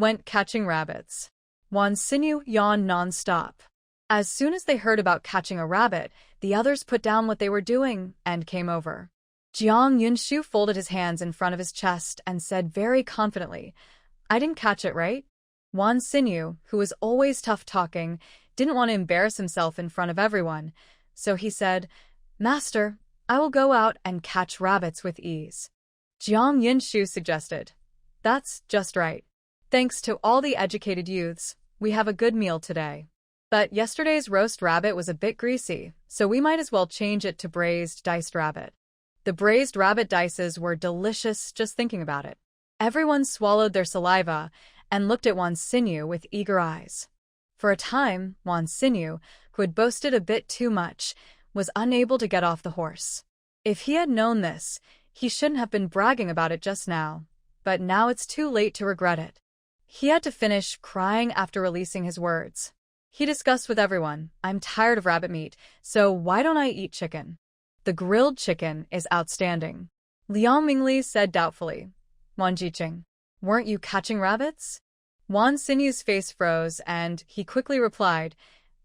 went catching rabbits. Wan Xinyu yawned non-stop. As soon as they heard about catching a rabbit, the others put down what they were doing and came over. Jiang Yunshu folded his hands in front of his chest and said very confidently, "I didn't catch it, right?" Wan Xinyu, who was always tough-talking, didn't want to embarrass himself in front of everyone, so he said, "Master, I will go out and catch rabbits with ease." Jiang Yunshu suggested, "That's just right. Thanks to all the educated youths, we have a good meal today. But yesterday's roast rabbit was a bit greasy, so we might as well change it to braised diced rabbit." The braised rabbit dices were delicious just thinking about it. Everyone swallowed their saliva and looked at Wan Xinyu with eager eyes. For a time, Wan Xinyu, who had boasted a bit too much, was unable to get off the horse. If he had known this, he shouldn't have been bragging about it just now, but now it's too late to regret it. He had to finish crying after releasing his words. He discussed with everyone, "I'm tired of rabbit meat, so why don't I eat chicken? The grilled chicken is outstanding." Liang Mingli said doubtfully, "Wan Jiqing, weren't you catching rabbits?" Wan Xinyu's face froze and he quickly replied,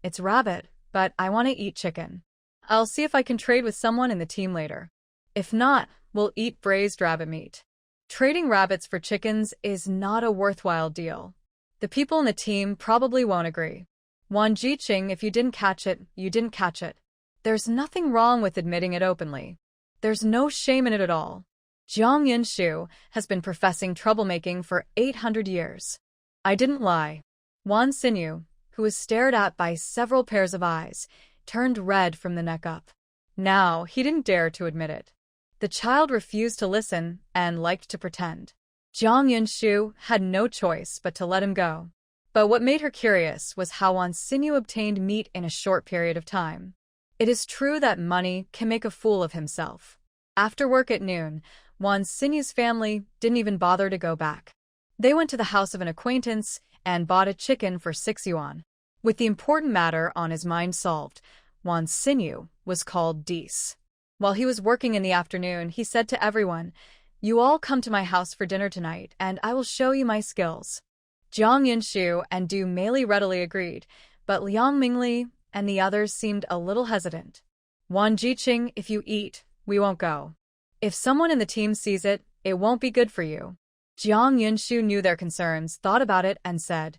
"It's rabbit, but I want to eat chicken. I'll see if I can trade with someone in the team later. If not, we'll eat braised rabbit meat." Trading rabbits for chickens is not a worthwhile deal. The people in the team probably won't agree. Wan Jiqing, if you didn't catch it, you didn't catch it. There's nothing wrong with admitting it openly. There's no shame in it at all. Jiang Yunshu has been professing troublemaking for 800 years. I didn't lie. Wan Xinyu, who was stared at by several pairs of eyes, turned red from the neck up. Now he didn't dare to admit it. The child refused to listen and liked to pretend. Jiang Yunshu had no choice but to let him go. But what made her curious was how Wan Xinyu obtained meat in a short period of time. It is true that money can make a fool of himself. After work at noon, Wan Xinyu's family didn't even bother to go back. They went to the house of an acquaintance and bought a chicken for 6 yuan. With the important matter on his mind solved, Wan Xinyu was called Dis. While he was working in the afternoon, he said to everyone, "You all come to my house for dinner tonight, and I will show you my skills." Jiang Yunshu and Du Meili readily agreed, but Liang Mingli and the others seemed a little hesitant. "Wan Jiqing, if you eat, we won't go. If someone in the team sees it, it won't be good for you." Jiang Yunshu knew their concerns, thought about it, and said,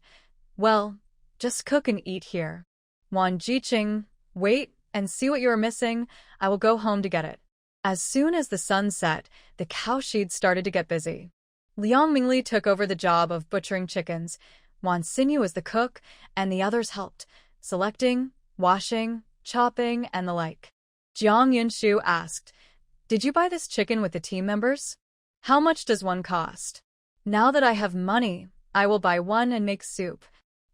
"Well, just cook and eat here. Wan Jiqing, wait and see what you are missing. I will go home to get it." As soon as the sun set, the cowshed started to get busy. Liang Mingli took over the job of butchering chickens. Wan Xinyu was the cook, and the others helped, selecting, washing, chopping, and the like. Jiang Yunshu asked, "Did you buy this chicken with the team members? How much does one cost? Now that I have money, I will buy one and make soup.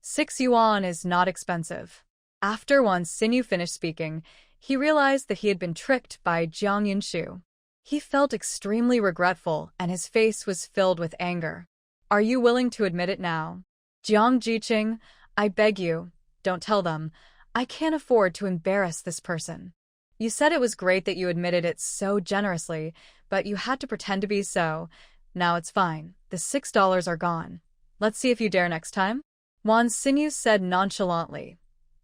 6 yuan is not expensive." After Wan Xinyu finished speaking, he realized that he had been tricked by Jiang Yunshu. He felt extremely regretful and his face was filled with anger. "Are you willing to admit it now? Jiang Jiqing, I beg you, don't tell them. I can't afford to embarrass this person. You said it was great that you admitted it so generously, but you had to pretend to be so. Now it's fine. The $6 are gone. Let's see if you dare next time." Wan Xinyu said nonchalantly,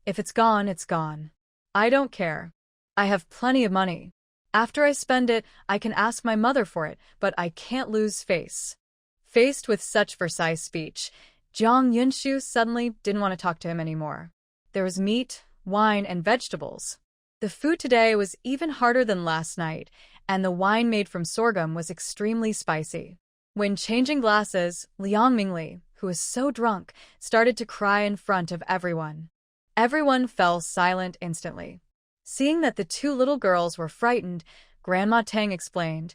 "If it's gone, it's gone. I don't care. I have plenty of money. After I spend it, I can ask my mother for it, but I can't lose face." Faced with such Versailles speech, Jiang Yunshu suddenly didn't want to talk to him anymore. There was meat, wine, and vegetables. The food today was even harder than last night, and the wine made from sorghum was extremely spicy. When changing glasses, Liang Mingli, who was so drunk, started to cry in front of everyone. Everyone fell silent instantly. Seeing that the two little girls were frightened, Grandma Tang explained,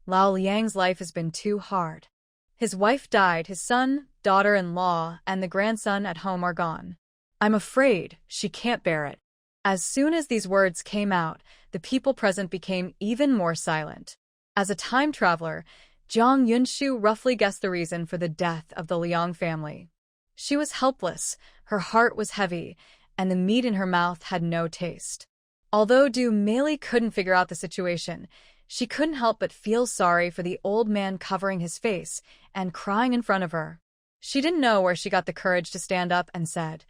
"Lao Liang's life has been too hard. His wife died, his son, daughter-in-law, and the grandson at home are gone. I'm afraid she can't bear it." As soon as these words came out, the people present became even more silent. As a time traveler, Jiang Yunshu roughly guessed the reason for the death of the Liang family. She was helpless, her heart was heavy, and the meat in her mouth had no taste. Although Du Meili couldn't figure out the situation, she couldn't help but feel sorry for the old man covering his face and crying in front of her. She didn't know where she got the courage to stand up and said,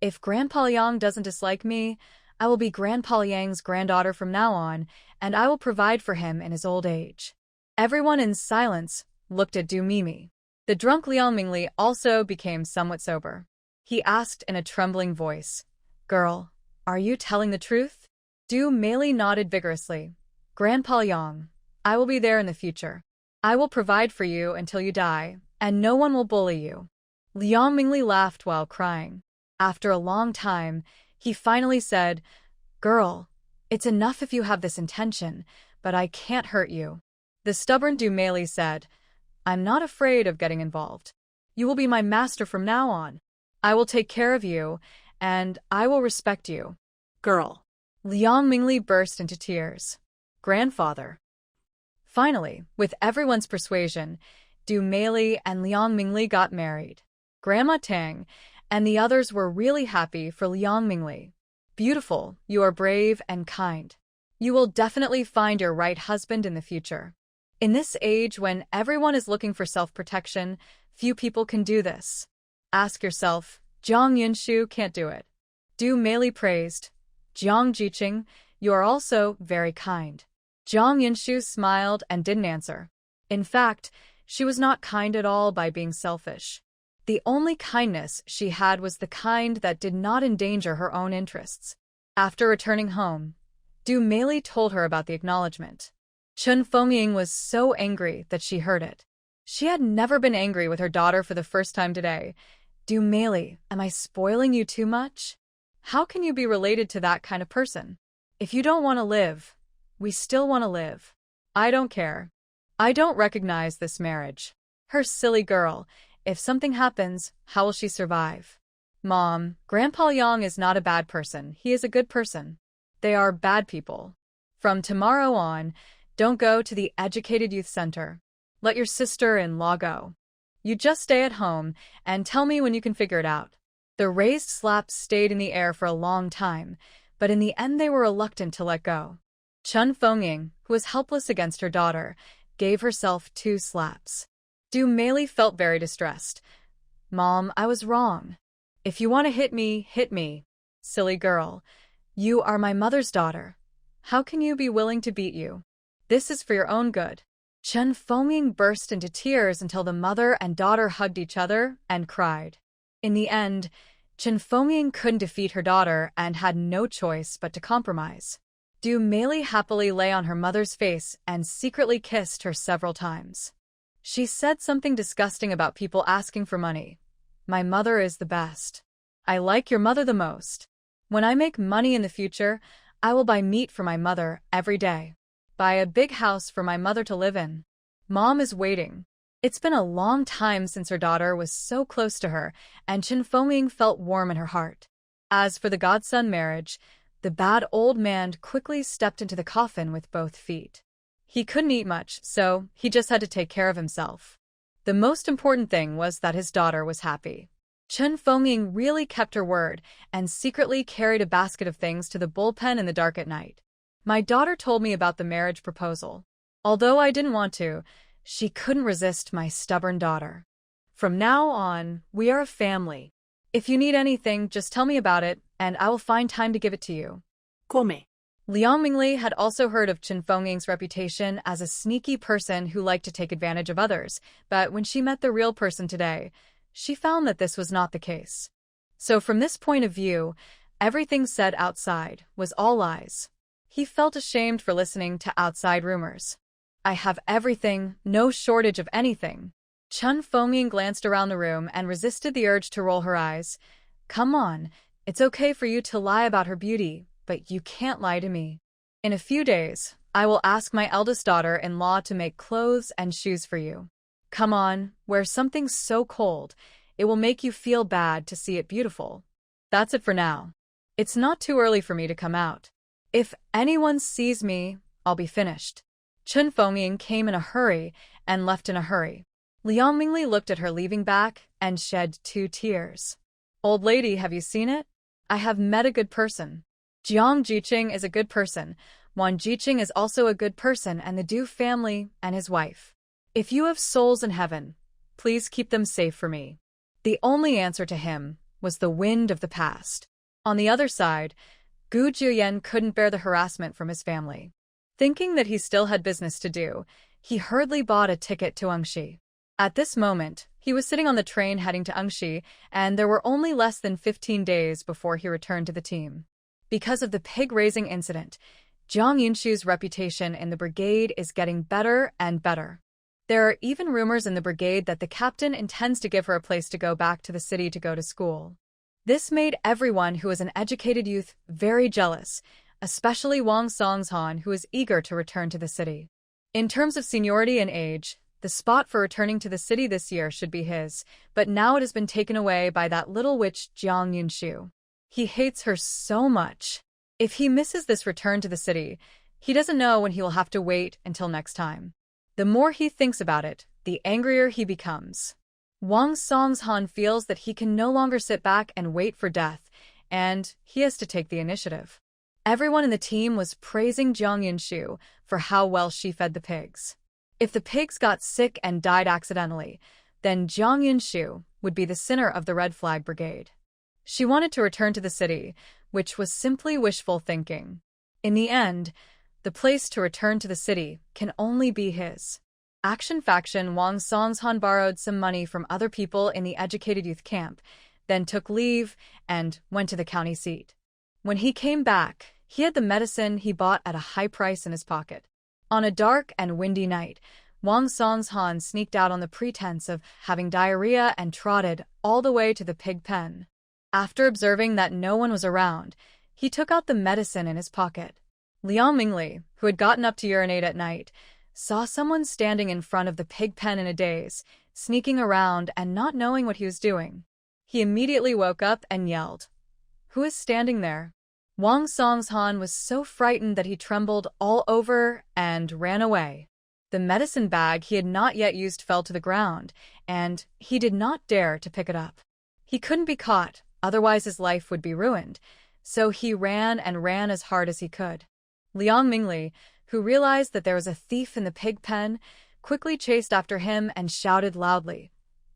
"If Grandpa Liang doesn't dislike me, I will be Grandpa Liang's granddaughter from now on, and I will provide for him in his old age." Everyone in silence looked at Du Mimi. The drunk Liang Mingli also became somewhat sober. He asked in a trembling voice, "Girl, are you telling the truth?" Du Mili nodded vigorously. "Grandpa Liang, I will be there in the future. I will provide for you until you die, and no one will bully you." Liang Mingli laughed while crying. After a long time, he finally said, "Girl, it's enough if you have this intention, but I can't hurt you." The stubborn Du Mili said, "I'm not afraid of getting involved. You will be my master from now on. I will take care of you, and I will respect you." Girl. Liang Mingli burst into tears. Grandfather. Finally, with everyone's persuasion, Du Mili and Liang Mingli got married. Grandma Tang and the others were really happy for Liang Mingli. "Beautiful, you are brave and kind. You will definitely find your right husband in the future." In this age when everyone is looking for self-protection, few people can do this. Ask yourself, Jiang Yunshu can't do it. Du Mili praised. "Jiang Jiqing, you are also very kind." Jiang Yunshu smiled and didn't answer. In fact, she was not kind at all by being selfish. The only kindness she had was the kind that did not endanger her own interests. After returning home, Du Mili told her about the acknowledgement. Chen Fengying was so angry that she heard it. She had never been angry with her daughter for the first time today. "Du Mili, am I spoiling you too much? How can you be related to that kind of person? If you don't want to live, we still want to live. I don't care. I don't recognize this marriage. Her silly girl. If something happens, how will she survive?" "Mom, Grandpa Yang is not a bad person. He is a good person. They are bad people. From tomorrow on, don't go to the Educated Youth Center. Let your sister-in-law go. You just stay at home and tell me when you can figure it out." The raised slaps stayed in the air for a long time, but in the end they were reluctant to let go. Chen Fengying, who was helpless against her daughter, gave herself 2 slaps. Du Mili felt very distressed. "Mom, I was wrong. If you want to hit me, hit me. Silly girl. You are my mother's daughter. How can you be willing to beat you? This is for your own good." Chen Fengying burst into tears until the mother and daughter hugged each other and cried. In the end, Chen Fengying couldn't defeat her daughter and had no choice but to compromise. Du Mili happily lay on her mother's face and secretly kissed her several times. She said something disgusting about people asking for money. "My mother is the best. I like your mother the most. When I make money in the future, I will buy meat for my mother every day. Buy a big house for my mother to live in. Mom is waiting." It's been a long time since her daughter was so close to her, and Chen Fengying felt warm in her heart. As for the godson marriage, the bad old man quickly stepped into the coffin with both feet. He couldn't eat much, so he just had to take care of himself. The most important thing was that his daughter was happy. Chen Fengying really kept her word and secretly carried a basket of things to the bullpen in the dark at night. "My daughter told me about the marriage proposal. Although I didn't want to, she couldn't resist my stubborn daughter. From now on, we are a family. If you need anything, just tell me about it, and I will find time to give it to you." Come. Liang Mingli had also heard of Chen Fengying's reputation as a sneaky person who liked to take advantage of others, but when she met the real person today, she found that this was not the case. So from this point of view, everything said outside was all lies. He felt ashamed for listening to outside rumors. "I have everything, no shortage of anything." Chen Fengying glanced around the room and resisted the urge to roll her eyes. "Come on, it's okay for you to lie about her beauty, but you can't lie to me. In a few days, I will ask my eldest daughter-in-law to make clothes and shoes for you. Come on, wear something so cold, it will make you feel bad to see it beautiful. That's it for now. It's not too early for me to come out. If anyone sees me, I'll be finished." Chen Fengying came in a hurry and left in a hurry. Liang Mingli looked at her leaving back and shed 2 tears. "Old lady, have you seen it? I have met a good person. Jiang Jiqing is a good person. Wan Jiqing is also a good person, and the Du family and his wife. If you have souls in heaven, please keep them safe for me." The only answer to him was the wind of the past. On the other side, Gu Juyen couldn't bear the harassment from his family. Thinking that he still had business to do, he hurriedly bought a ticket to Engshi. At this moment, he was sitting on the train heading to Engshi, and there were only less than 15 days before he returned to the team. Because of the pig-raising incident, Jiang Yunshu's reputation in the brigade is getting better and better. There are even rumors in the brigade that the captain intends to give her a place to go back to the city to go to school. This made everyone who was an educated youth very jealous, especially Wang Songshan, who is eager to return to the city. In terms of seniority and age, the spot for returning to the city this year should be his, but now it has been taken away by that little witch Jiang Yunshu. He hates her so much. If he misses this return to the city, he doesn't know when he will have to wait until next time. The more he thinks about it, the angrier he becomes. Wang Songshan feels that he can no longer sit back and wait for death, and he has to take the initiative. Everyone in the team was praising Jiang Yunshu for how well she fed the pigs. If the pigs got sick and died accidentally, then Jiang Yunshu would be the sinner of the Red Flag Brigade. She wanted to return to the city, which was simply wishful thinking. In the end, the place to return to the city can only be his. Action Faction Wang Songshan borrowed some money from other people in the educated youth camp, then took leave and went to the county seat. When he came back, he had the medicine he bought at a high price in his pocket. On a dark and windy night, Wang Songshan sneaked out on the pretense of having diarrhea and trotted all the way to the pig pen. After observing that no one was around, he took out the medicine in his pocket. Liang Mingli, who had gotten up to urinate at night, saw someone standing in front of the pig pen in a daze, sneaking around and not knowing what he was doing. He immediately woke up and yelled, "Who is standing there?" Wang Songshan was so frightened that he trembled all over and ran away. The medicine bag he had not yet used fell to the ground, and he did not dare to pick it up. He couldn't be caught, otherwise his life would be ruined, so he ran and ran as hard as he could. Liang Mingli, who realized that there was a thief in the pig pen, quickly chased after him and shouted loudly,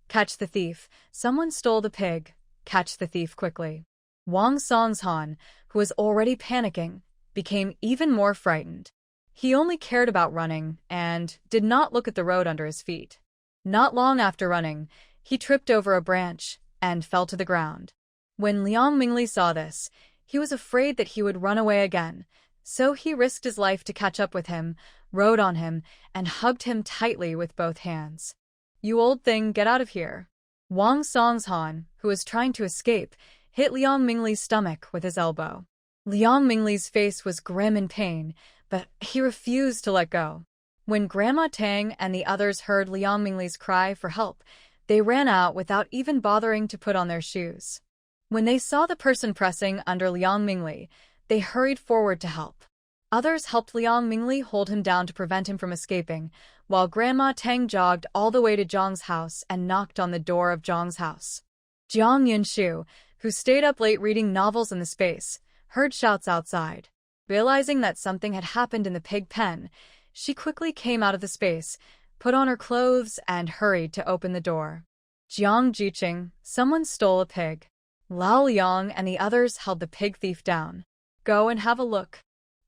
"Catch the thief! Someone stole the pig! Catch the thief quickly!" Wang Songshan, who was already panicking, became even more frightened. He only cared about running and did not look at the road under his feet. Not long after running, he tripped over a branch and fell to the ground. When Liang Mingli saw this, he was afraid that he would run away again, so he risked his life to catch up with him, rode on him, and hugged him tightly with both hands. "You old thing, get out of here." Wang Songshan, who was trying to escape, hit Liang Mingli's stomach with his elbow. Liang Mingli's face was grim in pain, but he refused to let go. When Grandma Tang and the others heard Liang Mingli's cry for help, they ran out without even bothering to put on their shoes. When they saw the person pressing under Liang Mingli, they hurried forward to help. Others helped Liang Mingli hold him down to prevent him from escaping, while Grandma Tang jogged all the way to Zhang's house and knocked on the door of Zhang's house. Jiang Yunshu, who stayed up late reading novels in the space, heard shouts outside. Realizing that something had happened in the pig pen, she quickly came out of the space, put on her clothes, and hurried to open the door. "Jiang Jiqing, someone stole a pig." Lao Liang and the others held the pig thief down. "Go and have a look."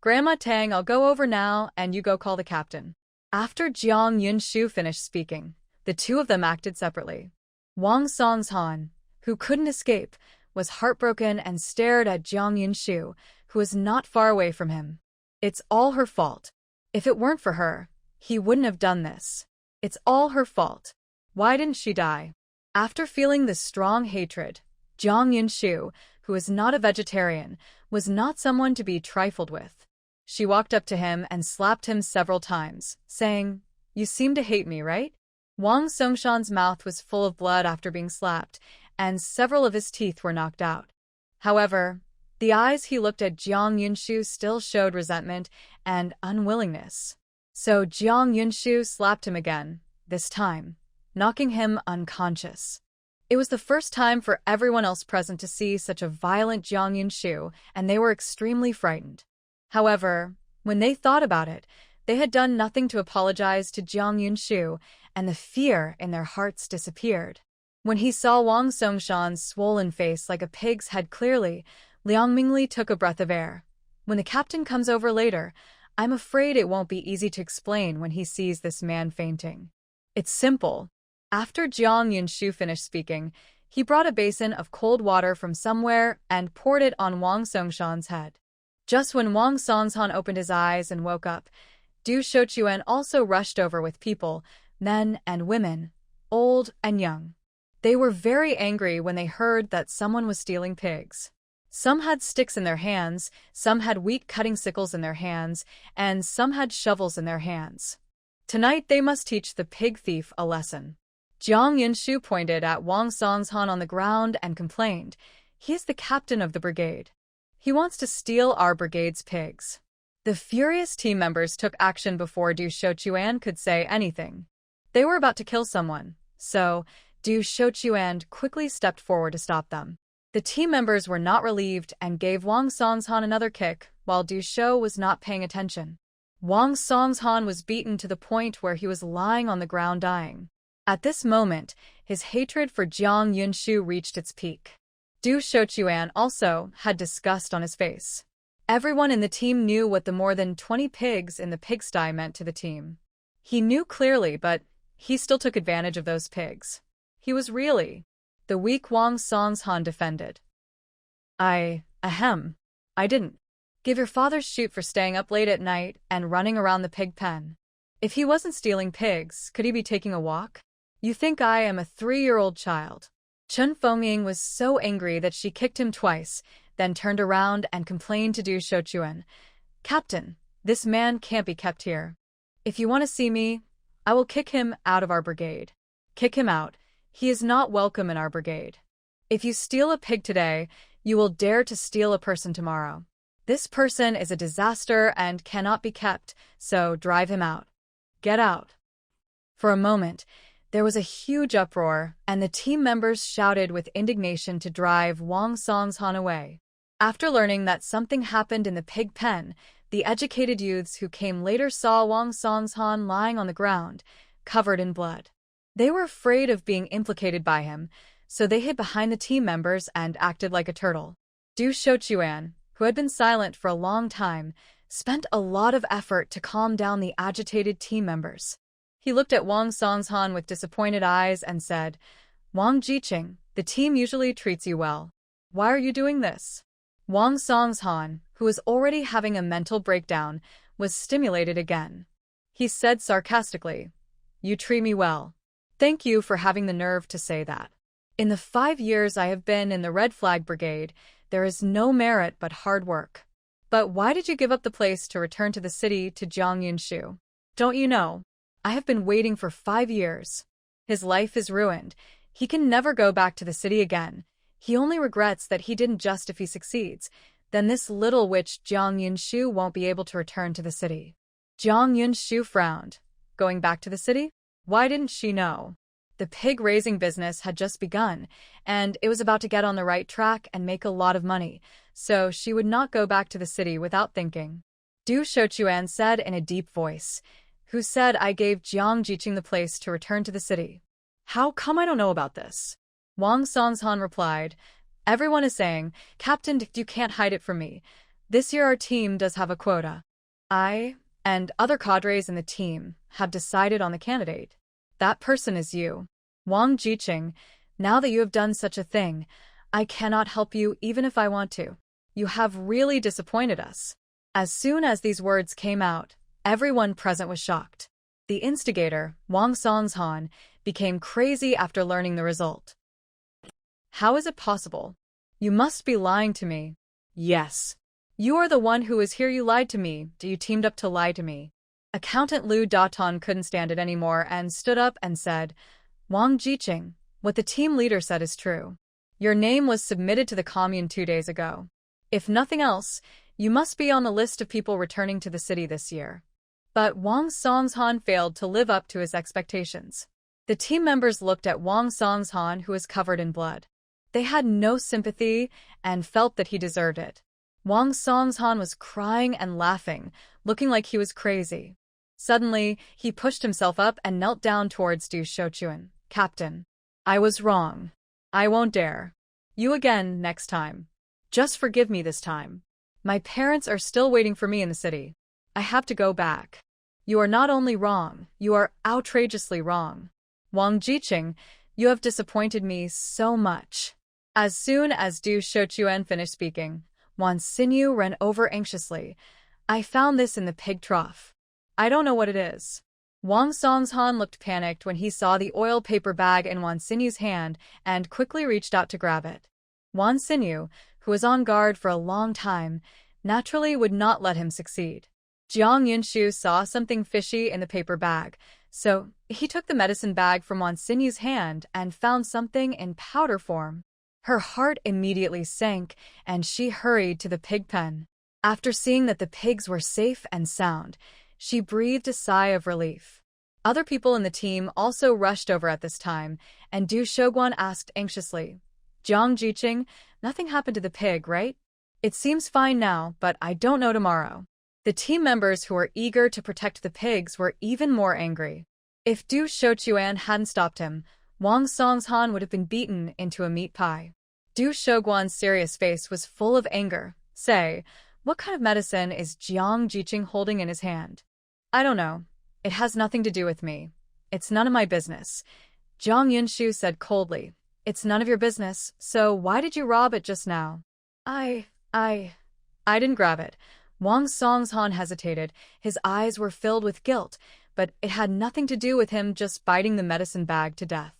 "Grandma Tang, I'll go over now, and you go call the captain." After Jiang Yunshu finished speaking, the two of them acted separately. Wang Songshan, who couldn't escape, was heartbroken and stared at Jiang Yunshu, who was not far away from him. It's all her fault. If it weren't for her, he wouldn't have done this. It's all her fault. Why didn't she die? After feeling this strong hatred, Jiang Yunshu, who is not a vegetarian, was not someone to be trifled with. She walked up to him and slapped him several times, saying, "You seem to hate me, right?" Wang Songshan's mouth was full of blood after being slapped, and several of his teeth were knocked out. However, the eyes he looked at Jiang Yunshu still showed resentment and unwillingness. So Jiang Yunshu slapped him again, this time, knocking him unconscious. It was the first time for everyone else present to see such a violent Jiang Yunshu, and they were extremely frightened. However, when they thought about it, they had done nothing to apologize to Jiang Yunshu, and the fear in their hearts disappeared. When he saw Wang Songshan's swollen face like a pig's head clearly, Liang Mingli took a breath of air. When the captain comes over later, I'm afraid it won't be easy to explain when he sees this man fainting. It's simple. After Jiang Yunshu finished speaking, he brought a basin of cold water from somewhere and poured it on Wang Songshan's head. Just when Wang Songshan opened his eyes and woke up, Du Shochuan also rushed over with people, men and women, old and young. They were very angry when they heard that someone was stealing pigs. Some had sticks in their hands, some had wheat cutting sickles in their hands, and some had shovels in their hands. Tonight they must teach the pig thief a lesson. Jiang Yunshu pointed at Wang Songshan on the ground and complained, "He is the captain of the brigade. He wants to steal our brigade's pigs." The furious team members took action before Du Shochuan could say anything. They were about to kill someone, so Du Shochuan quickly stepped forward to stop them. The team members were not relieved and gave Wang Songshan another kick, while Du Shou was not paying attention. Wang Songshan was beaten to the point where he was lying on the ground dying. At this moment, his hatred for Jiang Yunshu reached its peak. Du Shochuan also had disgust on his face. Everyone in the team knew what the more than 20 pigs in the pigsty meant to the team. He knew clearly, but he still took advantage of those pigs. He was really the weak Wang Songshan defended. I didn't give your father's shoot for staying up late at night and running around the pig pen. If he wasn't stealing pigs, could he be taking a walk? You think I am a 3-year-old child? Chen Fengming was so angry that she kicked him twice, then turned around and complained to Du Shochuan, "Captain, this man can't be kept here. If you want to see me, I will kick him out of our brigade. Kick him out. He is not welcome in our brigade. If you steal a pig today, you will dare to steal a person tomorrow. This person is a disaster and cannot be kept, so drive him out. Get out." For a moment, there was a huge uproar, and the team members shouted with indignation to drive Wang Songshan away. After learning that something happened in the pig pen, the educated youths who came later saw Wang Songshan lying on the ground, covered in blood. They were afraid of being implicated by him, so they hid behind the team members and acted like a turtle. Du Shochuan, who had been silent for a long time, spent a lot of effort to calm down the agitated team members. He looked at Wang Songshan with disappointed eyes and said, "Wang Jiqing, the team usually treats you well. Why are you doing this?" Wang Songshan, who was already having a mental breakdown, was stimulated again. He said sarcastically, "You treat me well. Thank you for having the nerve to say that. In the 5 years I have been in the Red Flag Brigade, there is no merit but hard work. But why did you give up the place to return to the city to Jiang Yunshu? Don't you know? I have been waiting for 5 years. His life is ruined. He can never go back to the city again. He only regrets that he didn't just if he succeeds. Then this little witch Jiang Yunshu won't be able to return to the city." Jiang Yunshu frowned. Going back to the city? Why didn't she know? The pig-raising business had just begun, and it was about to get on the right track and make a lot of money, so she would not go back to the city without thinking. Du Shochuan said in a deep voice, "Who said I gave Jiang Jiqing the place to return to the city? How come I don't know about this?" Wang Songshan replied, "Everyone is saying, Captain, you can't hide it from me. This year our team does have a quota. I and other cadres in the team have decided on the candidate. That person is you. Wang Jiqing, now that you have done such a thing, I cannot help you even if I want to. You have really disappointed us." As soon as these words came out, everyone present was shocked. The instigator, Wang Songshan, became crazy after learning the result. "How is it possible? You must be lying to me." "Yes. You are the one who is here. You lied to me. You teamed up to lie to me." Accountant Liu Daton couldn't stand it anymore and stood up and said, "Wang Jiqing, what the team leader said is true. Your name was submitted to the commune 2 days ago. If nothing else, you must be on the list of people returning to the city this year." But Wang Songshan failed to live up to his expectations. The team members looked at Wang Songshan, who was covered in blood. They had no sympathy and felt that he deserved it. Wang Songshan was crying and laughing, looking like he was crazy. Suddenly, he pushed himself up and knelt down towards Du Shochuan. "Captain, I was wrong. I won't dare. You again next time. Just forgive me this time. My parents are still waiting for me in the city. I have to go back. You are not only wrong, you are outrageously wrong. Wang Jiqing, you have disappointed me so much. As soon as Du Shochuan finished speaking, Wan Xinyu ran over anxiously. I found this in the pig trough. I don't know what it is. Wang Songshan looked panicked when he saw the oil paper bag in Wan Xinyu's hand and quickly reached out to grab it. Wan Xinyu, who was on guard for a long time, naturally would not let him succeed. Jiang Yunshu saw something fishy in the paper bag, so he took the medicine bag from Wan Xinyu's hand and found something in powder form. Her heart immediately sank, and she hurried to the pig pen. After seeing that the pigs were safe and sound, she breathed a sigh of relief. Other people in the team also rushed over at this time, and Du Shoguan asked anxiously, Jiang Jiqing, nothing happened to the pig, right? It seems fine now, but I don't know tomorrow. The team members who were eager to protect the pigs were even more angry. If Du Shochuan hadn't stopped him, Wang Songshan would have been beaten into a meat pie. Du Shoguan's serious face was full of anger. Say, what kind of medicine is Jiang Jiqing holding in his hand? I don't know. It has nothing to do with me. It's none of my business. Jiang Yunshu said coldly. It's none of your business, so why did you rob it just now? I didn't grab it. Wang Songshan hesitated. His eyes were filled with guilt, but it had nothing to do with him just biting the medicine bag to death.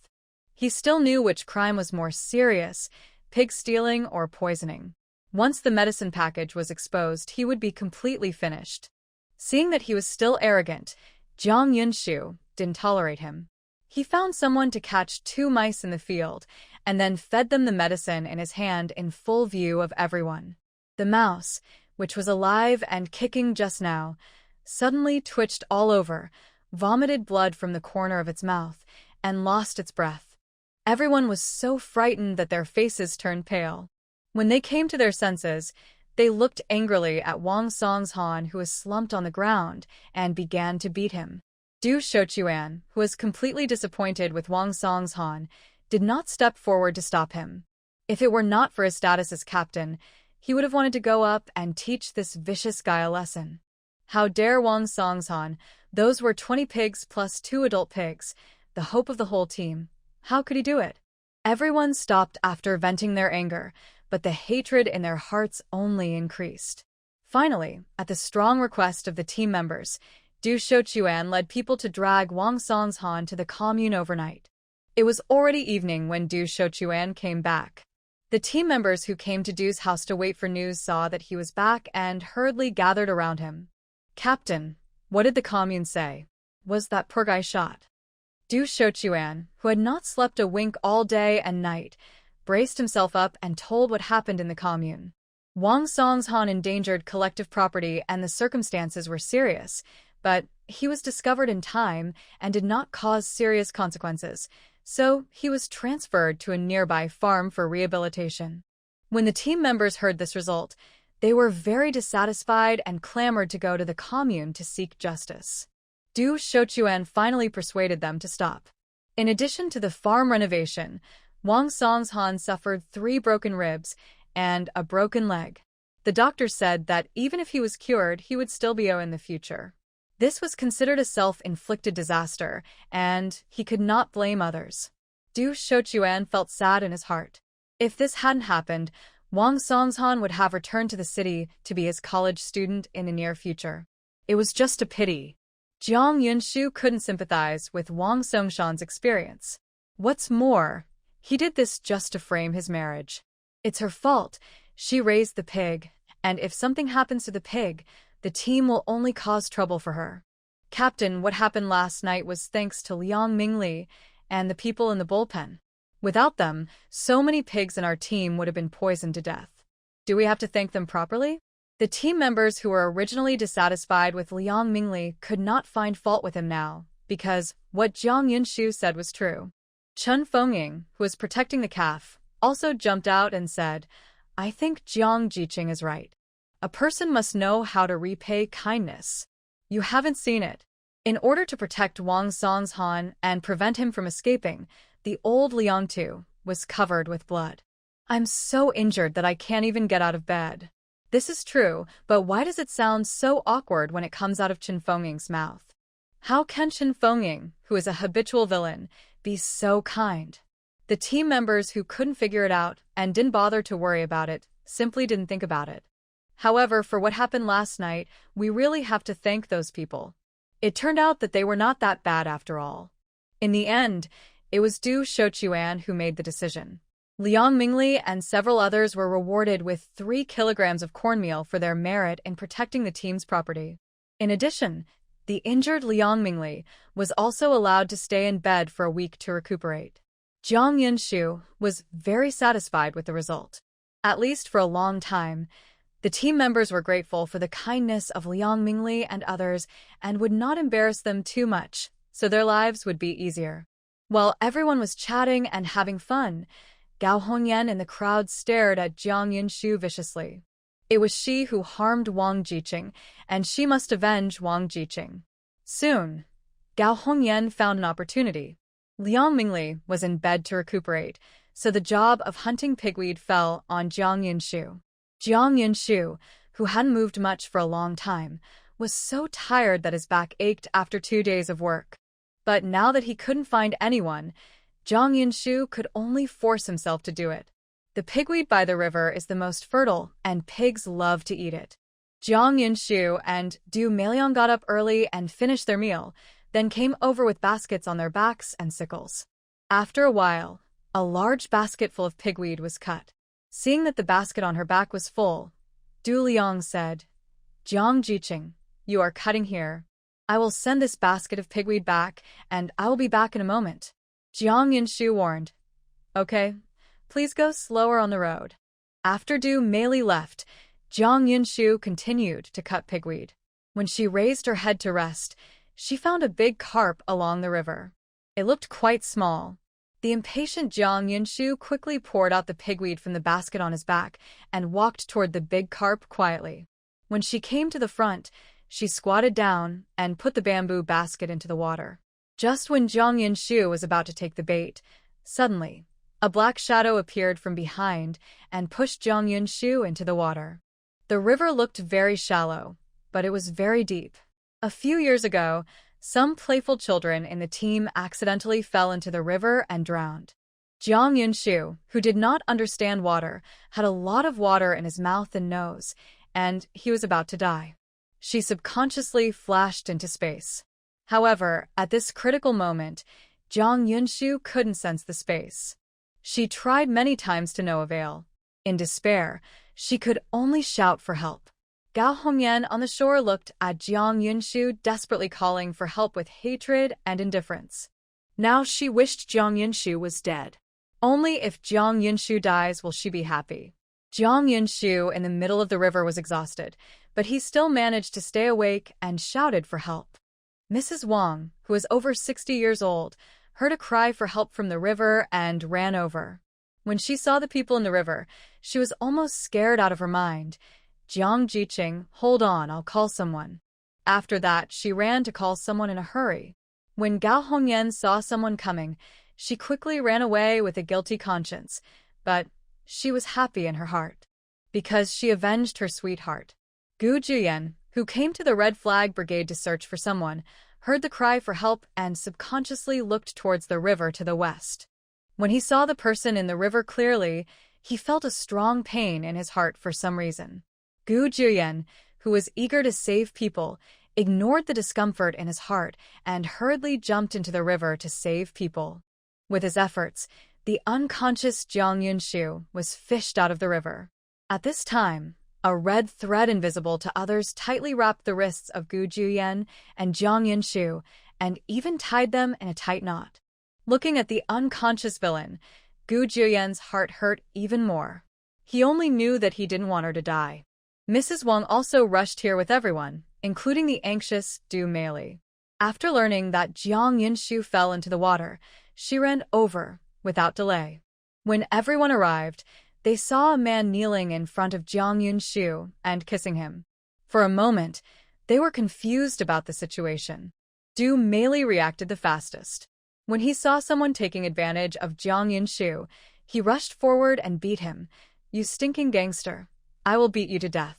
He still knew which crime was more serious, pig stealing or poisoning. Once the medicine package was exposed, he would be completely finished. Seeing that he was still arrogant, Jiang Yunshu didn't tolerate him. He found someone to catch 2 mice in the field, and then fed them the medicine in his hand in full view of everyone. The mouse, which was alive and kicking just now, suddenly twitched all over, vomited blood from the corner of its mouth, and lost its breath. Everyone was so frightened that their faces turned pale. When they came to their senses, they looked angrily at Wang Songshan, who was slumped on the ground, and began to beat him. Du Shochuan, who was completely disappointed with Wang Songshan, did not step forward to stop him. If it were not for his status as captain, he would have wanted to go up and teach this vicious guy a lesson. How dare Wang Songshan? Those were 20 pigs plus 2 adult pigs, the hope of the whole team. How could he do it? Everyone stopped after venting their anger, but the hatred in their hearts only increased. Finally, at the strong request of the team members, Du Shochuan led people to drag Wang Songshan to the commune overnight. It was already evening when Du Shochuan came back. The team members who came to Du's house to wait for news saw that he was back and hurriedly gathered around him. Captain, what did the commune say? Was that poor guy shot? Du Shochuan, who had not slept a wink all day and night, braced himself up and told what happened in the commune. Wang Songshan endangered collective property and the circumstances were serious, but he was discovered in time and did not cause serious consequences, so he was transferred to a nearby farm for rehabilitation. When the team members heard this result, they were very dissatisfied and clamored to go to the commune to seek justice. Du Shochuan finally persuaded them to stop. In addition to the farm renovation, Wang Songshan suffered 3 broken ribs and a broken leg. The doctor said that even if he was cured, he would still be ill in the future. This was considered a self-inflicted disaster, and he could not blame others. Du Shochuan felt sad in his heart. If this hadn't happened, Wang Songshan would have returned to the city to be his college student in the near future. It was just a pity. Jiang Yunshu couldn't sympathize with Wang Songshan's experience. What's more, he did this just to frame his marriage. It's her fault. She raised the pig, and if something happens to the pig, the team will only cause trouble for her. Captain, what happened last night was thanks to Liang Mingli and the people in the bullpen. Without them, so many pigs in our team would have been poisoned to death. Do we have to thank them properly? The team members who were originally dissatisfied with Liang Mingli could not find fault with him now, because what Jiang Yunshu said was true. Chen Fengying, who was protecting the calf, also jumped out and said, I think Jiang Jiqing is right. A person must know how to repay kindness. You haven't seen it. In order to protect Wang Songshan and prevent him from escaping, The old Liang Tu was covered with blood. I'm so injured that I can't even get out of bed. This is true, but why does it sound so awkward when it comes out of Chen Fengying's mouth? How can Chen Fengying, who is a habitual villain, be so kind? The team members who couldn't figure it out and didn't bother to worry about it simply didn't think about it. However, for what happened last night, we really have to thank those people. It turned out that they were not that bad after all. In the end, it was Du Shouchuan who made the decision. Liang Mingli and several others were rewarded with 3 kilograms of cornmeal for their merit in protecting the team's property. In addition, the injured Liang Mingli was also allowed to stay in bed for a week to recuperate. Jiang Yunshu was very satisfied with the result. At least for a long time, the team members were grateful for the kindness of Liang Mingli and others and would not embarrass them too much, so their lives would be easier. While everyone was chatting and having fun, Gao Hongyan in the crowd stared at Jiang Yunshu viciously. It was she who harmed Wang Jiqing, and she must avenge Wang Jiqing. Soon, Gao Hongyan found an opportunity. Liang Mingli was in bed to recuperate, so the job of hunting pigweed fell on Jiang Yunshu. Jiang Yunshu, who hadn't moved much for a long time, was so tired that his back ached after 2 days of work. But now that he couldn't find anyone, Jiang Yunshu could only force himself to do it. The pigweed by the river is the most fertile, and pigs love to eat it. Jiang Yunshu and Du Meiliang got up early and finished their meal, then came over with baskets on their backs and sickles. After a while, a large basket full of pigweed was cut. Seeing that the basket on her back was full, Du Liang said, "Jiang Jiqing, you are cutting here. I will send this basket of pigweed back, and I will be back in a moment." Jiang Yunshu warned, "Okay, please go slower on the road." After Du Meili left, Jiang Yunshu continued to cut pigweed. When she raised her head to rest, she found a big carp along the river. It looked quite small. The impatient Jiang Yunshu quickly poured out the pigweed from the basket on his back and walked toward the big carp quietly. When she came to the front, she squatted down and put the bamboo basket into the water. Just when Jiang Yunshu was about to take the bait, suddenly, a black shadow appeared from behind and pushed Jiang Yunshu into the water. The river looked very shallow, but it was very deep. A few years ago, some playful children in the team accidentally fell into the river and drowned. Jiang Yunshu, who did not understand water, had a lot of water in his mouth and nose, and he was about to die. She subconsciously flashed into space. However, at this critical moment, Jiang Yunshu couldn't sense the space. She tried many times to no avail. In despair, she could only shout for help. Gao Hongyan on the shore looked at Jiang Yunshu desperately calling for help with hatred and indifference. Now she wished Jiang Yunshu was dead. Only if Jiang Yunshu dies will she be happy. Jiang Yunshu in the middle of the river was exhausted, but he still managed to stay awake and shouted for help. Mrs. Wang, who was over 60 years old, heard a cry for help from the river and ran over. When she saw the people in the river, she was almost scared out of her mind. "Jiang Jiqing, hold on, I'll call someone." After that, she ran to call someone in a hurry. When Gao Hongyan saw someone coming, she quickly ran away with a guilty conscience, but she was happy in her heart, because she avenged her sweetheart. Gu Juyen, who came to the Red Flag Brigade to search for someone, heard the cry for help and subconsciously looked towards the river to the west. When he saw the person in the river clearly, he felt a strong pain in his heart for some reason. Gu Juyen, who was eager to save people, ignored the discomfort in his heart and hurriedly jumped into the river to save people. With his efforts, the unconscious Jiang Yunshu was fished out of the river. At this time, a red thread invisible to others tightly wrapped the wrists of Gu Juyen and Jiang Yunshu and even tied them in a tight knot. Looking at the unconscious villain, Gu Juyen's heart hurt even more. He only knew that he didn't want her to die. Mrs. Wang also rushed here with everyone, including the anxious Du Meili. After learning that Jiang Yunshu fell into the water, she ran over without delay. When everyone arrived, they saw a man kneeling in front of Jiang Yunshu and kissing him. For a moment, they were confused about the situation. Du Meili reacted the fastest. When he saw someone taking advantage of Jiang Yunshu, he rushed forward and beat him. "You stinking gangster. I will beat you to death.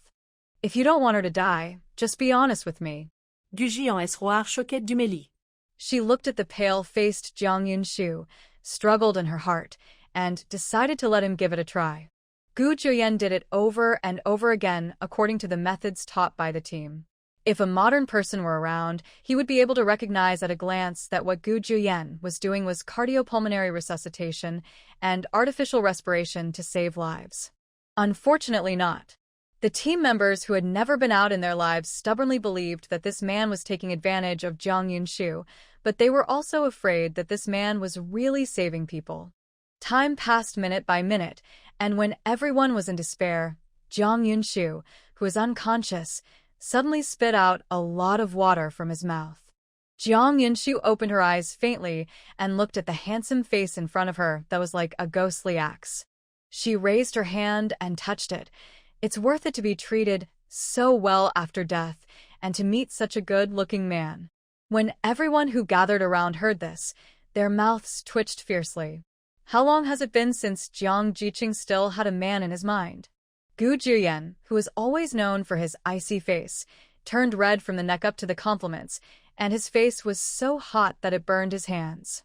If you don't want her to die, just be honest with me." Du géant esroir choquette du Méli. She looked at the pale-faced Jiang Yunshu, struggled in her heart, and decided to let him give it a try. Gu Juyen did it over and over again according to the methods taught by the team. If a modern person were around, he would be able to recognize at a glance that what Gu Juyen was doing was cardiopulmonary resuscitation and artificial respiration to save lives. Unfortunately not. The team members who had never been out in their lives stubbornly believed that this man was taking advantage of Jiang Yunshu, but they were also afraid that this man was really saving people. Time passed minute by minute, and when everyone was in despair, Jiang Yunshu, who was unconscious, suddenly spit out a lot of water from his mouth. Jiang Yunshu opened her eyes faintly and looked at the handsome face in front of her that was like a ghostly axe. She raised her hand and touched it. It's worth it to be treated so well after death and to meet such a good-looking man. When everyone who gathered around heard this, their mouths twitched fiercely. How long has it been since Jiang Jiqing still had a man in his mind? Gu Juyen, who was always known for his icy face, turned red from the neck up to the compliments, and his face was so hot that it burned his hands.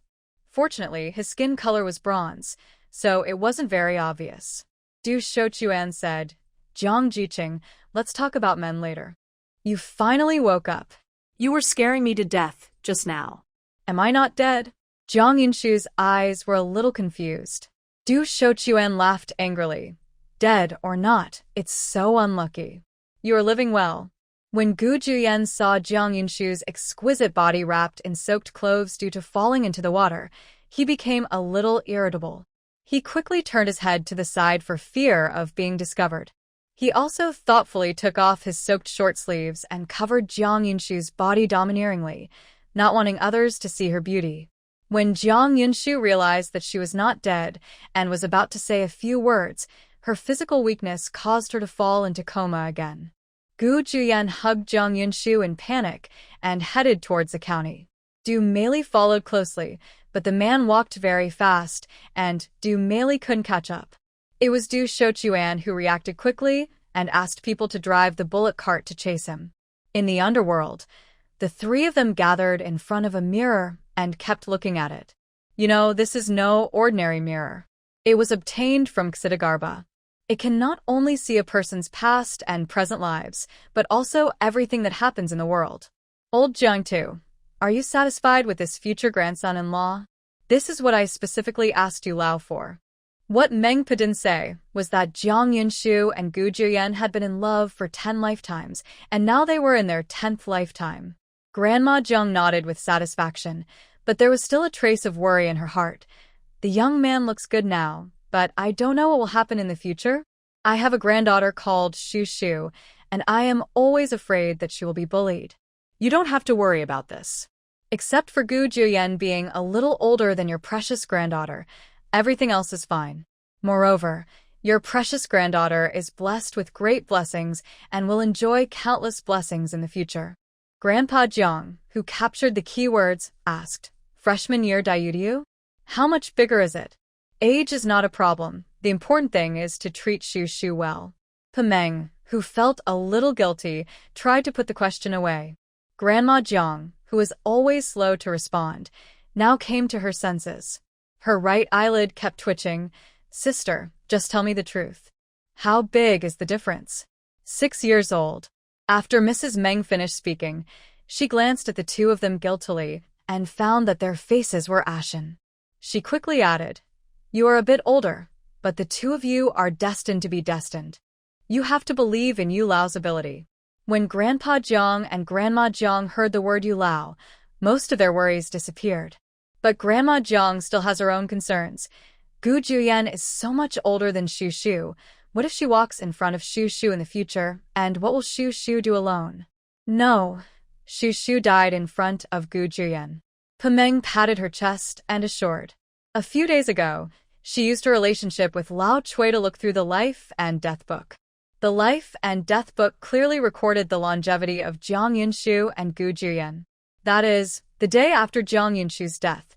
Fortunately, his skin color was bronze, so it wasn't very obvious. Du Shouchuan said, "Jiang Jiqing, let's talk about men later." "You finally woke up." You were scaring me to death just now. "Am I not dead?" Jiang Yunshu's eyes were a little confused. Du Shouchuan laughed angrily. "Dead or not, it's so unlucky. You are living well." When Gu Juyen saw Jiang Yunshu's exquisite body wrapped in soaked clothes due to falling into the water, he became a little irritable. He quickly turned his head to the side for fear of being discovered. He also thoughtfully took off his soaked short sleeves and covered Jiang Yunshu's body domineeringly, not wanting others to see her beauty. When Jiang Yunshu realized that she was not dead and was about to say a few words, her physical weakness caused her to fall into coma again. Gu Juyen hugged Jiang Yunshu in panic and headed towards the county. Du Meili followed closely, but the man walked very fast, and Du Meili couldn't catch up. It was Du Shouchuan who reacted quickly and asked people to drive the bullock cart to chase him. In the underworld, the three of them gathered in front of a mirror and kept looking at it. You know, this is no ordinary mirror. It was obtained from Xidagarba. It can not only see a person's past and present lives, but also everything that happens in the world. Old Jiangtu, are you satisfied with this future grandson-in-law? This is what I specifically asked you Lao for. What Meng Pa didn't say was that Jiang Yunshu and Gu Juyen had been in love for 10 lifetimes, and now they were in their 10th lifetime. Grandma Jiang nodded with satisfaction, but there was still a trace of worry in her heart. The young man looks good now, but I don't know what will happen in the future. I have a granddaughter called Shu Shu, and I am always afraid that she will be bullied. You don't have to worry about this. Except for Gu Juyen being a little older than your precious granddaughter, everything else is fine. Moreover, your precious granddaughter is blessed with great blessings and will enjoy countless blessings in the future. Grandpa Jiang, who captured the key words, asked, "Freshman year Daiudiu? How much bigger is it?" Age is not a problem. The important thing is to treat Shu Shu well. Pameng, who felt a little guilty, tried to put the question away. Grandma Jiang, who was always slow to respond, now came to her senses. Her right eyelid kept twitching. "Sister, just tell me the truth. How big is the difference?" 6 years old. After Mrs. Meng finished speaking, she glanced at the two of them guiltily and found that their faces were ashen. She quickly added, "You are a bit older, but the two of you are destined to be destined. You have to believe in Yu Lao's ability." When Grandpa Jiang and Grandma Jiang heard the word Yu Lao, most of their worries disappeared. But Grandma Jiang still has her own concerns. Gu Juyen is so much older than Shu Shu. What if she walks in front of Shu Shu in the future, and what will Shu Shu do alone? No, Shu Shu died in front of Gu Juyen. Pameng patted her chest and assured. A few days ago, she used her relationship with Lao Chui to look through the life and death book. The life and death book clearly recorded the longevity of Jiang Yunshu and Gu Juyen. That is, the day after Jiang Yunshu's death,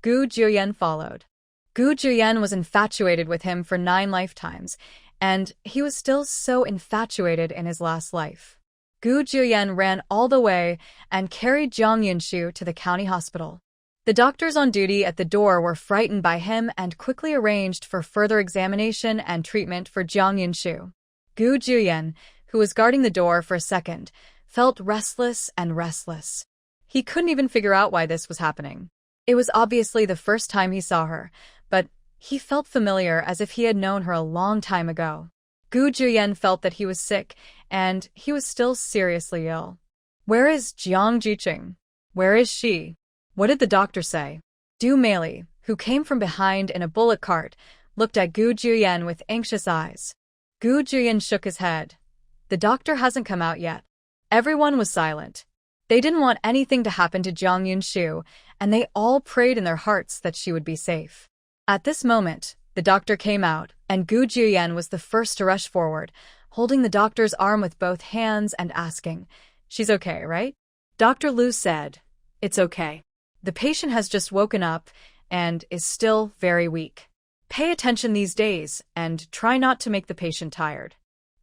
Gu Juyen followed. Gu Juyen was infatuated with him for 9 lifetimes, and he was still so infatuated in his last life. Gu Juyen ran all the way and carried Jiang Yunshu to the county hospital. The doctors on duty at the door were frightened by him and quickly arranged for further examination and treatment for Jiang Yunshu. Gu Juyen, who was guarding the door for a second, felt restless and restless. He couldn't even figure out why this was happening. It was obviously the first time he saw her, but he felt familiar as if he had known her a long time ago. Gu Juyen felt that he was sick, and he was still seriously ill. Where is Jiang Jiqing? Where is she? What did the doctor say? Du Meili, who came from behind in a bullock cart, looked at Gu Juyen with anxious eyes. Gu Juyen shook his head. The doctor hasn't come out yet. Everyone was silent. They didn't want anything to happen to Jiang Yunshu, and they all prayed in their hearts that she would be safe. At this moment, the doctor came out, and Gu Juyen was the first to rush forward, holding the doctor's arm with both hands and asking, "She's okay, right?" Dr. Liu said, "It's okay. The patient has just woken up and is still very weak. Pay attention these days and try not to make the patient tired."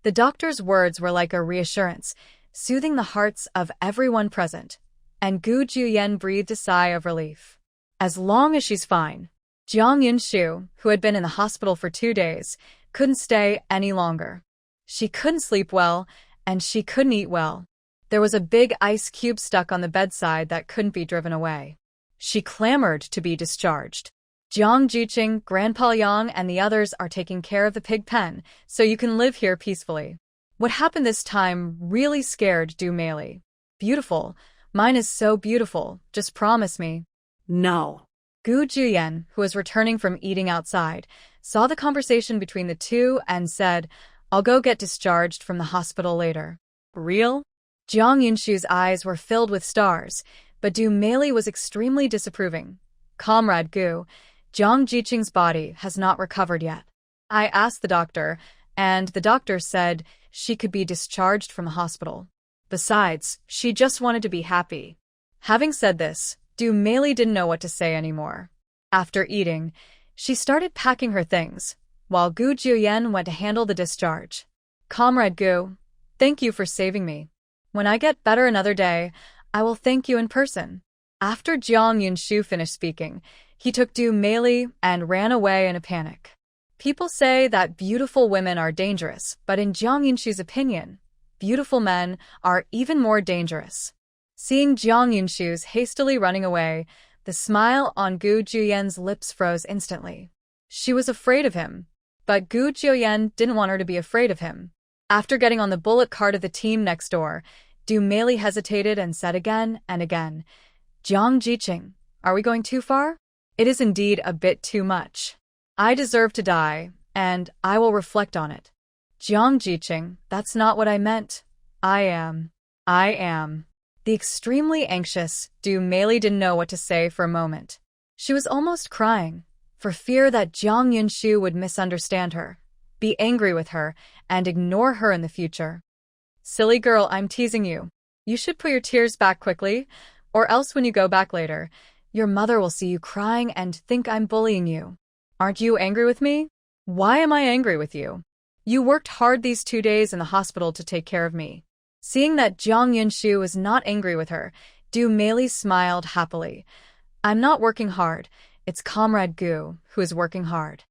The doctor's words were like a reassurance, soothing the hearts of everyone present, and Gu Juyen breathed a sigh of relief. As long as she's fine. Jiang Yunshu, who had been in the hospital for 2 days, couldn't stay any longer. She couldn't sleep well, and she couldn't eat well. There was a big ice cube stuck on the bedside that couldn't be driven away. She clamored to be discharged. Jiang Jiqing, Grandpa Yang, and the others are taking care of the pig pen, so you can live here peacefully. What happened this time really scared Du Meili. Beautiful. Mine is so beautiful. Just promise me. No. Gu Juyen, who was returning from eating outside, saw the conversation between the two and said, "I'll go get discharged from the hospital later." Real? Jiang Yunshu's eyes were filled with stars, but Du Meili was extremely disapproving. "Comrade Gu, Jiang Jiqing's body has not recovered yet. I asked the doctor, and the doctor said she could be discharged from the hospital. Besides, she just wanted to be happy." Having said this, Du Meili didn't know what to say anymore. After eating, she started packing her things, while Gu Juyen went to handle the discharge. "Comrade Gu, thank you for saving me. When I get better another day, I will thank you in person." After Jiang Yunshu finished speaking, he took Du Meili and ran away in a panic. People say that beautiful women are dangerous, but in Jiang Yunshu's opinion, beautiful men are even more dangerous. Seeing Jiang Yunshu's hastily running away, the smile on Gu Juyen's lips froze instantly. She was afraid of him, but Gu Juyen didn't want her to be afraid of him. After getting on the bullock cart of the team next door, Du Meili hesitated and said again and again, "Jiang Jiqing, are we going too far? It is indeed a bit too much. I deserve to die, and I will reflect on it. Jiang Jiqing, that's not what I meant. I am. The extremely anxious Du Meili didn't know what to say for a moment. She was almost crying, for fear that Jiang Yunshu would misunderstand her, be angry with her, and ignore her in the future. "Silly girl, I'm teasing you. You should put your tears back quickly, or else when you go back later, your mother will see you crying and think I'm bullying you. Aren't you angry with me? Why am I angry with you? You worked hard these 2 days in the hospital to take care of me." Seeing that Jiang Yunshu was not angry with her, Du Meili smiled happily. "I'm not working hard. It's Comrade Gu who is working hard.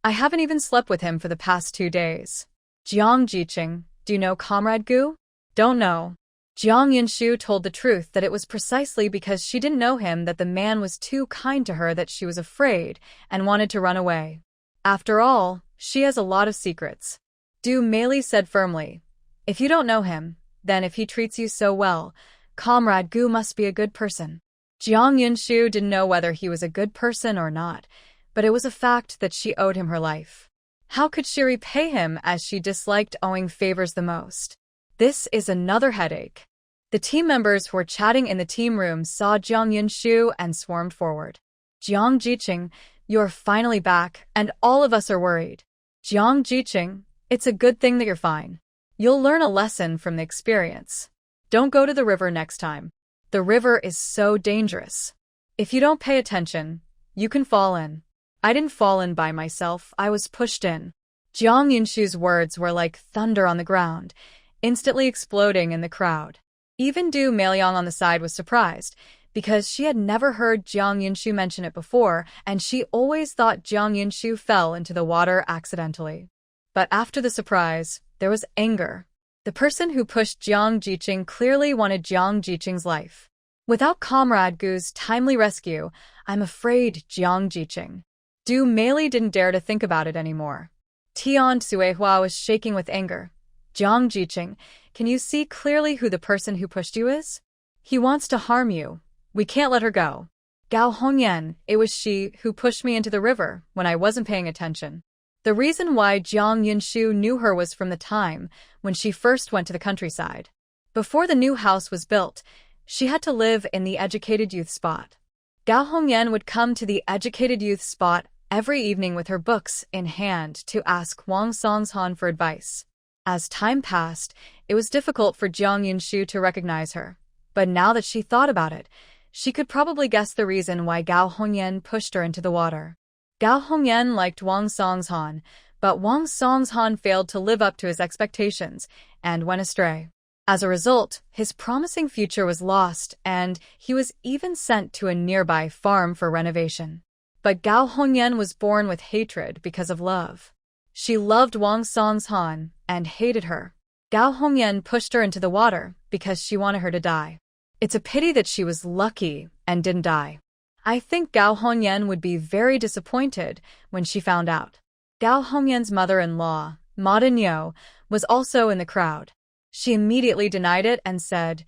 I haven't even slept with him for the past 2 days. Jiang Jiqing, do you know Comrade Gu?" "Don't know." Jiang Yunshu told the truth that it was precisely because she didn't know him that the man was too kind to her that she was afraid and wanted to run away. After all, she has a lot of secrets. Du Meili said firmly, "If you don't know him, then if he treats you so well, Comrade Gu must be a good person." Jiang Yunshu didn't know whether he was a good person or not, but it was a fact that she owed him her life. How could she repay him as she disliked owing favors the most? This is another headache. The team members who were chatting in the team room saw Jiang Yunshu and swarmed forward. "Jiang Jiqing, you're finally back, and all of us are worried. Jiang Jiqing, it's a good thing that you're fine. You'll learn a lesson from the experience. Don't go to the river next time. The river is so dangerous. If you don't pay attention, You can fall in. I didn't fall in by myself, I was pushed in. Jiang Yunshu's words were like thunder on the ground, instantly exploding in the crowd. Even Du Meiliang on the side was surprised, because she had never heard Jiang Yunshu mention it before, and she always thought Jiang Yunshu fell into the water accidentally. But after the surprise, there was anger. The person who pushed Jiang Jiqing clearly wanted Jiang Jiqing's life. Without Comrade Gu's timely rescue, I'm afraid Jiang Jiqing. Du Meili didn't dare to think about it anymore. Tian Suehua was shaking with anger. Jiang Jiqing, can you see clearly who the person who pushed you is? He wants to harm you. We can't let her go. Gao Hongyan, it was she who pushed me into the river when I wasn't paying attention. The reason why Jiang Yunshu knew her was from the time when she first went to the countryside. Before the new house was built, she had to live in the educated youth spot. Gao Hongyan would come to the educated youth spot every evening with her books in hand to ask Wang Songshan for advice. As time passed, it was difficult for Jiang Yunshu to recognize her. But now that she thought about it, she could probably guess the reason why Gao Hongyan pushed her into the water. Gao Hongyan liked Wang Songshan, but Wang Songshan failed to live up to his expectations and went astray. As a result, his promising future was lost, and he was even sent to a nearby farm for renovation. But Gao Hongyan was born with hatred because of love. She loved Wang Songshan and hated her. Gao Hongyan pushed her into the water because she wanted her to die. It's a pity that she was lucky and didn't die. I think Gao Hongyan would be very disappointed when she found out. Gao Hongyan's mother-in-law, Ma Dinyo, was also in the crowd. She immediately denied it and said,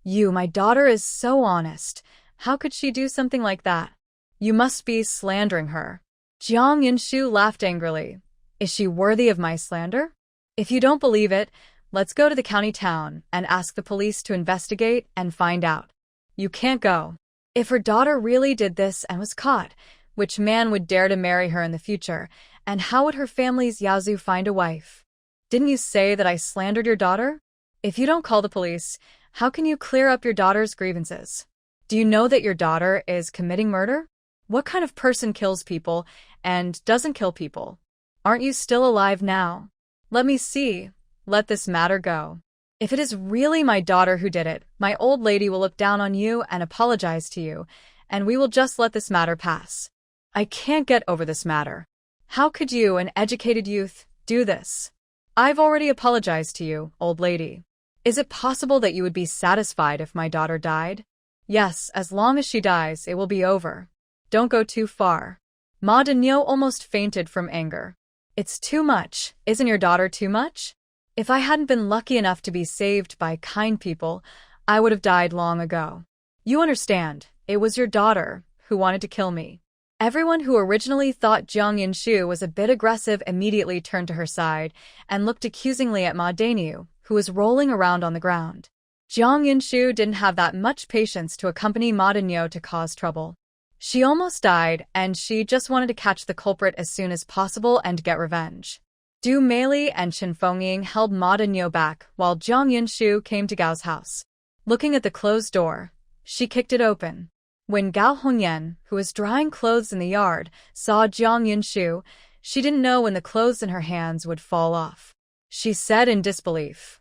My daughter is so honest. How could she do something like that? You must be slandering her. Jiang Yunshu laughed angrily. Is she worthy of my slander? If you don't believe it, let's go to the county town and ask the police to investigate and find out. You can't go. If her daughter really did this and was caught, which man would dare to marry her in the future, and how would her family's Yaozu find a wife? Didn't you say that I slandered your daughter? If you don't call the police, how can you clear up your daughter's grievances? Do you know that your daughter is committing murder? What kind of person kills people and doesn't kill people? Aren't you still alive now? Let me see. Let this matter go. If it is really my daughter who did it, my old lady will look down on you and apologize to you, and we will just let this matter pass. I can't get over this matter. How could you, an educated youth, do this? I've already apologized to you, old lady. Is it possible that you would be satisfied if my daughter died? Yes, as long as she dies, it will be over. Don't go too far. Ma Dinyo almost fainted from anger. It's too much. Isn't your daughter too much? If I hadn't been lucky enough to be saved by kind people, I would have died long ago. You understand, it was your daughter who wanted to kill me. Everyone who originally thought Jiang Yunshu was a bit aggressive immediately turned to her side and looked accusingly at Ma Dinyo, who was rolling around on the ground. Jiang Yunshu didn't have that much patience to accompany Ma Dinyo to cause trouble. She almost died, and she just wanted to catch the culprit as soon as possible and get revenge. Du Meili and Chen Fengying held Ma Dinyo back while Jiang Yunshu came to Gao's house. Looking at the closed door, she kicked it open. When Gao Hongyan, who was drying clothes in the yard, saw Jiang Yunshu, she didn't know when the clothes in her hands would fall off. She said in disbelief,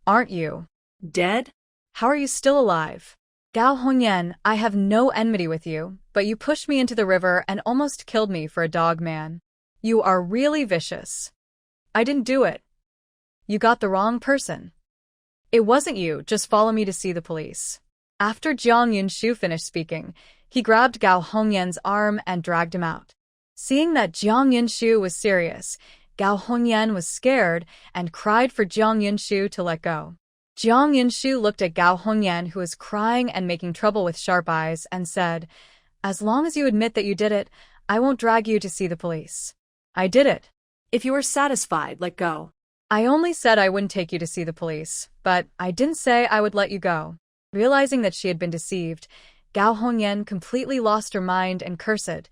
"Aren't you Dead? How are you still alive?" Gao Hongyan, I have no enmity with you, but you pushed me into the river and almost killed me for a dog man. You are really vicious. I didn't do it. You got the wrong person. It wasn't you, just follow me to see the police. After Jiang Yunshu finished speaking, he grabbed Gao Hongyan's arm and dragged him out. Seeing that Jiang Yunshu was serious, Gao Hongyan was scared and cried for Jiang Yunshu to let go. Jiang Yunshu looked at Gao Hongyan, who was crying and making trouble with sharp eyes, and said, "As long as you admit that you did it, I won't drag you to see the police." "I did it." If you are satisfied, let go. "I only said I wouldn't take you to see the police, but I didn't say I would let you go." Realizing that she had been deceived, Gao Hongyan completely lost her mind and cursed,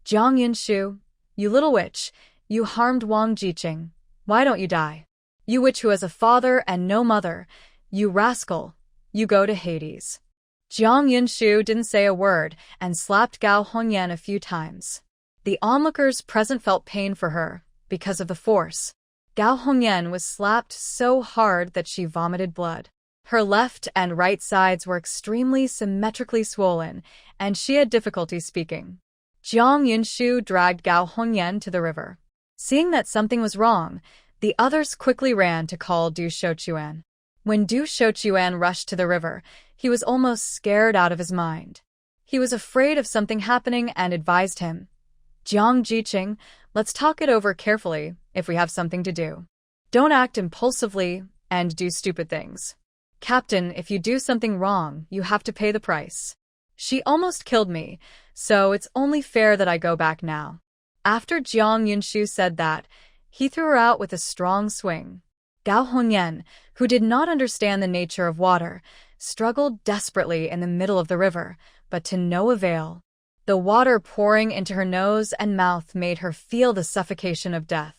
"Jiang Yunshu, you little witch, you harmed Wang Jiqing. Why don't you die? You witch who has a father and no mother, you rascal, you go to Hades." Jiang Yunshu didn't say a word and slapped Gao Hongyan a few times. The onlookers present felt pain for her because of the force. Gao Hongyan was slapped so hard that she vomited blood. Her left and right sides were extremely symmetrically swollen, and she had difficulty speaking. Jiang Yunshu dragged Gao Hongyan to the river. Seeing that something was wrong, the others quickly ran to call Du Shouchuan. When Du Shouchuan rushed to the river, he was almost scared out of his mind. He was afraid of something happening and advised him, "Jiang Jiqing, let's talk it over carefully if we have something to do. Don't act impulsively and do stupid things. Captain, if you do something wrong, you have to pay the price. She almost killed me, so it's only fair that I go back now." After Jiang Yunshu said that, he threw her out with a strong swing. Gao Hongyan, who did not understand the nature of water, struggled desperately in the middle of the river, but to no avail. The water pouring into her nose and mouth made her feel the suffocation of death.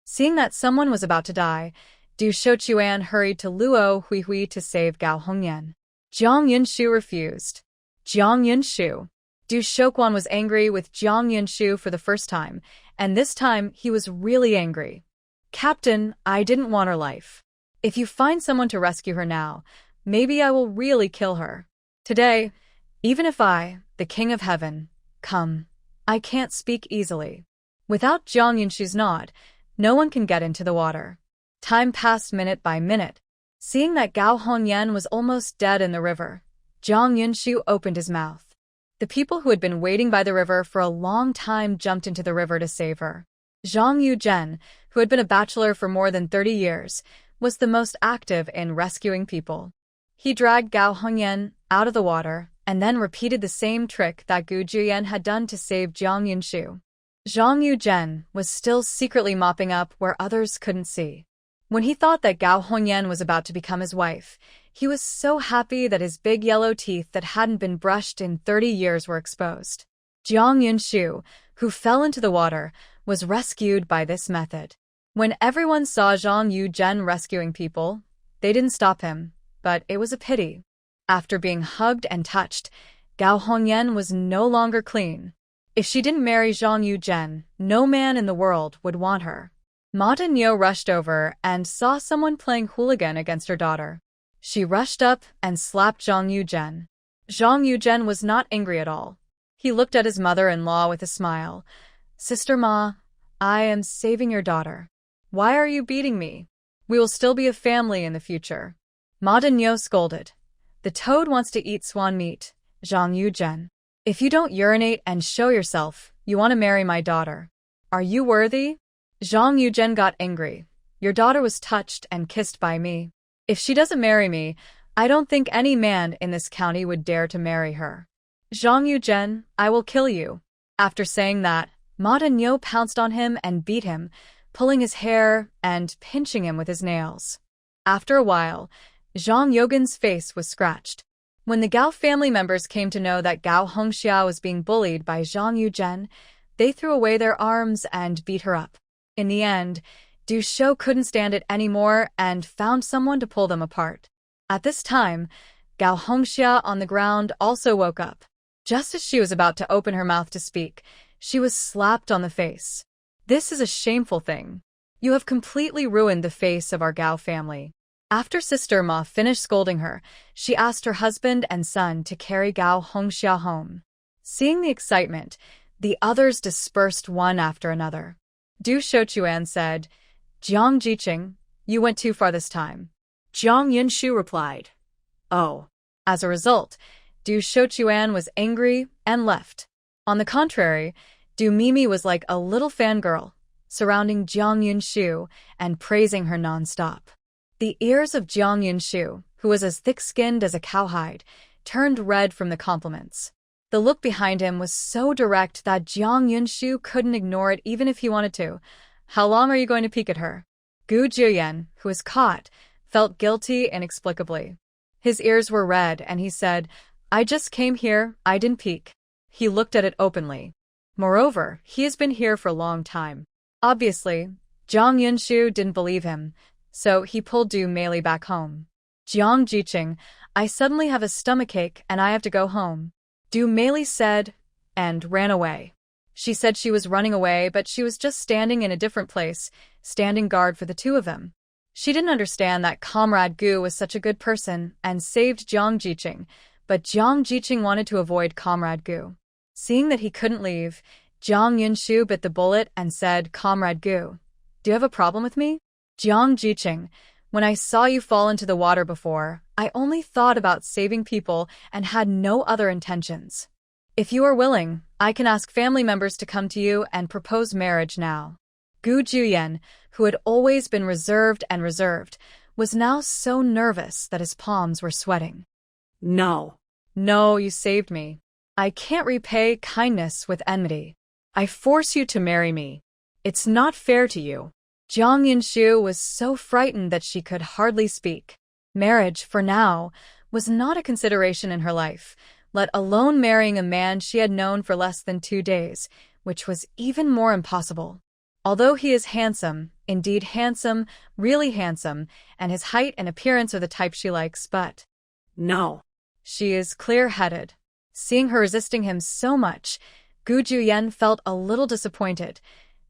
Seeing that someone was about to die, Du Shouchuan hurried to Luo Huihui to save Gao Hongyan. Jiang Yunshu refused. Jiang Yunshu. Du Shouquan was angry with Jiang Yunshu for the first time, and this time he was really angry. "Captain, I didn't want her life. If you find someone to rescue her now, maybe I will really kill her. Today, even if I, the King of Heaven, come, I can't speak easily." Without Jiang Yunshu's nod, no one can get into the water. Time passed minute by minute. Seeing that Gao Hongyan was almost dead in the river, Jiang Yunshu opened his mouth. The people who had been waiting by the river for a long time jumped into the river to save her. Zhang Yuzhen, who had been a bachelor for more than 30 years, was the most active in rescuing people. He dragged Gao Hongyan out of the water and then repeated the same trick that Gu Juyan had done to save Jiang Yunshu. Zhang Yuzhen was still secretly mopping up where others couldn't see. When he thought that Gao Hongyan was about to become his wife, he was so happy that his big yellow teeth that hadn't been brushed in 30 years were exposed. Jiang Yunshu, who fell into the water, was rescued by this method. When everyone saw Zhang Yuzhen rescuing people, they didn't stop him, but it was a pity. After being hugged and touched, Gao Hongyan was no longer clean. If she didn't marry Zhang Yuzhen, no man in the world would want her. Ma Daniu rushed over and saw someone playing hooligan against her daughter. She rushed up and slapped Zhang Yuzhen. Zhang Yuzhen was not angry at all. He looked at his mother-in-law with a smile. "Sister Ma, I am saving your daughter. Why are you beating me? We will still be a family in the future." Ma Daniu scolded. "The toad wants to eat swan meat, Zhang Yuzhen. If you don't urinate and show yourself, you want to marry my daughter. Are you worthy?" Zhang Yuzhen got angry. "Your daughter was touched and kissed by me. If she doesn't marry me, I don't think any man in this county would dare to marry her. Zhang Yuzhen, I will kill you." After saying that, Ma Daniu pounced on him and beat him, pulling his hair and pinching him with his nails. After a while, Zhang Yogan's face was scratched. When the Gao family members came to know that Gao Hongxia was being bullied by Zhang Yuzhen, they threw away their arms and beat her up. In the end, Du Shou couldn't stand it anymore and found someone to pull them apart. At this time, Gao Hongxia on the ground also woke up. Just as she was about to open her mouth to speak, she was slapped on the face. "This is a shameful thing. You have completely ruined the face of our Gao family." After Sister Ma finished scolding her, she asked her husband and son to carry Gao Hongxia home. Seeing the excitement, the others dispersed one after another. Du Shouchuan said, "Jiang Jiqing, you went too far this time." Jiang Yunshu replied, "Oh." As a result, Du Shouchuan was angry and left. On the contrary, Du Mimi was like a little fangirl, surrounding Jiang Yunshu and praising her nonstop. The ears of Jiang Yunshu, who was as thick-skinned as a cowhide, turned red from the compliments. The look behind him was so direct that Jiang Yunshu couldn't ignore it even if he wanted to. "How long are you going to peek at her?" Gu Juyan, who was caught, felt guilty inexplicably. His ears were red and he said, "I just came here, I didn't peek." He looked at it openly. Moreover, he has been here for a long time. Obviously, Jiang Yunshu didn't believe him, so he pulled Du Meili back home. "Jiang Jiqing, I suddenly have a stomachache and I have to go home. Du Mei said, and ran away. She said she was running away, but she was just standing in a different place, standing guard for the two of them. She didn't understand that Comrade Gu was such a good person and saved Jiang Jiqing, but Jiang Jiqing wanted to avoid Comrade Gu. Seeing that he couldn't leave, Jiang Yunshu bit the bullet and said, Comrade Gu, do you have a problem with me? Jiang Jiqing, when I saw you fall into the water before, I only thought about saving people and had no other intentions. If you are willing, I can ask family members to come to you and propose marriage now. Gu Juyen, who had always been reserved, was now so nervous that his palms were sweating. No. No, you saved me. I can't repay kindness with enmity. I force you to marry me. It's not fair to you. Jiang Yunshu was so frightened that she could hardly speak. Marriage, for now, was not a consideration in her life, let alone marrying a man she had known for less than 2 days, which was even more impossible. Although he is handsome, indeed handsome, really handsome, and his height and appearance are the type she likes, but no. She is clear-headed. Seeing her resisting him so much, Gu Juyen felt a little disappointed.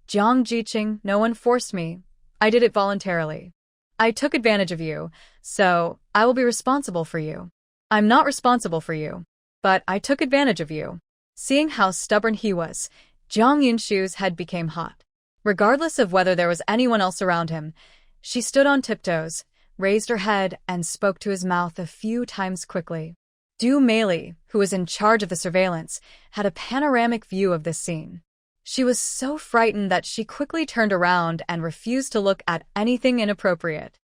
Jiang Jiqing, no one forced me. I did it voluntarily. I took advantage of you, so I will be responsible for you. I'm not responsible for you, but I took advantage of you. Seeing how stubborn he was, Jiang Yunshu's head became hot. Regardless of whether there was anyone else around him, she stood on tiptoes, raised her head, and spoke to his mouth a few times quickly. Du Mei, who was in charge of the surveillance, had a panoramic view of this scene. She was so frightened that she quickly turned around and refused to look at anything inappropriate.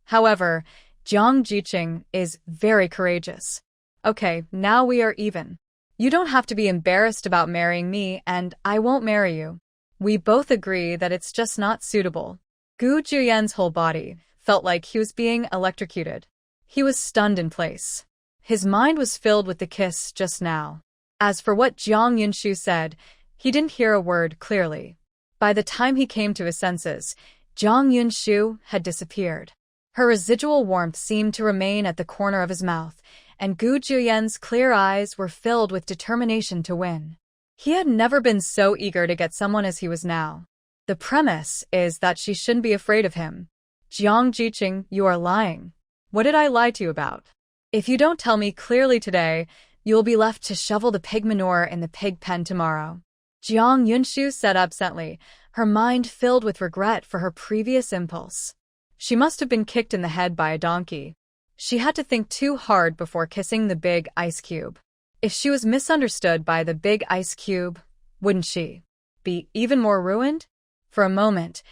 However, Jiang Jiqing is very courageous. Okay, now we are even. You don't have to be embarrassed about marrying me, and I won't marry you. We both agree that it's just not suitable. Gu Juyen's whole body felt like he was being electrocuted. He was stunned in place. His mind was filled with the kiss just now. As for what Jiang Yunshu said, he didn't hear a word clearly. By the time he came to his senses, Jiang Yunshu had disappeared. Her residual warmth seemed to remain at the corner of his mouth, and Gu Juyen's clear eyes were filled with determination to win. He had never been so eager to get someone as he was now. The premise is that she shouldn't be afraid of him. Jiang Jiqing, you are lying. What did I lie to you about? If you don't tell me clearly today, you will be left to shovel the pig manure in the pig pen tomorrow. Jiang Yunshu said absently, her mind filled with regret for her previous impulse. She must have been kicked in the head by a donkey. She had to think too hard before kissing the big ice cube. If she was misunderstood by the big ice cube, wouldn't she be even more ruined? For a moment,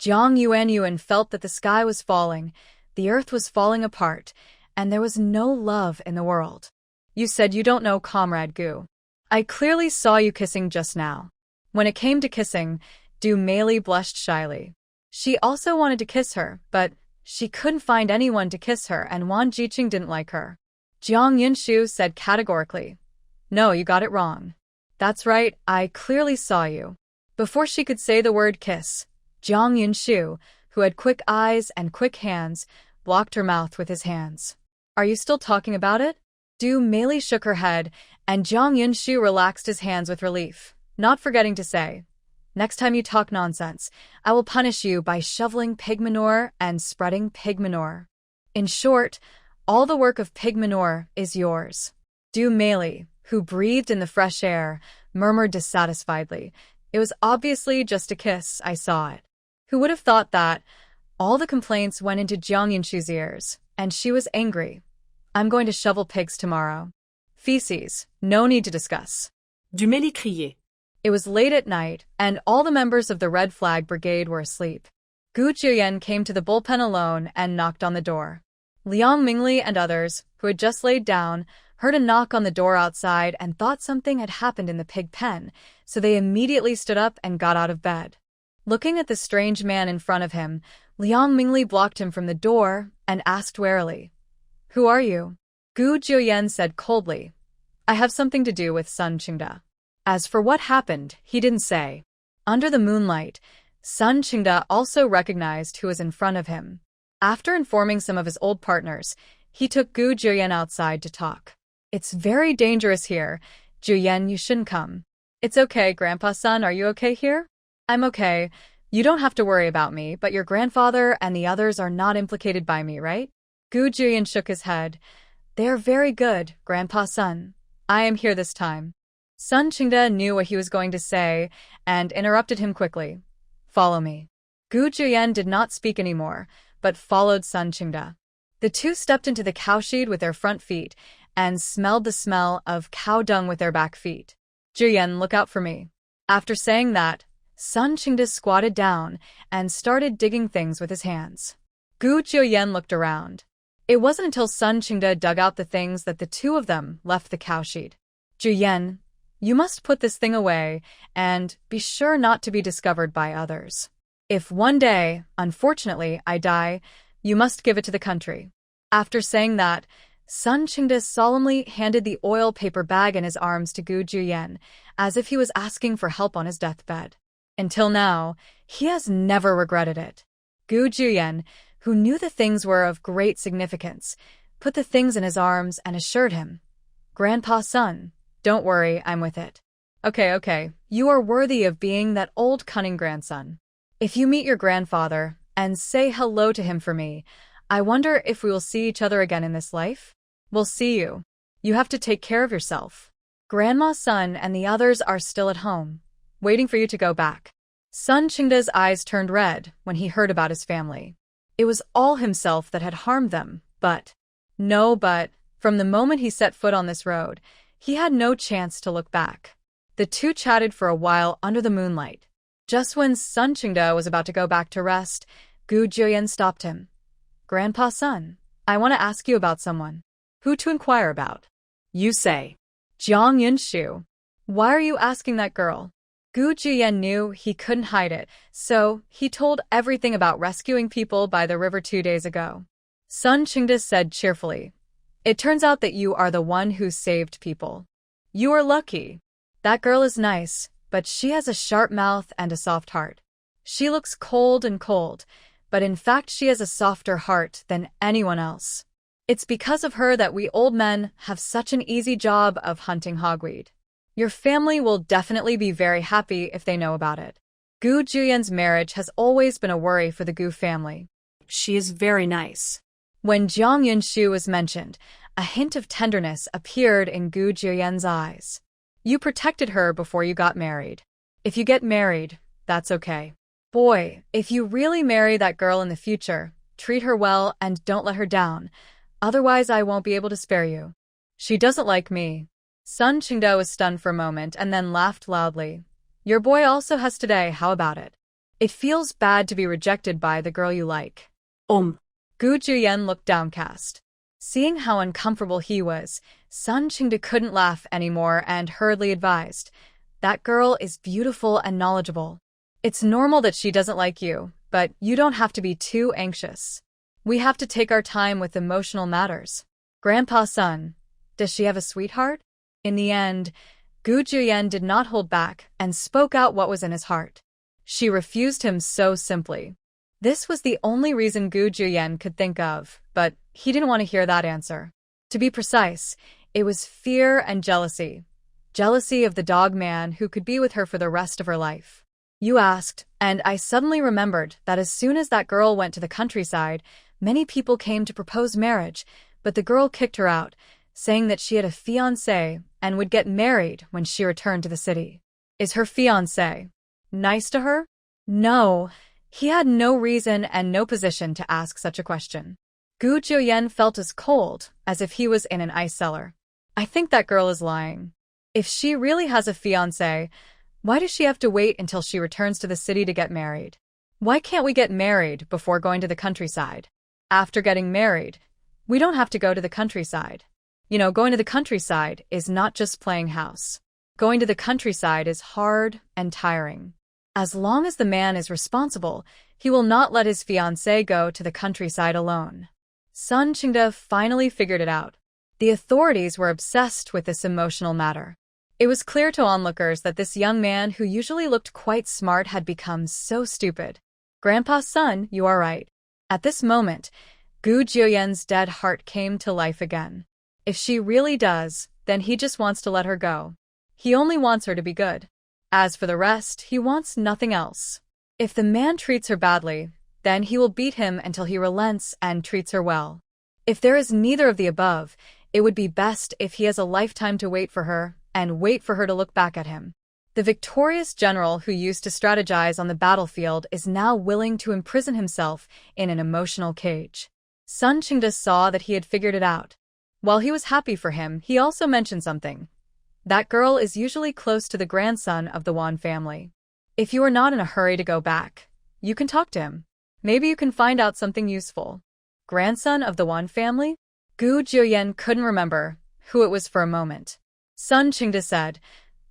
Jiang Yuanyuan felt that the sky was falling, the earth was falling apart, and there was no love in the world. You said you don't know Comrade Gu. I clearly saw you kissing just now. When it came to kissing, Du Mei blushed shyly. She also wanted to kiss her, but she couldn't find anyone to kiss her, and Wan Jiqing didn't like her. Jiang Yunshu said categorically, No, you got it wrong. That's right, I clearly saw you. Before she could say the word kiss, Jiang Yunshu, who had quick eyes and quick hands, blocked her mouth with his hands. Are you still talking about it? Du Mei shook her head, and Jiang Yunshu relaxed his hands with relief, not forgetting to say, Next time you talk nonsense, I will punish you by shoveling pig manure and spreading pig manure. In short, all the work of pig manure is yours. Du Mei, who breathed in the fresh air, murmured dissatisfiedly, It was obviously just a kiss, I saw it. Who would have thought that? All the complaints went into Jiang Yunshu's ears, and she was angry. I'm going to shovel pigs tomorrow. Feces, no need to discuss. Du Mei criait. It was late at night, and all the members of the Red Flag Brigade were asleep. Gu Juyen came to the bullpen alone and knocked on the door. Liang Mingli and others, who had just laid down, heard a knock on the door outside and thought something had happened in the pig pen, so they immediately stood up and got out of bed. Looking at the strange man in front of him, Liang Mingli blocked him from the door and asked warily, Who are you? Gu Juyen said coldly, I have something to do with Sun Qingda. As for what happened, he didn't say. Under the moonlight, Sun Qingda also recognized who was in front of him. After informing some of his old partners, He took Gu Juyen outside to talk. It's very dangerous here. Juyen, you shouldn't come. It's okay, Grandpa-san, are you okay here? I'm okay. You don't have to worry about me, but your grandfather and the others are not implicated by me, right? Gu Juyen shook his head. They are very good, Grandpa-san. I am here this time. Sun Qingde knew what he was going to say and interrupted him quickly. Follow me. Gu Juyen did not speak anymore, but followed Sun Qingde. The two stepped into the cowshed with their front feet and smelled the smell of cow dung with their back feet. Juyen, look out for me. After saying that, Sun Qingde squatted down and started digging things with his hands. Gu Juyen looked around. It wasn't until Sun Qingde dug out the things that the two of them left the cowshed. Juyen, you must put this thing away and be sure not to be discovered by others. If one day, unfortunately, I die, you must give it to the country. After saying that, Sun Qingde solemnly handed the oil paper bag in his arms to Gu Juyen, as if he was asking for help on his deathbed. Until now, he has never regretted it. Gu Juyen, who knew the things were of great significance, put the things in his arms and assured him, Grandpa-son, don't worry, I'm with it. Okay, you are worthy of being that old cunning grandson. If you meet your grandfather and say hello to him for me, I wonder if we will see each other again in this life? We'll see you. You have to take care of yourself. Grandma's son and the others are still at home, waiting for you to go back. Sun Qingde's eyes turned red when he heard about his family. It was all himself that had harmed them, but from the moment he set foot on this road, he had no chance to look back. The two chatted for a while under the moonlight. Just when Sun Qingde was about to go back to rest, Gu Juyen stopped him. Grandpa-son, I want to ask you about someone. Who to inquire about? You say. Jiang Yunshu. Why are you asking that girl? Gu Juyen knew he couldn't hide it, so he told everything about rescuing people by the river 2 days ago. Sun Qingde said cheerfully, It turns out that you are the one who saved people. You are lucky. That girl is nice, but she has a sharp mouth and a soft heart. She looks cold, but in fact she has a softer heart than anyone else. It's because of her that we old men have such an easy job of hunting hogweed. Your family will definitely be very happy if they know about it. Gu Juyen's marriage has always been a worry for the Gu family. She is very nice. When Jiang Yunshu was mentioned, a hint of tenderness appeared in Gu Juyen's eyes. You protected her before you got married. If you get married, that's okay. Boy, if you really marry that girl in the future, treat her well and don't let her down. Otherwise, I won't be able to spare you. She doesn't like me. Sun Qingde was stunned for a moment and then laughed loudly. Your boy also has today, how about it? It feels bad to be rejected by the girl you like. Gu Juyen looked downcast. Seeing how uncomfortable he was, Sun Qingde couldn't laugh anymore and hurriedly advised, That girl is beautiful and knowledgeable. It's normal that she doesn't like you, but you don't have to be too anxious. We have to take our time with emotional matters. Grandpa-son, does she have a sweetheart? In the end, Gu Juyen did not hold back and spoke out what was in his heart. She refused him so simply. This was the only reason Gu Juyen could think of, but he didn't want to hear that answer. To be precise, it was fear and jealousy. Jealousy of the dog man who could be with her for the rest of her life. You asked, and I suddenly remembered that as soon as that girl went to the countryside, many people came to propose marriage, but the girl kicked her out, saying that she had a fiancé and would get married when she returned to the city. Is her fiancé nice to her? No, he had no reason and no position to ask such a question. Gu Juyen felt as cold as if he was in an ice cellar. I think that girl is lying. If she really has a fiancé, why does she have to wait until she returns to the city to get married? Why can't we get married before going to the countryside? After getting married, we don't have to go to the countryside. You know, going to the countryside is not just playing house. Going to the countryside is hard and tiring. As long as the man is responsible, he will not let his fiancée go to the countryside alone. Sun Qingde finally figured it out. The authorities were obsessed with this emotional matter. It was clear to onlookers that this young man who usually looked quite smart had become so stupid. Grandpa's son, you are right. At this moment, Gu Jiuyan's dead heart came to life again. If she really does, then he just wants to let her go. He only wants her to be good. As for the rest, he wants nothing else. If the man treats her badly, then he will beat him until he relents and treats her well. If there is neither of the above, it would be best if he has a lifetime to wait for her, and wait for her to look back at him. The victorious general who used to strategize on the battlefield is now willing to imprison himself in an emotional cage. Sun Qingde saw that he had figured it out. While he was happy for him, he also mentioned something. That girl is usually close to the grandson of the Wan family. If you are not in a hurry to go back, you can talk to him. Maybe you can find out something useful. Grandson of the Wan family? Gu Jiuyan couldn't remember who it was for a moment. Sun Qingde said,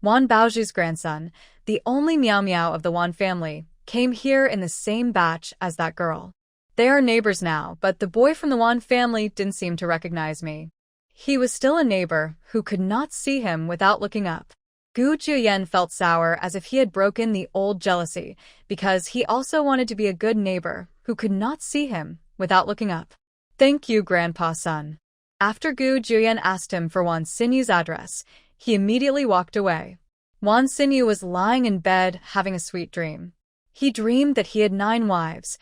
Wan Baozhu's grandson, the only Miao Miao of the Wan family, came here in the same batch as that girl. They are neighbors now, but the boy from the Wan family didn't seem to recognize me. He was still a neighbor who could not see him without looking up. Gu Jiuyan felt sour as if he had broken the old jealousy, because he also wanted to be a good neighbor who could not see him without looking up. Thank you, Grandpa Sun. After Gu Jiuyan asked him for Wan Xinyu's address, he immediately walked away. Wan Xinyu was lying in bed having a sweet dream. He dreamed that he had 9 wives,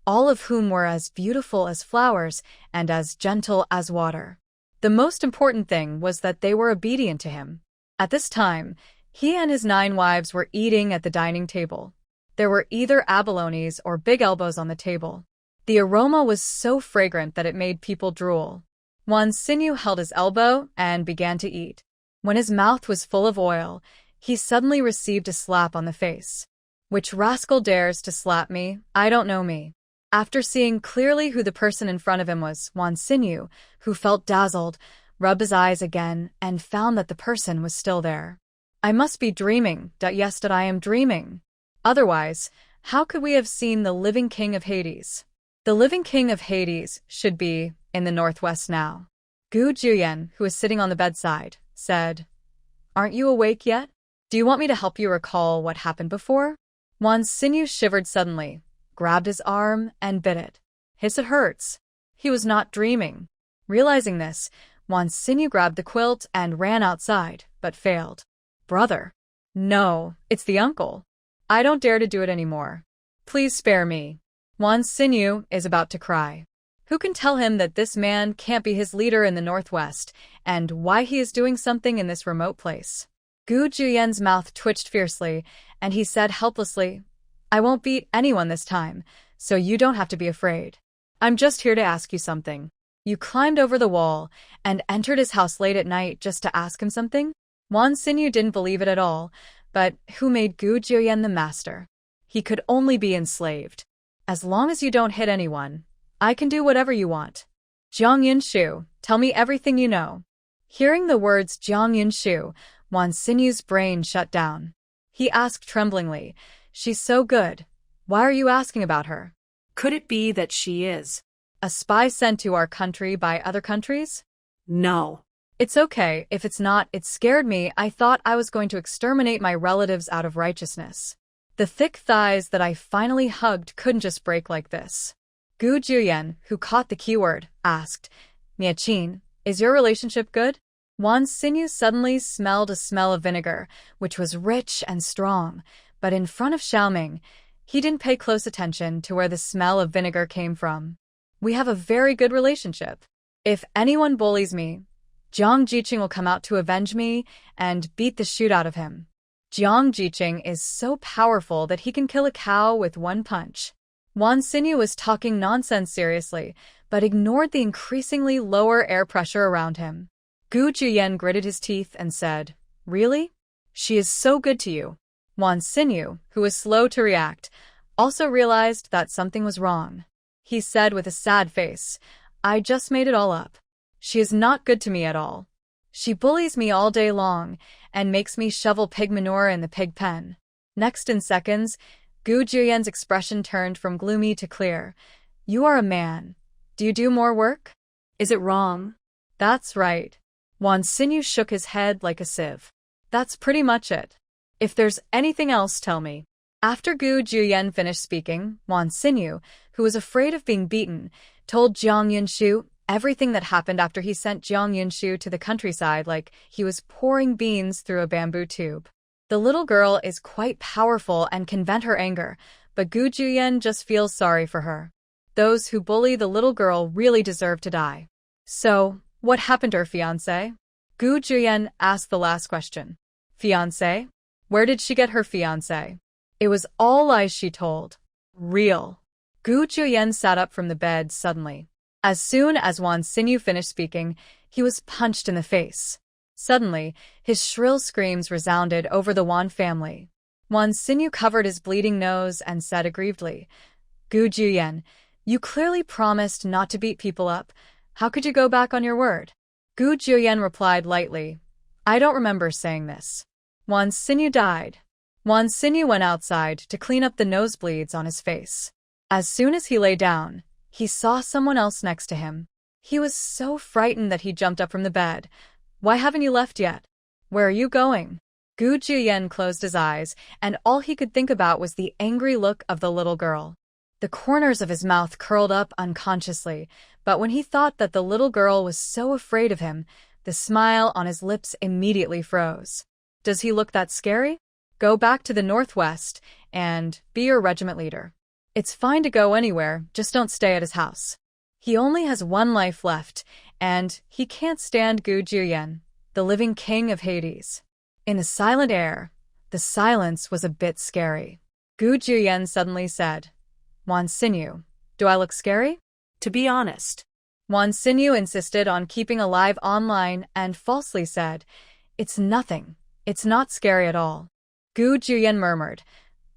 all of whom were as beautiful as flowers and as gentle as water. The most important thing was that they were obedient to him. At this time, he and his 9 wives were eating at the dining table. There were either abalones or big elbows on the table. The aroma was so fragrant that it made people drool. Wan Xinyu held his elbow and began to eat. When his mouth was full of oil, he suddenly received a slap on the face. Which rascal dares to slap me? I don't know me. After seeing clearly who the person in front of him was, Wan Xinyu, who felt dazzled, rubbed his eyes again and found that the person was still there. I must be dreaming. Yes, that I am dreaming. Otherwise, how could we have seen the living king of Hades? The living king of Hades should be in the northwest now. Gu Jiuyan, who was sitting on the bedside, said, Aren't you awake yet? Do you want me to help you recall what happened before? Wan Xinyu shivered suddenly, grabbed his arm, and bit it. Hiss, it hurts. He was not dreaming. Realizing this, Wan Xinyu grabbed the quilt and ran outside, but failed. Brother. No, it's the uncle. I don't dare to do it anymore. Please spare me. Wan Xinyu is about to cry. Who can tell him that this man can't be his leader in the northwest, and why he is doing something in this remote place? Gu Jiuyan's mouth twitched fiercely, and he said helplessly, I won't beat anyone this time, so you don't have to be afraid. I'm just here to ask you something. You climbed over the wall and entered his house late at night just to ask him something? Wan Xinyu didn't believe it at all, but who made Gu Jiuyan the master? He could only be enslaved. As long as you don't hit anyone, I can do whatever you want. Jiang Yunshu, tell me everything you know. Hearing the words Jiang Yunshu, Wan Xinyu's brain shut down. He asked tremblingly, She's so good. Why are you asking about her? Could it be that she is a spy sent to our country by other countries? No. It's okay if it's not. It scared me. I thought I was going to exterminate my relatives out of righteousness. The thick thighs that I finally hugged couldn't just break like this. Gu Jiuyan, who caught the keyword, asked, Miaqin, is your relationship good? Wan Xinyu suddenly smelled a smell of vinegar, which was rich and strong, but in front of Xiaoming, he didn't pay close attention to where the smell of vinegar came from. We have a very good relationship. If anyone bullies me, Jiang Jiqing will come out to avenge me and beat the shoot out of him. Jiang Jiqing is so powerful that he can kill a cow with one punch. Wan Xinyu was talking nonsense seriously, but ignored the increasingly lower air pressure around him. Gu Jiuyan gritted his teeth and said, Really? She is so good to you. Wan Xinyu, who was slow to react, also realized that something was wrong. He said with a sad face, I just made it all up. She is not good to me at all. She bullies me all day long and makes me shovel pig manure in the pig pen. Next in seconds, Gu Jiuyan's expression turned from gloomy to clear. You are a man. Do you do more work? Is it wrong? That's right. Wan Xinyu shook his head like a sieve. That's pretty much it. If there's anything else, tell me. After Gu Juyen finished speaking, Wan Xinyu, who was afraid of being beaten, told Jiang Yunshu everything that happened after he sent Jiang Yunshu to the countryside like he was pouring beans through a bamboo tube. The little girl is quite powerful and can vent her anger, but Gu Juyen just feels sorry for her. Those who bully the little girl really deserve to die. So, what happened to her fiancé? Gu Juyen asked the last question. Fiancé? Where did she get her fiancé? It was all lies, she told. Real. Gu Juyen sat up from the bed suddenly. As soon as Wan Xinyu finished speaking, he was punched in the face. Suddenly, his shrill screams resounded over the Wan family. Wan Xinyu covered his bleeding nose and said aggrievedly, Gu Juyen, you clearly promised not to beat people up. How could you go back on your word? Gu Juyen replied lightly, I don't remember saying this. Wan Xinyu died. Wan Xinyu went outside to clean up the nosebleeds on his face. As soon as he lay down, he saw someone else next to him. He was so frightened that he jumped up from the bed. Why haven't you left yet? Where are you going? Gu Juyen closed his eyes, and all he could think about was the angry look of the little girl. The corners of his mouth curled up unconsciously, but when he thought that the little girl was so afraid of him, the smile on his lips immediately froze. Does he look that scary? Go back to the northwest and be your regiment leader. It's fine to go anywhere, just don't stay at his house. He only has one life left, and he can't stand Gu Juyen, the living king of Hades. In the silent air, the silence was a bit scary. Gu Juyen suddenly said, Wan Xinyu, do I look scary? To be honest. Wan Xinyu insisted on keeping alive online and falsely said, It's nothing. It's not scary at all. Gu Juyen murmured,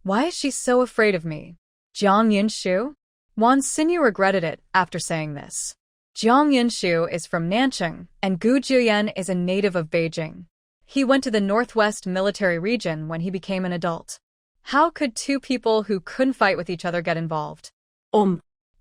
Why is she so afraid of me? Jiang Yunshu? Wan Xinyu regretted it after saying this. Jiang Yunshu is from Nanchang, and Gu Juyen is a native of Beijing. He went to the Northwest Military Region when he became an adult. How could two people who couldn't fight with each other get involved?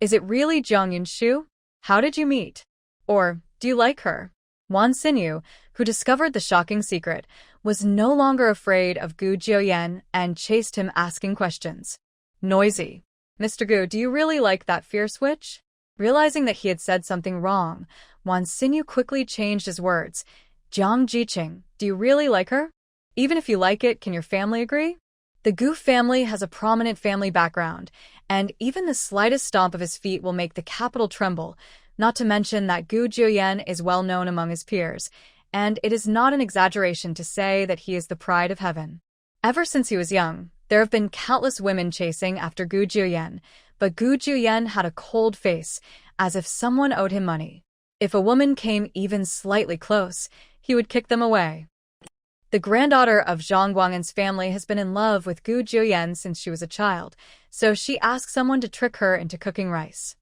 Is it really Jiang Yunshu? How did you meet? Or, do you like her? Wan Xinyu, who discovered the shocking secret, was no longer afraid of Gu Juyen and chased him asking questions. Noisy. Mr. Gu, do you really like that fierce witch? Realizing that he had said something wrong, Wan Xinyu quickly changed his words. Jiang Jiqing, do you really like her? Even if you like it, can your family agree? The Gu family has a prominent family background, and even the slightest stomp of his feet will make the capital tremble, not to mention that Gu Juyen is well known among his peers, and it is not an exaggeration to say that he is the pride of heaven. Ever since he was young, there have been countless women chasing after Gu Juyen, but Gu Juyen had a cold face, as if someone owed him money. If a woman came even slightly close, he would kick them away. The granddaughter of Zhang Guang'an's family has been in love with Gu Juyen since she was a child, so she asked someone to trick her into cooking rice.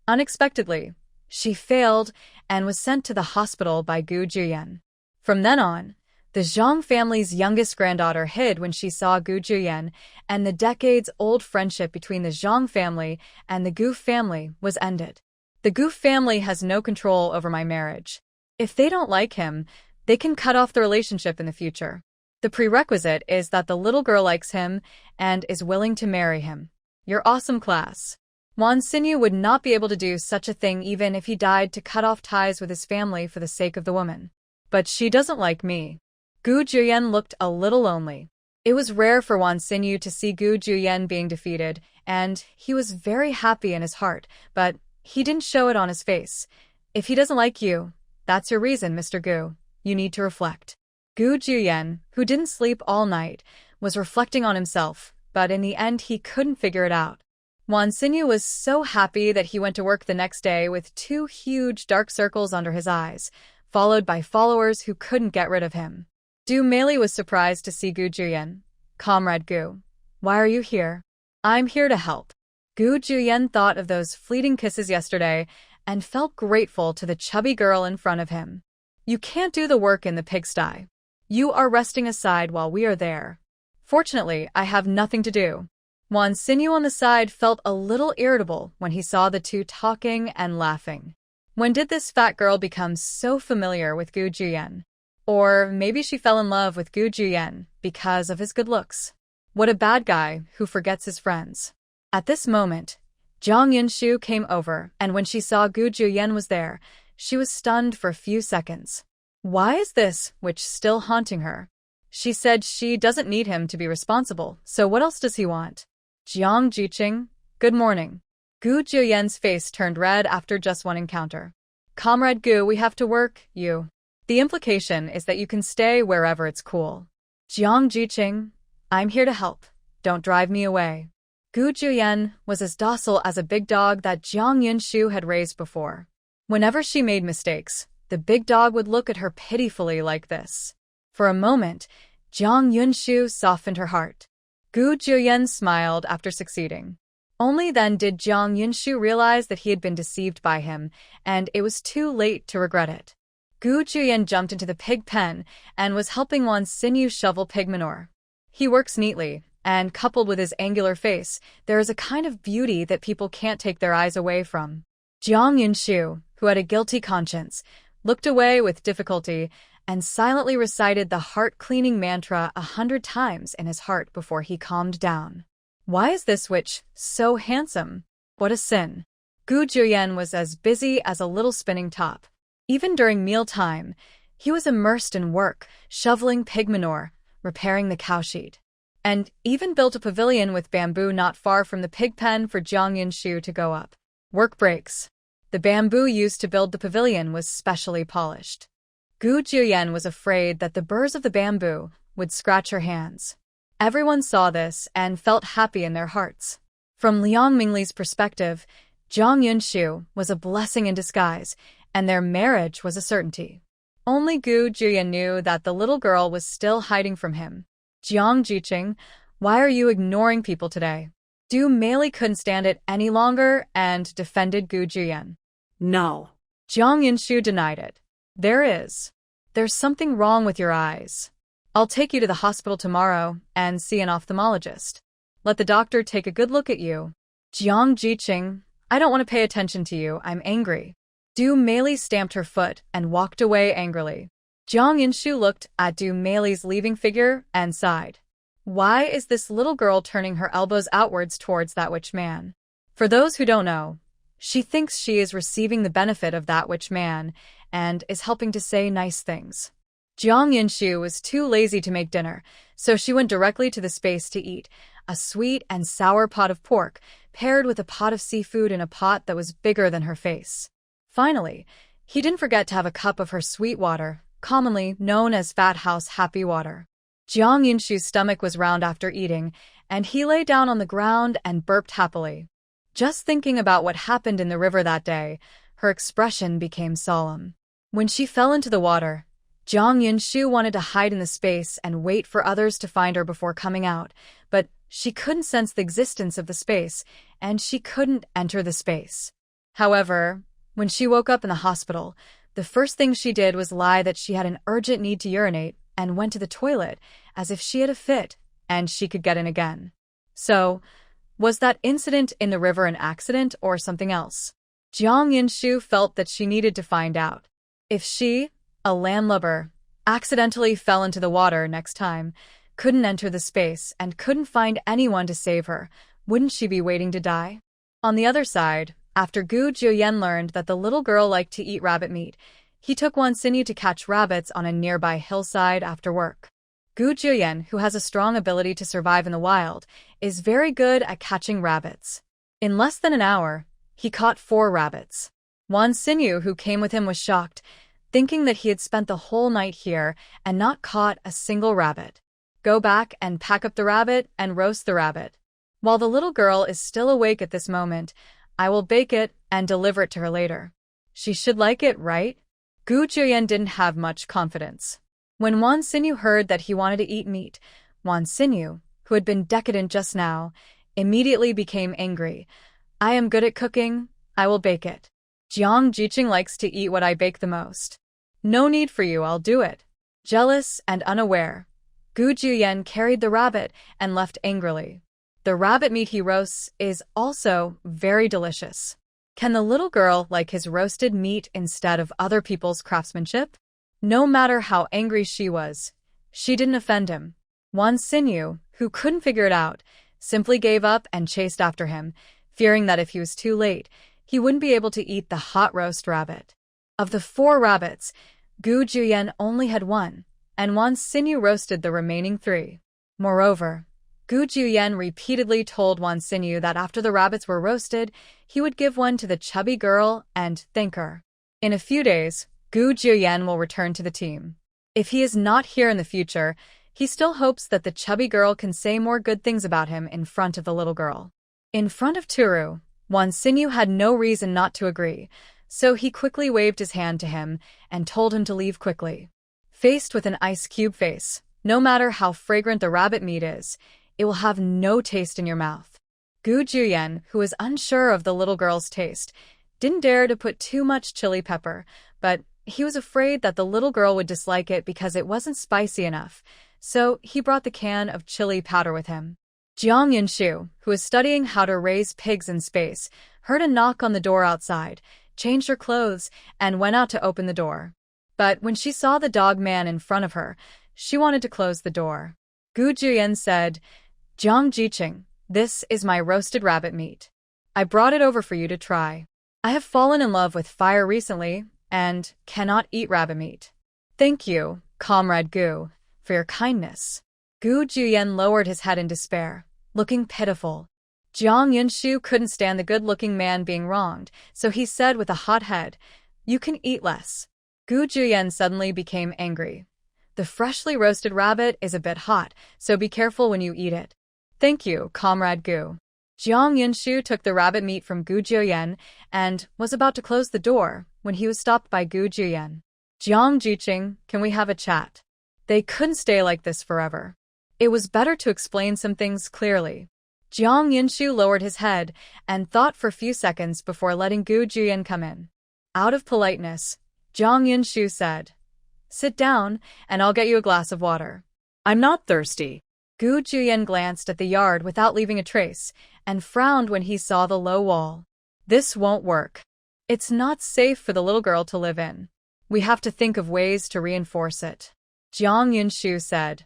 Unexpectedly, she failed and was sent to the hospital by Gu Juyen. From then on, the Zhang family's youngest granddaughter hid when she saw Gu Juyen, and the decades-old friendship between the Zhang family and the Gu family was ended. The Gu family has no control over my marriage. If they don't like him, they can cut off the relationship in the future. The prerequisite is that the little girl likes him and is willing to marry him. You're awesome, class. Wan Xinyu would not be able to do such a thing even if he died to cut off ties with his family for the sake of the woman. But she doesn't like me. Gu Juyen looked a little lonely. It was rare for Wan Xinyu to see Gu Juyen being defeated, and he was very happy in his heart, but he didn't show it on his face. If he doesn't like you, that's your reason, Mr. Gu. You need to reflect. Gu Juyen, who didn't sleep all night, was reflecting on himself, but in the end he couldn't figure it out. Wan Xinyu was so happy that he went to work the next day with 2 huge dark circles under his eyes, followed by followers who couldn't get rid of him. Du Meili was surprised to see Gu Juyen. Comrade Gu, why are you here? I'm here to help. Gu Juyen thought of those fleeting kisses yesterday and felt grateful to the chubby girl in front of him. You can't do the work in the pigsty. You are resting aside while we are there. Fortunately, I have nothing to do. Wan Xinyu on the side felt a little irritable when he saw the two talking and laughing. When did this fat girl become so familiar with Gu Juyen? Or maybe she fell in love with Gu Juyen because of his good looks. What a bad guy who forgets his friends. At this moment, Jiang Yunshu came over, and when she saw Gu Juyen was there, she was stunned for a few seconds. Why is this witch still haunting her? She said she doesn't need him to be responsible, so what else does he want? Jiang Jiqing, good morning. Gu Juyen's face turned red after just one encounter. Comrade Gu, we have to work, you. The implication is that you can stay wherever it's cool. Jiang Jiqing, I'm here to help. Don't drive me away. Gu Juyen was as docile as a big dog that Jiang Yunshu had raised before. Whenever she made mistakes, the big dog would look at her pitifully like this. For a moment, Jiang Yunshu softened her heart. Gu Juyen smiled after succeeding. Only then did Jiang Yunshu realize that he had been deceived by him, and it was too late to regret it. Gu Juyen jumped into the pig pen and was helping Wan Xinyu shovel pig manure. He works neatly, and coupled with his angular face, there is a kind of beauty that people can't take their eyes away from. Jiang Yunshu, who had a guilty conscience, looked away with difficulty and silently recited the heart-cleaning mantra 100 times in his heart before he calmed down. Why is this witch so handsome? What a sin. Gu Juyen was as busy as a little spinning top. Even during mealtime, he was immersed in work, shoveling pig manure, repairing the cow sheet, and even built a pavilion with bamboo not far from the pig pen for Jiang Yunshu to go up. Work breaks. The bamboo used to build the pavilion was specially polished. Gu Juyen was afraid that the burrs of the bamboo would scratch her hands. Everyone saw this and felt happy in their hearts. From Liang Mingli's perspective, Jiang Yunshu was a blessing in disguise, and their marriage was a certainty. Only Gu Juyen knew that the little girl was still hiding from him. Jiang Jiqing, why are you ignoring people today? Du Meili couldn't stand it any longer and defended Gu Juyen. No. Jiang Yunshu denied it. There's something wrong with your eyes. I'll take you to the hospital tomorrow and see an ophthalmologist. Let the doctor take a good look at you. Jiang Jiqing, I don't want to pay attention to you, I'm angry. Du Meili stamped her foot and walked away angrily. Jiang Yunshu looked at Du Meili's leaving figure and sighed. Why is this little girl turning her elbows outwards towards that witch man? For those who don't know, she thinks she is receiving the benefit of that witch man and is helping to say nice things. Jiang Yunshu was too lazy to make dinner, so she went directly to the space to eat, a sweet and sour pot of pork paired with a pot of seafood in a pot that was bigger than her face. Finally, he didn't forget to have a cup of her sweet water, commonly known as Fat House Happy Water. Jiang Yunshu's stomach was round after eating, and he lay down on the ground and burped happily. Just thinking about what happened in the river that day, her expression became solemn. When she fell into the water, Jiang Yunshu wanted to hide in the space and wait for others to find her before coming out, but she couldn't sense the existence of the space, and she couldn't enter the space. However, when she woke up in the hospital, the first thing she did was lie that she had an urgent need to urinate and went to the toilet as if she had a fit and she could get in again. So, was that incident in the river an accident or something else? Jiang Yunshu felt that she needed to find out. If she, a landlubber, accidentally fell into the water next time, couldn't enter the space, and couldn't find anyone to save her, wouldn't she be waiting to die? On the other side, after Gu Juyen learned that the little girl liked to eat rabbit meat, he took Wan Xinyu to catch rabbits on a nearby hillside after work. Gu Juyen, who has a strong ability to survive in the wild, is very good at catching rabbits. In less than an hour, he caught 4 rabbits. Wan Xinyu, who came with him, was shocked, thinking that he had spent the whole night here and not caught a single rabbit. Go back and pack up the rabbit and roast the rabbit. While the little girl is still awake at this moment, I will bake it and deliver it to her later. She should like it, right? Gu Juyen didn't have much confidence. When Wan Xinyu heard that he wanted to eat meat, Wan Xinyu, who had been decadent just now, immediately became angry. I am good at cooking, I will bake it. Jiang Jiqing likes to eat what I bake the most. No need for you, I'll do it. Jealous and unaware, Gu Juyen carried the rabbit and left angrily. The rabbit meat he roasts is also very delicious. Can the little girl like his roasted meat instead of other people's craftsmanship? No matter how angry she was, she didn't offend him. Wan Xinyu, who couldn't figure it out, simply gave up and chased after him, fearing that if he was too late, he wouldn't be able to eat the hot roast rabbit. Of the 4 rabbits, Gu Juyen only had 1, and Wan Xinyu roasted the remaining 3. Moreover, Gu Juyen repeatedly told Wan Xinyu that after the rabbits were roasted, he would give one to the chubby girl and thank her. In a few days, Gu Juyen will return to the team. If he is not here in the future, he still hopes that the chubby girl can say more good things about him in front of the little girl. In front of Turu, Wan Xinyu had no reason not to agree, so he quickly waved his hand to him and told him to leave quickly. Faced with an ice cube face, no matter how fragrant the rabbit meat is, it will have no taste in your mouth. Gu Juyen, who was unsure of the little girl's taste, didn't dare to put too much chili pepper, but he was afraid that the little girl would dislike it because it wasn't spicy enough, so he brought the can of chili powder with him. Jiang Yunshu, who was studying how to raise pigs in space, heard a knock on the door outside, changed her clothes, and went out to open the door. But when she saw the dog man in front of her, she wanted to close the door. Gu Juyen said, "Jiang Jiqing, this is my roasted rabbit meat. I brought it over for you to try. I have fallen in love with fire recently, and cannot eat rabbit meat. Thank you, Comrade Gu, for your kindness." Gu Juyen lowered his head in despair, looking pitiful. Jiang Yunshu couldn't stand the good-looking man being wronged, so he said with a hot head, "You can eat less." Gu Juyen suddenly became angry. "The freshly roasted rabbit is a bit hot, so be careful when you eat it." "Thank you, Comrade Gu." Jiang Yunshu took the rabbit meat from Gu Juyen and was about to close the door when he was stopped by Gu Juyen. "Jiang Jiqing, can we have a chat?" They couldn't stay like this forever. It was better to explain some things clearly. Jiang Yunshu lowered his head and thought for a few seconds before letting Gu Juyen come in. Out of politeness, Jiang Yunshu said, "Sit down, and I'll get you a glass of water." I'm not thirsty. Gu Juyen glanced at the yard without leaving a trace and frowned when he saw the low wall. "This won't work. It's not safe for the little girl to live in. We have to think of ways to reinforce it." Jiang Yunshu said,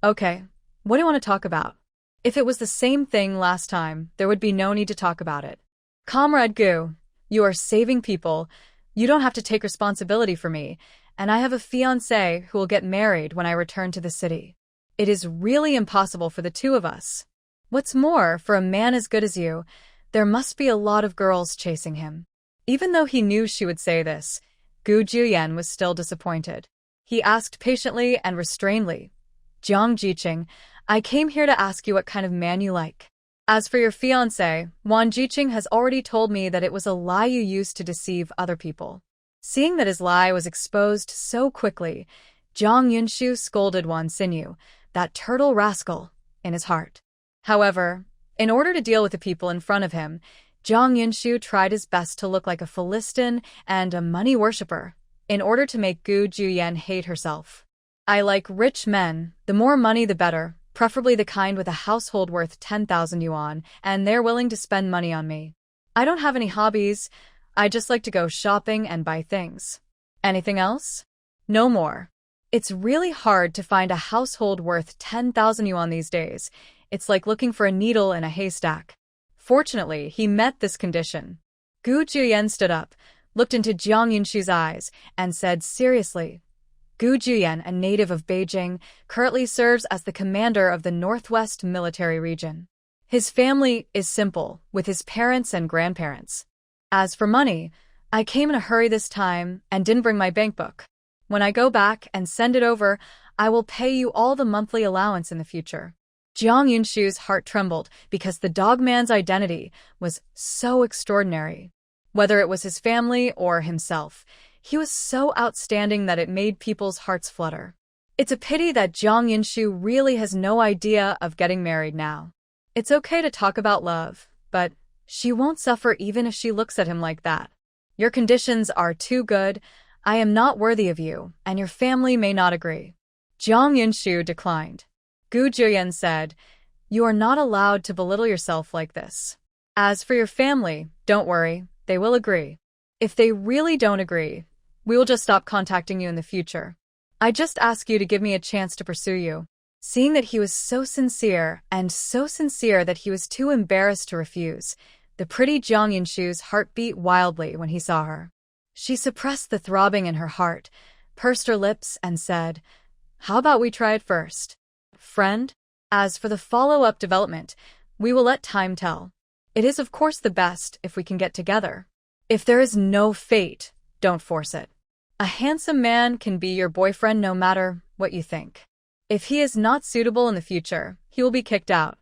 "Okay, what do you want to talk about? If it was the same thing last time, there would be no need to talk about it. Comrade Gu, you are saving people. You don't have to take responsibility for me, and I have a fiancé who will get married when I return to the city. It is really impossible for the 2 of us. What's more, for a man as good as you, there must be a lot of girls chasing him." Even though he knew she would say this, Gu Juyen was still disappointed. He asked patiently and restrainedly, "Jiang Jiqing, I came here to ask you what kind of man you like. As for your fiancé, Wan Jiqing has already told me that it was a lie you used to deceive other people." Seeing that his lie was exposed so quickly, Jiang Yunshu scolded Wan Xinyu, that turtle rascal, in his heart. However, in order to deal with the people in front of him, Jiang Yunshu tried his best to look like a Philistine and a money worshipper, in order to make Gu Juyen hate herself. "I like rich men, the more money the better, preferably the kind with a household worth 10,000 yuan, and they're willing to spend money on me. I don't have any hobbies, I just like to go shopping and buy things. Anything else? No more." It's really hard to find a household worth 10,000 yuan these days. It's like looking for a needle in a haystack. Fortunately, he met this condition. Gu Juyen stood up, looked into Jiang Yunshu's eyes, and said seriously, "Gu Juyen, a native of Beijing, currently serves as the commander of the Northwest Military Region. His family is simple, with his parents and grandparents. As for money, I came in a hurry this time and didn't bring my bank book. When I go back and send it over, I will pay you all the monthly allowance in the future." Jiang Yunshu's heart trembled because the dogman's identity was so extraordinary. Whether it was his family or himself, he was so outstanding that it made people's hearts flutter. It's a pity that Jiang Yunshu really has no idea of getting married now. It's okay to talk about love, but she won't suffer even if she looks at him like that. Your conditions are too good. I am not worthy of you, and your family may not agree. Jiang Yunshu declined. Gu Juyen said, "You are not allowed to belittle yourself like this. As for your family, don't worry, they will agree. If they really don't agree, we will just stop contacting you in the future. I just ask you to give me a chance to pursue you. Seeing that he was so sincere that he was too embarrassed to refuse, the pretty Jiang Yunshu's heart beat wildly when he saw her. She suppressed the throbbing in her heart, pursed her lips, and said, "How about we try it first, friend? As for the follow-up development, we will let time tell. It is of course the best if we can get together. If there is no fate, don't force it. A handsome man can be your boyfriend no matter what you think. If he is not suitable in the future, he will be kicked out.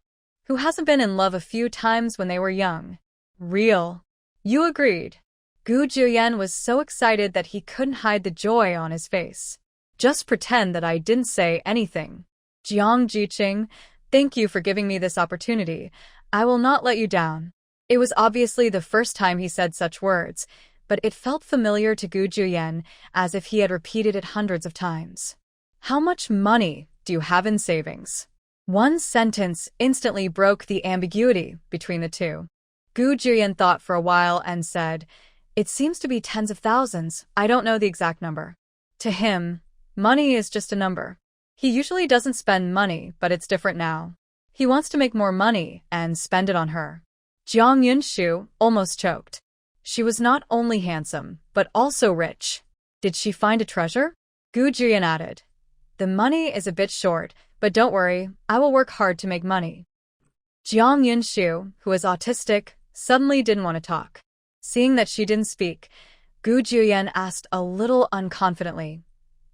Who hasn't been in love a few times when they were young? Real." You agreed. Gu Juyen was so excited that he couldn't hide the joy on his face. "Just pretend that I didn't say anything. Jiang Jiqing, thank you for giving me this opportunity. I will not let you down." It was obviously the first time he said such words, but it felt familiar to Gu Juyen, as if he had repeated it hundreds of times. "How much money do you have in savings?" One sentence instantly broke the ambiguity between the two. Gu Juyen thought for a while and said, "It seems to be tens of thousands. I don't know the exact number." To him, money is just a number. He usually doesn't spend money, but it's different now. He wants to make more money and spend it on her. Jiang Yunshu almost choked. She was not only handsome, but also rich. Did she find a treasure? Gu Juyen added, "The money is a bit short, but don't worry, I will work hard to make money." Jiang Yunshu, who is autistic, suddenly didn't want to talk. Seeing that she didn't speak, Gu Juyen asked a little unconfidently,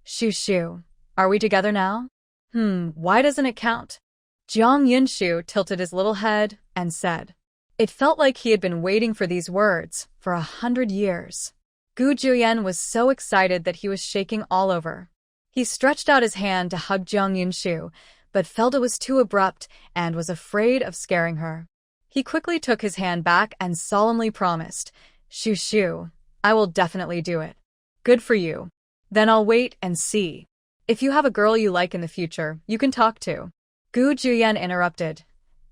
Shu, are we together now? Why doesn't it count?" Jiang Yunshu tilted his little head and said. It felt like he had been waiting for these words for 100 years. Gu Juyen was so excited that he was shaking all over. He stretched out his hand to hug Jiang Yunshu, but felt it was too abrupt and was afraid of scaring her. He quickly took his hand back and solemnly promised, Shu, I will definitely do it." "Good for you. Then I'll wait and see. If you have a girl you like in the future, you can talk to." Gu Juyen interrupted.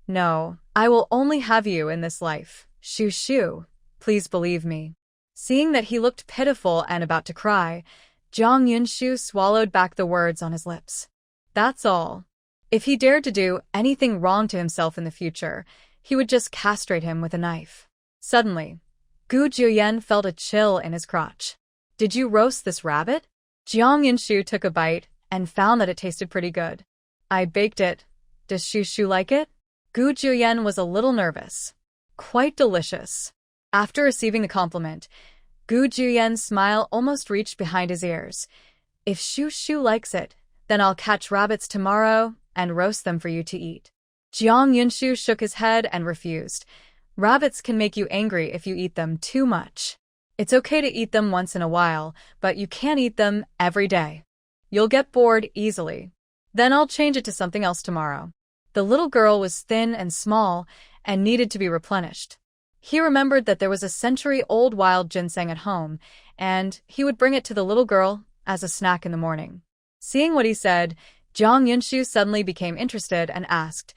"No, I will only have you in this life, Shu, please believe me." Seeing that he looked pitiful and about to cry, Jiang Yunshu swallowed back the words on his lips. That's all. If he dared to do anything wrong to himself in the future, he would just castrate him with a knife. Suddenly, Gu Juyen felt a chill in his crotch. "Did you roast this rabbit?" Jiang Yunshu took a bite and found that it tasted pretty good. "I baked it. Does Shu like it?" Gu Juyen was a little nervous. "Quite delicious." After receiving the compliment, Gu Juyen's smile almost reached behind his ears. "If Shu likes it, then I'll catch rabbits tomorrow and roast them for you to eat." Jiang Yunshu shook his head and refused. "Rabbits can make you angry if you eat them too much. It's okay to eat them once in a while, but you can't eat them every day. You'll get bored easily. Then I'll change it to something else tomorrow." The little girl was thin and small and needed to be replenished. He remembered that there was a century-old wild ginseng at home, and he would bring it to the little girl as a snack in the morning. Seeing what he said, Jiang Yunshu suddenly became interested and asked,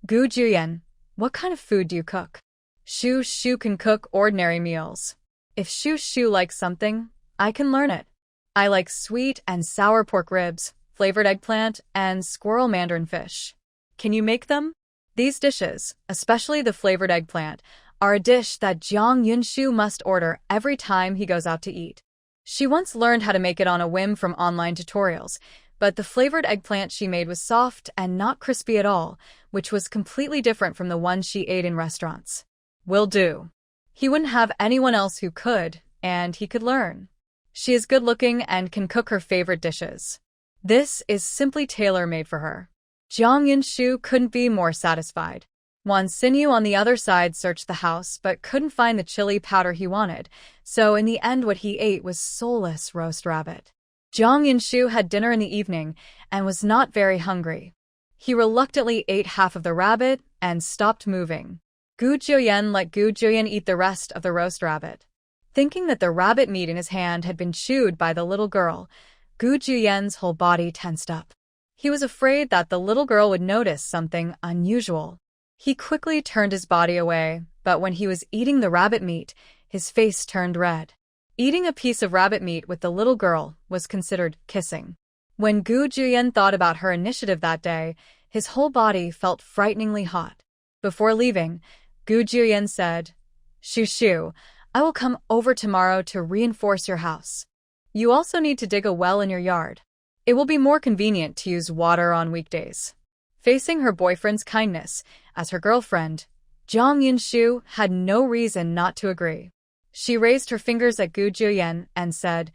"Gu Juyen, what kind of food do you cook?" Shu can cook ordinary meals. If Shu likes something, I can learn it. I like sweet and sour pork ribs, flavored eggplant, and squirrel mandarin fish. Can you make them? These dishes, especially the flavored eggplant, are a dish that Jiang Yunshu must order every time he goes out to eat. She once learned how to make it on a whim from online tutorials, but the flavored eggplant she made was soft and not crispy at all, which was completely different from the one she ate in restaurants. Will do. He wouldn't have anyone else who could, and he could learn. She is good-looking and can cook her favorite dishes. This is simply tailor-made for her. Jiang Yunshu couldn't be more satisfied. Wan Xinyu on the other side searched the house but couldn't find the chili powder he wanted, so in the end what he ate was soulless roast rabbit. Jiang Yunshu had dinner in the evening and was not very hungry. He reluctantly ate half of the rabbit and stopped moving. Gu Juyen let Gu Juyen eat the rest of the roast rabbit. Thinking that the rabbit meat in his hand had been chewed by the little girl, Gu Juyen's whole body tensed up. He was afraid that the little girl would notice something unusual. He quickly turned his body away, but when he was eating the rabbit meat, his face turned red. Eating a piece of rabbit meat with the little girl was considered kissing. When Gu Juyen thought about her initiative that day, his whole body felt frighteningly hot. Before leaving, Gu Juyen said, Shu, I will come over tomorrow to reinforce your house. You also need to dig a well in your yard. It will be more convenient to use water on weekdays. Facing her boyfriend's kindness as her girlfriend, Jiang Yunshu had no reason not to agree. She raised her fingers at Gu Juyen and said,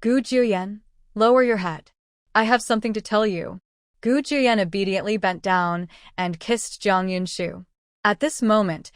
Gu Juyen, lower your head. I have something to tell you. Gu Juyen obediently bent down and kissed Jiang Yunshu. At this moment,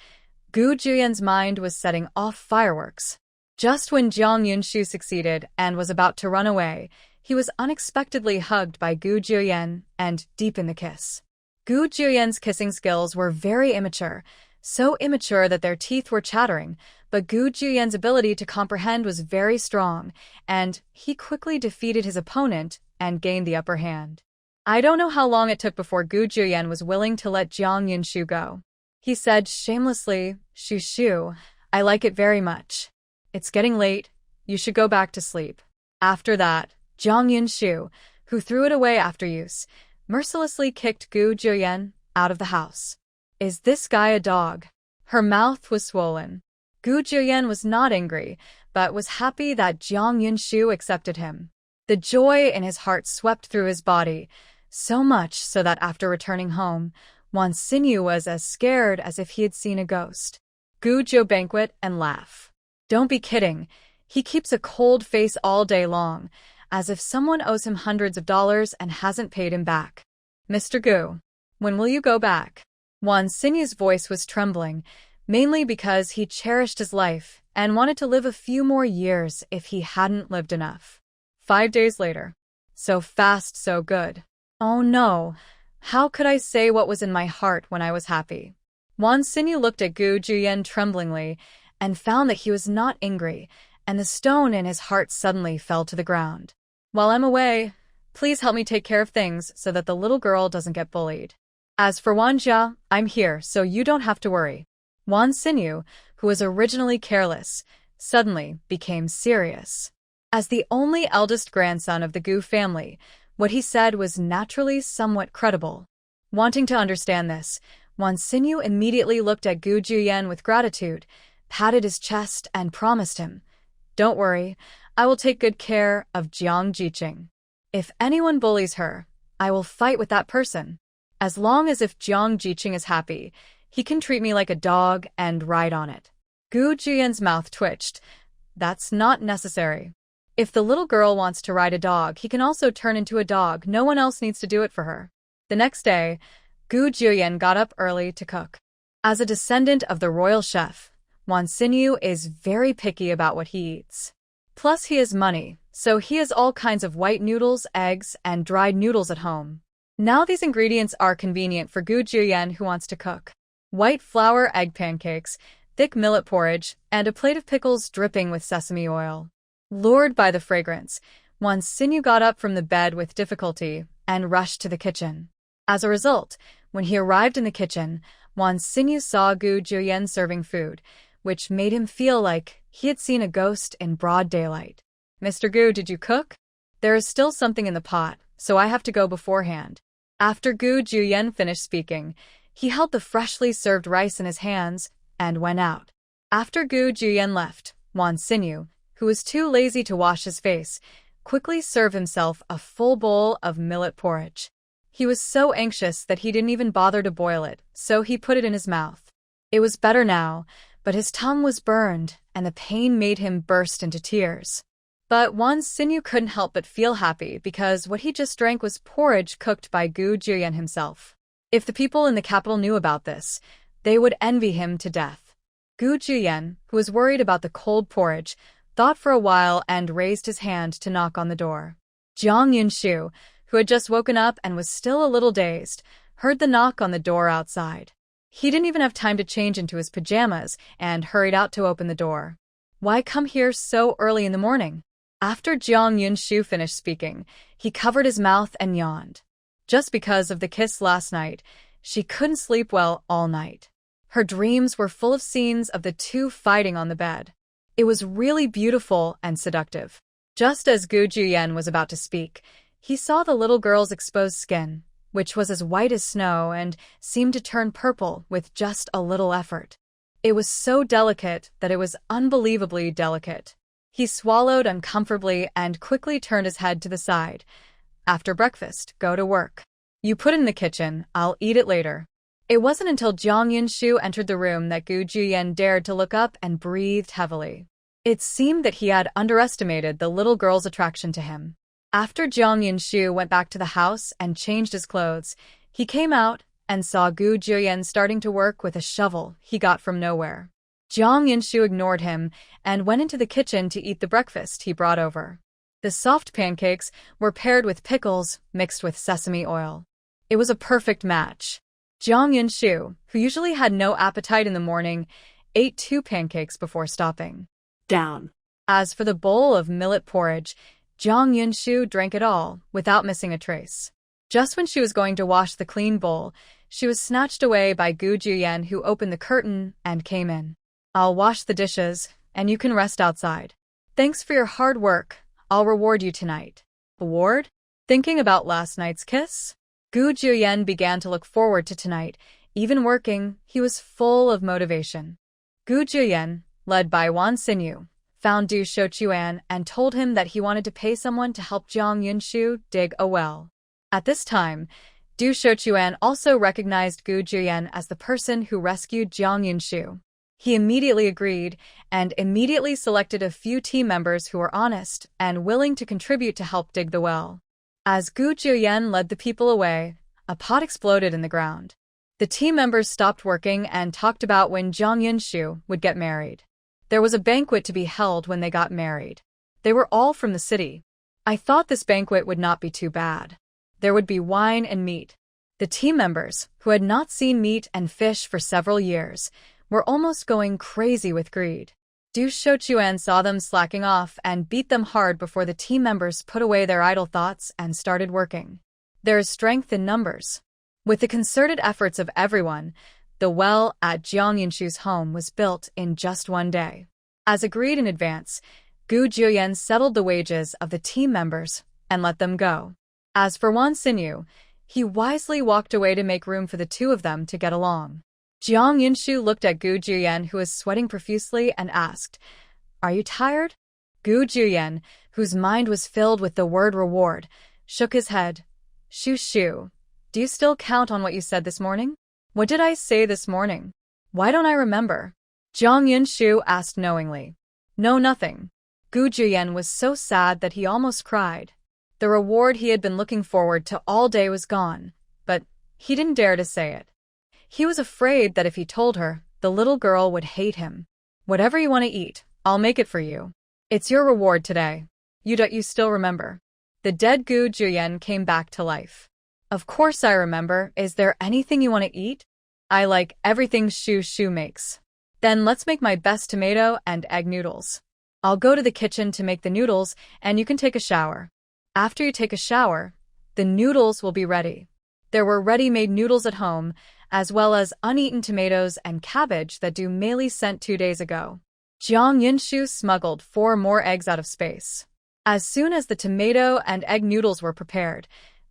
Gu Juyen's mind was setting off fireworks. Just when Jiang Yunshu succeeded and was about to run away, he was unexpectedly hugged by Gu Juyen and deepened the kiss. Gu Juyen's kissing skills were very immature, so immature that their teeth were chattering, but Gu Juyen's ability to comprehend was very strong, and he quickly defeated his opponent and gained the upper hand. I don't know how long it took before Gu Juyen was willing to let Jiang Yunshu go. He said shamelessly, Shu, I like it very much. It's getting late, you should go back to sleep. After that, Jiang Yunshu, who threw it away after use, mercilessly kicked Gu Juyen out of the house. Is this guy a dog? Her mouth was swollen. Gu Juyen was not angry, but was happy that Jiang Yunshu accepted him. The joy in his heart swept through his body, so much so that after returning home, Wan Xinyu was as scared as if he had seen a ghost. Gu Zhou banquet and laugh. Don't be kidding. He keeps a cold face all day long, as if someone owes him hundreds of dollars and hasn't paid him back. Mr. Gu, when will you go back? Wan Xinyu's voice was trembling, mainly because he cherished his life and wanted to live a few more years if he hadn't lived enough. 5 days later. So fast, so good. Oh no, how could I say what was in my heart when I was happy? Wan Xinyu looked at Gu Juyen tremblingly and found that he was not angry, and the stone in his heart suddenly fell to the ground. While I'm away, please help me take care of things so that the little girl doesn't get bullied. As for Wan Jia, I'm here, so you don't have to worry. Wan Xinyu, who was originally careless, suddenly became serious. As the only eldest grandson of the Gu family, what he said was naturally somewhat credible. Wanting to understand this, Wan Xinyu immediately looked at Gu Juyen with gratitude, patted his chest, and promised him, Don't worry, I will take good care of Jiang Jiqing. If anyone bullies her, I will fight with that person. As long as if Jiang Jiqing is happy, he can treat me like a dog and ride on it. Gu Juyen's mouth twitched. That's not necessary. If the little girl wants to ride a dog, he can also turn into a dog. No one else needs to do it for her. The next day, Gu Juyen got up early to cook. As a descendant of the royal chef, Wan Xinyu is very picky about what he eats. Plus he has money, so he has all kinds of white noodles, eggs, and dried noodles at home. Now these ingredients are convenient for Gu Juyen who wants to cook. White flour egg pancakes, thick millet porridge, and a plate of pickles dripping with sesame oil. Lured by the fragrance, Wan Xinyu got up from the bed with difficulty and rushed to the kitchen. As a result, when he arrived in the kitchen, Wan Xinyu saw Gu Juyen serving food, which made him feel like he had seen a ghost in broad daylight. Mr. Gu, did you cook? There is still something in the pot, so I have to go beforehand. After Gu Juyen finished speaking, he held the freshly served rice in his hands and went out. After Gu Juyen left, Wan Xinyu, who was too lazy to wash his face, quickly served himself a full bowl of millet porridge. He was so anxious that he didn't even bother to boil it, so he put it in his mouth. It was better now, but his tongue was burned, and the pain made him burst into tears. But Wan Xinyu couldn't help but feel happy because what he just drank was porridge cooked by Gu Juyen himself. If the people in the capital knew about this, they would envy him to death. Gu Juyen, who was worried about the cold porridge, thought for a while and raised his hand to knock on the door. Jiang Yunshu, who had just woken up and was still a little dazed, heard the knock on the door outside. He didn't even have time to change into his pajamas and hurried out to open the door. Why come here so early in the morning? After Jiang Yunshu finished speaking, he covered his mouth and yawned. Just because of the kiss last night, she couldn't sleep well all night. Her dreams were full of scenes of the two fighting on the bed. It was really beautiful and seductive. Just as Gu Juyen was about to speak, He saw the little girl's exposed skin, which was as white as snow and seemed to turn purple with just a little effort. It was so delicate that it was unbelievably delicate. He swallowed uncomfortably and quickly turned his head to the side. After breakfast, go to work. You put it in the kitchen, I'll eat it later. It wasn't until Jiang Yunshu entered the room that Gu Juyen dared to look up and breathed heavily. It seemed that he had underestimated the little girl's attraction to him. After Jiang Yunshu went back to the house and changed his clothes, he came out and saw Gu Juyen starting to work with a shovel he got from nowhere. Jiang Yunshu ignored him and went into the kitchen to eat the breakfast he brought over. The soft pancakes were paired with pickles mixed with sesame oil. It was a perfect match. Jiang Yunshu, who usually had no appetite in the morning, ate 2 pancakes before stopping. Down. As for the bowl of millet porridge, Jiang Yunshu drank it all without missing a trace. Just when she was going to wash the clean bowl, she was snatched away by Gu Juyen, who opened the curtain and came in. I'll wash the dishes, and you can rest outside. Thanks for your hard work. I'll reward you tonight. Reward? Thinking about last night's kiss? Gu Juyen began to look forward to tonight. Even working, he was full of motivation. Gu Juyen, led by Wan Xinyu, found Du Shochuan and told him that he wanted to pay someone to help Jiang Yunshu dig a well. At this time, Du Shochuan also recognized Gu Juyen as the person who rescued Jiang Yunshu. He immediately agreed and immediately selected a few team members who were honest and willing to contribute to help dig the well. As Gu Juyen led the people away, a pot exploded in the ground. The team members stopped working and talked about when Jiang Yunshu would get married. There was a banquet to be held when they got married. They were all from the city. I thought this banquet would not be too bad. There would be wine and meat. The team members, who had not seen meat and fish for several years, were almost going crazy with greed. Du Shochuan saw them slacking off and beat them hard before the team members put away their idle thoughts and started working. There is strength in numbers. With the concerted efforts of everyone, the well at Jiang Yunshu's home was built in just one day. As agreed in advance, Gu Juyen settled the wages of the team members and let them go. As for Wan Xinyu, he wisely walked away to make room for the two of them to get along. Jiang Yunshu looked at Gu Juyen, who was sweating profusely, and asked, "Are you tired?" Gu Juyen, whose mind was filled with the word reward, shook his head. "Shu, do you still count on what you said this morning?" "What did I say this morning? Why don't I remember?" Jiang Yunshu asked knowingly. "No, nothing." Gu Juyen was so sad that he almost cried. The reward he had been looking forward to all day was gone, but he didn't dare to say it. He was afraid that if he told her, the little girl would hate him. "Whatever you want to eat, I'll make it for you. It's your reward today. You still remember?" The dead Gu Juyen came back to life. "Of course I remember. Is there anything you want to eat?" "I like everything Shu makes." "Then let's make my best tomato and egg noodles. I'll go to the kitchen to make the noodles and you can take a shower. After you take a shower, the noodles will be ready." There were ready-made noodles at home, as well as uneaten tomatoes and cabbage that Du Mei sent 2 days ago. Jiang Yunshu smuggled 4 more eggs out of space. As soon as the tomato and egg noodles were prepared,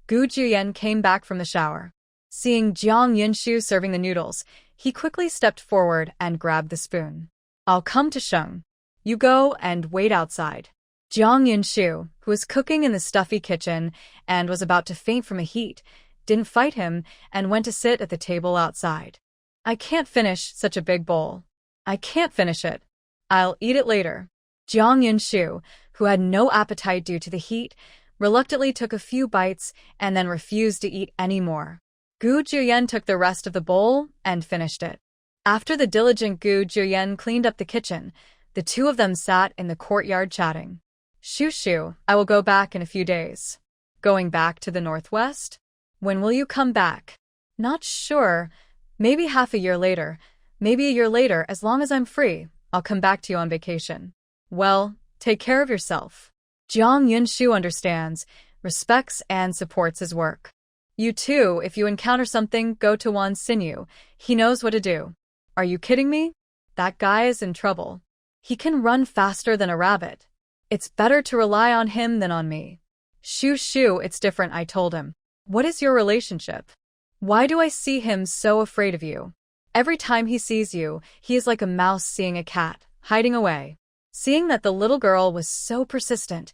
Gu Juyen came back from the shower. Seeing Jiang Yunshu serving the noodles, he quickly stepped forward and grabbed the spoon. "I'll come to Sheng. You go and wait outside." Jiang Yunshu, who was cooking in the stuffy kitchen and was about to faint from the heat, didn't fight him and went to sit at the table outside. "I can't finish such a big bowl. I can't finish it. I'll eat it later." Jiang Yunshu, who had no appetite due to the heat, reluctantly took a few bites and then refused to eat any more. Gu Juyen took the rest of the bowl and finished it. After the diligent Gu Juyen cleaned up the kitchen, the two of them sat in the courtyard chatting. Shu, I will go back in a few days." "Going back to the northwest? When will you come back?" "Not sure. Maybe half a year later. Maybe a year later. As long as I'm free, I'll come back to you on vacation." "Well, take care of yourself." Jiang Yunshu understands, respects, and supports his work. "You too, if you encounter something, go to Wan Xinyu. He knows what to do." "Are you kidding me? That guy is in trouble. He can run faster than a rabbit. It's better to rely on him than on me." Shoo, it's different, I told him. What is your relationship? Why do I see him so afraid of you? Every time he sees you, he is like a mouse seeing a cat, hiding away. Seeing that the little girl was so persistent,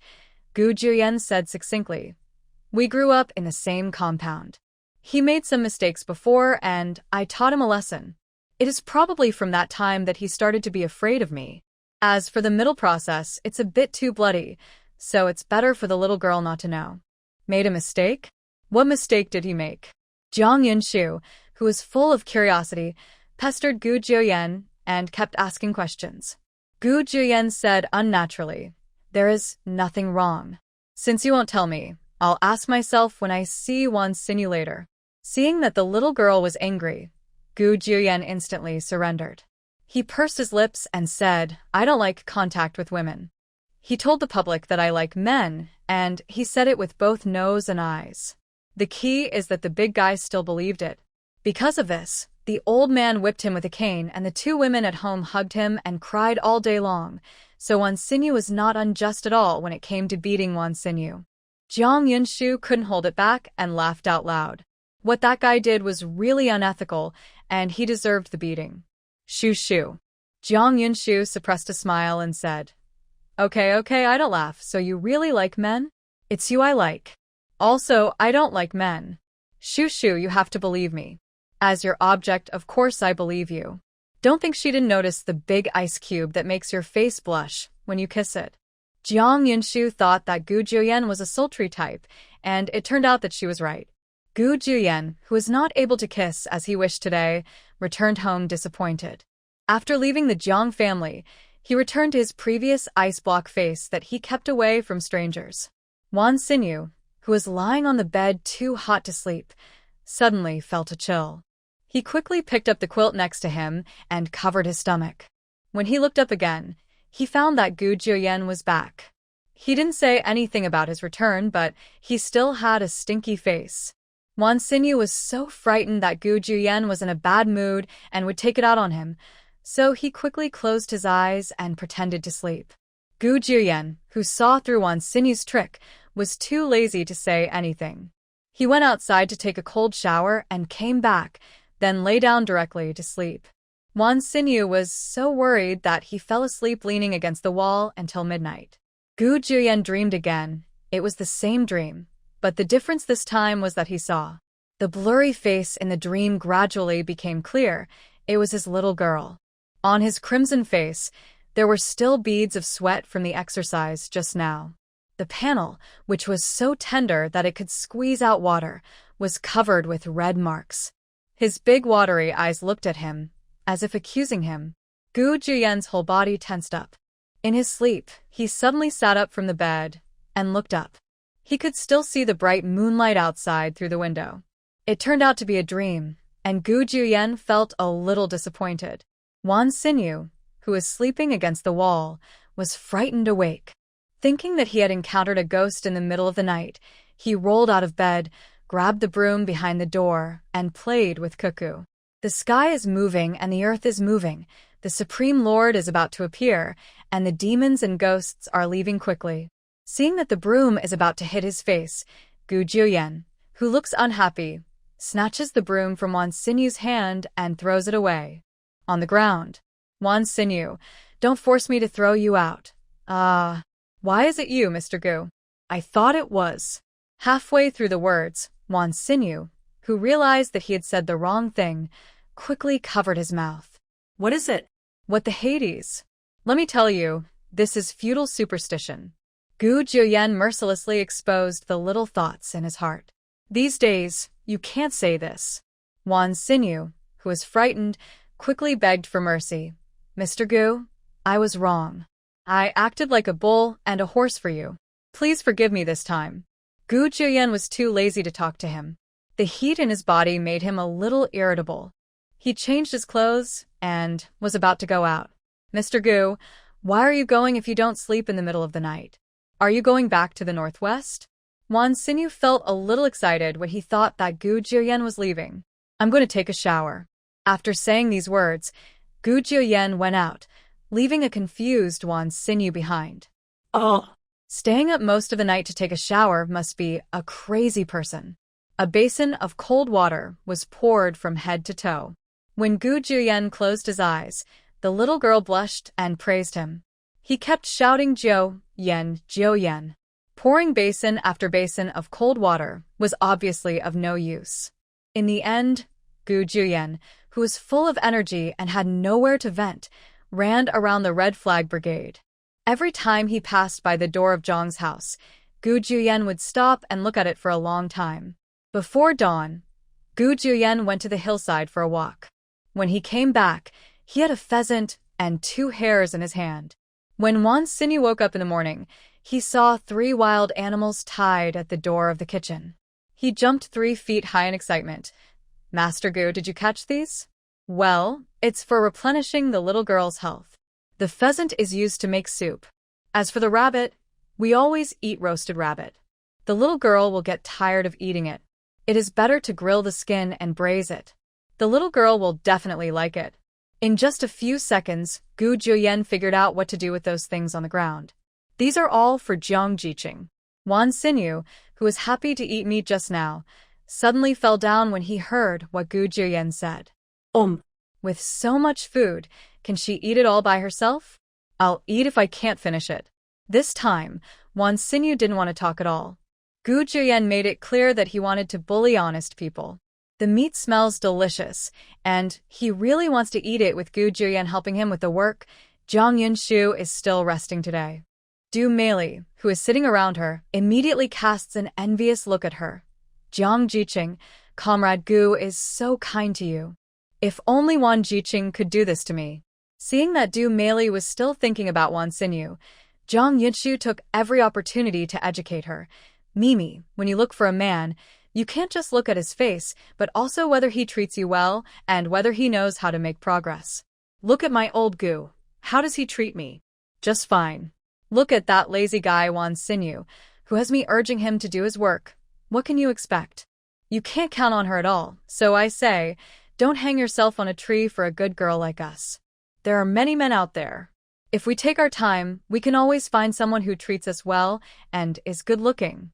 Gu Juyen said succinctly, we grew up in the same compound. He made some mistakes before, and I taught him a lesson. It is probably from that time that he started to be afraid of me. As for the middle process, it's a bit too bloody, so it's better for the little girl not to know. Made a mistake? What mistake did he make? Jiang Yunshu, who was full of curiosity, pestered Gu Juyen and kept asking questions. Gu Juyen said unnaturally, there is nothing wrong. Since you won't tell me, I'll ask myself when I see Wan Xinyu later. Seeing that the little girl was angry, Gu Juyen instantly surrendered. He pursed his lips and said, I don't like contact with women. He told the public that I like men, and he said it with both nose and eyes. The key is that the big guy still believed it. Because of this, the old man whipped him with a cane, and the two women at home hugged him and cried all day long, so Wan Xinyu was not unjust at all when it came to beating Wan Xinyu. Jiang Yunshu couldn't hold it back and laughed out loud. What that guy did was really unethical, and he deserved the beating. Shoo. Jiang Yunshu suppressed a smile and said, Okay, I don't laugh, so you really like men? It's you I like. Also, I don't like men. Shoo, you have to believe me. As your object, of course I believe you. Don't think she didn't notice the big ice cube that makes your face blush when you kiss it. Jiang Yunshu thought that Gu Juyen was a sultry type, and it turned out that she was right. Gu Juyen, who was not able to kiss as he wished today, returned home disappointed. After leaving the Jiang family, he returned to his previous ice block face that he kept away from strangers. Wan Xinyu, who was lying on the bed too hot to sleep, suddenly felt a chill. He quickly picked up the quilt next to him and covered his stomach. When he looked up again, he found that Gu Juyen was back. He didn't say anything about his return, but he still had a stinky face. Wan Xinyu was so frightened that Gu Juyen was in a bad mood and would take it out on him, so he quickly closed his eyes and pretended to sleep. Gu Juyen, who saw through Wan Xinyu's trick, was too lazy to say anything. He went outside to take a cold shower and came back, then lay down directly to sleep. Wan Xinyu was so worried that he fell asleep leaning against the wall until midnight. Gu Juyen dreamed again. It was the same dream, but the difference this time was that he saw. The blurry face in the dream gradually became clear. It was his little girl. On his crimson face, there were still beads of sweat from the exercise just now. The panel, which was so tender that it could squeeze out water, was covered with red marks. His big watery eyes looked at him, as if accusing him. Gu Juyen's whole body tensed up. In his sleep, he suddenly sat up from the bed and looked up. He could still see the bright moonlight outside through the window. It turned out to be a dream, and Gu Juyen felt a little disappointed. Wan Xinyu, who was sleeping against the wall, was frightened awake. Thinking that he had encountered a ghost in the middle of the night, he rolled out of bed, grabbed the broom behind the door, and played with Cuckoo. The sky is moving and the earth is moving. The Supreme Lord is about to appear, and the demons and ghosts are leaving quickly. Seeing that the broom is about to hit his face, Gu Juyen, who looks unhappy, snatches the broom from Wan Xinyu's hand and throws it away. On the ground. Wan Xinyu, don't force me to throw you out. Why is it you, Mr. Gu? I thought it was. Halfway through the words, Wan Xinyu, who realized that he had said the wrong thing, quickly covered his mouth. What is it? What the Hades? Let me tell you, this is feudal superstition. Gu Juyen mercilessly exposed the little thoughts in his heart. These days, you can't say this. Wan Xinyu, who was frightened, quickly begged for mercy. Mr. Gu, I was wrong. I acted like a bull and a horse for you. Please forgive me this time. Gu Juyen was too lazy to talk to him. The heat in his body made him a little irritable. He changed his clothes and was about to go out. Mr. Gu, why are you going if you don't sleep in the middle of the night? Are you going back to the northwest? Wan Xinyu felt a little excited when he thought that Gu Juyen was leaving. I'm going to take a shower. After saying these words, Gu Juyen went out, leaving a confused Wan Xinyu behind. Oh, Staying up most of the night to take a shower must be a crazy person. A basin of cold water was poured from head to toe. When Gu Juyen closed his eyes, the little girl blushed and praised him. He kept shouting Jiu Yen. Pouring basin after basin of cold water was obviously of no use. In the end, Gu Juyen, who was full of energy and had nowhere to vent, ran around the Red Flag Brigade. Every time he passed by the door of Zhang's house, Gu Juyen would stop and look at it for a long time. Before dawn, Gu Juyen went to the hillside for a walk. When he came back, he had a pheasant and 2 hares in his hand. When Wan Xinyu woke up in the morning, he saw 3 wild animals tied at the door of the kitchen. He jumped 3 feet high in excitement. "Master Gu, did you catch these?" "Well, it's for replenishing the little girl's health. The pheasant is used to make soup. As for the rabbit, we always eat roasted rabbit. The little girl will get tired of eating it. It is better to grill the skin and braise it. The little girl will definitely like it." In just a few seconds, Gu Juyen figured out what to do with those things on the ground. "These are all for Jiang Jiqing." Wan Xinyu, who was happy to eat meat just now, suddenly fell down when he heard what Gu Juyen said. With so much food, can she eat it all by herself? "I'll eat if I can't finish it." This time, Wan Xinyu didn't want to talk at all. Gu Juyen made it clear that he wanted to bully honest people. The meat smells delicious, and he really wants to eat it with Gu Juyen helping him with the work. Zhang Yunshu is still resting today. Du Meili, who is sitting around her, immediately casts an envious look at her. "Jiang Jiqing, Comrade Gu is so kind to you. If only Wan Jiqing could do this to me." Seeing that Du Meili was still thinking about Wan Xinyu, Zhang Yunshu took every opportunity to educate her. "Mimi, when you look for a man, you can't just look at his face, but also whether he treats you well and whether he knows how to make progress. Look at my old Gu. How does he treat me? Just fine. Look at that lazy guy Wan Xinyu, who has me urging him to do his work. What can you expect? You can't count on her at all, so I say, don't hang yourself on a tree for a good girl like us. There are many men out there. If we take our time, we can always find someone who treats us well and is good-looking."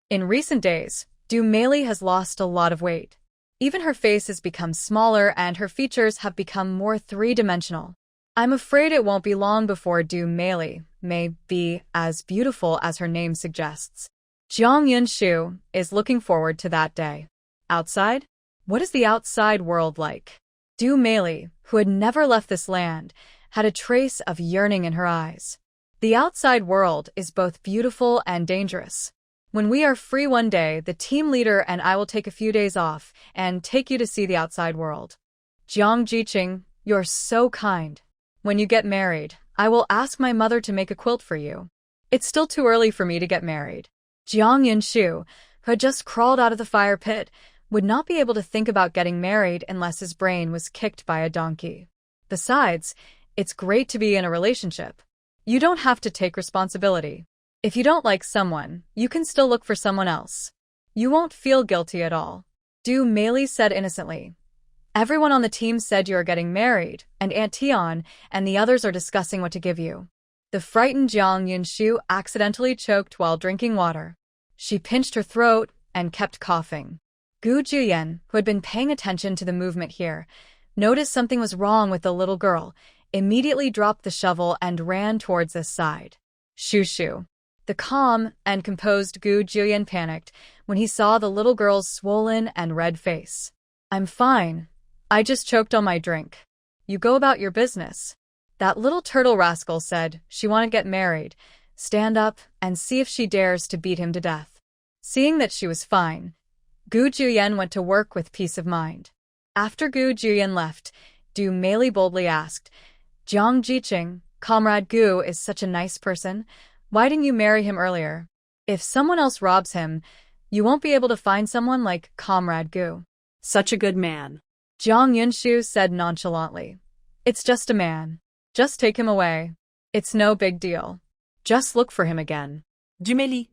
In recent days, Du Meili has lost a lot of weight. Even her face has become smaller and her features have become more 3-dimensional. I'm afraid it won't be long before Du Meili may be as beautiful as her name suggests. Jiang Yunshu is looking forward to that day. Outside? What is the outside world like? Du Meili, who had never left this land, had a trace of yearning in her eyes. The outside world is both beautiful and dangerous. When we are free one day, the team leader and I will take a few days off and take you to see the outside world. Jiang Jiqing, you're so kind. When you get married, I will ask my mother to make a quilt for you. It's still too early for me to get married. Jiang Yunshu, who had just crawled out of the fire pit, would not be able to think about getting married unless his brain was kicked by a donkey. Besides, it's great to be in a relationship. You don't have to take responsibility. If you don't like someone, you can still look for someone else. You won't feel guilty at all. Du Meili said innocently. Everyone on the team said you are getting married, and Aunt Tian and the others are discussing what to give you. The frightened Jiang Yunshu accidentally choked while drinking water. She pinched her throat and kept coughing. Gu Juyen, who had been paying attention to the movement here, noticed something was wrong with the little girl, immediately dropped the shovel and ran towards this side. Shoo. The calm and composed Gu Juyen panicked when he saw the little girl's swollen and red face. "I'm fine. I just choked on my drink. You go about your business." That little turtle rascal said she wanted to get married, stand up, and see if she dares to beat him to death. Seeing that she was fine, Gu Juyen went to work with peace of mind. After Gu Juyen left, Du Meili boldly asked, "Jiang Jiqing, Comrade Gu is such a nice person. Why didn't you marry him earlier? If someone else robs him, you won't be able to find someone like Comrade Gu." Such a good man. Jiang Yunshu said nonchalantly. "It's just a man. Just take him away. It's no big deal. Just look for him again." Du Meili.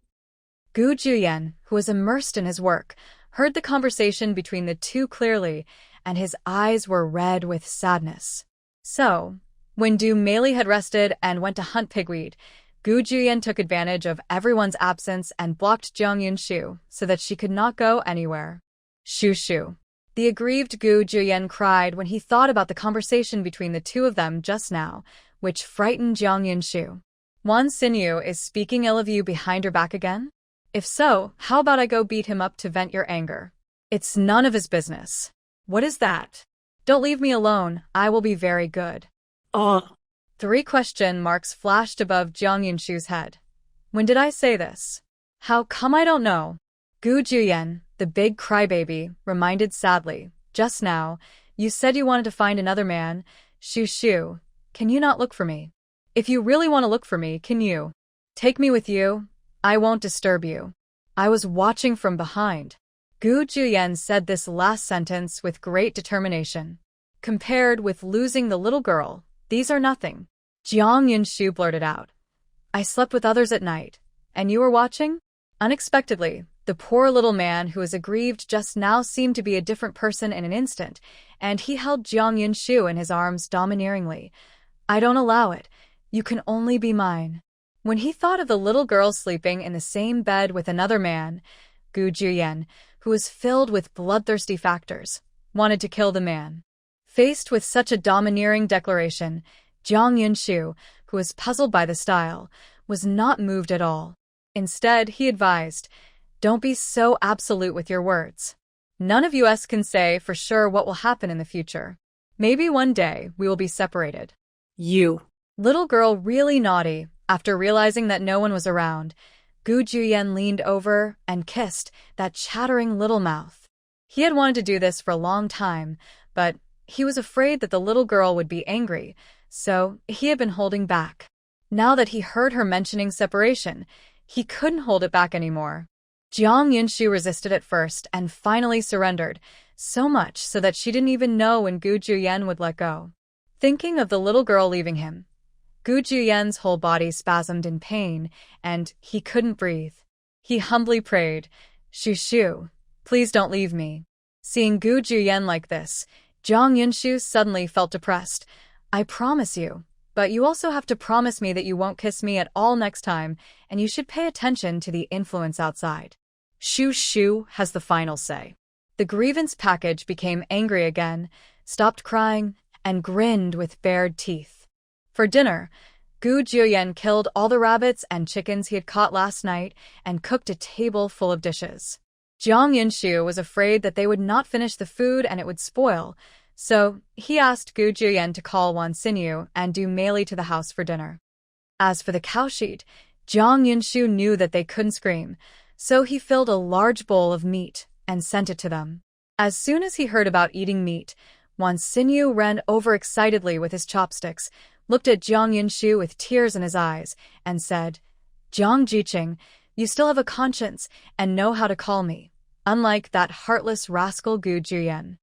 Gu Juyen, who was immersed in his work, heard the conversation between the two clearly, and his eyes were red with sadness. So, when Du Meili had rested and went to hunt pigweed, Gu Juyen took advantage of everyone's absence and blocked Jiang Yunshu so that she could not go anywhere. Shoo shoo. The aggrieved Gu Juyen cried when he thought about the conversation between the two of them just now, which frightened Jiang Yunshu. Wan Xinyu is speaking ill of you behind your back again? If so, how about I go beat him up to vent your anger? It's none of his business. What is that? Don't leave me alone, I will be very good. 3 question marks flashed above Jiang Yunshu's head. When did I say this? How come I don't know? Gu Juyen, the big crybaby, reminded sadly, just now, you said you wanted to find another man. Shoo shoo, can you not look for me? If you really want to look for me, can you take me with you? I won't disturb you. I was watching from behind. Gu Juyen said this last sentence with great determination. Compared with losing the little girl, these are nothing. Jiang Yunshu blurted out. I slept with others at night. And you were watching? Unexpectedly, the poor little man who was aggrieved just now seemed to be a different person in an instant, and he held Jiang Yunshu in his arms domineeringly. I don't allow it. You can only be mine. When he thought of the little girl sleeping in the same bed with another man, Gu Juyen, who was filled with bloodthirsty factors, wanted to kill the man. Faced with such a domineering declaration, Jiang Yunshu, who was puzzled by the style, was not moved at all. Instead, he advised, don't be so absolute with your words. None of us can say for sure what will happen in the future. Maybe one day we will be separated. You. Little girl really naughty. After realizing that no one was around, Gu Juyen leaned over and kissed that chattering little mouth. He had wanted to do this for a long time, but he was afraid that the little girl would be angry, so he had been holding back. Now that he heard her mentioning separation, he couldn't hold it back anymore. Jiang Yunshu resisted at first and finally surrendered, so much so that she didn't even know when Gu Juyen would let go. Thinking of the little girl leaving him, Gu Juyen's whole body spasmed in pain, and he couldn't breathe. He humbly prayed, Shoo shoo, please don't leave me. Seeing Gu Juyen like this, Jiang Yunshu suddenly felt depressed. I promise you, but you also have to promise me that you won't kiss me at all next time, and you should pay attention to the influence outside. Shoo shoo has the final say. The grievance package became angry again, stopped crying, and grinned with bared teeth. For dinner, Gu Juyen killed all the rabbits and chickens he had caught last night and cooked a table full of dishes. Jiang Yunshu was afraid that they would not finish the food and it would spoil, so he asked Gu Juyen to call Wan Xinyu and do melee to the house for dinner. As for the cow sheet, Jiang Yunshu knew that they couldn't scream, so he filled a large bowl of meat and sent it to them. As soon as he heard about eating meat, Wan Xinyu ran over excitedly with his chopsticks, looked at Jiang Yunshu with tears in his eyes, and said, Jiang Jiqing, you still have a conscience and know how to call me, unlike that heartless rascal Gu Juyen.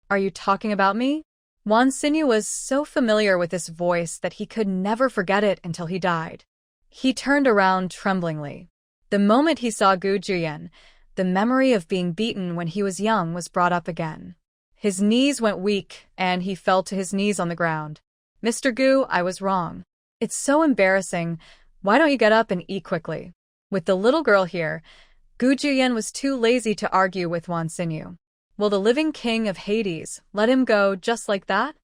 Are you talking about me? Wan Xinyu was so familiar with this voice that he could never forget it until he died. He turned around tremblingly. The moment he saw Gu Juyen, the memory of being beaten when he was young was brought up again. His knees went weak, and he fell to his knees on the ground. Mr. Gu, I was wrong. It's so embarrassing. Why don't you get up and eat quickly? With the little girl here, Gu Juyen was too lazy to argue with Wan Xinyu. Will the living king of Hades let him go just like that?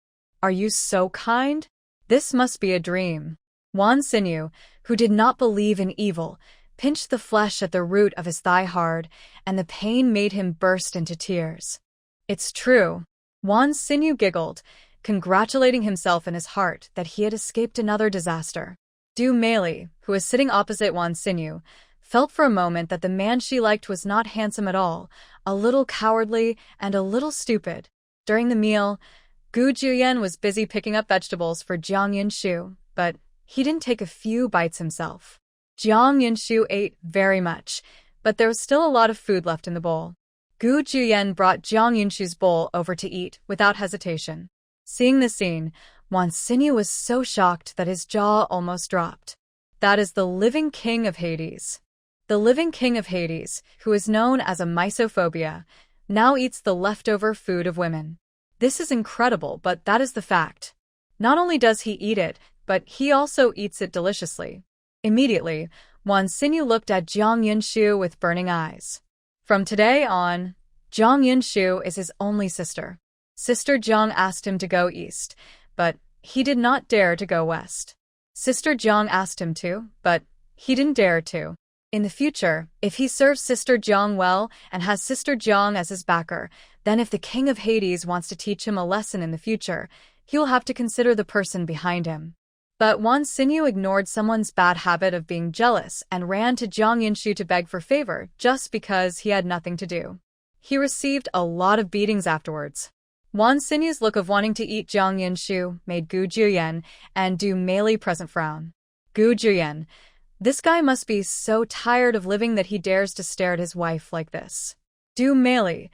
Are you so kind? This must be a dream. Wan Xinyu, who did not believe in evil, pinched the flesh at the root of his thigh hard, and the pain made him burst into tears. It's true. Wan Xinyu giggled, congratulating himself in his heart that he had escaped another disaster. Du Meili, who was sitting opposite Wan Xinyu, felt for a moment that the man she liked was not handsome at all, a little cowardly and a little stupid. During the meal, Gu Juyen was busy picking up vegetables for Jiang Yunshu, but he didn't take a few bites himself. Jiang Yunshu ate very much, but there was still a lot of food left in the bowl. Gu Juyen brought Jiang Yunshu's bowl over to eat without hesitation. Seeing the scene, Wan Xinyu was so shocked that his jaw almost dropped. That is the living king of Hades. The living king of Hades, who is known as a misophobia, now eats the leftover food of women. This is incredible, but that is the fact. Not only does he eat it, but he also eats it deliciously. Immediately, Wan Xinyu looked at Jiang Yunshu with burning eyes. From today on, Jiang Yunshu is his only sister. Sister Jiang asked him to go east, but he did not dare to go west. Sister Jiang asked him to, but he didn't dare to. In the future, if he serves Sister Jiang well and has Sister Jiang as his backer, then if the King of Hades wants to teach him a lesson in the future, he will have to consider the person behind him. But Wan Xinyu ignored someone's bad habit of being jealous and ran to Jiang Yunshu to beg for favor just because he had nothing to do. He received a lot of beatings afterwards. Wan Xinyu's look of wanting to eat Jiang Yunshu made Gu Juyen and Du Meili present frown. Gu Juyen, this guy must be so tired of living that he dares to stare at his wife like this. Du Meili,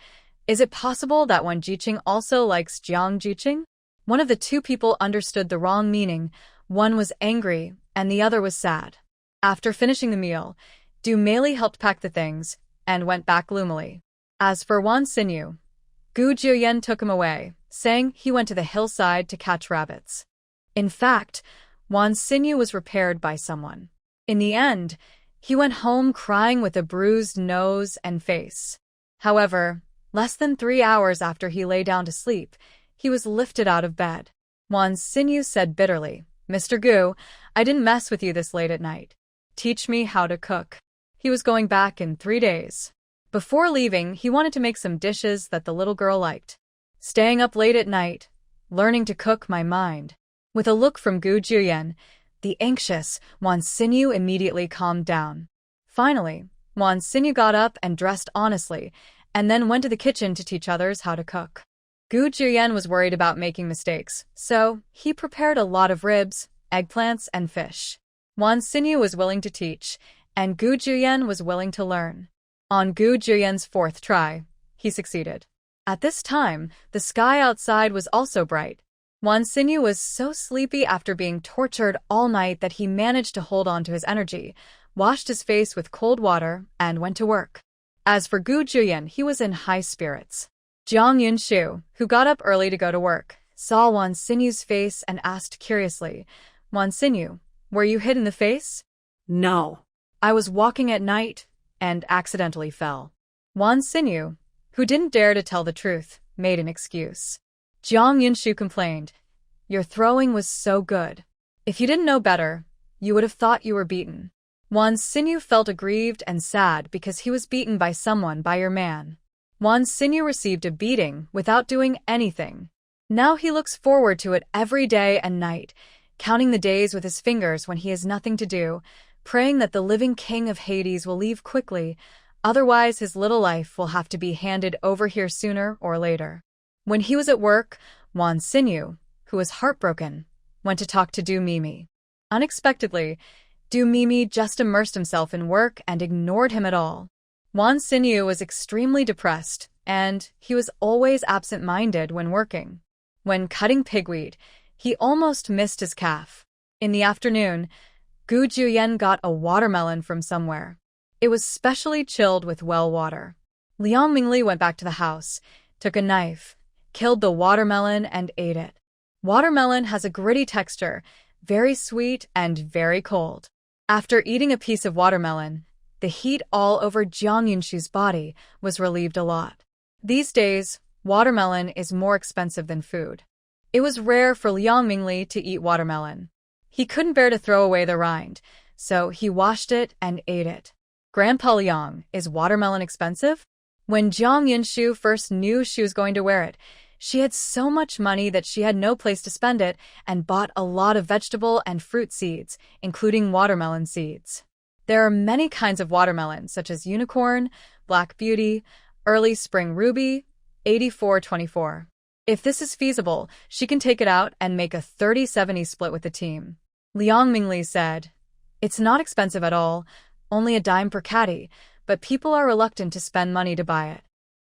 is it possible that Wan Jiqing also likes Jiang Jiqing? One of the two people understood the wrong meaning. One was angry, and the other was sad. After finishing the meal, Du Meili helped pack the things, and went back gloomily. As for Wan Xinyu, Gu Juyen took him away, saying he went to the hillside to catch rabbits. In fact, Wan Xinyu was repaired by someone. In the end, he went home crying with a bruised nose and face. However, less than 3 hours after he lay down to sleep, he was lifted out of bed. Wan Xinyu said bitterly, "Mr. Gu, I didn't mess with you this late at night. Teach me how to cook." He was going back in 3 days. Before leaving, he wanted to make some dishes that the little girl liked. Staying up late at night, learning to cook my mind. With a look from Gu Juyen, the anxious Wan Xinyu immediately calmed down. Finally, Wan Xinyu got up and dressed honestly, and then went to the kitchen to teach others how to cook. Gu Juyen was worried about making mistakes, so he prepared a lot of ribs, eggplants, and fish. Wan Xinyu was willing to teach, and Gu Juyen was willing to learn. On Gu Juyen's 4th try, he succeeded. At this time, the sky outside was also bright. Wan Xinyu was so sleepy after being tortured all night that he managed to hold on to his energy, washed his face with cold water, and went to work. As for Gu Juyen, he was in high spirits. Jiang Yunshu, who got up early to go to work, saw Wan Xinyu's face and asked curiously, "Wan Xinyu, were you hit in the face?" No. "I was walking at night and accidentally fell." Wan Xinyu, who didn't dare to tell the truth, made an excuse. Jiang Yunshu complained, "Your throwing was so good. If you didn't know better, you would have thought you were beaten." Wan Xinyu felt aggrieved and sad because he was beaten by someone by your man. Wan Xinyu received a beating without doing anything. Now he looks forward to it every day and night, counting the days with his fingers when he has nothing to do, praying that the living king of Hades will leave quickly, otherwise his little life will have to be handed over here sooner or later. When he was at work, Wan Xinyu, who was heartbroken, went to talk to Du Mimi. Unexpectedly, Du Mimi just immersed himself in work and ignored him at all. Wan Xinyu was extremely depressed, and he was always absent-minded when working. When cutting pigweed, he almost missed his calf. In the afternoon, Gu Juyen got a watermelon from somewhere. It was specially chilled with well water. Liang Mingli went back to the house, took a knife, killed the watermelon, and ate it. Watermelon has a gritty texture, very sweet and very cold. After eating a piece of watermelon, the heat all over Jiang Yunshu's body was relieved a lot. These days, watermelon is more expensive than food. It was rare for Liang Mingli to eat watermelon. He couldn't bear to throw away the rind, so he washed it and ate it. "Grandpa Liang, is watermelon expensive?" When Jiang Yunshu first knew she was going to wear it, she had so much money that she had no place to spend it and bought a lot of vegetable and fruit seeds, including watermelon seeds. There are many kinds of watermelon, such as unicorn, black beauty, early spring ruby, 8424. If this is feasible, she can take it out and make a 30-70 split with the team. Liang Mingli said, "It's not expensive at all, only a dime per caddy, but people are reluctant to spend money to buy it.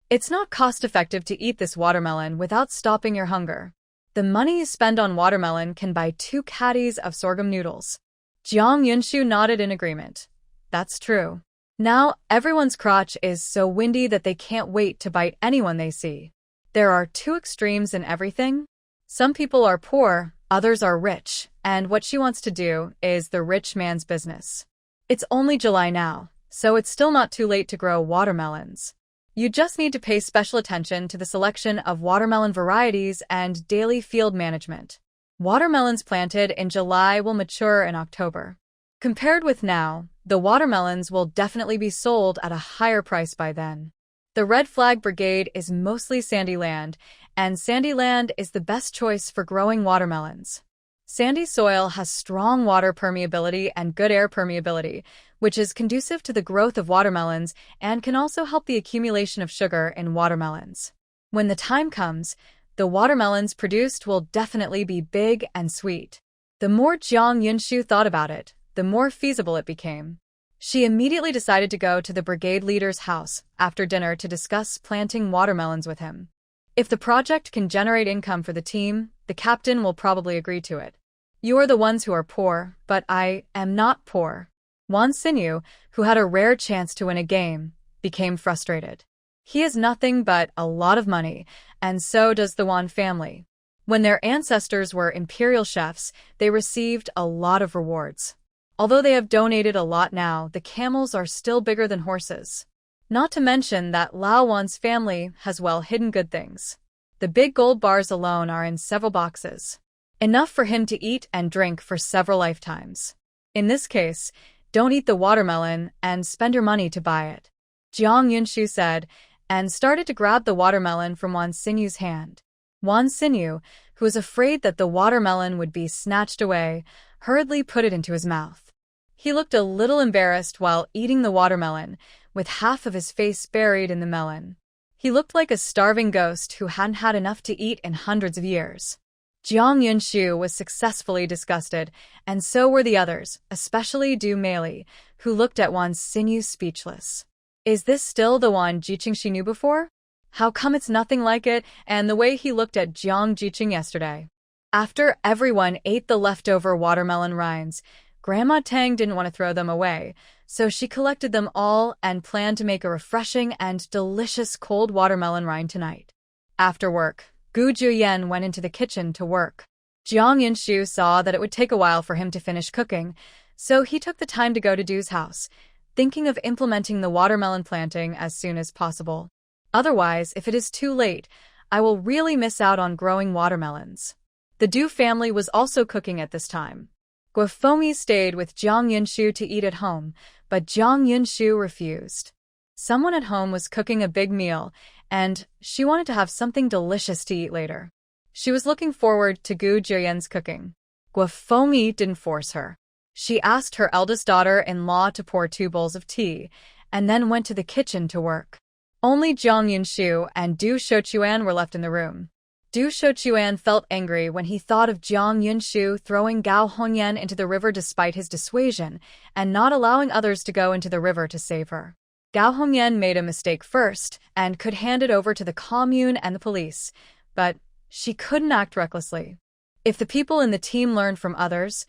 It's not cost-effective to eat this watermelon without stopping your hunger. The money you spend on watermelon can buy 2 caddies of sorghum noodles." Jiang Yunshu nodded in agreement. That's true. Now everyone's crotch is so windy that they can't wait to bite anyone they see. There are 2 extremes in everything. Some people are poor, Others are rich, and what she wants to do is the rich man's business. It's only July now, so it's still not too late to grow watermelons. You just need to pay special attention to the selection of watermelon varieties and daily field management. Watermelons planted in July will mature in October. Compared with now, the watermelons will definitely be sold at a higher price by then. The Red Flag Brigade is mostly sandy land, and sandy land is the best choice for growing watermelons. Sandy soil has strong water permeability and good air permeability, which is conducive to the growth of watermelons and can also help the accumulation of sugar in watermelons. When the time comes, the watermelons produced will definitely be big and sweet. The more Jiang Yunshu thought about it, the more feasible it became. She immediately decided to go to the brigade leader's house after dinner to discuss planting watermelons with him. If the project can generate income for the team, the captain will probably agree to it. You are the ones who are poor, but I am not poor. Wan Xinyu, who had a rare chance to win a game, became frustrated. He has nothing but a lot of money, and so does the Wan family. When their ancestors were imperial chefs, they received a lot of rewards. Although they have donated a lot now, the camels are still bigger than horses. Not to mention that Lao Wan's family has well-hidden good things. The big gold bars alone are in several boxes. Enough for him to eat and drink for several lifetimes. In this case, don't eat the watermelon and spend your money to buy it. Jiang Yunshu said, and started to grab the watermelon from Wan Xinyu's hand. Wan Xinyu, who was afraid that the watermelon would be snatched away, hurriedly put it into his mouth. He looked a little embarrassed while eating the watermelon, with half of his face buried in the melon. He looked like a starving ghost who hadn't had enough to eat in hundreds of years. Jiang Yunshu was successfully disgusted, and so were the others, especially Du Meili, who looked at Wan Xinyu speechless. Is this still the Wan Jiqing she knew before? How come it's nothing like it, and the way he looked at Jiang Jiqing yesterday? After everyone ate the leftover watermelon rinds, Grandma Tang didn't want to throw them away, so she collected them all and planned to make a refreshing and delicious cold watermelon rind tonight. After work, Gu Juyen went into the kitchen to work. Jiang Yunshu saw that it would take a while for him to finish cooking, so he took the time to go to Du's house, thinking of implementing the watermelon planting as soon as possible. Otherwise, if it is too late, I will really miss out on growing watermelons. The Du family was also cooking at this time. Guofengyi stayed with Jiang Yunshu to eat at home, but Jiang Yunshu refused. Someone at home was cooking a big meal, and she wanted to have something delicious to eat later. She was looking forward to Gu Juyen's cooking. Guofengyi didn't force her. She asked her eldest daughter-in-law to pour 2 bowls of tea, and then went to the kitchen to work. Only Jiang Yunshu and Du Shouchuan were left in the room. Du Shouchuan felt angry when he thought of Jiang Yunshu throwing Gao Hongyan into the river despite his dissuasion and not allowing others to go into the river to save her. Gao Hongyan made a mistake first and could hand it over to the commune and the police, but she couldn't act recklessly. If the people in the team learned from others,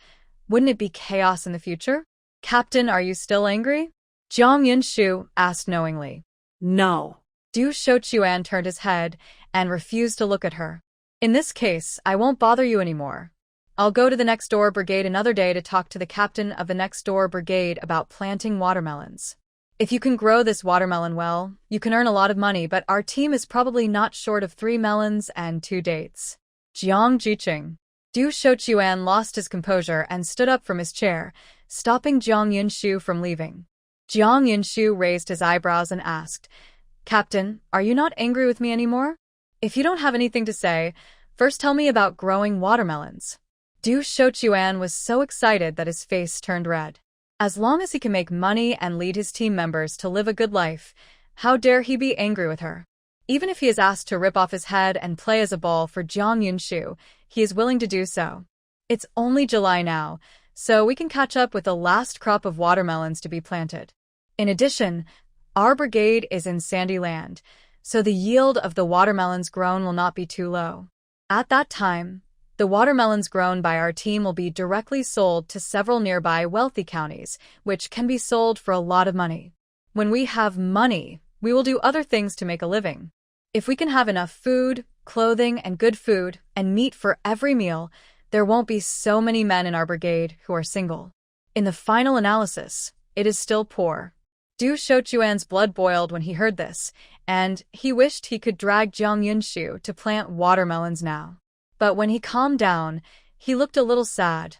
wouldn't it be chaos in the future? Captain, are you still angry? Jiang Yunshu asked knowingly. No. Du Shouchuan turned his head and refused to look at her. In this case, I won't bother you anymore. I'll go to the next door brigade another day to talk to the captain of the next door brigade about planting watermelons. If you can grow this watermelon well, you can earn a lot of money, but our team is probably not short of 3 melons and 2 dates. Jiang Jiqing. Du Shouchuan lost his composure and stood up from his chair, stopping Jiang Yunshu from leaving. Jiang Yunshu raised his eyebrows and asked, Captain, are you not angry with me anymore? If you don't have anything to say, first tell me about growing watermelons. Du Shouchuan was so excited that his face turned red. As long as he can make money and lead his team members to live a good life, how dare he be angry with her? Even if he is asked to rip off his head and play as a ball for Jiang Yunshu, he is willing to do so. It's only July now, so we can catch up with the last crop of watermelons to be planted. In addition, our brigade is in sandy land, so the yield of the watermelons grown will not be too low. At that time, the watermelons grown by our team will be directly sold to several nearby wealthy counties, which can be sold for a lot of money. When we have money, we will do other things to make a living. If we can have enough food, clothing, and good food, and meat for every meal, there won't be so many men in our brigade who are single. In the final analysis, it is still poor. Du Shochuan's blood boiled when he heard this, and he wished he could drag Jiang Yunshu to plant watermelons now. But when he calmed down, he looked a little sad.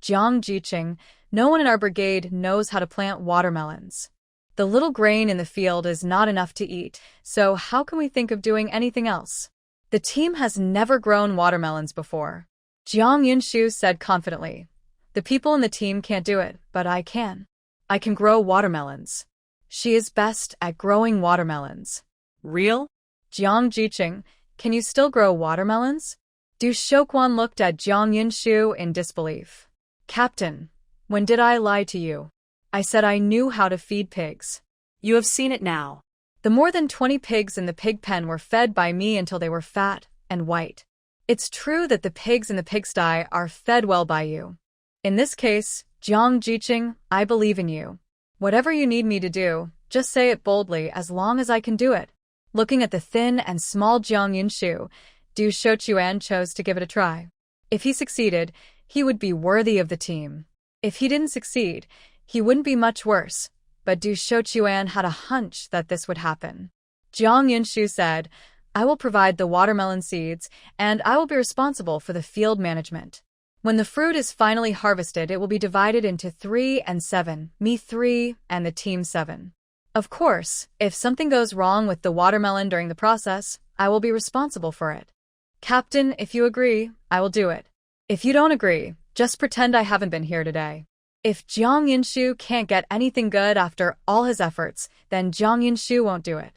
Jiang Jiqing, no one in our brigade knows how to plant watermelons. The little grain in the field is not enough to eat, so how can we think of doing anything else? The team has never grown watermelons before. Jiang Yunshu said confidently. The people in the team can't do it, but I can. I can grow watermelons. She is best at growing watermelons. Real? Jiang Jiqing, can you still grow watermelons? Du Shoquan looked at Jiang Yunshu in disbelief. Captain, when did I lie to you? I said I knew how to feed pigs. You have seen it now. The more than 20 pigs in the pig pen were fed by me until they were fat and white. It's true that the pigs in the pigsty are fed well by you. In this case, Jiang Jiqing, I believe in you. Whatever you need me to do, just say it boldly as long as I can do it. Looking at the thin and small Jiang Yunshu, Du Shochuan chose to give it a try. If he succeeded, he would be worthy of the team. If he didn't succeed, he wouldn't be much worse, but Du Shochuan had a hunch that this would happen. Jiang Yunshu said, I will provide the watermelon seeds, and I will be responsible for the field management. When the fruit is finally harvested, it will be divided into 3 and 7, me 3 and the team 7. Of course, if something goes wrong with the watermelon during the process, I will be responsible for it. Captain, if you agree, I will do it. If you don't agree, just pretend I haven't been here today. If Jiang Yunshu can't get anything good after all his efforts, then Jiang Yunshu won't do it.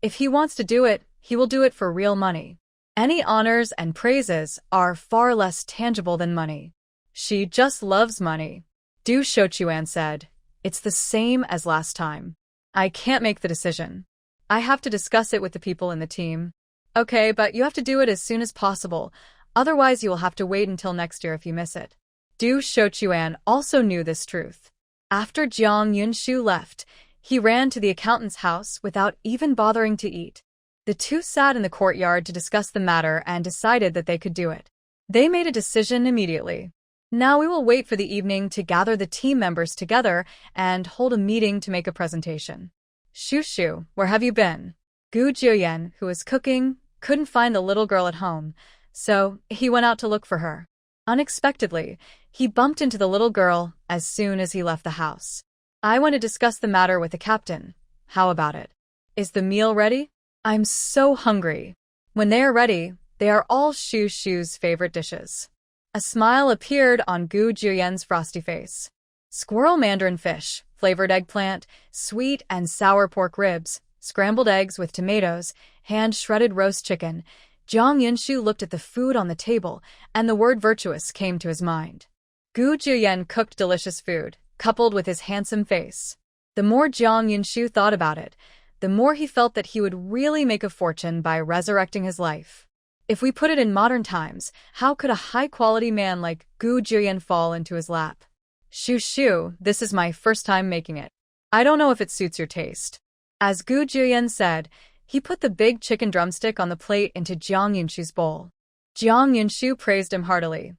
If he wants to do it, he will do it for real money. Any honors and praises are far less tangible than money. She just loves money. Du Shochuan said, it's the same as last time. I can't make the decision. I have to discuss it with the people in the team. Okay, but you have to do it as soon as possible. Otherwise, you will have to wait until next year if you miss it. Du Shochuan also knew this truth. After Jiang Yunshu left, he ran to the accountant's house without even bothering to eat. The two sat in the courtyard to discuss the matter and decided that they could do it. They made a decision immediately. Now we will wait for the evening to gather the team members together and hold a meeting to make a presentation. Shushu, where have you been? Gu Jiuyan, who was cooking, couldn't find the little girl at home, so he went out to look for her. Unexpectedly, he bumped into the little girl as soon as he left the house. I want to discuss the matter with the captain. How about it? Is the meal ready? I'm so hungry. When they are ready, they are all Shushu's favorite dishes. A smile appeared on Gu Jiuyan's frosty face. Squirrel mandarin fish, flavored eggplant, sweet and sour pork ribs, scrambled eggs with tomatoes, hand-shredded roast chicken. Jiang Yunshu looked at the food on the table, and the word virtuous came to his mind. Gu Jiuyan cooked delicious food, coupled with his handsome face. The more Jiang Yunshu thought about it, the more he felt that he would really make a fortune by resurrecting his life. If we put it in modern times, how could a high-quality man like Gu Jiuyan fall into his lap? Shushu, this is my first time making it. I don't know if it suits your taste. As Gu Jiuyan said, he put the big chicken drumstick on the plate into Jiang Yunshu's bowl. Jiang Yunshu praised him heartily.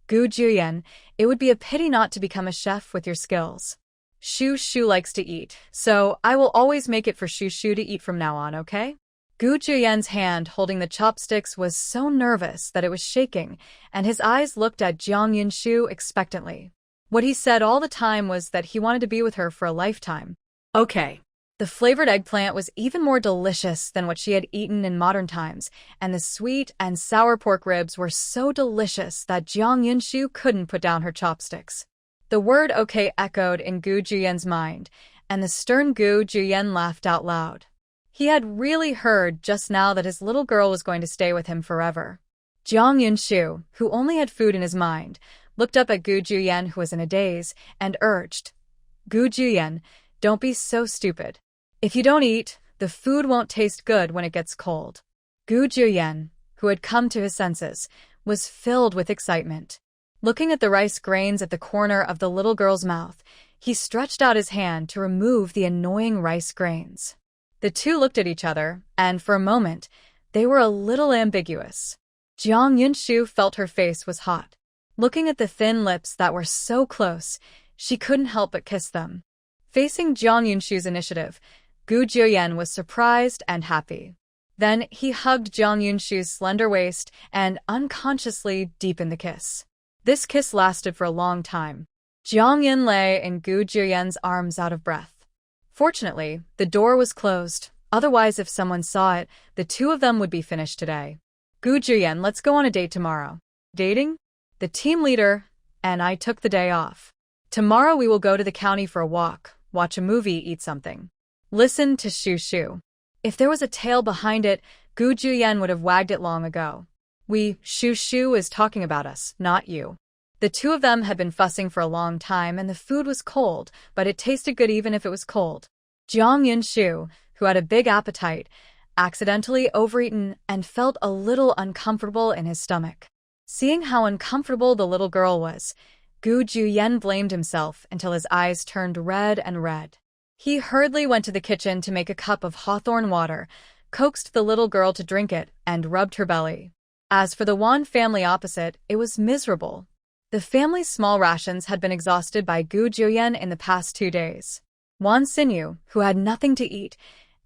Gu Jiuyan, it would be a pity not to become a chef with your skills. Shushu likes to eat, so I will always make it for Shushu to eat from now on, okay? Gu Jiuyan's hand holding the chopsticks was so nervous that it was shaking, and his eyes looked at Jiang Yunshu expectantly. What he said all the time was that he wanted to be with her for a lifetime. Okay. The flavored eggplant was even more delicious than what she had eaten in modern times, and the sweet and sour pork ribs were so delicious that Jiang Yunshu couldn't put down her chopsticks. The word okay echoed in Gu Jiuyan's mind, and the stern Gu Jiuyan laughed out loud. He had really heard just now that his little girl was going to stay with him forever. Jiang Yunshu, who only had food in his mind, looked up at Gu Jiuyan, who was in a daze, and urged, Gu Jiuyan, don't be so stupid. If you don't eat, the food won't taste good when it gets cold. Gu Jiuyan, who had come to his senses, was filled with excitement. Looking at the rice grains at the corner of the little girl's mouth, he stretched out his hand to remove the annoying rice grains. The two looked at each other, and for a moment, they were a little ambiguous. Jiang Yunshu felt her face was hot. Looking at the thin lips that were so close, she couldn't help but kiss them. Facing Jiang Yunshu's initiative, Gu Jiuyan was surprised and happy. Then he hugged Jiang Yunshu's slender waist and unconsciously deepened the kiss. This kiss lasted for a long time. Jiang Yun lay in Gu Jiuyan's arms out of breath. Fortunately, the door was closed. Otherwise, if someone saw it, the two of them would be finished today. Gu Jiuyan, let's go on a date tomorrow. Dating? The team leader and I took the day off. Tomorrow we will go to the county for a walk, watch a movie, eat something. Listen to Shu Shu. If there was a tail behind it, Gu Jiuyan would have wagged it long ago. Shu Shu is talking about us, not you. The two of them had been fussing for a long time and the food was cold, but it tasted good even if it was cold. Jiang Yunshu, who had a big appetite, accidentally overeaten and felt a little uncomfortable in his stomach. Seeing how uncomfortable the little girl was, Gu Jiuyan blamed himself until his eyes turned red and red. He hurriedly went to the kitchen to make a cup of hawthorn water, coaxed the little girl to drink it, and rubbed her belly. As for the Wan family opposite, it was miserable. The family's small rations had been exhausted by Gu Jiuyan in the past 2 days. Wan Xinyu, who had nothing to eat,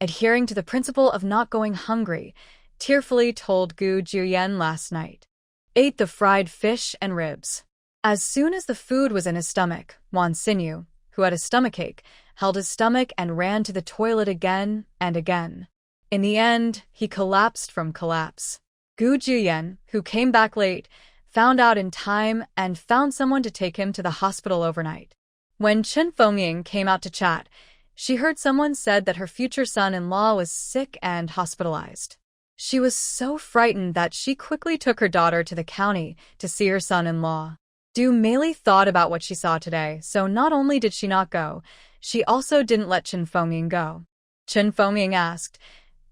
adhering to the principle of not going hungry, tearfully told Gu Jiuyan last night. Ate the fried fish and ribs. As soon as the food was in his stomach, Wan Xinyu, who had a stomachache, held his stomach and ran to the toilet again and again. In the end, he collapsed from collapse. Gu Jiuyan, who came back late, found out in time and found someone to take him to the hospital overnight. When Chen Fengying came out to chat, she heard someone said that her future son-in-law was sick and hospitalized. She was so frightened that she quickly took her daughter to the county to see her son-in-law. Du Meili thought about what she saw today, so not only did she not go, she also didn't let Chen Fengying go. Chen Fengying asked,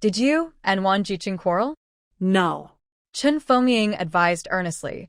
"Did you and Wan Jiqing quarrel?" No. Chen Fengying advised earnestly,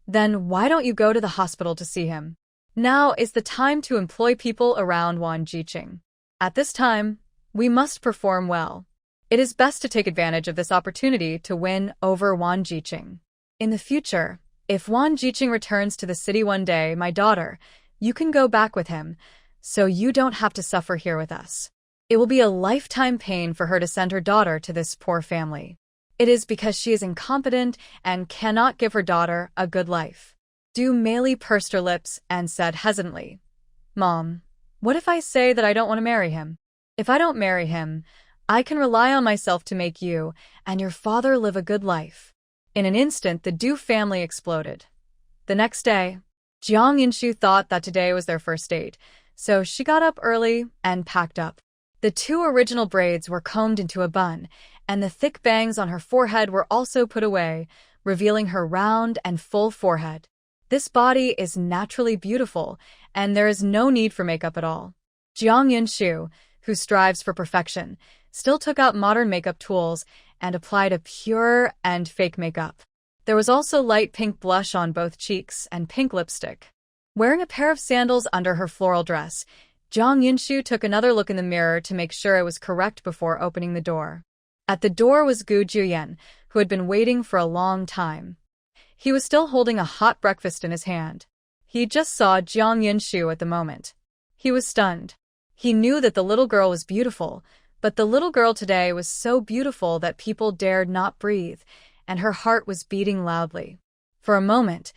"Then why don't you go to the hospital to see him? Now is the time to employ people around Wan Jiqing. At this time, we must perform well. It is best to take advantage of this opportunity to win over Wan Jiqing. In the future, if Wan Jiqing returns to the city one day, my daughter, you can go back with him, so you don't have to suffer here with us. It will be a lifetime pain for her to send her daughter to this poor family. It is because she is incompetent and cannot give her daughter a good life." Du Meili pursed her lips and said hesitantly, "Mom, what if I say that I don't want to marry him? If I don't marry him, I can rely on myself to make you and your father live a good life." In an instant, the Du family exploded. The next day, Jiang Yunshu thought that today was their first date, so she got up early and packed up. The 2 original braids were combed into a bun, and the thick bangs on her forehead were also put away, revealing her round and full forehead. This body is naturally beautiful, and there is no need for makeup at all. Jiang Yunshu, who strives for perfection, still took out modern makeup tools and applied a pure and fake makeup. There was also light pink blush on both cheeks and pink lipstick. Wearing a pair of sandals under her floral dress, Jiang Yunshu took another look in the mirror to make sure it was correct before opening the door. At the door was Gu Jiuyan, who had been waiting for a long time. He was still holding a hot breakfast in his hand. He just saw Jiang Yunshu at the moment. He was stunned. He knew that the little girl was beautiful, but the little girl today was so beautiful that people dared not breathe, and her heart was beating loudly. For a moment,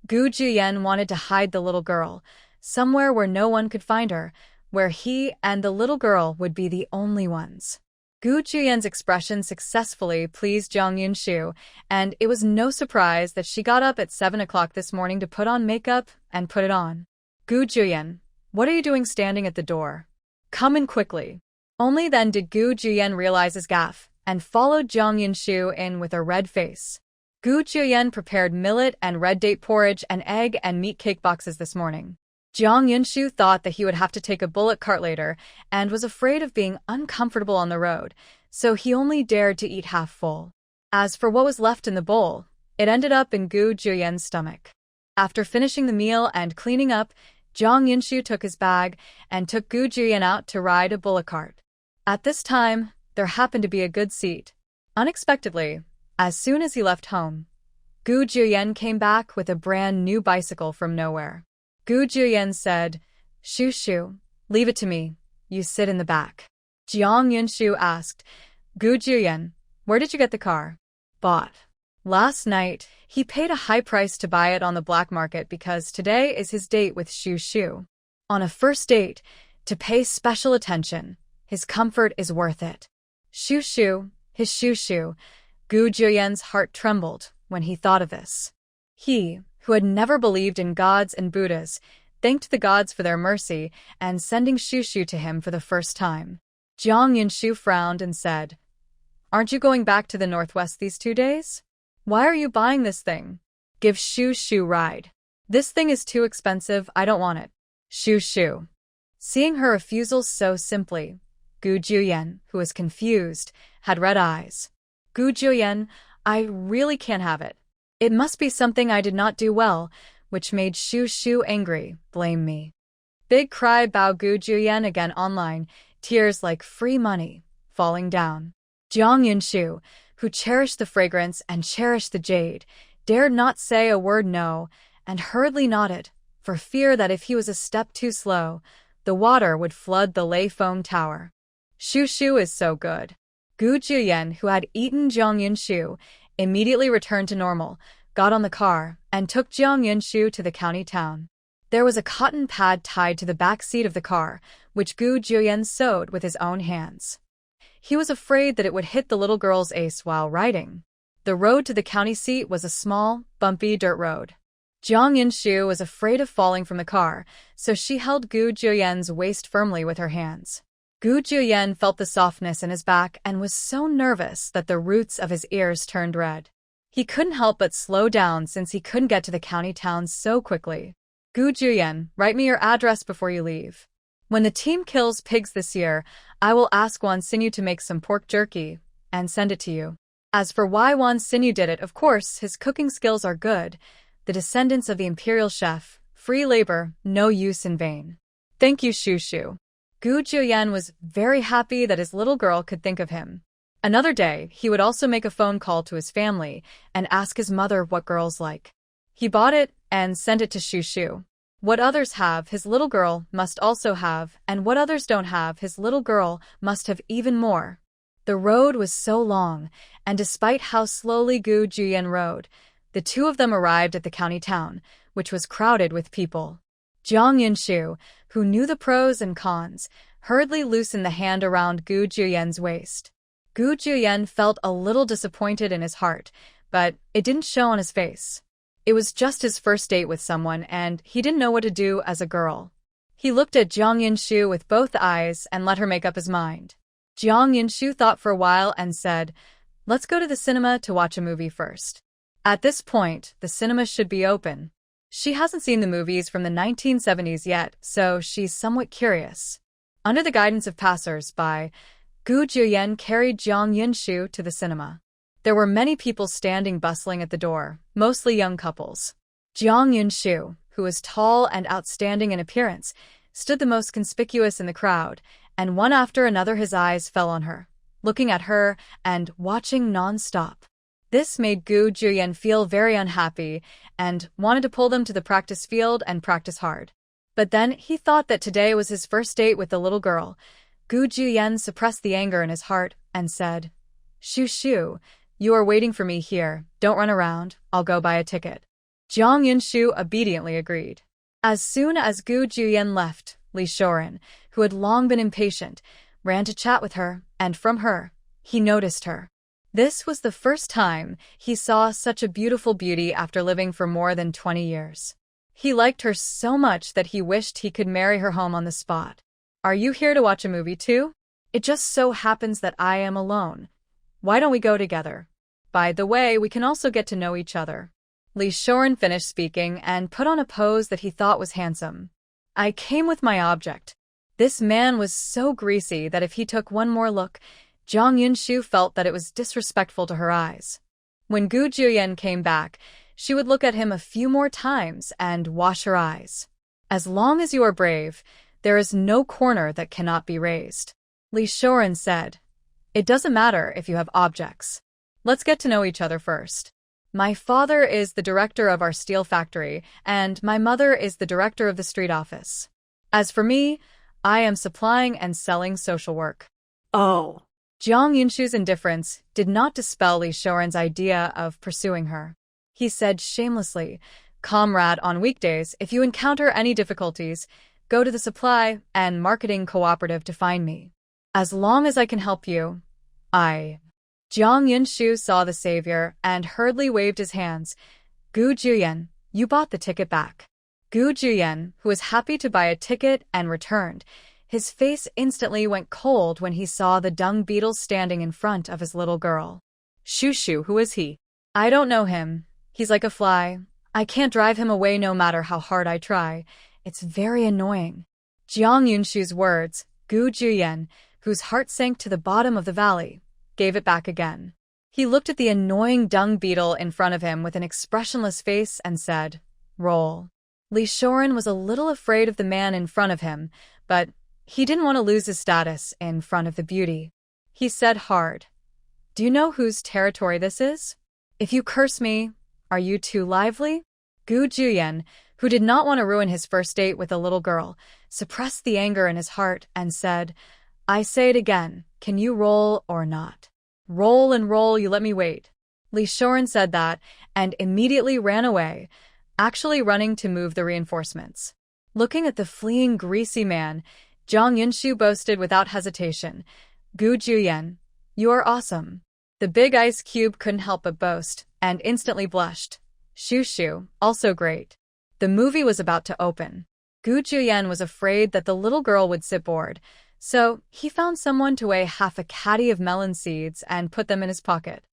Gu Jiuyan wanted to hide the little girl, somewhere where no one could find her, where he and the little girl would be the only ones. Gu Jiuyan's expression successfully pleased Jiang Yunshu, and it was no surprise that she got up at 7 o'clock this morning to put on makeup and put it on. "Gu Jiuyan, what are you doing standing at the door? Come in quickly." Only then did Gu Jiuyan realize his gaffe, and followed Jiang Yunshu in with a red face. Gu Jiuyan prepared millet and red date porridge and egg and meat cake boxes this morning. Jiang Yunshu thought that he would have to take a bullock cart later and was afraid of being uncomfortable on the road, so he only dared to eat half full. As for what was left in the bowl, it ended up in Gu Jiuyan's stomach. After finishing the meal and cleaning up, Jiang Yunshu took his bag and took Gu Jiuyan out to ride a bullock cart. At this time, there happened to be a good seat. Unexpectedly, as soon as he left home, Gu Juyen came back with a brand new bicycle from nowhere. Gu Juyen said, "Shu Shu, leave it to me. You sit in the back." Jiang Yunshu asked, "Gu Juyen, where did you get the car?" "Bought. Last night." He paid a high price to buy it on the black market because today is his date with Shu Shu. On a first date, to pay special attention, his comfort is worth it. Shu Shu, his Shu Shu. Gu Juyen's heart trembled when he thought of this. He, who had never believed in gods and Buddhas, thanked the gods for their mercy and sending Shu Shu to him for the first time. Jiang Yunshu frowned and said, "Aren't you going back to the northwest these 2 days? Why are you buying this thing? Give Shu Shu ride. This thing is too expensive, I don't want it." Shu Shu. Seeing her refusal so simply, Gu Juyen, who was confused, had red eyes. "Gu Juyen, I really can't have it. It must be something I did not do well," which made Shu Shu angry. "Blame me." Big cry Bao Gu Juyen again online, tears like free money, falling down. Jiang Yunshu, who cherished the fragrance and cherished the jade, dared not say a word no, and hurriedly nodded, for fear that if he was a step too slow, the water would flood the Lei Foam Tower. Shu Shu is so good. Gu Juyen, who had eaten Jiang Yunshu, immediately returned to normal, got on the car, and took Jiang Yunshu to the county town. There was a cotton pad tied to the back seat of the car, which Gu Juyen sewed with his own hands. He was afraid that it would hit the little girl's ace while riding. The road to the county seat was a small, bumpy dirt road. Jiang Yunshu was afraid of falling from the car, so she held Gu Juyen's waist firmly with her hands. Gu Juyen felt the softness in his back and was so nervous that the roots of his ears turned red. He couldn't help but slow down since he couldn't get to the county town so quickly. "Gu Juyen, write me your address before you leave. When the team kills pigs this year, I will ask Wan Xinyu to make some pork jerky and send it to you." As for why Wan Xinyu did it, of course, his cooking skills are good. The descendants of the imperial chef, free labor, no use in vain. "Thank you, Shu Shu." Gu Juyen was very happy that his little girl could think of him. Another day, he would also make a phone call to his family and ask his mother what girls like. He bought it and sent it to Shu Shu. What others have, his little girl must also have, and what others don't have, his little girl must have even more. The road was so long, and despite how slowly Gu Juyen rode, the two of them arrived at the county town, which was crowded with people. Jiang Yunshu, who knew the pros and cons, hurriedly loosened the hand around Gu Juyen's waist. Gu Juyen felt a little disappointed in his heart, but it didn't show on his face. It was just his first date with someone, and he didn't know what to do as a girl. He looked at Jiang Yunshu with both eyes and let her make up his mind. Jiang Yunshu thought for a while and said, "Let's go to the cinema to watch a movie first." At this point, the cinema should be open. She hasn't seen the movies from the 1970s yet, so she's somewhat curious. Under the guidance of passers-by, Gu Juyen carried Jiang Yunshu to the cinema. There were many people standing bustling at the door, mostly young couples. Jiang Yunshu, who was tall and outstanding in appearance, stood the most conspicuous in the crowd, and one after another his eyes fell on her, looking at her and watching non-stop. This made Gu Juyen feel very unhappy and wanted to pull them to the practice field and practice hard. But then he thought that today was his first date with the little girl. Gu Juyen suppressed the anger in his heart and said, "Shu Shu, you are waiting for me here, don't run around, I'll go buy a ticket." Jiang Yunshu obediently agreed. As soon as Gu Juyen left, Li Shoren, who had long been impatient, ran to chat with her, and from her, he noticed her. This was the first time he saw such a beautiful beauty after living for more than 20 years. He liked her so much that he wished he could marry her home on the spot. "Are you here to watch a movie too? It just so happens that I am alone. Why don't we go together? By the way, we can also get to know each other." Li Shoren finished speaking and put on a pose that he thought was handsome. "I came with my object." This man was so greasy that if he took one more look, Jiang Yunshu felt that it was disrespectful to her eyes. When Gu Juyen came back, she would look at him a few more times and wash her eyes. "As long as you are brave, there is no corner that cannot be raised," Li Shoren said. "It doesn't matter if you have objects. Let's get to know each other first." My father is the director of our steel factory, and my mother is the director of the street office. As for me, I am supplying and selling social work. Oh. Jiang Yunshu's indifference did not dispel Li Shoren's idea of pursuing her. He said shamelessly, "Comrade, on weekdays, if you encounter any difficulties, go to the supply and marketing cooperative to find me. As long as I can help you, I..." Jiang Yunshu saw the savior and hurriedly waved his hands. "Gu Juyen, you bought the ticket back." Gu Juyen, who was happy to buy a ticket and returned, his face instantly went cold when he saw the dung beetle standing in front of his little girl. Shushu, who is he? "I don't know him. He's like a fly. I can't drive him away no matter how hard I try. It's very annoying." Jiang Yunshu's words, Gu Juyen, whose heart sank to the bottom of the valley, gave it back again. He looked at the annoying dung beetle in front of him with an expressionless face and said, "Roll." Li Shoren was a little afraid of the man in front of him, but he didn't want to lose his status in front of the beauty. He said hard, "Do you know whose territory this is? If you curse me, are you too lively?" Gu Juyen, who did not want to ruin his first date with a little girl, suppressed the anger in his heart and said, "I say it again, can you roll or not? Roll and roll, you let me wait." Li Shoren said that and immediately ran away, actually running to move the reinforcements. Looking at the fleeing greasy man, Jiang Yunshu boasted without hesitation, "Gu Juyen, you are awesome." The big ice cube couldn't help but boast, and instantly blushed. "Shushu, also great." The movie was about to open. Gu Juyen was afraid that the little girl would sit bored, so he found someone to weigh half a caddy of melon seeds and put them in his pocket.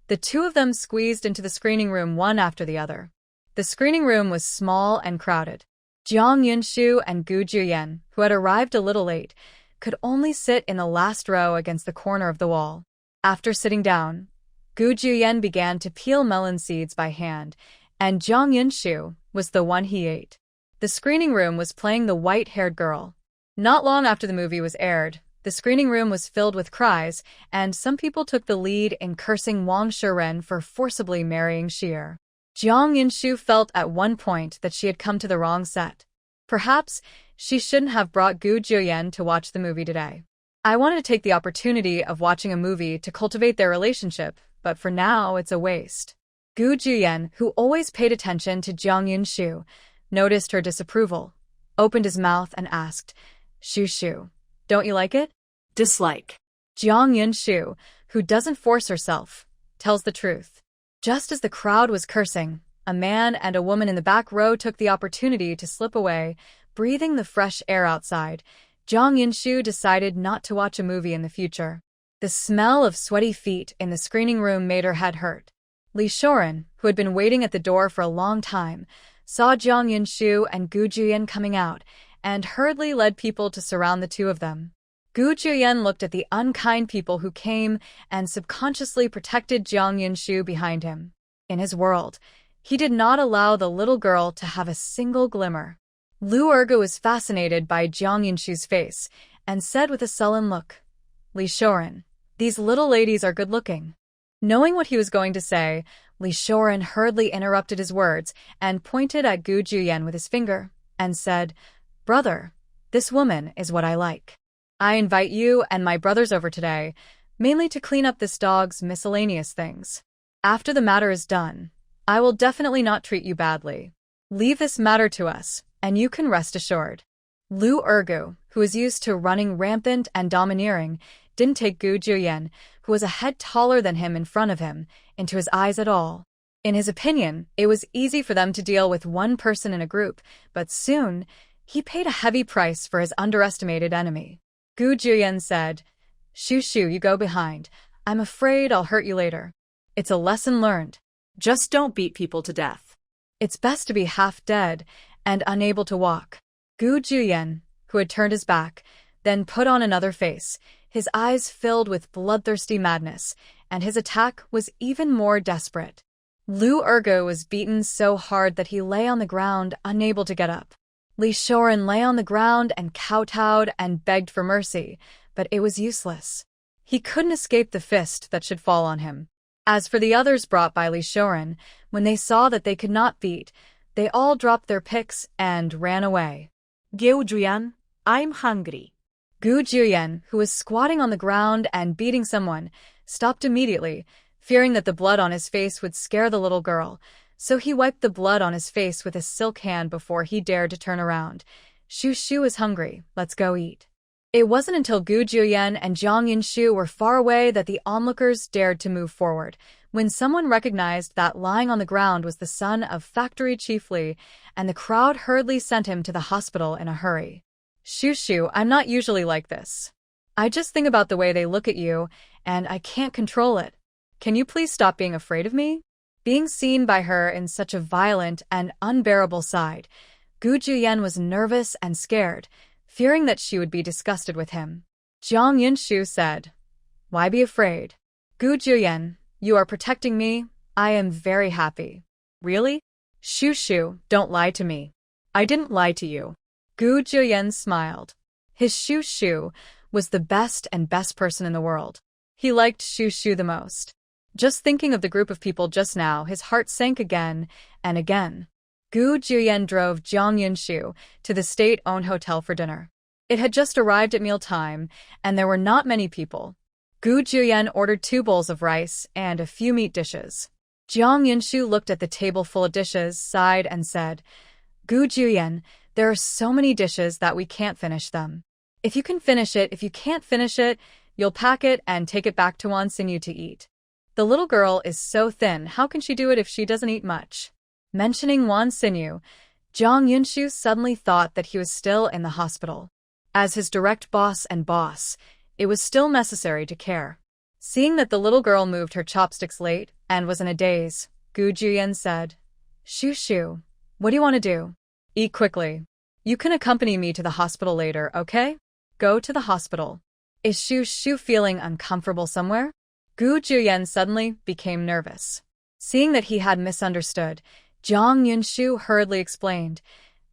The two of them squeezed into the screening room one after the other. The screening room was small and crowded. Jiang Yunshu and Gu Juyen, who had arrived a little late, could only sit in the last row against the corner of the wall. After sitting down, Gu Juyen began to peel melon seeds by hand, and Jiang Yunshu was the one he ate. The screening room was playing The White-Haired Girl. Not long after the movie was aired, the screening room was filled with cries, and some people took the lead in cursing Wang Shiren for forcibly marrying Xier. Jiang Yunshu felt at one point that she had come to the wrong set. Perhaps she shouldn't have brought Gu Juyen to watch the movie today. I wanted to take the opportunity of watching a movie to cultivate their relationship, but for now it's a waste. Gu Juyen, who always paid attention to Jiang Yunshu, noticed her disapproval, opened his mouth and asked, "Shushu, don't you like it?" Dislike. Jiang Yunshu, who doesn't force herself, tells the truth. Just as the crowd was cursing, a man and a woman in the back row took the opportunity to slip away, breathing the fresh air outside. Jiang Yunshu decided not to watch a movie in the future. The smell of sweaty feet in the screening room made her head hurt. Li Shoren, who had been waiting at the door for a long time, saw Jiang Yunshu and Gu Juyen coming out, and hurriedly led people to surround the two of them. Gu Juyen looked at the unkind people who came and subconsciously protected Jiang Yunshu behind him. In his world, he did not allow the little girl to have a single glimmer. Lu Ergu was fascinated by Jiang Yunshu's face and said with a sullen look, "Li Shoren, these little ladies are good-looking." Knowing what he was going to say, Li Shoren hurriedly interrupted his words and pointed at Gu Juyen with his finger and said, "Brother, this woman is what I like. I invite you and my brothers over today, mainly to clean up this dog's miscellaneous things. After the matter is done, I will definitely not treat you badly. Leave this matter to us, and you can rest assured." Lu Ergu, who was used to running rampant and domineering, didn't take Gu Juyen, who was a head taller than him in front of him, into his eyes at all. In his opinion, it was easy for them to deal with one person in a group, but soon, he paid a heavy price for his underestimated enemy. Gu Juyen said, "Shushu, you go behind. I'm afraid I'll hurt you later. It's a lesson learned. Just don't beat people to death. It's best to be half dead and unable to walk." Gu Juyen, who had turned his back, then put on another face, his eyes filled with bloodthirsty madness, and his attack was even more desperate. Lu Ergu was beaten so hard that he lay on the ground, unable to get up. Li Shoren lay on the ground and kowtowed and begged for mercy, but it was useless. He couldn't escape the fist that should fall on him. As for the others brought by Li Shoren, when they saw that they could not beat, they all dropped their picks and ran away. Gyu Juyan, I'm hungry. Gu Juyen, who was squatting on the ground and beating someone, stopped immediately, fearing that the blood on his face would scare the little girl, so he wiped the blood on his face with a silk hand before he dared to turn around. Shu Shu is hungry, let's go eat. It wasn't until Gu Juyen and Jiang Yinshu were far away that the onlookers dared to move forward, when someone recognized that lying on the ground was the son of factory chief Li, and the crowd hurriedly sent him to the hospital in a hurry. Shu Shu, I'm not usually like this. I just think about the way they look at you, and I can't control it. Can you please stop being afraid of me? Being seen by her in such a violent and unbearable side, Gu Juyen was nervous and scared, fearing that she would be disgusted with him. Jiang Yinshu said, Why be afraid? Gu Juyen, you are protecting me. I am very happy. Really? Shu Shu, don't lie to me. I didn't lie to you. Gu Juyen smiled. His Shu Shu was the best person in the world. He liked Shu Shu the most. Just thinking of the group of people just now, his heart sank again and again. Gu Juyen drove Jiang Yinshu to the state-owned hotel for dinner. It had just arrived at mealtime, and there were not many people. Gu Juyen ordered 2 bowls of rice and a few meat dishes. Jiang Yinshu looked at the table full of dishes, sighed, and said, Gu Juyen, there are so many dishes that we can't finish them. If you can finish it, if you can't finish it, you'll pack it and take it back to Wan Xinyu to eat. The little girl is so thin, how can she do it if she doesn't eat much? Mentioning Wan Xinyu, Jiang Yinshu suddenly thought that he was still in the hospital. As his direct boss, it was still necessary to care. Seeing that the little girl moved her chopsticks late and was in a daze, Gu Juyen said, Shu Shu, what do you want to do? Eat quickly. You can accompany me to the hospital later, okay? Go to the hospital. Is Shu Shu feeling uncomfortable somewhere? Gu Juyen suddenly became nervous. Seeing that he had misunderstood, Jiang Yinshu hurriedly explained,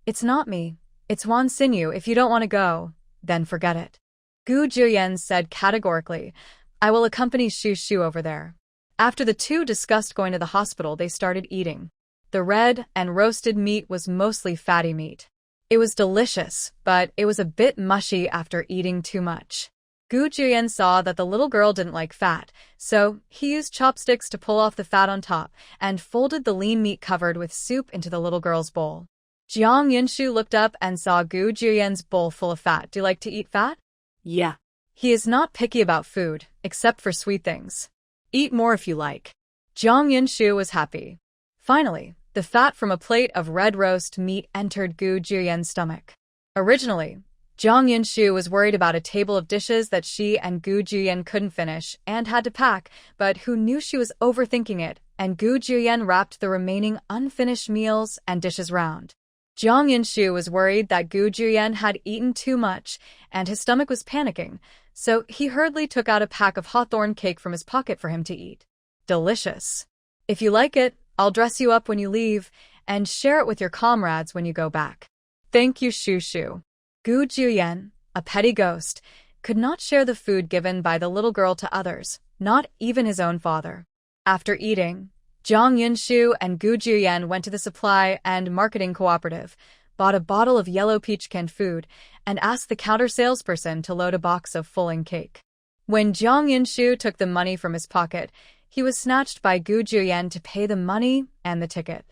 It's not me. It's Wan Xinyu. If you don't want to go, then forget it. Gu Juyen said categorically, I will accompany Shu Shu over there. After the two discussed going to the hospital, they started eating. The red and roasted meat was mostly fatty meat. It was delicious, but it was a bit mushy after eating too much. Gu Juyen saw that the little girl didn't like fat, so he used chopsticks to pull off the fat on top and folded the lean meat covered with soup into the little girl's bowl. Jiang Yinshu looked up and saw Gu Juyen's bowl full of fat. Do you like to eat fat? Yeah. He is not picky about food, except for sweet things. Eat more if you like. Jiang Yinshu was happy. Finally, the fat from a plate of red roast meat entered Gu Juyen's stomach. Originally, Jiang Yinshu was worried about a table of dishes that she and Gu Juyen couldn't finish and had to pack, but who knew she was overthinking it, and Gu Juyen wrapped the remaining unfinished meals and dishes round. Jiang Yinshu was worried that Gu Juyen had eaten too much, and his stomach was panicking, so he hurriedly took out a pack of hawthorn cake from his pocket for him to eat. Delicious. If you like it, I'll dress you up when you leave, and share it with your comrades when you go back. Thank you, Shu Shu. Gu Juyen, a petty ghost, could not share the food given by the little girl to others, not even his own father. After eating, Jiang Yinshu and Gu Juyen went to the supply and marketing cooperative, bought a bottle of yellow peach canned food, and asked the counter salesperson to load a box of full cake. When Jiang Yinshu took the money from his pocket, he was snatched by Gu Juyen to pay the money and the ticket.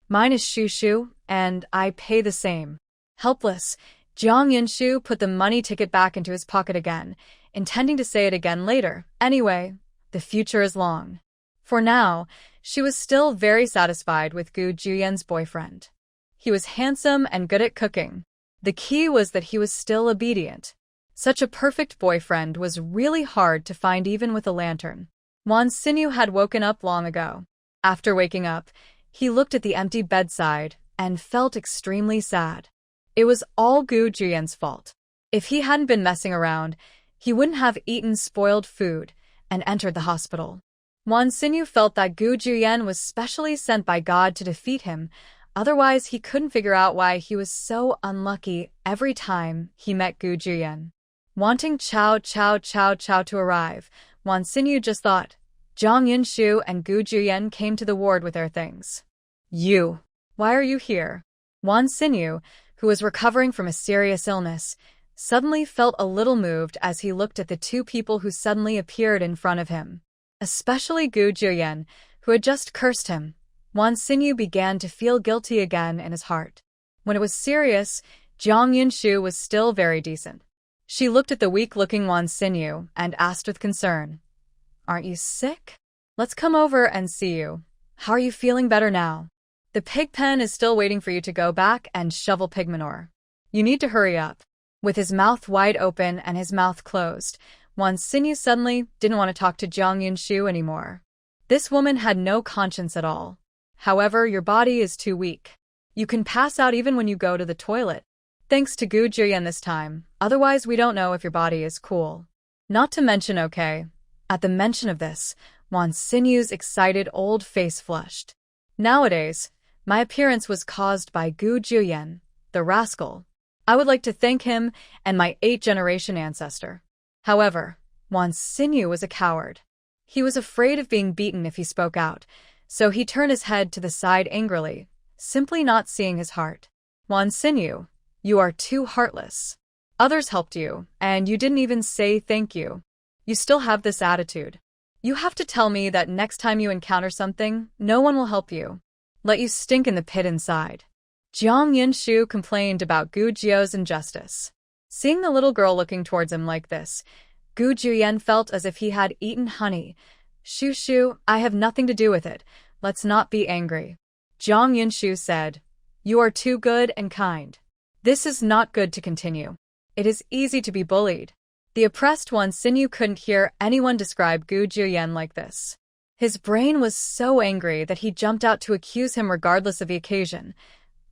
Mine is Shu Shu, and I pay the same. Helpless, Jiang Yinshu put the money ticket back into his pocket again, intending to say it again later. Anyway, the future is long. For now, she was still very satisfied with Gu Juyen's boyfriend. He was handsome and good at cooking. The key was that he was still obedient. Such a perfect boyfriend was really hard to find even with a lantern. Wan Xinyu had woken up long ago. After waking up, he looked at the empty bedside and felt extremely sad. It was all Gu Juyen's fault. If he hadn't been messing around, he wouldn't have eaten spoiled food and entered the hospital. Wan Xinyu felt that Gu Juyen was specially sent by God to defeat him, otherwise he couldn't figure out why he was so unlucky every time he met Gu Juyen. Wanting Chow to arrive, Wan Xinyu just thought, Jiang Yunshu and Gu Juyen came to the ward with their things. You. Why are you here? Wan Xinyu, who was recovering from a serious illness, suddenly felt a little moved as he looked at the two people who suddenly appeared in front of him. Especially Gu Juyen, who had just cursed him. Wan Xinyu began to feel guilty again in his heart. When it was serious, Jiang Yunshu was still very decent. She looked at the weak-looking Wan Xinyu and asked with concern, "Aren't you sick? Let's come over and see you. How are you feeling better now? The pig pen is still waiting for you to go back and shovel pig manure. You need to hurry up." With his mouth wide open and his mouth closed, Wan Xinyu suddenly didn't want to talk to Jiang Yunshu anymore. This woman had no conscience at all. However, your body is too weak. You can pass out even when you go to the toilet. Thanks to Gu Juyen this time, otherwise we don't know if your body is cool. Not to mention, okay. At the mention of this, Wan Xinyu's excited old face flushed. Nowadays, my appearance was caused by Gu Juyen, the rascal. I would like to thank him and my 8th-generation ancestor. However, Wan Xinyu was a coward. He was afraid of being beaten if he spoke out, so he turned his head to the side angrily, simply not seeing his heart. Wan Xinyu, you are too heartless. Others helped you, and you didn't even say thank you. You still have this attitude. You have to tell me that next time you encounter something, no one will help you. Let you stink in the pit inside. Jiang Yunshu complained about Gu Jio's injustice. Seeing the little girl looking towards him like this, Gu Juyen felt as if he had eaten honey. Shu, I have nothing to do with it. Let's not be angry. Jiang Yunshu said, "You are too good and kind. This is not good to continue. It is easy to be bullied." The oppressed Wan Xinyu couldn't hear anyone describe Gu Juyen like this. His brain was so angry that he jumped out to accuse him regardless of the occasion.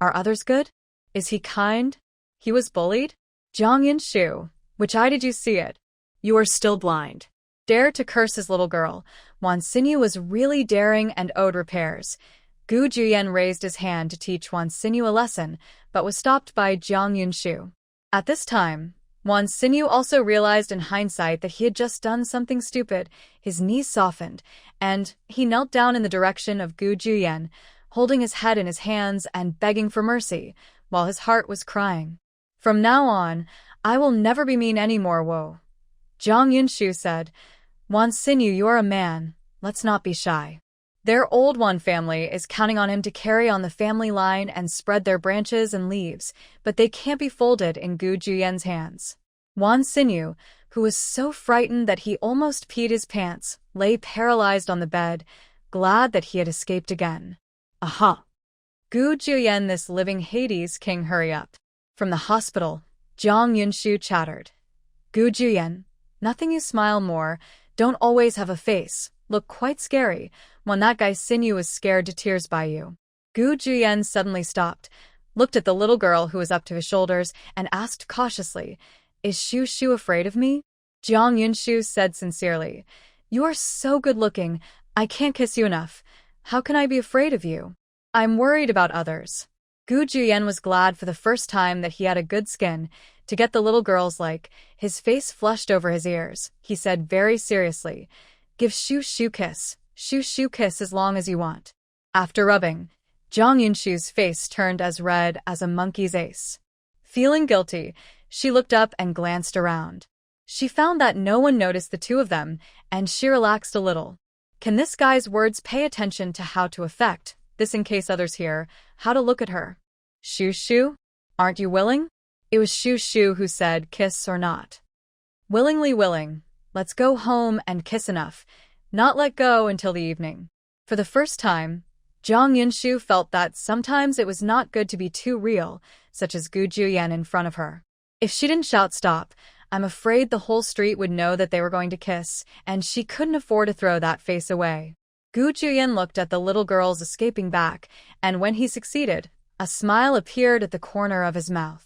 Are others good? Is he kind? He was bullied? Jiang Yunshu, which eye did you see it? You are still blind. Dare to curse his little girl. Wan Xinyu was really daring and owed repairs. Gu Juyen raised his hand to teach Wan Xinyu a lesson, but was stopped by Jiang Yunshu. At this time, Wan Xinyu also realized in hindsight that he had just done something stupid. His knees softened, and he knelt down in the direction of Gu Juyen, holding his head in his hands and begging for mercy, while his heart was crying. "From now on, I will never be mean anymore, Wo." Jiang Yunshu said, "Wan Xinyu, you are a man. Let's not be shy." Their old Wan family is counting on him to carry on the family line and spread their branches and leaves, but they can't be folded in Gu Juyen's hands. Wan Xinyu, who was so frightened that he almost peed his pants, lay paralyzed on the bed, glad that he had escaped again. Aha! Gu Juyen, this living Hades king, hurry up. From the hospital, Jiang Yunshu chattered. Gu Juyen, nothing you smile more, don't always have a face, look quite scary, when that guy Xinyu was scared to tears by you. Gu Juyen suddenly stopped, looked at the little girl who was up to his shoulders, and asked cautiously, "Is Shu afraid of me?" Jiang Yunshu said sincerely, "You are so good-looking, I can't kiss you enough. How can I be afraid of you? I'm worried about others." Gu Juyen was glad for the first time that he had a good skin to get the little girl's like. His face flushed over his ears. He said very seriously, "Give Shu kiss. Shu kiss as long as you want." After rubbing, Jiang Yunshu's face turned as red as a monkey's ace. Feeling guilty, she looked up and glanced around. She found that no one noticed the two of them, and she relaxed a little. Can this guy's words pay attention to how to affect this in case others hear how to look at her? Shu, aren't you willing? It was Shu who said kiss or not. Willingly willing. Let's go home and kiss enough, not let go until the evening. For the first time, Jiang Yunshu felt that sometimes it was not good to be too real, such as Gu Juyen in front of her. If she didn't shout stop, I'm afraid the whole street would know that they were going to kiss, and she couldn't afford to throw that face away. Gu Juyen looked at the little girls escaping back, and when he succeeded, a smile appeared at the corner of his mouth.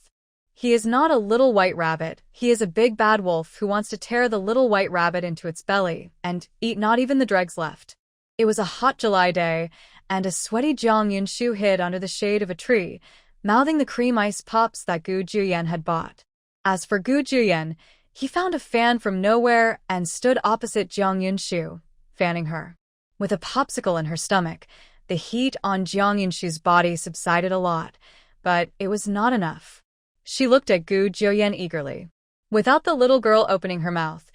He is not a little white rabbit, he is a big bad wolf who wants to tear the little white rabbit into its belly and eat not even the dregs left. It was a hot July day, and a sweaty Jiang Yunshu hid under the shade of a tree, mouthing the cream ice pops that Gu Juyen had bought. As for Gu Juyen, he found a fan from nowhere and stood opposite Jiang Yunshu. fanning her. With a popsicle in her stomach, the heat on Jiang Yunshu's body subsided a lot, but it was not enough. She looked at Gu Juyen eagerly. Without the little girl opening her mouth,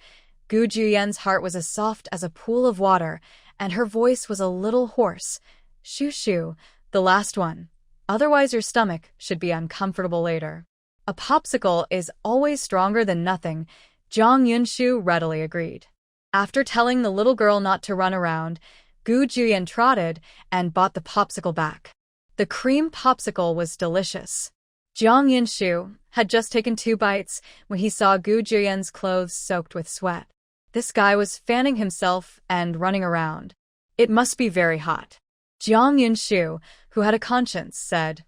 Gu Juyen's heart was as soft as a pool of water, and her voice was a little hoarse. Shoo shoo, the last one. Otherwise your stomach should be uncomfortable later. A popsicle is always stronger than nothing, Jiang Yunshu readily agreed. After telling the little girl not to run around, Gu Juyen trotted and bought the popsicle back. The cream popsicle was delicious. Jiang Yunshu had just taken 2 bites when he saw Gu Juyen's clothes soaked with sweat. This guy was fanning himself and running around. It must be very hot. Jiang Yunshu, who had a conscience, said,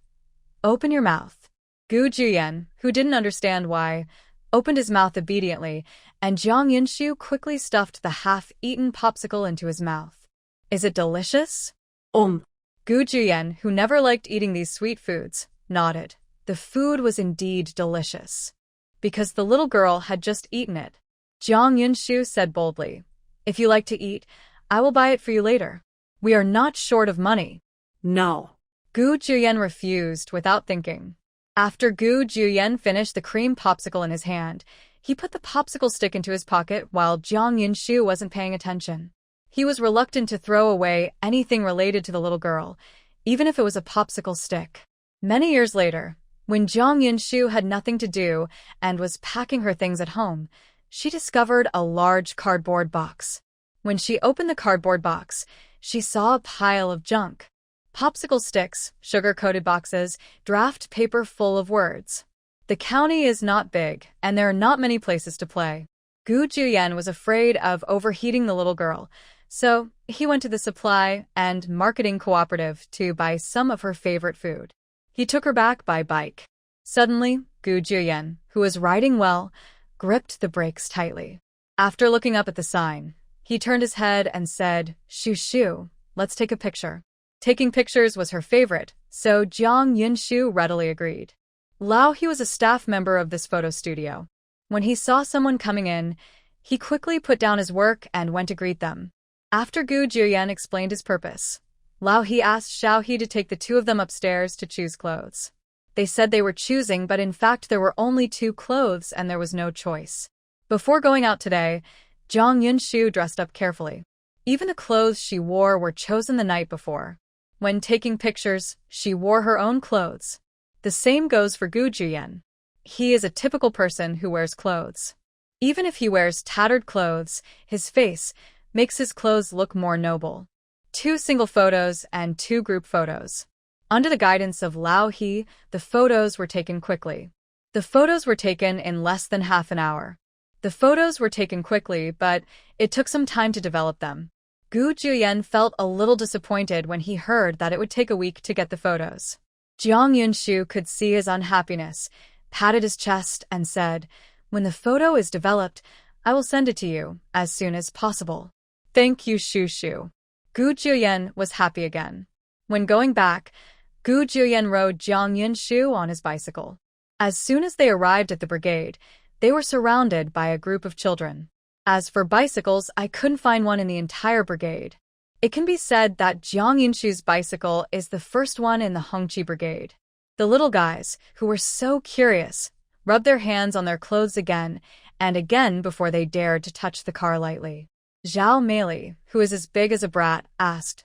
"Open your mouth." Gu Juyen, who didn't understand why, opened his mouth obediently, and Jiang Yunshu quickly stuffed the half-eaten popsicle into his mouth. "Is it delicious?" Gu Juyen, who never liked eating these sweet foods, nodded. The food was indeed delicious. Because the little girl had just eaten it, Jiang Yunshu said boldly, "If you like to eat, I will buy it for you later. We are not short of money." No. Gu Juyen refused without thinking. After Gu Juyen finished the cream popsicle in his hand, he put the popsicle stick into his pocket while Jiang Yunshu wasn't paying attention. He was reluctant to throw away anything related to the little girl, even if it was a popsicle stick. Many years later, when Jiang Yunshu had nothing to do and was packing her things at home, she discovered a large cardboard box. When she opened the cardboard box, she saw a pile of junk. Popsicle sticks, sugar-coated boxes, draft paper full of words. The county is not big, and there are not many places to play. Gu Juyen was afraid of overheating the little girl, so he went to the supply and marketing cooperative to buy some of her favorite food. He took her back by bike. Suddenly, Gu Juyen, who was riding well, gripped the brakes tightly. After looking up at the sign, he turned his head and said, "Shoo shoo, let's take a picture." Taking pictures was her favorite, so Jiang Yunshu readily agreed. Lao He was a staff member of this photo studio. When he saw someone coming in, he quickly put down his work and went to greet them. After Gu Juyen explained his purpose, Lao He asked Xiao He to take the 2 of them upstairs to choose clothes. They said they were choosing, but in fact there were only 2 clothes and there was no choice. Before going out today, Jiang Yunshu dressed up carefully. Even the clothes she wore were chosen the night before. When taking pictures, she wore her own clothes. The same goes for Gu Juyen. He is a typical person who wears clothes. Even if he wears tattered clothes, his face makes his clothes look more noble. 2 single photos and 2 group photos. Under the guidance of Lao He, the photos were taken quickly. The photos were taken in less than half an hour. The photos were taken quickly, but it took some time to develop them. Gu Juyen felt a little disappointed when he heard that it would take a week to get the photos. Jiang Yunshu could see his unhappiness, patted his chest, and said, "When the photo is developed, I will send it to you as soon as possible." "Thank you, Shu Shu." Gu Juyen was happy again. When going back, Gu Juyen rode Jiang Yunshu on his bicycle. As soon as they arrived at the brigade, they were surrounded by a group of children. As for bicycles, I couldn't find one in the entire brigade. It can be said that Jiang Yunshu's bicycle is the first one in the Hongqi brigade. The little guys, who were so curious, rubbed their hands on their clothes again and again before they dared to touch the car lightly. Zhao Meili, who is as big as a brat, asked,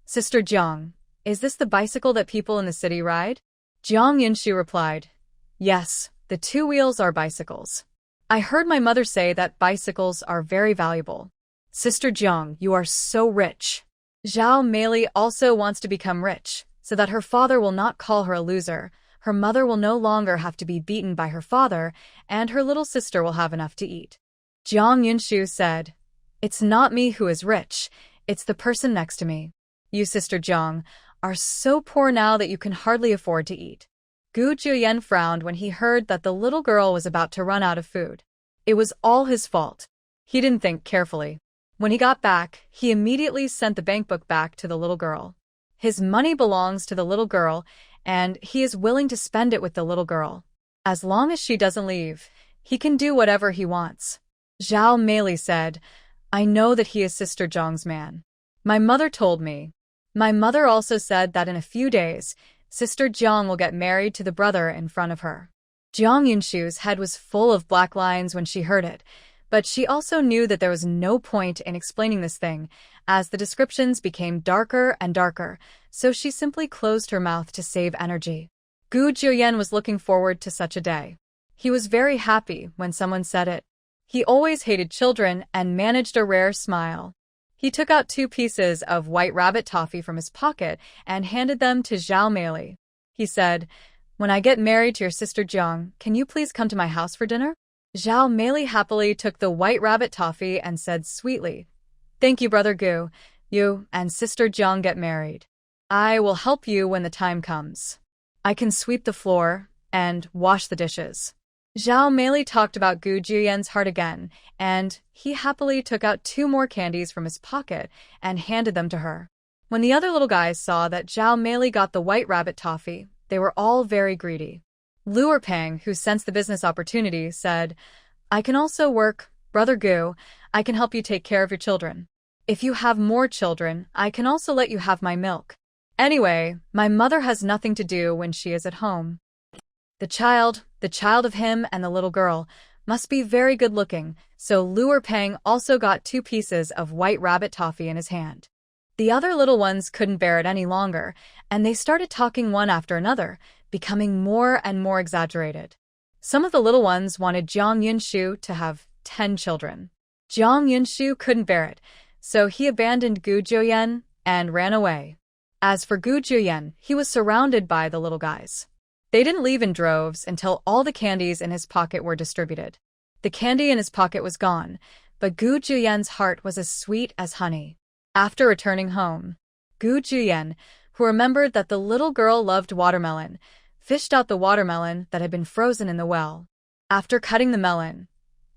"Sister Jiang, is this the bicycle that people in the city ride?" Jiang Yunshu replied, "Yes, the 2 wheels are bicycles. I heard my mother say that bicycles are very valuable." "Sister Jiang, you are so rich." Zhao Meili also wants to become rich, so that her father will not call her a loser, her mother will no longer have to be beaten by her father, and her little sister will have enough to eat. Jiang Yunshu said, "It's not me who is rich, it's the person next to me. You, Sister Jiang, are so poor now that you can hardly afford to eat." Gu Juyen frowned when he heard that the little girl was about to run out of food. It was all his fault. He didn't think carefully. When he got back, he immediately sent the bank book back to the little girl. His money belongs to the little girl, and he is willing to spend it with the little girl. As long as she doesn't leave, he can do whatever he wants. Zhao Meili said, I know that he is Sister Zhang's man. My mother told me. My mother also said that in a few days, Sister Zhang will get married to the brother in front of her. Jiang Yunshu's head was full of black lines when she heard it, but she also knew that there was no point in explaining this thing, as the descriptions became darker and darker, so she simply closed her mouth to save energy. Gu Juyen was looking forward to such a day. He was very happy when someone said it. He always hated children and managed a rare smile. He took out 2 pieces of white rabbit toffee from his pocket and handed them to Zhao Meili. He said, "When I get married to your sister Jiang, can you please come to my house for dinner?" Zhao Meili happily took the white rabbit toffee and said sweetly, "Thank you, Brother Gu. You and Sister Jiang get married. I will help you when the time comes. I can sweep the floor and wash the dishes." Zhao Meili talked about Gu Juyen's heart again, and he happily took out 2 more candies from his pocket and handed them to her. When the other little guys saw that Zhao Meili got the white rabbit toffee, they were all very greedy. Luer Pang, who sensed the business opportunity, said, "I can also work, Brother Gu. I can help you take care of your children. If you have more children, I can also let you have my milk. Anyway, my mother has nothing to do when she is at home." The child of him and the little girl, must be very good-looking, so Luer Pang also got 2 pieces of white rabbit toffee in his hand. The other little ones couldn't bear it any longer, and they started talking one after another, becoming more and more exaggerated. Some of the little ones wanted Jiang Yunshu to have 10 children. Jiang Yunshu couldn't bear it, so he abandoned Gu Juyen and ran away. As for Gu Juyen, he was surrounded by the little guys. They didn't leave in droves until all the candies in his pocket were distributed. The candy in his pocket was gone, but Gu Juyen's heart was as sweet as honey. After returning home, Gu Juyen, who remembered that the little girl loved watermelon, fished out the watermelon that had been frozen in the well. After cutting the melon,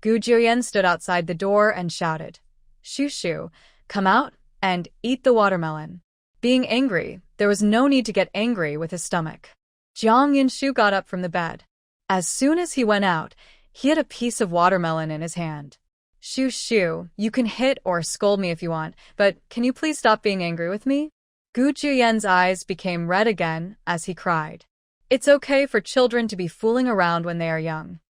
Gu Juyen stood outside the door and shouted, "Shu Shu, come out and eat the watermelon." Being angry, there was no need to get angry with his stomach. Jiang Yunshu got up from the bed. As soon as he went out, he had a piece of watermelon in his hand. "Shu Shu, you can hit or scold me if you want, but can you please stop being angry with me?" Gu Juyen's eyes became red again as he cried. "It's okay for children to be fooling around when they are young.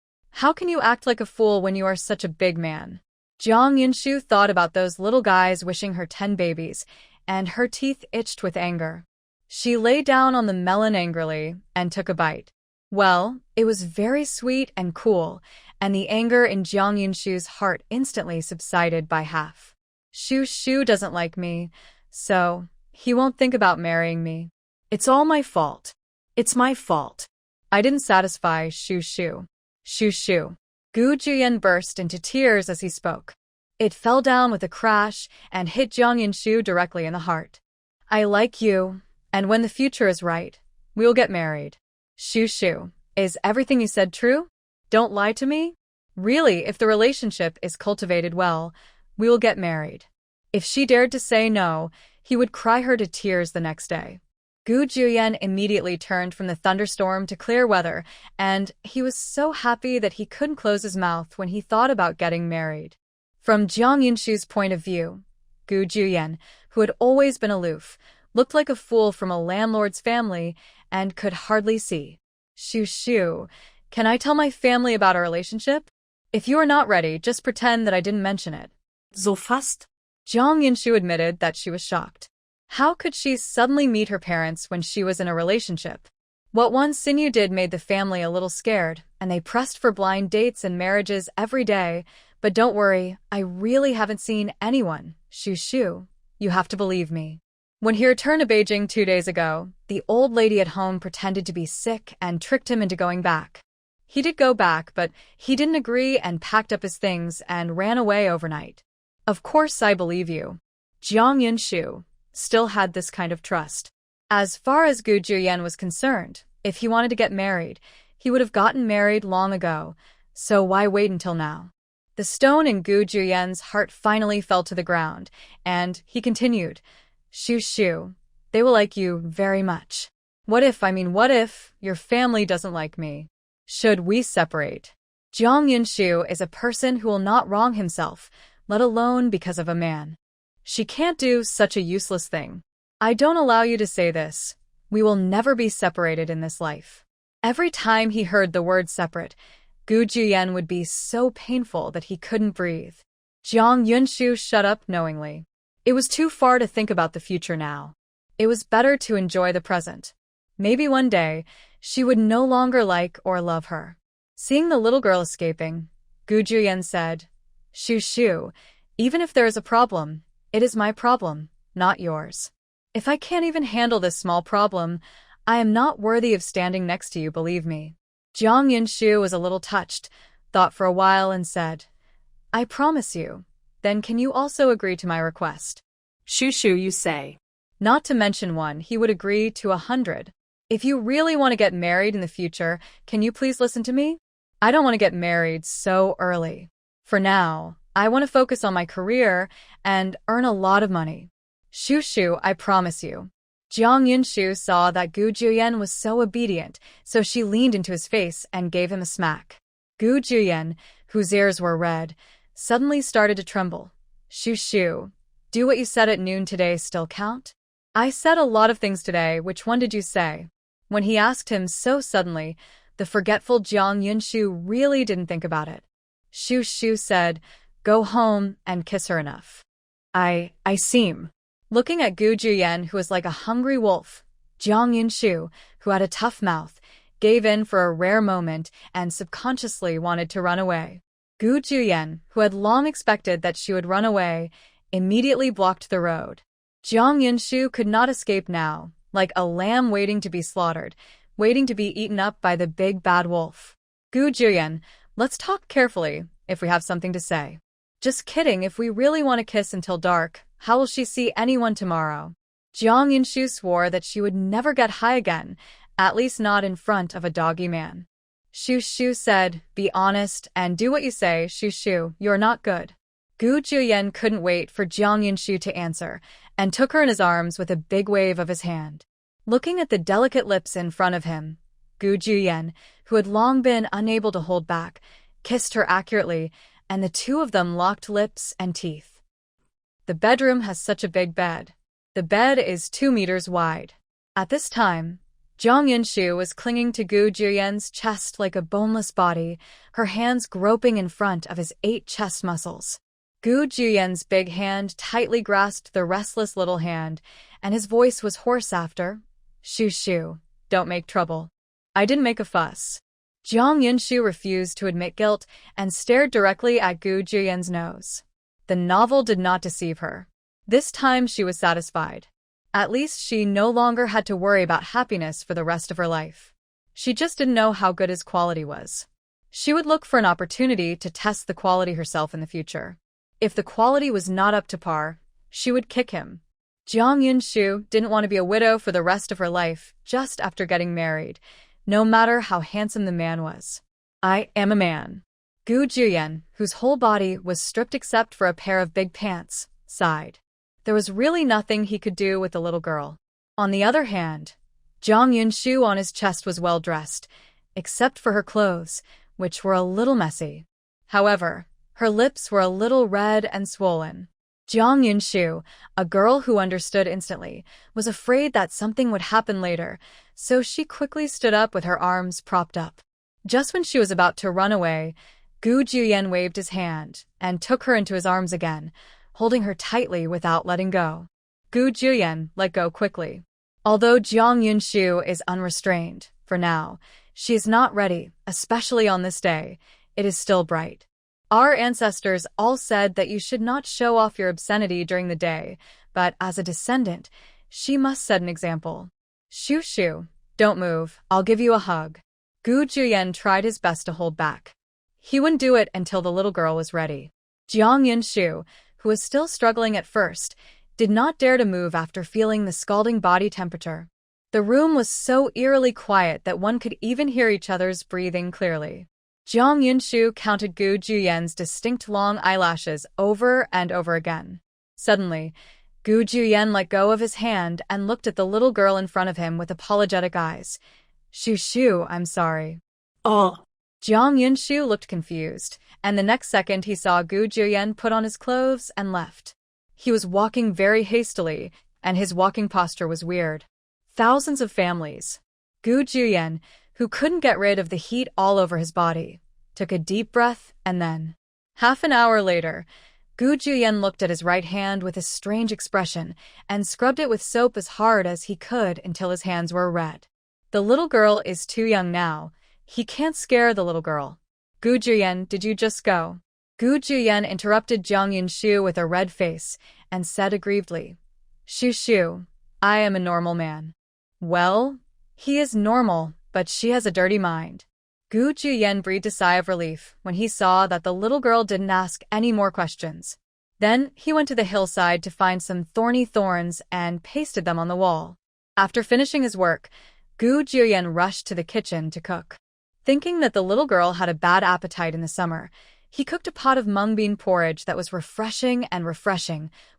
How can you act like a fool when you are such a big man?" Jiang Yunshu thought about those little guys wishing her 10 babies, and her teeth itched with anger. She lay down on the melon angrily and took a bite. Well, it was very sweet and cool, and the anger in Jiang Yunshu's heart instantly subsided by half. Shu Shu doesn't like me, so he won't think about marrying me. It's all my fault. It's my fault. I didn't satisfy Shu Shu. Shu Shu. Gu Juyen burst into tears as he spoke. It fell down with a crash and hit Jiang Yunshu directly in the heart. "I like you. And when the future is right, we'll get married." Shu Shu, is everything you said true? Don't lie to me? Really, if the relationship is cultivated well, we will get married. If she dared to say no, he would cry her to tears the next day. Gu Juyen immediately turned from the thunderstorm to clear weather, and he was so happy that he couldn't close his mouth when he thought about getting married. From Jiang Yunshu's point of view, Gu Juyen, who had always been aloof, looked like a fool from a landlord's family and could hardly see. "Shu Shu, can I tell my family about our relationship? If you are not ready, just pretend that I didn't mention it." So fast? Jiang Yunshu admitted that she was shocked. How could she suddenly meet her parents when she was in a relationship? What Wan Xinyu did made the family a little scared, and they pressed for blind dates and marriages every day. But don't worry, I really haven't seen anyone. Shu Shu, you have to believe me. When he returned to Beijing 2 days ago, the old lady at home pretended to be sick and tricked him into going back. He did go back, but he didn't agree and packed up his things and ran away overnight. Of course I believe you. Jiang Yunshu still had this kind of trust. As far as Gu Juyen was concerned, if he wanted to get married, he would have gotten married long ago, so why wait until now? The stone in Gu Juyen's heart finally fell to the ground, and he continued, "Shu Shu, they will like you very much. What if your family doesn't like me? Should we separate?" Jiang Yunshu is a person who will not wrong himself, let alone because of a man. She can't do such a useless thing. I don't allow you to say this. We will never be separated in this life. Every time he heard the word separate, Gu Juyen would be so painful that he couldn't breathe. Jiang Yunshu shut up knowingly. It was too far to think about the future now. It was better to enjoy the present. Maybe one day, she would no longer like or love her. Seeing the little girl escaping, Gu Juyen said, "Shu Shu, even if there is a problem, it is my problem, not yours. If I can't even handle this small problem, I am not worthy of standing next to you, believe me." Jiang Yunshu was a little touched, thought for a while and said, "I promise you. Then can you also agree to my request?" Shu Shu, you say. Not to mention one, he would agree to 100. If you really want to get married in the future, can you please listen to me? I don't want to get married so early. For now, I want to focus on my career and earn a lot of money. Shu Shu, I promise you. Jiang Yunshu saw that Gu Juyen was so obedient, so she leaned into his face and gave him a smack. Gu Juyen, whose ears were red, suddenly started to tremble. Shu Shu, do what you said at noon today still count? I said a lot of things today, which one did you say? When he asked him so suddenly, the forgetful Jiang Yunshu really didn't think about it. Shu Shu said, "Go home and kiss her enough." I seem. Looking at Gu Juyen, who was like a hungry wolf, Jiang Yunshu, who had a tough mouth, gave in for a rare moment and subconsciously wanted to run away. Gu Juyen, who had long expected that she would run away, immediately blocked the road. Jiang Yunshu could not escape now, like a lamb waiting to be slaughtered, waiting to be eaten up by the big bad wolf. Gu Juyen, let's talk carefully, if we have something to say. Just kidding, if we really want to kiss until dark, how will she see anyone tomorrow? Jiang Yunshu swore that she would never get high again, at least not in front of a doggy man. Shu Shu said, "Be honest and do what you say, Shu Shu, you're not good." Gu Juyen couldn't wait for Jiang Yunshu to answer, and took her in his arms with a big wave of his hand. Looking at the delicate lips in front of him, Gu Juyen, who had long been unable to hold back, kissed her accurately, and the two of them locked lips and teeth. The bedroom has such a big bed. The bed is 2 meters wide. At this time, Jiang Yunshu was clinging to Gu Juyen's chest like a boneless body, her hands groping in front of his 8 chest muscles. Gu Juyen's big hand tightly grasped the restless little hand, and his voice was hoarse after, "Shu Shu, don't make trouble. I didn't make a fuss." Jiang Yunshu refused to admit guilt and stared directly at Gu Juyen's nose. The novel did not deceive her. This time she was satisfied. At least she no longer had to worry about happiness for the rest of her life. She just didn't know how good his quality was. She would look for an opportunity to test the quality herself in the future. If the quality was not up to par, she would kick him. Jiang Yunshu didn't want to be a widow for the rest of her life just after getting married, no matter how handsome the man was. "I am a man." Gu Juyen, whose whole body was stripped except for a pair of big pants, sighed. There was really nothing he could do with the little girl. On the other hand, Jiang Yunshu on his chest was well dressed, except for her clothes, which were a little messy. However, her lips were a little red and swollen. Jiang Yunshu, a girl who understood instantly, was afraid that something would happen later, so she quickly stood up with her arms propped up. Just when she was about to run away, Gu Juyen waved his hand and took her into his arms again, holding her tightly without letting go. Gu Juyen let go quickly. Although Jiang Yunshu is unrestrained, for now, she is not ready, especially on this day. It is still bright. Our ancestors all said that you should not show off your obscenity during the day, but as a descendant, she must set an example. "Shu Shu, don't move, I'll give you a hug." Gu Juyen tried his best to hold back. He wouldn't do it until the little girl was ready. Jiang Yunshu, who was still struggling at first, did not dare to move after feeling the scalding body temperature. The room was so eerily quiet that one could even hear each other's breathing clearly. Jiang Yunshu counted Gu Juyen's distinct long eyelashes over and over again. Suddenly, Gu Juyen let go of his hand and looked at the little girl in front of him with apologetic eyes. "Shu Shu, I'm sorry." "Oh." Jiang Yunshu looked confused, and the next second he saw Gu Juyen put on his clothes and left. He was walking very hastily, and his walking posture was weird. Thousands of families. Gu Juyen, who couldn't get rid of the heat all over his body, took a deep breath and then, half an hour later, Gu Juyen looked at his right hand with a strange expression and scrubbed it with soap as hard as he could until his hands were red. The little girl is too young now. He can't scare the little girl. Gu Juyen, did you just go? Gu Juyen interrupted Jiang Yunshu with a red face and said aggrievedly, Shu, I am a normal man. Well, he is normal, but she has a dirty mind. Gu Juyen breathed a sigh of relief when he saw that the little girl didn't ask any more questions. Then he went to the hillside to find some thorny thorns and pasted them on the wall. After finishing his work, Gu Juyen rushed to the kitchen to cook. Thinking that the little girl had a bad appetite in the summer, he cooked a pot of mung bean porridge that was refreshing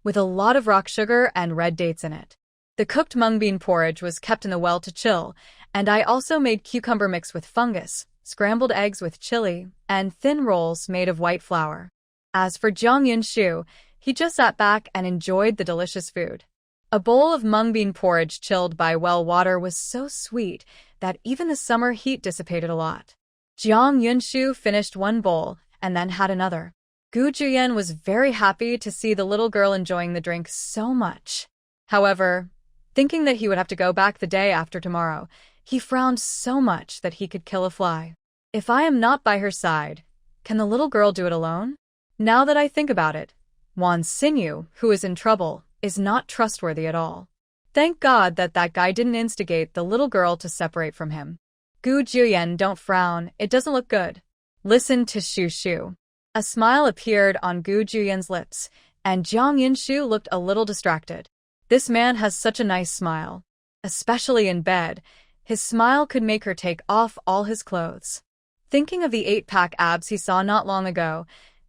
with a lot of rock sugar and red dates in it. The cooked mung bean porridge was kept in the well to chill, and I also made cucumber mix with fungus, scrambled eggs with chili, and thin rolls made of white flour. As for Jiang Yunshu, he just sat back and enjoyed the delicious food. A bowl of mung bean porridge chilled by well water was so sweet that even the summer heat dissipated a lot. Jiang Yunshu finished one bowl and then had another. Gu Juyen was very happy to see the little girl enjoying the drink so much. However, thinking that he would have to go back the day after tomorrow, he frowned so much that he could kill a fly. If I am not by her side, can the little girl do it alone? Now that I think about it, Wan Xinyu, who is in trouble, is not trustworthy at all. Thank God that guy didn't instigate the little girl to separate from him. Gu Juyen, don't frown, it doesn't look good. Listen to Shu. A smile appeared on Gu Juyen's lips, and Jiang Yunshu looked a little distracted. This man has such a nice smile. Especially in bed, his smile could make her take off all his clothes. Thinking of the 8-pack abs he saw not long ago,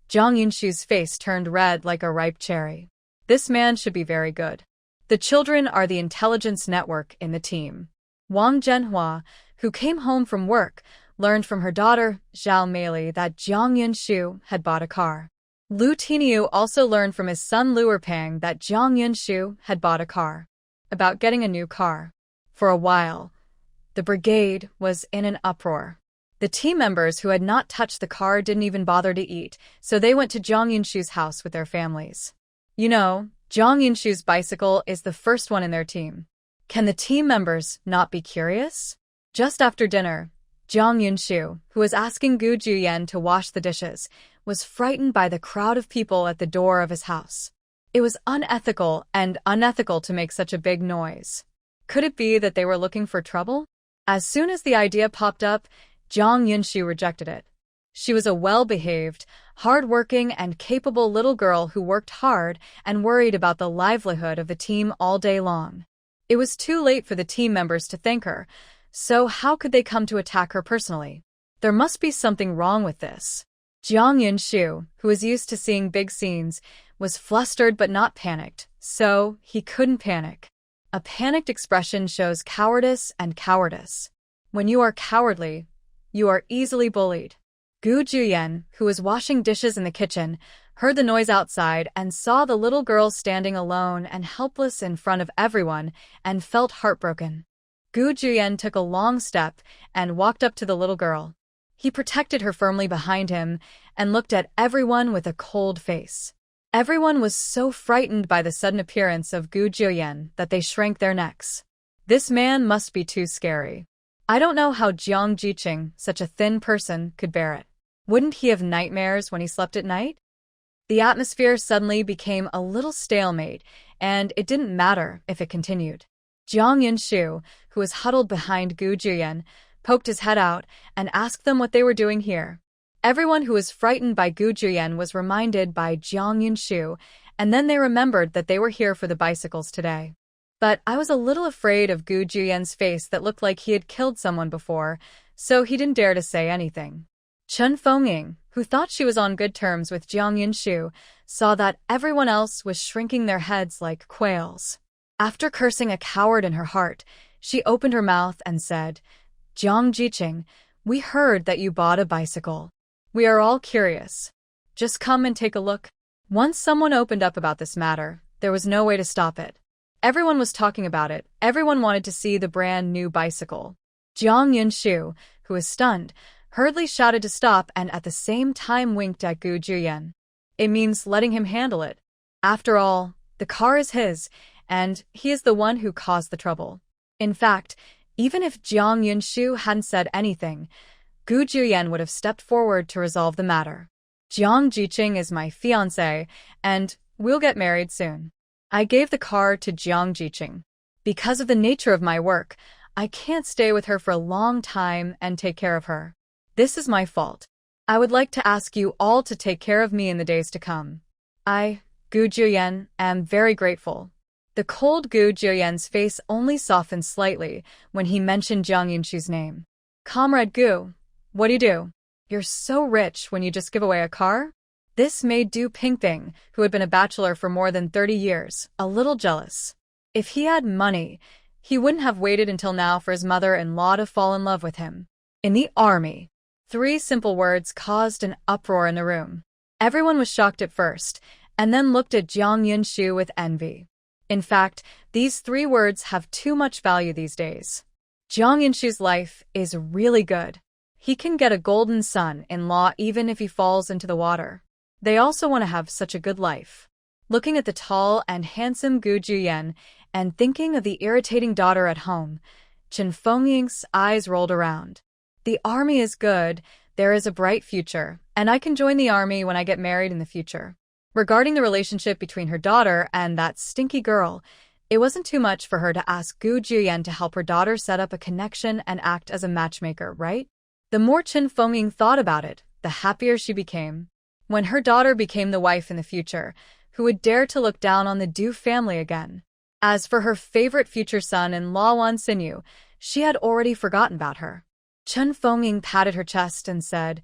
Jiang Yunshu's face turned red like a ripe cherry. This man should be very good. The children are the intelligence network in the team. Wang Zhenhua, who came home from work, learned from her daughter, Zhao Meili, that Jiang Yunshu had bought a car. Lu Tiniu also learned from his son Lu Erpang that Jiang Yunshu had bought a car. About getting a new car. For a while, the brigade was in an uproar. The team members who had not touched the car didn't even bother to eat, so they went to Jiang Yunshu's house with their families. You know, Jiang Yunshu's bicycle is the first one in their team. Can the team members not be curious? Just after dinner, Jiang Yunshu, who was asking Gu Juyen to wash the dishes, was frightened by the crowd of people at the door of his house. It was unethical to make such a big noise. Could it be that they were looking for trouble? As soon as the idea popped up, Jiang Yunshu rejected it. She was a well-behaved, hard-working, and capable little girl who worked hard and worried about the livelihood of the team all day long. It was too late for the team members to thank her, so how could they come to attack her personally? There must be something wrong with this. Jiang Yunshu, who was used to seeing big scenes, was flustered but not panicked, so he couldn't panic. A panicked expression shows cowardice and cowardice. When you are cowardly, you are easily bullied. Gu Juyen, who was washing dishes in the kitchen, heard the noise outside and saw the little girl standing alone and helpless in front of everyone and felt heartbroken. Gu Juyen took a long step and walked up to the little girl. He protected her firmly behind him and looked at everyone with a cold face. Everyone was so frightened by the sudden appearance of Gu Juyen that they shrank their necks. This man must be too scary. I don't know how Jiang Jiqing, such a thin person, could bear it. Wouldn't he have nightmares when he slept at night? The atmosphere suddenly became a little stalemate, and it didn't matter if it continued. Jiang Yunshu, who was huddled behind Gu Juyen, poked his head out and asked them what they were doing here. Everyone who was frightened by Gu Juyen was reminded by Jiang Yunshu, and then they remembered that they were here for the bicycles today. But I was a little afraid of Gu Juyen's face that looked like he had killed someone before, so he didn't dare to say anything. Chen Fengying, who thought she was on good terms with Jiang Yunshu, saw that everyone else was shrinking their heads like quails. After cursing a coward in her heart, she opened her mouth and said, Jiang Jiqing, we heard that you bought a bicycle. We are all curious. Just come and take a look. Once someone opened up about this matter, there was no way to stop it. Everyone was talking about it. Everyone wanted to see the brand new bicycle. Jiang Yunshu, who was stunned, hurriedly shouted to stop and at the same time winked at Gu Juyen. It means letting him handle it. After all, the car is his, and he is the one who caused the trouble. In fact, even if Jiang Yunshu hadn't said anything, Gu Juyen would have stepped forward to resolve the matter. Jiang Jiqing is my fiancé, and we'll get married soon. I gave the car to Jiang Jiqing. Because of the nature of my work, I can't stay with her for a long time and take care of her. This is my fault. I would like to ask you all to take care of me in the days to come. I, Gu Juyen, am very grateful. The cold Gu Juyen's face only softened slightly when he mentioned Jiang Yunshu's name. Comrade Gu, what do you do? You're so rich when you just give away a car? This made Du Pingping, who had been a bachelor for more than 30 years, a little jealous. If he had money, he wouldn't have waited until now for his mother-in-law to fall in love with him. In the army. 3 simple words caused an uproar in the room. Everyone was shocked at first, and then looked at Jiang Yunshu with envy. In fact, these 3 words have too much value these days. Jiang Yunshu's life is really good. He can get a golden son-in-law even if he falls into the water. They also want to have such a good life. Looking at the tall and handsome Gu Juyen and thinking of the irritating daughter at home, Chen Fengying's eyes rolled around. The army is good, there is a bright future, and I can join the army when I get married in the future. Regarding the relationship between her daughter and that stinky girl, it wasn't too much for her to ask Gu Juyen to help her daughter set up a connection and act as a matchmaker, right? The more Chen Fengying thought about it, the happier she became. When her daughter became the wife in the future, who would dare to look down on the Du family again? As for her favorite future son-in-law Wan Xinyu, she had already forgotten about her. Chen Fengying patted her chest and said,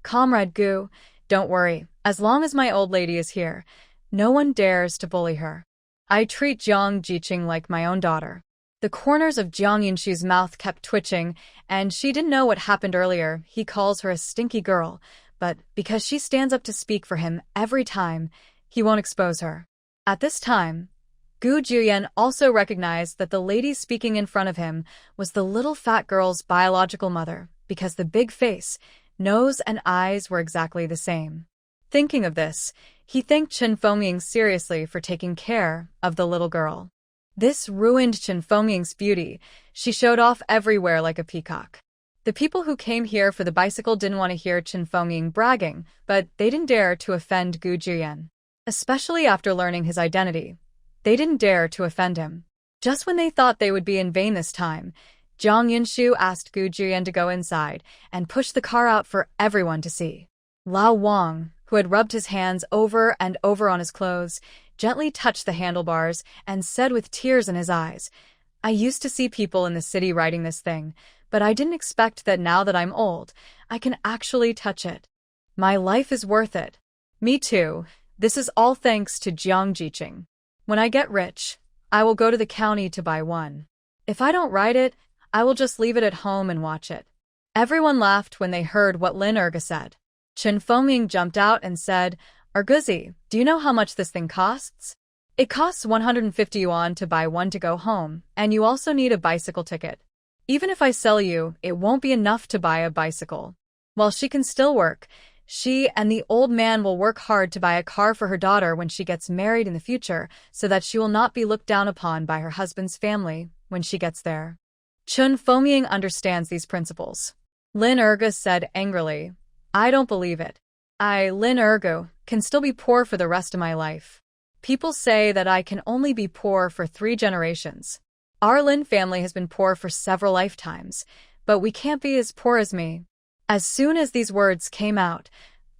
Comrade Gu, don't worry, as long as my old lady is here, no one dares to bully her. I treat Jiang Jiqing like my own daughter. The corners of Jiang Yunshu's mouth kept twitching, and she didn't know what happened earlier. He calls her a stinky girl, but because she stands up to speak for him every time, he won't expose her. At this time, Gu Juyen also recognized that the lady speaking in front of him was the little fat girl's biological mother, because the big face, nose, and eyes were exactly the same. Thinking of this, he thanked Chen Fengying seriously for taking care of the little girl. This ruined Chen Fengying's beauty. She showed off everywhere like a peacock. The people who came here for the bicycle didn't want to hear Chen Fengying bragging, but they didn't dare to offend Gu Juyen. Especially after learning his identity. They didn't dare to offend him. Just when they thought they would be in vain this time, Jiang Yunshu asked Gu Juyen to go inside and push the car out for everyone to see. Lao Wang, who had rubbed his hands over and over on his clothes, gently touched the handlebars and said with tears in his eyes, I used to see people in the city riding this thing, but I didn't expect that now that I'm old, I can actually touch it. My life is worth it. Me too. This is all thanks to Jiang Jiqing. When I get rich, I will go to the county to buy one. If I don't ride it, I will just leave it at home and watch it. Everyone laughed when they heard what Lin Erga said. Chen Fengying jumped out and said, Erguzi, do you know how much this thing costs? It costs 150 yuan to buy one to go home, and you also need a bicycle ticket. Even if I sell you, it won't be enough to buy a bicycle. While she can still work, she and the old man will work hard to buy a car for her daughter when she gets married in the future, so that she will not be looked down upon by her husband's family when she gets there. Chen Fengying understands these principles. Lin Erga said angrily, I don't believe it. I, Lin Ergo, can still be poor for the rest of my life. People say that I can only be poor for 3 generations. Our Lin family has been poor for several lifetimes, but we can't be as poor as me. As soon as these words came out,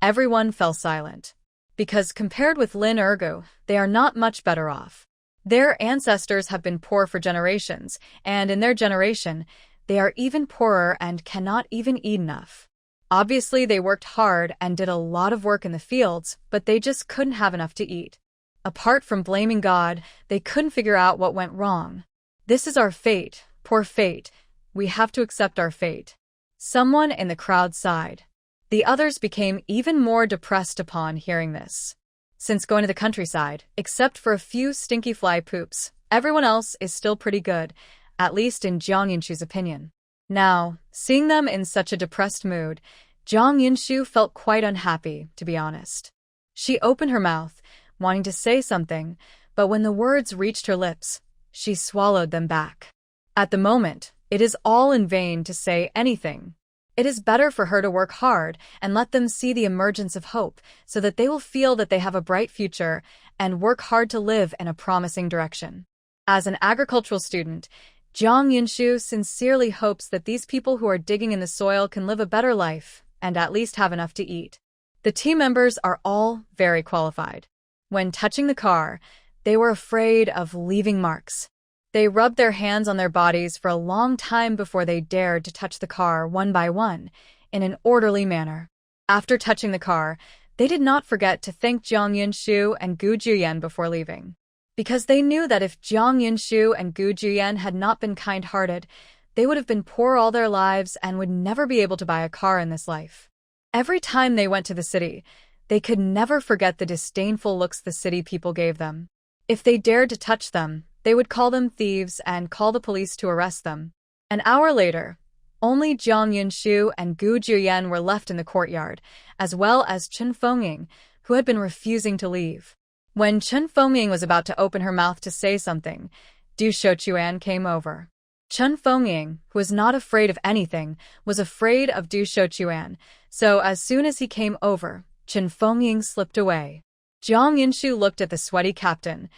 everyone fell silent. Because compared with Lin Ergo, they are not much better off. Their ancestors have been poor for generations, and in their generation, they are even poorer and cannot even eat enough. Obviously, they worked hard and did a lot of work in the fields, but they just couldn't have enough to eat. Apart from blaming God, they couldn't figure out what went wrong. This is our fate, poor fate. We have to accept our fate. Someone in the crowd sighed. The others became even more depressed upon hearing this. Since going to the countryside, except for a few stinky fly poops, everyone else is still pretty good, at least in Jiang Yunshu's opinion. Now, seeing them in such a depressed mood, Jiang Yunshu felt quite unhappy, to be honest. She opened her mouth, wanting to say something, but when the words reached her lips, she swallowed them back. At the moment, it is all in vain to say anything. It is better for her to work hard and let them see the emergence of hope so that they will feel that they have a bright future and work hard to live in a promising direction. As an agricultural student, Jiang Yunshu sincerely hopes that these people who are digging in the soil can live a better life and at least have enough to eat. The team members are all very qualified. When touching the car, they were afraid of leaving marks. They rubbed their hands on their bodies for a long time before they dared to touch the car one by one, in an orderly manner. After touching the car, they did not forget to thank Jiang Yunshu and Gu Juyen before leaving. Because they knew that if Jiang Yunshu and Gu Juyen had not been kind-hearted, they would have been poor all their lives and would never be able to buy a car in this life. Every time they went to the city, they could never forget the disdainful looks the city people gave them. If they dared to touch them, they would call them thieves and call the police to arrest them. An hour later, only Jiang Yunshu and Gu Juyen were left in the courtyard, as well as Chen Fengying, who had been refusing to leave. When Chen Fengying was about to open her mouth to say something, Du Shouchuan came over. Chen Fengying, who was not afraid of anything, was afraid of Du Shouchuan, so as soon as he came over, Chen Fengying slipped away. Jiang Yunshu looked at the sweaty captain,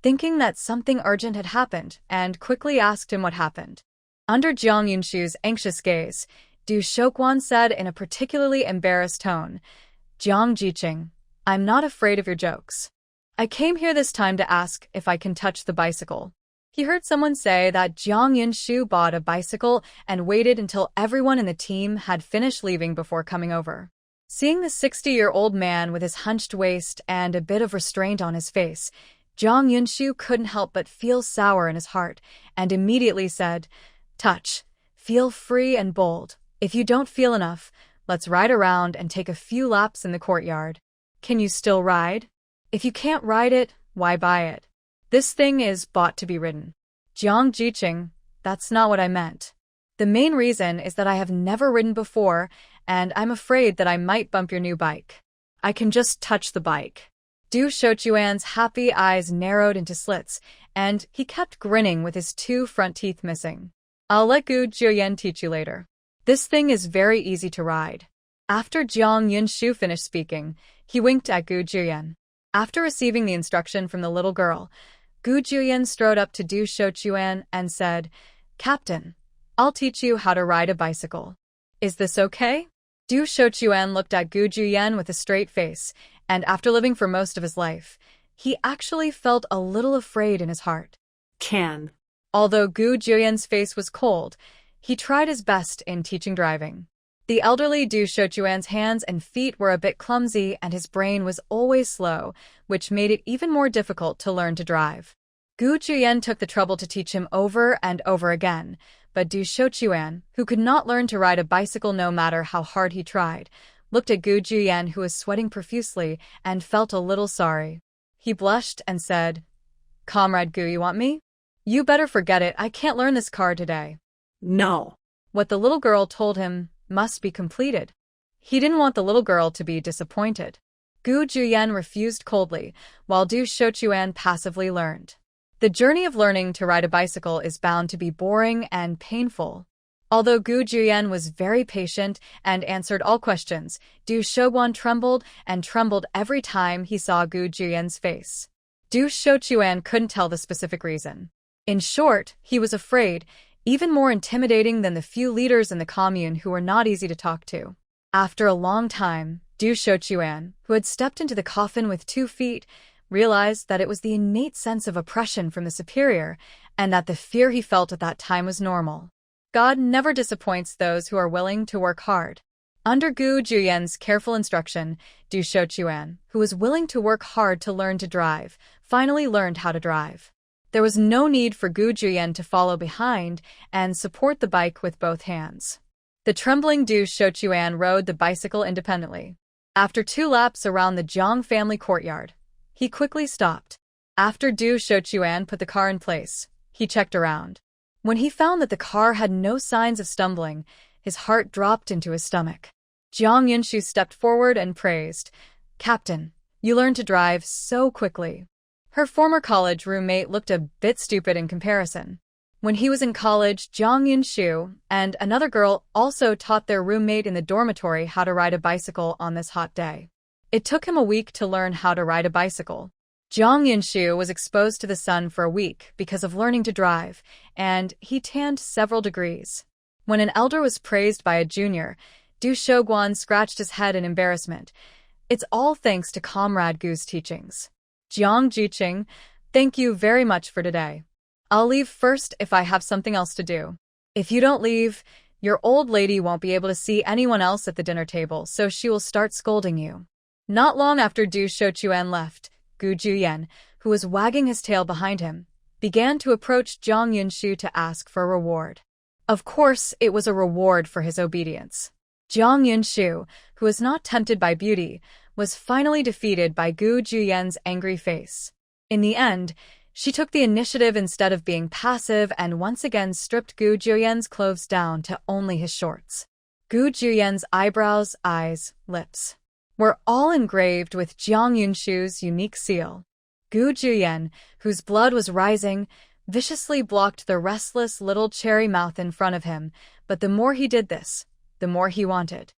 thinking that something urgent had happened, and quickly asked him what happened. Under Jiang Yunshu's anxious gaze, Du Shouchuan said in a particularly embarrassed tone, "Jiang Jiqing, I'm not afraid of your jokes. I came here this time to ask if I can touch the bicycle." He heard someone say that Jiang Yunshu bought a bicycle and waited until everyone in the team had finished leaving before coming over. Seeing the 60-year-old man with his hunched waist and a bit of restraint on his face, Jiang Yunshu couldn't help but feel sour in his heart, and immediately said, "Touch. Feel free and bold. If you don't feel enough, let's ride around and take a few laps in the courtyard. Can you still ride? If you can't ride it, why buy it? This thing is bought to be ridden." "Jiang Jiqing, that's not what I meant. The main reason is that I have never ridden before, and I'm afraid that I might bump your new bike. I can just touch the bike." Du Shouchuan's happy eyes narrowed into slits, and he kept grinning with his 2 front teeth missing. "I'll let Gu Juyen teach you later. This thing is very easy to ride." After Jiang Yunshu finished speaking, he winked at Gu Juyen. After receiving the instruction from the little girl, Gu Juyen strode up to Du Shouchuan and said, "Captain, I'll teach you how to ride a bicycle. Is this okay?" Du Shouchuan looked at Gu Juyen with a straight face, and after living for most of his life, he actually felt a little afraid in his heart. Can. Although Gu Juyen's face was cold, he tried his best in teaching driving. The elderly Du Shouchuan's hands and feet were a bit clumsy and his brain was always slow, which made it even more difficult to learn to drive. Gu Juyen took the trouble to teach him over and over again, but Du Shouchuan, who could not learn to ride a bicycle no matter how hard he tried, looked at Gu Juyen, who was sweating profusely, and felt a little sorry. He blushed and said, "Comrade Gu, you want me? You better forget it, I can't learn this car today." No. What the little girl told him must be completed. He didn't want the little girl to be disappointed. Gu Juyen refused coldly, while Du Shouchuan passively learned. The journey of learning to ride a bicycle is bound to be boring and painful. Although Gu Juyen was very patient and answered all questions, Du Shouchuan trembled and trembled every time he saw Gu Juyen's face. Du Shouchuan couldn't tell the specific reason. In short, he was afraid, even more intimidating than the few leaders in the commune who were not easy to talk to. After a long time, Du Shouchuan, who had stepped into the coffin with 2 feet, realized that it was the innate sense of oppression from the superior, and that the fear he felt at that time was normal. God never disappoints those who are willing to work hard. Under Gu Juyen's careful instruction, Du Shouchuan, who was willing to work hard to learn to drive, finally learned how to drive. There was no need for Gu Juyen to follow behind and support the bike with both hands. The trembling Du Shochuan rode the bicycle independently. After 2 laps around the Jiang family courtyard, he quickly stopped. After Du Shochuan put the car in place, he checked around. When he found that the car had no signs of stumbling, his heart dropped into his stomach. Jiang Yunshu stepped forward and praised, "Captain, you learned to drive so quickly." Her former college roommate looked a bit stupid in comparison. When he was in college, Jiang Yunshu and another girl also taught their roommate in the dormitory how to ride a bicycle on this hot day. It took him a week to learn how to ride a bicycle. Jiang Yunshu was exposed to the sun for a week because of learning to drive, and he tanned several degrees. When an elder was praised by a junior, Du Shoguan scratched his head in embarrassment. It's all thanks to Comrade Gu's teachings. Jiang Jiqing, thank you very much for today. I'll leave first if I have something else to do. If you don't leave, your old lady won't be able to see anyone else at the dinner table, so she will start scolding you. Not long after Du Shochuan left, Gu Juyen, who was wagging his tail behind him, began to approach Jiang Yunshu to ask for a reward. Of course, it was a reward for his obedience. Jiang Yunshu, who was not tempted by beauty, was finally defeated by Gu Juyen's angry face. In the end, she took the initiative instead of being passive and once again stripped Gu Juyen's clothes down to only his shorts. Gu Juyen's eyebrows, eyes, lips were all engraved with Jiang Yunshu's unique seal. Gu Juyen, whose blood was rising, viciously blocked the restless little cherry mouth in front of him, but the more he did this, the more he wanted.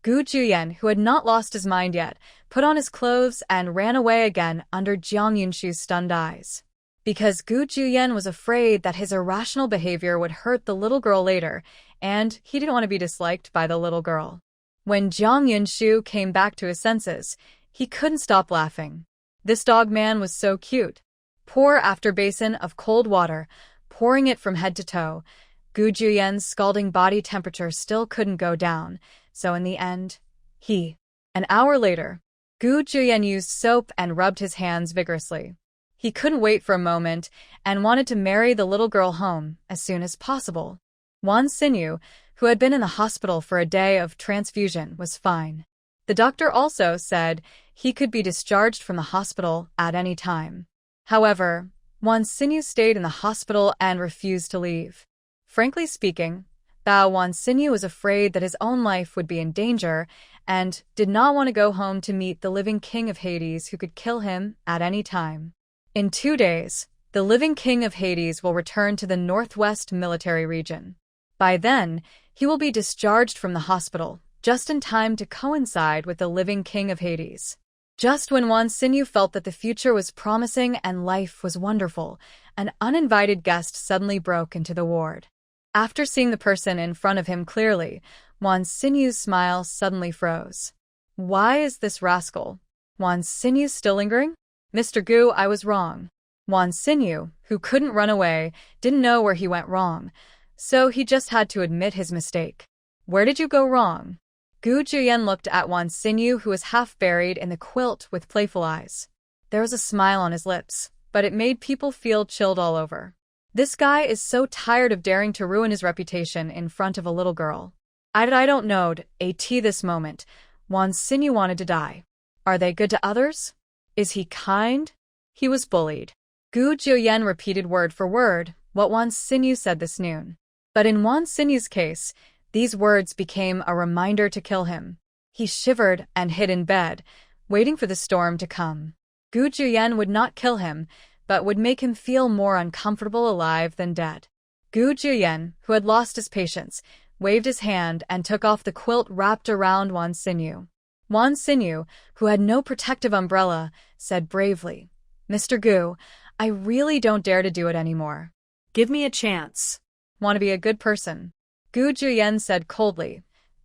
Gu Juyen, who had not lost his mind yet, put on his clothes and ran away again under Jiang Yunshu's stunned eyes. Because Gu Juyen was afraid that his irrational behavior would hurt the little girl later, and he didn't want to be disliked by the little girl. When Jiang Yunshu came back to his senses, he couldn't stop laughing. This dog man was so cute. Pour after basin of cold water, pouring it from head to toe. Gu Juyen's scalding body temperature still couldn't go down, so in the end, An hour later, Gu Juyen used soap and rubbed his hands vigorously. He couldn't wait for a moment and wanted to marry the little girl home as soon as possible. Wan Xinyu, who had been in the hospital for a day of transfusion, was fine. The doctor also said he could be discharged from the hospital at any time. However, Wan Xinyu stayed in the hospital and refused to leave. Frankly speaking, Wan Xinyu was afraid that his own life would be in danger and did not want to go home to meet the living king of Hades who could kill him at any time. In 2 days, the living king of Hades will return to the Northwest military region. By then, he will be discharged from the hospital, just in time to coincide with the living king of Hades. Just when Wan Xinyu felt that the future was promising and life was wonderful, an uninvited guest suddenly broke into the ward. After seeing the person in front of him clearly, Wan Xinyu's smile suddenly froze. Why is this rascal? Wan Xinyu still lingering? Mr. Gu, I was wrong. Wan Xinyu, who couldn't run away, didn't know where he went wrong, so he just had to admit his mistake. Where did you go wrong? Gu Juyen looked at Wan Xinyu, who was half buried in the quilt with playful eyes. There was a smile on his lips, but it made people feel chilled all over. This guy is so tired of daring to ruin his reputation in front of a little girl. I don't know, at this moment, Wan Xinyu wanted to die. Are they good to others? Is he kind? He was bullied. Gu Juyen repeated word for word what Wan Xinyu said this noon. But in Wan Xinyu's case, these words became a reminder to kill him. He shivered and hid in bed, waiting for the storm to come. Gu Juyen would not kill him, but would make him feel more uncomfortable alive than dead. Gu Juyen, who had lost his patience, waved his hand and took off the quilt wrapped around Wan Xinyu. Wan Xinyu, who had no protective umbrella, said bravely, Mr. Gu, I really don't dare to do it anymore. Give me a chance. Want to be a good person? Gu Juyen said coldly,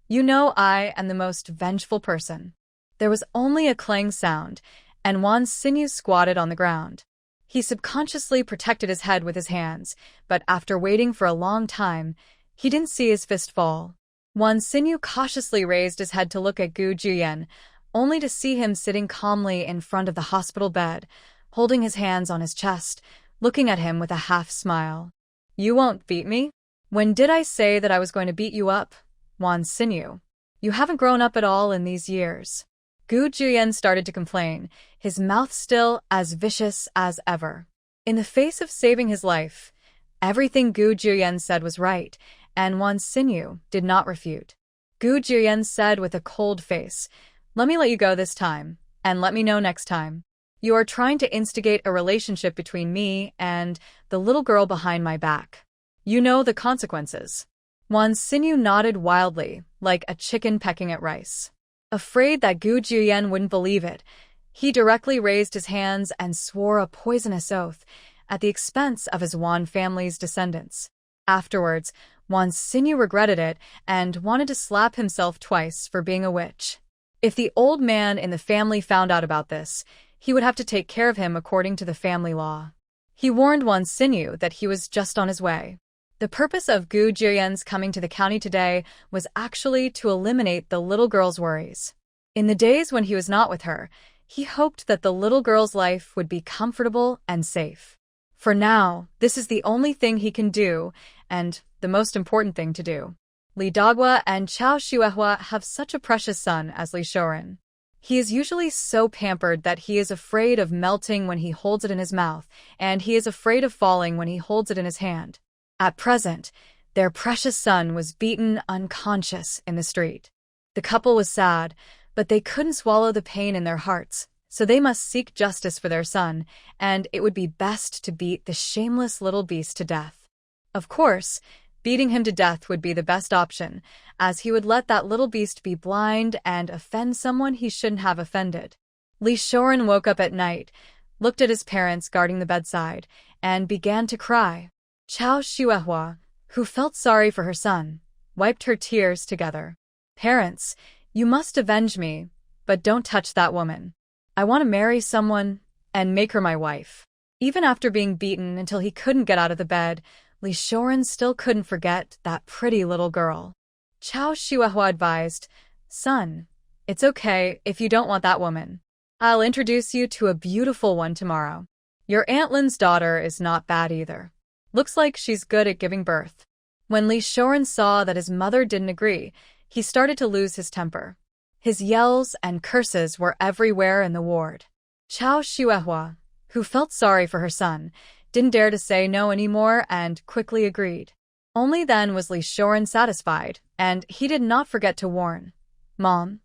You know I am the most vengeful person. There was only a clang sound, and Wan Xinyu squatted on the ground. He subconsciously protected his head with his hands, but after waiting for a long time, he didn't see his fist fall. Wan Xinyu cautiously raised his head to look at Gu Juyen, only to see him sitting calmly in front of the hospital bed, holding his hands on his chest, looking at him with a half smile. You won't beat me? When did I say that I was going to beat you up? Wan Xinyu. You haven't grown up at all in these years. Gu Juyen started to complain, his mouth still as vicious as ever. In the face of saving his life, everything Gu Juyen said was right, and Wan Xinyu did not refute. Gu Juyen said with a cold face, "Let me let you go this time, and let me know next time. You are trying to instigate a relationship between me and the little girl behind my back. You know the consequences." Wan Xinyu nodded wildly, like a chicken pecking at rice. Afraid that Gu Juyen wouldn't believe it, he directly raised his hands and swore a poisonous oath at the expense of his Wan family's descendants. Afterwards, Wan Xinyu regretted it and wanted to slap himself twice for being a witch. If the old man in the family found out about this, he would have to take care of him according to the family law. He warned Wan Xinyu that he was just on his way. The purpose of Gu Juyen's coming to the county today was actually to eliminate the little girl's worries. In the days when he was not with her, he hoped that the little girl's life would be comfortable and safe. For now, this is the only thing he can do, and the most important thing to do. Li Dagua and Chao Xuehua have such a precious son as Li Shouren. He is usually so pampered that he is afraid of melting when he holds it in his mouth, and he is afraid of falling when he holds it in his hand. At present, their precious son was beaten unconscious in the street. The couple was sad, but they couldn't swallow the pain in their hearts, so they must seek justice for their son, and it would be best to beat the shameless little beast to death. Of course, beating him to death would be the best option, as he would let that little beast be blind and offend someone he shouldn't have offended. Li Shouren woke up at night, looked at his parents guarding the bedside, and began to cry. Chao Xuehua, who felt sorry for her son, wiped her tears together. "Parents, you must avenge me, but don't touch that woman. I want to marry someone and make her my wife." Even after being beaten until he couldn't get out of the bed, Li Shouren still couldn't forget that pretty little girl. Chao Xuehua advised, "Son, it's okay if you don't want that woman. I'll introduce you to a beautiful one tomorrow. Your Aunt Lin's daughter is not bad either. Looks like she's good at giving birth." When Li Shouren saw that his mother didn't agree, he started to lose his temper. His yells and curses were everywhere in the ward. Chao Xuehua, who felt sorry for her son, didn't dare to say no anymore and quickly agreed. Only then was Li Shouren satisfied, and he did not forget to warn, "Mom,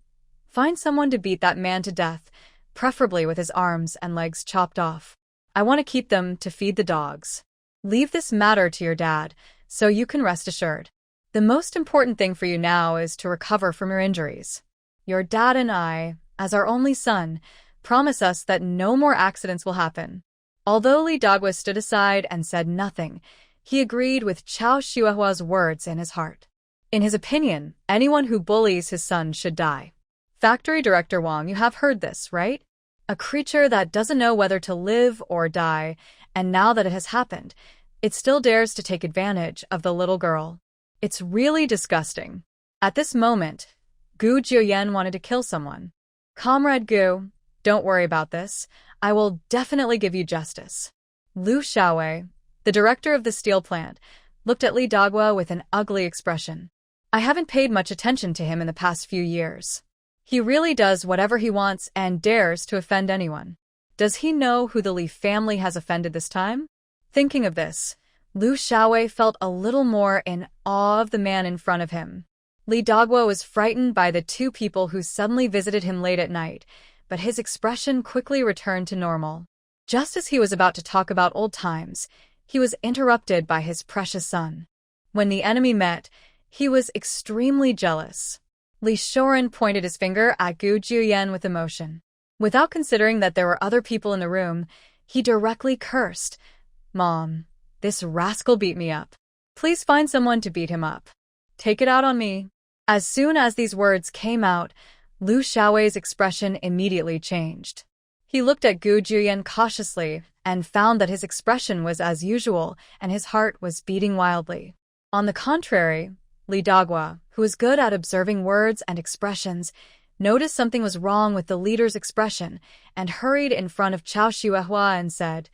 find someone to beat that man to death, preferably with his arms and legs chopped off. I want to keep them to feed the dogs. Leave this matter to your dad, so you can rest assured. The most important thing for you now is to recover from your injuries. Your dad and I, as our only son, promise us that no more accidents will happen." Although Li Dagua stood aside and said nothing, he agreed with Chao Xuehua's words in his heart. In his opinion, anyone who bullies his son should die. Factory Director Wang, you have heard this, right? A creature that doesn't know whether to live or die, and now that it has happened, it still dares to take advantage of the little girl. It's really disgusting. At this moment, Gu Juyen wanted to kill someone. "Comrade Gu, don't worry about this. I will definitely give you justice." Lu Xiaowei, the director of the steel plant, looked at Li Dagua with an ugly expression. "I haven't paid much attention to him in the past few years. He really does whatever he wants and dares to offend anyone. Does he know who the Li family has offended this time?" Thinking of this, Lu Xiaowei felt a little more in awe of the man in front of him. Li Dagua was frightened by the two people who suddenly visited him late at night, but his expression quickly returned to normal. Just as he was about to talk about old times, he was interrupted by his precious son. When the enemy met, he was extremely jealous. Li Shouren pointed his finger at Gu Juyen with emotion. Without considering that there were other people in the room, he directly cursed, "Mom, this rascal beat me up. Please find someone to beat him up. Take it out on me." As soon as these words came out, Lu Xiaowei's expression immediately changed. He looked at Gu Juyen cautiously and found that his expression was as usual and his heart was beating wildly. On the contrary, Li Dagua, who was good at observing words and expressions, noticed something was wrong with the leader's expression and hurried in front of Chao Xuehua and said,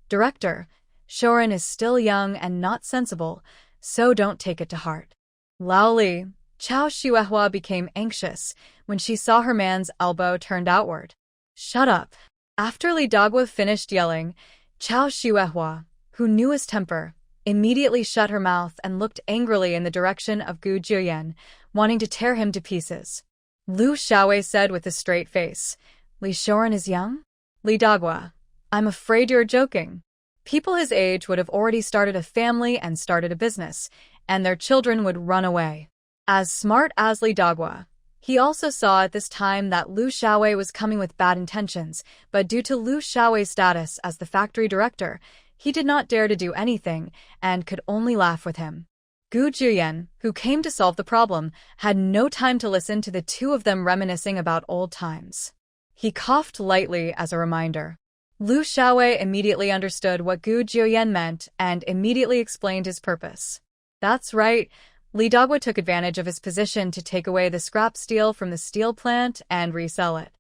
"Director, Shouren is still young and not sensible, so don't take it to heart." "Lao Li, Chao Xuehua became anxious when she saw her man's elbow turned outward. Shut up. After Li Dagua finished yelling, Chao Xuehua, who knew his temper, immediately shut her mouth and looked angrily in the direction of Gu Juyan, wanting to tear him to pieces. Lu Xiaowei said with a straight face, Li Shoren is young? Li Dagua, I'm afraid you're joking. People his age would have already started a family and started a business, and their children would run away. As smart as Li Dagua, he also saw at this time that Lu Xiaowei was coming with bad intentions, but due to Lu Xiaowei's status as the factory director, he did not dare to do anything and could only laugh with him. Gu Juyan, who came to solve the problem, had no time to listen to the two of them reminiscing about old times. He coughed lightly as a reminder. Lu Xiaowei immediately understood what Gu Juyan meant and immediately explained his purpose. That's right, Li Dagua took advantage of his position to take away the scrap steel from the steel plant and resell it.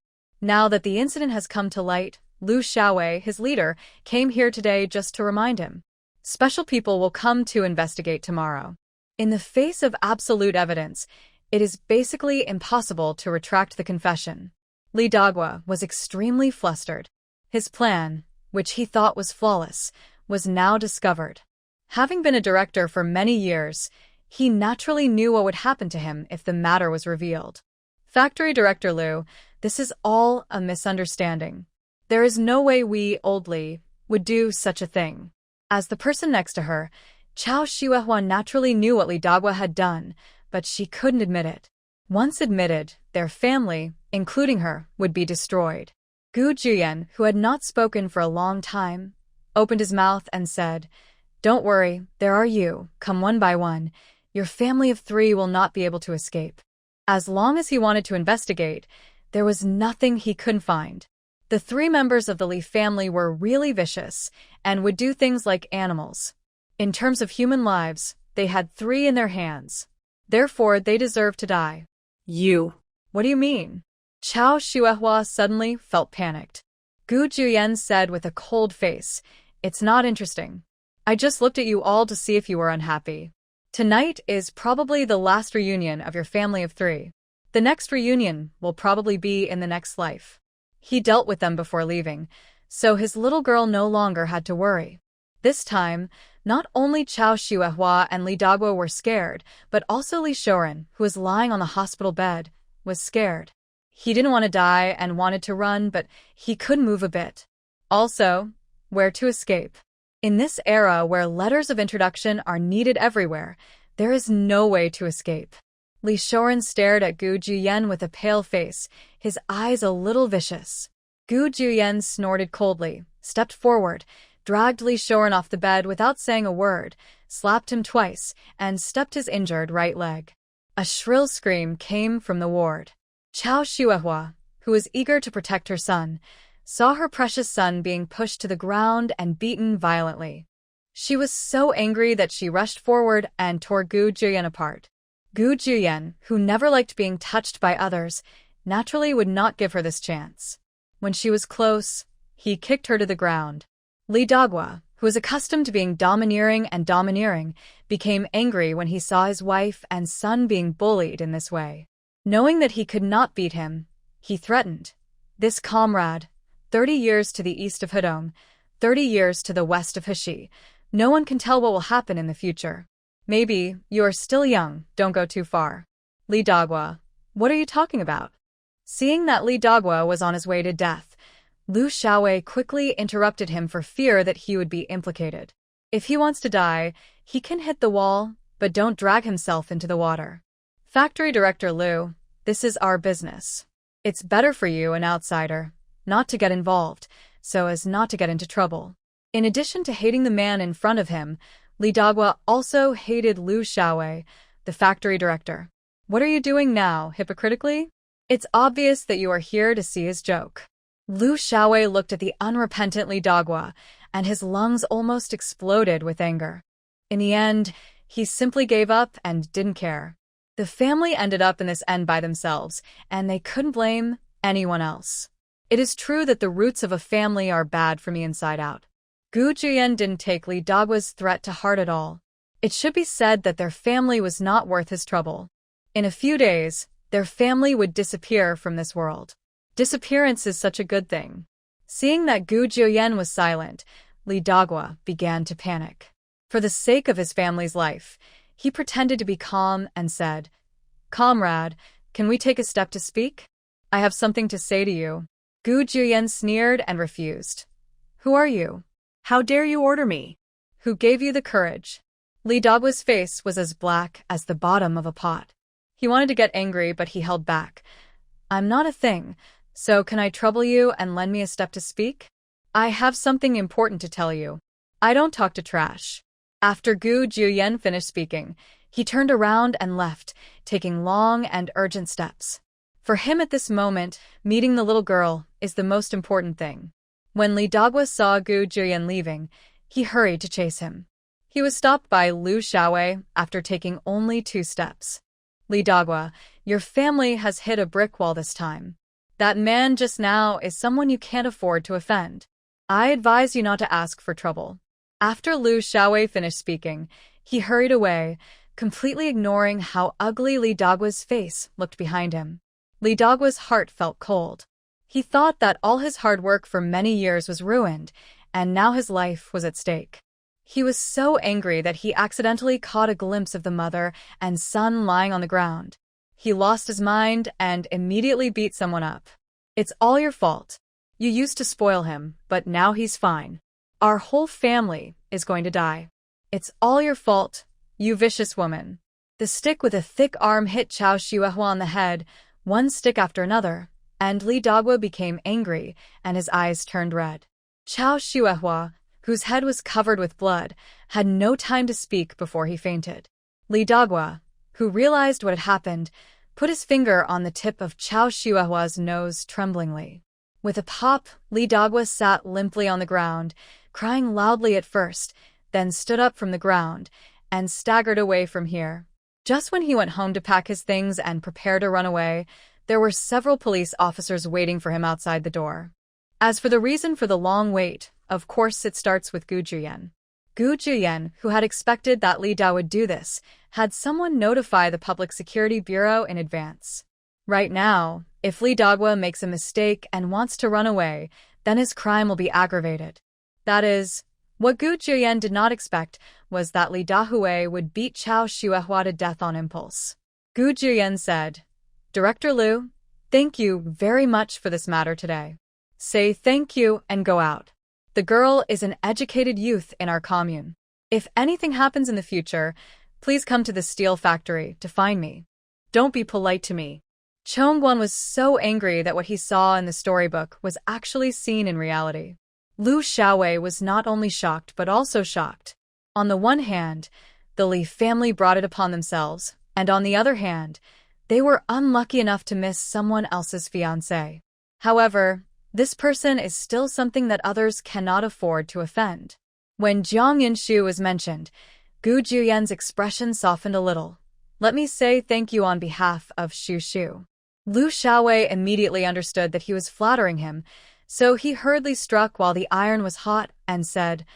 Now that the incident has come to light, Lu Xiaowei, his leader, came here today just to remind him. Special people will come to investigate tomorrow. In the face of absolute evidence, it is basically impossible to retract the confession. Li Dagua was extremely flustered. His plan, which he thought was flawless, was now discovered. Having been a director for many years, he naturally knew what would happen to him if the matter was revealed. Factory Director Lu, this is all a misunderstanding. There is no way we, old Li, would do such a thing. As the person next to her, Chao Xuehua naturally knew what Li Dagua had done, but she couldn't admit it. Once admitted, their family, including her, would be destroyed. Gu Juyan, who had not spoken for a long time, opened his mouth and said, Don't worry, there are you, come one by one. Your family of 3 will not be able to escape. As long as he wanted to investigate, there was nothing he couldn't find. The 3 members of the Li family were really vicious and would do things like animals. In terms of human lives, they had 3 in their hands. Therefore, they deserved to die. You. What do you mean? Chao Xuehua suddenly felt panicked. Gu Juyan said with a cold face, It's not interesting. I just looked at you all to see if you were unhappy. Tonight is probably the last reunion of your family of 3. The next reunion will probably be in the next life. He dealt with them before leaving, so his little girl no longer had to worry. This time, not only Chao Xuehua and Li Dagua were scared, but also Li Shoren, who was lying on the hospital bed, was scared. He didn't want to die and wanted to run, but he couldn't move a bit. Also, where to escape? In this era where letters of introduction are needed everywhere, there is no way to escape. Li Shoren stared at Gu Juyan with a pale face, his eyes a little vicious. Gu Juyan snorted coldly, stepped forward, dragged Li Shoren off the bed without saying a word, slapped him twice, and stepped his injured right leg. A shrill scream came from the ward. Chao Xuehua, who was eager to protect her son, saw her precious son being pushed to the ground and beaten violently. She was so angry that she rushed forward and tore Gu Juyan apart. Gu Juyan, who never liked being touched by others, naturally would not give her this chance. When she was close, he kicked her to the ground. Li Dagua, who was accustomed to being domineering, became angry when he saw his wife and son being bullied in this way. Knowing that he could not beat him, he threatened. This comrade, 30 years to the east of Hedong, 30 years to the west of Heshi, no one can tell what will happen in the future. Maybe, you are still young, don't go too far. Li Dagua, what are you talking about? Seeing that Li Dagua was on his way to death, Lu Xiaowei quickly interrupted him for fear that he would be implicated. If he wants to die, he can hit the wall, but don't drag himself into the water. Factory Director Lu, this is our business. It's better for you, an outsider, not to get involved, so as not to get into trouble. In addition to hating the man in front of him, Li Dagua also hated Lu Xiaowei, the factory director. What are you doing now, hypocritically? It's obvious that you are here to see his joke. Lu Xiaowei looked at the unrepentant Li Dagua, and his lungs almost exploded with anger. In the end, he simply gave up and didn't care. The family ended up in this end by themselves, and they couldn't blame anyone else. It is true that the roots of a family are bad from the inside out. Gu Juyan didn't take Li Dagua's threat to heart at all. It should be said that their family was not worth his trouble. In a few days, their family would disappear from this world. Disappearance is such a good thing. Seeing that Gu Jiuyan was silent, Li Dagua began to panic. For the sake of his family's life, he pretended to be calm and said, "Comrade, can we take a step to speak? I have something to say to you." Gu Jiuyan sneered and refused. "Who are you? How dare you order me? Who gave you the courage?" Li Dagua's face was as black as the bottom of a pot. He wanted to get angry, but he held back. "I'm not a thing, so can I trouble you and lend me a step to speak? I have something important to tell you. I don't talk to trash." After Gu Jiuyan finished speaking, he turned around and left, taking long and urgent steps. For him at this moment, meeting the little girl is the most important thing. When Li Dagua saw Gu Jiuyan leaving, he hurried to chase him. He was stopped by Lu Xiaowei after taking only 2 steps. "Li Dagua, your family has hit a brick wall this time. That man just now is someone you can't afford to offend. I advise you not to ask for trouble." After Lu Xiaowei finished speaking, he hurried away, completely ignoring how ugly Li Dagua's face looked behind him. Li Dagua's heart felt cold. He thought that all his hard work for many years was ruined, and now his life was at stake. He was so angry that he accidentally caught a glimpse of the mother and son lying on the ground. He lost his mind and immediately beat someone up. "It's all your fault. You used to spoil him, but now he's fine. Our whole family is going to die. It's all your fault, you vicious woman." The stick with a thick arm hit Chao Xuehua on the head, one stick after another, and Li Dagua became angry and his eyes turned red. Chao Xuehua, whose head was covered with blood, had no time to speak before he fainted. Li Dagua, who realized what had happened, put his finger on the tip of Chao Xuehua's nose tremblingly. With a pop, Li Dagua sat limply on the ground, crying loudly at first, then stood up from the ground and staggered away from here. Just when he went home to pack his things and prepare to run away, there were several police officers waiting for him outside the door. As for the reason for the long wait, of course it starts with Gu Jiuyan. Gu Jiuyan, who had expected that Li Dagua would do this, had someone notify the Public Security Bureau in advance. Right now, if Li Dagua makes a mistake and wants to run away, then his crime will be aggravated. That is, what Gu Jiuyan did not expect was that Li Dagua would beat Chao Xuehua to death on impulse. Gu Jiuyan said, "Director Liu, thank you very much for this matter today. Say thank you and go out. The girl is an educated youth in our commune. If anything happens in the future, please come to the steel factory to find me. Don't be polite to me." Chongguan was so angry that what he saw in the storybook was actually seen in reality. Lu Xiaowei was not only shocked but also shocked. On the one hand, the Li family brought it upon themselves, and on the other hand, they were unlucky enough to miss someone else's fiancé. However, this person is still something that others cannot afford to offend. When Jiang Yinshu was mentioned, Gu Jiuyan's expression softened a little. "Let me say thank you on behalf of Xu Xu." Lu Xiaowei immediately understood that he was flattering him, so he hurriedly struck while the iron was hot and said,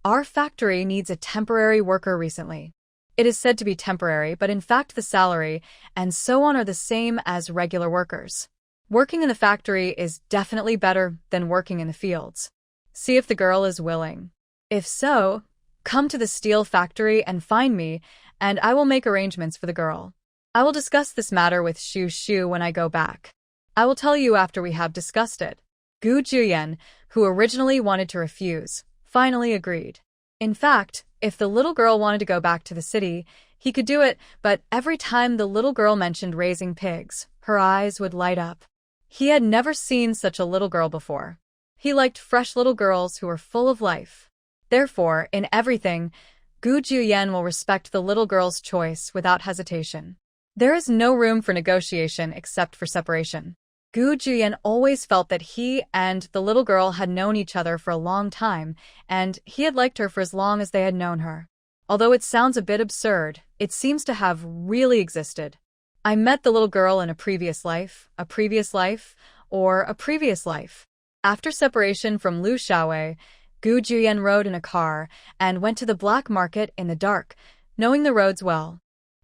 "Our factory needs a temporary worker recently." It is said to be temporary, but in fact the salary and so on are the same as regular workers. Working in the factory is definitely better than working in the fields. See if the girl is willing. If so, come to the steel factory and find me, and I will make arrangements for the girl. I will discuss this matter with Xu Xu when I go back. I will tell you after we have discussed it. Gu Jiuyan, who originally wanted to refuse, finally agreed. In fact, if the little girl wanted to go back to the city, he could do it, but every time the little girl mentioned raising pigs, her eyes would light up. He had never seen such a little girl before. He liked fresh little girls who were full of life. Therefore, in everything, Gu Jiuyan will respect the little girl's choice without hesitation. There is no room for negotiation except for separation. Gu Jiuyan always felt that he and the little girl had known each other for a long time, and he had liked her for as long as they had known her. Although it sounds a bit absurd, it seems to have really existed. I met the little girl in a previous life, or a previous life. After separation from Lu Xiaowei, Gu Jiuyan rode in a car and went to the black market in the dark, knowing the roads well.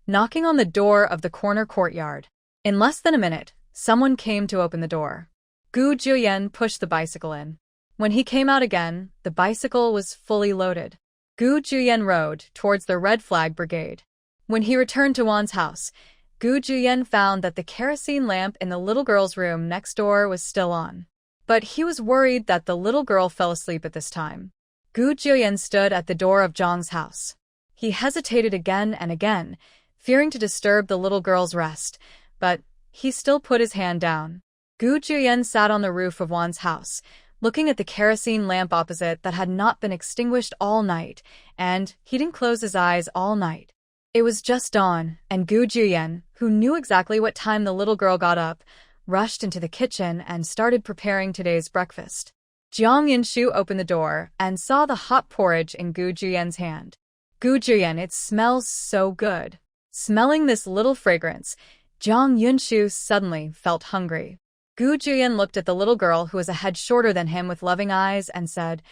knocking on the door of the corner courtyard. In less than a minute, someone came to open the door. Gu Juyen pushed the bicycle in. When he came out again, the bicycle was fully loaded. Gu Juyen rode towards the Red Flag Brigade. When he returned to Wan's house, Gu Juyen found that the kerosene lamp in the little girl's room next door was still on. But he was worried that the little girl fell asleep at this time. Gu Juyen stood at the door of Zhang's house. He hesitated again and again, fearing to disturb the little girl's rest, but he still put his hand down. Gu Juyen sat on the roof of Wan's house, looking at the kerosene lamp opposite that had not been extinguished all night, and he didn't close his eyes all night. It was just dawn, and Gu Juyen, who knew exactly what time the little girl got up, rushed into the kitchen and started preparing today's breakfast. Jiang Yinshu opened the door and saw the hot porridge in Gu Juyen's hand. Gu Juyen, it smells so good. Smelling this little fragrance, Jiang Yinshu suddenly felt hungry. Gu Juyen looked at the little girl who was a head shorter than him with loving eyes and said,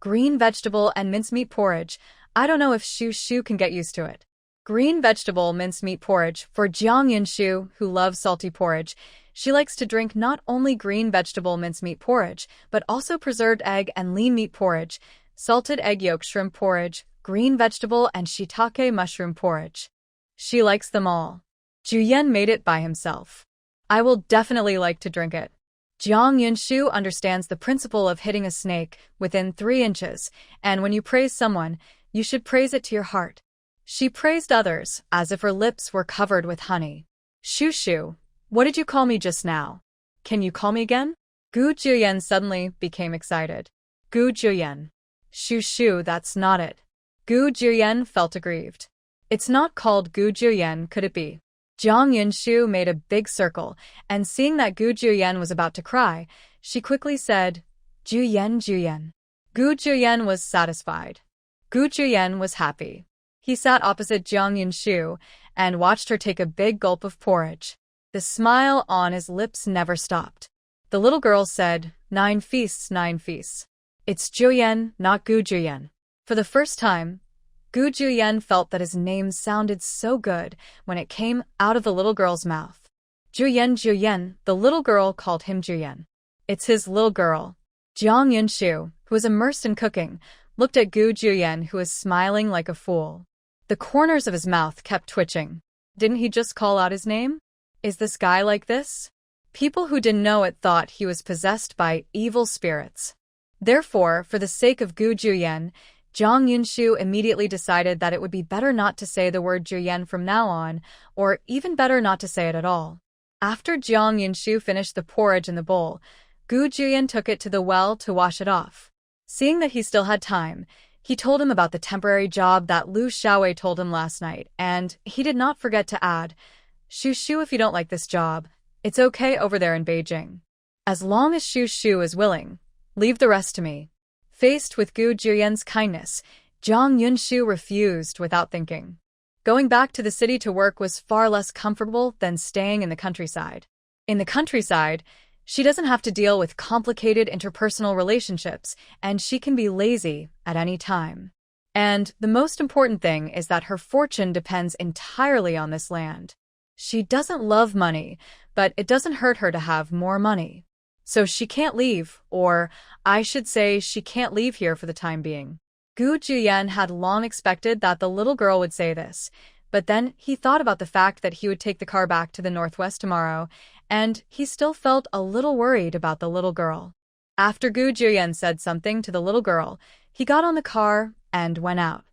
"Green vegetable and mincemeat porridge. I don't know if Shu can get used to it." Green vegetable mincemeat porridge for Jiang Yinshu, who loves salty porridge. She likes to drink not only green vegetable mincemeat porridge, but also preserved egg and lean meat porridge, salted egg yolk shrimp porridge, green vegetable and shiitake mushroom porridge. She likes them all. Juyen made it by himself. I will definitely like to drink it. Jiang Yinshu understands the principle of hitting a snake within 3 inches, and when you praise someone, you should praise it to your heart. She praised others as if her lips were covered with honey. Shu, what did you call me just now? Can you call me again? Gu Juyen suddenly became excited. Gu Juyen. Shu, that's not it. Gu Juyen felt aggrieved. It's not called Gu Juyen, could it be? Jiang Yinshu made a big circle, and seeing that Gu Juyen was about to cry, she quickly said, Juyen. Gu Juyen was satisfied. Gu Juyen was happy. He sat opposite Jiang Yinshu and watched her take a big gulp of porridge. The smile on his lips never stopped. The little girl said, 9 feasts, 9 feasts. It's Juyen, not Gu Juyen. For the first time, Gu Juyen felt that his name sounded so good when it came out of the little girl's mouth. Juyen, the little girl called him Juyen. It's his little girl. Jiang Yinshu, who was immersed in cooking, looked at Gu Juyen, who was smiling like a fool. The corners of his mouth kept twitching. Didn't he just call out his name? Is this guy like this? People who didn't know it thought he was possessed by evil spirits. Therefore, for the sake of Gu Juyen, Jiang Yinshu immediately decided that it would be better not to say the word Juyen from now on, or even better not to say it at all. After Jiang Yinshu finished the porridge in the bowl, Gu Juyen took it to the well to wash it off. Seeing that he still had time, he told him about the temporary job that Lu Xiaowei told him last night, and he did not forget to add, Shu, if you don't like this job, it's okay over there in Beijing. As long as Shu is willing, leave the rest to me. Faced with Gu Juyen's kindness, Jiang Yinshu refused without thinking. Going back to the city to work was far less comfortable than staying in the countryside. In the countryside, she doesn't have to deal with complicated interpersonal relationships, and she can be lazy at any time. And the most important thing is that her fortune depends entirely on this land. She doesn't love money, but it doesn't hurt her to have more money. So she can't leave, or I should say she can't leave here for the time being. Gu Juyen had long expected that the little girl would say this, but then he thought about the fact that he would take the car back to the northwest tomorrow, and he still felt a little worried about the little girl. After Gu Juyen said something to the little girl, he got on the car and went out.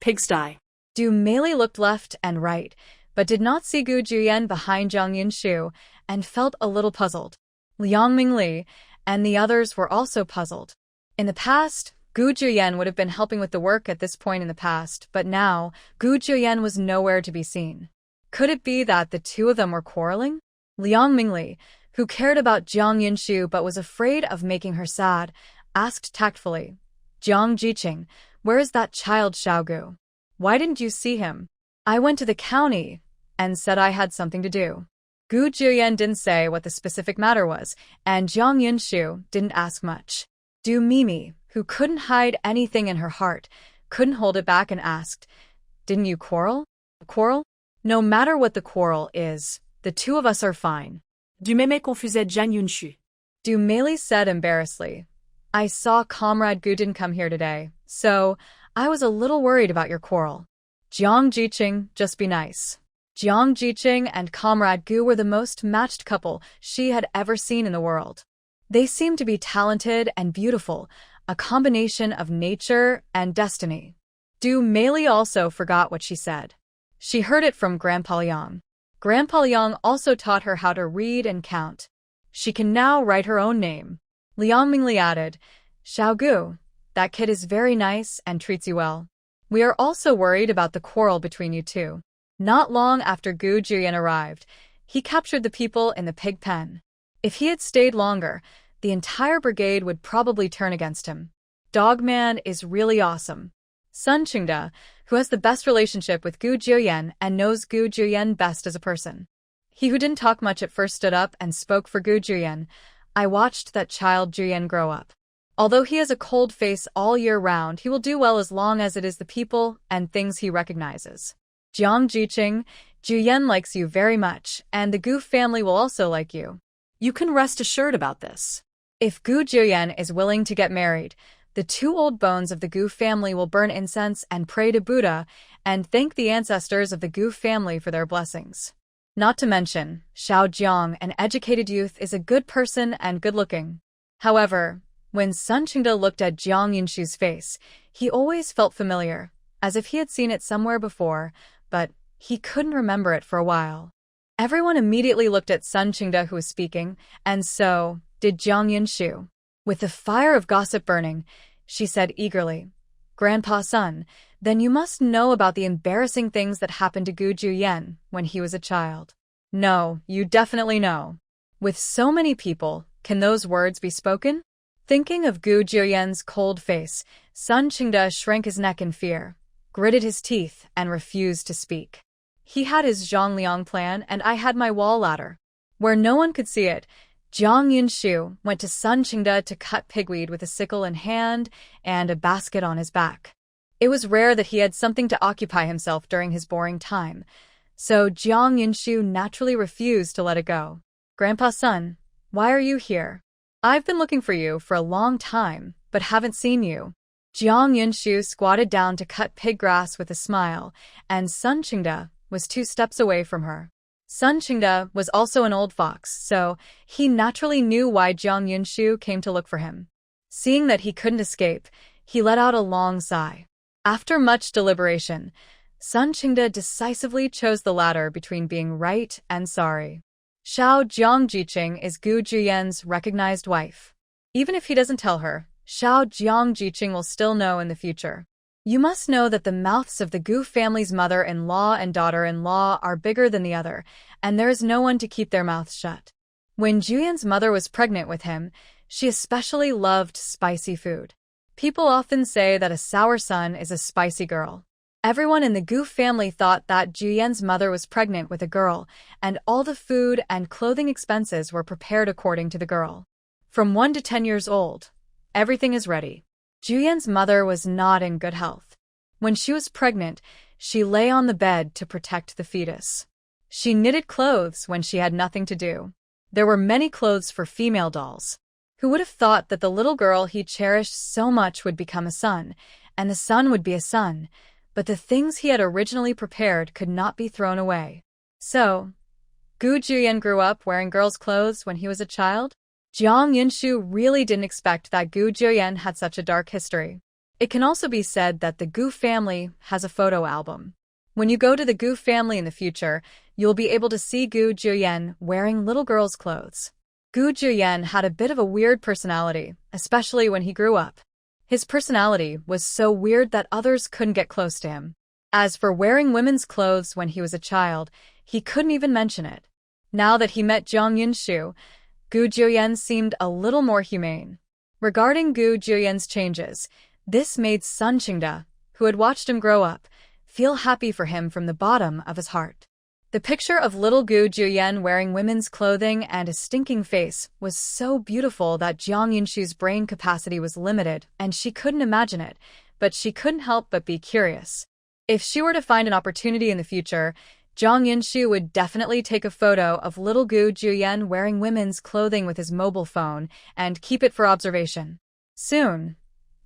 Pigsty. Du Meili looked left and right, but did not see Gu Juyen behind Jiang Yinshu and felt a little puzzled. Liang Mingli and the others were also puzzled. In the past, Gu Juyen would have been helping with the work at this point in the past, but now, Gu Juyen was nowhere to be seen. Could it be that the two of them were quarreling? Liang Mingli, who cared about Jiang Yinshu but was afraid of making her sad, asked tactfully, Jiang Jiqing, where is that child Xiaogu? Why didn't you see him? I went to the county and said I had something to do. Gu Juyen didn't say what the specific matter was, and Jiang Yinshu didn't ask much. Du Mimi, who couldn't hide anything in her heart, couldn't hold it back and asked, Didn't you quarrel? No matter what the quarrel is, the two of us are fine. Du meme confusait Jiang Yunshu. Du Mei said embarrassedly. I saw Comrade Gu didn't come here today, so I was a little worried about your quarrel. Jiang Jiqing, just be nice. Jiang Jiqing and Comrade Gu were the most matched couple she had ever seen in the world. They seemed to be talented and beautiful, a combination of nature and destiny. Du Mei also forgot what she said. She heard it from Grandpa Liang. Grandpa Liang also taught her how to read and count. She can now write her own name. Liang Mingli added, Xiao Gu, that kid is very nice and treats you well. We are also worried about the quarrel between you two. Not long after Gu Juyan arrived, he captured the people in the pig pen. If he had stayed longer, the entire brigade would probably turn against him. Dogman is really awesome. Sun Qingde, who has the best relationship with Gu Juyan and knows Gu Juyan best as a person. He who didn't talk much at first stood up and spoke for Gu Juyan. I watched that child Juyan grow up. Although he has a cold face all year round, he will do well as long as it is the people and things he recognizes. Jiang Jiqing, Juyan likes you very much, and the Gu family will also like you. You can rest assured about this. If Gu Juyan is willing to get married, the two old bones of the Gu family will burn incense and pray to Buddha and thank the ancestors of the Gu family for their blessings. Not to mention, Xiao Jiang, an educated youth, is a good person and good-looking. However, when Sun Qingde looked at Jiang Yunshu's face, he always felt familiar, as if he had seen it somewhere before, but he couldn't remember it for a while. Everyone immediately looked at Sun Qingde, who was speaking, and so did Jiang Yunshu. With the fire of gossip burning, she said eagerly, Grandpa Sun, then you must know about the embarrassing things that happened to Gu Juyan when he was a child. No, you definitely know. With so many people, can those words be spoken? Thinking of Gu Juyan's cold face, Sun Qingde shrank his neck in fear, gritted his teeth, and refused to speak. He had his Zhongliang plan, and I had my wall ladder. Where no one could see it, Jiang Yunshu went to Sun Qingde to cut pigweed with a sickle in hand and a basket on his back. It was rare that he had something to occupy himself during his boring time, so Jiang Yunshu naturally refused to let it go. Grandpa Sun, why are you here? I've been looking for you for a long time, but haven't seen you. Jiang Yunshu squatted down to cut pig grass with a smile, and Sun Qingde was 2 steps away from her. Sun Qingde was also an old fox, so he naturally knew why Jiang Yunshu came to look for him. Seeing that he couldn't escape, he let out a long sigh. After much deliberation, Sun Qingde decisively chose the latter between being right and sorry. Xiao Jiang Jiqing is Gu Juyan's recognized wife. Even if he doesn't tell her, Xiao Jiang Jiqing will still know in the future. You must know that the mouths of the Gu family's mother-in-law and daughter-in-law are bigger than the other, and there is no one to keep their mouths shut. When Juyan's mother was pregnant with him, she especially loved spicy food. People often say that a sour son is a spicy girl. Everyone in the Gu family thought that Juyan's mother was pregnant with a girl, and all the food and clothing expenses were prepared according to the girl. From 1 to 10 years old, everything is ready. Juyan's mother was not in good health. When she was pregnant, she lay on the bed to protect the fetus. She knitted clothes when she had nothing to do. There were many clothes for female dolls. Who would have thought that the little girl he cherished so much would become a son, and the son would be a son, but the things he had originally prepared could not be thrown away. So, Gu Juyan grew up wearing girls' clothes when he was a child? Jiang Yunshu really didn't expect that Gu Juyan had such a dark history. It can also be said that the Gu family has a photo album. When you go to the Gu family in the future, you'll be able to see Gu Juyan wearing little girls' clothes. Gu Juyan had a bit of a weird personality, especially when he grew up. His personality was so weird that others couldn't get close to him. As for wearing women's clothes when he was a child, he couldn't even mention it. Now that he met Jiang Yunshu, Gu Juyan seemed a little more humane. Regarding Gu Juyan's changes, this made Sun Qingde, who had watched him grow up, feel happy for him from the bottom of his heart. The picture of little Gu Juyan wearing women's clothing and a stinking face was so beautiful that Jiang Yunshu's brain capacity was limited and she couldn't imagine it, but she couldn't help but be curious. If she were to find an opportunity in the future, Jiang Yunshu would definitely take a photo of little Gu Juyen wearing women's clothing with his mobile phone and keep it for observation. Soon,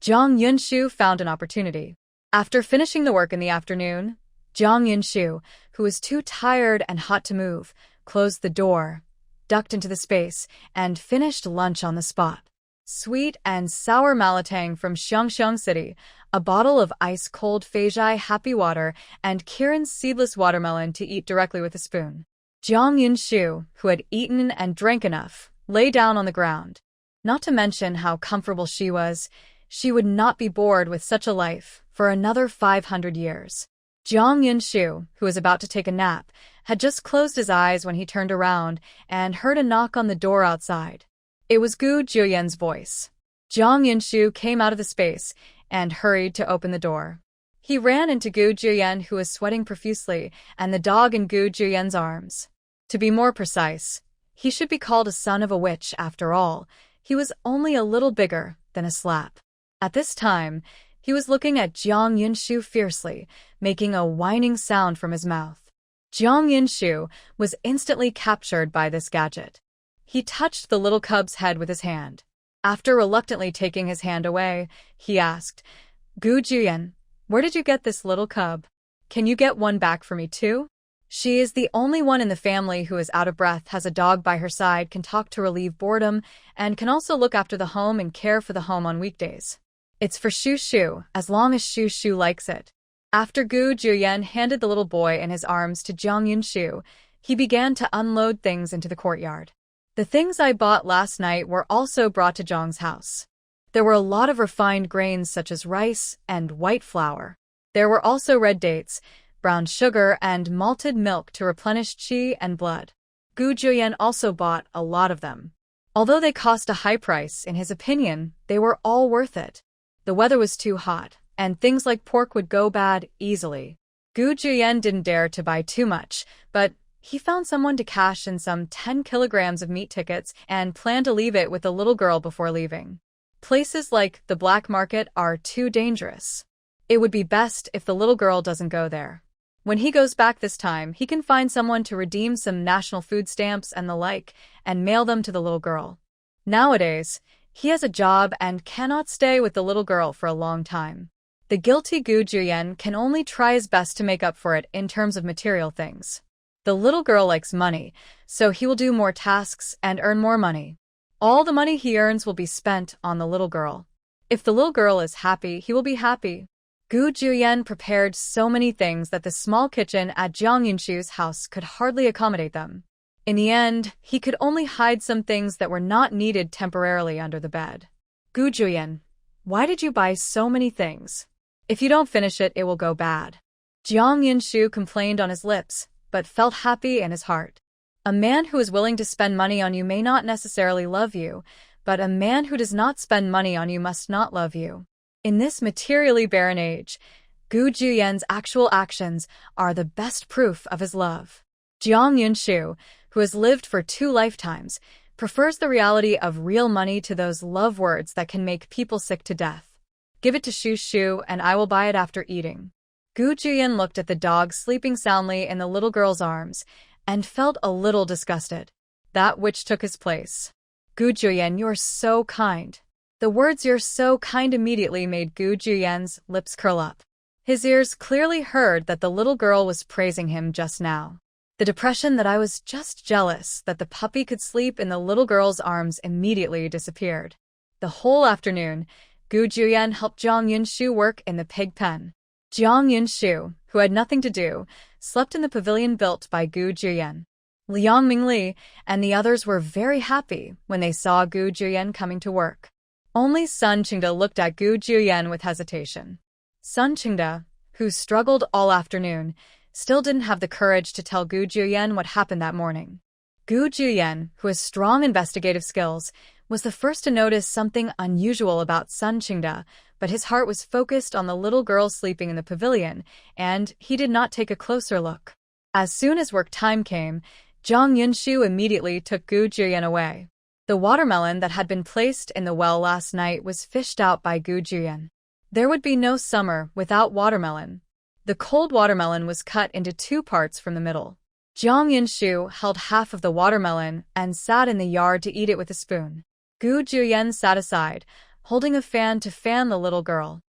Jiang Yunshu found an opportunity. After finishing the work in the afternoon, Jiang Yunshu, who was too tired and hot to move, closed the door, ducked into the space, and finished lunch on the spot. Sweet and sour malatang from Xiangxiang City, a bottle of ice-cold Feijai happy water, and Kirin's seedless watermelon to eat directly with a spoon. Jiang Yunshu, who had eaten and drank enough, lay down on the ground. Not to mention how comfortable she was, she would not be bored with such a life for another 500 years. Jiang Yunshu, who was about to take a nap, had just closed his eyes when he turned around and heard a knock on the door outside. It was Gu Juyen's voice. Jiang Yunshu came out of the space and hurried to open the door. He ran into Gu Juyen, who was sweating profusely, and the dog in Gu Juyen's arms. To be more precise, he should be called a son of a witch after all. He was only a little bigger than a slap. At this time, he was looking at Jiang Yunshu fiercely, making a whining sound from his mouth. Jiang Yunshu was instantly captured by this gadget. He touched the little cub's head with his hand. After reluctantly taking his hand away, he asked, "Gu Juyen, where did you get this little cub? Can you get one back for me too?" She is the only one in the family who is out of breath, has a dog by her side, can talk to relieve boredom, and can also look after the home and care for the home on weekdays. It's for Shu Shu, as long as Shu Shu likes it. After Gu Juyen handed the little boy in his arms to Jiang Yunshu, he began to unload things into the courtyard. The things I bought last night were also brought to Jiang's house. There were a lot of refined grains such as rice and white flour. There were also red dates, brown sugar, and malted milk to replenish qi and blood. Gu Juyen also bought a lot of them. Although they cost a high price, in his opinion, they were all worth it. The weather was too hot, and things like pork would go bad easily. Gu Juyen didn't dare to buy too much, but he found someone to cash in some 10 kilograms of meat tickets and planned to leave it with the little girl before leaving. Places like the black market are too dangerous. It would be best if the little girl doesn't go there. When he goes back this time, he can find someone to redeem some national food stamps and the like, and mail them to the little girl. Nowadays, he has a job and cannot stay with the little girl for a long time. The guilty Gu Juyen can only try his best to make up for it in terms of material things. The little girl likes money, so he will do more tasks and earn more money. All the money he earns will be spent on the little girl. If the little girl is happy, he will be happy. Gu Juyen prepared so many things that the small kitchen at Jiang Yunshu's house could hardly accommodate them. In the end, he could only hide some things that were not needed temporarily under the bed. "Gu Juyen, why did you buy so many things? If you don't finish it, it will go bad." Jiang Yunshu complained on his lips, but felt happy in his heart. A man who is willing to spend money on you may not necessarily love you, but a man who does not spend money on you must not love you. In this materially barren age, Gu Juyen's actual actions are the best proof of his love. Jiang Yunshu, who has lived for 2 lifetimes, prefers the reality of real money to those love words that can make people sick to death. "Give it to Shu Shu and I will buy it after eating." Gu Juyen looked at the dog sleeping soundly in the little girl's arms and felt a little disgusted. That which took his place. "Gu Juyen, you're so kind." The words "you're so kind" immediately made Gu Juyen's lips curl up. His ears clearly heard that the little girl was praising him just now. The depression that I was just jealous that the puppy could sleep in the little girl's arms immediately disappeared. The whole afternoon, Gu Juyen helped Jiang Yunshu work in the pig pen. Jiang Yunshu, who had nothing to do, slept in the pavilion built by Gu Juyen. Liang Mingli and the others were very happy when they saw Gu Juyen coming to work. Only Sun Qingda looked at Gu Juyen with hesitation. Sun Qingda, who struggled all afternoon, still didn't have the courage to tell Gu Juyen what happened that morning. Gu Juyen, who has strong investigative skills, was the first to notice something unusual about Sun Qingda, but his heart was focused on the little girl sleeping in the pavilion, and he did not take a closer look. As soon as work time came, Jiang Yunshu immediately took Gu Juyen away. The watermelon that had been placed in the well last night was fished out by Gu Juyen. There would be no summer without watermelon. The cold watermelon was cut into 2 parts from the middle. Jiang Yunshu held half of the watermelon and sat in the yard to eat it with a spoon. Gu Juyen sat aside, holding a fan to fan the little girl.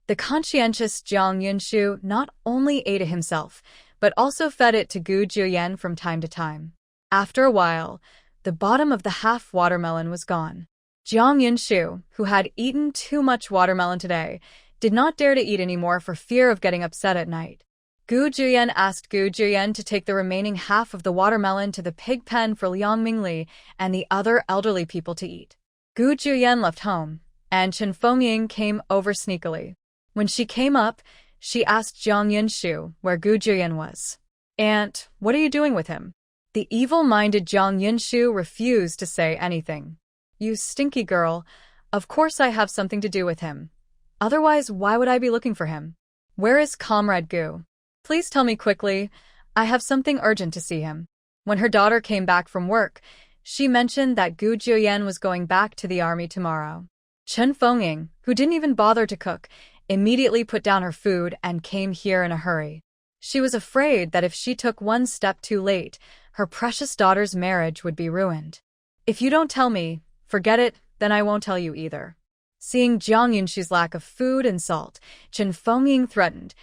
The conscientious Jiang Yunshu not only ate it himself, but also fed it to Gu Juyen from time to time. After a while, the bottom of the half watermelon was gone. Jiang Yunshu, who had eaten too much watermelon today, did not dare to eat anymore for fear of getting upset at night. Gu Juyen asked Gu Juyen to take the remaining half of the watermelon to the pig pen for Liang Mingli and the other elderly people to eat. Gu Juyen left home, and Chen Fengying came over sneakily. When she came up, she asked Jiang Yunshu where Gu Juyen was. "Aunt, what are you doing with him?" The evil-minded Jiang Yunshu refused to say anything. "You stinky girl, of course I have something to do with him. Otherwise, why would I be looking for him? Where is Comrade Gu? Please tell me quickly. I have something urgent to see him." When her daughter came back from work, she mentioned that Gu Juyen was going back to the army tomorrow. Chen Fengying, who didn't even bother to cook, immediately put down her food and came here in a hurry. She was afraid that if she took one step too late, her precious daughter's marriage would be ruined. "If you don't tell me, forget it, then I won't tell you either." Seeing Jiang Yunshu's lack of food and salt, Chen Fengying threatened,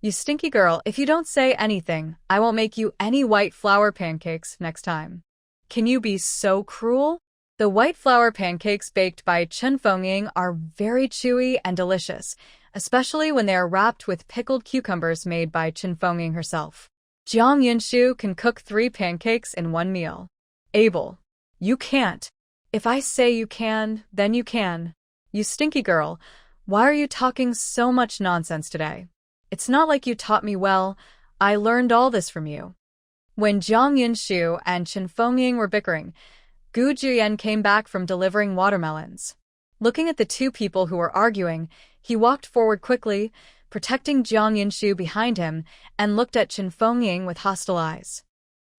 "You stinky girl, if you don't say anything, I won't make you any white flour pancakes next time." Can you be so cruel? The white flour pancakes baked by Chen Fengying are very chewy and delicious, especially when they are wrapped with pickled cucumbers made by Chen Fengying herself. Jiang Yunshu can cook 3 pancakes in one meal. "Abel, you can't. If I say you can, then you can. You stinky girl, why are you talking so much nonsense today? It's not like you taught me well. I learned all this from you." When Jiang Yunshu and Chen Fengying were bickering, Gu Juyen came back from delivering watermelons. Looking at the 2 people who were arguing, he walked forward quickly, protecting Jiang Yunshu behind him, and looked at Chen Fengying with hostile eyes.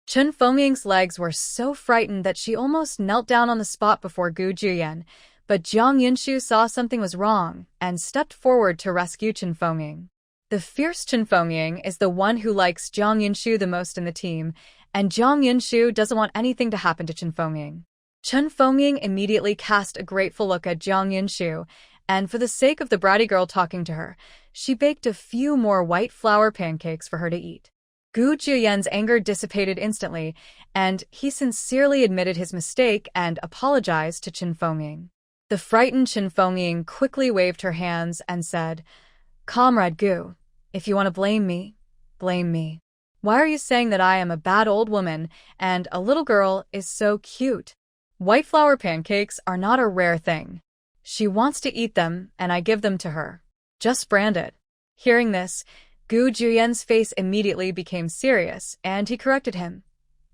Chen Fengying's legs were so frightened that she almost knelt down on the spot before Gu Juyen, but Jiang Yunshu saw something was wrong and stepped forward to rescue Chen Fengying. The fierce Chen Fengying is the one who likes Jiang Yunshu the most in the team, and Jiang Yunshu doesn't want anything to happen to Chen Fengying. Chen Fengying immediately cast a grateful look at Jiang Yunshu, and for the sake of the bratty girl talking to her, she baked a few more white flour pancakes for her to eat. Gu Juyen's anger dissipated instantly, and he sincerely admitted his mistake and apologized to Chen Fengying. The frightened Chen Fengying quickly waved her hands and said, "Comrade Gu, if you want to blame me, blame me. Why are you saying that I am a bad old woman and a little girl is so cute? White flour pancakes are not a rare thing. She wants to eat them, and I give them to her. Just brand it." Hearing this, Gu Juyen's face immediately became serious, and he corrected him.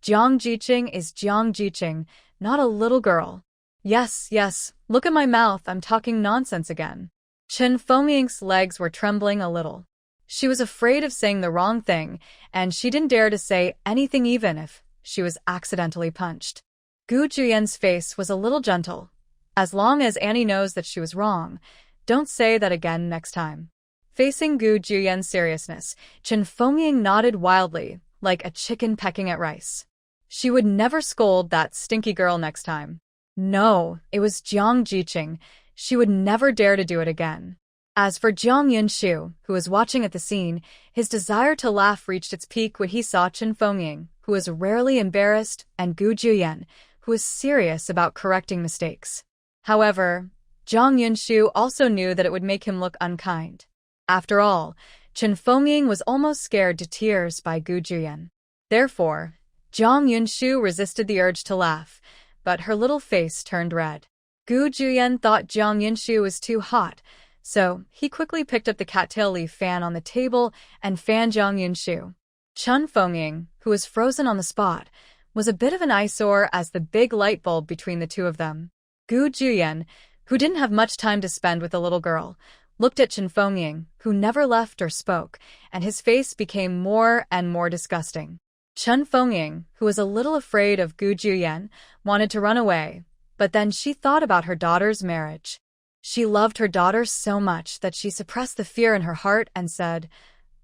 "Jiang Jiqing is Jiang Jiqing, not a little girl." Yes, look at my mouth, I'm talking nonsense again." Chen Fengying's legs were trembling a little. She was afraid of saying the wrong thing, and she didn't dare to say anything even if she was accidentally punched. Gu Juyen's face was a little gentle. "As long as Annie knows that she was wrong, don't say that again next time." Facing Gu Juyen's seriousness, Chen Fengying nodded wildly, like a chicken pecking at rice. She would never scold that stinky girl next time. No, it was Jiang Jiqing. She would never dare to do it again. As for Jiang Yunshu, who was watching at the scene, his desire to laugh reached its peak when he saw Chen Fengying, who was rarely embarrassed, and Gu Juyen, who was serious about correcting mistakes. However, Jiang Yunshu also knew that it would make him look unkind. After all, Chen Fengying was almost scared to tears by Gu Juyen. Therefore, Jiang Yunshu resisted the urge to laugh, but her little face turned red. Gu Juyen thought Jiang Yunshu was too hot, so he quickly picked up the cattail leaf fan on the table and fanned Jiang Yunshu. Chen Fengying, who was frozen on the spot, was a bit of an eyesore as the big light bulb between the 2 of them. Gu Juyen, who didn't have much time to spend with the little girl, looked at Chen Fengying, who never left or spoke, and his face became more and more disgusting. Chen Fengying, who was a little afraid of Gu Juyen, wanted to run away, but then she thought about her daughter's marriage. She loved her daughter so much that she suppressed the fear in her heart and said,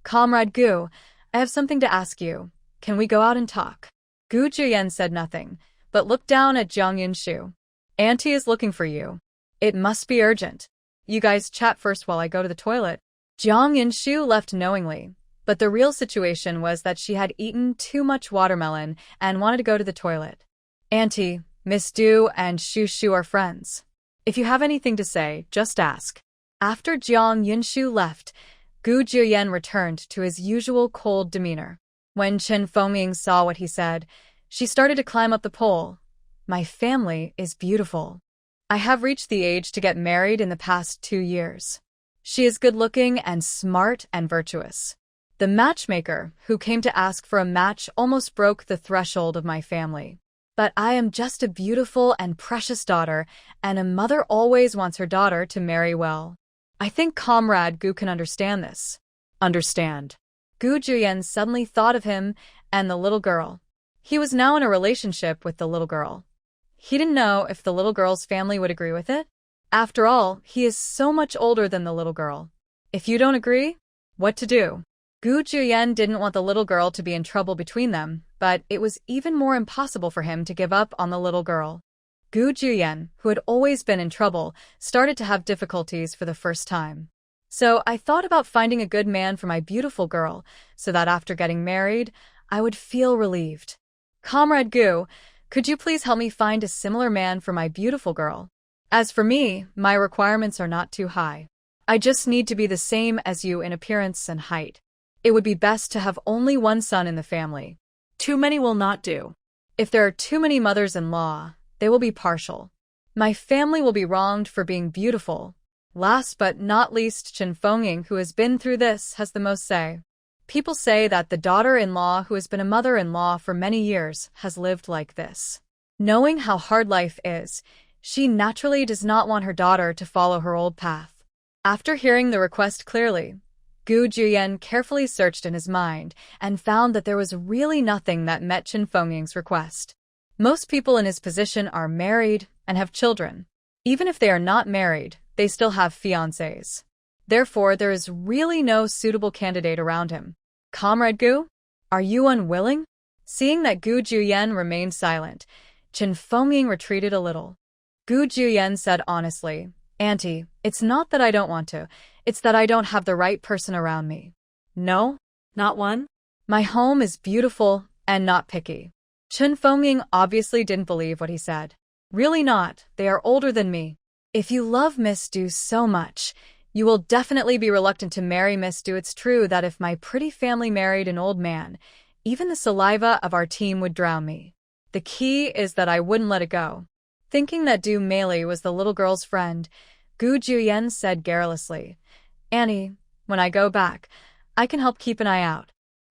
Comrade Gu, I have something to ask you. Can we go out and talk? Gu Juyen said nothing, but looked down at Jiang Yunshu. Auntie is looking for you. It must be urgent. You guys chat first while I go to the toilet. Jiang Yunshu left knowingly, but the real situation was that she had eaten too much watermelon and wanted to go to the toilet. Auntie, Miss Du and Shu Shu are friends. If you have anything to say, just ask. After Jiang Yunshu left, Gu Juyen returned to his usual cold demeanor. When Chen Fengming saw what he said, she started to climb up the pole. My family is beautiful. I have reached the age to get married in the past 2 years. She is good-looking and smart and virtuous. The matchmaker, who came to ask for a match, almost broke the threshold of my family. But I am just a beautiful and precious daughter, and a mother always wants her daughter to marry well. I think Comrade Gu can understand this. Understand. Gu Juyen suddenly thought of him and the little girl. He was now in a relationship with the little girl. He didn't know if the little girl's family would agree with it. After all, he is so much older than the little girl. If you don't agree, what to do? Gu Juyen didn't want the little girl to be in trouble between them, but it was even more impossible for him to give up on the little girl. Gu Juyen, who had always been in trouble, started to have difficulties for the first time. So I thought about finding a good man for my beautiful girl, so that after getting married, I would feel relieved. Comrade Gu, could you please help me find a similar man for my beautiful girl? As for me, my requirements are not too high. I just need to be the same as you in appearance and height. It would be best to have only one son in the family. Too many will not do. If there are too many mothers-in-law, they will be partial. My family will be wronged for being beautiful. Last but not least, Chen Fengming, who has been through this, has the most say. People say that the daughter-in-law who has been a mother-in-law for many years has lived like this. Knowing how hard life is, she naturally does not want her daughter to follow her old path. After hearing the request clearly, Gu Juyen carefully searched in his mind and found that there was really nothing that met Chen Fengming's request. Most people in his position are married and have children. Even if they are not married, they still have fiancés. Therefore, there is really no suitable candidate around him. Comrade Gu, are you unwilling? Seeing that Gu Juyen remained silent, Chen Fengming retreated a little. Gu Juyen said honestly, Auntie, it's not that I don't want to, it's that I don't have the right person around me. No? Not one? My home is beautiful and not picky. Chen Fengming obviously didn't believe what he said. Really not, they are older than me. If you love Miss Du so much, you will definitely be reluctant to marry Miss Du. It's true that if my pretty family married an old man, even the saliva of our team would drown me. The key is that I wouldn't let it go. Thinking that Du Meili was the little girl's friend, Gu Juyen said garrulously, Annie, when I go back, I can help keep an eye out.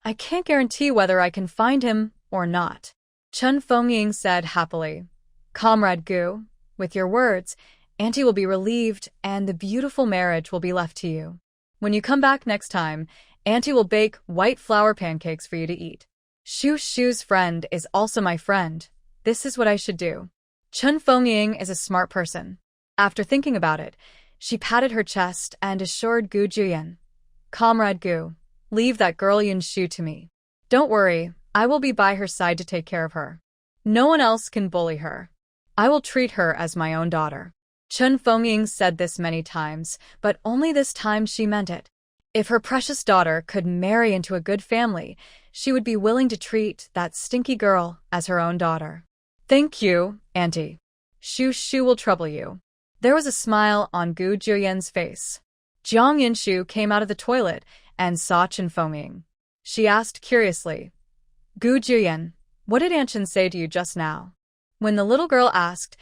I can't guarantee whether I can find him or not. Chen Fengming said happily, Comrade Gu, with your words, Auntie will be relieved and the beautiful marriage will be left to you. When you come back next time, Auntie will bake white flour pancakes for you to eat. Shu Shu's friend is also my friend. This is what I should do. Chen Fengming is a smart person. After thinking about it, she patted her chest and assured Gu Juyen, Comrade Gu, leave that girl Yunshu to me. Don't worry, I will be by her side to take care of her. No one else can bully her. I will treat her as my own daughter. Chen Fengming said this many times, but only this time she meant it. If her precious daughter could marry into a good family, she would be willing to treat that stinky girl as her own daughter. Thank you, Auntie. Shu Shu will trouble you. There was a smile on Gu Juyen's face. Jiang Yunshu came out of the toilet and saw Chen Fengming. She asked curiously, Gu Juyen, what did Aunt Chen say to you just now? When the little girl asked,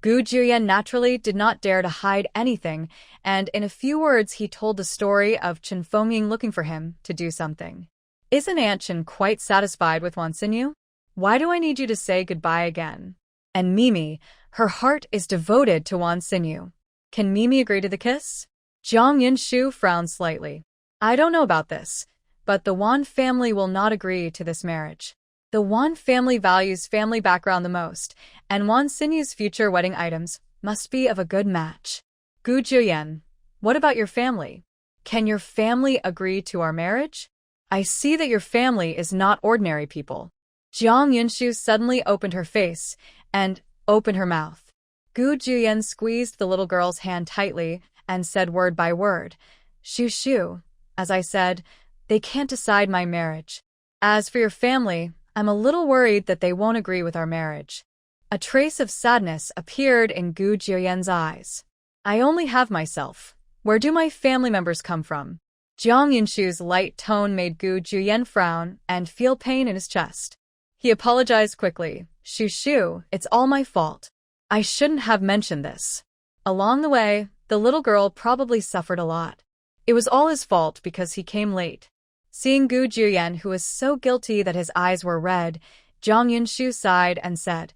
Gu Juyen naturally did not dare to hide anything, and in a few words he told the story of Chen Fengming looking for him to do something. Isn't Aunt Chen quite satisfied with Wan Xinyu? Why do I need you to say goodbye again? And Mimi, her heart is devoted to Wan Xinyu. Can Mimi agree to the kiss? Jiang Yunshu frowned slightly. I don't know about this, but the Wan family will not agree to this marriage. The Wan family values family background the most, and Wan Xinyu's future wedding items must be of a good match. Gu Juyen, what about your family? Can your family agree to our marriage? I see that your family is not ordinary people. Jiang Yunshu suddenly opened her face and opened her mouth. Gu Juyen squeezed the little girl's hand tightly and said word by word, "Shu Shu, as I said, they can't decide my marriage. As for your family, I'm a little worried that they won't agree with our marriage." A trace of sadness appeared in Gu Juyen's eyes. "I only have myself. Where do my family members come from?" Jiang Yunshu's light tone made Gu Juyen frown and feel pain in his chest. He apologized quickly. "Shu Shu, it's all my fault. I shouldn't have mentioned this." Along the way, the little girl probably suffered a lot. It was all his fault because he came late. Seeing Gu Juyen, who was so guilty that his eyes were red, Jiang Yunshu sighed and said,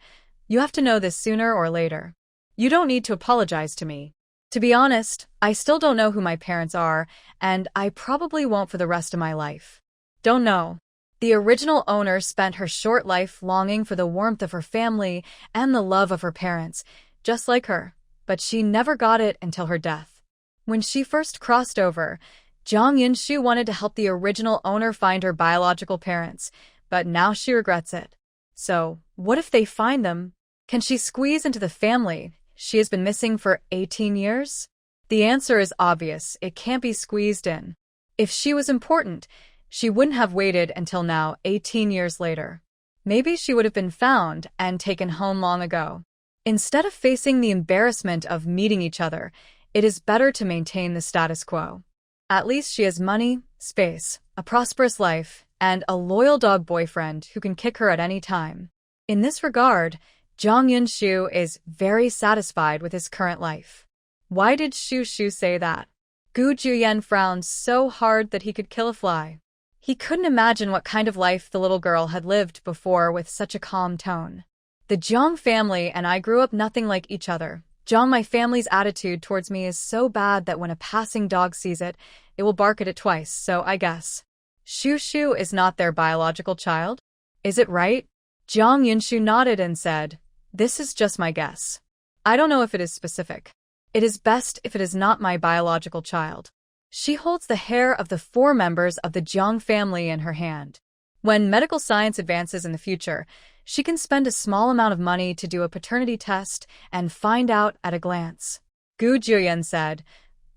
"You have to know this sooner or later. You don't need to apologize to me. To be honest, I still don't know who my parents are, and I probably won't for the rest of my life." Don't know. The original owner spent her short life longing for the warmth of her family and the love of her parents, just like her, but she never got it until her death. When she first crossed over, Jiang Yunshu wanted to help the original owner find her biological parents, but now she regrets it. So, what if they find them? Can she squeeze into the family she has been missing for 18 years? The answer is obvious. It can't be squeezed in. If she was important, she wouldn't have waited until now, 18 years later. Maybe she would have been found and taken home long ago. Instead of facing the embarrassment of meeting each other, it is better to maintain the status quo. At least she has money, space, a prosperous life, and a loyal dog boyfriend who can kick her at any time. In this regard, Jiang Yunshu is very satisfied with his current life. Why did Shu Shu say that? Gu Juyen frowned so hard that he could kill a fly. He couldn't imagine what kind of life the little girl had lived before with such a calm tone. "The Jiang family and I grew up nothing like each other. Jiang, my family's attitude towards me is so bad that when a passing dog sees it, it will bark at it twice, so I guess. Shu Shu is not their biological child? Is it right?" Jiang Yunshu nodded and said, "This is just my guess. I don't know if it is specific. It is best if it is not my biological child. She holds the hair of the 4 members of the Jiang family in her hand. When medical science advances in the future, she can spend a small amount of money to do a paternity test and find out at a glance." Gu Juyen said,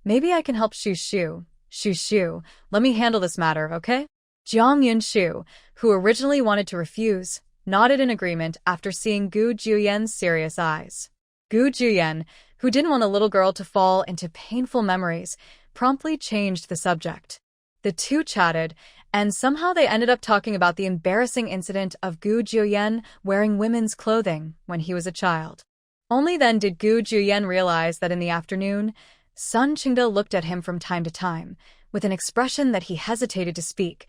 "Maybe I can help Shu Shu. Shu Shu, let me handle this matter, okay?" Jiang Yunshu, who originally wanted to refuse, nodded in agreement after seeing Gu Juyen's serious eyes. Gu Juyen, who didn't want the little girl to fall into painful memories, promptly changed the subject. The two chatted, and somehow they ended up talking about the embarrassing incident of Gu Juyen wearing women's clothing when he was a child. Only then did Gu Juyen realize that in the afternoon, Sun Qingde looked at him from time to time, with an expression that he hesitated to speak,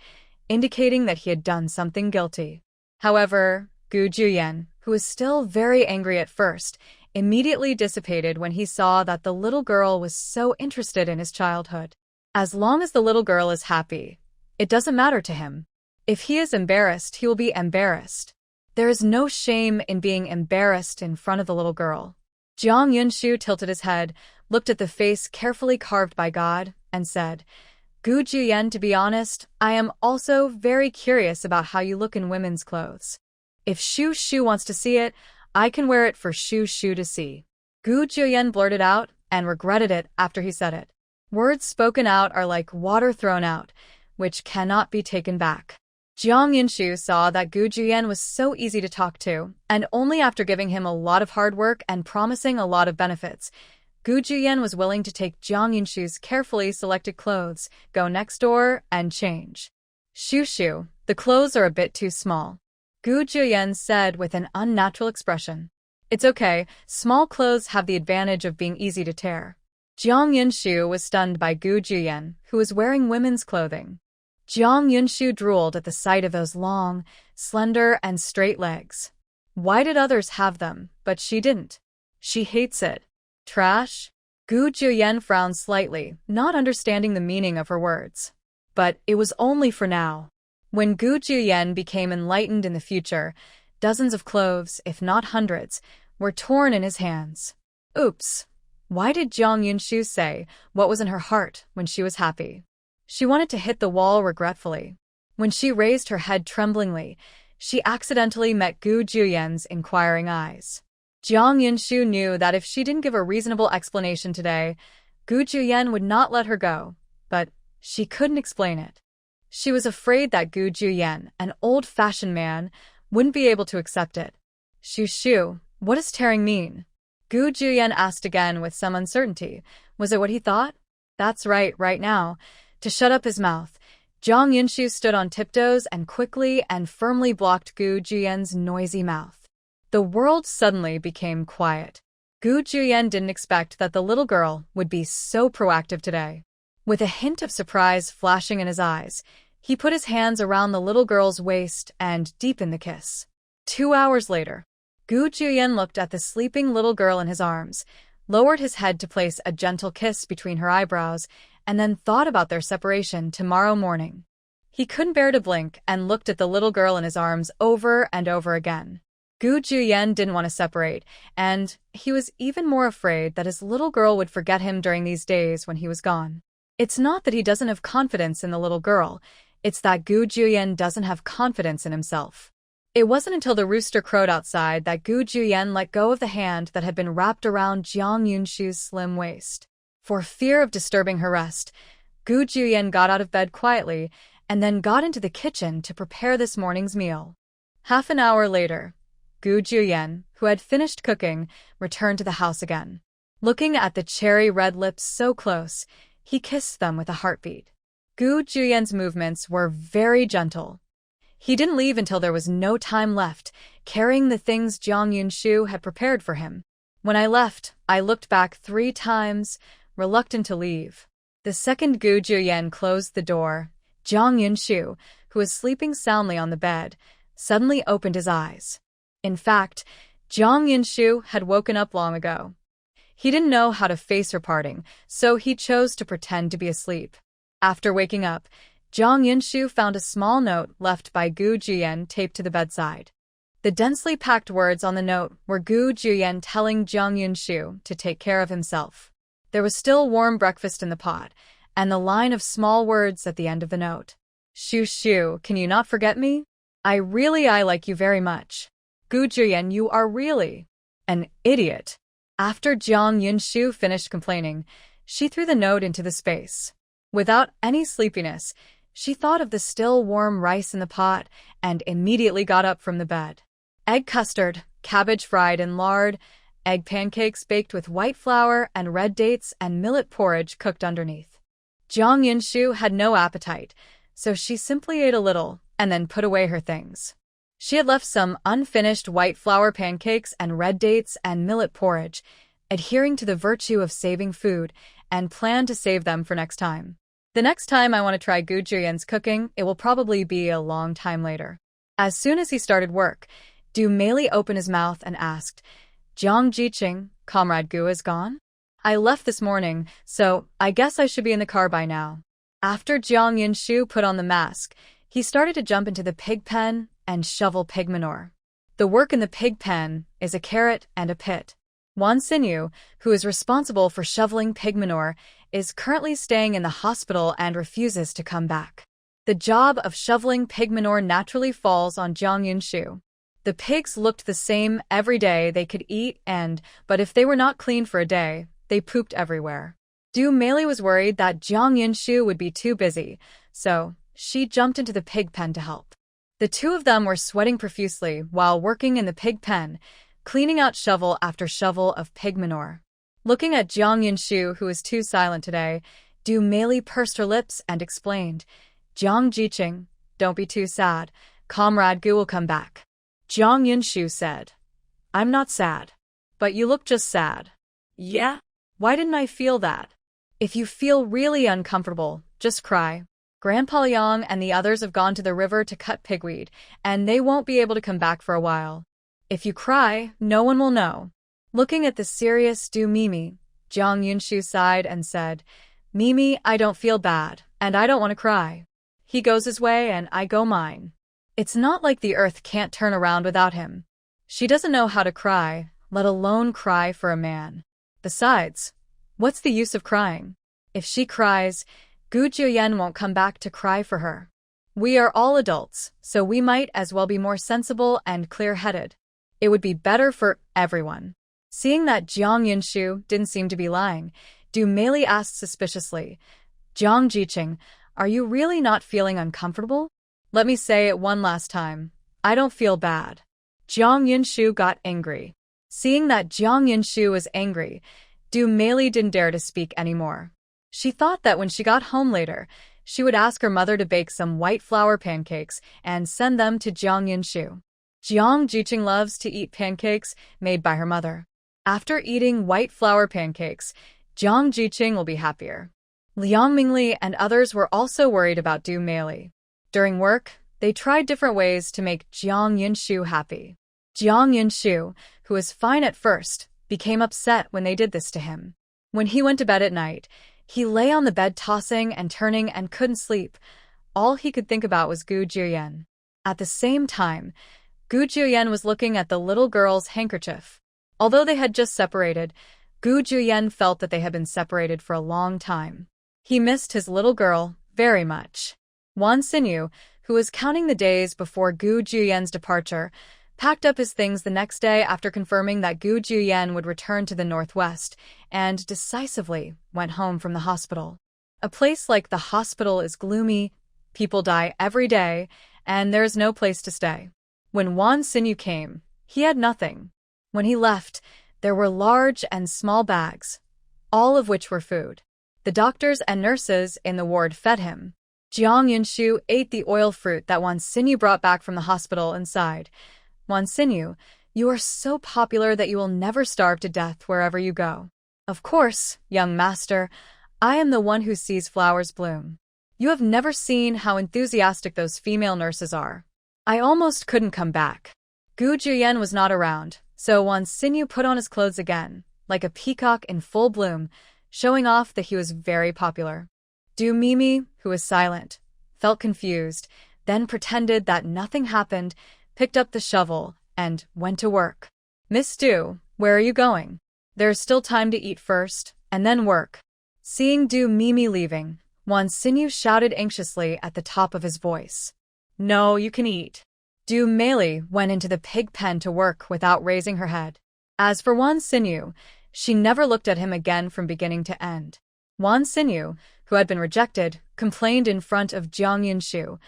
indicating that he had done something guilty. However, Gu Juyen, who was still very angry at first, immediately dissipated when he saw that the little girl was so interested in his childhood. As long as the little girl is happy, it doesn't matter to him. If he is embarrassed, he will be embarrassed. There is no shame in being embarrassed in front of the little girl. Jiang Yunshu tilted his head, looked at the face carefully carved by God, and said, "Gu Juyen, to be honest, I am also very curious about how you look in women's clothes. If Shu Shu wants to see it, I can wear it for Shu Shu to see." Gu Juyen blurted out and regretted it after he said it. Words spoken out are like water thrown out, which cannot be taken back. Jiang Yunshu saw that Gu Juyen was so easy to talk to, and only after giving him a lot of hard work and promising a lot of benefits, Gu Juyen was willing to take Jiang Yunshu's carefully selected clothes, go next door, and change. "Shu Shu, the clothes are a bit too small," Gu Juyen said with an unnatural expression. "It's okay, small clothes have the advantage of being easy to tear." Jiang Yunshu was stunned by Gu Juyen, who was wearing women's clothing. Jiang Yunshu drooled at the sight of those long, slender, and straight legs. Why did others have them, but she didn't? She hates it. Trash? Gu Juyen frowned slightly, not understanding the meaning of her words. But it was only for now. When Gu Juyen became enlightened in the future, dozens of clothes, if not hundreds, were torn in his hands. Oops. Why did Jiang Yunshu say what was in her heart when she was happy? She wanted to hit the wall regretfully. When she raised her head tremblingly, she accidentally met Gu Juyen's inquiring eyes. Jiang Yunshu knew that if she didn't give a reasonable explanation today, Gu Juyen would not let her go, but she couldn't explain it. She was afraid that Gu Juyen, an old-fashioned man, wouldn't be able to accept it. Shu, what does tearing mean? Gu Juyen asked again with some uncertainty. Was it what he thought? That's right now. To shut up his mouth, Jiang Yunshu stood on tiptoes and quickly and firmly blocked Gu Juyen's noisy mouth. The world suddenly became quiet. Gu Juyen didn't expect that the little girl would be so proactive today. With a hint of surprise flashing in his eyes, he put his hands around the little girl's waist and deepened the kiss. 2 hours later, Gu Juyen looked at the sleeping little girl in his arms, lowered his head to place a gentle kiss between her eyebrows, and then thought about their separation tomorrow morning. He couldn't bear to blink and looked at the little girl in his arms over and over again. Gu Juyen didn't want to separate, and he was even more afraid that his little girl would forget him during these days when he was gone. It's not that he doesn't have confidence in the little girl, it's that Gu Juyen doesn't have confidence in himself. It wasn't until the rooster crowed outside that Gu Juyen let go of the hand that had been wrapped around Jiang Yunshu's slim waist. For fear of disturbing her rest, Gu Juyen got out of bed quietly and then got into the kitchen to prepare this morning's meal. Half an hour later, Gu Juyen, who had finished cooking, returned to the house again. Looking at the cherry-red lips so close, he kissed them with a heartbeat. Gu Juyen's movements were very gentle. He didn't leave until there was no time left, carrying the things Jiang Yunshu had prepared for him. When I left, I looked back 3 times, reluctant to leave. The second Gu Juyen closed the door, Jiang Yunshu, who was sleeping soundly on the bed, suddenly opened his eyes. In fact, Jiang Yunshu had woken up long ago. He didn't know how to face her parting, so he chose to pretend to be asleep. After waking up, Jiang Yunshu found a small note left by Gu Juyen taped to the bedside. The densely packed words on the note were Gu Juyen telling Jiang Yunshu to take care of himself. There was still warm breakfast in the pot, and the line of small words at the end of the note. Shu, can you not forget me? I like you very much. Gu Juyen, you are really an idiot. After Jiang Yunshu finished complaining, she threw the note into the space. Without any sleepiness, she thought of the still warm rice in the pot and immediately got up from the bed. Egg custard, cabbage fried in lard, egg pancakes baked with white flour and red dates, and millet porridge cooked underneath. Jiang Yunshu had no appetite, so she simply ate a little and then put away her things. She had left some unfinished white flour pancakes and red dates and millet porridge, adhering to the virtue of saving food, and planned to save them for next time. The next time I want to try Gu Juyen's cooking, it will probably be a long time later. As soon as he started work, Du Meili opened his mouth and asked, Jiang Jiqing, Comrade Gu is gone? I left this morning, so I guess I should be in the car by now. After Jiang Yunshu put on the mask, he started to jump into the pig pen and shovel pig manure. The work in the pig pen is a carrot and a pit. Wan Xinyu, who is responsible for shoveling pig manure, is currently staying in the hospital and refuses to come back. The job of shoveling pig manure naturally falls on Jiang Yunshu. The pigs looked the same every day they could eat but if they were not clean for a day, they pooped everywhere. Du Meili was worried that Jiang Yunshu would be too busy, so she jumped into the pig pen to help. The two of them were sweating profusely while working in the pig pen, cleaning out shovel after shovel of pig manure. Looking at Jiang Yunshu, who was too silent today, Du Meili pursed her lips and explained, Jiang Jiqing, don't be too sad. Comrade Gu will come back. Jiang Yunshu said, I'm not sad. But you look just sad. Yeah? Why didn't I feel that? If you feel really uncomfortable, just cry. Grandpa Liang and the others have gone to the river to cut pigweed, and they won't be able to come back for a while. If you cry, no one will know. Looking at the serious Du Mimi, Jiang Yunshu sighed and said, Mimi, I don't feel bad, and I don't want to cry. He goes his way and I go mine. It's not like the earth can't turn around without him. She doesn't know how to cry, let alone cry for a man. Besides, What's the use of crying? If she cries, Gu Jiuyan won't come back to cry for her. We are all adults, so we might as well be more sensible and clear-headed. It would be better for everyone. Seeing that Jiang Yunshu didn't seem to be lying, Du Meili asked suspiciously, Jiang Jiqing, are you really not feeling uncomfortable? Let me say it one last time. I don't feel bad. Jiang Yunshu got angry. Seeing that Jiang Yunshu was angry, Du Meili didn't dare to speak anymore. She thought that when she got home later, she would ask her mother to bake some white flour pancakes and send them to Jiang Yunshu. Jiang Jiqing loves to eat pancakes made by her mother. After eating white flour pancakes, Jiang Jiqing will be happier. Liang Mingli and others were also worried about Du Meili. During work, they tried different ways to make Jiang Yunshu happy. Jiang Yunshu, who was fine at first, became upset when they did this to him. When he went to bed at night, he lay on the bed tossing and turning and couldn't sleep. All he could think about was Gu Jiuyan. At the same time, Gu Jiuyan was looking at the little girl's handkerchief. Although they had just separated, Gu Jiuyan felt that they had been separated for a long time. He missed his little girl very much. Wan Xinyu, who was counting the days before Gu Jiuyan's departure, packed up his things the next day after confirming that Gu Jiuyan would return to the northwest, and decisively went home from the hospital. A place like the hospital is gloomy, people die every day, and there is no place to stay. When Wan Xinyu came, he had nothing. When he left, there were large and small bags, all of which were food. The doctors and nurses in the ward fed him. Jiang Yunshu ate the oil fruit that Wan Xinyu brought back from the hospital and sighed. Wan Xinyu, you are so popular that you will never starve to death wherever you go. Of course, young master, I am the one who sees flowers bloom. You have never seen how enthusiastic those female nurses are. I almost couldn't come back. Gu Jiuyan was not around, so Wan Xinyu put on his clothes again, like a peacock in full bloom, showing off that he was very popular. Du Mimi, who was silent, felt confused, then pretended that nothing happened, picked up the shovel, and went to work. Miss Du, where are you going? There's still time to eat first, and then work. Seeing Du Mimi leaving, Wan Xinyu shouted anxiously at the top of his voice. No, you can eat. Du Meili went into the pig pen to work without raising her head. As for Wan Xinyu, she never looked at him again from beginning to end. Wan Xinyu, who had been rejected, complained in front of Jiang Yunshu.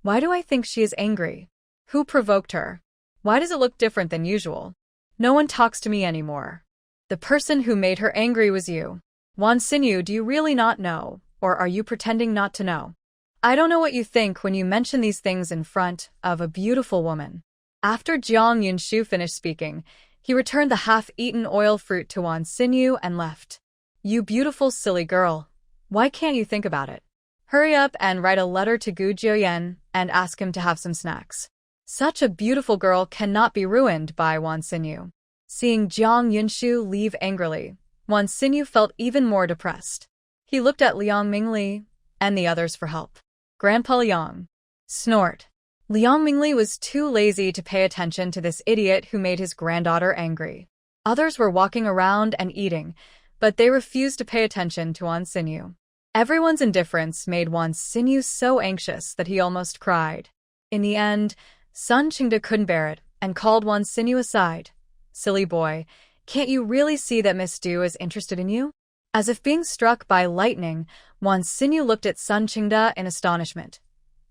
Why do I think she is angry? Who provoked her? Why does it look different than usual? No one talks to me anymore. The person who made her angry was you. Wan Xinyu, do you really not know, or are you pretending not to know? I don't know what you think when you mention these things in front of a beautiful woman. After Jiang Yunshu finished speaking, he returned the half-eaten oil fruit to Wan Xinyu and left. You beautiful silly girl. Why can't you think about it? Hurry up and write a letter to Gu Jiuyan and ask him to have some snacks. Such a beautiful girl cannot be ruined by Wan Xinyu. Seeing Jiang Yunshu leave angrily, Wan Xinyu felt even more depressed. He looked at Liang Mingli and the others for help. Grandpa Liang. Snort. Liang Mingli was too lazy to pay attention to this idiot who made his granddaughter angry. Others were walking around and eating, but they refused to pay attention to Wan Xinyu. Everyone's indifference made Wan Xinyu so anxious that he almost cried. In the end, Sun Qingde couldn't bear it and called Wan Xinyu aside. Silly boy, can't you really see that Miss Du is interested in you? As if being struck by lightning, Wan Xinyu looked at Sun Qingde in astonishment.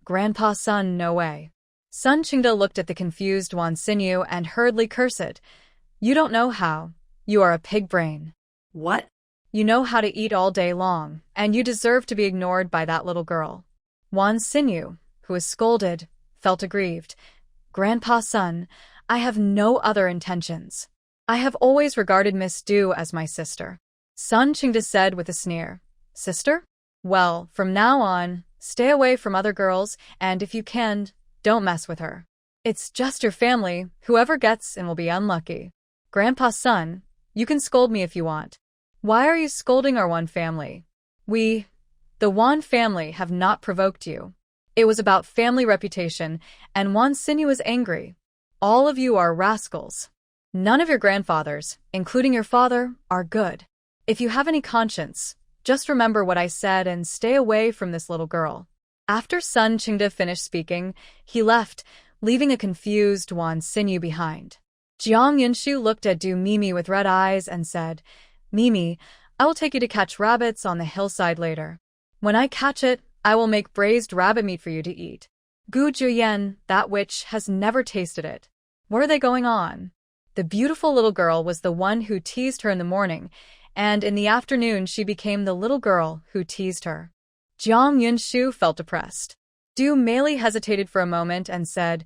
Grandpa Sun, no way. Sun Qingde looked at the confused Wan Xinyu and hurriedly cursed. You don't know how. You are a pig brain. What? You know how to eat all day long, and you deserve to be ignored by that little girl. Wan Xinyu, who was scolded, felt aggrieved. Grandpa Sun, I have no other intentions. I have always regarded Miss Du as my sister. Sun Qingde said with a sneer. Sister? Well, from now on, stay away from other girls, and if you can, don't mess with her. It's just your family, whoever gets in will be unlucky. Grandpa Sun, you can scold me if you want. Why are you scolding our Wan family? We, the Wan family, have not provoked you. It was about family reputation, and Wan Xinyu was angry. All of you are rascals. None of your grandfathers, including your father, are good. If you have any conscience, just remember what I said and stay away from this little girl." After Sun Qingde finished speaking, he left, leaving a confused Wan Xinyu behind. Jiang Yunshu looked at Du Mimi with red eyes and said, "Mimi, I will take you to catch rabbits on the hillside later. When I catch it, I will make braised rabbit meat for you to eat." Gu Juyen, that witch, has never tasted it. What are they going on? The beautiful little girl was the one who teased her in the morning, and in the afternoon she became the little girl who teased her. Jiang Yunshu felt depressed. Du Mei hesitated for a moment and said,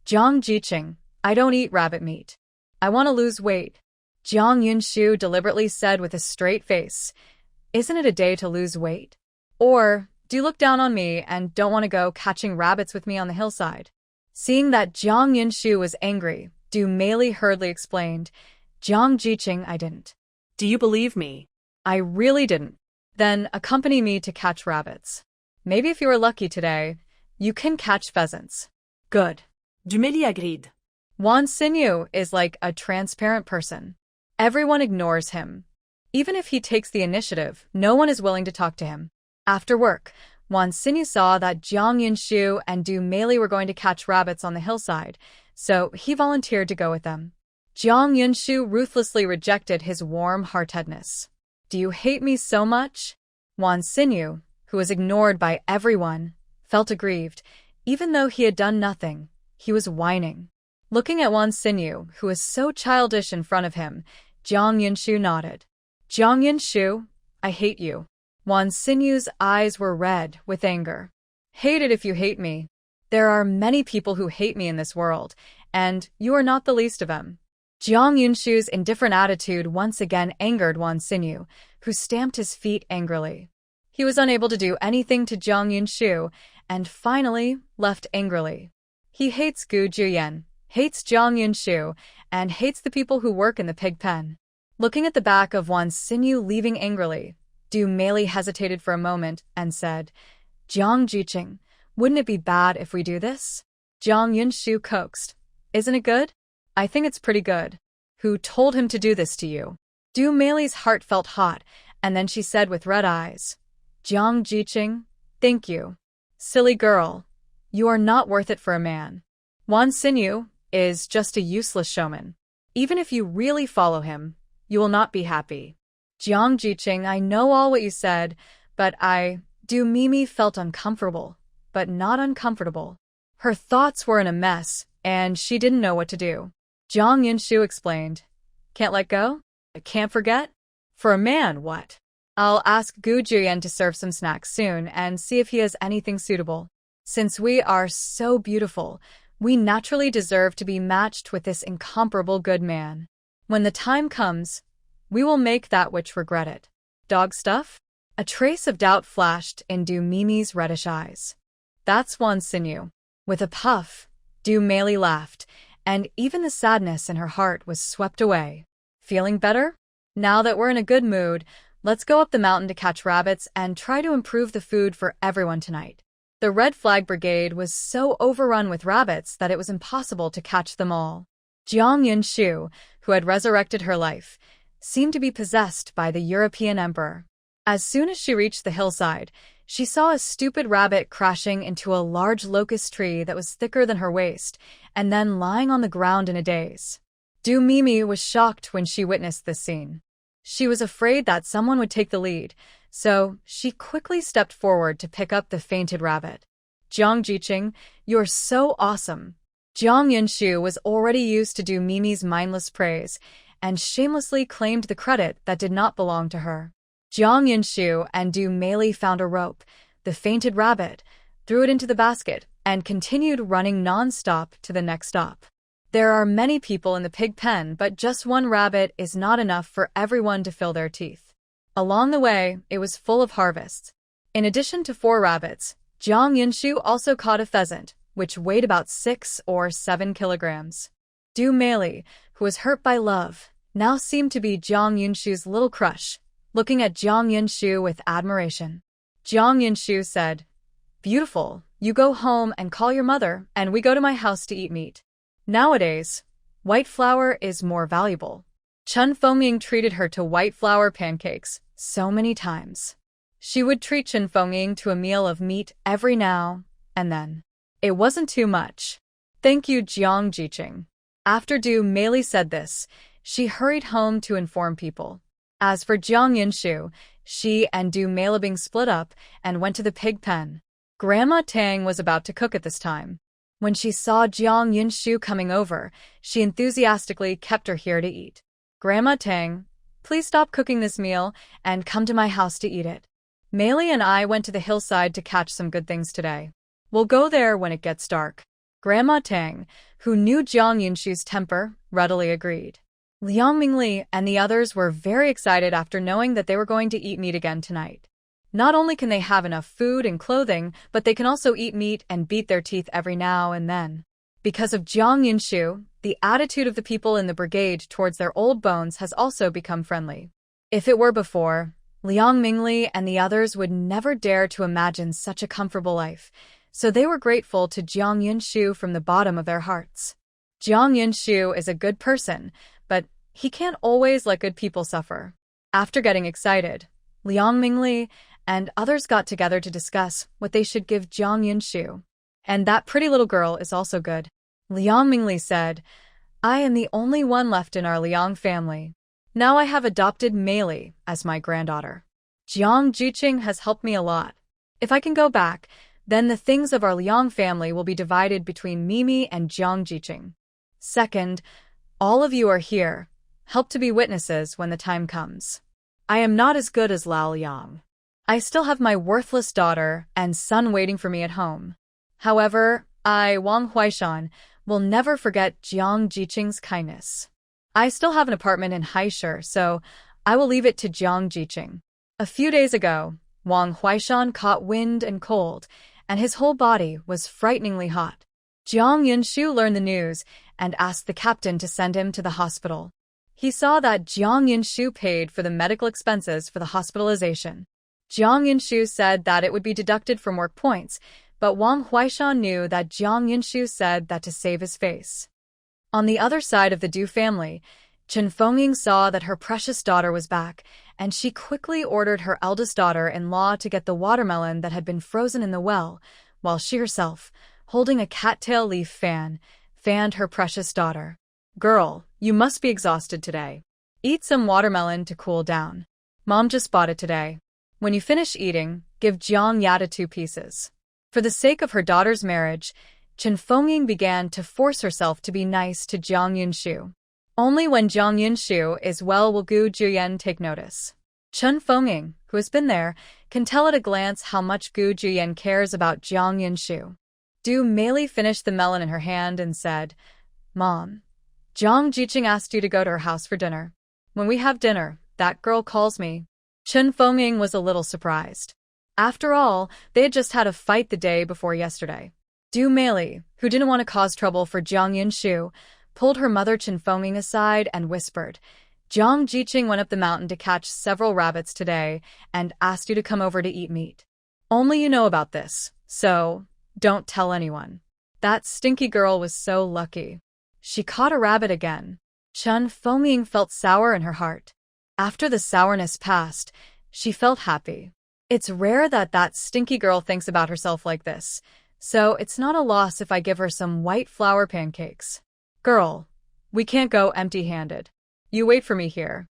"Jiang Jiqing, I don't eat rabbit meat. I want to lose weight." Jiang Yunshu deliberately said with a straight face, "Isn't it a day to lose weight? Or do you look down on me and don't want to go catching rabbits with me on the hillside?" Seeing that Jiang Yunshu was angry, Du Mei hurriedly explained, "Jiang Jiqing, I didn't." Do you believe me? "I really didn't." "Then accompany me to catch rabbits. Maybe if you are lucky today, you can catch pheasants." "Good." Du Mei agreed. Wan Xinyu is like a transparent person. Everyone ignores him. Even if he takes the initiative, no one is willing to talk to him. After work, Wan Xinyu saw that Jiang Yunshu and Du Mei were going to catch rabbits on the hillside, so he volunteered to go with them. Jiang Yunshu ruthlessly rejected his warm-heartedness. "Do you hate me so much?" Wan Xinyu, who was ignored by everyone, felt aggrieved. Even though he had done nothing, he was whining. Looking at Wan Xinyu, who was so childish in front of him, Jiang Yunshu nodded. "Jiang Yunshu, I hate you." Wan Xinyu's eyes were red with anger. "Hate it if you hate me. There are many people who hate me in this world, and you are not the least of them." Jiang Yunshu's indifferent attitude once again angered Wan Xinyu, who stamped his feet angrily. He was unable to do anything to Jiang Yunshu, and finally left angrily. He hates Gu Juyen, hates Jiang Yunshu, and hates the people who work in the pig pen. Looking at the back of Wan Xinyu leaving angrily, Du Mei hesitated for a moment and said, "Jiang Jiqing, wouldn't it be bad if we do this?" Jiang Yunshu coaxed, "Isn't it good?" "I think it's pretty good." "Who told him to do this to you?" Du Mei's heart felt hot, and then she said with red eyes, "Jiang Jiqing, thank you." "Silly girl, you are not worth it for a man. Wan Xinyu is just a useless showman. Even if you really follow him, you will not be happy." "Jiang Jiqing, I know all what you said, but Du Mimi felt uncomfortable, but not uncomfortable. Her thoughts were in a mess, and she didn't know what to do. Jiang Yunshu explained, "Can't let go? Can't forget? For a man, what? I'll ask Gu Juyen to serve some snacks soon and see if he has anything suitable. Since we are so beautiful, we naturally deserve to be matched with this incomparable good man. When the time comes, we will make that witch regret it." "Dog stuff?" A trace of doubt flashed in Du Mimi's reddish eyes. "That's Wan Xinyu." With a puff, Du Mei laughed, and even the sadness in her heart was swept away. "Feeling better? Now that we're in a good mood, let's go up the mountain to catch rabbits and try to improve the food for everyone tonight." The Red Flag Brigade was so overrun with rabbits that it was impossible to catch them all. Jiang Yunshu, who had resurrected her life, seemed to be possessed by the European emperor. As soon as she reached the hillside, she saw a stupid rabbit crashing into a large locust tree that was thicker than her waist, and then lying on the ground in a daze. Du Mimi was shocked when she witnessed this scene. She was afraid that someone would take the lead, so she quickly stepped forward to pick up the fainted rabbit. "Jiang Jiqing, you're so awesome." Jiang Yunshu was already used to Du Mimi's mindless praise, and shamelessly claimed the credit that did not belong to her. Jiang Yunshu and Du Mei found a rope, the fainted rabbit, threw it into the basket, and continued running non-stop to the next stop. There are many people in the pig pen, but just one rabbit is not enough for everyone to fill their teeth. Along the way, it was full of harvests. In addition to 4 rabbits, Jiang Yunshu also caught a pheasant, which weighed about 6 or 7 kilograms. Du Mei, who was hurt by love, now seemed to be Jiang Yunshu's little crush, looking at Jiang Yunshu with admiration. Jiang Yunshu said, "Beautiful, you go home and call your mother, and we go to my house to eat meat. Nowadays, white flour is more valuable. Chen Fengying treated her to white flour pancakes so many times. She would treat Chen Fengying to a meal of meat every now and then. It wasn't too much. Thank you, Jiang Jiqing. After Du Meili said this, she hurried home to inform people. As for Jiang Yunshu, she and Du Meili split up and went to the pig pen. Grandma Tang was about to cook at this time. When she saw Jiang Yunshu coming over, she enthusiastically kept her here to eat. Grandma Tang, please stop cooking this meal and come to my house to eat it. Meili and I went to the hillside to catch some good things today. We'll go there when it gets dark. Grandma Tang, who knew Jiang Yunshu's temper, readily agreed. Liang Mingli and the others were very excited after knowing that they were going to eat meat again tonight. Not only can they have enough food and clothing, but they can also eat meat and beat their teeth every now and then. Because of Jiang Yunshu, the attitude of the people in the brigade towards their old bones has also become friendly. If it were before, Liang Mingli and the others would never dare to imagine such a comfortable life, so they were grateful to Jiang Yunshu from the bottom of their hearts. Jiang Yunshu is a good person, but he can't always let good people suffer. After getting excited, Liang Mingli and others got together to discuss what they should give Jiang Yunshu. And that pretty little girl is also good. Liang Mingli said, I am the only one left in our Liang family. Now I have adopted Meili as my granddaughter. Jiang Jiqing has helped me a lot. If I can go back, then the things of our Liang family will be divided between Mimi and Jiang Jiqing. Second, all of you are here. Help to be witnesses when the time comes. I am not as good as Lao Liang. I still have my worthless daughter and son waiting for me at home. However, I, Wang Huaishan, will never forget Jiang Jiqing's kindness. I still have an apartment in Haishur, so I will leave it to Jiang Jiqing. A few days ago, Wang Huaishan caught wind and cold, and his whole body was frighteningly hot. Jiang Yunshu learned the news and asked the captain to send him to the hospital. He saw that Jiang Yunshu paid for the medical expenses for the hospitalization. Jiang Yunshu said that it would be deducted from work points, but Wang Huaishan knew that Jiang Yunshu said that to save his face. On the other side of the Du family, Chen Fengying saw that her precious daughter was back, and she quickly ordered her eldest daughter-in-law to get the watermelon that had been frozen in the well, while she herself, holding a cattail leaf fan, fanned her precious daughter. Girl, you must be exhausted today. Eat some watermelon to cool down. Mom just bought it today. When you finish eating, give Jiang Yada 2 pieces. For the sake of her daughter's marriage, Chen Fengying began to force herself to be nice to Jiang Yunshu. Only when Jiang Yunshu is well will Gu Juyen take notice. Chen Fengying, who has been there, can tell at a glance how much Gu Juyen cares about Jiang Yunshu. Du Meili finished the melon in her hand and said, Mom, Jiang Jiqing asked you to go to her house for dinner. When we have dinner, that girl calls me. Chen Fengying was a little surprised. After all, they had just had a fight the day before yesterday. Du Meili, who didn't want to cause trouble for Jiang Yunshu, pulled her mother Chen Fengying aside and whispered, Jiang Jiqing went up the mountain to catch several rabbits today and asked you to come over to eat meat. Only you know about this, so don't tell anyone. That stinky girl was so lucky. She caught a rabbit again. Chen Fengying felt sour in her heart. After the sourness passed, she felt happy. It's rare that that stinky girl thinks about herself like this, so it's not a loss if I give her some white flour pancakes. Girl, we can't go empty-handed. You wait for me here.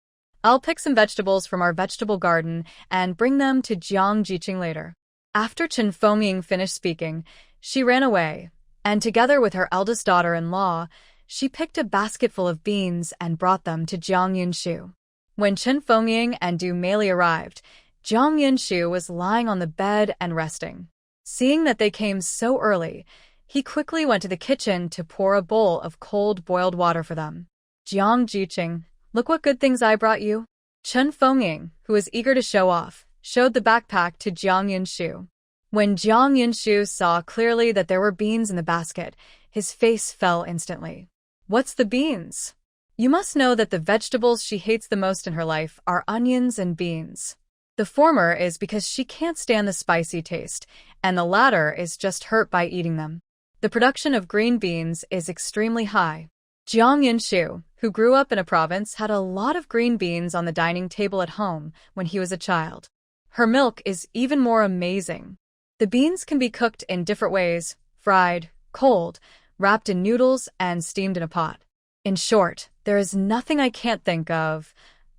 I'll pick some vegetables from our vegetable garden and bring them to Jiang Jiqing later. After Chen Fengying finished speaking, she ran away, and together with her eldest daughter-in-law, she picked a basket full of beans and brought them to Jiang Yunshu. When Chen Fengying and Du Meili arrived, Jiang Yunshu was lying on the bed and resting. Seeing that they came so early, he quickly went to the kitchen to pour a bowl of cold boiled water for them. Jiang Jiqing, look what good things I brought you. Chen Fengying, who was eager to show off, showed the backpack to Jiang Yunshu. When Jiang Yunshu saw clearly that there were beans in the basket, his face fell instantly. What's the beans? You must know that the vegetables she hates the most in her life are onions and beans. The former is because she can't stand the spicy taste, and the latter is just hurt by eating them. The production of green beans is extremely high. Jiang Yunshu, who grew up in a province, had a lot of green beans on the dining table at home when he was a child. Her milk is even more amazing. The beans can be cooked in different ways: fried, cold, wrapped in noodles, and steamed in a pot. In short, there is nothing I can't think of.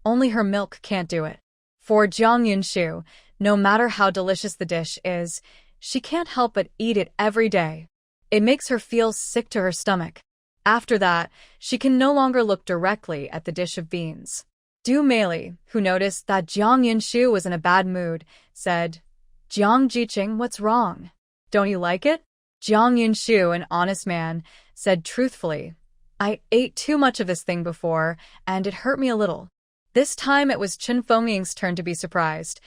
Only her milk can't do it. For Jiang Yunshu, no matter how delicious the dish is, she can't help but eat it every day. It makes her feel sick to her stomach. After that, she can no longer look directly at the dish of beans. Du Meili, who noticed that Jiang Yunshu was in a bad mood, said, "Jiang Jiqing, what's wrong? Don't you like it?" Jiang Yunshu, an honest man, said truthfully, "I ate too much of this thing before, and it hurt me a little." This time it was Chen Fengming's turn to be surprised.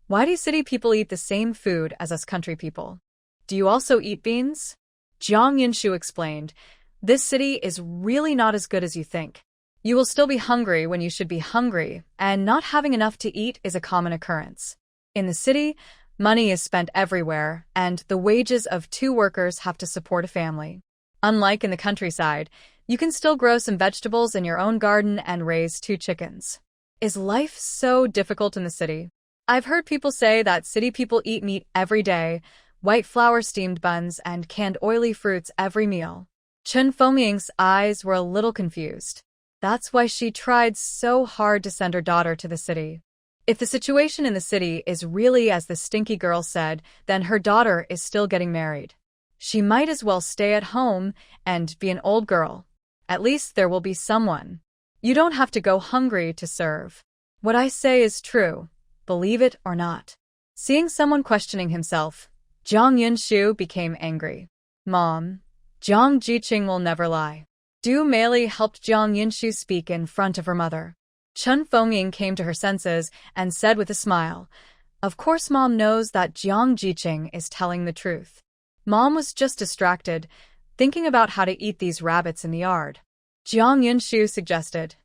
"Why do city people eat the same food as us country people? Do you also eat beans?" Jiang Yunshu explained, "This city is really not as good as you think. You will still be hungry when you should be hungry, and not having enough to eat is a common occurrence. In the city, money is spent everywhere, and the wages of 2 workers have to support a family. Unlike in the countryside, you can still grow some vegetables in your own garden and raise 2 chickens. Is life so difficult in the city? I've heard people say that city people eat meat every day, white flour steamed buns, and canned oily fruits every meal." Chen Fengming's eyes were a little confused. That's why she tried so hard to send her daughter to the city. If the situation in the city is really as the stinky girl said, then her daughter is still getting married. She might as well stay at home and be an old girl. At least there will be someone. You don't have to go hungry to serve. What I say is true, believe it or not. Seeing someone questioning himself, Jiang Yunshu became angry. "Mom, Jiang Jiqing will never lie." Du Meili helped Jiang Yunshu speak in front of her mother. Chen Fengming came to her senses and said with a smile, "Of course Mom knows that Jiang Jiqing is telling the truth. Mom was just distracted, thinking about how to eat these rabbits in the yard." Jiang Yunshu suggested,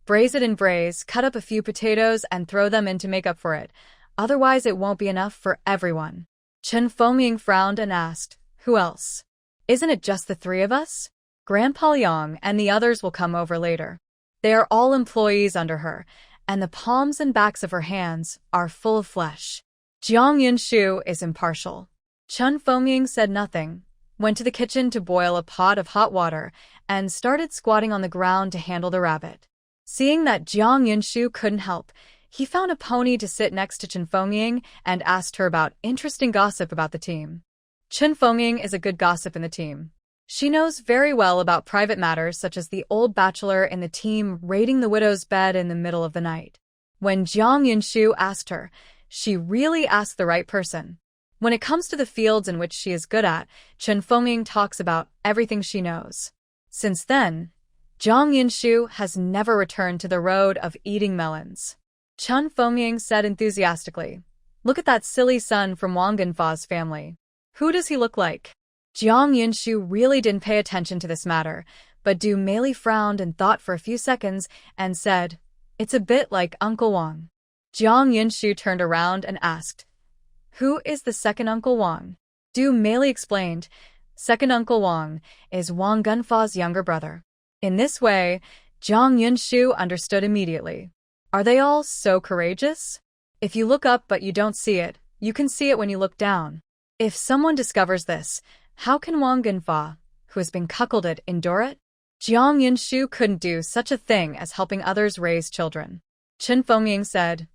"Braise it in braise, cut up a few potatoes and throw them in to make up for it. Otherwise it won't be enough for everyone." Chen Fengming frowned and asked, "Who else? Isn't it just the 3 of us? Grandpa Liang and the others will come over later. They are all employees under her, and the palms and backs of her hands are full of flesh." Jiang Yunshu is impartial. Chen Fengming said nothing, went to the kitchen to boil a pot of hot water, and started squatting on the ground to handle the rabbit. Seeing that Jiang Yunshu couldn't help, he found a pony to sit next to Chen Fengming and asked her about interesting gossip about the team. Chen Fengming is a good gossip in the team. She knows very well about private matters such as the old bachelor in the team raiding the widow's bed in the middle of the night. When Jiang Yunshu asked her, she really asked the right person. When it comes to the fields in which she is good at, Chen Fengming talks about everything she knows. Since then, Jiang Yunshu has never returned to the road of eating melons. Chen Fengming said enthusiastically, "Look at that silly son from Wang Genfa's family. Who does he look like?" Jiang Yunshu really didn't pay attention to this matter, but Du Meili frowned and thought for a few seconds and said, "It's a bit like Uncle Wang." Jiang Yunshu turned around and asked, "Who is the second Uncle Wang?" Du Meili explained, "Second Uncle Wang is Wang Genfa's younger brother." In this way, Jiang Yunshu understood immediately. Are they all so courageous? If you look up but you don't see it, you can see it when you look down. If someone discovers this, how can Wang Genfa, who has been cuckolded, endure it? Jiang Yunshu couldn't do such a thing as helping others raise children. Chen Fengming said,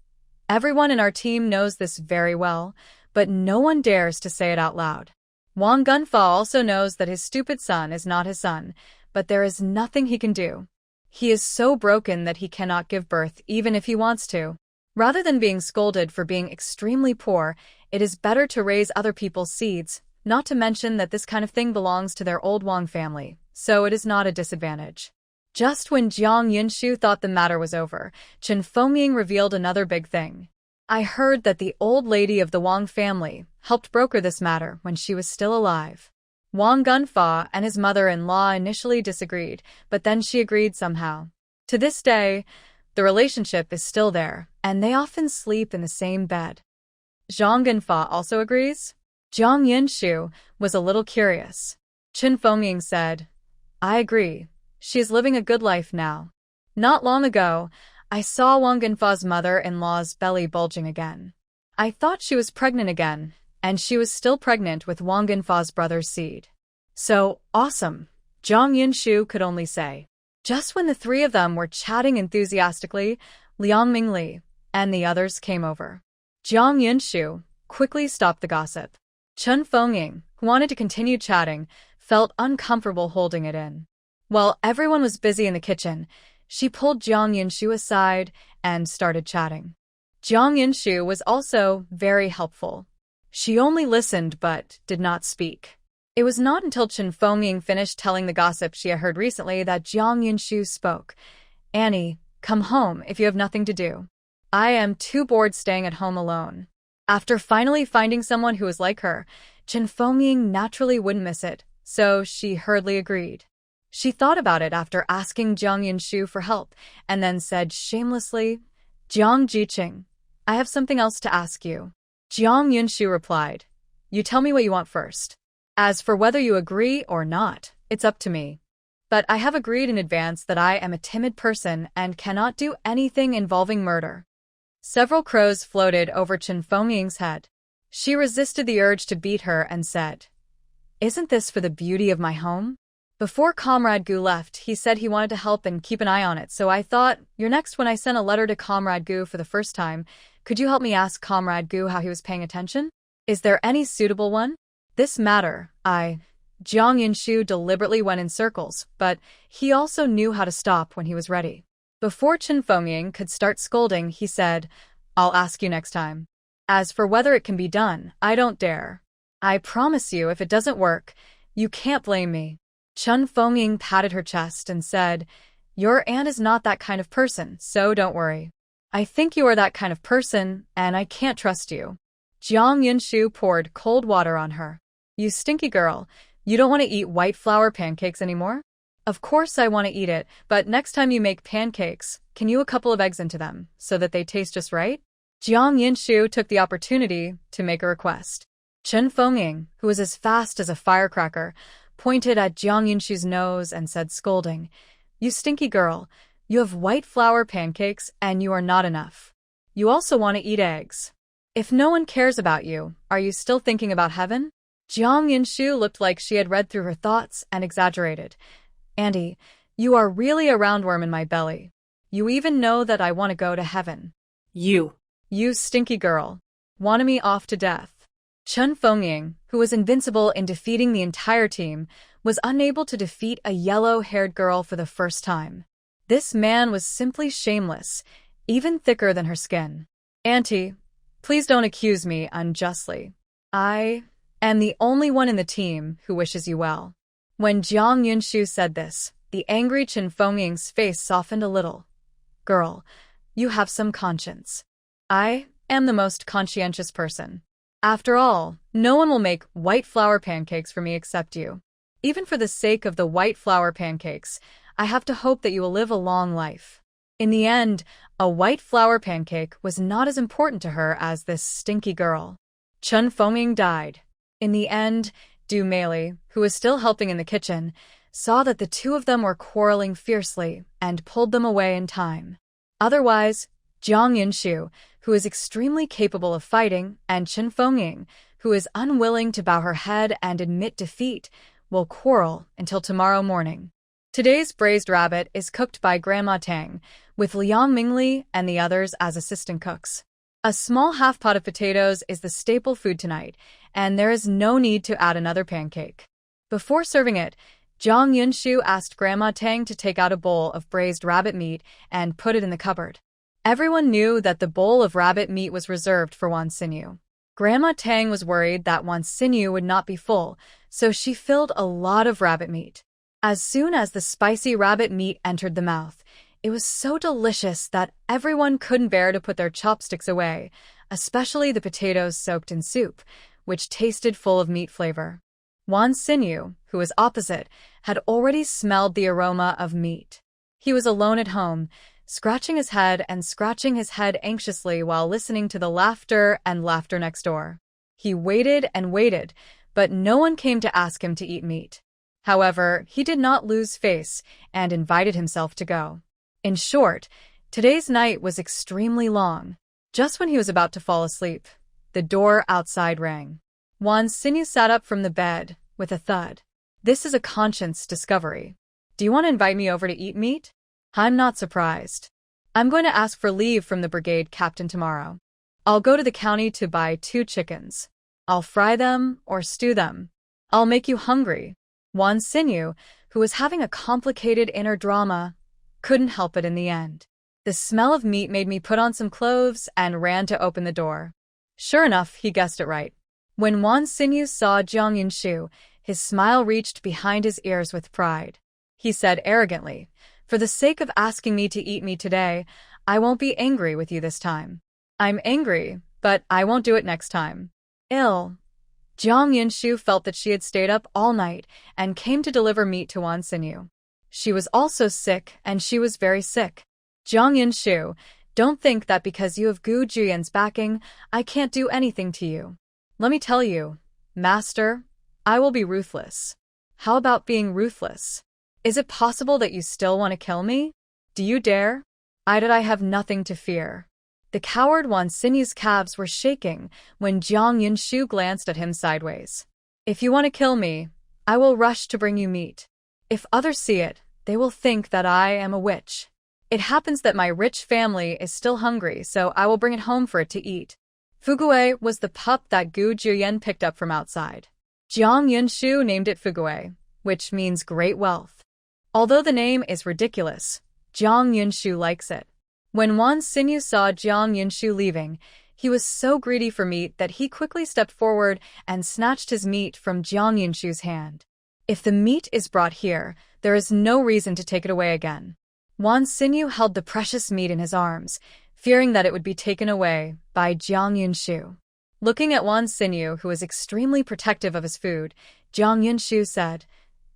"Everyone in our team knows this very well, but no one dares to say it out loud. Wang Genfa also knows that his stupid son is not his son, but there is nothing he can do. He is so broken that he cannot give birth even if he wants to. Rather than being scolded for being extremely poor, it is better to raise other people's seeds, not to mention that this kind of thing belongs to their old Wang family, so it is not a disadvantage." Just when Jiang Yunshu thought the matter was over, Chen Fengming revealed another big thing. "I heard that the old lady of the Wang family helped broker this matter when she was still alive. Wang Genfa and his mother-in-law initially disagreed, but then she agreed somehow. To this day, the relationship is still there, and they often sleep in the same bed." Zhang Genfa also agrees? Jiang Yunshu was a little curious. Chen Fengming said, "I agree. She is living a good life now. Not long ago, I saw Wang Genfa's mother-in-law's belly bulging again. I thought she was pregnant again, and she was still pregnant with Wang Genfa's brother's seed. So, awesome, Jiang Yunshu could only say. Just when the three of them were chatting enthusiastically, Liang Mingli and the others came over. Jiang Yunshu quickly stopped the gossip. Chen Fengying, who wanted to continue chatting, felt uncomfortable holding it in. While everyone was busy in the kitchen, she pulled Jiang Yunshu aside and started chatting. Jiang Yunshu was also very helpful. She only listened but did not speak. It was not until Chen Fengying finished telling the gossip she had heard recently that Jiang Yunshu spoke. Annie, come home if you have nothing to do. I am too bored staying at home alone. After finally finding someone who was like her, Chen Fengying naturally wouldn't miss it, so she hurriedly agreed. She thought about it after asking Jiang Yunshu for help, and then said shamelessly, Jiang Jiqing, I have something else to ask you. Jiang Yunshu replied, you tell me what you want first. As for whether you agree or not, it's up to me. But I have agreed in advance that I am a timid person and cannot do anything involving murder. Several crows floated over Chen Fengying's head. She resisted the urge to beat her and said, isn't this for the beauty of my home? Before Comrade Gu left, he said he wanted to help and keep an eye on it, so I thought, you're next when I sent a letter to Comrade Gu for the first time. Could you help me ask Comrade Gu how he was paying attention? Is there any suitable one? This matter, Jiang Yunshu deliberately went in circles, but he also knew how to stop when he was ready. Before Chen Fengying could start scolding, he said, I'll ask you next time. As for whether it can be done, I don't dare. I promise you if it doesn't work, you can't blame me. Chen Fengying patted her chest and said, your aunt is not that kind of person, so don't worry. I think you are that kind of person, and I can't trust you. Jiang Yunshu poured cold water on her. You stinky girl, you don't want to eat white flour pancakes anymore? Of course I want to eat it, but next time you make pancakes, can you a couple of eggs into them, so that they taste just right? Jiang Yunshu took the opportunity to make a request. Chen Fengying, who was as fast as a firecracker, pointed at Jiang Yunshu's nose and said scolding, you stinky girl, you have white flour pancakes and you are not enough. You also want to eat eggs. If no one cares about you, are you still thinking about heaven? Jiang Yunshu looked like she had read through her thoughts and exaggerated. Andy, you are really a roundworm in my belly. You even know that I want to go to heaven. You stinky girl. Want me off to death. Chen Fengying, who was invincible in defeating the entire team, was unable to defeat a yellow-haired girl for the first time. This man was simply shameless, even thicker than her skin. Auntie, please don't accuse me unjustly. I am the only one in the team who wishes you well. When Jiang Yunshu said this, the angry Chen Fengying's face softened a little. Girl, you have some conscience. I am the most conscientious person. After all, no one will make white flour pancakes for me except you. Even for the sake of the white flour pancakes, I have to hope that you will live a long life. In the end, a white flour pancake was not as important to her as this stinky girl. Chen Fengying died. In the end, Du Meili, who was still helping in the kitchen, saw that the two of them were quarreling fiercely and pulled them away in time. Otherwise, Jiang Yunshu, who is extremely capable of fighting, and Chen Fengying, who is unwilling to bow her head and admit defeat, will quarrel until tomorrow morning. Today's braised rabbit is cooked by Grandma Tang, with Liang Mingli and the others as assistant cooks. A small half pot of potatoes is the staple food tonight, and there is no need to add another pancake. Before serving it, Jiang Yunshu asked Grandma Tang to take out a bowl of braised rabbit meat and put it in the cupboard. Everyone knew that the bowl of rabbit meat was reserved for Wan Xinyu. Grandma Tang was worried that Wan Xinyu would not be full, so she filled a lot of rabbit meat. As soon as the spicy rabbit meat entered the mouth, it was so delicious that everyone couldn't bear to put their chopsticks away, especially the potatoes soaked in soup, which tasted full of meat flavor. Wan Xinyu, who was opposite, had already smelled the aroma of meat. He was alone at home, scratching his head anxiously while listening to the laughter and laughter next door. He waited and waited, but no one came to ask him to eat meat. However, he did not lose face and invited himself to go. In short, today's night was extremely long. Just when he was about to fall asleep, the door outside rang. Wan Xinyu sat up from the bed with a thud. This is a conscience discovery. Do you want to invite me over to eat meat? I'm not surprised. I'm going to ask for leave from the brigade captain tomorrow. I'll go to the county to buy 2 chickens. I'll fry them or stew them. I'll make you hungry. Wan Xinyu, who was having a complicated inner drama, couldn't help it in the end. The smell of meat made me put on some clothes and ran to open the door. Sure enough, he guessed it right. When Wan Xinyu saw Jiang Yunshu, his smile reached behind his ears with pride. He said arrogantly, "For the sake of asking me to eat me today, I won't be angry with you this time. I'm angry, but I won't do it next time." Ill. Jiang Yunshu felt that she had stayed up all night and came to deliver meat to Wan Xinyu. She was also sick, and she was very sick. Jiang Yunshu, don't think that because you have Gu Juyan's backing, I can't do anything to you. Let me tell you, Master, I will be ruthless. How about being ruthless? Is it possible that you still want to kill me? Do you dare? I have nothing to fear. The coward Wan Xinyu's calves were shaking when Jiang Yunshu glanced at him sideways. If you want to kill me, I will rush to bring you meat. If others see it, they will think that I am a witch. It happens that my rich family is still hungry, so I will bring it home for it to eat. Fugui was the pup that Gu Juyan picked up from outside. Jiang Yunshu named it Fugui, which means great wealth. Although the name is ridiculous, Jiang Yunshu likes it. When Wan Xinyu saw Jiang Yunshu leaving, he was so greedy for meat that he quickly stepped forward and snatched his meat from Jiang Yunshu's hand. If the meat is brought here, there is no reason to take it away again. Wan Xinyu held the precious meat in his arms, fearing that it would be taken away by Jiang Yunshu. Looking at Wan Xinyu, who was extremely protective of his food, Jiang Yunshu said,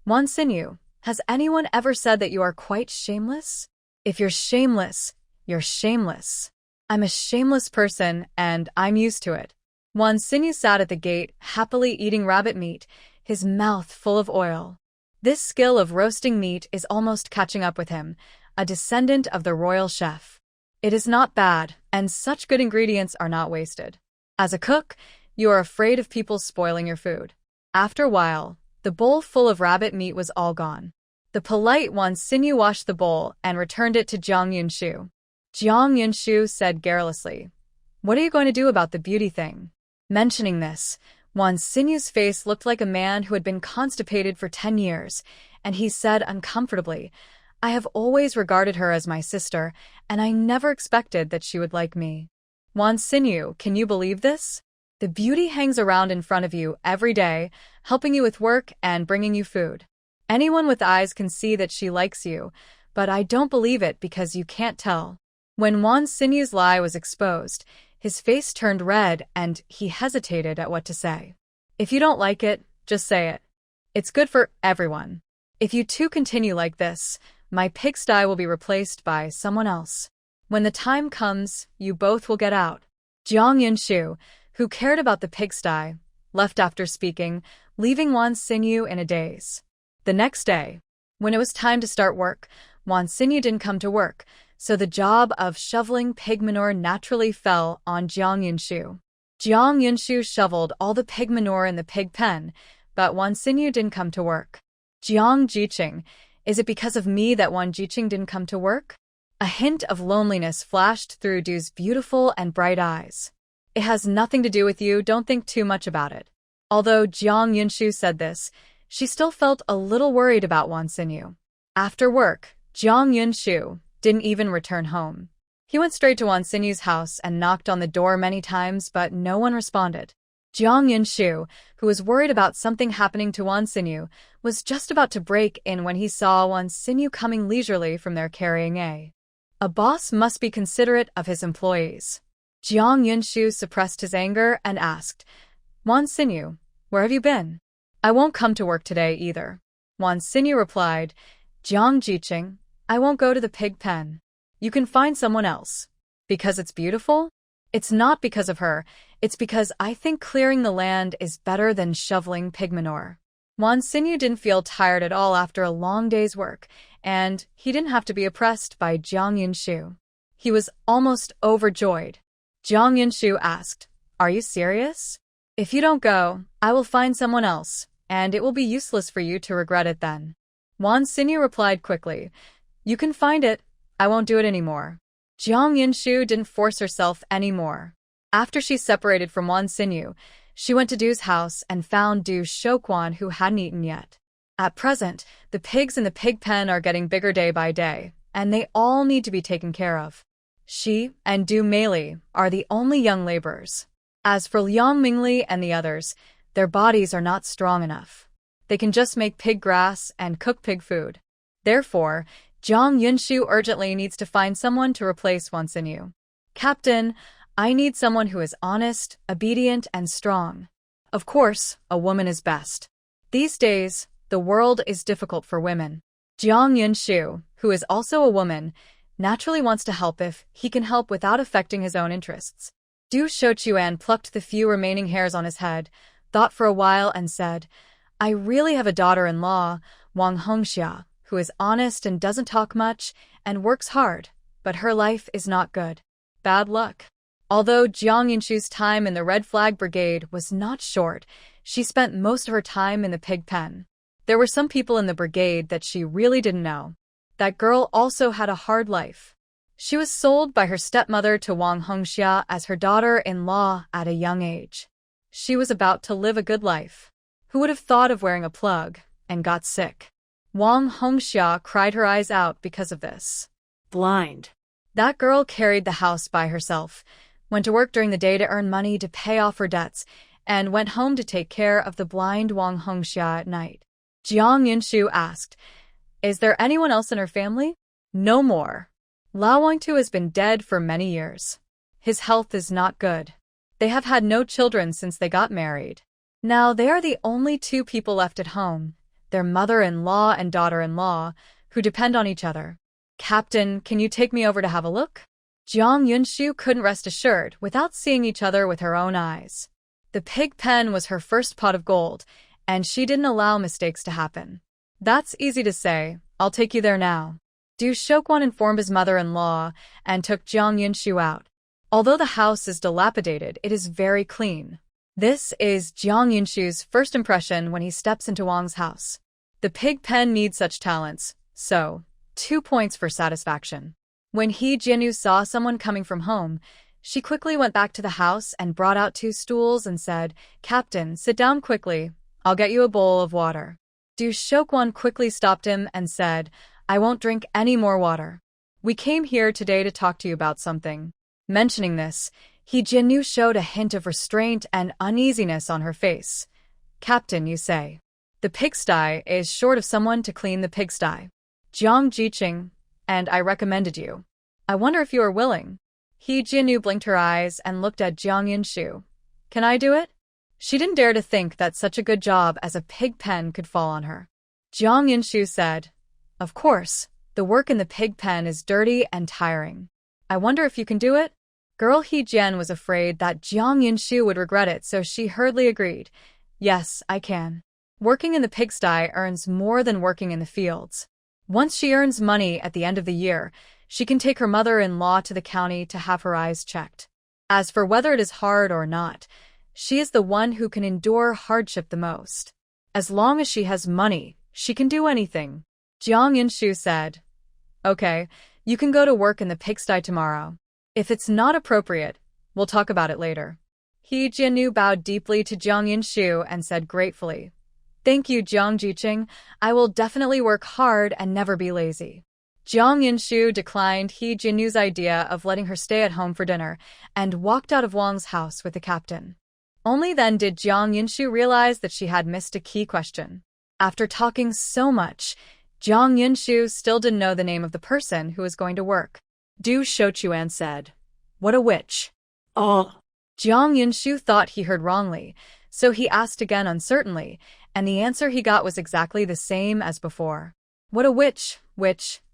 "Wan Xinyu, has anyone ever said that you are quite shameless? If you're shameless, you're shameless. I'm a shameless person, and I'm used to it." Wan Xinyu sat at the gate, happily eating rabbit meat, his mouth full of oil. This skill of roasting meat is almost catching up with him, a descendant of the royal chef. It is not bad, and such good ingredients are not wasted. As a cook, you are afraid of people spoiling your food. After a while, the bowl full of rabbit meat was all gone. The polite Wan Xinyu washed the bowl and returned it to Jiang Yunshu. Jiang Yunshu said garrulously, "What are you going to do about the beauty thing?" Mentioning this, Wan Xinyu's face looked like a man who had been constipated for 10 years, and he said uncomfortably, "I have always regarded her as my sister, and I never expected that she would like me." Wan Xinyu, can you believe this? The beauty hangs around in front of you every day, helping you with work and bringing you food. Anyone with eyes can see that she likes you, but I don't believe it because you can't tell. When Wan Xinyu's lie was exposed, his face turned red and he hesitated at what to say. If you don't like it, just say it. It's good for everyone. If you two continue like this, my pigsty will be replaced by someone else. When the time comes, you both will get out. Jiang Yunshu, who cared about the pigsty, left after speaking, leaving Wan Xinyu in a daze. The next day, when it was time to start work, Wan Xinyu didn't come to work, so the job of shoveling pig manure naturally fell on Jiang Yunshu. Jiang Yunshu shoveled all the pig manure in the pig pen, but Wan Xinyu didn't come to work. Jiang Jiqing, is it because of me that Wan Jiqing didn't come to work? A hint of loneliness flashed through Du's beautiful and bright eyes. It has nothing to do with you, don't think too much about it. Although Jiang Yunshu said this, she still felt a little worried about Wan Xinyu. After work, Jiang Yunshu didn't even return home. He went straight to Wan Xinyu's house and knocked on the door many times, but no one responded. Jiang Yunshu, who was worried about something happening to Wan Xinyu, was just about to break in when he saw Wan Xinyu coming leisurely from there carrying a boss must be considerate of his employees. Jiang Yunshu suppressed his anger and asked, "Wan Xinyu, where have you been?" "I won't come to work today either." Wan Xinyu replied, "Jiang Jiqing, I won't go to the pig pen. You can find someone else." "Because it's beautiful?" "It's not because of her, it's because I think clearing the land is better than shoveling pig manure." Wan Xinyu didn't feel tired at all after a long day's work, and he didn't have to be oppressed by Jiang Yunshu. He was almost overjoyed. Jiang Yunshu asked, "Are you serious? If you don't go, I will find someone else, and it will be useless for you to regret it then." Wan Xinyu replied quickly, "You can find it. I won't do it anymore." Jiang Yunshu didn't force herself anymore. After she separated from Wan Xinyu, she went to Du's house and found Du Shouquan, who hadn't eaten yet. At present, the pigs in the pig pen are getting bigger day by day, and they all need to be taken care of. She and Du Meili are the only young laborers. As for Liang Mingli and the others, their bodies are not strong enough. They can just make pig grass and cook pig food. Therefore, Jiang Yunshu urgently needs to find someone to replace Wan Xinyu. "Captain, I need someone who is honest, obedient, and strong. Of course, a woman is best. These days, the world is difficult for women." Jiang Yunshu, who is also a woman, naturally wants to help if he can help without affecting his own interests. Du Shouquan plucked the few remaining hairs on his head, thought for a while and said, "I really have a daughter-in-law, Wang Hongxia, who is honest and doesn't talk much and works hard, but her life is not good. Bad luck." Although Jiang Yunshu's time in the Red Flag Brigade was not short, she spent most of her time in the pig pen. There were some people in the brigade that she really didn't know. That girl also had a hard life. She was sold by her stepmother to Wang Hongxia as her daughter-in-law at a young age. She was about to live a good life. Who would have thought of wearing a plug, and got sick? Wang Hongxia cried her eyes out because of this. Blind. That girl carried the house by herself, went to work during the day to earn money to pay off her debts, and went home to take care of the blind Wang Hongxia at night. Jiang Yunshu asked, "Is there anyone else in her family?" "No more. Lao Wangtu has been dead for many years. His health is not good. They have had no children since they got married. Now they are the only two people left at home, their mother-in-law and daughter-in-law, who depend on each other. Captain, can you take me over to have a look?" Jiang Yunshu couldn't rest assured without seeing each other with her own eyes. The pig pen was her first pot of gold, and she didn't allow mistakes to happen. "That's easy to say. I'll take you there now." Du Shouquan informed his mother-in-law and took Jiang Yunshu out. Although the house is dilapidated, it is very clean. This is Jiang Yunshu's first impression when he steps into Wang's house. The pig pen needs such talents, so 2 points for satisfaction. When He Jianyu saw someone coming from home, she quickly went back to the house and brought out 2 stools and said, "Captain, sit down quickly. I'll get you a bowl of water." Du Shouquan quickly stopped him and said, "I won't drink any more water. We came here today to talk to you about something." Mentioning this, He Jianyu showed a hint of restraint and uneasiness on her face. "Captain, you say. The pigsty is short of someone to clean the pigsty. Jiang Jiqing, and I recommended you. I wonder if you are willing." He Jianyu blinked her eyes and looked at Jiang Yunshu. "Can I do it?" She didn't dare to think that such a good job as a pig pen could fall on her. Jiang Yunshu said, "Of course, the work in the pig pen is dirty and tiring. I wonder if you can do it?" Girl He Jian was afraid that Jiang Yunshu would regret it, so she hurriedly agreed. "Yes, I can. Working in the pigsty earns more than working in the fields. Once she earns money at the end of the year, she can take her mother-in-law to the county to have her eyes checked. As for whether it is hard or not, she is the one who can endure hardship the most. As long as she has money, she can do anything." Jiang Yunshu said, "Okay, you can go to work in the pigsty tomorrow. If it's not appropriate, we'll talk about it later." He Jianyu bowed deeply to Jiang Yunshu and said gratefully, "Thank you, Jiang Jiqing. I will definitely work hard and never be lazy." Jiang Yunshu declined He Jianyu's idea of letting her stay at home for dinner and walked out of Wang's house with the captain. Only then did Jiang Yunshu realize that she had missed a key question. After talking so much, Jiang Yunshu still didn't know the name of the person who was going to work. Du Shouquan said, "What a witch." Oh. Jiang Yunshu thought he heard wrongly, so he asked again uncertainly, and the answer he got was exactly the same as before. "What a witch,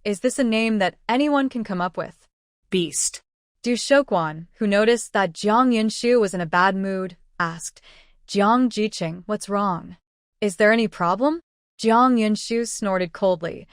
is this a name that anyone can come up with?" Beast. Du Shouquan, who noticed that Jiang Yunshu was in a bad mood, asked, "Jiang Jiqing, what's wrong? Is there any problem?" Jiang Yunshu snorted coldly.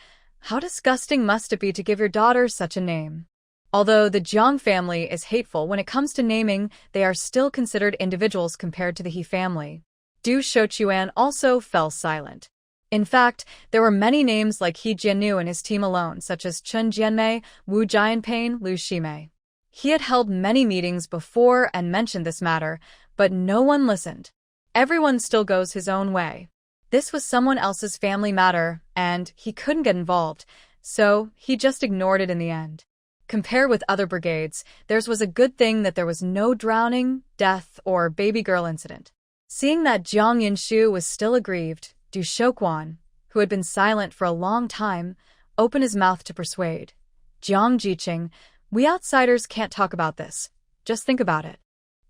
How disgusting must it be to give your daughter such a name? Although the Jiang family is hateful when it comes to naming, they are still considered individuals compared to the He family. Du Shouchuan also fell silent. In fact, there were many names like He Jiannu and his team alone, such as Chun Jianmei, Wu Jianpain, Lu Shimei. He had held many meetings before and mentioned this matter, but no one listened. Everyone still goes his own way. This was someone else's family matter, and he couldn't get involved, so he just ignored it in the end. Compared with other brigades, theirs was a good thing that there was no drowning, death, or baby girl incident. Seeing that Jiang Yinshu was still aggrieved, Du Shouquan, who had been silent for a long time, opened his mouth to persuade. Jiang Jiqing, we outsiders can't talk about this. Just think about it.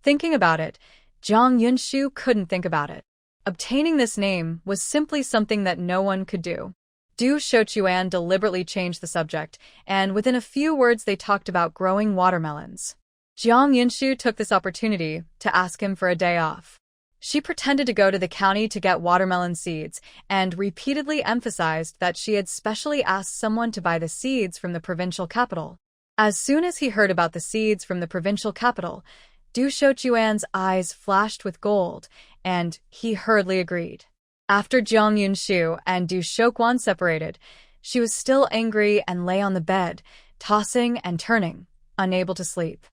Thinking about it, Jiang Yinshu couldn't think about it. Obtaining this name was simply something that no one could do. Du Shouchuan deliberately changed the subject, and within a few words they talked about growing watermelons. Jiang Yinshu took this opportunity to ask him for a day off. She pretended to go to the county to get watermelon seeds, and repeatedly emphasized that she had specially asked someone to buy the seeds from the provincial capital. As soon as he heard about the seeds from the provincial capital, Du Shouchuan's eyes flashed with gold, and he hurriedly agreed. After Jiang Yinshu and Du Shouquan separated, she was still angry and lay on the bed, tossing and turning, unable to sleep.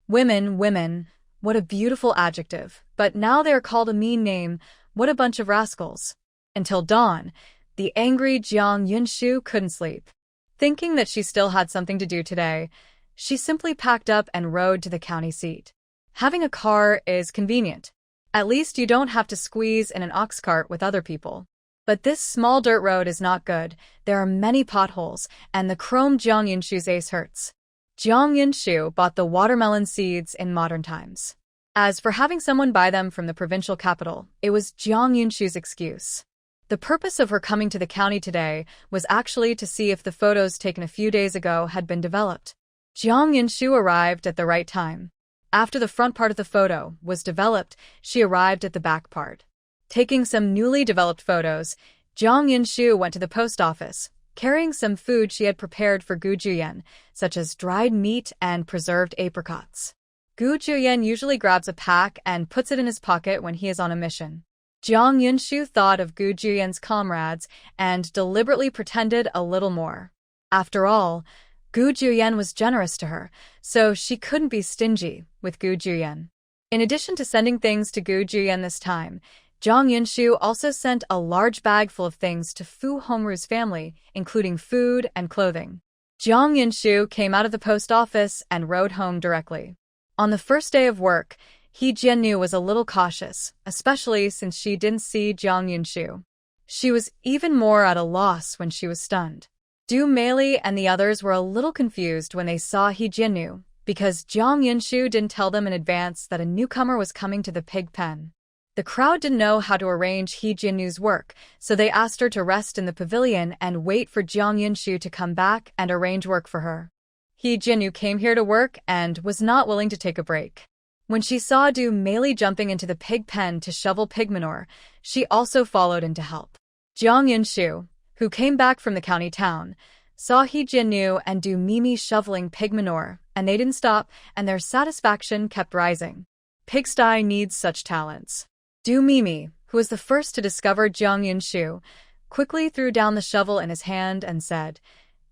Women, what a beautiful adjective, but now they are called a mean name, what a bunch of rascals. Until dawn, the angry Jiang Yinshu couldn't sleep. Thinking that she still had something to do today, she simply packed up and rode to the county seat. Having a car is convenient. At least you don't have to squeeze in an ox cart with other people. But this small dirt road is not good, there are many potholes, and the chrome Jiang Yinshu's ace hurts. Jiang Yinshu bought the watermelon seeds in modern times. As for having someone buy them from the provincial capital, it was Jiang Yinshu's excuse. The purpose of her coming to the county today was actually to see if the photos taken a few days ago had been developed. Jiang Yinshu arrived at the right time. After the front part of the photo was developed, she arrived at the back part. Taking some newly developed photos, Jiang Yinshu went to the post office, carrying some food she had prepared for Gu Juyen, such as dried meat and preserved apricots. Gu Juyen usually grabs a pack and puts it in his pocket when he is on a mission. Jiang Yinshu thought of Gu Juyen's comrades and deliberately pretended a little more. After all, Gu Juyen was generous to her, so she couldn't be stingy with Gu Juyen. In addition to sending things to Gu Juyen this time, Jiang Yinshu also sent a large bag full of things to Fu Hongru's family, including food and clothing. Jiang Yinshu came out of the post office and rode home directly. On the first day of work, He Jiannu was a little cautious, especially since she didn't see Jiang Yinshu. She was even more at a loss when she was stunned. Du Meili and the others were a little confused when they saw He Jiannu, because Jiang Yinshu didn't tell them in advance that a newcomer was coming to the pig pen. The crowd didn't know how to arrange He Jiannu's work, so they asked her to rest in the pavilion and wait for Jiang Yinshu to come back and arrange work for her. He Jiannu came here to work and was not willing to take a break. When she saw Du Meili jumping into the pig pen to shovel pig manure, she also followed in to help. Jiang Yinshu, who came back from the county town, saw He Jiannu and Du Mimi shoveling pig manure, and they didn't stop, and their satisfaction kept rising. Pigsty needs such talents. Du Mimi, who was the first to discover Jiang Yinshu, quickly threw down the shovel in his hand and said,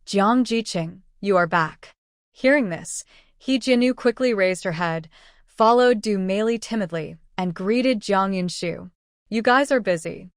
"Jiang Jiqing, you are back." Hearing this, He Jiannu quickly raised her head, followed Du Meili timidly, and greeted Jiang Yinshu. "You guys are busy.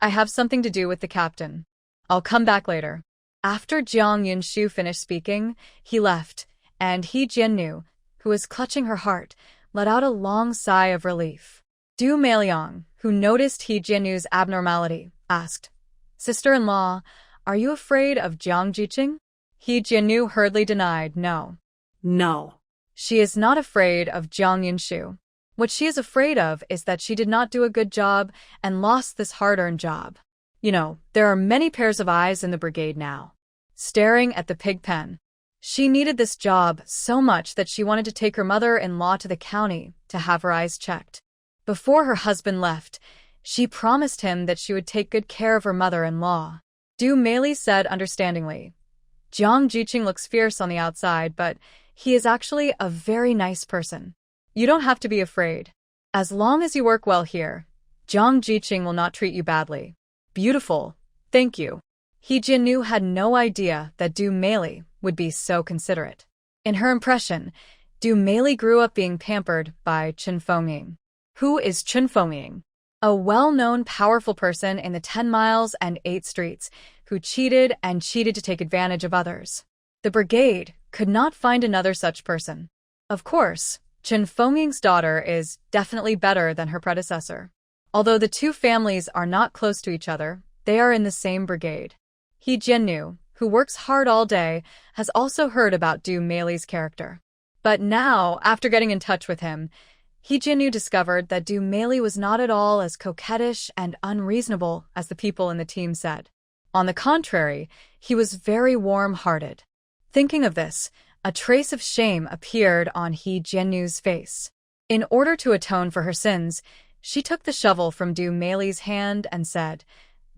I have something to do with the captain. I'll come back later." After Jiang Yinshu finished speaking, he left, and He Jiannu, who was clutching her heart, let out a long sigh of relief. Du Meiliang, who noticed He Jiannu's abnormality, asked, "Sister-in-law, are you afraid of Jiang Jiqing?" He Jiannu hurriedly denied, "No. No. She is not afraid of Jiang Yinshu. What she is afraid of is that she did not do a good job and lost this hard-earned job. You know, there are many pairs of eyes in the brigade now, staring at the pig pen. She needed this job so much that she wanted to take her mother-in-law to the county to have her eyes checked. Before her husband left, she promised him that she would take good care of her mother-in-law." Du Meili said understandingly, Jiang Jiqing looks fierce on the outside, but he is actually a very nice person. You don't have to be afraid. As long as you work well here, Jiang Jiqing will not treat you badly. Beautiful. Thank you. He Jinnu had no idea that Du Meili would be so considerate. In her impression, Du Meili grew up being pampered by Chen Fengying. Who is Chen Fengying? A well-known powerful person in the 10 miles and 8 streets who cheated to take advantage of others. The brigade could not find another such person. Of course, Chen Fengying's daughter is definitely better than her predecessor. Although the two families are not close to each other, they are in the same brigade. He Jinnu, who works hard all day, has also heard about Du Meili's character. But now, after getting in touch with him, He Jinnu discovered that Du Meili was not at all as coquettish and unreasonable as the people in the team said. On the contrary, he was very warm-hearted. Thinking of this, a trace of shame appeared on He Jinnu's face. In order to atone for her sins, she took the shovel from Du Meili's hand and said,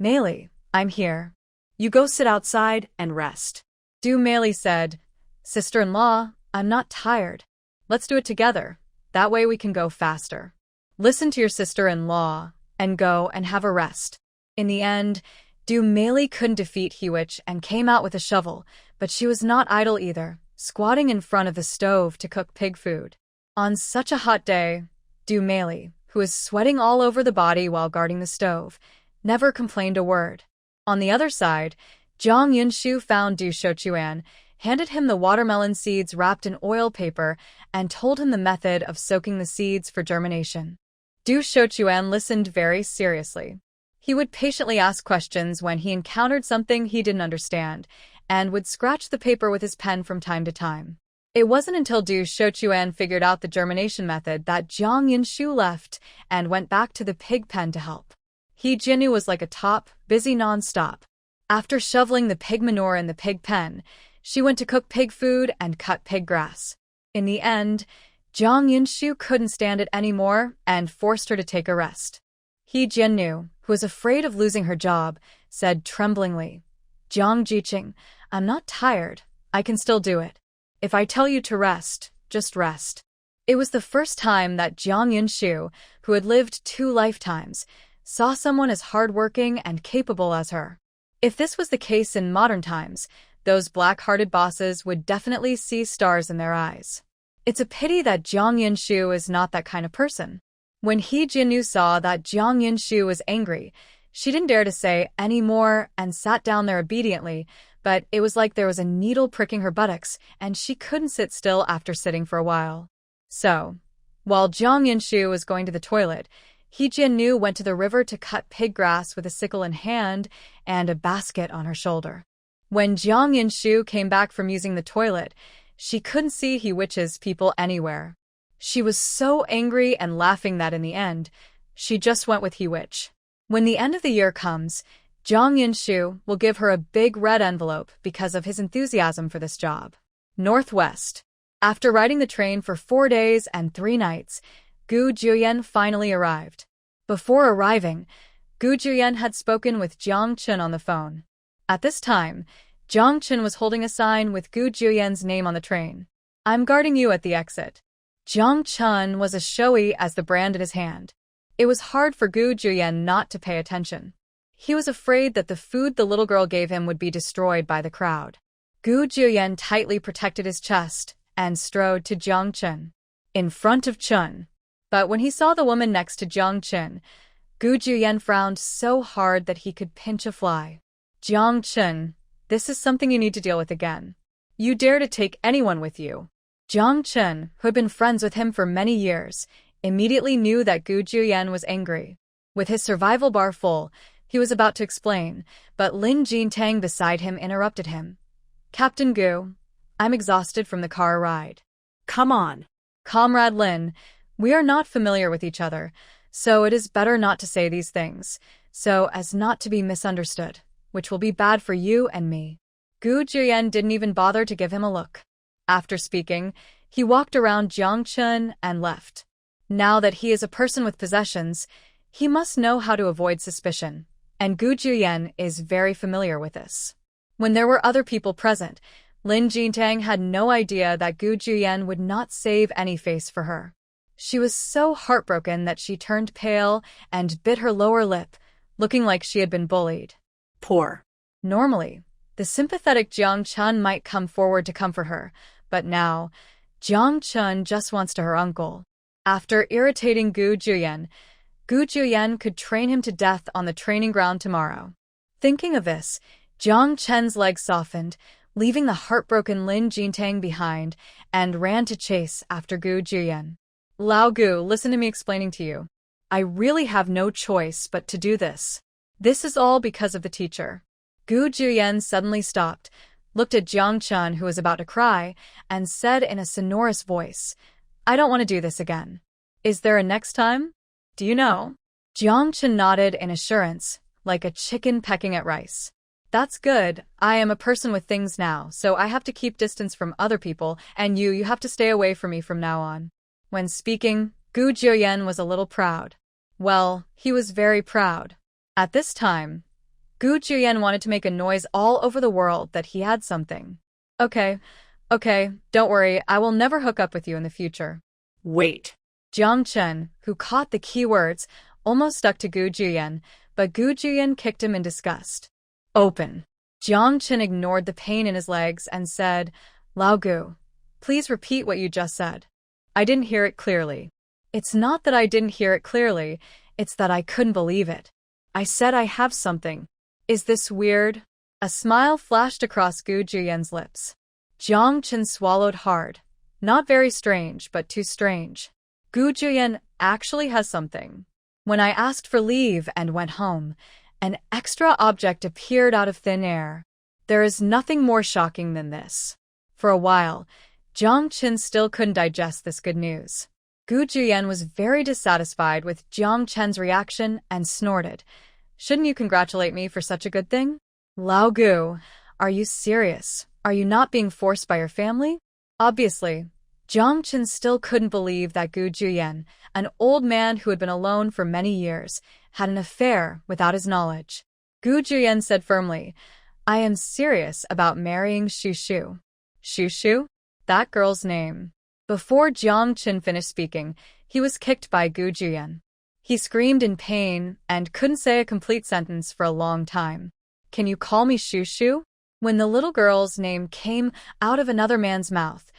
"Meili, I'm here. You go sit outside and rest." Du Meili said, "Sister-in-law, I'm not tired. Let's do it together. That way we can go faster. Listen to your sister-in-law and go and have a rest." In the end, Du Meili couldn't defeat Hewish and came out with a shovel, but she was not idle either, squatting in front of the stove to cook pig food. On such a hot day, Du Meili, who was sweating all over the body while guarding the stove, never complained a word. On the other side, Jiang Yunshu found Du Shochuan, handed him the watermelon seeds wrapped in oil paper, and told him the method of soaking the seeds for germination. Du Shochuan listened very seriously. He would patiently ask questions when he encountered something he didn't understand, and would scratch the paper with his pen from time to time. It wasn't until Du Shochuan figured out the germination method that Jiang Yunshu left and went back to the pig pen to help. He Jinnu was like a top, busy non-stop. After shoveling the pig manure in the pig pen, she went to cook pig food and cut pig grass. In the end, Jiang Yunshu couldn't stand it anymore and forced her to take a rest. He Jinnu, who was afraid of losing her job, said tremblingly, "Jiang Jiqing, I'm not tired. I can still do it. If I tell you to rest, just rest." It was the first time that Jiang Yunshu, who had lived 2 lifetimes, saw someone as hardworking and capable as her. If this was the case in modern times, those black-hearted bosses would definitely see stars in their eyes. It's a pity that Jiang Yunshu is not that kind of person. When He Jinnu saw that Jiang Yunshu was angry, she didn't dare to say any more and sat down there obediently, but it was like there was a needle pricking her buttocks, and she couldn't sit still after sitting for a while. So, while Jiang Yunshu was going to the toilet, He Jinnu went to the river to cut pig grass with a sickle in hand and a basket on her shoulder. When Jiang Yunshu came back from using the toilet, she couldn't see Hewish's people anywhere. She was so angry and laughing that in the end, she just went with Hewish. When the end of the year comes, Jiang Yunshu will give her a big red envelope because of his enthusiasm for this job. Northwest. After riding the train for 4 days and 3 nights, Gu Juyen finally arrived. Before arriving, Gu Juyen had spoken with Jiang Chun on the phone. At this time, Jiang Chun was holding a sign with Gu Juyen's name on the train. "I'm guarding you at the exit." Jiang Chun was as showy as the brand in his hand. It was hard for Gu Juyen not to pay attention. He was afraid that the food the little girl gave him would be destroyed by the crowd. Gu Juyen tightly protected his chest and strode to Jiang Chun. In front of Chun. But when he saw the woman next to Jiang Chun, Gu Juyen frowned so hard that he could pinch a fly. "Jiang Chun, this is something you need to deal with again. You dare to take anyone with you." Jiang Chun, who had been friends with him for many years, immediately knew that Gu Juyen was angry. With his survival bar full, he was about to explain, but Lin Jintang beside him interrupted him. "Captain Gu, I'm exhausted from the car ride." Come on. "Comrade Lin, we are not familiar with each other, so it is better not to say these things, so as not to be misunderstood, which will be bad for you and me." Gu Juyen didn't even bother to give him a look. After speaking, he walked around Jiang Chun and left. Now that he is a person with possessions, he must know how to avoid suspicion, and Gu Juyen is very familiar with this. When there were other people present, Lin Jintang had no idea that Gu Juyen would not save any face for her. She was so heartbroken that she turned pale and bit her lower lip, looking like she had been bullied. Poor. Normally, the sympathetic Jiang Chun might come forward to comfort her, but now, Jiang Chun just wants to her uncle. After irritating Gu Juyen could train him to death on the training ground tomorrow. Thinking of this, Jiang Chen's legs softened, leaving the heartbroken Lin Jintang behind, and ran to chase after Gu Juyen. Lao Gu, listen to me explaining to you. I really have no choice but to do this. This is all because of the teacher. Gu Juyen suddenly stopped, looked at Jiang Chun, who was about to cry, and said in a sonorous voice, I don't want to do this again. Is there a next time? Do you know? Jiang Chun nodded in assurance, like a chicken pecking at rice. That's good. I am a person with things now, so I have to keep distance from other people, and you have to stay away from me from now on. When speaking, Gu Juyen was a little proud. Well, he was very proud. At this time, Gu Juyen wanted to make a noise all over the world that he had something. Okay, don't worry, I will never hook up with you in the future. Wait. Jiang Chen, who caught the key words, almost stuck to Gu Juyen, but Gu Juyen kicked him in disgust. Open. Jiang Chen ignored the pain in his legs and said, Lao Gu, please repeat what you just said. I didn't hear it clearly. It's not that I didn't hear it clearly, it's that I couldn't believe it. I said I have something. Is this weird? A smile flashed across Gu Juyen's lips. Jiang Chen swallowed hard. Not very strange, but too strange. Gu Juyen actually has something. When I asked for leave and went home, an extra object appeared out of thin air. There is nothing more shocking than this. For a while, Jiang Chen still couldn't digest this good news. Gu Juyen was very dissatisfied with Jiang Chen's reaction and snorted. Shouldn't you congratulate me for such a good thing? Lao Gu, are you serious? Are you not being forced by your family? Obviously, Jiang Chen still couldn't believe that Gu Juyen, an old man who had been alone for many years, had an affair without his knowledge. Gu Juyen said firmly, I am serious about marrying Shu. Shu? That girl's name. Before Jiang Chen finished speaking, he was kicked by Gu Juyen. He screamed in pain and couldn't say a complete sentence for a long time. Can you call me Shu? When the little girl's name came out of another man's mouth,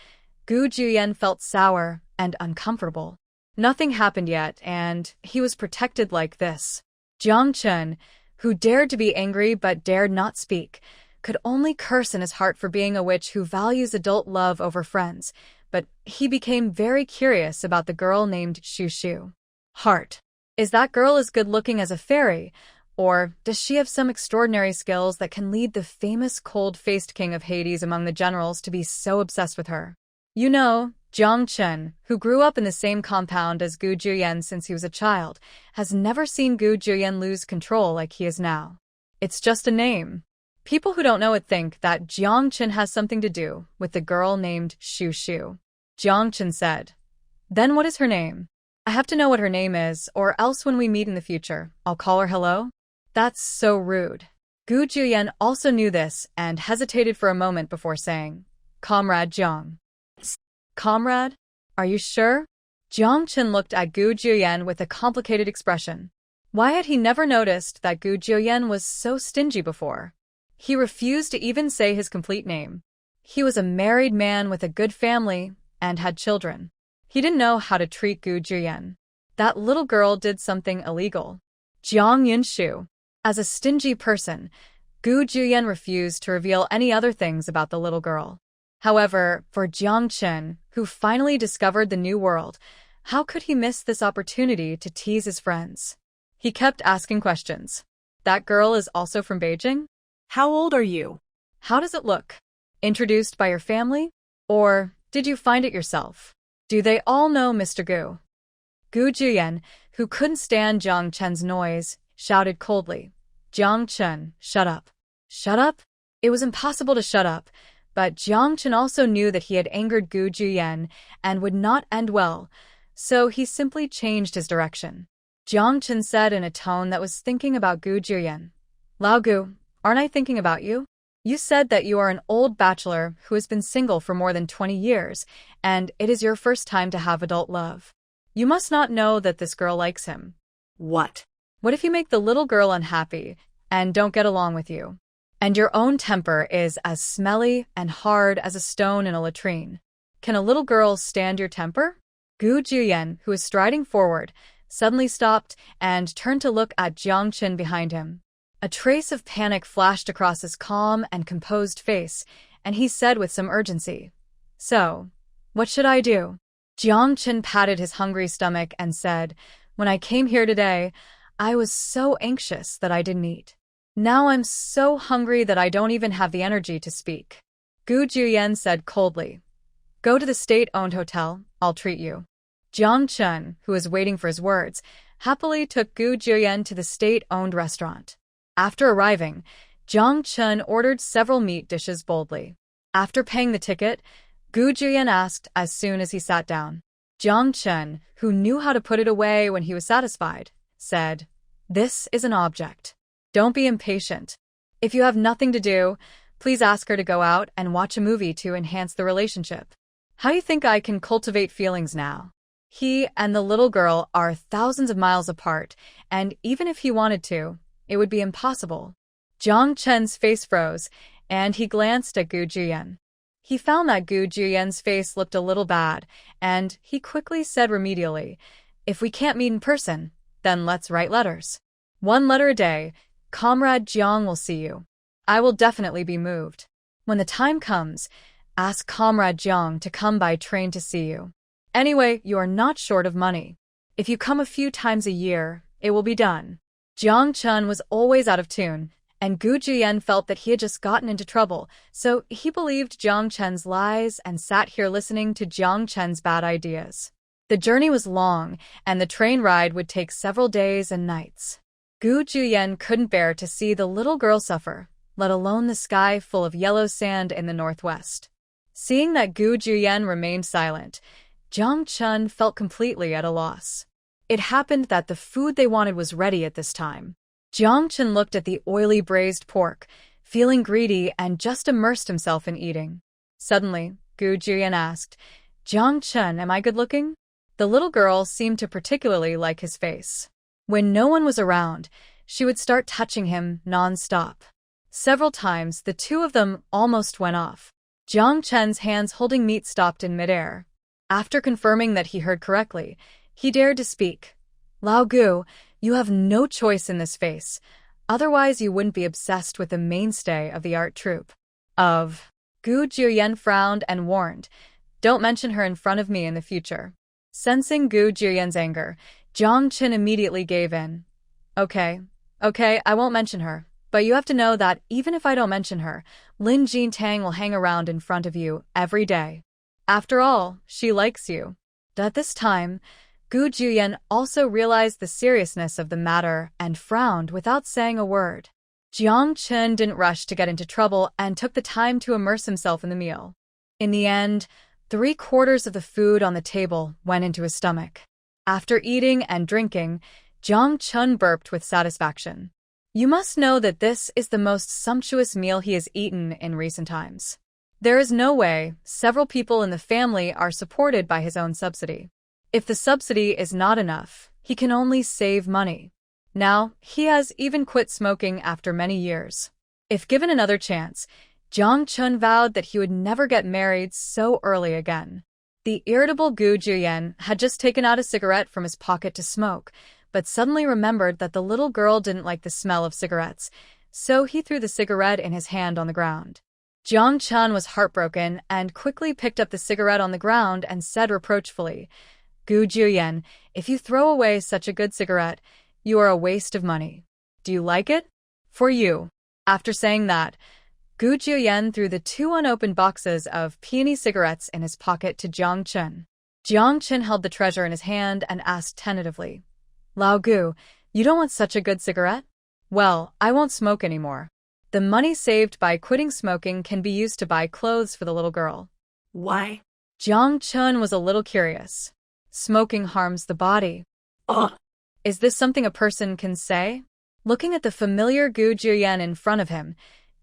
Gu Juyen felt sour and uncomfortable. Nothing happened yet, and he was protected like this. Jiang Chen, who dared to be angry but dared not speak, could only curse in his heart for being a witch who values adult love over friends, but he became very curious about the girl named Shu. Heart. Is that girl as good-looking as a fairy, or does she have some extraordinary skills that can lead the famous cold-faced king of Hades among the generals to be so obsessed with her? You know, Jiang Chen, who grew up in the same compound as Gu Juyen since he was a child, has never seen Gu Juyen lose control like he is now. It's just a name. People who don't know it think that Jiang Chen has something to do with the girl named Shu. Jiang Chen said, Then what is her name? I have to know what her name is, or else when we meet in the future, I'll call her hello? That's so rude. Gu Juyen also knew this and hesitated for a moment before saying, Comrade Jiang. Comrade? Are you sure? Jiang Chen looked at Gu Juyen with a complicated expression. Why had he never noticed that Gu Juyen was so stingy before? He refused to even say his complete name. He was a married man with a good family and had children. He didn't know how to treat Gu Juyen. That little girl did something illegal. Jiang Yunshu. As a stingy person, Gu Juyen refused to reveal any other things about the little girl. However, for Jiang Chen, who finally discovered the new world, how could he miss this opportunity to tease his friends? He kept asking questions. That girl is also from Beijing? How old are you? How does it look? Introduced by your family? Or did you find it yourself? Do they all know Mr. Gu? Gu Juyen, who couldn't stand Jiang Chen's noise, shouted coldly, Jiang Chen, shut up. Shut up? It was impossible to shut up, but Jiang Chen also knew that he had angered Gu Juyen and would not end well, so he simply changed his direction. Jiang Chen said in a tone that was thinking about Gu Juyen, Lao Gu, aren't I thinking about you? You said that you are an old bachelor who has been single for more than 20 years, and it is your first time to have adult love. You must not know that this girl likes him. What? What if you make the little girl unhappy and don't get along with you? And your own temper is as smelly and hard as a stone in a latrine. Can a little girl stand your temper? Gu Juyen, who was striding forward, suddenly stopped and turned to look at Jiang Chen behind him. A trace of panic flashed across his calm and composed face, and he said with some urgency, "So, what should I do?" Jiang Chen patted his hungry stomach and said, "When I came here today, I was so anxious that I didn't eat. Now I'm so hungry that I don't even have the energy to speak." Gu Juyen said coldly, "Go to the state-owned hotel, I'll treat you." Jiang Chen, who was waiting for his words, happily took Gu Juyen to the state-owned restaurant. After arriving, Jiang Chen ordered several meat dishes boldly. After paying the ticket, Gu Juyen asked as soon as he sat down. Jiang Chen, who knew how to put it away when he was satisfied, said, "This is an object. Don't be impatient. If you have nothing to do, please ask her to go out and watch a movie to enhance the relationship. How do you think I can cultivate feelings now? He and the little girl are thousands of miles apart, and even if he wanted to, it would be impossible." Jiang Chen's face froze, and he glanced at Gu Juyen. He found that Gu Juyen's face looked a little bad, and he quickly said remedially, "If we can't meet in person, then let's write letters. 1 letter a day. Comrade Jiang will see you. I will definitely be moved. When the time comes, ask Comrade Jiang to come by train to see you. Anyway, you are not short of money. If you come a few times a year, it will be done." Jiang Chen was always out of tune, and Gu Juyen felt that he had just gotten into trouble, so he believed Jiang Chen's lies and sat here listening to Jiang Chen's bad ideas. The journey was long, and the train ride would take several days and nights. Gu Juyen couldn't bear to see the little girl suffer, let alone the sky full of yellow sand in the northwest. Seeing that Gu Juyen remained silent, Jiang Chen felt completely at a loss. It happened that the food they wanted was ready at this time. Jiang Chen looked at the oily braised pork, feeling greedy, and just immersed himself in eating. Suddenly, Gu Juyen asked, "Jiang Chen, am I good-looking?" The little girl seemed to particularly like his face. When no one was around, she would start touching him non-stop. Several times, the two of them almost went off. Jiang Chen's hands holding meat stopped in midair. After confirming that he heard correctly, he dared to speak. "Lao Gu, you have no choice in this face. Otherwise you wouldn't be obsessed with the mainstay of the art troupe." Gu Juyen frowned and warned, "Don't mention her in front of me in the future." Sensing Gu Juyen's anger, Jiang Chen immediately gave in. Okay, I won't mention her. But you have to know that even if I don't mention her, Lin Jintang will hang around in front of you every day. After all, she likes you." At this time, Gu Juyen also realized the seriousness of the matter and frowned without saying a word. Jiang Chen didn't rush to get into trouble and took the time to immerse himself in the meal. In the end, 3/4 of the food on the table went into his stomach. After eating and drinking, Jiang Chen burped with satisfaction. You must know that this is the most sumptuous meal he has eaten in recent times. There is no way several people in the family are supported by his own subsidy. If the subsidy is not enough, he can only save money. Now, he has even quit smoking after many years. If given another chance, Jiang Chen vowed that he would never get married so early again. The irritable Gu Juyen had just taken out a cigarette from his pocket to smoke, but suddenly remembered that the little girl didn't like the smell of cigarettes, so he threw the cigarette in his hand on the ground. Jiang Chen was heartbroken and quickly picked up the cigarette on the ground and said reproachfully, "Gu Juyen, if you throw away such a good cigarette, you are a waste of money. Do you like it? For you." After saying that, Gu Juyen threw the 2 unopened boxes of peony cigarettes in his pocket to Jiang Chen. Jiang Chen held the treasure in his hand and asked tentatively, "Lao Gu, you don't want such a good cigarette? Well, I won't smoke anymore. The money saved by quitting smoking can be used to buy clothes for the little girl." Why? Jiang Chen was a little curious. Smoking harms the body. Is this something a person can say? Looking at the familiar Gu Juyen in front of him,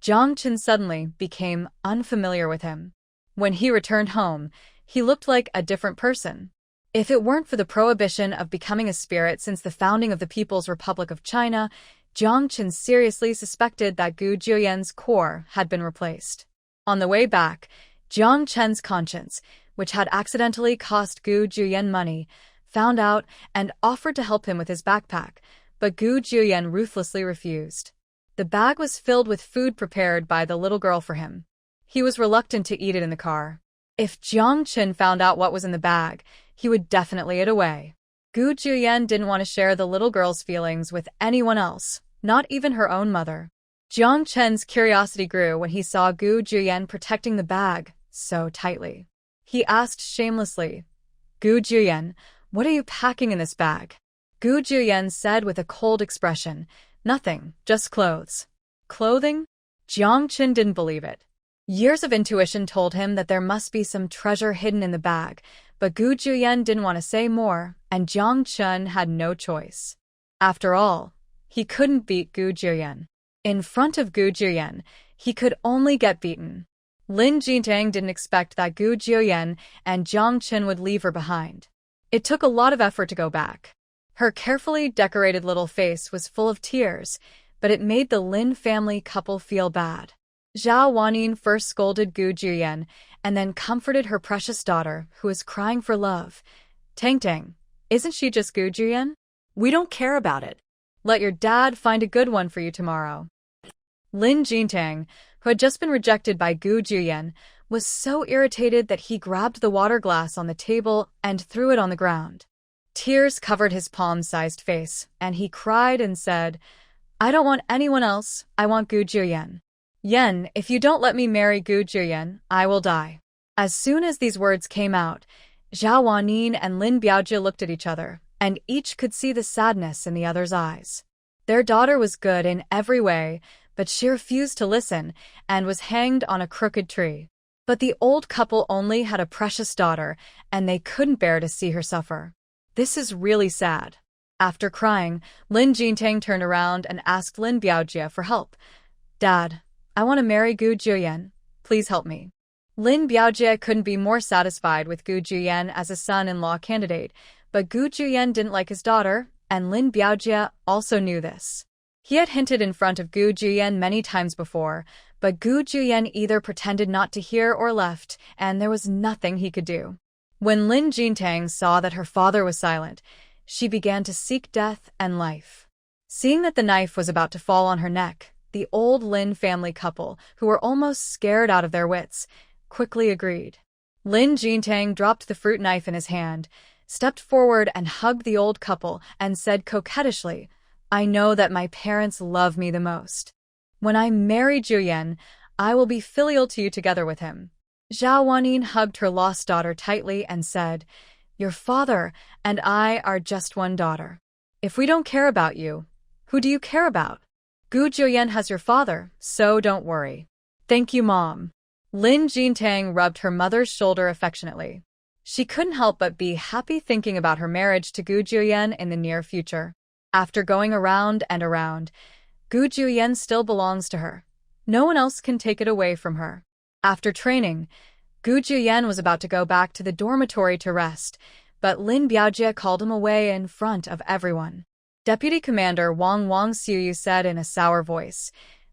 Jiang Chen suddenly became unfamiliar with him. When he returned home, he looked like a different person. If it weren't for the prohibition of becoming a spirit since the founding of the People's Republic of China, Jiang Chen seriously suspected that Gu Juyan's core had been replaced. On the way back, Jiang Chen's conscience, which had accidentally cost Gu Juyan money, found out and offered to help him with his backpack, but Gu Juyan ruthlessly refused. The bag was filled with food prepared by the little girl for him. He was reluctant to eat it in the car. If Jiang Chen found out what was in the bag, he would definitely eat it away. Gu Juyan didn't want to share the little girl's feelings with anyone else, not even her own mother. Jiang Chen's curiosity grew when he saw Gu Juyan protecting the bag so tightly. He asked shamelessly, "Gu Juyan, what are you packing in this bag?" Gu Juyan said with a cold expression, "Nothing, just clothes." Clothing? Jiang Chen didn't believe it. Years of intuition told him that there must be some treasure hidden in the bag, but Gu Juyan didn't want to say more, and Jiang Chen had no choice. After all, he couldn't beat Gu Juyan. In front of Gu Juyan, he could only get beaten. Lin Jintang didn't expect that Gu Juyan and Jiang Chen would leave her behind. It took a lot of effort to go back. Her carefully decorated little face was full of tears, but it made the Lin family couple feel bad. Zhao Wanyin first scolded Gu Juyan and then comforted her precious daughter, who was crying for love. "Tang, isn't she just Gu Juyan? We don't care about it. Let your dad find a good one for you tomorrow." Lin Jintang, who had just been rejected by Gu Juyan, was so irritated that he grabbed the water glass on the table and threw it on the ground. Tears covered his palm-sized face, and he cried and said, "I don't want anyone else, I want Gu Juyan. Yen, if you don't let me marry Gu Juyan, I will die." As soon as these words came out, Zhao Wanyin and Lin Biaojie looked at each other, and each could see the sadness in the other's eyes. Their daughter was good in every way, but she refused to listen and was hanged on a crooked tree. But the old couple only had a precious daughter, and they couldn't bear to see her suffer. This is really sad. After crying, Lin Jintang turned around and asked Lin Biaojie for help. "Dad, I want to marry Gu Juyan. Please help me." Lin Biaojie couldn't be more satisfied with Gu Juyan as a son-in-law candidate, but Gu Juyan didn't like his daughter, and Lin Biaojie also knew this. He had hinted in front of Gu Juyan many times before, but Gu Juyan either pretended not to hear or left, and there was nothing he could do. When Lin Jintang saw that her father was silent, she began to seek death and life. Seeing that the knife was about to fall on her neck, the old Lin family couple, who were almost scared out of their wits, quickly agreed. Lin Jintang dropped the fruit knife in his hand, stepped forward and hugged the old couple, and said coquettishly, "I know that my parents love me the most. When I marry Juyan, I will be filial to you together with him." Zhao Wanyin hugged her lost daughter tightly and said, "Your father and I are just one daughter. If we don't care about you, who do you care about? Gu Juyan has your father, so don't worry." "Thank you, Mom." Lin Jintang rubbed her mother's shoulder affectionately. She couldn't help but be happy thinking about her marriage to Gu Juyan in the near future. After going around and around, Gu Juyan still belongs to her. No one else can take it away from her. After training, Gu Juyan was about to go back to the dormitory to rest, but Lin Biaojie called him away in front of everyone. Deputy Commander Wang Xinyu said in a sour voice,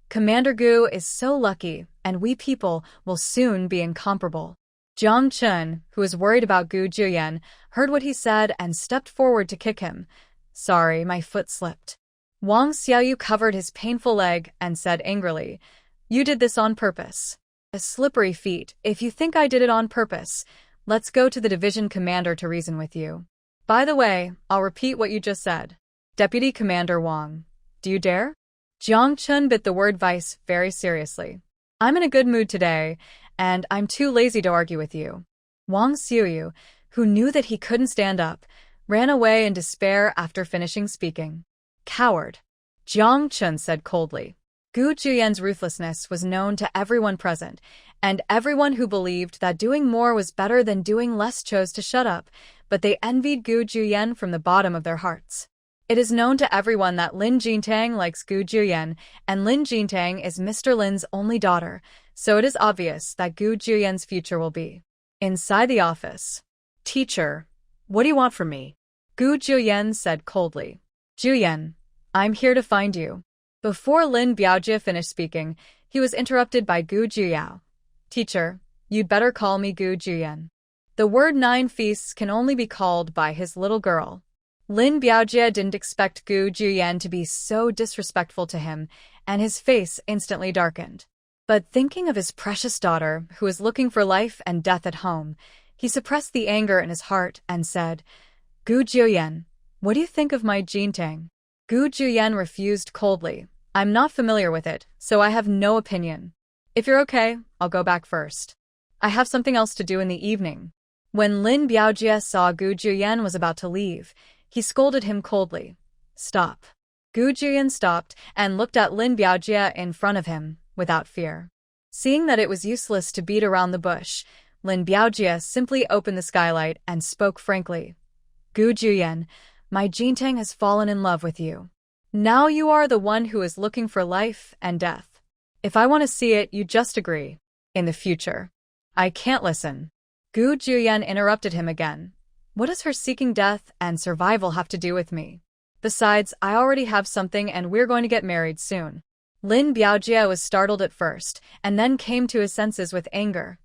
"Commander Gu is so lucky, and we people will soon be incomparable." Jiang Chen, who was worried about Gu Juyan, heard what he said and stepped forward to kick him. "Sorry, my foot slipped." Wang Xiaoyu covered his painful leg and said angrily, "You did this on purpose." "A slippery feet. If you think I did it on purpose, let's go to the division commander to reason with you. By the way, I'll repeat what you just said. Deputy Commander Wang, do you dare?" Jiang Chen bit the word vice very seriously. "I'm in a good mood today, and I'm too lazy to argue with you." Wang Xiaoyu, who knew that he couldn't stand up, ran away in despair after finishing speaking. "Coward," Jiang Chen said coldly. Gu Juyan's ruthlessness was known to everyone present, and everyone who believed that doing more was better than doing less chose to shut up, but they envied Gu Juyan from the bottom of their hearts. It is known to everyone that Lin Jintang likes Gu Juyen, and Lin Jintang is Mr. Lin's only daughter, so it is obvious that Gu Juyen's future will be. Inside the office. Teacher, what do you want from me? Gu Juyen said coldly. Juyen, I'm here to find you. Before Lin Biaojie finished speaking, he was interrupted by Gu Juyao. Teacher, you'd better call me Gu Juyen. The word 9 feasts can only be called by his little girl. Lin Biaojie didn't expect Gu Juyen to be so disrespectful to him, and his face instantly darkened. But thinking of his precious daughter, who was looking for life and death at home, he suppressed the anger in his heart and said, Gu Juyen, what do you think of my Jintang? Gu Juyen refused coldly. I'm not familiar with it, so I have no opinion. If you're okay, I'll go back first. I have something else to do in the evening. When Lin Biaojie saw Gu Juyen was about to leave, he scolded him coldly. Stop. Gu Juyen stopped and looked at Lin Biaojie in front of him, without fear. Seeing that it was useless to beat around the bush, Lin Biaojie simply opened the skylight and spoke frankly. Gu Juyen, my Jintang has fallen in love with you. Now you are the one who is looking for life and death. If I want to see it, you just agree. In the future. I can't listen. Gu Juyen interrupted him again. What does her seeking death and survival have to do with me? Besides, I already have something and we're going to get married soon. Lin Biaojie was startled at first, and then came to his senses with anger.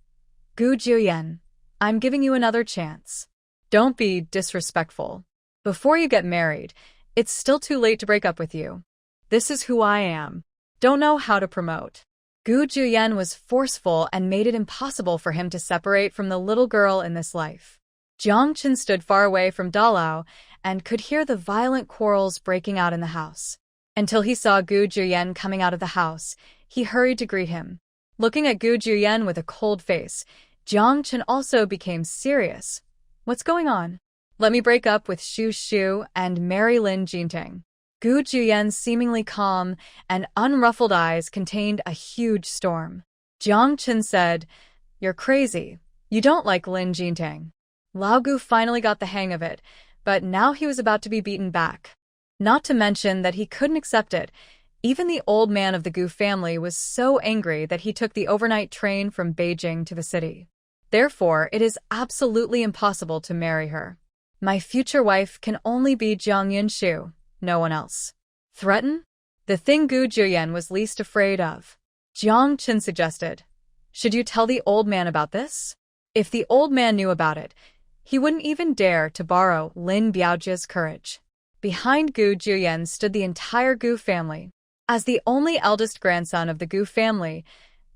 Gu Juyen, I'm giving you another chance. Don't be disrespectful. Before you get married, it's still too late to break up with you. This is who I am. Don't know how to promote. Gu Juyen was forceful and made it impossible for him to separate from the little girl in this life. Jiang Chen stood far away from Dalao and could hear the violent quarrels breaking out in the house. Until he saw Gu Juyen coming out of the house, he hurried to greet him. Looking at Gu Juyen with a cold face, Jiang Chen also became serious. What's going on? Let me break up with Xu Xu and marry Lin Jintang. Gu Juyen's seemingly calm and unruffled eyes contained a huge storm. Jiang Chen said, You're crazy. You don't like Lin Jintang. Lao Gu finally got the hang of it, but now he was about to be beaten back. Not to mention that he couldn't accept it. Even the old man of the Gu family was so angry that he took the overnight train from Beijing to the city. Therefore, it is absolutely impossible to marry her. My future wife can only be Jiang Yunshu, no one else. Threaten? The thing Gu Juyen was least afraid of. Jiang Chen suggested. Should you tell the old man about this? If the old man knew about it, he wouldn't even dare to borrow Lin Biaojie's courage. Behind Gu Juyen stood the entire Gu family. As the only eldest grandson of the Gu family,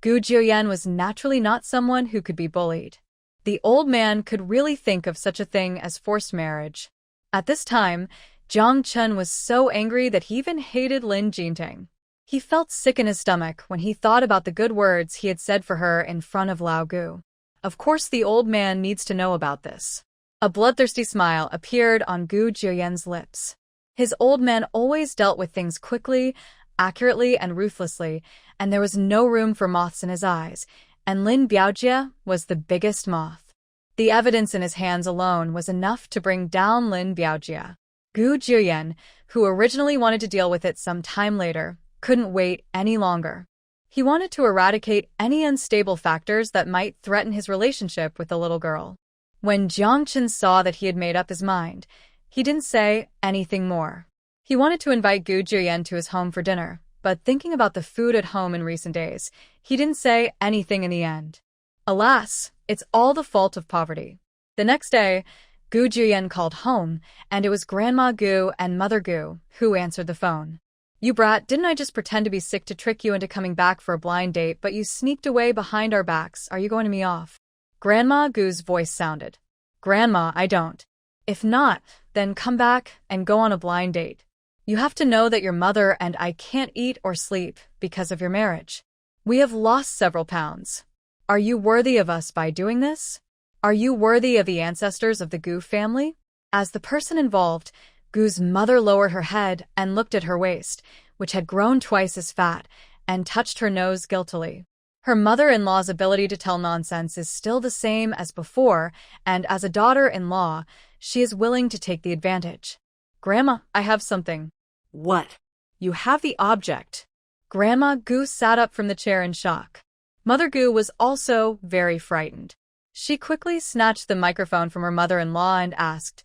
Gu Juyen was naturally not someone who could be bullied. The old man could really think of such a thing as forced marriage. At this time, Jiang Chen was so angry that he even hated Lin Jintang. He felt sick in his stomach when he thought about the good words he had said for her in front of Lao Gu. Of course the old man needs to know about this. A bloodthirsty smile appeared on Gu Juyen's lips. His old man always dealt with things quickly, accurately, and ruthlessly, and there was no room for moths in his eyes, and Lin Biaojie was the biggest moth. The evidence in his hands alone was enough to bring down Lin Biaojie. Gu Juyen, who originally wanted to deal with it some time later, couldn't wait any longer. He wanted to eradicate any unstable factors that might threaten his relationship with the little girl. When Jiang Chen saw that he had made up his mind, he didn't say anything more. He wanted to invite Gu Juyen to his home for dinner, but thinking about the food at home in recent days, he didn't say anything in the end. Alas, it's all the fault of poverty. The next day, Gu Juyen called home, and it was Grandma Gu and Mother Gu who answered the phone. You brat, didn't I just pretend to be sick to trick you into coming back for a blind date, but you sneaked away behind our backs? Are you going to me off? Grandma Gu's voice sounded. Grandma, I don't. If not, then come back and go on a blind date. You have to know that your mother and I can't eat or sleep because of your marriage. We have lost several pounds. Are you worthy of us by doing this? Are you worthy of the ancestors of the Gu family? As the person involved, Gu's mother lowered her head and looked at her waist, which had grown twice as fat, and touched her nose guiltily. Her mother-in-law's ability to tell nonsense is still the same as before, and as a daughter-in-law, she is willing to take the advantage. Grandma, I have something. What? You have the object. Grandma Gu sat up from the chair in shock. Mother Gu was also very frightened. She quickly snatched the microphone from her mother-in-law and asked,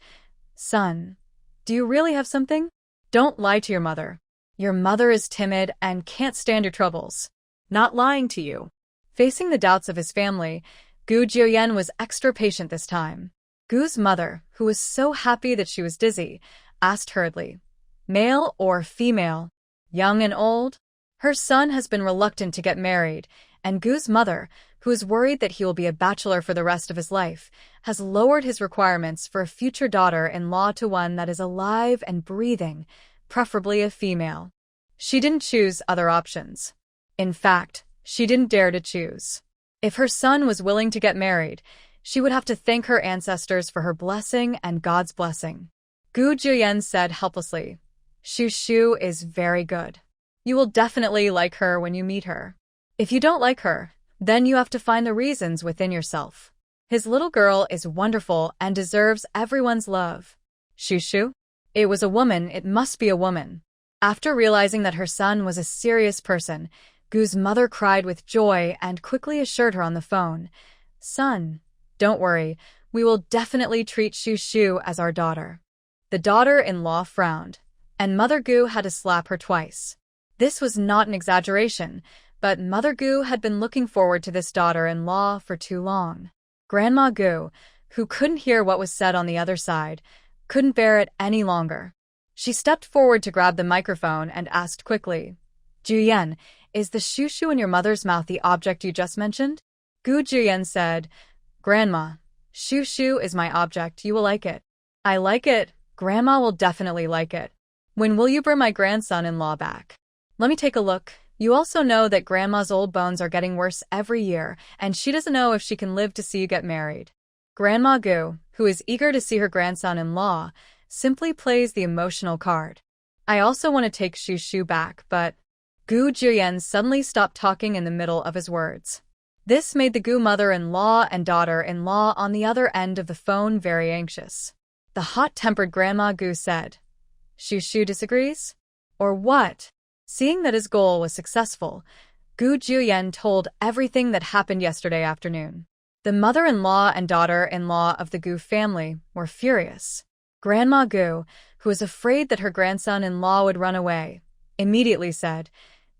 "Son, do you really have something? Don't lie to your mother. Your mother is timid and can't stand your troubles." Not lying to you. Facing the doubts of his family, Gu Jiuyan was extra patient this time. Gu's mother, who was so happy that she was dizzy, asked hurriedly, "Male or female? Young and old?" Her son has been reluctant to get married, and Gu's mother, who is worried that he will be a bachelor for the rest of his life, has lowered his requirements for a future daughter-in-law to one that is alive and breathing, preferably a female. She didn't choose other options. In fact, she didn't dare to choose. If her son was willing to get married, she would have to thank her ancestors for her blessing and God's blessing. Gu Jiuyan said helplessly, "Xu is very good. You will definitely like her when you meet her. If you don't like her, then you have to find the reasons within yourself. His little girl is wonderful and deserves everyone's love." Xu? It was a woman, it must be a woman. After realizing that her son was a serious person, Gu's mother cried with joy and quickly assured her on the phone, "Son, don't worry, we will definitely treat Xu as our daughter." The daughter-in-law frowned, and Mother Gu had to slap her twice. This was not an exaggeration, but Mother Gu had been looking forward to this daughter-in-law for too long. Grandma Gu, who couldn't hear what was said on the other side, couldn't bear it any longer. She stepped forward to grab the microphone and asked quickly, "Jiuyan, is the Xu in your mother's mouth the object you just mentioned?" Gu Jiuyan said, "Grandma, Xu is my object, you will like it." "I like it, Grandma will definitely like it. When will you bring my grandson-in-law back?" "Let me take a look. You also know that Grandma's old bones are getting worse every year, and she doesn't know if she can live to see you get married." Grandma Gu, who is eager to see her grandson-in-law, simply plays the emotional card. "I also want to take Xu back, but..." Gu Jiuyan suddenly stopped talking in the middle of his words. This made the Gu mother-in-law and daughter-in-law on the other end of the phone very anxious. The hot-tempered Grandma Gu said, "Xu disagrees? Or what?" Seeing that his goal was successful, Gu Jiuyan told everything that happened yesterday afternoon. The mother-in-law and daughter-in-law of the Gu family were furious. Grandma Gu, who was afraid that her grandson-in-law would run away, immediately said,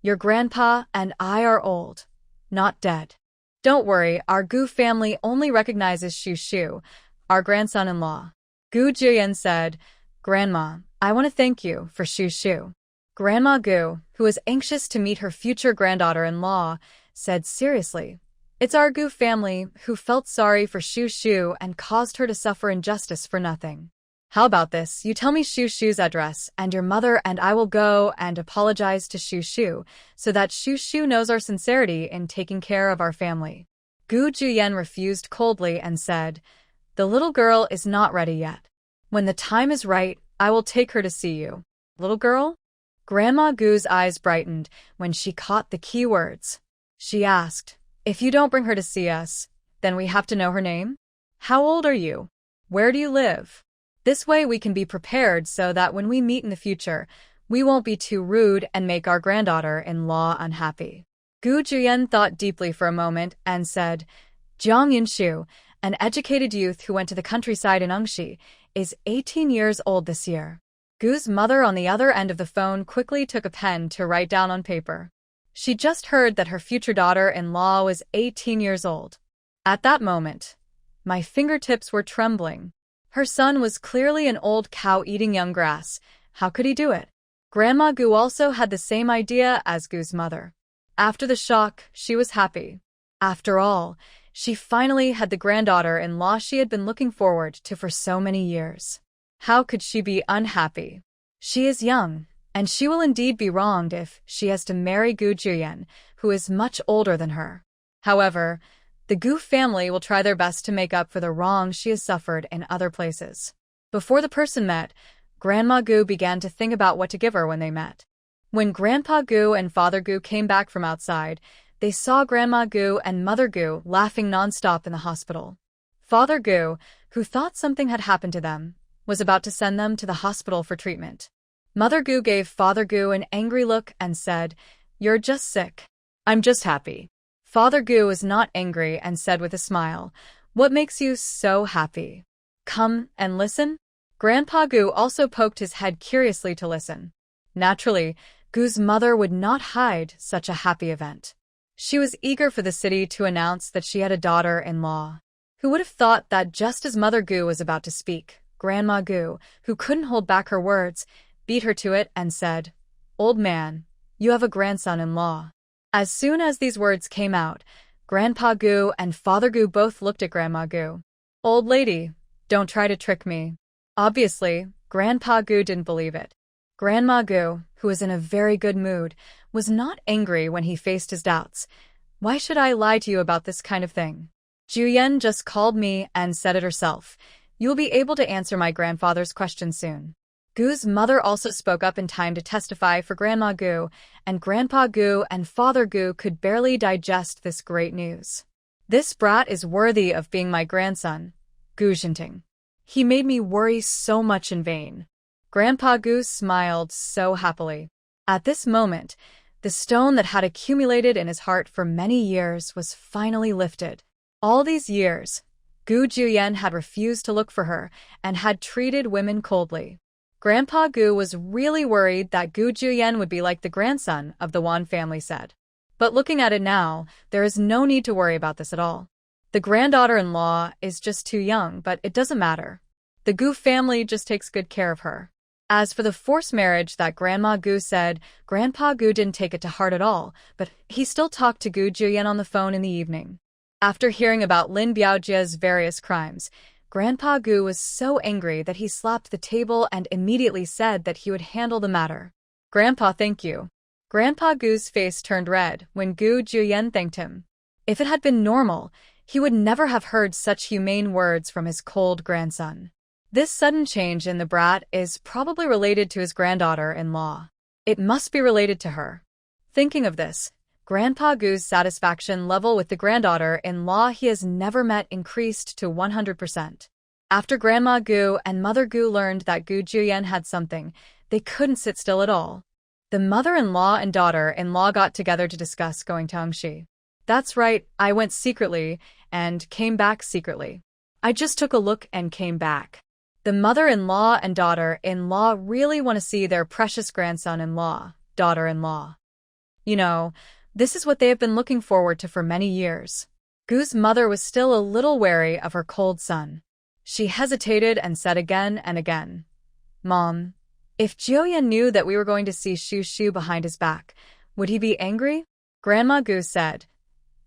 "Your grandpa and I are old, not dead. Don't worry, our Gu family only recognizes Xu, our grandson-in-law." Gu Jiuyan said, "Grandma, I want to thank you for Xu." Grandma Gu, who was anxious to meet her future granddaughter-in-law, said seriously, "It's our Gu family who felt sorry for Xu and caused her to suffer injustice for nothing. How about this? You tell me Xu's address, and your mother and I will go and apologize to Xu so that Xu knows our sincerity in taking care of our family." Gu Jiuyan refused coldly and said, "The little girl is not ready yet. When the time is right, I will take her to see you." "Little girl?" Grandma Gu's eyes brightened when she caught the key words. She asked, "If you don't bring her to see us, then we have to know her name? How old are you? Where do you live? This way we can be prepared so that when we meet in the future, we won't be too rude and make our granddaughter-in-law unhappy." Gu Jiuyan thought deeply for a moment and said, "Jiang Yunshu, an educated youth who went to the countryside in Engshi, is 18 years old this year." Gu's mother on the other end of the phone quickly took a pen to write down on paper. She just heard that her future daughter-in-law was 18 years old. At that moment, my fingertips were trembling. Her son was clearly an old cow eating young grass. How could he do it? Grandma Gu also had the same idea as Gu's mother. After the shock, she was happy. After all, she finally had the granddaughter-in-law she had been looking forward to for so many years. How could she be unhappy? She is young, and she will indeed be wronged if she has to marry Gu Jiuyan, who is much older than her. However, the Gu family will try their best to make up for the wrong she has suffered in other places. Before the person met, Grandma Gu began to think about what to give her when they met. When Grandpa Gu and Father Gu came back from outside, they saw Grandma Gu and Mother Gu laughing nonstop in the hospital. Father Gu, who thought something had happened to them, was about to send them to the hospital for treatment. Mother Gu gave Father Gu an angry look and said, "You're just sick." I'm just happy. Father Gu was not angry and said with a smile, "What makes you so happy? Come and listen?" Grandpa Gu also poked his head curiously to listen. Naturally, Gu's mother would not hide such a happy event. She was eager for the city to announce that she had a daughter-in-law. Who would have thought that just as Mother Gu was about to speak, Grandma Gu, who couldn't hold back her words, beat her to it and said, "Old man, you have a grandson-in-law." As soon as these words came out, Grandpa Gu and Father Gu both looked at Grandma Gu. "Old lady, don't try to trick me." Obviously, Grandpa Gu didn't believe it. Grandma Gu, who was in a very good mood, was not angry when he faced his doubts. "Why should I lie to you about this kind of thing? Juyen just called me and said it herself. You'll be able to answer my grandfather's question soon." Gu's mother also spoke up in time to testify for Grandma Gu, and Grandpa Gu and Father Gu could barely digest this great news. "This brat is worthy of being my grandson, Gu Xinting. He made me worry so much in vain." Grandpa Gu smiled so happily. At this moment, the stone that had accumulated in his heart for many years was finally lifted. All these years, Gu Juyen had refused to look for her and had treated women coldly. Grandpa Gu was really worried that Gu Juyen would be like the grandson of the Wan family said. But looking at it now, there is no need to worry about this at all. The granddaughter-in-law is just too young, but it doesn't matter. The Gu family just takes good care of her. As for the forced marriage that Grandma Gu said, Grandpa Gu didn't take it to heart at all, but he still talked to Gu Juyen on the phone in the evening. After hearing about Lin Biaojia's various crimes, Grandpa Gu was so angry that he slapped the table and immediately said that he would handle the matter. "Grandpa, thank you." Grandpa Gu's face turned red when Gu Juyen thanked him. If it had been normal, he would never have heard such humane words from his cold grandson. This sudden change in the brat is probably related to his granddaughter-in-law. It must be related to her. Thinking of this, Grandpa Gu's satisfaction level with the granddaughter-in-law he has never met increased to 100%. After Grandma Gu and Mother Gu learned that Gu Juyen had something, they couldn't sit still at all. The mother-in-law and daughter-in-law got together to discuss going to Angxi. "That's right, I went secretly and came back secretly. I just took a look and came back." The mother-in-law and daughter-in-law really want to see their precious grandson-in-law, daughter-in-law. You know, this is what they have been looking forward to for many years. Gu's mother was still a little wary of her cold son. She hesitated and said again and again, "Mom, if Jiuyan knew that we were going to see Shu Shu behind his back, would he be angry?" Grandma Gu said,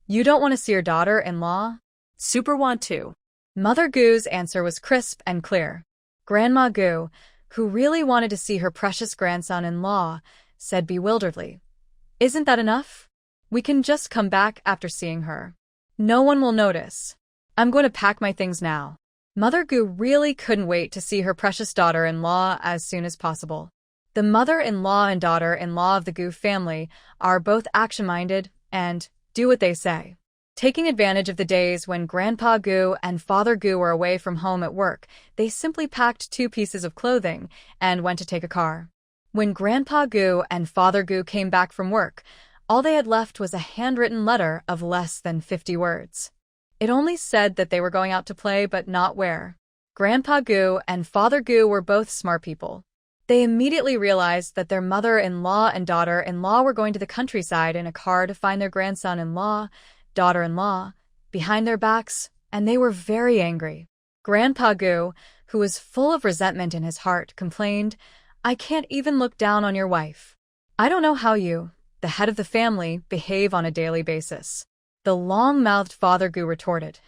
"You don't want to see your daughter-in-law?" Super want to. Mother Gu's answer was crisp and clear. Grandma Gu, who really wanted to see her precious grandson-in-law, said bewilderedly, "Isn't that enough? We can just come back after seeing her. No one will notice. I'm going to pack my things now." Mother Gu really couldn't wait to see her precious daughter-in-law as soon as possible. The mother-in-law and daughter-in-law of the Gu family are both action-minded and do what they say. Taking advantage of the days when Grandpa Gu and Father Gu were away from home at work, they simply packed 2 pieces of clothing and went to take a car. When Grandpa Gu and Father Gu came back from work, all they had left was a handwritten letter of less than 50 words. It only said that they were going out to play but not where. Grandpa Gu and Father Gu were both smart people. They immediately realized that their mother-in-law and daughter-in-law were going to the countryside in a car to find their grandson-in-law, daughter-in-law, behind their backs, and they were very angry. Grandpa Gu, who was full of resentment in his heart, complained, "I can't even look down on your wife. I don't know how you, the head of the family, behave on a daily basis." The long-mouthed Father Gu retorted,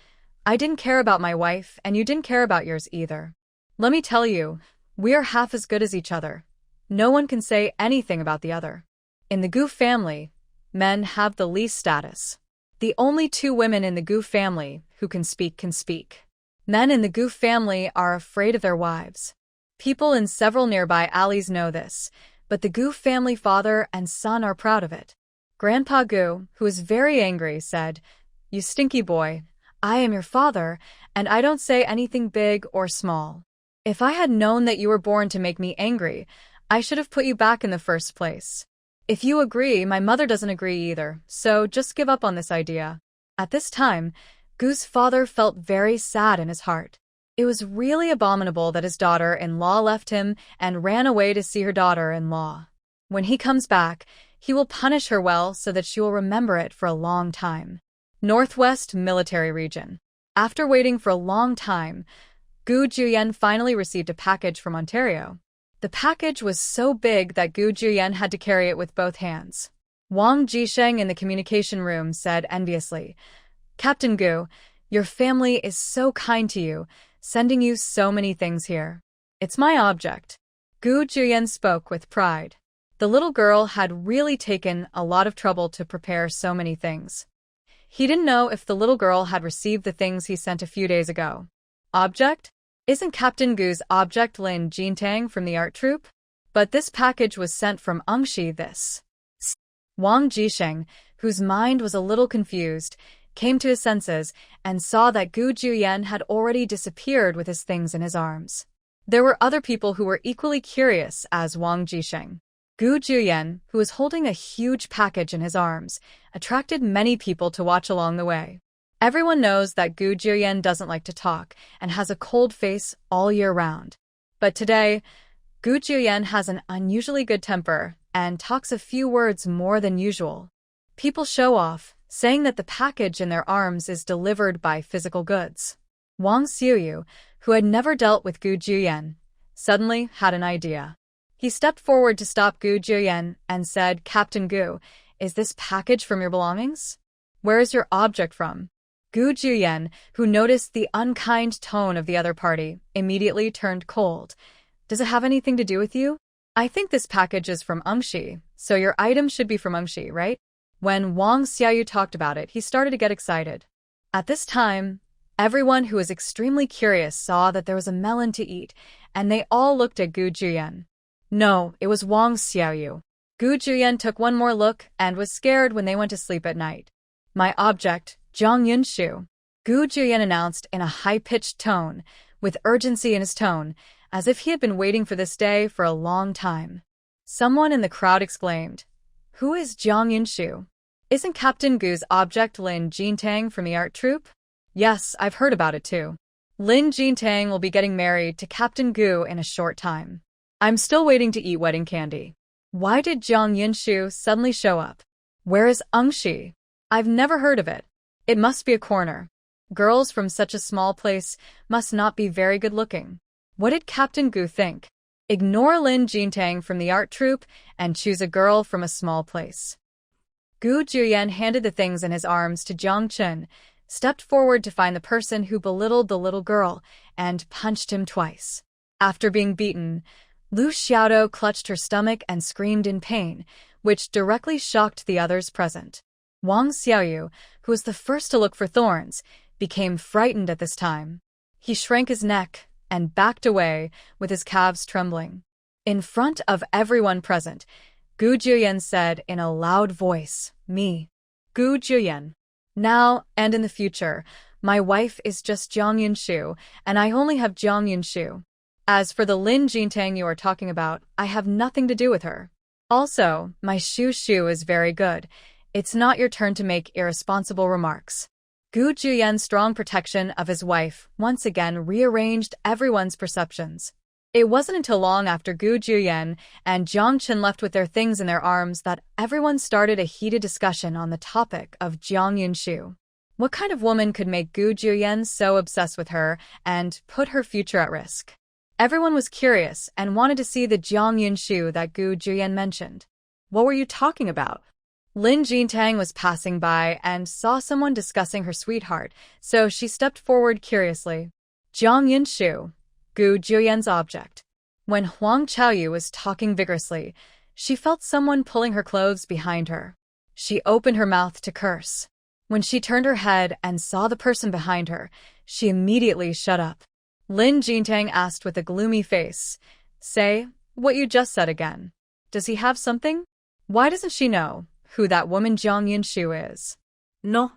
"I didn't care about my wife, and you didn't care about yours either. Let me tell you, we are half as good as each other. No one can say anything about the other. In the Gu family, men have the least status. The only 2 women in the Gu family who can speak. Men in the Gu family are afraid of their wives. People in several nearby alleys know this, but the Gu family father and son are proud of it." Grandpa Gu, who was very angry, said, "You stinky boy, I am your father, and I don't say anything big or small. If I had known that you were born to make me angry, I should have put you back in the first place. If you agree, my mother doesn't agree either, so just give up on this idea. At this time, Gu's father felt very sad in his heart. It was really abominable that his daughter-in-law left him and ran away to see her daughter-in-law. When he comes back, he will punish her well so that she will remember it for a long time. Northwest Military Region. After waiting for a long time, Gu Juyen finally received a package from Ontario. The package was so big that Gu Juyen had to carry it with both hands. Wang Jisheng in the communication room said enviously, "Captain Gu, your family is so kind to you, sending you so many things here. It's my object." Gu Juyen spoke with pride. The little girl had really taken a lot of trouble to prepare so many things. He didn't know if the little girl had received the things he sent a few days ago. Object? Isn't Captain Gu's object Lin Jintang from the art troupe? But this package was sent from Engshi this. Wang Jisheng, whose mind was a little confused, came to his senses and saw that Gu Juyen had already disappeared with his things in his arms. There were other people who were equally curious as Wang Jisheng. Gu Juyen, who was holding a huge package in his arms, attracted many people to watch along the way. Everyone knows that Gu Juyen doesn't like to talk and has a cold face all year round. But today, Gu Juyen has an unusually good temper and talks a few words more than usual. People show off, saying that the package in their arms is delivered by physical goods. Wang Xinyu, who had never dealt with Gu Juyen, suddenly had an idea. He stepped forward to stop Gu Juyen and said, "Captain Gu, is this package from your belongings? Where is your object from?" Gu Juyen, who noticed the unkind tone of the other party, immediately turned cold. "Does it have anything to do with you? I think this package is from Engshi, so your item should be from Engshi, right?" When Wang Xiaoyu talked about it, he started to get excited. At this time, everyone who was extremely curious saw that there was a melon to eat, and they all looked at Gu Juyen. No, it was Wang Xiaoyu. Gu Juyen took one more look and was scared when they went to sleep at night. "My object, Zhang Yunshu," Gu Juyen announced in a high-pitched tone, with urgency in his tone, as if he had been waiting for this day for a long time. Someone in the crowd exclaimed, "Who is Zhang Yunshu? Isn't Captain Gu's object Lin Jintang from the art troupe?" "Yes, I've heard about it too. Lin Jintang will be getting married to Captain Gu in a short time. I'm still waiting to eat wedding candy." Why did Zhang Yunshu suddenly show up? Where is Engshi? I've never heard of it. It must be a corner. Girls from such a small place must not be very good-looking. What did Captain Gu think? Ignore Lin Jintang from the art troupe and choose a girl from a small place. Gu Juyen handed the things in his arms to Jiang Chen, stepped forward to find the person who belittled the little girl, and punched him twice. After being beaten, Lu Xiaodo clutched her stomach and screamed in pain, which directly shocked the others present. Wang Xiaoyu, who was the first to look for thorns, became frightened at this time. He shrank his neck and backed away with his calves trembling. In front of everyone present, Gu Juyen said in a loud voice, "Me, Gu Juyen. Now and in the future, my wife is just Zhang Yunshu, and I only have Zhang Yunshu. As for the Lin Jintang you are talking about, I have nothing to do with her. Also, my shu is very good. It's not your turn to make irresponsible remarks." Gu Juyen's strong protection of his wife once again rearranged everyone's perceptions. It wasn't until long after Gu Juyen and Jiang Chen left with their things in their arms that everyone started a heated discussion on the topic of Zhang Yunshu. What kind of woman could make Gu Juyen so obsessed with her and put her future at risk? Everyone was curious and wanted to see the Zhang Yunshu that Gu Juyen mentioned. "What were you talking about?" Lin Jintang was passing by and saw someone discussing her sweetheart, so she stepped forward curiously. "Zhang Yunshu, Gu Juyen's object." When Huang Chaoyu was talking vigorously, she felt someone pulling her clothes behind her. She opened her mouth to curse. When she turned her head and saw the person behind her, she immediately shut up. Lin Jintang asked with a gloomy face, "Say what you just said again. Does he have something? Why doesn't she know who that woman Zhang Yunshu is?" No.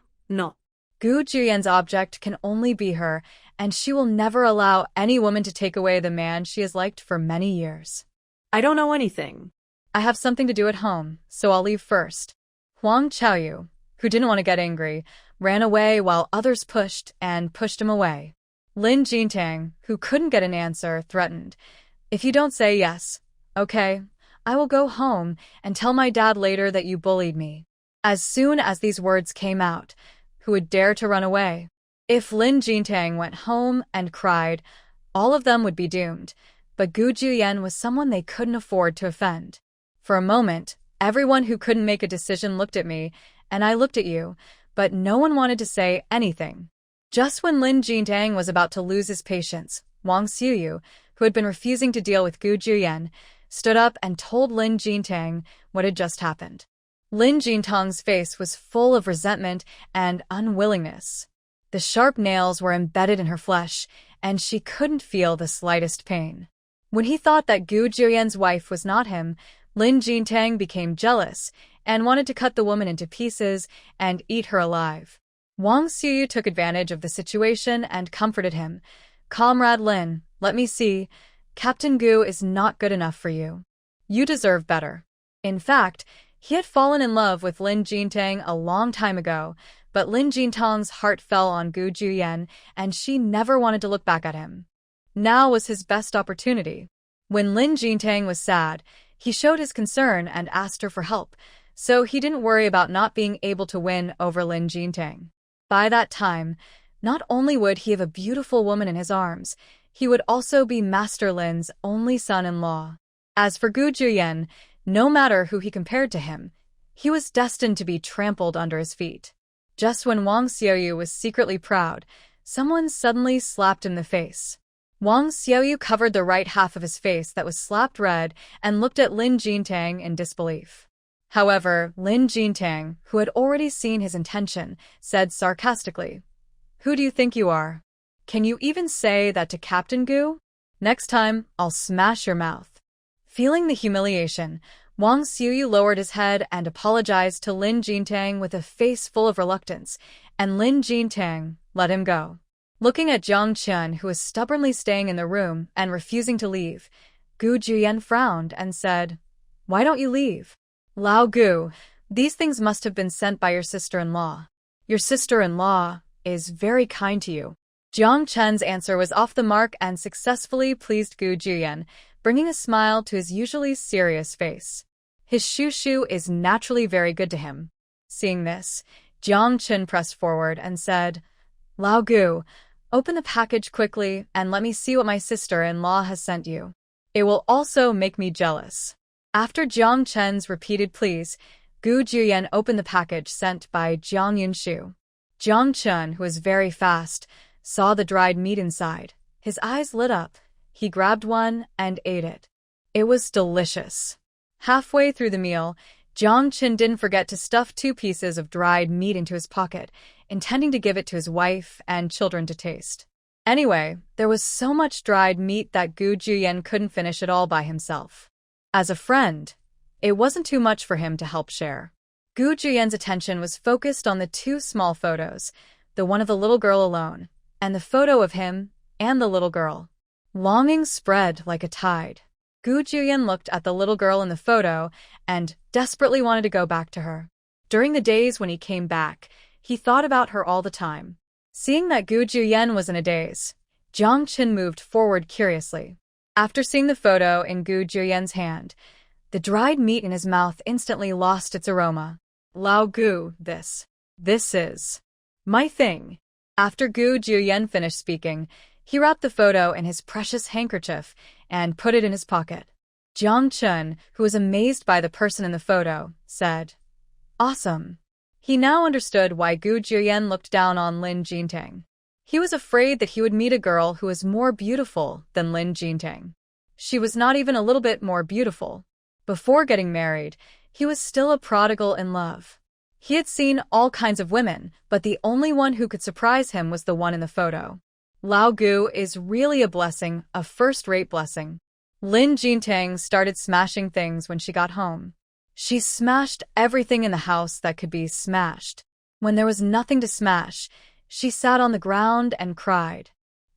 Gu Juyen's object can only be her, and she will never allow any woman to take away the man she has liked for many years. I don't know anything. I have something to do at home, so I'll leave first. Huang Qiaoyu, who didn't want to get angry, ran away while others pushed him away. Lin Jintang, who couldn't get an answer, threatened, "If you don't say yes, okay, I will go home and tell my dad later that you bullied me." As soon as these words came out, who would dare to run away? If Lin Jintang went home and cried, all of them would be doomed, but Gu Juyen was someone they couldn't afford to offend. For a moment, everyone who couldn't make a decision looked at me, and I looked at you, but no one wanted to say anything. Just when Lin Jintang was about to lose his patience, Wang Xinyu, who had been refusing to deal with Gu Juyen, stood up and told Lin Jintang what had just happened. Lin Jintang's face was full of resentment and unwillingness. The sharp nails were embedded in her flesh, and she couldn't feel the slightest pain. When he thought that Gu Juyen's wife was not him, Lin Jintang became jealous and wanted to cut the woman into pieces and eat her alive. Wang Xinyu took advantage of the situation and comforted him. "Comrade Lin, let me see. Captain Gu is not good enough for you. You deserve better." In fact, he had fallen in love with Lin Jintang a long time ago, but Lin Jintang's heart fell on Gu Juyen, and she never wanted to look back at him. Now was his best opportunity. When Lin Jintang was sad, he showed his concern and asked her for help, so he didn't worry about not being able to win over Lin Jintang. By that time, not only would he have a beautiful woman in his arms, he would also be Master Lin's only son-in-law. As for Gu Juyen, no matter who he compared to him, he was destined to be trampled under his feet. Just when Wang Xiaoyu was secretly proud, someone suddenly slapped him in the face. Wang Xiaoyu covered the right half of his face that was slapped red and looked at Lin Jintang in disbelief. However, Lin Jintang, who had already seen his intention, said sarcastically, "Who do you think you are? Can you even say that to Captain Gu? Next time, I'll smash your mouth." Feeling the humiliation, Wang Xiuyu lowered his head and apologized to Lin Jintang with a face full of reluctance, and Lin Jintang let him go. Looking at Jiang Chen, who was stubbornly staying in the room and refusing to leave, Gu Juyen frowned and said, "Why don't you leave?" "Lao Gu, these things must have been sent by your sister-in-law. Your sister-in-law is very kind to you." Jiang Chen's answer was off the mark and successfully pleased Gu Juyen, bringing a smile to his usually serious face. His shushu is naturally very good to him. Seeing this, Jiang Chen pressed forward and said, "Lao Gu, open the package quickly and let me see what my sister-in-law has sent you. It will also make me jealous." After Jiang Chen's repeated pleas, Gu Juyen opened the package sent by Jiang Yunshu. Jiang Chen, who was very fast, saw the dried meat inside. His eyes lit up. He grabbed one and ate it. It was delicious. Halfway through the meal, Jiang Chen didn't forget to stuff 2 pieces of dried meat into his pocket, intending to give it to his wife and children to taste. Anyway, there was so much dried meat that Gu Juyen couldn't finish it all by himself. As a friend, it wasn't too much for him to help share. Gu Juyen's attention was focused on the 2 small photos, the one of the little girl alone, and the photo of him and the little girl. Longing spread like a tide. Gu Juyen looked at the little girl in the photo and desperately wanted to go back to her. During the days when he came back, he thought about her all the time. Seeing that Gu Juyen was in a daze, Jiang Chen moved forward curiously. After seeing the photo in Gu Juyen's hand, the dried meat in his mouth instantly lost its aroma. "Lao Gu, this is my thing." After Gu Juyen finished speaking, he wrapped the photo in his precious handkerchief and put it in his pocket. Jiang Chen, who was amazed by the person in the photo, said, "Awesome." He now understood why Gu Juyen looked down on Lin Jintang. He was afraid that he would meet a girl who was more beautiful than Lin Jintang. She was not even a little bit more beautiful. Before getting married, he was still a prodigal in love. He had seen all kinds of women, but the only one who could surprise him was the one in the photo. Lao Gu is really a blessing, a first-rate blessing. Lin Jintang started smashing things when she got home. She smashed everything in the house that could be smashed. When there was nothing to smash, she sat on the ground and cried.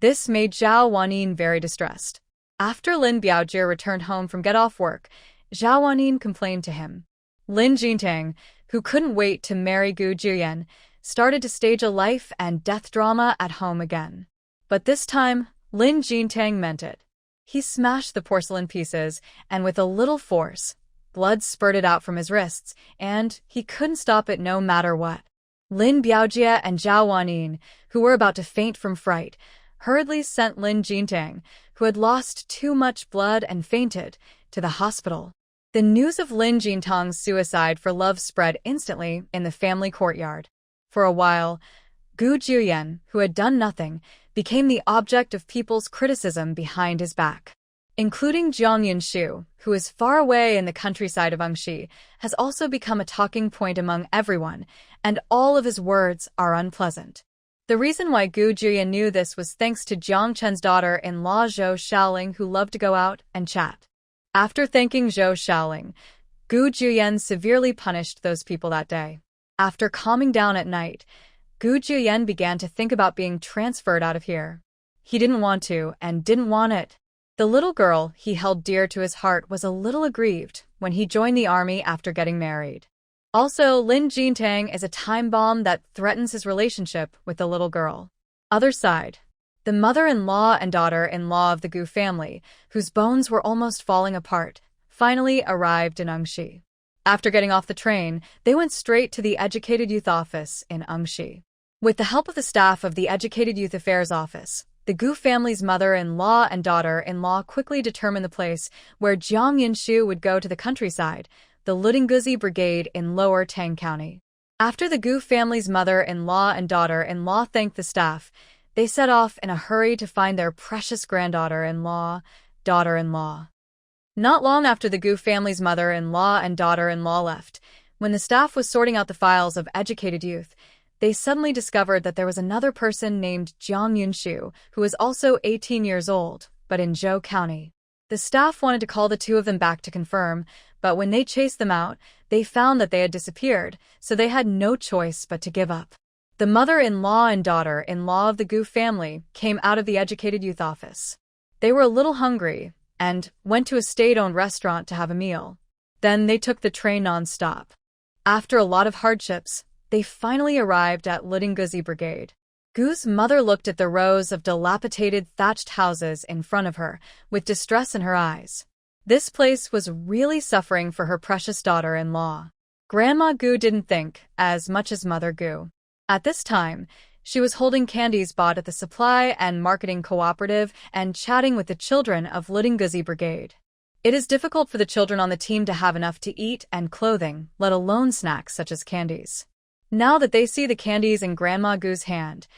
This made Zhao Wanin very distressed. After Lin Biaojie returned home from get-off work, Zhao Wanin complained to him. Lin Jintang, who couldn't wait to marry Gu Juyan, started to stage a life and death drama at home again. But this time, Lin Jintang meant it. He smashed the porcelain pieces, and with a little force, blood spurted out from his wrists, and he couldn't stop it no matter what. Lin Biaojie and Zhao Wanin, who were about to faint from fright, hurriedly sent Lin Jintang, who had lost too much blood and fainted, to the hospital. The news of Lin Jintang's suicide for love spread instantly in the family courtyard. For a while, Gu Juyan, who had done nothing, became the object of people's criticism behind his back. Including Jiang Yunshu, who is far away in the countryside of Angxi, has also become a talking point among everyone, and all of his words are unpleasant. The reason why Gu Juyan knew this was thanks to Jiang Chen's daughter-in-law Zhou Shaoling, who loved to go out and chat. After thanking Zhou Shaoling, Gu Juyan severely punished those people that day. After calming down at night, Gu Juyan began to think about being transferred out of here. He didn't want to and didn't want it. The little girl he held dear to his heart was a little aggrieved when he joined the army after getting married. Also, Lin Jintang is a time bomb that threatens his relationship with the little girl. Other side. The mother-in-law and daughter-in-law of the Gu family, whose bones were almost falling apart, finally arrived in Angxi. After getting off the train, they went straight to the Educated Youth Office in Angxi. With the help of the staff of the Educated Youth Affairs Office, the Gu family's mother-in-law and daughter-in-law quickly determined the place where Jiang Yunshu would go to the countryside, the Ludingguzi Brigade in Lower Tang County. After the Gu family's mother-in-law and daughter-in-law thanked the staff, they set off in a hurry to find their precious granddaughter-in-law, daughter-in-law. Not long after the Gu family's mother-in-law and daughter-in-law left, when the staff was sorting out the files of Educated Youth, they suddenly discovered that there was another person named Jiang Yunshu, who was also 18 years old, but in Zhou County. The staff wanted to call the two of them back to confirm, but when they chased them out, they found that they had disappeared, so they had no choice but to give up. The mother-in-law and daughter-in-law of the Gu family came out of the Educated Youth Office. They were a little hungry and went to a state-owned restaurant to have a meal. Then they took the train non-stop. After a lot of hardships, they finally arrived at Ludingguzi Brigade. Gu's mother looked at the rows of dilapidated thatched houses in front of her with distress in her eyes. This place was really suffering for her precious daughter-in-law. Grandma Gu didn't think as much as Mother Gu. At this time, she was holding candies bought at the Supply and Marketing Cooperative and chatting with the children of Ludingguzi Brigade. It is difficult for the children on the team to have enough to eat and clothing, let alone snacks such as candies. Now that they see the candies in Grandma Gu's hand,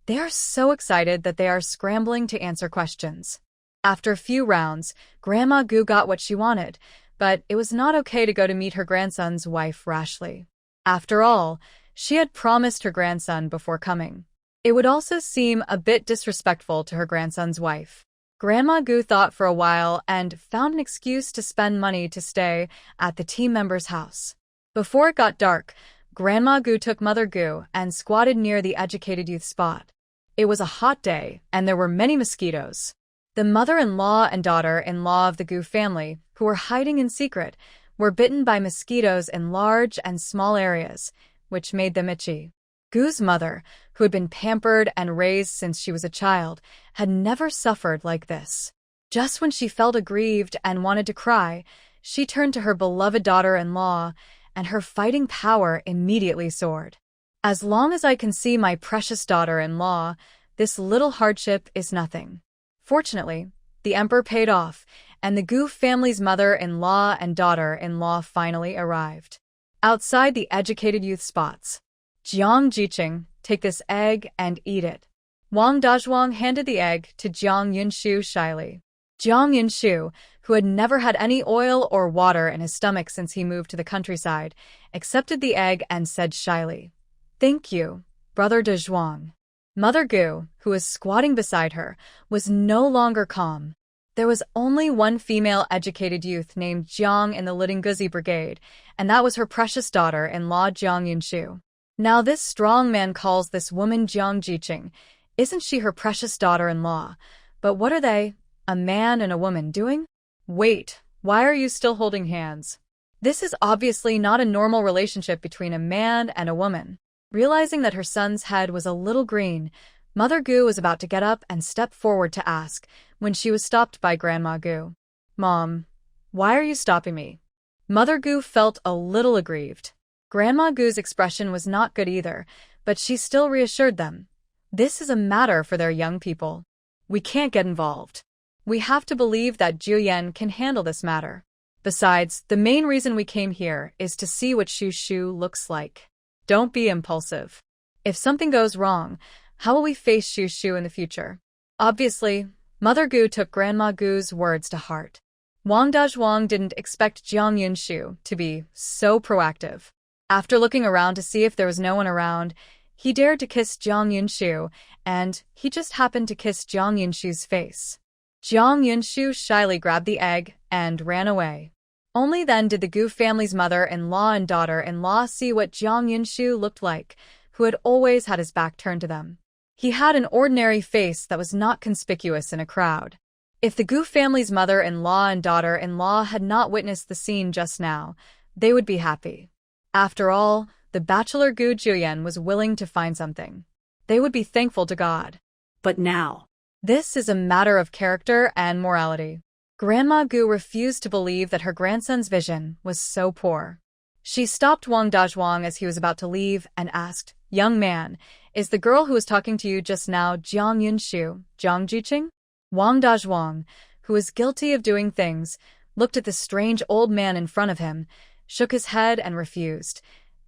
they are so excited that they are scrambling to answer questions. After a few rounds, Grandma Gu got what she wanted, but it was not okay to go to meet her grandson's wife rashly. After all, she had promised her grandson before coming. It would also seem a bit disrespectful to her grandson's wife. Grandma Gu thought for a while and found an excuse to spend money to stay at the team member's house. Before it got dark, Grandma Gu took Mother Gu and squatted near the Educated Youth spot. It was a hot day, and there were many mosquitoes. The mother-in-law and daughter-in-law of the Gu family, who were hiding in secret, were bitten by mosquitoes in large and small areas, which made them itchy. Gu's mother, who had been pampered and raised since she was a child, had never suffered like this. Just when she felt aggrieved and wanted to cry, she turned to her beloved daughter-in-law, and her fighting power immediately soared. As long as I can see my precious daughter-in-law, this little hardship is nothing. Fortunately, the emperor paid off, and the Gu family's mother-in-law and daughter-in-law finally arrived. Outside the Educated Youth spots, Jiang Jiqing, take this egg and eat it. Wang Dazhuang handed the egg to Jiang Yunshu shyly. Jiang Yunshu, who had never had any oil or water in his stomach since he moved to the countryside, accepted the egg and said shyly, "Thank you, Brother Dazhuang." Mother Gu, who was squatting beside her, was no longer calm. There was only one female educated youth named Jiang in the Ludingguzi Brigade, and that was her precious daughter-in-law Jiang Yunshu. Now this strong man calls this woman Jiang Jiqing. Isn't she her precious daughter-in-law? But what are they, a man and a woman, doing? Wait, why are you still holding hands? This is obviously not a normal relationship between a man and a woman. Realizing that her son's head was a little green, Mother Gu was about to get up and step forward to ask, when she was stopped by Grandma Gu. Mom, why are you stopping me? Mother Gu felt a little aggrieved. Grandma Gu's expression was not good either, but she still reassured them. This is a matter for their young people. We can't get involved. We have to believe that Juyen can handle this matter. Besides, the main reason we came here is to see what Shu looks like. Don't be impulsive. If something goes wrong, how will we face Shu in the future? Obviously, Mother Gu took Grandma Gu's words to heart. Wang Dazhuang didn't expect Jiang Yunshu to be so proactive. After looking around to see if there was no one around, he dared to kiss Jiang Yunshu, and he just happened to kiss Jiang Yunshu's face. Jiang Yunshu shyly grabbed the egg and ran away. Only then did the Gu family's mother-in-law and daughter-in-law see what Jiang Yunshu looked like, who had always had his back turned to them. He had an ordinary face that was not conspicuous in a crowd. If the Gu family's mother-in-law and daughter-in-law had not witnessed the scene just now, they would be happy. After all, the bachelor Gu Juyen was willing to find something. They would be thankful to God. But now, this is a matter of character and morality. Grandma Gu refused to believe that her grandson's vision was so poor. She stopped Wang Dazhuang as he was about to leave and asked, "Young man, is the girl who was talking to you just now Jiang Yunshu, Jiang Jiqing?" Wang Dazhuang, who was guilty of doing things, looked at the strange old man in front of him, shook his head and refused.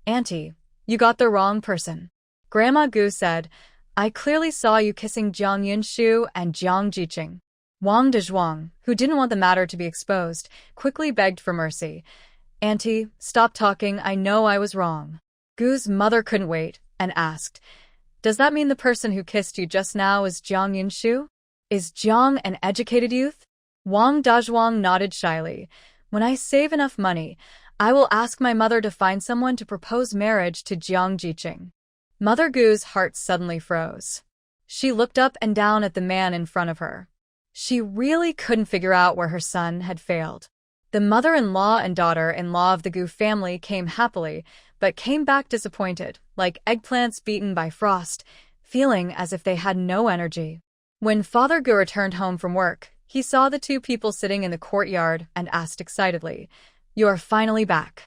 "Auntie, you got the wrong person." Grandma Gu said, "I clearly saw you kissing Jiang Yunshu and Jiang Jiqing." Wang Dazhuang, who didn't want the matter to be exposed, quickly begged for mercy. "Auntie, stop talking, I know I was wrong." Gu's mother couldn't wait and asked, "Does that mean the person who kissed you just now is Jiang Yunshu? Is Jiang an educated youth?" Wang Dazhuang nodded shyly. "When I save enough money, I will ask my mother to find someone to propose marriage to Jiang Jiqing." Mother Gu's heart suddenly froze. She looked up and down at the man in front of her. She really couldn't figure out where her son had failed. The mother-in-law and daughter-in-law of the Gu family came happily, but came back disappointed, like eggplants beaten by frost, feeling as if they had no energy. When Father Gu returned home from work, he saw the two people sitting in the courtyard and asked excitedly, "You are finally back.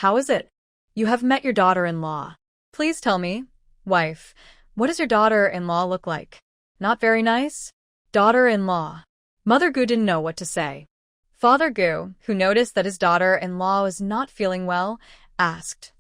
How is it? You have met your daughter-in-law. Please tell me, wife, what does your daughter-in-law look like? Not very nice?" Daughter-in-law. Mother Gu didn't know what to say. Father Gu, who noticed that his daughter-in-law was not feeling well, asked,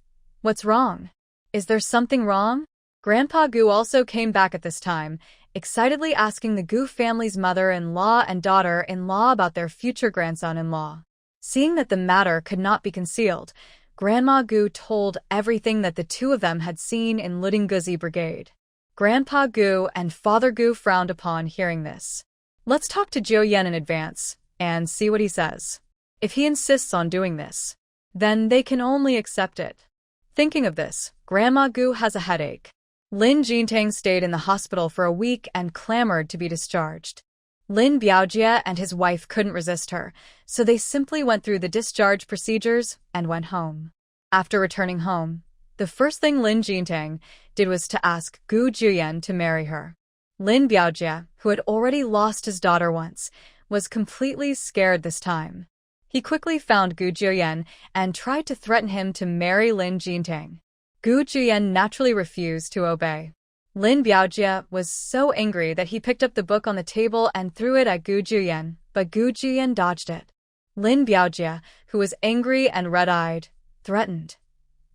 "What's wrong? Is there something wrong?" Grandpa Gu also came back at this time, excitedly asking the Gu family's mother-in-law and daughter-in-law about their future grandson-in-law. Seeing that the matter could not be concealed, Grandma Gu told everything that the two of them had seen in Ludingguzi Brigade. Grandpa Gu and Father Gu frowned upon hearing this. "Let's talk to Juyen in advance and see what he says. If he insists on doing this, then they can only accept it." Thinking of this, Grandma Gu has a headache. Lin Jintang stayed in the hospital for a week and clamored to be discharged. Lin Biaojie and his wife couldn't resist her, so they simply went through the discharge procedures and went home. After returning home, the first thing Lin Jintang did was to ask Gu Juyen to marry her. Lin Biaojie, who had already lost his daughter once, was completely scared this time. He quickly found Gu Juyen and tried to threaten him to marry Lin Jintang. Gu Juyen naturally refused to obey. Lin Biaojie was so angry that he picked up the book on the table and threw it at Gu Juyen, but Gu Juyen dodged it. Lin Biaojie, who was angry and red-eyed, threatened,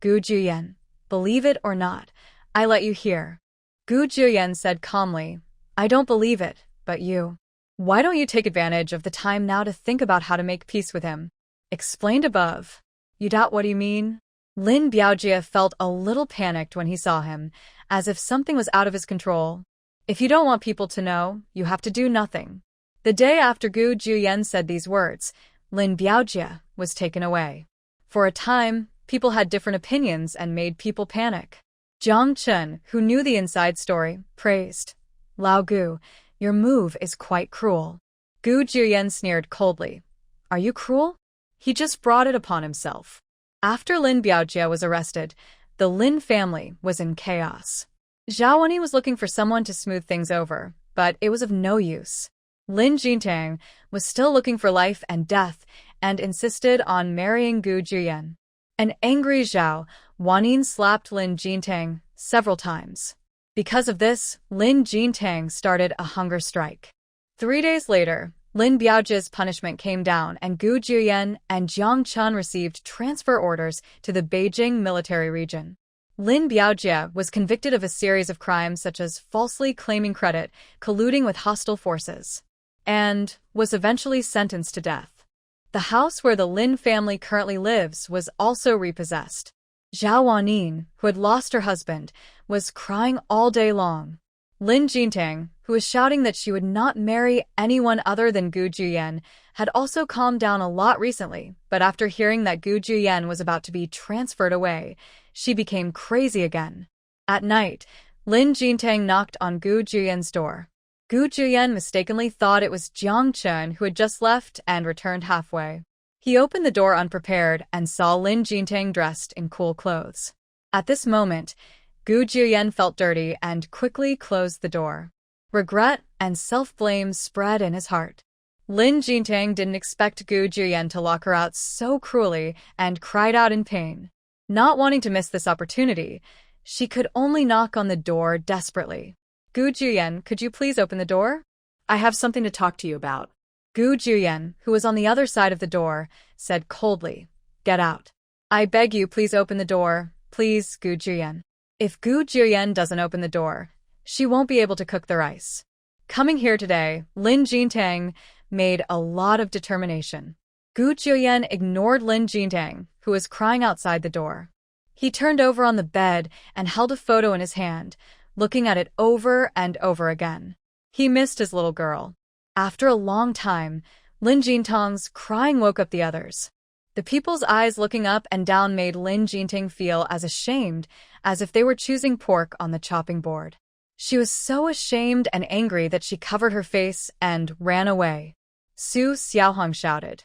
"Gu Juyen, believe it or not, I let you hear." Gu Juyen said calmly, "I don't believe it, but you. Why don't you take advantage of the time now to think about how to make peace with him? Explained above. You doubt what you mean?" Lin Biaojie felt a little panicked when he saw him, as if something was out of his control. "If you don't want people to know, you have to do nothing." The day after Gu Juyen said these words, Lin Biaojie was taken away. For a time, people had different opinions and made people panic. Zhang Chen, who knew the inside story, praised, Lao Gu, your move is quite cruel. Gu Juyen sneered coldly. Are you cruel? He just brought it upon himself. After Lin Biaojie was arrested, the Lin family was in chaos. Zhao Wenyi was looking for someone to smooth things over, but it was of no use. Lin Jintang was still looking for life and death and insisted on marrying Gu Juyen. An angry Zhao Wenyi slapped Lin Jintang several times. Because of this, Lin Jintang started a hunger strike. 3 days later, Lin Biaojie's punishment came down and Gu Juyen and Jiang Chun received transfer orders to the Beijing military region. Lin Biaojie was convicted of a series of crimes such as falsely claiming credit, colluding with hostile forces, and was eventually sentenced to death. The house where the Lin family currently lives was also repossessed. Zhao Wenyi, who had lost her husband, was crying all day long. Lin Jintang, who was shouting that she would not marry anyone other than Gu Juyen, had also calmed down a lot recently, but after hearing that Gu Juyen was about to be transferred away, she became crazy again. At night, Lin Jintang knocked on Gu Juyen's door. Gu Juyen mistakenly thought it was Jiang Chun who had just left and returned halfway. He opened the door unprepared and saw Lin Jintang dressed in cool clothes. At this moment, Gu Juyen felt dirty and quickly closed the door. Regret and self-blame spread in his heart. Lin Jintang didn't expect Gu Juyen to lock her out so cruelly and cried out in pain. Not wanting to miss this opportunity, she could only knock on the door desperately. Gu Juyen, could you please open the door? I have something to talk to you about. Gu Juyen, who was on the other side of the door, said coldly, Get out. I beg you, please open the door, please, Gu Juyen. If Gu Juyen doesn't open the door, she won't be able to cook the rice. Coming here today, Lin Jintang made a lot of determination. Gu Juyen ignored Lin Jintang, who was crying outside the door. He turned over on the bed and held a photo in his hand, looking at it over and over again. He missed his little girl. After a long time, Lin Jintang's crying woke up the others. The people's eyes looking up and down made Lin Jintang feel as ashamed as if they were choosing pork on the chopping board. She was so ashamed and angry that she covered her face and ran away. Su Xiaohong shouted,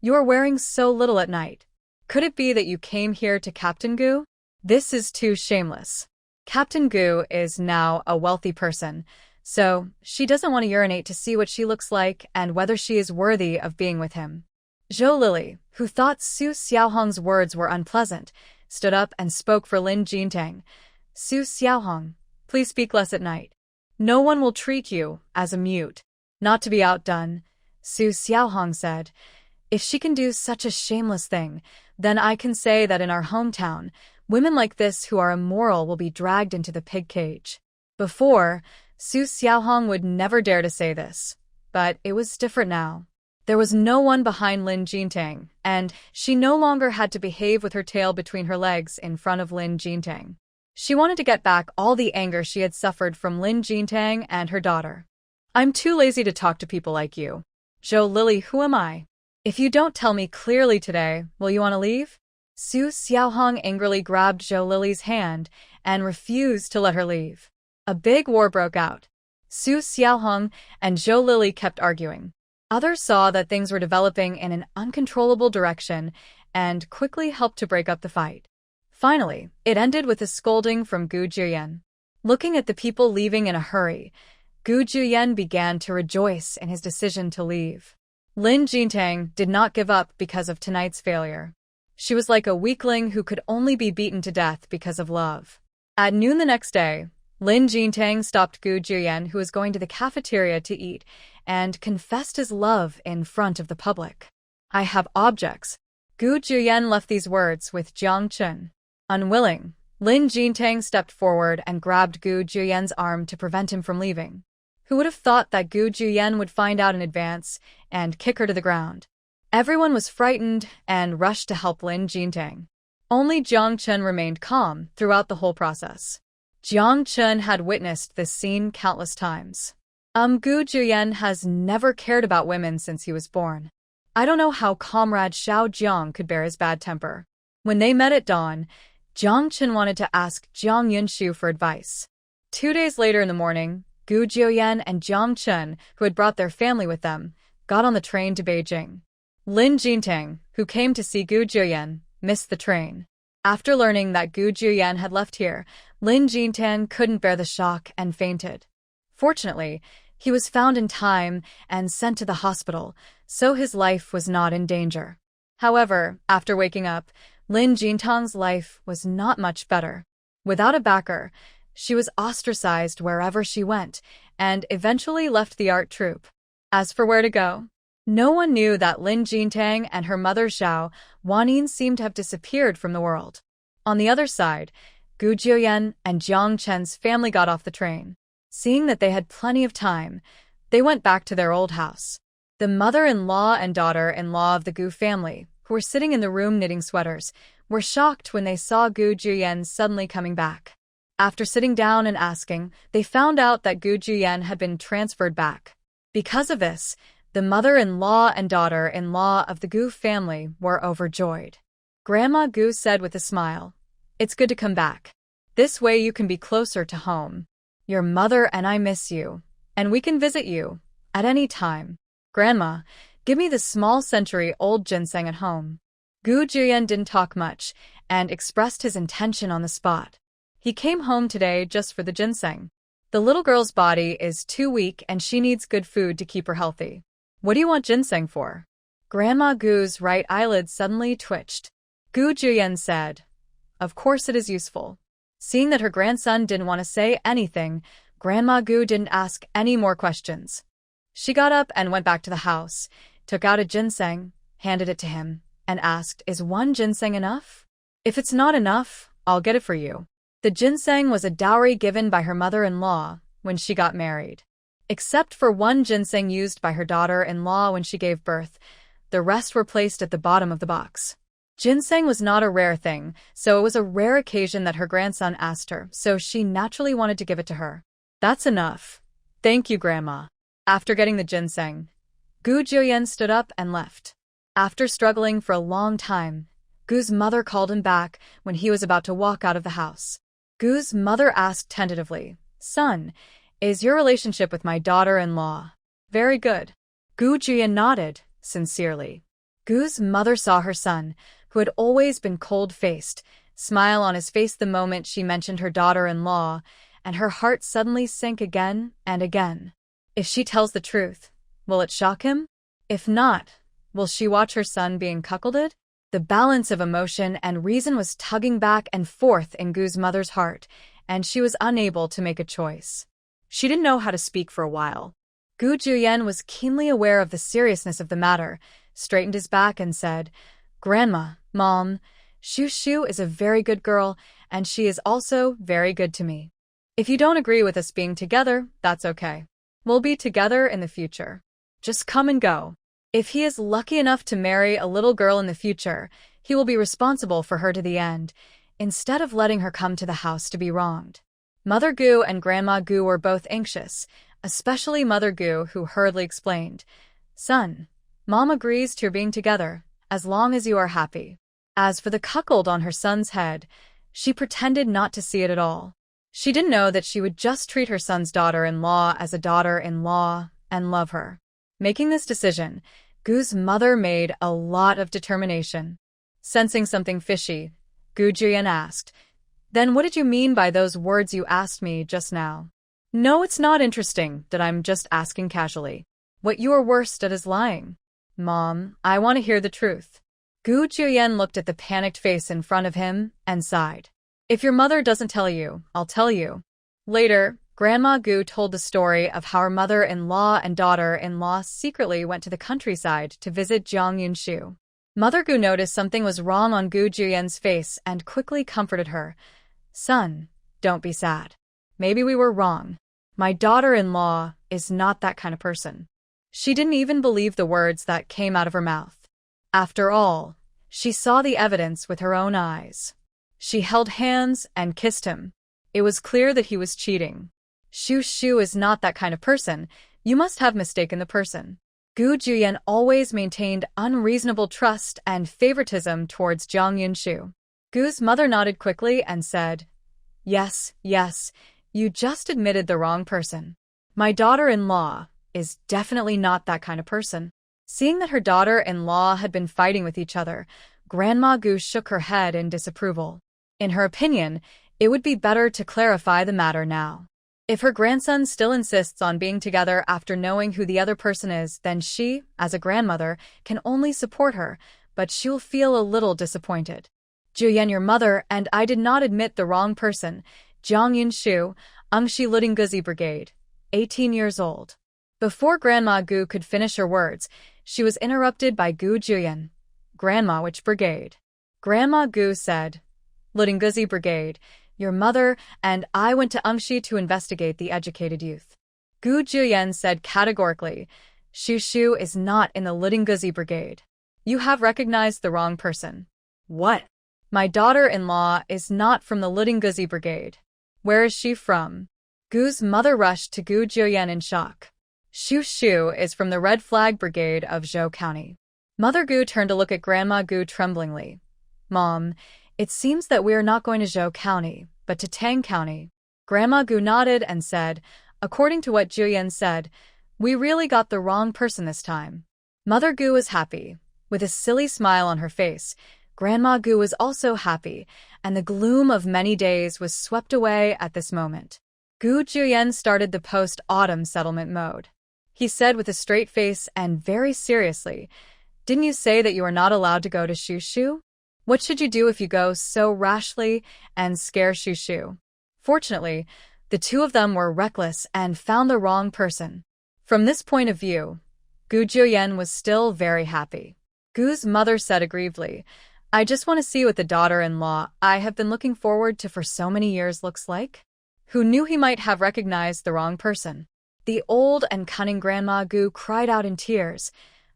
You are wearing so little at night. Could it be that you came here to Captain Gu? This is too shameless. Captain Gu is now a wealthy person, so she doesn't want to urinate to see what she looks like and whether she is worthy of being with him. Zhou Lili, who thought Su Xiaohong's words were unpleasant, stood up and spoke for Lin Jintang. Su Xiaohong, please speak less at night. No one will treat you as a mute. Not to be outdone, Su Xiaohong said, If she can do such a shameless thing, then I can say that in our hometown, women like this who are immoral will be dragged into the pig cage. Before, Su Xiaohong would never dare to say this, but it was different now. There was no one behind Lin Jintang, and she no longer had to behave with her tail between her legs in front of Lin Jintang. She wanted to get back all the anger she had suffered from Lin Jintang and her daughter. I'm too lazy to talk to people like you. Zhou Lili, who am I? If you don't tell me clearly today, will you want to leave? Su Xiaohong angrily grabbed Zhou Lili's hand and refused to let her leave. A big war broke out. Su Xiaohong and Zhou Lili kept arguing. Others saw that things were developing in an uncontrollable direction and quickly helped to break up the fight. Finally, it ended with a scolding from Gu Juyen. Looking at the people leaving in a hurry, Gu Juyen began to rejoice in his decision to leave. Lin Jintang did not give up because of tonight's failure. She was like a weakling who could only be beaten to death because of love. At noon the next day, Lin Jintang stopped Gu Juyen, who was going to the cafeteria to eat, and confessed his love in front of the public. I have objects. Gu Juyen left these words with Jiang Chun. Unwilling, Lin Jintang stepped forward and grabbed Gu Juyen's arm to prevent him from leaving. Who would have thought that Gu Juyen would find out in advance and kick her to the ground? Everyone was frightened and rushed to help Lin Jintang. Only Jiang Chun remained calm throughout the whole process. Jiang Chun had witnessed this scene countless times. Gu Juyen has never cared about women since he was born. I don't know how Comrade Xiao Jiang could bear his bad temper. When they met at dawn, Jiang Chun wanted to ask Jiang Yunshu for advice. 2 days later in the morning, Gu Jiuyan and Jiang Chun, who had brought their family with them, got on the train to Beijing. Lin Jintang, who came to see Gu Jiuyan, missed the train. After learning that Gu Jiuyan had left here, Lin Jintang couldn't bear the shock and fainted. Fortunately, he was found in time and sent to the hospital, so his life was not in danger. However, after waking up, Lin Jintang's life was not much better. Without a backer, she was ostracized wherever she went and eventually left the art troupe. As for where to go, no one knew that Lin Jintang and her mother Zhao Wanyin seemed to have disappeared from the world. On the other side, Gu Jiuyan and Jiang Chen's family got off the train. Seeing that they had plenty of time, they went back to their old house. The mother-in-law and daughter-in-law of the Gu family, who were sitting in the room knitting sweaters, were shocked when they saw Gu Jiuyan suddenly coming back. After sitting down and asking, they found out that Gu Jiuyan had been transferred back. Because of this, the mother-in-law and daughter-in-law of the Gu family were overjoyed. Grandma Gu said with a smile, "It's good to come back. This way you can be closer to home. Your mother and I miss you, and we can visit you at any time. Grandma, give me the small century-old ginseng at home." Gu Jiuyan didn't talk much and expressed his intention on the spot. He came home today just for the ginseng. The little girl's body is too weak and she needs good food to keep her healthy. What do you want ginseng for? Grandma Gu's right eyelid suddenly twitched. Gu Jiuyan said, "Of course it is useful." Seeing that her grandson didn't want to say anything, Grandma Gu didn't ask any more questions. She got up and went back to the house, took out a ginseng, handed it to him, and asked, "Is one ginseng enough? If it's not enough, I'll get it for you." The ginseng was a dowry given by her mother-in-law when she got married. Except for one ginseng used by her daughter-in-law when she gave birth, the rest were placed at the bottom of the box. Ginseng was not a rare thing, so it was a rare occasion that her grandson asked her, so she naturally wanted to give it to her. "That's enough. Thank you, Grandma." After getting the ginseng, Gu Jiuyan stood up and left. After struggling for a long time, Gu's mother called him back when he was about to walk out of the house. Gu's mother asked tentatively, "Son, is your relationship with my daughter-in-law?" "Very good." Gu Jiuyan nodded, sincerely. Gu's mother saw her son, who had always been cold-faced, smile on his face the moment she mentioned her daughter-in-law, and her heart suddenly sank again and again. If she tells the truth, will it shock him? If not, will she watch her son being cuckolded? The balance of emotion and reason was tugging back and forth in Gu's mother's heart, and she was unable to make a choice. She didn't know how to speak for a while. Gu Jiuyan was keenly aware of the seriousness of the matter, straightened his back and said, "Grandma, Mom, Shu is a very good girl, and she is also very good to me. If you don't agree with us being together, that's okay. We'll be together in the future. Just come and go. If he is lucky enough to marry a little girl in the future, he will be responsible for her to the end, instead of letting her come to the house to be wronged." Mother Gu and Grandma Gu were both anxious, especially Mother Gu, who hurriedly explained, "Son, Mom agrees to your being together, as long as you are happy." As for the cuckold on her son's head, she pretended not to see it at all. She didn't know that she would just treat her son's daughter-in-law as a daughter-in-law and love her. Making this decision, Gu's mother made a lot of determination. Sensing something fishy, Gu Jiuyan asked, "Then what did you mean by those words you asked me just now?" "No, it's not interesting that I'm just asking casually. What you are worst at is lying." "Mom, I want to hear the truth." Gu Jiuyan looked at the panicked face in front of him and sighed. "If your mother doesn't tell you, I'll tell you." Later, Grandma Gu told the story of how her mother-in-law and daughter-in-law secretly went to the countryside to visit Jiang Yunshu. Mother Gu noticed something was wrong on Gu Jiuyan's face and quickly comforted her. "Son, don't be sad. Maybe we were wrong. My daughter-in-law is not that kind of person." She didn't even believe the words that came out of her mouth. After all, she saw the evidence with her own eyes. She held hands and kissed him. It was clear that he was cheating. Shu is not that kind of person. You must have mistaken the person." Gu Jiuyan always maintained unreasonable trust and favoritism towards Jiang Yunshu. Gu's mother nodded quickly and said, Yes, you just admitted the wrong person." My daughter-in-law is definitely not that kind of person. Seeing that her daughter-in-law had been fighting with each other, Grandma Gu shook her head in disapproval. In her opinion, it would be better to clarify the matter now. If her grandson still insists on being together after knowing who the other person is, then she, as a grandmother, can only support her, but she'll feel a little disappointed. Juyen, your mother and I did not admit the wrong person. Jiang Yunshu, Engshi Ludingguzi Brigade, 18 years old. Before Grandma Gu could finish her words, she was interrupted by Gu Juyen. Grandma, which brigade? Grandma Gu said, Ludingguzi Brigade. Your mother and I went to Engshi to investigate the educated youth. Gu Juyen said categorically, Shu is not in the Ludingguzi Brigade. You have recognized the wrong person. What? My daughter-in-law is not from the Ludingguzi Brigade. Where is she from? Gu's mother rushed to Gu Juyen in shock. Shu is from the Red Flag Brigade of Zhou County. Mother Gu turned to look at Grandma Gu tremblingly. Mom, it seems that we are not going to Zhou County, but to Tang County. Grandma Gu nodded and said, according to what Juyen said, we really got the wrong person this time. Mother Gu was happy. With a silly smile on her face, Grandma Gu was also happy, and the gloom of many days was swept away at this moment. Gu Juyen started the post-autumn settlement mode. He said with a straight face and very seriously, didn't you say that you are not allowed to go to Shu? What should you do if you go so rashly and scare Shu? Fortunately, the two of them were reckless and found the wrong person. From this point of view, Gu Juyen was still very happy. Gu's mother said aggrievedly, I just want to see what the daughter-in-law I have been looking forward to for so many years looks like. Who knew he might have recognized the wrong person? The old and cunning Grandma Gu cried out in tears,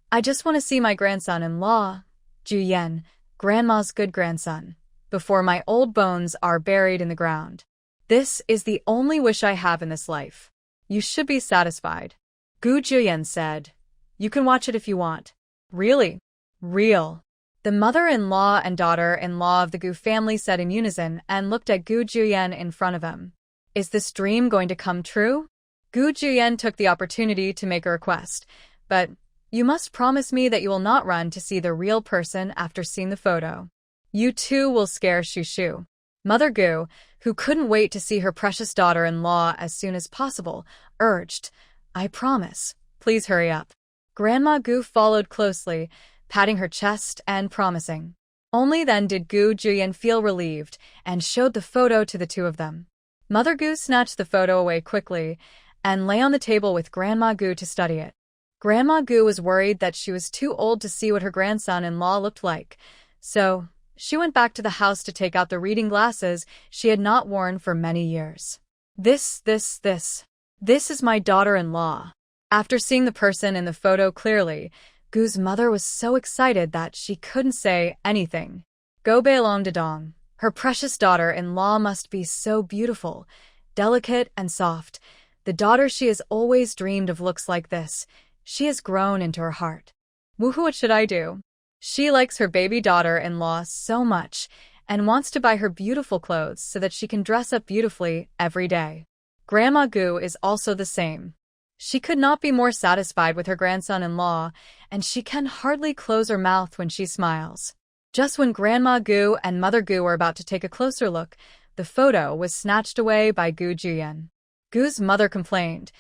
I just want to see my grandson-in-law, Juyen, Grandma's good grandson, before my old bones are buried in the ground. This is the only wish I have in this life. You should be satisfied. Gu Juyen said, you can watch it if you want. Really? Real. The mother-in-law and daughter-in-law of the Gu family said in unison and looked at Gu Juyen in front of him. Is this dream going to come true? Gu Juyen took the opportunity to make a request, but you must promise me that you will not run to see the real person after seeing the photo. You too will scare Shu. Mother Gu, who couldn't wait to see her precious daughter-in-law as soon as possible, urged, I promise. Please hurry up. Grandma Gu followed closely, patting her chest and promising. Only then did Gu Juyen feel relieved and showed the photo to the two of them. Mother Gu snatched the photo away quickly and lay on the table with Grandma Gu to study it. Grandma Gu was worried that she was too old to see what her grandson-in-law looked like, so she went back to the house to take out the reading glasses she had not worn for many years. This is my daughter-in-law. After seeing the person in the photo clearly, Gu's mother was so excited that she couldn't say anything. Go Beilong Dedong. Her precious daughter-in-law must be so beautiful, delicate and soft. The daughter she has always dreamed of looks like this. She has grown into her heart. Woohoo, what should I do? She likes her baby daughter-in-law so much and wants to buy her beautiful clothes so that she can dress up beautifully every day. Grandma Gu is also the same. She could not be more satisfied with her grandson-in-law, and she can hardly close her mouth when she smiles. Just when Grandma Gu and Mother Gu were about to take a closer look, the photo was snatched away by Gu Juyen. Gu's mother complained,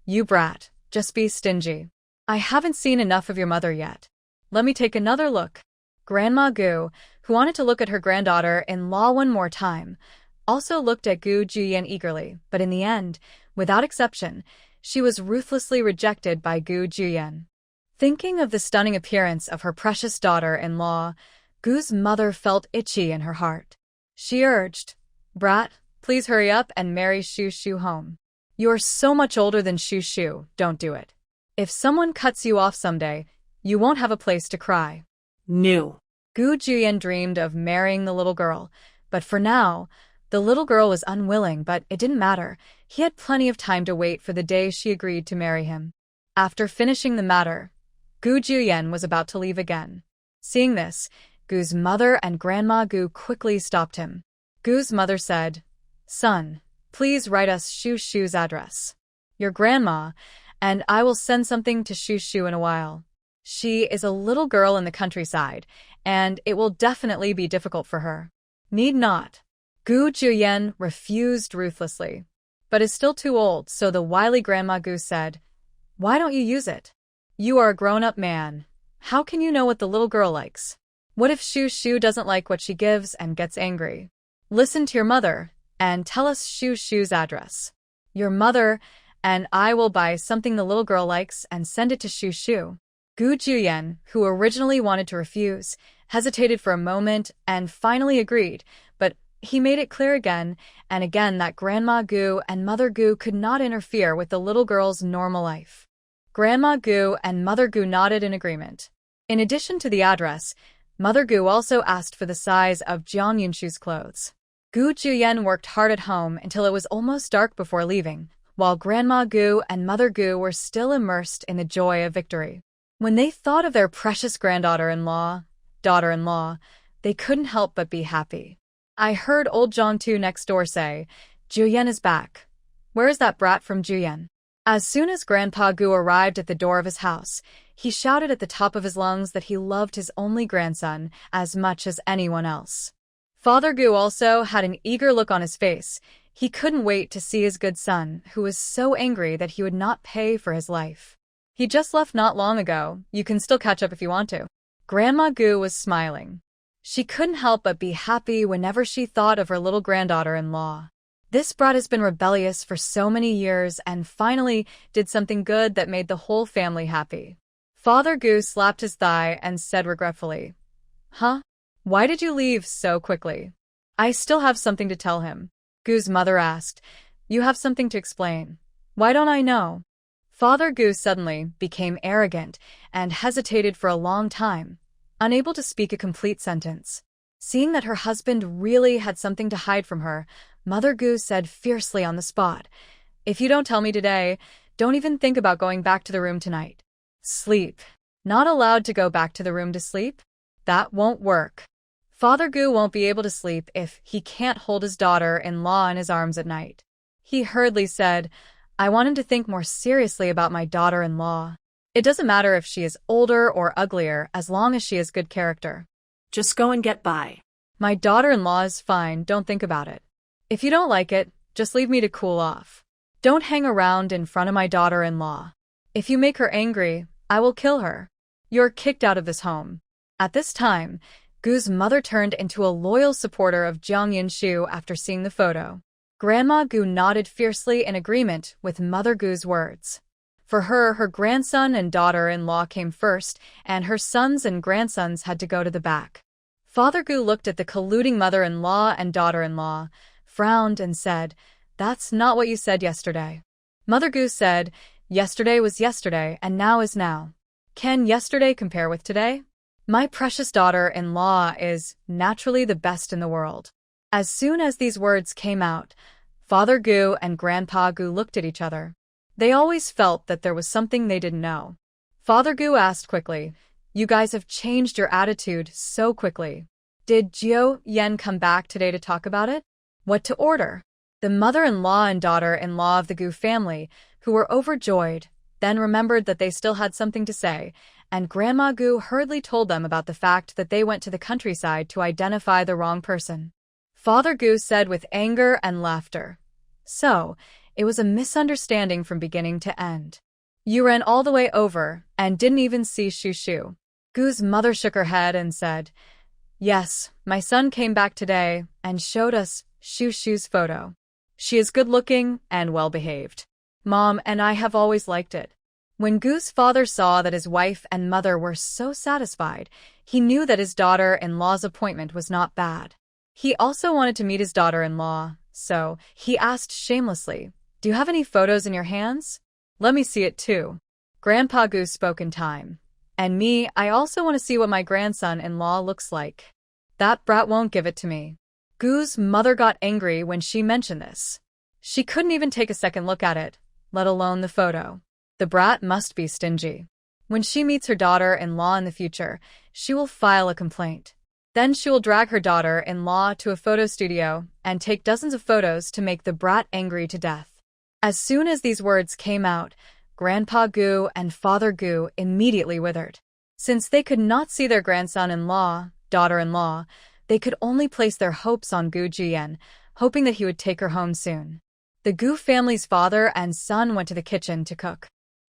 You brat, just be stingy. I haven't seen enough of your mother yet. Let me take another look. Grandma Gu, who wanted to look at her granddaughter-in-law one more time, also looked at Gu Juyen eagerly, but in the end, without exception, she was ruthlessly rejected by Gu Juyen. Thinking of the stunning appearance of her precious daughter-in-law, Gu's mother felt itchy in her heart. She urged, Brat, please hurry up and marry Shu home. You are so much older than Shu, don't do it. If someone cuts you off someday, you won't have a place to cry. No. Gu Juyen dreamed of marrying the little girl, but for now, the little girl was unwilling, but it didn't matter. He had plenty of time to wait for the day she agreed to marry him. After finishing the matter, Gu Juyen was about to leave again. Seeing this, Gu's mother and Grandma Gu quickly stopped him. Gu's mother said, Son, please write us Shu's address. your grandma, and I will send something to Shushu in a while. She is a little girl in the countryside, and it will definitely be difficult for her. Need not. Gu Juyen refused ruthlessly, but is still too old, so the wily Grandma Gu said, "Why don't you use it? You are a grown-up man. How can you know what the little girl likes? What if Shushu doesn't like what she gives and gets angry? Listen to your mother, and tell us Shushu's address. Your mother and I will buy something the little girl likes and send it to Shushu." Gu Juyen, who originally wanted to refuse, hesitated for a moment and finally agreed, but he made it clear again and again that Grandma Gu and Mother Gu could not interfere with the little girl's normal life. Grandma Gu and Mother Gu nodded in agreement. In addition to the address, Mother Gu also asked for the size of Jiang Yunshu's clothes. Gu Juyen worked hard at home until it was almost dark before leaving, while Grandma Gu and Mother Gu were still immersed in the joy of victory. When they thought of their precious daughter-in-law, they couldn't help but be happy. I heard old Zhongtu next door say, "Juyen is back. Where is that brat from Juyen?" As soon as Grandpa Gu arrived at the door of his house, he shouted at the top of his lungs that he loved his only grandson as much as anyone else. Father Gu also had an eager look on his face. He couldn't wait to see his good son, who was so angry that he would not pay for his life. He just left not long ago. You can still catch up if you want to. Grandma Gu was smiling. She couldn't help but be happy whenever she thought of her little granddaughter-in-law. This brat has been rebellious for so many years and finally did something good that made the whole family happy. Father Gu slapped his thigh and said regretfully, "Huh? Why did you leave so quickly?" "I still have something to tell him," Gu's mother asked. "You have something to explain. Why don't I know?" Father Gu suddenly became arrogant and hesitated for a long time, unable to speak a complete sentence. Seeing that her husband really had something to hide from her, Mother Gu said fiercely on the spot, "If you don't tell me today, don't even think about going back to the room tonight." Sleep. Not allowed to go back to the room to sleep? That won't work. Father Gu won't be able to sleep if he can't hold his daughter-in-law in his arms at night. He hurriedly said, "I want him to think more seriously about my daughter-in-law. It doesn't matter if she is older or uglier as long as she has good character. Just go and get by. My daughter-in-law is fine, don't think about it. If you don't like it, just leave me to cool off. Don't hang around in front of my daughter-in-law. If you make her angry, I will kill her. You're kicked out of this home." At this time, Gu's mother turned into a loyal supporter of Jiang Yunshu after seeing the photo. Grandma Gu nodded fiercely in agreement with Mother Gu's words. For her, her grandson and daughter-in-law came first, and her sons and grandsons had to go to the back. Father Gu looked at the colluding mother-in-law and daughter-in-law, frowned and said, "That's not what you said yesterday." Mother Gu said, "Yesterday was yesterday and now is now. Can yesterday compare with today? My precious daughter-in-law is naturally the best in the world." As soon as these words came out, Father Gu and Grandpa Gu looked at each other. They always felt that there was something they didn't know. Father Gu asked quickly, "You guys have changed your attitude so quickly. Did Jiao Yen come back today to talk about it? What to order?" The mother-in-law and daughter-in-law of the Gu family, who were overjoyed, then remembered that they still had something to say, and Grandma Gu hurriedly told them about the fact that they went to the countryside to identify the wrong person. Father Gu said with anger and laughter, "So, it was a misunderstanding from beginning to end. You ran all the way over and didn't even see Shushu." Gu's mother shook her head and said, "Yes, my son came back today and showed us Shushu's photo. She is good-looking and well-behaved. Mom and I have always liked it." When Gu's father saw that his wife and mother were so satisfied, he knew that his daughter-in-law's appointment was not bad. He also wanted to meet his daughter-in-law, so he asked shamelessly, "Do you have any photos in your hands? Let me see it too." Grandpa Gu spoke in time. "And me, I also want to see what my grandson-in-law looks like. That brat won't give it to me." Gu's mother got angry when she mentioned this. She couldn't even take a second look at it, let alone the photo. The brat must be stingy. When she meets her daughter-in-law in the future, she will file a complaint. Then she will drag her daughter-in-law to a photo studio and take dozens of photos to make the brat angry to death. As soon as these words came out, Grandpa Gu and Father Gu immediately withered. Since they could not see their grandson-in-law, daughter-in-law, they could only place their hopes on Gu Jiyan, hoping that he would take her home soon. The Gu family's father and son went to the kitchen to cook.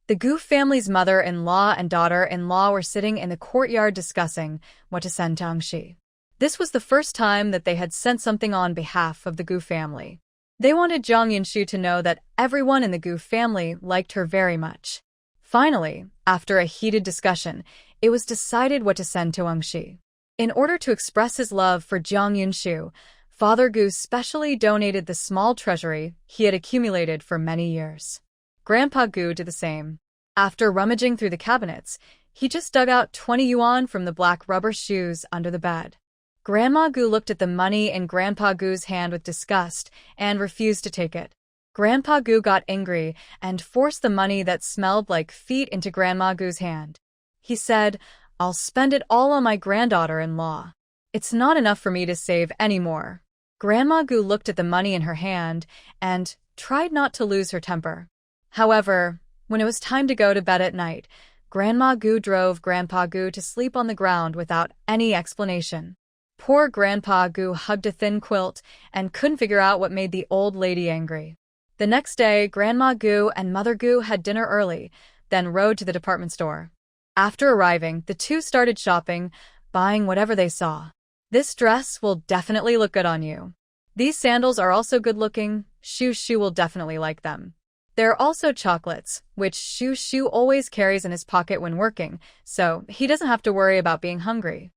The Gu family's mother-in-law and daughter-in-law were sitting in the courtyard discussing what to send to Angshi. This was the first time that they had sent something on behalf of the Gu family. They wanted Jiang Yunshu to know that everyone in the Gu family liked her very much. Finally, after a heated discussion, it was decided what to send to Angshi. In order to express his love for Jiang Yunshu, Father Gu specially donated the small treasury he had accumulated for many years. Grandpa Gu did the same. After rummaging through the cabinets, he just dug out 20 yuan from the black rubber shoes under the bed. Grandma Gu looked at the money in Grandpa Gu's hand with disgust and refused to take it. Grandpa Gu got angry and forced the money that smelled like feet into Grandma Gu's hand. He said, "I'll spend it all on my granddaughter-in-law. It's not enough for me to save any more." Grandma Gu looked at the money in her hand and tried not to lose her temper. However, when it was time to go to bed at night, Grandma Gu drove Grandpa Gu to sleep on the ground without any explanation. Poor Grandpa Gu hugged a thin quilt and couldn't figure out what made the old lady angry. The next day, Grandma Gu and Mother Gu had dinner early, then rode to the department store. After arriving, the two started shopping, buying whatever they saw. "This dress will definitely look good on you. These sandals are also good-looking. Shu will definitely like them. There are also chocolates, which Shu always carries in his pocket when working, so he doesn't have to worry about being hungry."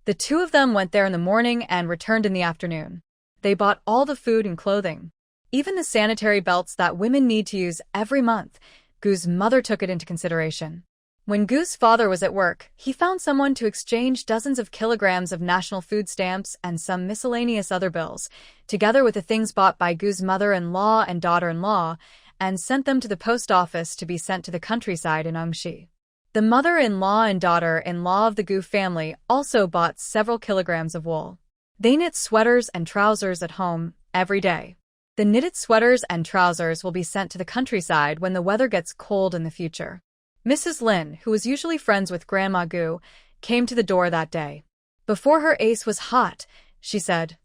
The two of them went there in the morning and returned in the afternoon. They bought all the food and clothing. Even the sanitary belts that women need to use every month. Gu's mother took it into consideration. When Gu's father was at work, he found someone to exchange dozens of kilograms of national food stamps and some miscellaneous other bills, together with the things bought by Gu's mother-in-law and daughter-in-law, and sent them to the post office to be sent to the countryside in Angshi. The mother-in-law and daughter-in-law of the Gu family also bought several kilograms of wool. They knit sweaters and trousers at home every day. The knitted sweaters and trousers will be sent to the countryside when the weather gets cold in the future. Mrs. Lin, who was usually friends with Grandma Gu, came to the door that day. Before her ace was hot, she said,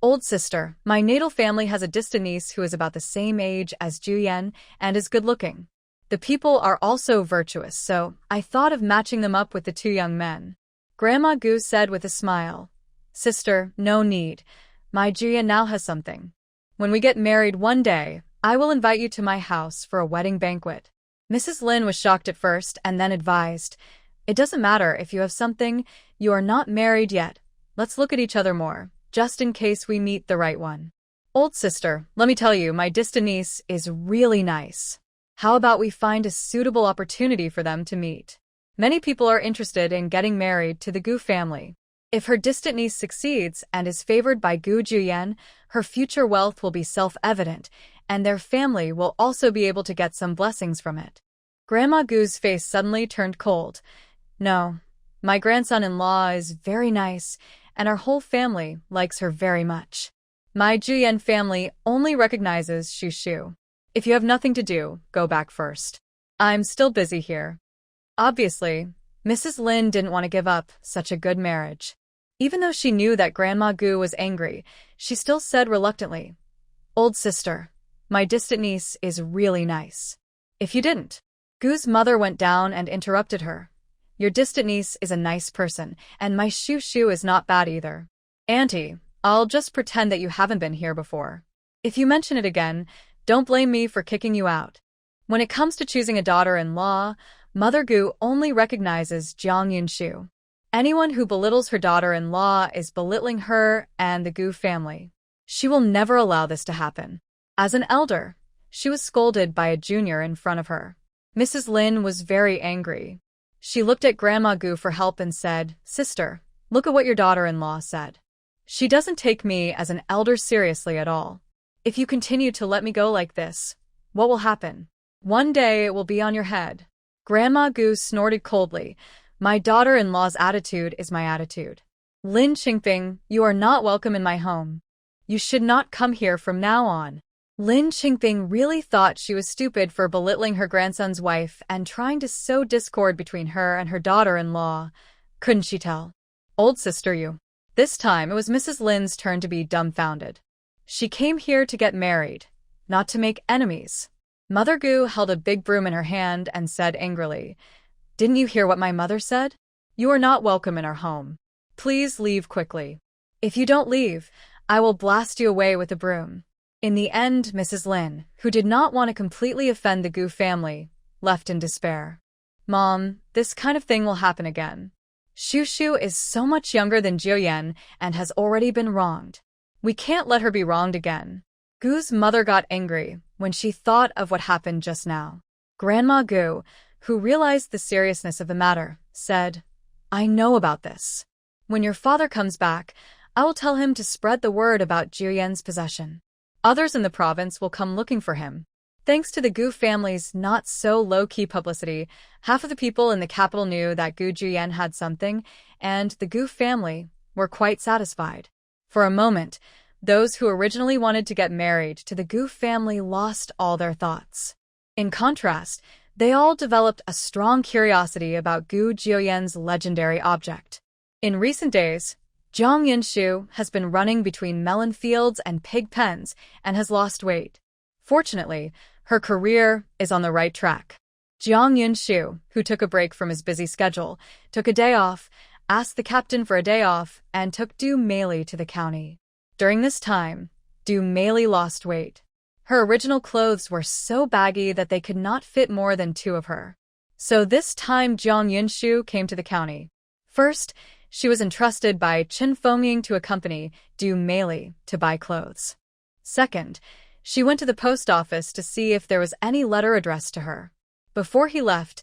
"Old sister, my natal family has a distant niece who is about the same age as Juyen and is good-looking. The people are also virtuous, so I thought of matching them up with the two young men." Grandma Gu said with a smile, "Sister, no need. My Juyen now has something. When we get married one day, I will invite you to my house for a wedding banquet." Mrs. Lin was shocked at first and then advised, "It doesn't matter if you have something, you are not married yet. Let's look at each other more, just in case we meet the right one. Old sister, let me tell you, my distant niece is really nice. How about we find a suitable opportunity for them to meet? Many people are interested in getting married to the Gu family. If her distant niece succeeds and is favored by Gu Juyen, her future wealth will be self-evident, and their family will also be able to get some blessings from it." Grandma Gu's face suddenly turned cold. "No, my grandson-in-law is very nice, and our whole family likes her very much. My Juyen family only recognizes Shu. If you have nothing to do, go back first. I'm still busy here." Obviously, Mrs. Lin didn't want to give up such a good marriage. Even though she knew that Grandma Gu was angry, she still said reluctantly, "Old sister, my distant niece is really nice. If you didn't." Gu's mother went down and interrupted her. "Your distant niece is a nice person, and my Shu is not bad either. Auntie, I'll just pretend that you haven't been here before. If you mention it again, don't blame me for kicking you out." When it comes to choosing a daughter-in-law, Mother Gu only recognizes Jiang Yunshu. Anyone who belittles her daughter-in-law is belittling her and the Gu family. She will never allow this to happen. As an elder, she was scolded by a junior in front of her. Mrs. Lin was very angry. She looked at Grandma Gu for help and said, "Sister, look at what your daughter-in-law said. She doesn't take me as an elder seriously at all. If you continue to let me go like this, what will happen? One day it will be on your head." Grandma Gu snorted coldly. "My daughter-in-law's attitude is my attitude. Lin Qingping, you are not welcome in my home. You should not come here from now on." Lin Qingping really thought she was stupid for belittling her grandson's wife and trying to sow discord between her and her daughter-in-law. Couldn't she tell? Old sister you. This time it was Mrs. Lin's turn to be dumbfounded. She came here to get married, not to make enemies. Mother Gu held a big broom in her hand and said angrily, "Didn't you hear what my mother said? You are not welcome in our home. Please leave quickly. If you don't leave, I will blast you away with a broom." In the end, Mrs. Lin, who did not want to completely offend the Gu family, left in despair. "Mom, this kind of thing will happen again. Xu is so much younger than Jiuyan and has already been wronged. We can't let her be wronged again." Gu's mother got angry when she thought of what happened just now. Grandma Gu, who realized the seriousness of the matter, said, "I know about this. When your father comes back, I will tell him to spread the word about Jiuyan's possession. Others in the province will come looking for him." Thanks to the Gu family's not-so-low-key publicity, half of the people in the capital knew that Gu Jiuyan had something, and the Gu family were quite satisfied. For a moment, those who originally wanted to get married to the Gu family lost all their thoughts. In contrast, they all developed a strong curiosity about Gu Jiuyan's legendary object. In recent days, Jiang Yunshu has been running between melon fields and pig pens and has lost weight. Fortunately, her career is on the right track. Jiang Yunshu, who took a break from his busy schedule, took a day off, asked the captain for a day off, and took Du Meili to the county. During this time, Du Meili lost weight. Her original clothes were so baggy that they could not fit more than two of her. So this time Jiang Yunshu came to the county. First, she was entrusted by Chen Fengying to accompany Du Meili to buy clothes. Second, she went to the post office to see if there was any letter addressed to her. Before he left,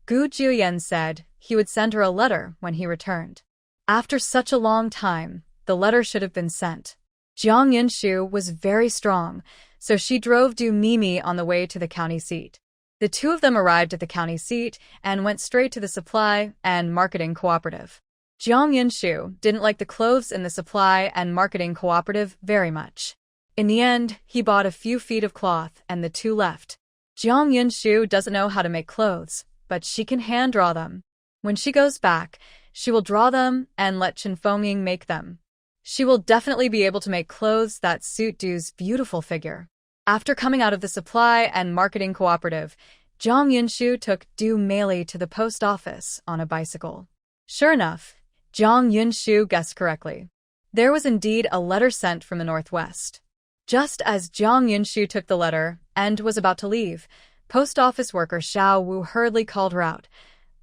Gu Jiuyan said he would send her a letter when he returned. After such a long time, the letter should have been sent. Jiang Yunshu was very strong, so she drove Du Mimi on the way to the county seat. The two of them arrived at the county seat and went straight to the supply and marketing cooperative. Jiang Yunshu didn't like the clothes in the supply and marketing cooperative very much. In the end, he bought a few feet of cloth and the two left. Jiang Yunshu doesn't know how to make clothes, but she can hand draw them. When she goes back, she will draw them and let Chen Fengying make them. She will definitely be able to make clothes that suit Du's beautiful figure. After coming out of the supply and marketing cooperative, Jiang Yunshu took Du Meili to the post office on a bicycle. Sure enough, Jiang Yunshu guessed correctly. There was indeed a letter sent from the northwest. Just as Jiang Yunshu took the letter and was about to leave, post office worker Xiao Wu hurriedly called her out.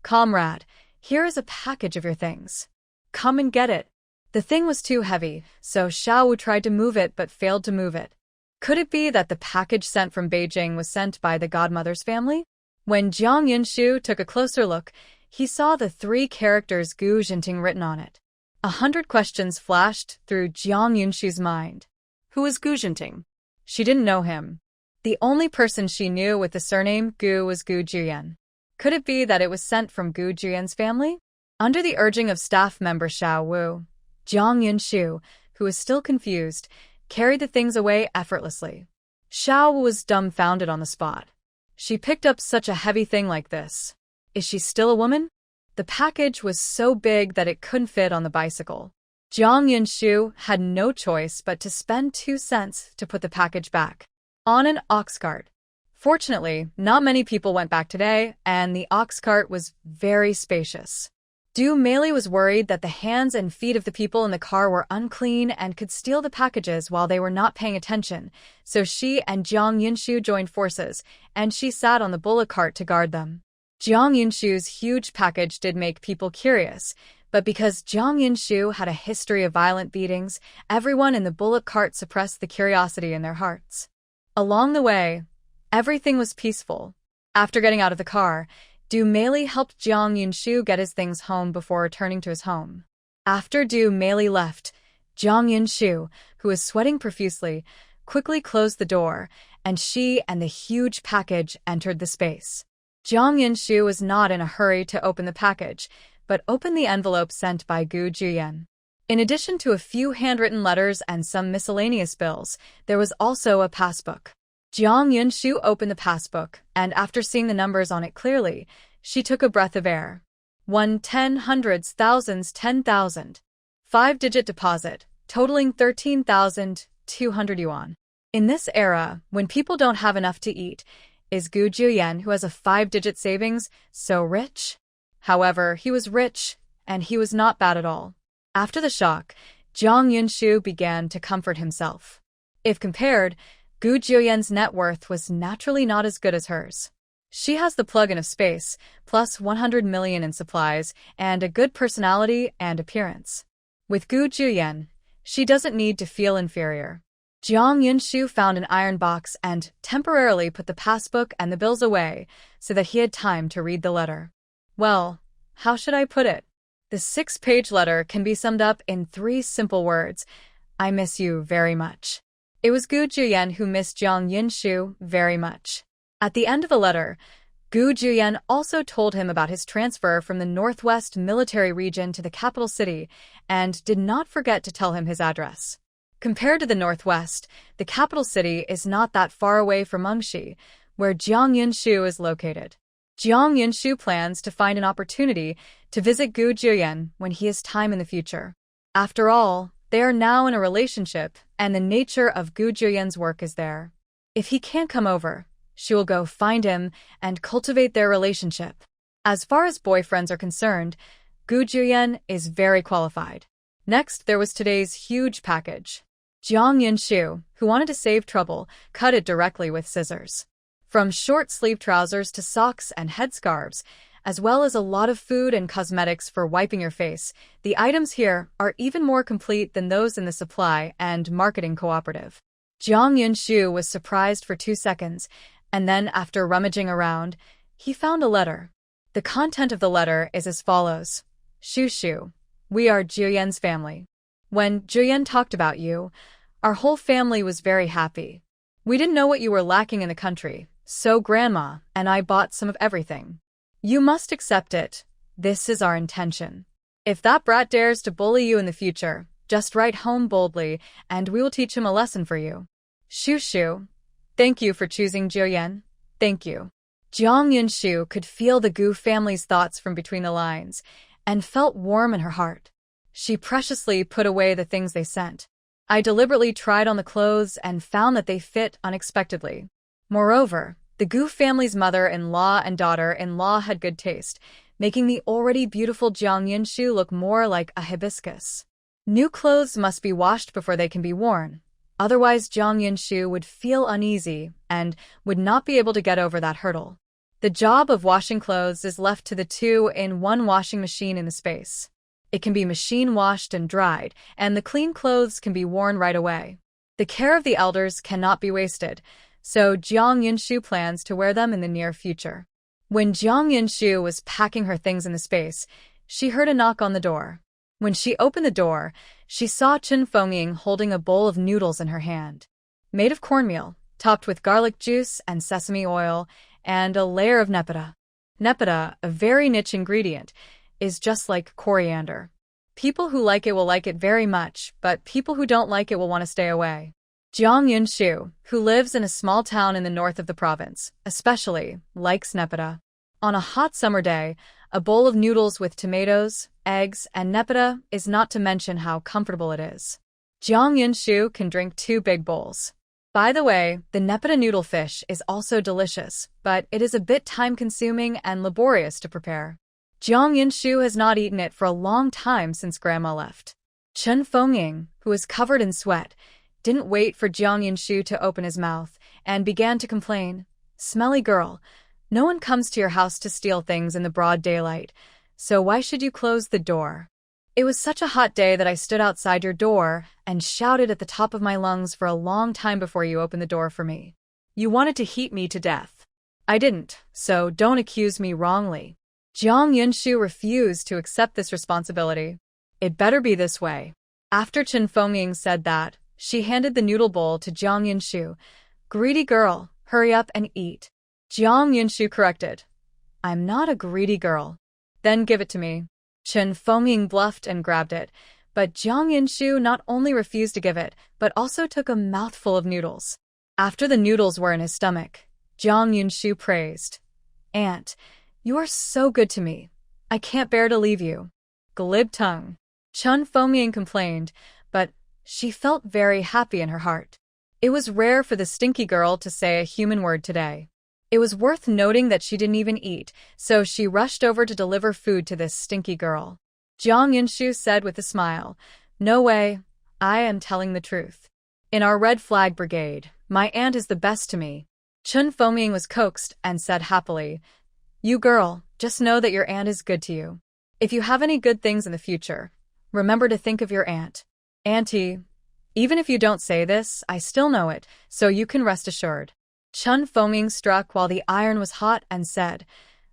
"Comrade, here is a package of your things. Come and get it." The thing was too heavy, so Xiao Wu tried to move it but failed to move it. Could it be that the package sent from Beijing was sent by the godmother's family? When Jiang Yunshu took a closer look, he saw the three characters Gu Jinting written on it. 100 questions flashed through Jiang Yunshu's mind. Who is Gu Jinting? She didn't know him. The only person she knew with the surname Gu was Gu Jiuyan. Could it be that it was sent from Gu Jiuyan's family? Under the urging of staff member Xiao Wu, Jiang Yunshu, who was still confused, carried the things away effortlessly. Xiao Wu was dumbfounded on the spot. She picked up such a heavy thing like this. Is she still a woman? The package was so big that it couldn't fit on the bicycle. Jiang Yunshu had no choice but to spend 2 cents to put the package back on an ox cart. Fortunately, not many people went back today, and the ox cart was very spacious. Du Meili was worried that the hands and feet of the people in the car were unclean and could steal the packages while they were not paying attention, so she and Jiang Yunshu joined forces, and she sat on the bullock cart to guard them. Jiang Yunshu's huge package did make people curious, but because Jiang Yunshu had a history of violent beatings, everyone in the bullock cart suppressed the curiosity in their hearts. Along the way, everything was peaceful. After getting out of the car, Du Meili helped Jiang Yunshu get his things home before returning to his home. After Du Meili left, Jiang Yunshu, who was sweating profusely, quickly closed the door, and she and the huge package entered the space. Jiang Yunshu was not in a hurry to open the package, but opened the envelope sent by Gu Jiuyan. In addition to a few handwritten letters and some miscellaneous bills, there was also a passbook. Jiang Yunshu opened the passbook, and after seeing the numbers on it clearly, she took a breath of air. 1, 10, hundreds, thousands, 10,000. 5-digit deposit, totaling 13,200 yuan. In this era, when people don't have enough to eat, is Gu Juyen, who has a 5-digit savings, so rich? However, he was rich, and he was not bad at all. After the shock, Jiang Yunshu began to comfort himself. If compared, Gu Juyen's net worth was naturally not as good as hers. She has the plug-in of space, plus 100 million in supplies, and a good personality and appearance. With Gu Juyen, she doesn't need to feel inferior. Jiang Yunshu found an iron box and temporarily put the passbook and the bills away so that he had time to read the letter. Well, how should I put it? The 6-page letter can be summed up in 3 simple words. I miss you very much. It was Gu Juyen who missed Jiang Yunshu very much. At the end of the letter, Gu Juyen also told him about his transfer from the Northwest Military Region to the capital city and did not forget to tell him his address. Compared to the Northwest, the capital city is not that far away from Mengshi, where Jiang Yunshu is located. Jiang Yunshu plans to find an opportunity to visit Gu Juyen when he has time in the future. After all, they are now in a relationship, and the nature of Gu Juyen's work is there. If he can't come over, she will go find him and cultivate their relationship. As far as boyfriends are concerned, Gu Juyen is very qualified. Next, there was today's huge package. Jiang Yunshu, who wanted to save trouble, cut it directly with scissors. From short-sleeved trousers to socks and headscarves, as well as a lot of food and cosmetics for wiping your face, the items here are even more complete than those in the supply and marketing cooperative. Jiang Yunshu was surprised for 2 seconds, and then after rummaging around, he found a letter. The content of the letter is as follows. Shu, we are Juyen's family. When Juyen talked about you, our whole family was very happy. We didn't know what you were lacking in the country, so Grandma and I bought some of everything. You must accept it. This is our intention. If that brat dares to bully you in the future, just write home boldly, and we will teach him a lesson for you. Shu, thank you for choosing Juyen. Thank you. Jiang Yunshu could feel the Gu family's thoughts from between the lines, and felt warm in her heart. She preciously put away the things they sent. I deliberately tried on the clothes and found that they fit unexpectedly. Moreover, the Gu family's mother-in-law and daughter-in-law had good taste, making the already beautiful Jiang Yunshu look more like a hibiscus. New clothes must be washed before they can be worn. Otherwise, Jiang Yunshu would feel uneasy and would not be able to get over that hurdle. The job of washing clothes is left to the 2-in-1 washing machine in the space. It can be machine washed and dried, and the clean clothes can be worn right away. The care of the elders cannot be wasted, so Jiang Yunshu plans to wear them in the near future. When Jiang Yunshu was packing her things in the space, she heard a knock on the door. When she opened the door, she saw Chen Fengying holding a bowl of noodles in her hand. Made of cornmeal, topped with garlic juice and sesame oil, and a layer of nepeta. Nepeta, a very niche ingredient, is just like coriander. People who like it will like it very much, but people who don't like it will want to stay away. Jiang Yunshu, who lives in a small town in the north of the province, especially likes nepeta. On a hot summer day, a bowl of noodles with tomatoes, eggs, and nepeta is not to mention how comfortable it is. Jiang Yunshu can drink 2 big bowls. By the way, the nepeta noodle fish is also delicious, but it is a bit time-consuming and laborious to prepare. Jiang Yunshu has not eaten it for a long time since Grandma left. Chen Fengying, who was covered in sweat, didn't wait for Jiang Yunshu to open his mouth and began to complain. Smelly girl, no one comes to your house to steal things in the broad daylight, so why should you close the door? It was such a hot day that I stood outside your door and shouted at the top of my lungs for a long time before you opened the door for me. You wanted to heat me to death. I didn't, so don't accuse me wrongly. Jiang Yunshu refused to accept this responsibility. It better be this way. After Chen Fengying said that, she handed the noodle bowl to Jiang Yunshu. Greedy girl, hurry up and eat. Jiang Yunshu corrected. I'm not a greedy girl. Then give it to me. Chen Fengying bluffed and grabbed it, But Jiang Yinshu not only refused to give it, but also took a mouthful of noodles. After the noodles were in his stomach, Jiang Yinshu praised, "Aunt, you are so good to me. I can't bear to leave you." Glib tongue. Chun Fomying complained, but she felt very happy in her heart. It was rare for the stinky girl to say a human word today. It was worth noting that she didn't even eat, so she rushed over to deliver food to this stinky girl. Jiang Yinshu said with a smile, "No way, I am telling the truth. In our Red Flag Brigade, my aunt is the best to me." Chun Fomying was coaxed and said happily, "You girl, just know that your aunt is good to you. If you have any good things in the future, remember to think of your aunt. Auntie, even if you don't say this, I still know it, so you can rest assured." Chun Fomying struck while the iron was hot and said,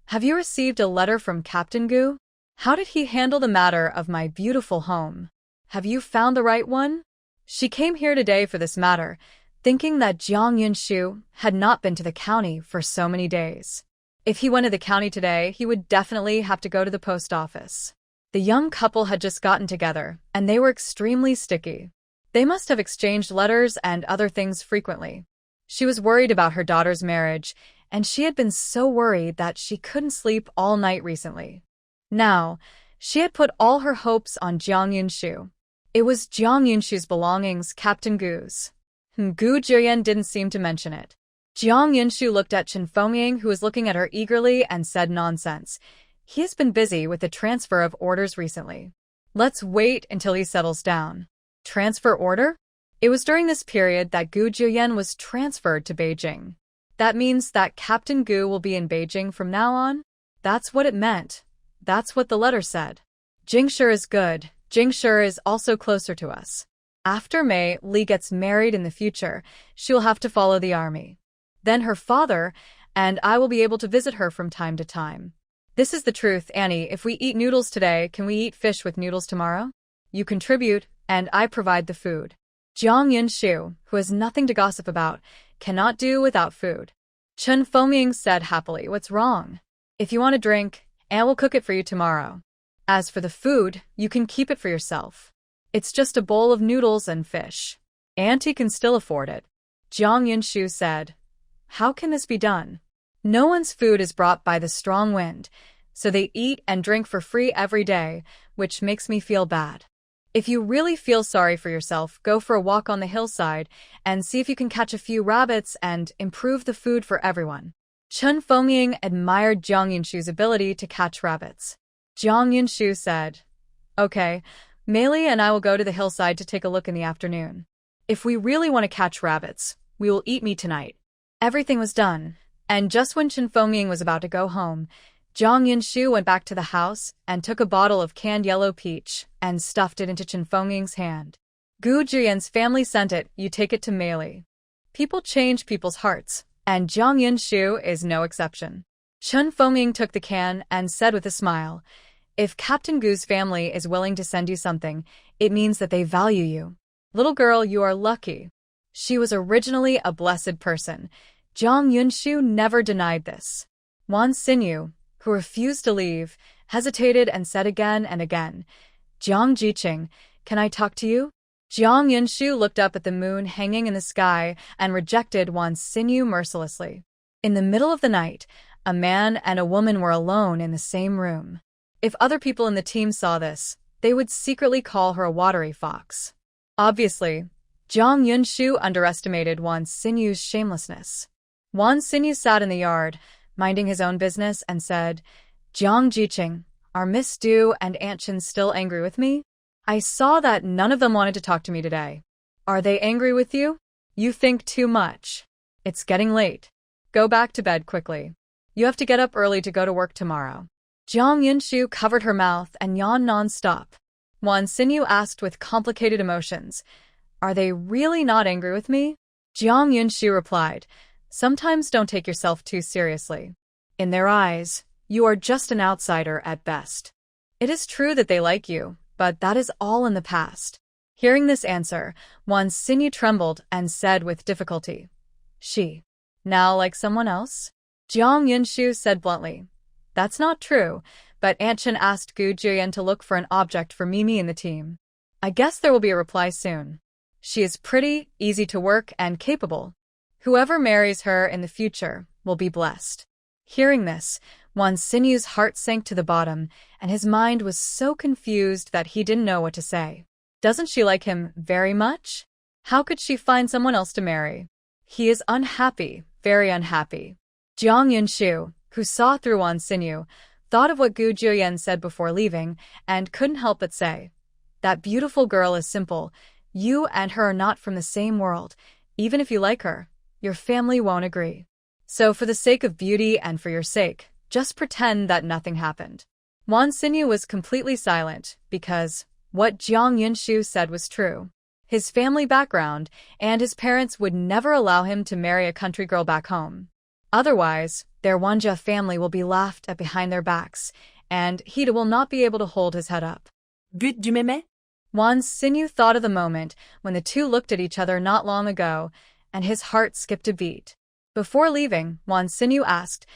"Have you received a letter from Captain Gu? How did he handle the matter of my beautiful home? Have you found the right one?" She came here today for this matter, thinking that Jiang Yinshu had not been to the county for so many days. If he went to the county today, he would definitely have to go to the post office. The young couple had just gotten together, and they were extremely sticky. They must have exchanged letters and other things frequently. She was worried about her daughter's marriage, and she had been so worried that she couldn't sleep all night recently. Now, she had put all her hopes on Jiang Yinshu. It was Jiang Yinshu's belongings, Captain Gu's. Gu Zhiyan didn't seem to mention it. Jiang Yinshu looked at Chun Fomying, who was looking at her eagerly, and said, "Nonsense. He has been busy with the transfer of orders recently. Let's wait until he settles down." Transfer order? It was during this period that Gu Zhiyan was transferred to Beijing. That means that Captain Gu will be in Beijing from now on? That's what it meant. That's what the letter said. Jingshi is good. Jingshi is also closer to us. After Mei Li gets married in the future, she will have to follow the army. Then her father and I will be able to visit her from time to time. This is the truth, Annie. If we eat noodles today, can we eat fish with noodles tomorrow? You contribute, and I provide the food. Jiang Yinshu, who has nothing to gossip about, cannot do without food. Chun Fomying said happily, "What's wrong? If you want a drink, Aunt will cook it for you tomorrow. As for the food, you can keep it for yourself. It's just a bowl of noodles and fish. Auntie can still afford it." Jiang Yinshu said, "How can this be done? No one's food is brought by the strong wind, so they eat and drink for free every day, which makes me feel bad. If you really feel sorry for yourself, go for a walk on the hillside and see if you can catch a few rabbits and improve the food for everyone." Chun Fomying admired Jiang Yinshu's ability to catch rabbits. Jiang Yinshu said, "Okay, Mei Li and I will go to the hillside to take a look in the afternoon. If we really want to catch rabbits, we will eat meat tonight." Everything was done, and just when Chun Fomying was about to go home, Jiang Yinshu went back to the house and took a bottle of canned yellow peach and stuffed it into Chun Fomying's hand. "Gu Zhiyan's family sent it, you take it to Mei Li." People change people's hearts, and Jiang Yinshu is no exception. Chun Fomying took the can and said with a smile, "If Captain Gu's family is willing to send you something, it means that they value you. Little girl, you are lucky." She was originally a blessed person. Jiang Yinshu never denied this. Wan Xinyu, who refused to leave, hesitated and said again and again, "Jiang Jiqing, can I talk to you?" Jiang Yinshu looked up at the moon hanging in the sky and rejected Wan Xinyu mercilessly. In the middle of the night, a man and a woman were alone in the same room. If other people in the team saw this, they would secretly call her a watery fox. Obviously, Jiang Yinshu underestimated Wan Xinyu's shamelessness. Wan Xinyu sat in the yard, minding his own business, and said, "Jiang Jiqing, are Miss Du and Aunt Chen still angry with me? I saw that none of them wanted to talk to me today. Are they angry with you? You think too much. It's getting late. Go back to bed quickly. You have to get up early to go to work tomorrow." Jiang Yinshu covered her mouth and yawned non-stop. Wan Xinyu asked with complicated emotions, "Are they really not angry with me?" Jiang Yinshu replied, "Sometimes don't take yourself too seriously. In their eyes, you are just an outsider at best. It is true that they like you, but that is all in the past." Hearing this answer, Wan Xinyu trembled and said with difficulty, "She now like someone else?" Jiang Yinshu said bluntly, "That's not true, but Aunt Chen asked Gu Zhiyan to look for an object for Mimi in the team." I guess there will be a reply soon. She is pretty, easy to work, and capable. Whoever marries her in the future will be blessed. Hearing this, Wan Xinyu's heart sank to the bottom, and his mind was so confused that he didn't know what to say. Doesn't she like him very much? How could she find someone else to marry? He is unhappy, very unhappy. Jiang Yunshu, who saw through Wan Xinyu, thought of what Gu Juyen said before leaving, and couldn't help but say, "That beautiful girl is simple. You and her are not from the same world. Even if you like her, your family won't agree. So for the sake of beauty and for your sake, just pretend that nothing happened." Wan Xinyu was completely silent because what Jiang Yunshu said was true. His family background and his parents would never allow him to marry a country girl back home. Otherwise, their Wanja family will be laughed at behind their backs, and he will not be able to hold his head up. But du m'aimer? Wan Xinyu thought of the moment when the two looked at each other not long ago, and his heart skipped a beat. Before leaving, Wan Xinyu asked,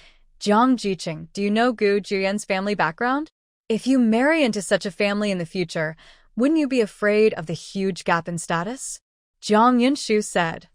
"Jiang Jiqing, do you know Gu Juyen's family background? If you marry into such a family in the future, wouldn't you be afraid of the huge gap in status?" Jiang Yunshu said,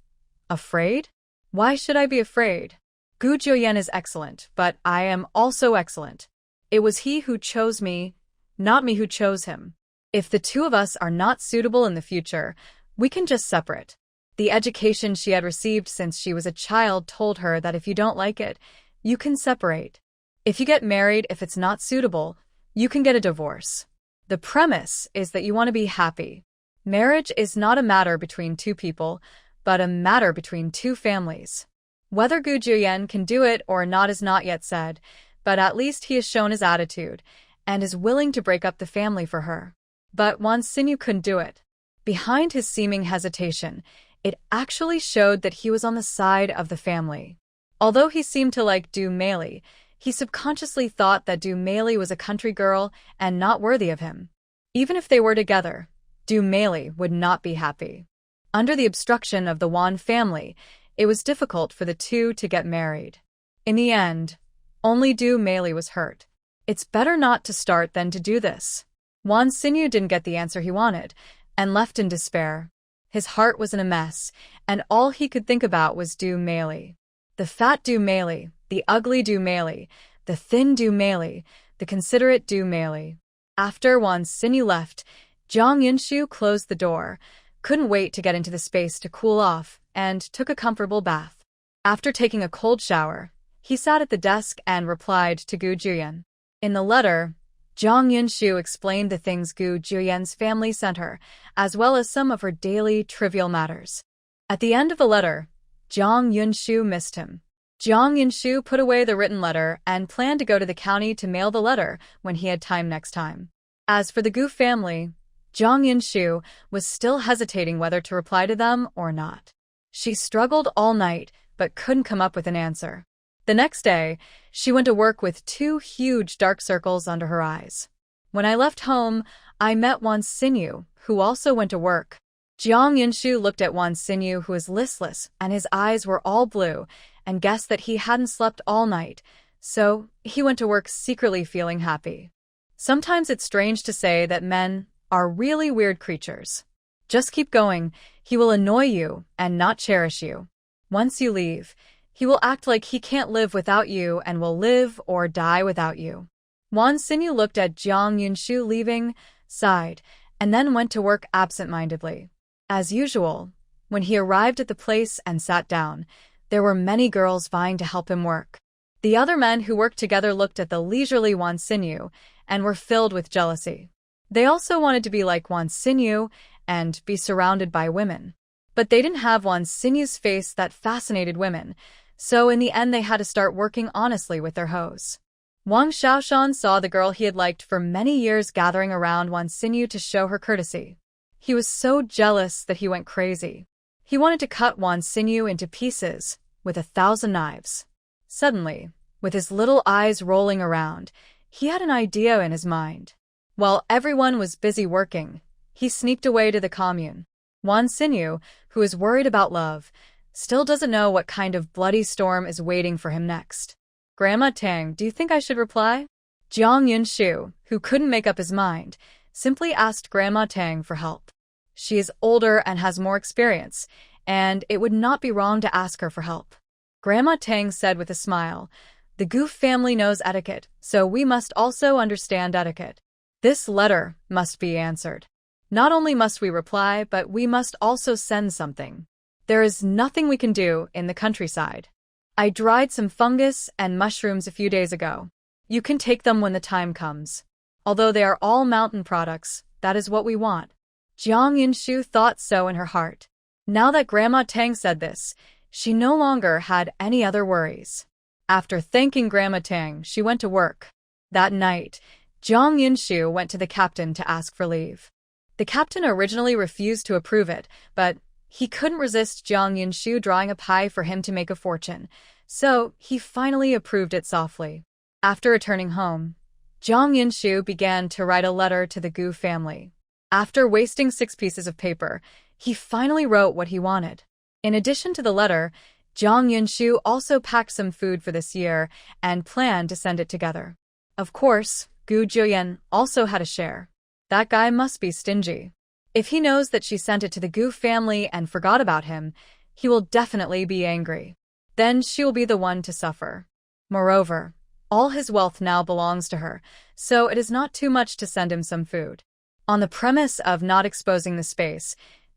"Afraid? Why should I be afraid? Gu Juyen is excellent, but I am also excellent. It was he who chose me, not me who chose him. If the two of us are not suitable in the future, we can just separate." The education she had received since she was a child told her that if you don't like it, you can separate. If you get married, if it's not suitable, you can get a divorce. The premise is that you want to be happy. Marriage is not a matter between two people, but a matter between two families. Whether Gu Juyen can do it or not is not yet said, but at least he has shown his attitude and is willing to break up the family for her. But Wan Xinyu couldn't do it. Behind his seeming hesitation, it actually showed that he was on the side of the family. Although he seemed to like Du Meili, he subconsciously thought that Du Meili was a country girl and not worthy of him. Even if they were together, Du Meili would not be happy. Under the obstruction of the Wan family, it was difficult for the two to get married. In the end, only Du Meili was hurt. It's better not to start than to do this. Wan Xinyu didn't get the answer he wanted, and left in despair. His heart was in a mess, and all he could think about was Du Meili. The fat Du Meili, the ugly Du Meili, the thin Du Meili, the considerate Du Meili. After Wan Xinyu left, Jiang Yunshu closed the door, couldn't wait to get into the space to cool off, and took a comfortable bath. After taking a cold shower, he sat at the desk and replied to Gu Juyen. In the letter, Jiang Yunshu explained the things Gu Juyen's family sent her, as well as some of her daily trivial matters. At the end of the letter, Jiang Yunshu missed him. Jiang Yunshu put away the written letter and planned to go to the county to mail the letter when he had time next time. As for the Gu family, Jiang Yunshu was still hesitating whether to reply to them or not. She struggled all night, but couldn't come up with an answer. The next day, she went to work with 2 huge dark circles under her eyes. When I left home, I met Wan Xinyu, who also went to work. Jiang Yunshu looked at Wan Xinyu, who was listless, and his eyes were all blue, and guessed that he hadn't slept all night, so he went to work secretly feeling happy. Sometimes it's strange to say that men are really weird creatures. Just keep going, he will annoy you and not cherish you. Once you leave, he will act like he can't live without you and will live or die without you. Wan Xinyu looked at Jiang Yunshu leaving, sighed, and then went to work absent-mindedly. As usual, when he arrived at the place and sat down, there were many girls vying to help him work. The other men who worked together looked at the leisurely Wan Xinyu and were filled with jealousy. They also wanted to be like Wan Xinyu and be surrounded by women. But they didn't have Wan Xinyu's face that fascinated women, so in the end they had to start working honestly with their hoes. Wang Xiaoshan saw the girl he had liked for many years gathering around Wan Xinyu to show her courtesy. He was so jealous that he went crazy. He wanted to cut Wan Xinyu into pieces with 1,000 knives. Suddenly, with his little eyes rolling around, he had an idea in his mind. While everyone was busy working, he sneaked away to the commune. Wan Xinyu, who is worried about love, still doesn't know what kind of bloody storm is waiting for him next. "Grandma Tang, do you think I should reply?" Jiang Yunshu, who couldn't make up his mind, simply asked Grandma Tang for help. She is older and has more experience, and it would not be wrong to ask her for help. Grandma Tang said with a smile, "The Goof family knows etiquette, so we must also understand etiquette. This letter must be answered. Not only must we reply, but we must also send something. There is nothing we can do in the countryside. I dried some fungus and mushrooms a few days ago. You can take them when the time comes. Although they are all mountain products, that is what we want." Jiang Yinshu thought so in her heart. Now that Grandma Tang said this, she no longer had any other worries. After thanking Grandma Tang, she went to work. That night, Jiang Yinshu went to the captain to ask for leave. The captain originally refused to approve it, but he couldn't resist Jiang Yinshu drawing a pie for him to make a fortune, so he finally approved it softly. After returning home, Jiang Yinshu began to write a letter to the Gu family. After wasting 6 pieces of paper, he finally wrote what he wanted. In addition to the letter, Jiang Yinshu also packed some food for this year and planned to send it together. Of course, Gu Juyan also had a share. That guy must be stingy. If he knows that she sent it to the Gu family and forgot about him, he will definitely be angry. Then she will be the one to suffer. Moreover, all his wealth now belongs to her, so it is not too much to send him some food. On the premise of not exposing the space,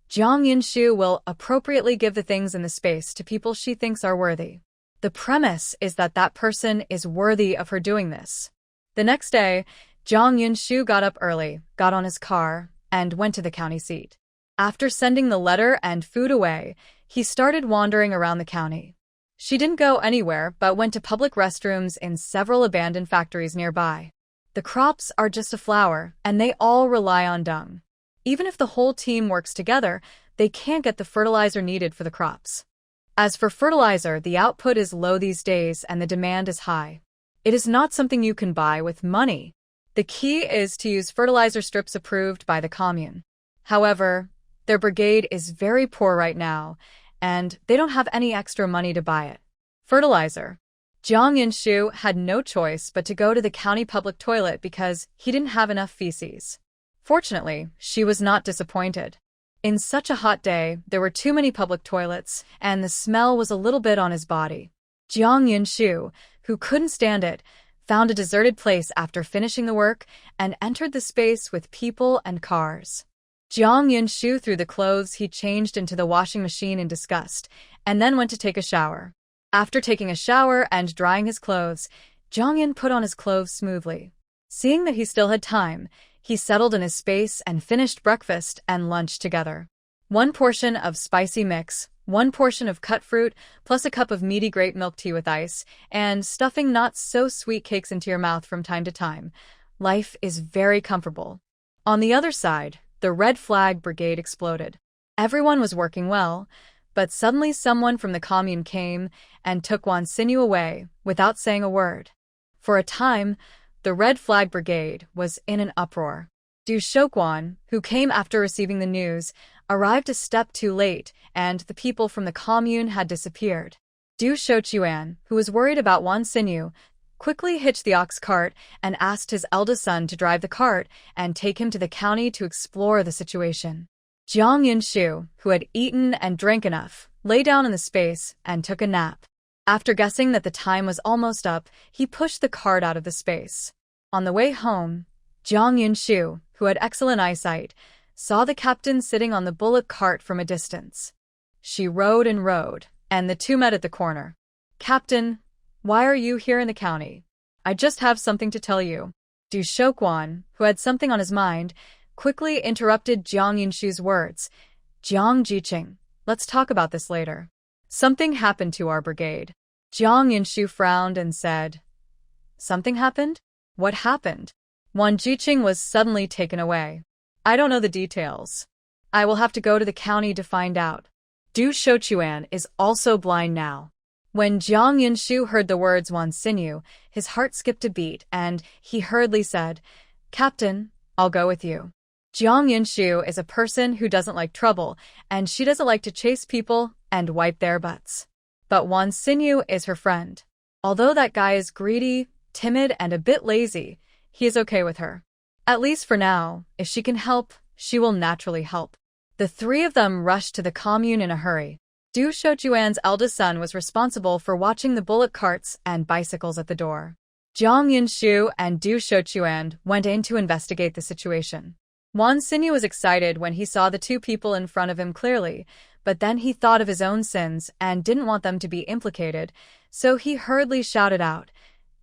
Jiang Yinshu will appropriately give the things in the space to people she thinks are worthy. The premise is that that person is worthy of her doing this. The next day, Jiang Yinshu got up early, got on his car, and went to the county seat. After sending the letter and food away, he started wandering around the county. She didn't go anywhere but went to public restrooms in several abandoned factories nearby. The crops are just a flower, and they all rely on dung. Even if the whole team works together, they can't get the fertilizer needed for the crops. As for fertilizer, the output is low these days and the demand is high. It is not something you can buy with money. The key is to use fertilizer strips approved by the commune. However, their brigade is very poor right now, and they don't have any extra money to buy it. Fertilizer. Jiang Yinshu had no choice but to go to the county public toilet because he didn't have enough feces. Fortunately, she was not disappointed. In such a hot day, there were too many public toilets, and the smell was a little bit on his body. Jiang Yinshu, who couldn't stand it, found a deserted place after finishing the work and entered the space with people and cars. Jiang Yinshu threw the clothes he changed into the washing machine in disgust, and then went to take a shower. After taking a shower and drying his clothes, Jiang Yin put on his clothes smoothly. Seeing that he still had time, he settled in his space and finished breakfast and lunch together. 1 portion of spicy mix, 1 portion of cut fruit, plus a cup of meaty grape milk tea with ice, and stuffing not so sweet cakes into your mouth from time to time. Life is very comfortable. On the other side, the red flag brigade exploded. Everyone was working well, but suddenly someone from the commune came and took Wan Xinyu away without saying a word. For a time, the red flag brigade was in an uproar. Du Shokwan, who came after receiving the news, arrived a step too late, and the people from the commune had disappeared. Du Shochuan, who was worried about Wan Xinyu, quickly hitched the ox cart and asked his eldest son to drive the cart and take him to the county to explore the situation. Jiang Yinshu, who had eaten and drank enough, lay down in the space and took a nap. After guessing that the time was almost up, he pushed the cart out of the space. On the way home, Jiang Yinshu, who had excellent eyesight, saw the captain sitting on the bullock cart from a distance. She rode and rode, and the two met at the corner. "Captain, why are you here in the county? I just have something to tell you." Du Shokwan, who had something on his mind, quickly interrupted Jiang Yinshu's words. "Jiang Jiqing, let's talk about this later. Something happened to our brigade." Jiang Yinshu frowned and said, "Something happened? What happened?" Wan Jiqing was suddenly taken away. "I don't know the details. I will have to go to the county to find out." Du Shochuan is also blind now. When Jiang Yinshu heard the words Wan Xinyu, his heart skipped a beat and he hurriedly said, "Captain, I'll go with you." Jiang Yinshu is a person who doesn't like trouble, and she doesn't like to chase people and wipe their butts. But Wan Xinyu is her friend. Although that guy is greedy, timid, and a bit lazy, he is okay with her. At least for now, if she can help, she will naturally help. The three of them rushed to the commune in a hurry. Du Shochuan's eldest son was responsible for watching the bullock carts and bicycles at the door. Jiang Yunshu and Du Shochuan went in to investigate the situation. Wan Xinyu was excited when he saw the two people in front of him clearly, but then he thought of his own sins and didn't want them to be implicated, so he hurriedly shouted out,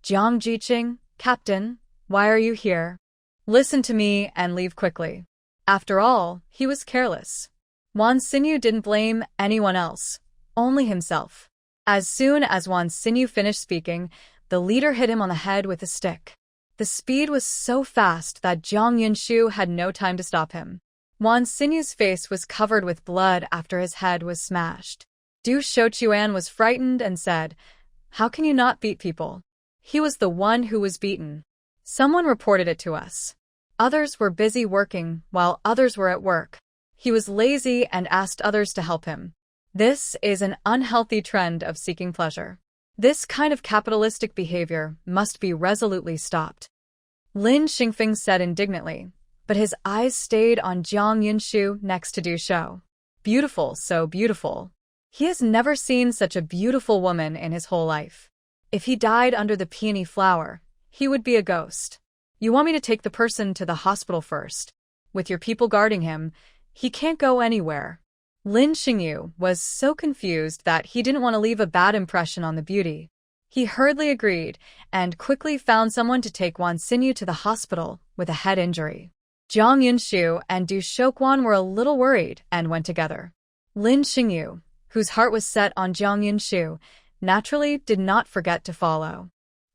"Jiang Jiqing, Captain, why are you here? Listen to me and leave quickly." After all, he was careless. Wan Xinyu didn't blame anyone else, only himself. As soon as Wan Xinyu finished speaking, the leader hit him on the head with a stick. The speed was so fast that Jiang Yunshu had no time to stop him. Wan Xinyu's face was covered with blood after his head was smashed. Du Shochuan was frightened and said, "How can you not beat people?" He was the one who was beaten. Someone reported it to us. Others were busy working while others were at work. He was lazy and asked others to help him. This is an unhealthy trend of seeking pleasure. This kind of capitalistic behavior must be resolutely stopped. Lin Xingfeng said indignantly, but his eyes stayed on Jiang Yunshu next to Du Shou. Beautiful, so beautiful. He has never seen such a beautiful woman in his whole life. If he died under the peony flower, he would be a ghost. You want me to take the person to the hospital first? With your people guarding him, he can't go anywhere. Lin Xingyu was so confused that he didn't want to leave a bad impression on the beauty. He hurriedly agreed and quickly found someone to take Wan Xinyu to the hospital with a head injury. Jiang Yunshu and Du Shoquan were a little worried and went together. Lin Xingyu, whose heart was set on Jiang Yunshu, naturally did not forget to follow.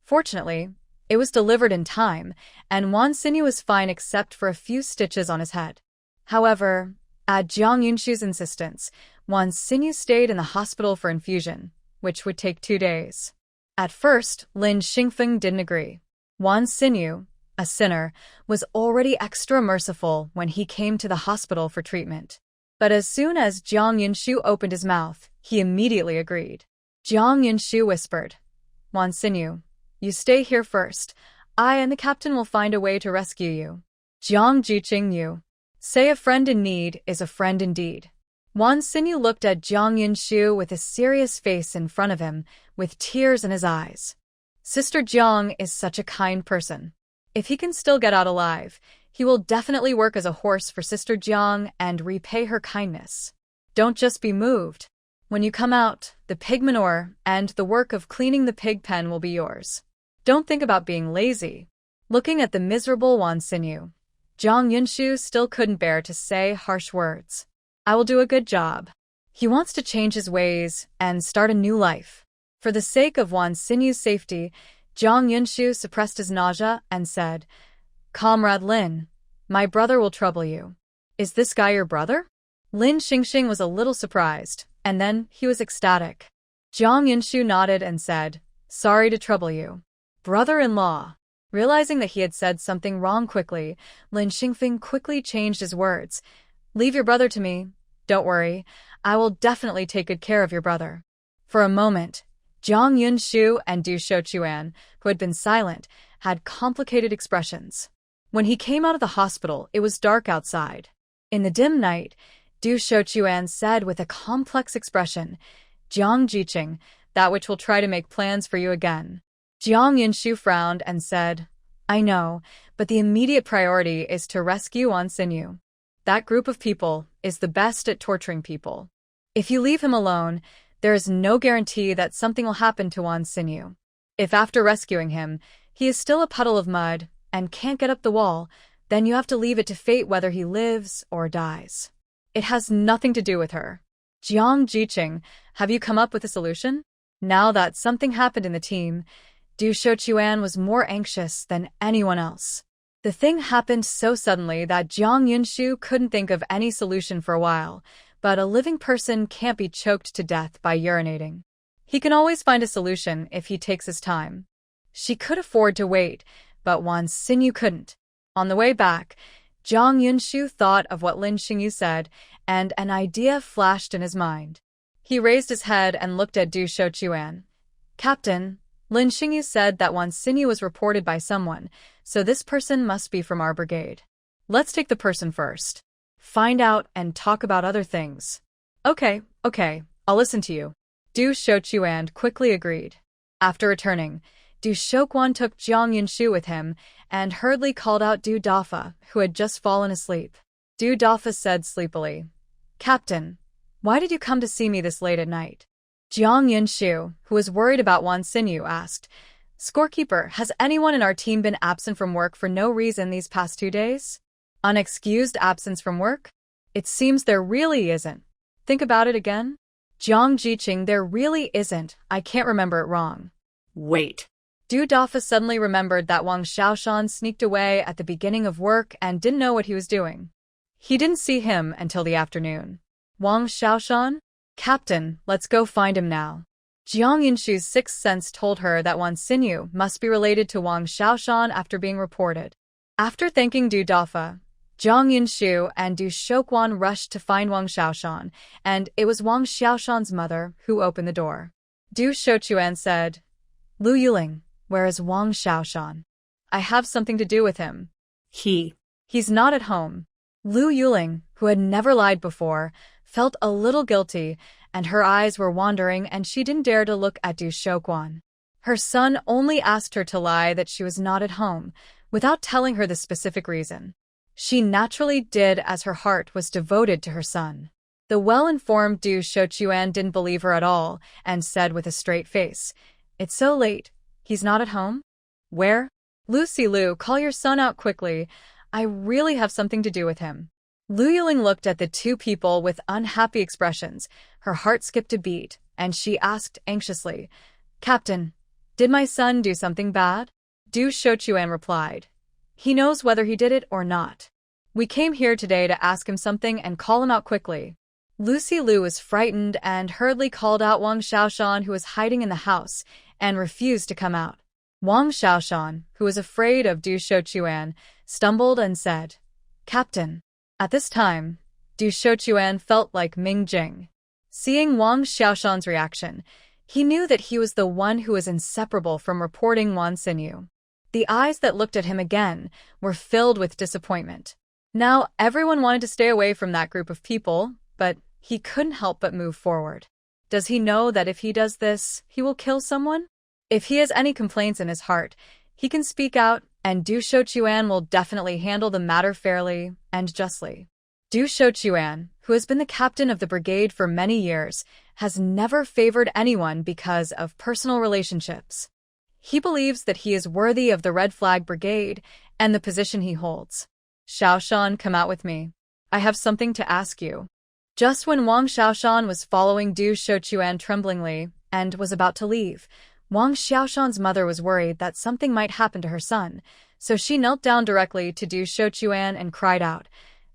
Fortunately, it was delivered in time, and Wan Xinyu was fine except for a few stitches on his head. However, at Jiang Yunshu's insistence, Wan Xinyu stayed in the hospital for infusion, which would take 2 days. At first, Lin Xingfeng didn't agree. Wan Xinyu, a sinner, was already extra merciful when he came to the hospital for treatment. But as soon as Jiang Yunshu opened his mouth, he immediately agreed. Jiang Yunshu whispered, "Wan Xinyu, you stay here first. I and the captain will find a way to rescue you." Jiang Jiqing Yu. Say a friend in need is a friend indeed. Wan Xinyu looked at Jiang Yunshu with a serious face in front of him, with tears in his eyes. Sister Jiang is such a kind person. If he can still get out alive, he will definitely work as a horse for Sister Jiang and repay her kindness. Don't just be moved. When you come out, the pig manure and the work of cleaning the pig pen will be yours. Don't think about being lazy. Looking at the miserable Wan Xinyu, Jiang Yunshu still couldn't bear to say harsh words. I will do a good job. He wants to change his ways and start a new life. For the sake of Wan Xinyu's safety, Jiang Yunshu suppressed his nausea and said, "Comrade Lin, my brother will trouble you." "Is this guy your brother?" Lin Xingxing was a little surprised, and then he was ecstatic. Jiang Yunshu nodded and said, "Sorry to trouble you." Brother-in-law. Realizing that he had said something wrong quickly, Lin Xingfeng quickly changed his words. "Leave your brother to me. Don't worry. I will definitely take good care of your brother." For a moment, Jiang Yunshu and Du Shochuan, who had been silent, had complicated expressions. When he came out of the hospital, it was dark outside. In the dim night, Du Shochuan said with a complex expression, "Jiang Jiqing, that which will try to make plans for you again." Jiang Yunshu frowned and said, "I know, but the immediate priority is to rescue Wan Xinyu. That group of people is the best at torturing people. If you leave him alone, there is no guarantee that something will happen to Wan Xinyu. If after rescuing him, he is still a puddle of mud and can't get up the wall, then you have to leave it to fate whether he lives or dies. It has nothing to do with her." Jiang Jiqing, have you come up with a solution? Now that something happened in the team, Du Shochuan was more anxious than anyone else. The thing happened so suddenly that Jiang Yunshu couldn't think of any solution for a while, but a living person can't be choked to death by urinating. He can always find a solution if he takes his time. She could afford to wait, but Wan Xinyu couldn't. On the way back, Jiang Yunshu thought of what Lin Xingyu said, and an idea flashed in his mind. He raised his head and looked at Du Shochuan. "Captain, Lin Xingyu said that Wan Xinyu was reported by someone, so this person must be from our brigade. Let's take the person first. Find out and talk about other things. Okay, I'll listen to you. Du Shochuan quickly agreed. After returning, Du Shokwon took Jiang Yunshu with him and hurriedly called out Du Dafa, who had just fallen asleep. Du Dafa said sleepily, "Captain, why did you come to see me this late at night?" Jiang Yunshu, who was worried about Wan Xinyu, asked, "Scorekeeper, has anyone in our team been absent from work for no reason these past 2 days?" Unexcused absence from work? It seems there really isn't. Think about it again. Jiang Jiqing, there really isn't. I can't remember it wrong. Wait. Du Dafa suddenly remembered that Wang Xiaoshan sneaked away at the beginning of work and didn't know what he was doing. He didn't see him until the afternoon. Wang Xiaoshan? Captain, let's go find him now. Jiang Yunshu's sixth sense told her that Wan Xinyu must be related to Wang Xiaoshan after being reported. After thanking Du Dafa, Jiang Yunshu and Du Shokwon rushed to find Wang Xiaoshan, and it was Wang Xiaoshan's mother who opened the door. Du Shochuan said, "Lu Yuling, where is Wang Xiaoshan? I have something to do with him." He's not at home." Lu Yuling, who had never lied before, felt a little guilty, and her eyes were wandering and she didn't dare to look at Du Shokwon. Her son only asked her to lie that she was not at home, without telling her the specific reason. She naturally did, as her heart was devoted to her son. The well-informed Du Shochuan didn't believe her at all and said with a straight face, "It's so late. He's not at home? Where? Lucy Lu, call your son out quickly. I really have something to do with him." Lu Yuling looked at the two people with unhappy expressions. Her heart skipped a beat, and she asked anxiously, "Captain, did my son do something bad?" Du Shochuan replied, "He knows whether he did it or not. We came here today to ask him something and call him out quickly." Lucy Lu was frightened and hurriedly called out Wang Xiaoshan, who was hiding in the house, and refused to come out. Wang Xiaoshan, who was afraid of Du Shochuan, stumbled and said, "Captain." At this time, Du Shochuan felt like Ming Jing. Seeing Wang Xiaoshan's reaction, he knew that he was the one who was inseparable from reporting Wan Xinyu. The eyes that looked at him again were filled with disappointment. Now everyone wanted to stay away from that group of people, but he couldn't help but move forward. Does he know that if he does this, he will kill someone? If he has any complaints in his heart, he can speak out, and Du Shochuan will definitely handle the matter fairly and justly. Du Shochuan, who has been the captain of the brigade for many years, has never favored anyone because of personal relationships. He believes that he is worthy of the Red Flag Brigade and the position he holds. "Xiaoshan, come out with me. I have something to ask you." Just when Wang Xiaoshan was following Du Shochuan tremblingly and was about to leave, Wang Xiaoshan's mother was worried that something might happen to her son, so she knelt down directly to Du Shochuan and cried out,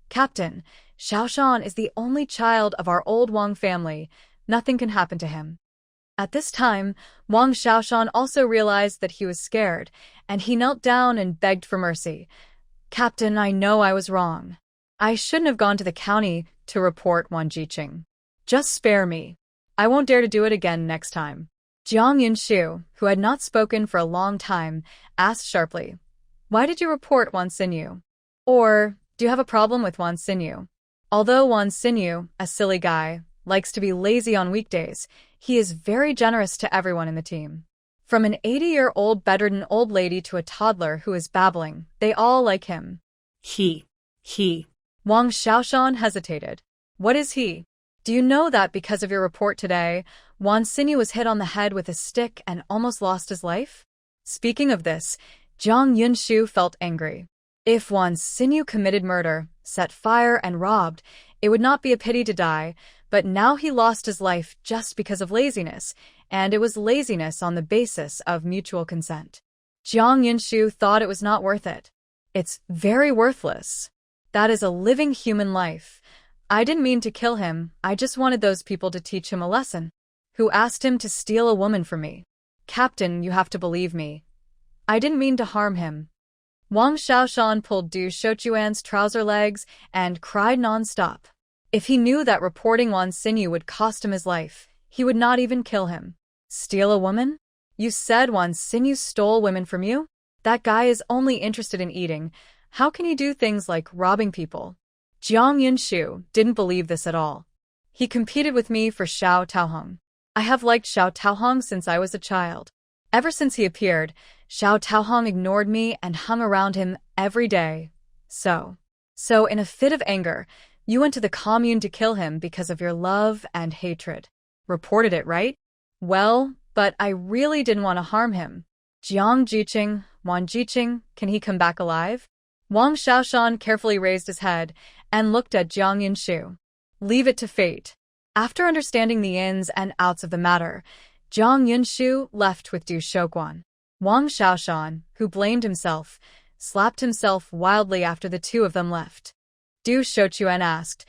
"Captain, Xiaoshan is the only child of our old Wang family. Nothing can happen to him." At this time, Wang Xiaoshan also realized that he was scared, and he knelt down and begged for mercy. "Captain, I know I was wrong. I shouldn't have gone to the county to report Wan Jiqing. Just spare me. I won't dare to do it again next time." Jiang Yunshu, who had not spoken for a long time, asked sharply, "Why did you report Wan Xinyu? Or, do you have a problem with Wan Xinyu?" Although Wan Xinyu, a silly guy, likes to be lazy on weekdays, he is very generous to everyone in the team. From an 80-year-old bedridden old lady to a toddler who is babbling, they all like him. He. Wang Xiaoshan hesitated. "What is he? Do you know that because of your report today, Wan Xinyu was hit on the head with a stick and almost lost his life?" Speaking of this, Jiang Yunshu felt angry. If Wan Xinyu committed murder, set fire and robbed, it would not be a pity to die, but now he lost his life just because of laziness, and it was laziness on the basis of mutual consent. Jiang Yunshu thought it was not worth it. "It's very worthless. That is a living human life. I didn't mean to kill him, I just wanted those people to teach him a lesson. Who asked him to steal a woman from me? Captain, you have to believe me. I didn't mean to harm him." Wang Xiaoshan pulled Du Shochuan's trouser legs and cried non-stop. If he knew that reporting Wan Xinyu would cost him his life, he would not even kill him. "Steal a woman? You said Wan Xinyu stole women from you? That guy is only interested in eating. How can he do things like robbing people? Jiang Yunshu didn't believe this at all. He competed with me for Xiao Taohong. I have liked Xiao Taohong since I was a child. Ever since he appeared, Xiao Taohong ignored me and hung around him every day. So in a fit of anger, you went to the commune to kill him because of your love and hatred. Reported it, right? Well, but I really didn't want to harm him. Jiang Jiqing, Wan Jiqing, can he come back alive? Wang Xiaoshan carefully raised his head and looked at Jiang Yunshu. Leave it to fate. After understanding the ins and outs of the matter, Jiang Yunshu left with Du Shouguan. Wang Xiaoshan, who blamed himself, slapped himself wildly after the two of them left. Du Shouquan asked,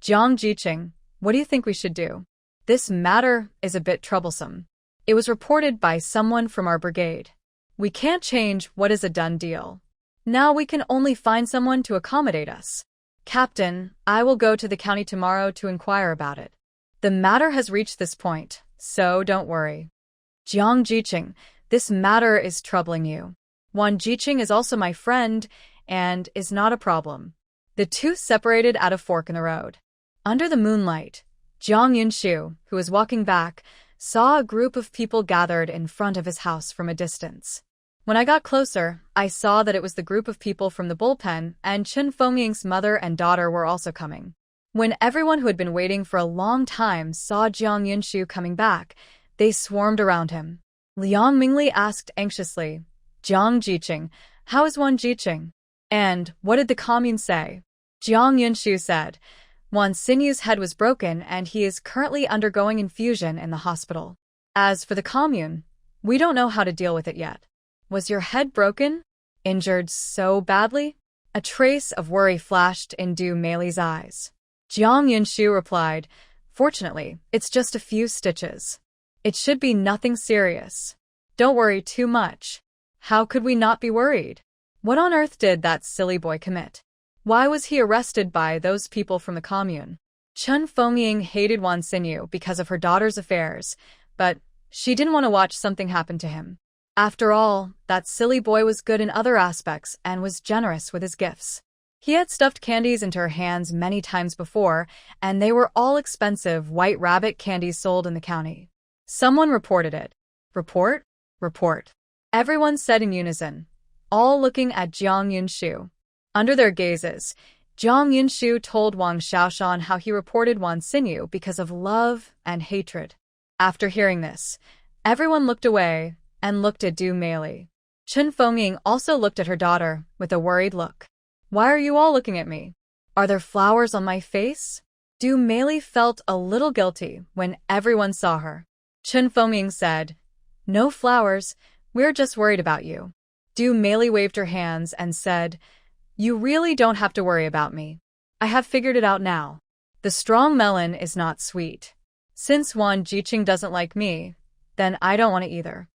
Jiang Jiqing, what do you think we should do? This matter is a bit troublesome. It was reported by someone from our brigade. We can't change what is a done deal. Now we can only find someone to accommodate us. Captain, I will go to the county tomorrow to inquire about it. The matter has reached this point, so don't worry. Jiang Jiqing, this matter is troubling you. Wan Jiqing is also my friend and is not a problem. The two separated at a fork in the road. Under the moonlight, Jiang Yunshu, who was walking back, saw a group of people gathered in front of his house from a distance. When I got closer, I saw that it was the group of people from the bullpen, and Chen Fengying's mother and daughter were also coming. When everyone who had been waiting for a long time saw Jiang Yunshu coming back, they swarmed around him. Liang Mingli asked anxiously, Jiang Jiqing, how is Wan Jiqing? And what did the commune say? Jiang Yunshu said, Wan Xinyu's head was broken and he is currently undergoing infusion in the hospital. As for the commune, we don't know how to deal with it yet. Was your head broken? Injured so badly? A trace of worry flashed in Du Meili's eyes. Jiang Yunshu replied, Fortunately, it's just a few stitches. It should be nothing serious. Don't worry too much. How could we not be worried? What on earth did that silly boy commit? Why was he arrested by those people from the commune? Chen Fengying hated Wan Xinyu because of her daughter's affairs, but she didn't want to watch something happen to him. After all, that silly boy was good in other aspects and was generous with his gifts. He had stuffed candies into her hands many times before, and they were all expensive white rabbit candies sold in the county. Someone reported it. Report? Report. Everyone said in unison, all looking at Jiang Yunshu. Under their gazes, Jiang Yunshu told Wang Xiaoshan how he reported Wan Xinyu because of love and hatred. After hearing this, everyone looked away and looked at Du Meili. Chen Fengying also looked at her daughter with a worried look. Why are you all looking at me? Are there flowers on my face? Du Meili felt a little guilty when everyone saw her. Chen Fengying said, No flowers, we're just worried about you. Du Meili waved her hands and said, You really don't have to worry about me. I have figured it out now. The strong melon is not sweet. Since Wan Jiqing doesn't like me, then I don't want to either.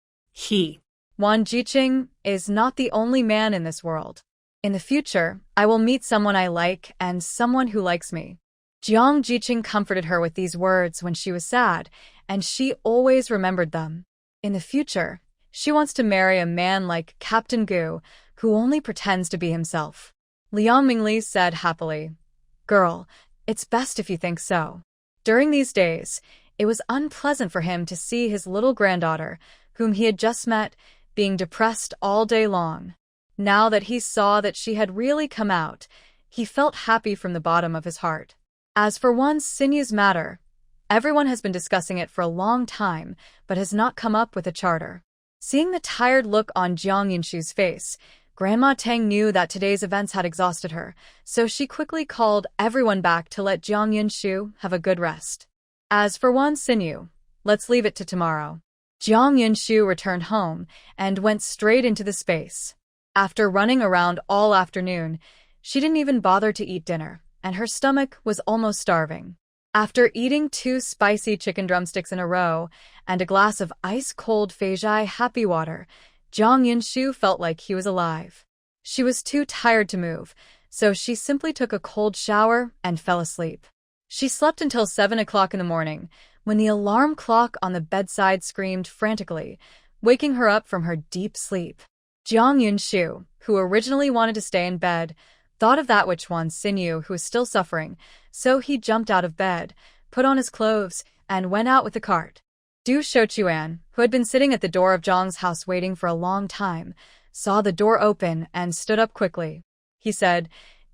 Wan Jiqing is not the only man in this world. In the future, I will meet someone I like and someone who likes me. Jiang Jiqing comforted her with these words when she was sad, and she always remembered them. In the future, she wants to marry a man like Captain Gu, who only pretends to be himself. Liang Mingli said happily, Girl, it's best if you think so. During these days, it was unpleasant for him to see his little granddaughter, whom he had just met, being depressed all day long. Now that he saw that she had really come out, he felt happy from the bottom of his heart. As for Wan Xinyu's matter, everyone has been discussing it for a long time, but has not come up with a charter. Seeing the tired look on Jiang Yunshu's face, Grandma Tang knew that today's events had exhausted her, so she quickly called everyone back to let Jiang Yunshu have a good rest. As for Wan Xinyu, let's leave it to tomorrow. Jiang Yunshu returned home and went straight into the space. After running around all afternoon, she didn't even bother to eat dinner, and her stomach was almost starving. After eating 2 spicy chicken drumsticks in a row and a glass of ice-cold Feijai happy water, Jiang Yunshu felt like he was alive. She was too tired to move, so she simply took a cold shower and fell asleep. She slept until 7 o'clock in the morning, when the alarm clock on the bedside screamed frantically, waking her up from her deep sleep. Jiang Yunshu, who originally wanted to stay in bed, thought of that which Wan Xinyu, who was still suffering, so he jumped out of bed, put on his clothes, and went out with the cart. Du Shochuan, who had been sitting at the door of Zhang's house waiting for a long time, saw the door open and stood up quickly. He said,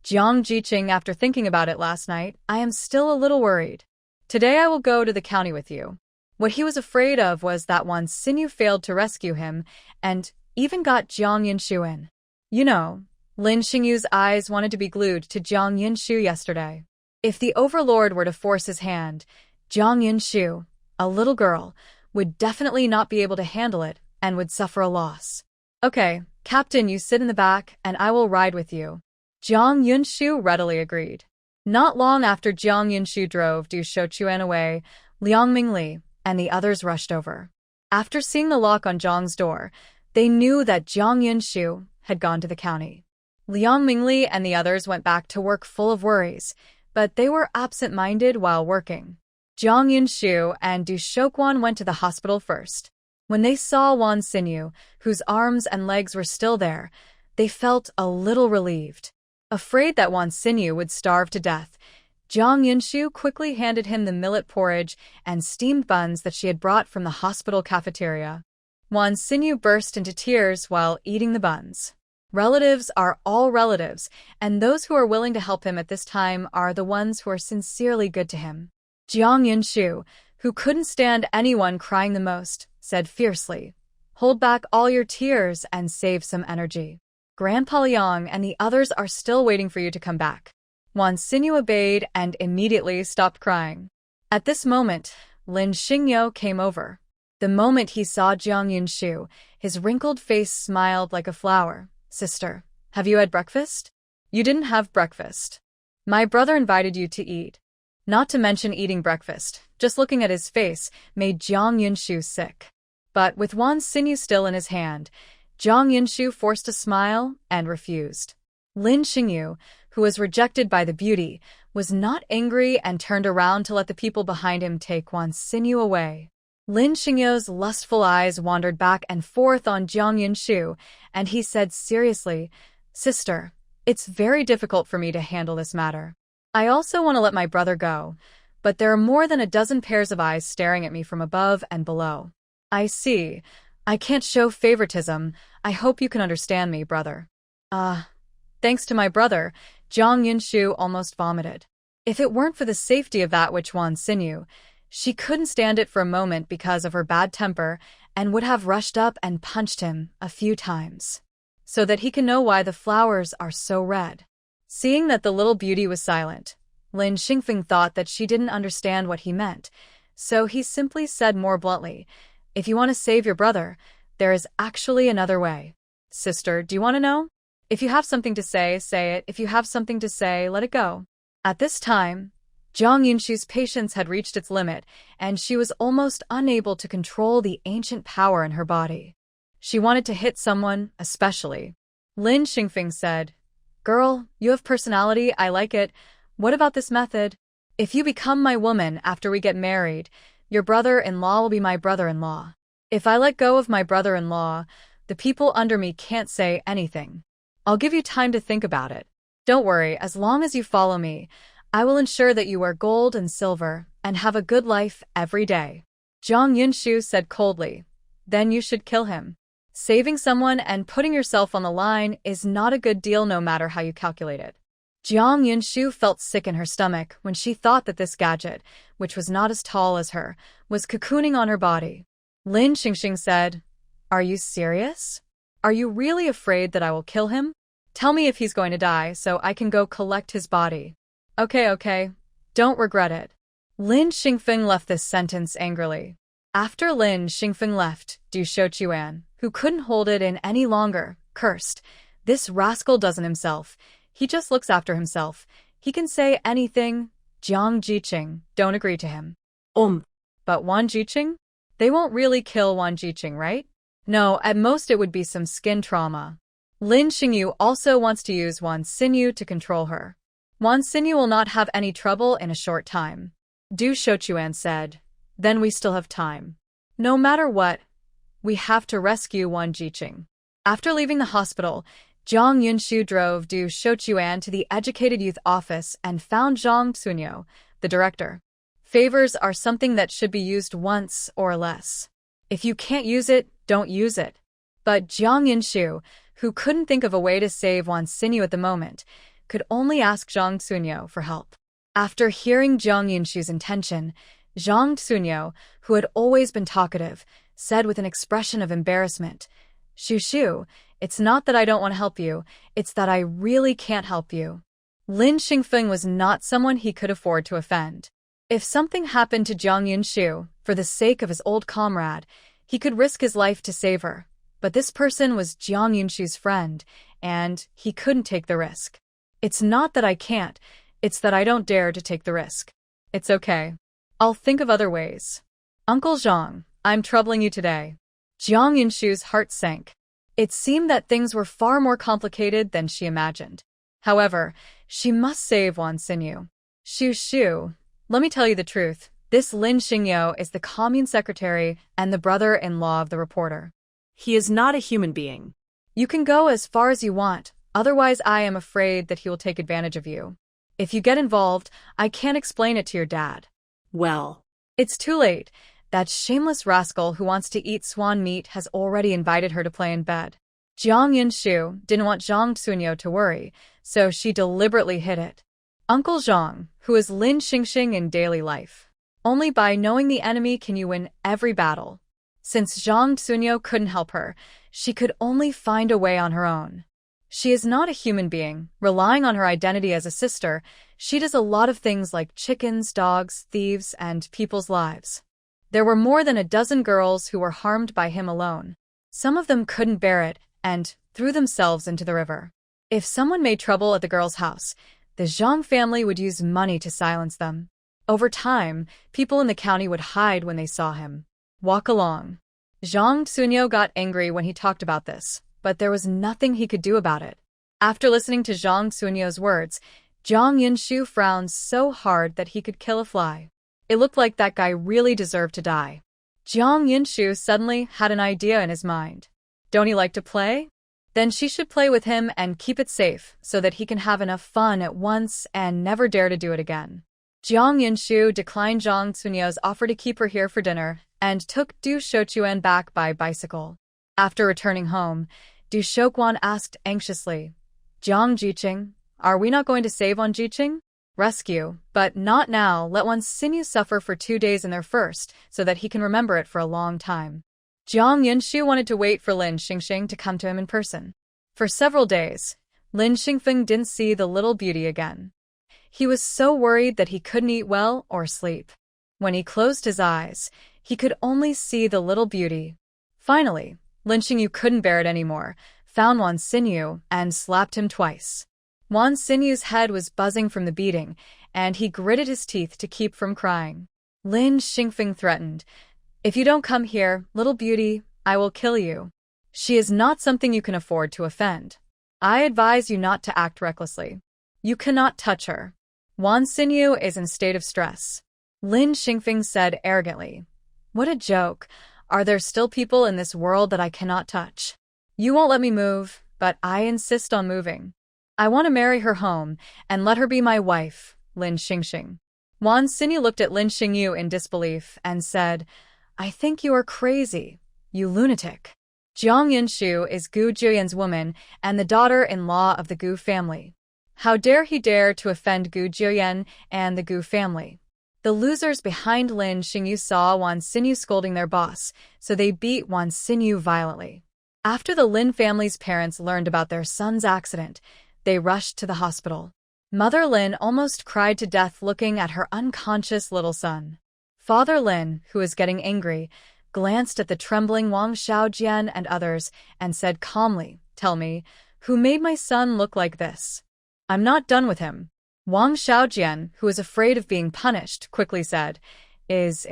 Jiang Jiqing, after thinking about it last night, I am still a little worried. Today I will go to the county with you. What he was afraid of was that Wan Xinyu failed to rescue him, and even got Jiang Yunshu in. You know, Lin Xingyu's eyes wanted to be glued to Jiang Yunshu yesterday. If the overlord were to force his hand, Jiang Yunshu, a little girl, would definitely not be able to handle it and would suffer a loss. Okay, Captain, you sit in the back and I will ride with you. Jiang Yunshu readily agreed. Not long after Jiang Yunshu drove Du Shochuan away, Liang Mingli and the others rushed over. After seeing the lock on Zhang's door, they knew that Jiang Yunshu had gone to the county. Liang Mingli and the others went back to work full of worries, but they were absent-minded while working. Jiang Yunshu and Du Shochuan went to the hospital first. When they saw Wan Xinyu, whose arms and legs were still there, they felt a little relieved. Afraid that Wan Xinyu would starve to death, Jiang Yunshu quickly handed him the millet porridge and steamed buns that she had brought from the hospital cafeteria. Wan Xinyu burst into tears while eating the buns. Relatives are all relatives, and those who are willing to help him at this time are the ones who are sincerely good to him. Jiang Yunshu, who couldn't stand anyone crying the most, said fiercely, Hold back all your tears and save some energy. Grandpa Liang and the others are still waiting for you to come back. Wan Xinyu obeyed and immediately stopped crying. At this moment, Lin Xingyo came over. The moment he saw Jiang Yunshu, his wrinkled face smiled like a flower. Sister, have you had breakfast? You didn't have breakfast. My brother invited you to eat. Not to mention eating breakfast, just looking at his face made Jiang Yunshu sick. But with Wan Xinyu still in his hand, Jiang Yunshu forced a smile and refused. Lin Xingyu, who was rejected by the beauty, was not angry and turned around to let the people behind him take Wan Xinyu away. Lin Xingyu's lustful eyes wandered back and forth on Jiang Yunshu, and he said seriously, Sister, it's very difficult for me to handle this matter. I also want to let my brother go, but there are more than a dozen pairs of eyes staring at me from above and below. I see. I can't show favoritism. I hope you can understand me, brother. Thanks to my brother, Jiang Yunshu almost vomited. If it weren't for the safety of that which Wan Xinyu, she couldn't stand it for a moment because of her bad temper and would have rushed up and punched him a few times, so that he can know why the flowers are so red. Seeing that the little beauty was silent, Lin Xingfeng thought that she didn't understand what he meant, so he simply said more bluntly, If you want to save your brother, there is actually another way. Sister, do you want to know? If you have something to say, say it. If you have something to say, let it go. At this time, Jiang Yunshu's patience had reached its limit, and she was almost unable to control the ancient power in her body. She wanted to hit someone, especially. Lin Xingfeng said, Girl, you have personality, I like it. What about this method? If you become my woman after we get married, your brother-in-law will be my brother-in-law. If I let go of my brother-in-law, the people under me can't say anything. I'll give you time to think about it. Don't worry, as long as you follow me, I will ensure that you wear gold and silver and have a good life every day. Jiang Yunshu said coldly, Then you should kill him. Saving someone and putting yourself on the line is not a good deal no matter how you calculate it. Jiang Yunshu felt sick in her stomach when she thought that this gadget, which was not as tall as her, was cocooning on her body. Lin Xingxing said, Are you serious? Are you really afraid that I will kill him? Tell me if he's going to die so I can go collect his body. Okay. Don't regret it. Lin Xingfeng left this sentence angrily. After Lin Xingfeng left, Du Shochuan, who couldn't hold it in any longer, cursed. This rascal doesn't himself. He just looks after himself. He can say anything. Jiang Jiqing, don't agree to him. But Wan Jiqing? They won't really kill Wan Jiqing, right? No, at most it would be some skin trauma. Lin Xingyu also wants to use Wan Xinyu to control her. Wan Xinyu will not have any trouble in a short time. Du Shochuan said, Then we still have time. No matter what, we have to rescue Wan Jiqing. After leaving the hospital, Jiang Yunshu drove Du Shochuan to the Educated Youth office and found Zhang Tsunyo, the director. Favors are something that should be used once or less. If you can't use it, don't use it. But Jiang Yunshu, who couldn't think of a way to save Wan Xinyu at the moment, could only ask Zhang Tsunyo for help. After hearing Jiang Yunshu's intention, Zhang Tsunyo, who had always been talkative, said with an expression of embarrassment, "Shu, it's not that I don't want to help you, it's that I really can't help you." Lin Xingfeng was not someone he could afford to offend. If something happened to Jiang Yunshu, for the sake of his old comrade, he could risk his life to save her. But this person was Jiang Yunshu's friend, and he couldn't take the risk. "It's not that I can't, it's that I don't dare to take the risk. It's okay. I'll think of other ways. Uncle Zhang, I'm troubling you today." Jiang Yunshu's heart sank. It seemed that things were far more complicated than she imagined. However, she must save Wan Xinyu. Shu, let me tell you the truth. This Lin Xingyu is the commune secretary and the brother-in-law of the reporter. He is not a human being. You can go as far as you want, otherwise I am afraid that he will take advantage of you. If you get involved, I can't explain it to your dad. Well, it's too late. That shameless rascal who wants to eat swan meat has already invited her to play in bed. Jiang Yunshu didn't want Zhang Tsunyo to worry, so she deliberately hid it. Uncle Zhang, who is Lin Xingxing in daily life. Only by knowing the enemy can you win every battle. Since Zhang Tsunyo couldn't help her, she could only find a way on her own. She is not a human being. Relying on her identity as a sister, she does a lot of things like chickens, dogs, thieves, and people's lives. There were more than a dozen girls who were harmed by him alone. Some of them couldn't bear it and threw themselves into the river. If someone made trouble at the girl's house, the Zhang family would use money to silence them. Over time, people in the county would hide when they saw him. Walk along. Zhang Tsunyo got angry when he talked about this, but there was nothing he could do about it. After listening to Zhang Tsunyo's words, Jiang Yunshu frowned so hard that he could kill a fly. It looked like that guy really deserved to die. Jiang Yunshu suddenly had an idea in his mind. Don't he like to play? Then she should play with him and keep it safe so that he can have enough fun at once and never dare to do it again. Jiang Yunshu declined Zhang Tsunyo's offer to keep her here for dinner and took Du Shochuan back by bicycle. After returning home, Du Shochuan asked anxiously, "Jiang Jiqing, are we not going to save Wan Jiqing? Rescue, but not now. Let Wan Xinyu suffer for 2 days in there first, so that he can remember it for a long time." Jiang Yunshu wanted to wait for Lin Xingxing to come to him in person. For several days, Lin Xingfeng didn't see the little beauty again. He was so worried that he couldn't eat well or sleep. When he closed his eyes, he could only see the little beauty. Finally, Lin Xingyu couldn't bear it anymore, found Wan Xinyu, and slapped him twice. Wan Xinyu's head was buzzing from the beating, and he gritted his teeth to keep from crying. Lin Xingfeng threatened, "If you don't come here, little beauty, I will kill you. She is not something you can afford to offend. I advise you not to act recklessly. You cannot touch her. Wan Xinyu is in state of stress." Lin Xingfeng said arrogantly, "What a joke. Are there still people in this world that I cannot touch? You won't let me move, but I insist on moving. I want to marry her home and let her be my wife, Lin Xingxing." Wan Xinyu looked at Lin Xingyu in disbelief and said, "I think you are crazy, you lunatic. Jiang Yunshu is Gu Juyan's woman and the daughter-in-law of the Gu family. How dare he dare to offend Gu Juyan and the Gu family?" The losers behind Lin Xingyu saw Wan Xinyu scolding their boss, so they beat Wan Xinyu violently. After the Lin family's parents learned about their son's accident, they rushed to the hospital. Mother Lin almost cried to death looking at her unconscious little son. Father Lin, who was getting angry, glanced at the trembling Wang Xiaojian and others and said calmly, "Tell me, who made my son look like this? I'm not done with him." Wang Xiaojian, who was afraid of being punished, quickly said, Is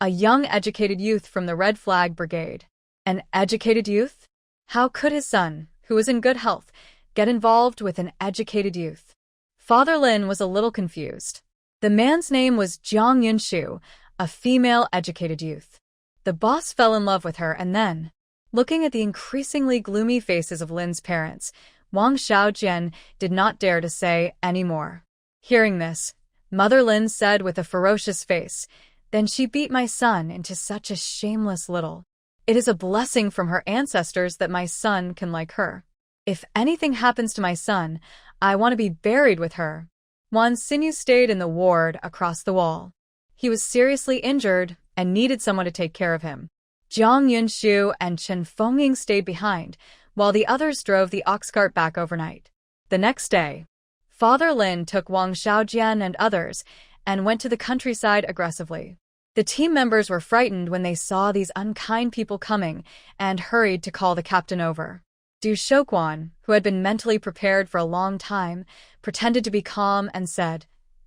a young educated youth from the Red Flag Brigade." An educated youth? How could his son, who was in good health, get involved with an educated youth? Father Lin was a little confused. The man's name was Jiang Yunshu, a female educated youth. The boss fell in love with her and then... Looking at the increasingly gloomy faces of Lin's parents, Wang Xiaojian did not dare to say any more. Hearing this, Mother Lin said with a ferocious face, "Then she beat my son into such a shameless little. It is a blessing from her ancestors that my son can like her. If anything happens to my son, I want to be buried with her." Wan Xinyu stayed in the ward across the wall. He was seriously injured and needed someone to take care of him. Jiang Yunshu and Chen Fengying stayed behind, while the others drove the ox cart back overnight. The next day, Father Lin took Wang Xiaojian and others and went to the countryside aggressively. The team members were frightened when they saw these unkind people coming and hurried to call the captain over. Du Shouquan, who had been mentally prepared for a long time, pretended to be calm and said,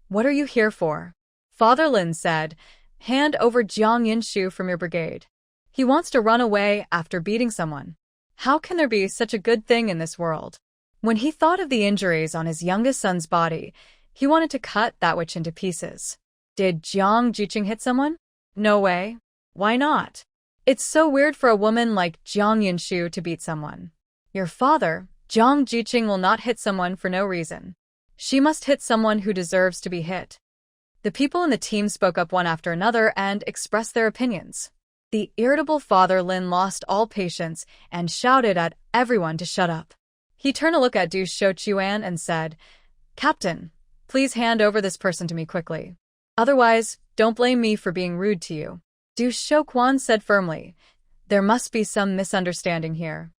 "What are you here for?" Father Lin said, "Hand over Jiang Yunshu from your brigade. He wants to run away after beating someone. How can there be such a good thing in this world?" When he thought of the injuries on his youngest son's body, he wanted to cut that witch into pieces. Did Jiang Jiqing hit someone? No way. Why not? It's so weird for a woman like Jiang Yunshu to beat someone. Your father, Jiang Jiqing, will not hit someone for no reason. She must hit someone who deserves to be hit. The people in the team spoke up one after another and expressed their opinions. The irritable Father Lin lost all patience and shouted at everyone to shut up. He turned to look at Du Shouquan and said, "Captain, please hand over this person to me quickly. Otherwise, don't blame me for being rude to you." Du Shouquan said firmly, "There must be some misunderstanding here.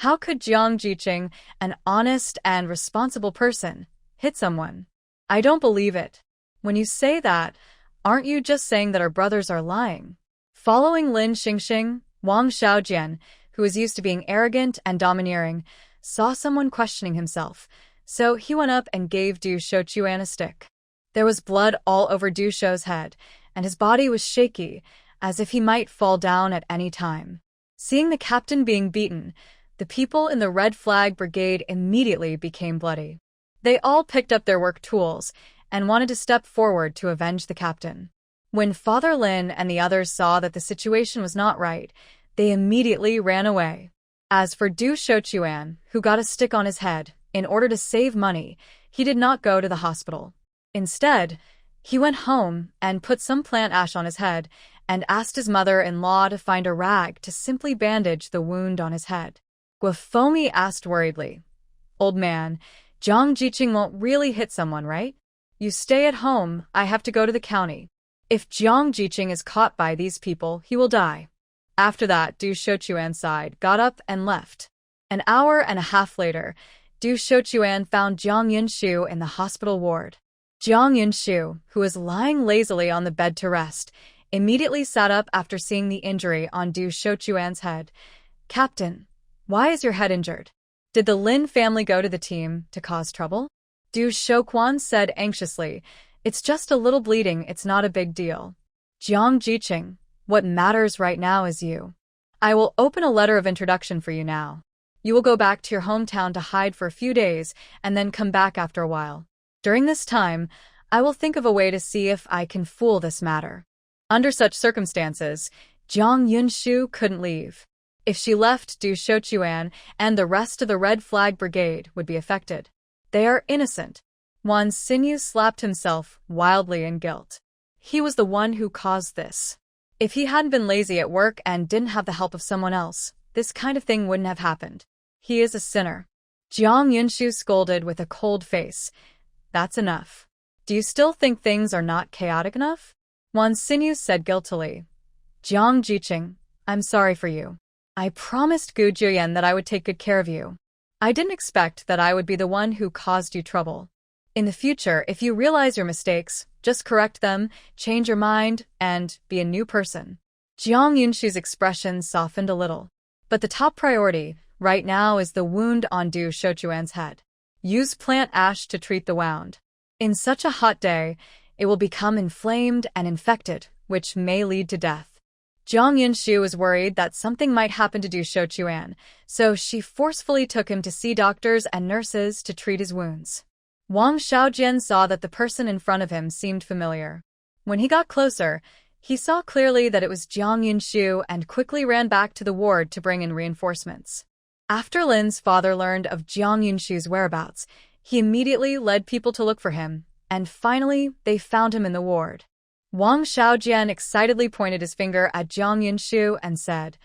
How could Jiang Jiqing, an honest and responsible person, hit someone? I don't believe it. When you say that, aren't you just saying that our brothers are lying?" Following Lin Xingxing, Wang Xiaojian, who was used to being arrogant and domineering, saw someone questioning himself, so he went up and gave Du Shouquan a stick. There was blood all over Du Shou's head, and his body was shaky, as if he might fall down at any time. Seeing the captain being beaten, the people in the Red Flag Brigade immediately became bloody. They all picked up their work tools and wanted to step forward to avenge the captain. When Father Lin and the others saw that the situation was not right, they immediately ran away. As for Du Shouquan, who got a stick on his head, in order to save money, he did not go to the hospital. Instead, he went home and put some plant ash on his head and asked his mother-in-law to find a rag to simply bandage the wound on his head. Guofomi asked worriedly, "Old man, Jiang Jiqing won't really hit someone, right? You stay at home, I have to go to the county. If Jiang Jiqing is caught by these people, he will die." After that, Du Shouquan sighed, got up, and left. An hour and a half later, Du Shouquan found Jiang Yunshu in the hospital ward. Jiang Yunshu, who was lying lazily on the bed to rest, immediately sat up after seeing the injury on Du Shouquan's head. "Captain, why is your head injured? Did the Lin family go to the team to cause trouble?" Du Shouquan said anxiously, "It's just a little bleeding, it's not a big deal. Jiang Jiqing, what matters right now is you. I will open a letter of introduction for you now. You will go back to your hometown to hide for a few days and then come back after a while. During this time, I will think of a way to see if I can fool this matter." Under such circumstances, Jiang Yunshu couldn't leave. If she left, Du Shouquan and the rest of the Red Flag Brigade would be affected. They are innocent. Wan Xinyu slapped himself wildly in guilt. He was the one who caused this. If he hadn't been lazy at work and didn't have the help of someone else, this kind of thing wouldn't have happened. He is a sinner. Jiang Yunshu scolded with a cold face. "That's enough. Do you still think things are not chaotic enough?" Wan Xinyu said guiltily. "Jiang Jiqing, I'm sorry for you. I promised Gu Juyan that I would take good care of you. I didn't expect that I would be the one who caused you trouble. In the future, if you realize your mistakes, just correct them, change your mind, and be a new person." Jiang Yunshu's expression softened a little. But the top priority, right now, is the wound on Du Shouquan's head. Use plant ash to treat the wound. In such a hot day, it will become inflamed and infected, which may lead to death. Jiang Yunshu was worried that something might happen to Du Shouquan, so she forcefully took him to see doctors and nurses to treat his wounds. Wang Xiaojian saw that the person in front of him seemed familiar. When he got closer, He saw clearly that it was Jiang Yunshu and quickly ran back to the ward to bring in reinforcements. After Lin's father learned of Jiang Yunshu's whereabouts, he immediately led people to look for him, and finally, they found him in the ward. Wang Xiaojian excitedly pointed his finger at Jiang Yunshu and said,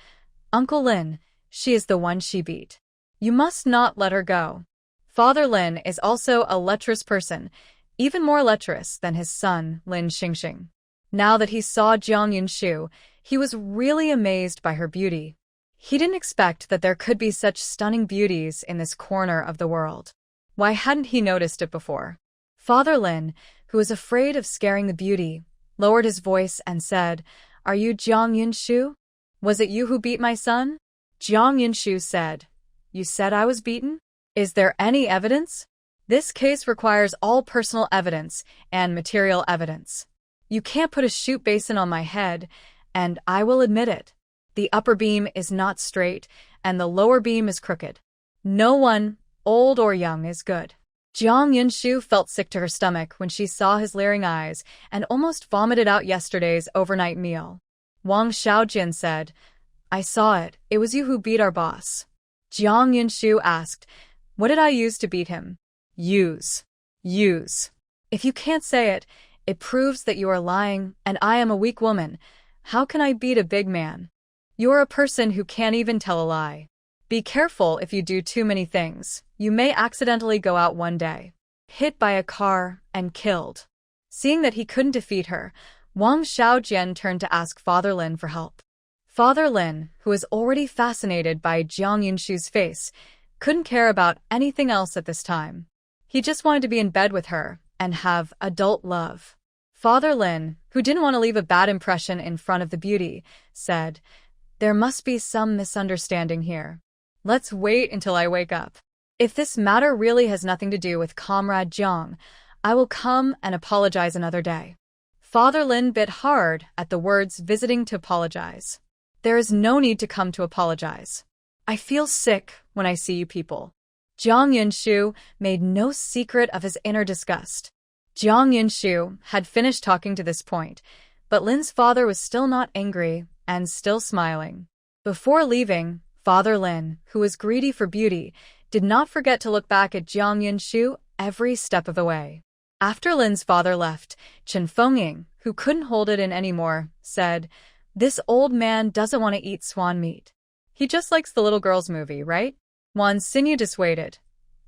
"Uncle Lin, she is the one she beat. You must not let her go." Father Lin is also a lecherous person, even more lecherous than his son, Lin Xingxing. Now that he saw Jiang Yunshu, he was really amazed by her beauty. He didn't expect that there could be such stunning beauties in this corner of the world. Why hadn't he noticed it before? Father Lin, who was afraid of scaring the beauty, lowered his voice and said, "Are you Jiang Yunshu? Was it you who beat my son?" Jiang Yunshu said, "You said I was beaten? Is there any evidence? This case requires all personal evidence and material evidence. You can't put a shoot basin on my head, and I will admit it. The upper beam is not straight, and the lower beam is crooked. No one, old or young, is good." Jiang Yunshu felt sick to her stomach when she saw his leering eyes and almost vomited out yesterday's overnight meal. Wang Xiaojian said, "I saw it. It was you who beat our boss." Jiang Yunshu asked, "What did I use to beat him?" Use. If you can't say it, it proves that you are lying, and I am a weak woman. How can I beat a big man? You're a person who can't even tell a lie. Be careful if you do too many things. You may accidentally go out one day, hit by a car, and killed. Seeing that he couldn't defeat her, Wang Xiaojian turned to ask Father Lin for help. Father Lin, who was already fascinated by Jiang Yunshu's face, couldn't care about anything else at this time. He just wanted to be in bed with her and have adult love. Father Lin, who didn't want to leave a bad impression in front of the beauty, said, "There must be some misunderstanding here. Let's wait until I wake up. If this matter really has nothing to do with Comrade Jiang, I will come and apologize another day." Father Lin bit hard at the words visiting to apologize. "There is no need to come to apologize. I feel sick when I see you people." Jiang Yunshu made no secret of his inner disgust. Jiang Yunshu had finished talking to this point, but Lin's father was still not angry and still smiling. Before leaving, Father Lin, who was greedy for beauty, did not forget to look back at Jiang Yunshu every step of the way. After Lin's father left, Chen Fengying, who couldn't hold it in anymore, said, "This old man doesn't want to eat swan meat. He just likes the little girl's movie, right?" Wan Xinyu dissuaded.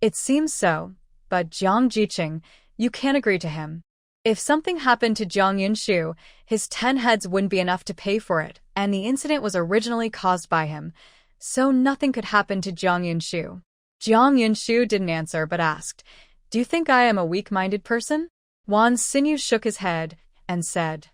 "It seems so, but Jiang Jiqing, you can't agree to him. If something happened to Jiang Yunshu, his 10 heads wouldn't be enough to pay for it, and the incident was originally caused by him, so nothing could happen to Jiang Yunshu." Jiang Yunshu didn't answer but asked, "Do you think I am a weak-minded person?" Wan Xinyu shook his head and said,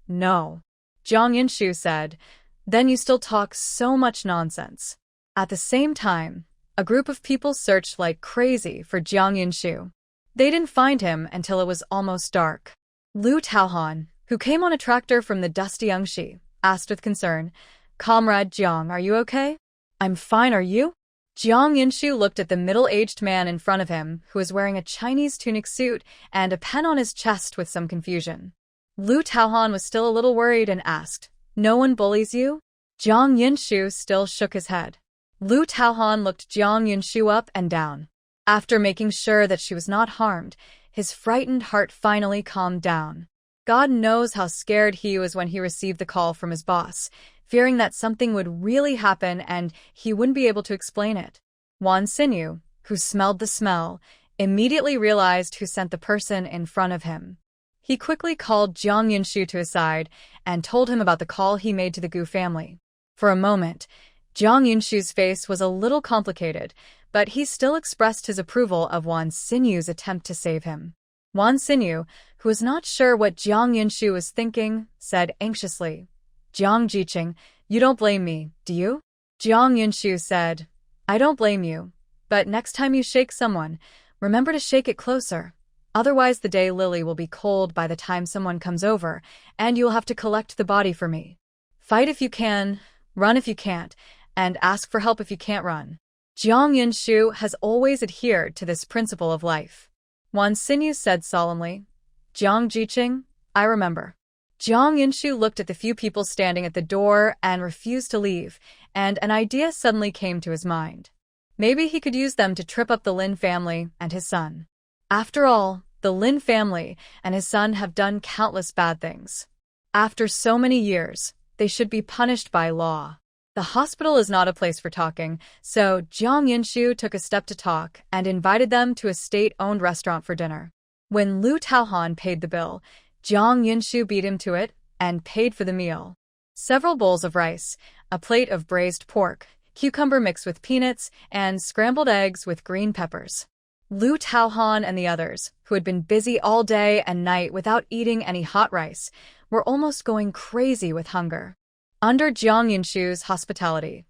"No." Jiang Yunshu said, "Then you still talk so much nonsense." At the same time, a group of people searched like crazy for Jiang Yunshu. They didn't find him until it was almost dark. Lu Taohan, who came on a tractor from the dusty Yangshi, asked with concern, "Comrade Jiang, are you okay?" "I'm fine, are you?" Jiang Yunshu looked at the middle-aged man in front of him, who was wearing a Chinese tunic suit and a pen on his chest with some confusion. Lu Taohan was still a little worried and asked, "No one bullies you?" Jiang Yunshu still shook his head. Lu Taohan looked Jiang Yunshu up and down. After making sure that she was not harmed, his frightened heart finally calmed down. God knows how scared he was when he received the call from his boss, fearing that something would really happen and he wouldn't be able to explain it. Wan Xinyu, who smelled the smell, immediately realized who sent the person in front of him. He quickly called Jiang Yunshu to his side and told him about the call he made to the Gu family. For a moment, Jiang Yunshu's face was a little complicated, but he still expressed his approval of Wan Xinyu's attempt to save him. Wan Xinyu, who was not sure what Jiang Yunshu was thinking, said anxiously, "Jiang Jiqing, you don't blame me, do you?" Jiang Yunshu said, "I don't blame you, but next time you shake someone, remember to shake it closer. Otherwise the day lily will be cold by the time someone comes over, and you'll have to collect the body for me. Fight if you can, run if you can't, and ask for help if you can't run." Jiang Yunshu has always adhered to this principle of life. Wan Xinyu said solemnly, "Jiang Jiqing, I remember." Jiang Yinshu looked at the few people standing at the door and refused to leave, and an idea suddenly came to his mind. Maybe he could use them to trip up the Lin family and his son. After all, the Lin family and his son have done countless bad things. After so many years, they should be punished by law. The hospital is not a place for talking, so Jiang Yinshu took a step to talk and invited them to a state-owned restaurant for dinner. When Lu Taohan paid the bill, Jiang Yinshu beat him to it and paid for the meal. Several bowls of rice, a plate of braised pork, cucumber mixed with peanuts, and scrambled eggs with green peppers. Lu Taohan and the others, who had been busy all day and night without eating any hot rice, were almost going crazy with hunger. Under Jiang Yinshu's hospitality,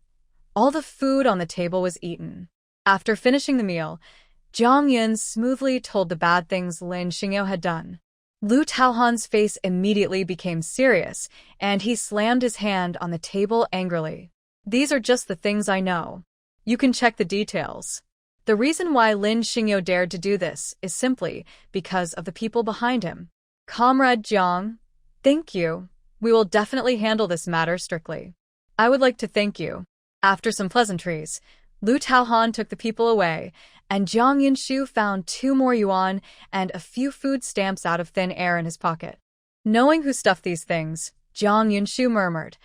all the food on the table was eaten. After finishing the meal, Jiang Yin smoothly told the bad things Lin Xinyu had done. Lu Taohan's face immediately became serious, and he slammed his hand on the table angrily. These are just the things I know. You can check the details. The reason why Lin Xinyu dared to do this is simply because of the people behind him. Comrade Jiang, thank you. We will definitely handle this matter strictly. I would like to thank you. After some pleasantries, Lu Taohan took the people away, and Jiang Yinshu found 2 more yuan and a few food stamps out of thin air in his pocket. Knowing who stuffed these things, Jiang Yinshu murmured,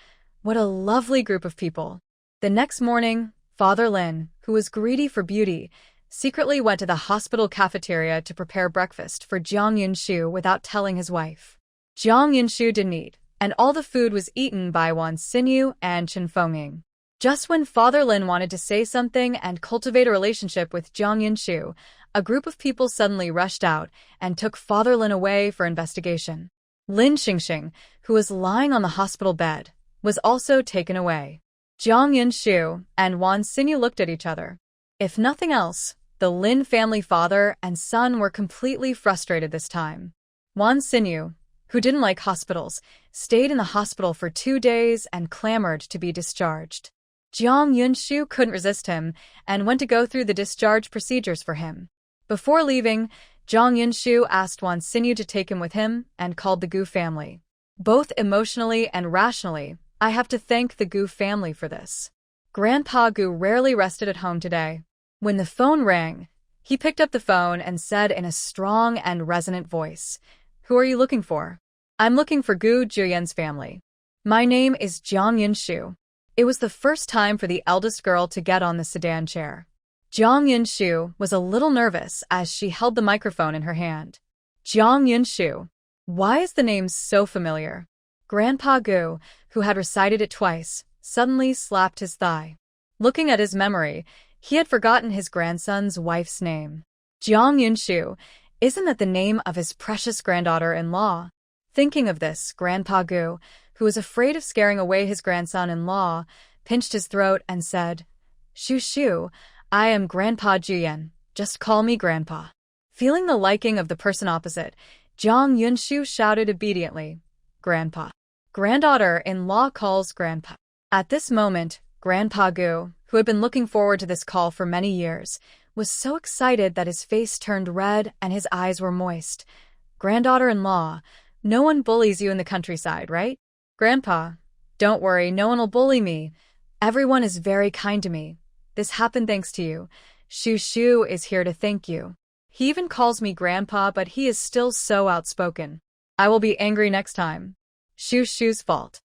"What a lovely group of people." The next morning, Father Lin, who was greedy for beauty, secretly went to the hospital cafeteria to prepare breakfast for Jiang Yinshu without telling his wife. Jiang Yinshu didn't eat, and all the food was eaten by Wan Xinyu and Chen Fengying. Just when Father Lin wanted to say something and cultivate a relationship with Jiang Yinshu, a group of people suddenly rushed out and took Father Lin away for investigation. Lin Xingxing, who was lying on the hospital bed, was also taken away. Jiang Yinshu and Wan Xinyu looked at each other. If nothing else, the Lin family father and son were completely frustrated this time. Wan Xinyu, who didn't like hospitals, stayed in the hospital for 2 days and clamored to be discharged. Jiang Yinshu couldn't resist him and went to go through the discharge procedures for him. Before leaving, Jiang Yinshu asked Wan Xinyu to take him with him and called the Gu family. Both emotionally and rationally, I have to thank the Gu family for this. Grandpa Gu rarely rested at home today. When the phone rang, he picked up the phone and said in a strong and resonant voice, "Who are you looking for?" "I'm looking for Gu Juyan's family. My name is Jiang Yinshu." It was the first time for the eldest girl to get on the sedan chair. Jiang Yinshu was a little nervous as she held the microphone in her hand. Jiang Yinshu. Why is the name so familiar? Grandpa Gu, who had recited it twice, suddenly slapped his thigh. Looking at his memory, he had forgotten his grandson's wife's name. Jiang Yinshu, isn't that the name of his precious granddaughter-in-law? Thinking of this, Grandpa Gu, who was afraid of scaring away his grandson-in-law, pinched his throat and said, "Shu Shu, I am Grandpa Juyan. Just call me Grandpa." Feeling the liking of the person opposite, Jiang Yinshu shouted obediently, "Grandpa." Granddaughter-in-law calls Grandpa. At this moment, Grandpa Gu, who had been looking forward to this call for many years, was so excited that his face turned red and his eyes were moist. "Granddaughter-in-law, no one bullies you in the countryside, right?" "Grandpa, don't worry, no one will bully me. Everyone is very kind to me. This happened thanks to you. Shu Shu is here to thank you. He even calls me Grandpa, but he is still so outspoken. I will be angry next time. Shu Shu's fault."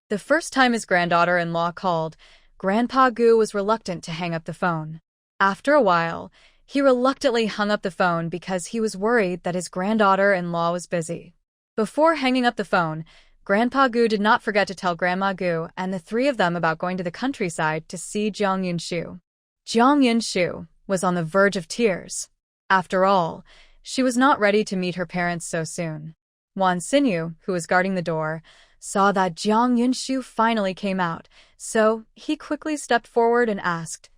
The first time his granddaughter-in-law called, Grandpa Gu was reluctant to hang up the phone. After a while, he reluctantly hung up the phone because he was worried that his granddaughter-in-law was busy. Before hanging up the phone, Grandpa Gu did not forget to tell Grandma Gu and the 3 of them about going to the countryside to see Jiang Yinshu. Jiang Yinshu was on the verge of tears. After all, she was not ready to meet her parents so soon. Wan Xinyu, who was guarding the door, saw that Jiang Yinshu finally came out, so he quickly stepped forward and asked,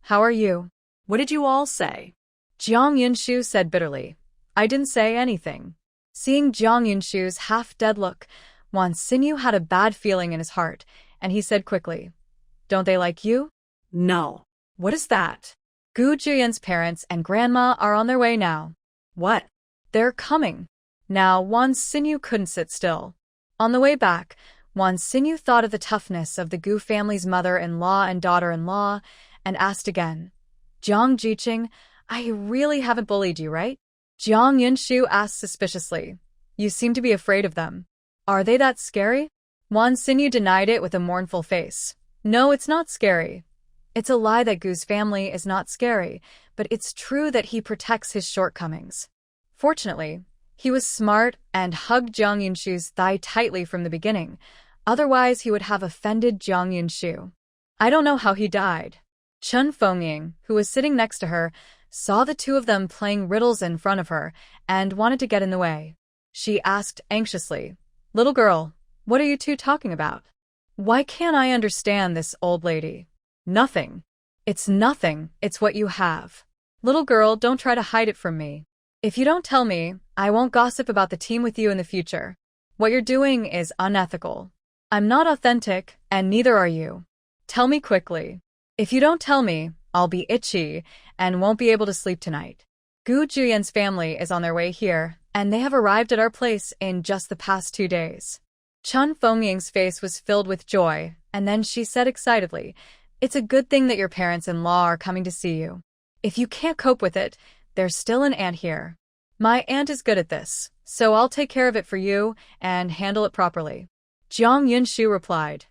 "How are you?" What did you all say? Jiang Yinshu said bitterly, "I didn't say anything." Seeing Jiang Yinshu's half-dead look, Wan Xinyu had a bad feeling in his heart, and he said quickly, "Don't they like you?" No. What is that? Gu Juyan's parents and grandma are on their way now. What? They're coming. Now Wan Xinyu couldn't sit still. On the way back, Wan Xinyu thought of the toughness of the Gu family's mother-in-law and daughter-in-law and asked again, Jiang Jiqing, I really haven't bullied you, right? Jiang Yunshu asked suspiciously. You seem to be afraid of them. Are they that scary? Wan Xinyu denied it with a mournful face. No, it's not scary. It's a lie that Gu's family is not scary, but it's true that he protects his shortcomings. Fortunately, he was smart and hugged Jiang Yunshu's thigh tightly from the beginning. Otherwise, he would have offended Jiang Yunshu. I don't know how he died. Chen Fengying, who was sitting next to her, saw the two of them playing riddles in front of her and wanted to get in the way. She asked anxiously, Little girl, what are you two talking about? Why can't I understand this old lady? Nothing. It's nothing, it's what you have. Little girl, don't try to hide it from me. If you don't tell me, I won't gossip about the team with you in the future. What you're doing is unethical. I'm not authentic, and neither are you. Tell me quickly. If you don't tell me, I'll be itchy and won't be able to sleep tonight. Gu Juyan's family is on their way here, and they have arrived at our place in just the past 2 days. Chen Fengying's face was filled with joy, and then she said excitedly, It's a good thing that your parents-in-law are coming to see you. If you can't cope with it, there's still an aunt here. My aunt is good at this, so I'll take care of it for you and handle it properly. Jiang Yunshu replied,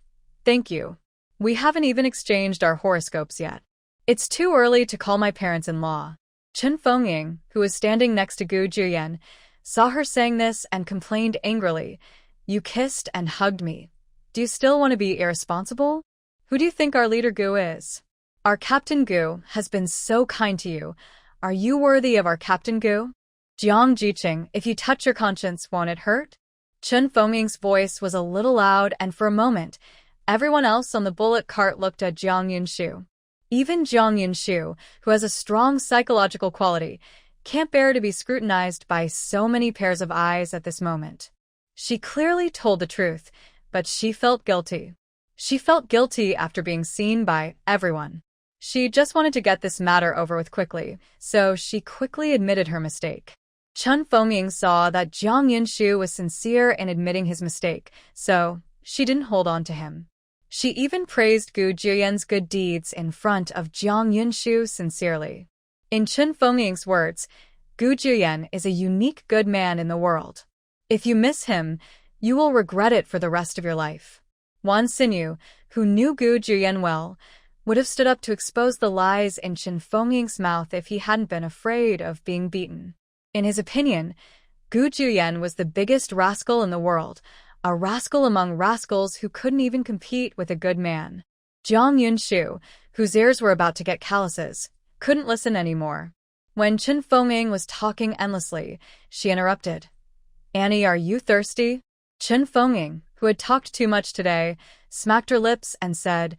Thank you. We haven't even exchanged our horoscopes yet. It's too early to call my parents-in-law. Chen Fengying, who was standing next to Gu Juyan, saw her saying this and complained angrily, You kissed and hugged me. Do you still want to be irresponsible? Who do you think our leader Gu is? Our Captain Gu has been so kind to you. Are you worthy of our Captain Gu? Jiang Jiqing, if you touch your conscience, won't it hurt? Chen Fengying's voice was a little loud, and for a moment, everyone else on the bullet cart looked at Jiang Yunshu. Even Jiang Yunshu, who has a strong psychological quality, can't bear to be scrutinized by so many pairs of eyes at this moment. She clearly told the truth, but she felt guilty. She felt guilty after being seen by everyone. She just wanted to get this matter over with quickly, so she quickly admitted her mistake. Chen Fengying saw that Jiang Yunshu was sincere in admitting his mistake, so she didn't hold on to him. She even praised Gu Juyan's good deeds in front of Jiang Yunshu sincerely. In Chen Fengying's words, Gu Juyan is a unique good man in the world. If you miss him, you will regret it for the rest of your life. Wan Xinyu, who knew Gu Juyan well, would have stood up to expose the lies in Chen Fengying's mouth if he hadn't been afraid of being beaten. In his opinion, Gu Juyan was the biggest rascal in the world, a rascal among rascals who couldn't even compete with a good man. Jiang Yunshu, whose ears were about to get calluses, couldn't listen anymore. When Chen Fengying was talking endlessly, she interrupted. Annie, are you thirsty? Chen Fengying, who had talked too much today, smacked her lips and said,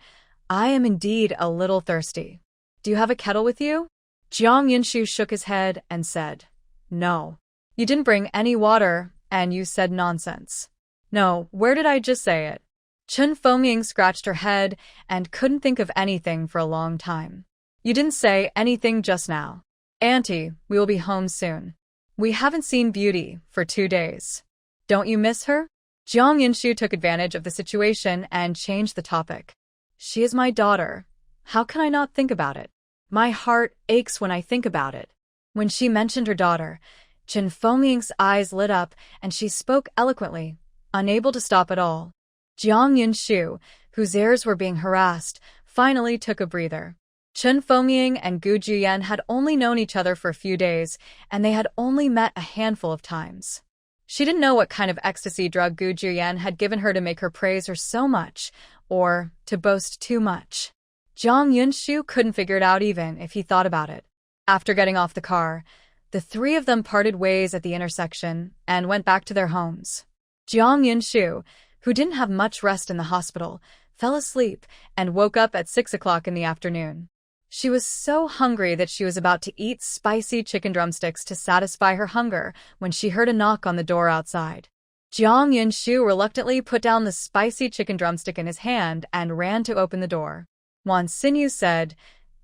I am indeed a little thirsty. Do you have a kettle with you? Jiang Yunshu shook his head and said, No. You didn't bring any water, and you said nonsense. No, where did I just say it? Chen Fengying scratched her head and couldn't think of anything for a long time. You didn't say anything just now. Auntie, we will be home soon. We haven't seen Beauty for 2 days. Don't you miss her? Jiang Yunshu took advantage of the situation and changed the topic. She is my daughter. How can I not think about it? My heart aches when I think about it. When she mentioned her daughter, Chen Fengying's eyes lit up and she spoke eloquently, unable to stop at all. Jiang Yunshu, whose ears were being harassed, finally took a breather. Chen Fengying and Gu Juyan had only known each other for a few days, and they had only met a handful of times. She didn't know what kind of ecstasy drug Gu Juyan had given her to make her praise her so much, or to boast too much. Jiang Yunshu couldn't figure it out even if he thought about it. After getting off the car, the three of them parted ways at the intersection and went back to their homes. Jiang Yunshu, who didn't have much rest in the hospital, fell asleep and woke up at 6 o'clock in the afternoon. She was so hungry that she was about to eat spicy chicken drumsticks to satisfy her hunger when she heard a knock on the door outside. Jiang Yunshu reluctantly put down the spicy chicken drumstick in his hand and ran to open the door. Wan Xinyu said,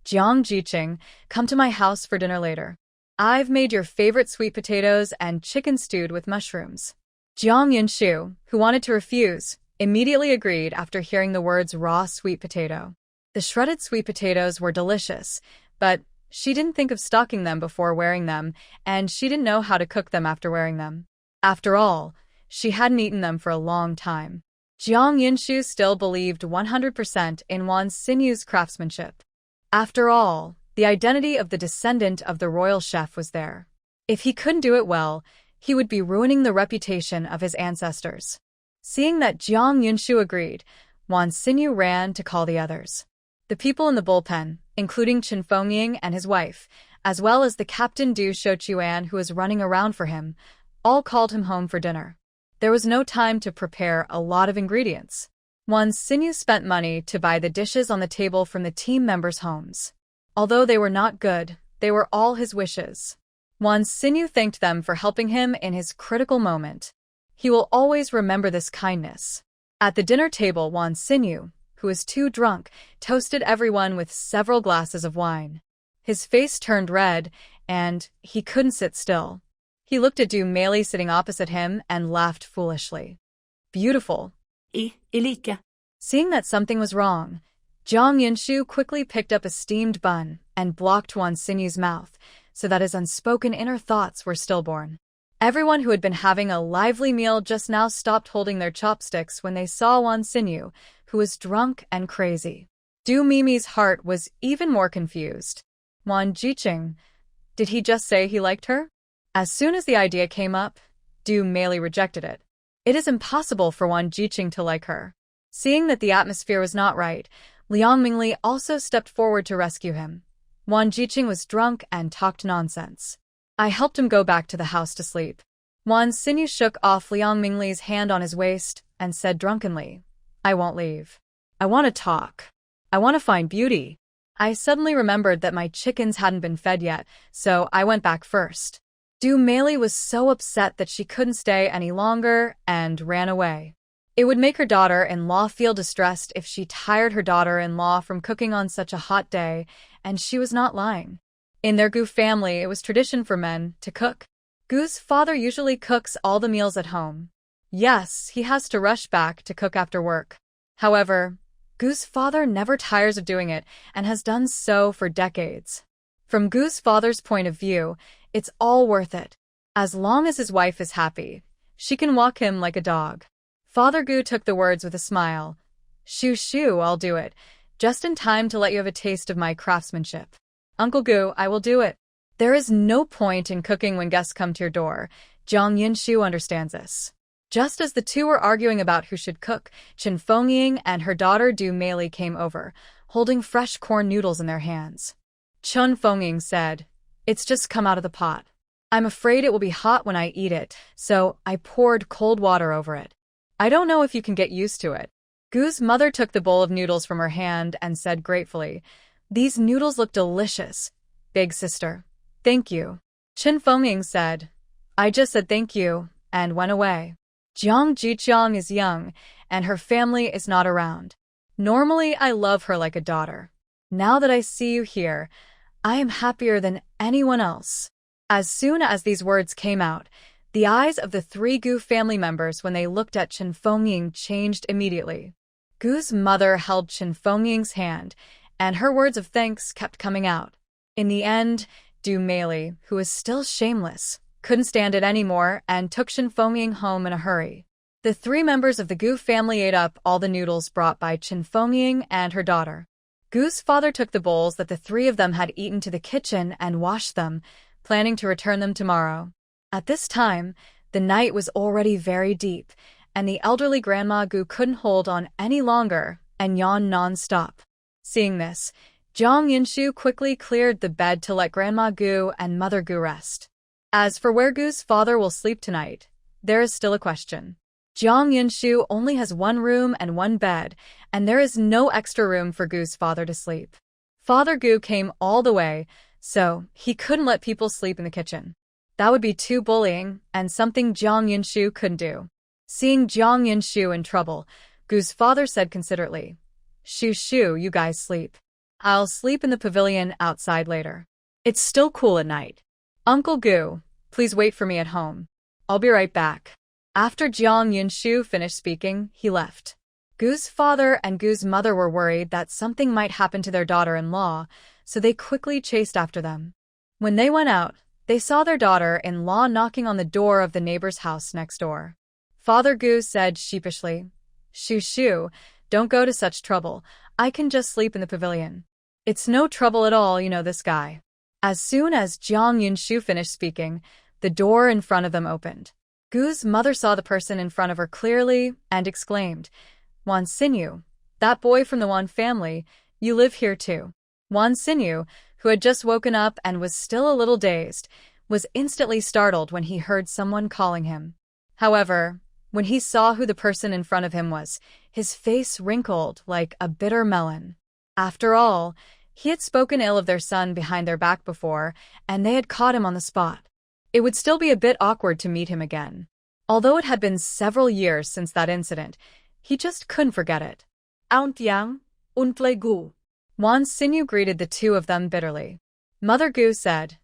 Jiang Jiqing, come to my house for dinner later. I've made your favorite sweet potatoes and chicken stewed with mushrooms. Jiang Yunshu, who wanted to refuse, immediately agreed after hearing the words raw sweet potato. The shredded sweet potatoes were delicious, but she didn't think of stocking them before wearing them, and she didn't know how to cook them after wearing them. After all, she hadn't eaten them for a long time. Jiang Yunshu still believed 100% in Wan Xinyu's craftsmanship. After all, the identity of the descendant of the royal chef was there. If he couldn't do it well, he would be ruining the reputation of his ancestors. Seeing that Jiang Yunshu agreed, Wan Xinyu ran to call the others. The people in the bullpen, including Chen Fengying and his wife, as well as the Captain Du Shouchuan who was running around for him, all called him home for dinner. There was no time to prepare a lot of ingredients. Wan Xinyu spent money to buy the dishes on the table from the team members' homes. Although they were not good, they were all his wishes. Wan Xinyu thanked them for helping him in his critical moment. He will always remember this kindness. At the dinner table, Wan Xinyu, who was too drunk, toasted everyone with several glasses of wine. His face turned red, and he couldn't sit still. He looked at Du Meili sitting opposite him and laughed foolishly. Beautiful. Elika. Seeing that something was wrong, Jiang Yunshu quickly picked up a steamed bun and blocked Wan Xinyu's mouth so that his unspoken inner thoughts were stillborn. Everyone who had been having a lively meal just now stopped holding their chopsticks when they saw Wan Xinyu, who was drunk and crazy. Du Mimi's heart was even more confused. Wan Jiqing, did he just say he liked her? As soon as the idea came up, Du Meili rejected it. It is impossible for Wan Jiqing to like her. Seeing that the atmosphere was not right, Liang Mingli also stepped forward to rescue him. Wan Jiqing was drunk and talked nonsense. I helped him go back to the house to sleep. Wan Xinyu shook off Liang Mingli's hand on his waist and said drunkenly, I won't leave. I want to talk. I want to find beauty. I suddenly remembered that my chickens hadn't been fed yet, so I went back first. Du Meili was so upset that she couldn't stay any longer and ran away. It would make her daughter-in-law feel distressed if she tired her daughter-in-law from cooking on such a hot day, and she was not lying. In their Gu family, it was tradition for men to cook. Gu's father usually cooks all the meals at home. Yes, he has to rush back to cook after work. However, Gu's father never tires of doing it and has done so for decades. From Gu's father's point of view, it's all worth it. As long as his wife is happy, she can walk him like a dog. Father Gu took the words with a smile. Shoo shoo, I'll do it, just in time to let you have a taste of my craftsmanship. Uncle Gu, I will do it. There is no point in cooking when guests come to your door. Jiang Yunshu understands this. Just as the two were arguing about who should cook, Chen Fengying and her daughter Du Meili came over, holding fresh corn noodles in their hands. Chen Fengying said, It's just come out of the pot. I'm afraid it will be hot when I eat it, so I poured cold water over it. I don't know if you can get used to it. Gu's mother took the bowl of noodles from her hand and said gratefully, These noodles look delicious. Big sister. Thank you. Chen Fengying said, I just said thank you, and went away. Jiang Jiqiang is young, and her family is not around. Normally, I love her like a daughter. Now that I see you here, I am happier than anyone else. As soon as these words came out, the eyes of the three Gu family members when they looked at Chen Fengying changed immediately. Gu's mother held Chen Fengying's hand, and her words of thanks kept coming out. In the end, Du Meili, who was still shameless, couldn't stand it anymore and took Chen Fengying home in a hurry. The three members of the Gu family ate up all the noodles brought by Chen Fengying and her daughter. Gu's father took the bowls that the three of them had eaten to the kitchen and washed them, planning to return them tomorrow. At this time, the night was already very deep, and the elderly Grandma Gu couldn't hold on any longer and yawned non-stop. Seeing this, Jiang Yunshu quickly cleared the bed to let Grandma Gu and Mother Gu rest. As for where Gu's father will sleep tonight, there is still a question. Jiang Yunshu only has one room and one bed, and there is no extra room for Gu's father to sleep. Father Gu came all the way, so he couldn't let people sleep in the kitchen. That would be too bullying, and something Jiang Yunshu couldn't do. Seeing Jiang Yunshu in trouble, Gu's father said considerately, Shoo shoo, you guys sleep. I'll sleep in the pavilion outside later. It's still cool at night. Uncle Gu, please wait for me at home. I'll be right back. After Jiang Yunshu finished speaking, he left. Gu's father and Gu's mother were worried that something might happen to their daughter-in-law, so they quickly chased after them. When they went out, they saw their daughter-in-law knocking on the door of the neighbor's house next door. Father Gu said sheepishly, "Shu Shu, don't go to such trouble. I can just sleep in the pavilion. It's no trouble at all, you know this guy." As soon as Jiang Yunshu finished speaking, the door in front of them opened. Gu's mother saw the person in front of her clearly and exclaimed, "Wan Xinyu, that boy from the Wan family, you live here too." Wan Xinyu, who had just woken up and was still a little dazed, was instantly startled when he heard someone calling him. However, when he saw who the person in front of him was, his face wrinkled like a bitter melon. After all, he had spoken ill of their son behind their back before, and they had caught him on the spot. It would still be a bit awkward to meet him again. Although it had been several years since that incident, he just couldn't forget it. Aunt Yang, unple Gu. Wan Xinyu greeted the two of them bitterly. Mother Gu said,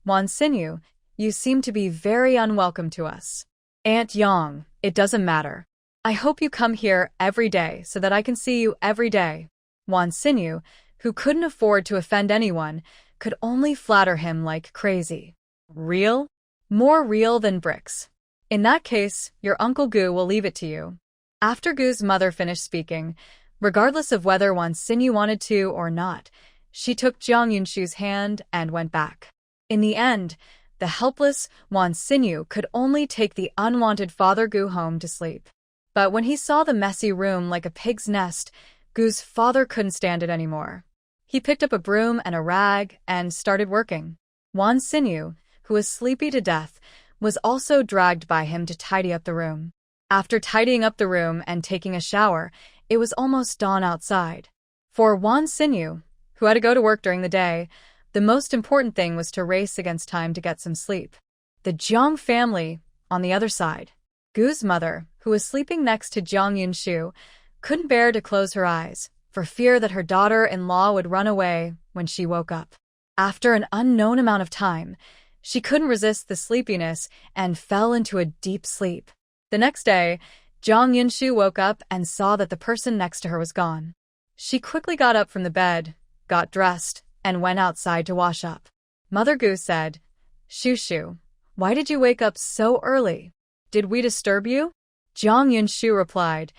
"Wan Xinyu, you seem to be very unwelcome to us." "Aunt Yang, it doesn't matter. I hope you come here every day so that I can see you every day." Wan Xinyu, who couldn't afford to offend anyone, could only flatter him like crazy. "Real? More real than bricks. In that case, your Uncle Gu will leave it to you." After Gu's mother finished speaking, regardless of whether Wan Xinyu wanted to or not, she took Jiang Yunshu's hand and went back. In the end, the helpless Wan Xinyu could only take the unwanted Father Gu home to sleep. But when he saw the messy room like a pig's nest, Gu's father couldn't stand it anymore. He picked up a broom and a rag and started working. Wan Xinyu, who was sleepy to death, was also dragged by him to tidy up the room. After tidying up the room and taking a shower, it was almost dawn outside. For Wan Xinyu, who had to go to work during the day, the most important thing was to race against time to get some sleep. The Jiang family, on the other side, Gu's mother, who was sleeping next to Jiang Yunshu, couldn't bear to close her eyes, for fear that her daughter-in-law would run away when she woke up. After an unknown amount of time, she couldn't resist the sleepiness and fell into a deep sleep. The next day, Jiang Yunshu woke up and saw that the person next to her was gone. She quickly got up from the bed, got dressed, and went outside to wash up. Mother Gu said, "Shu Shu, why did you wake up so early? Did we disturb you?" Jiang Yunshu replied,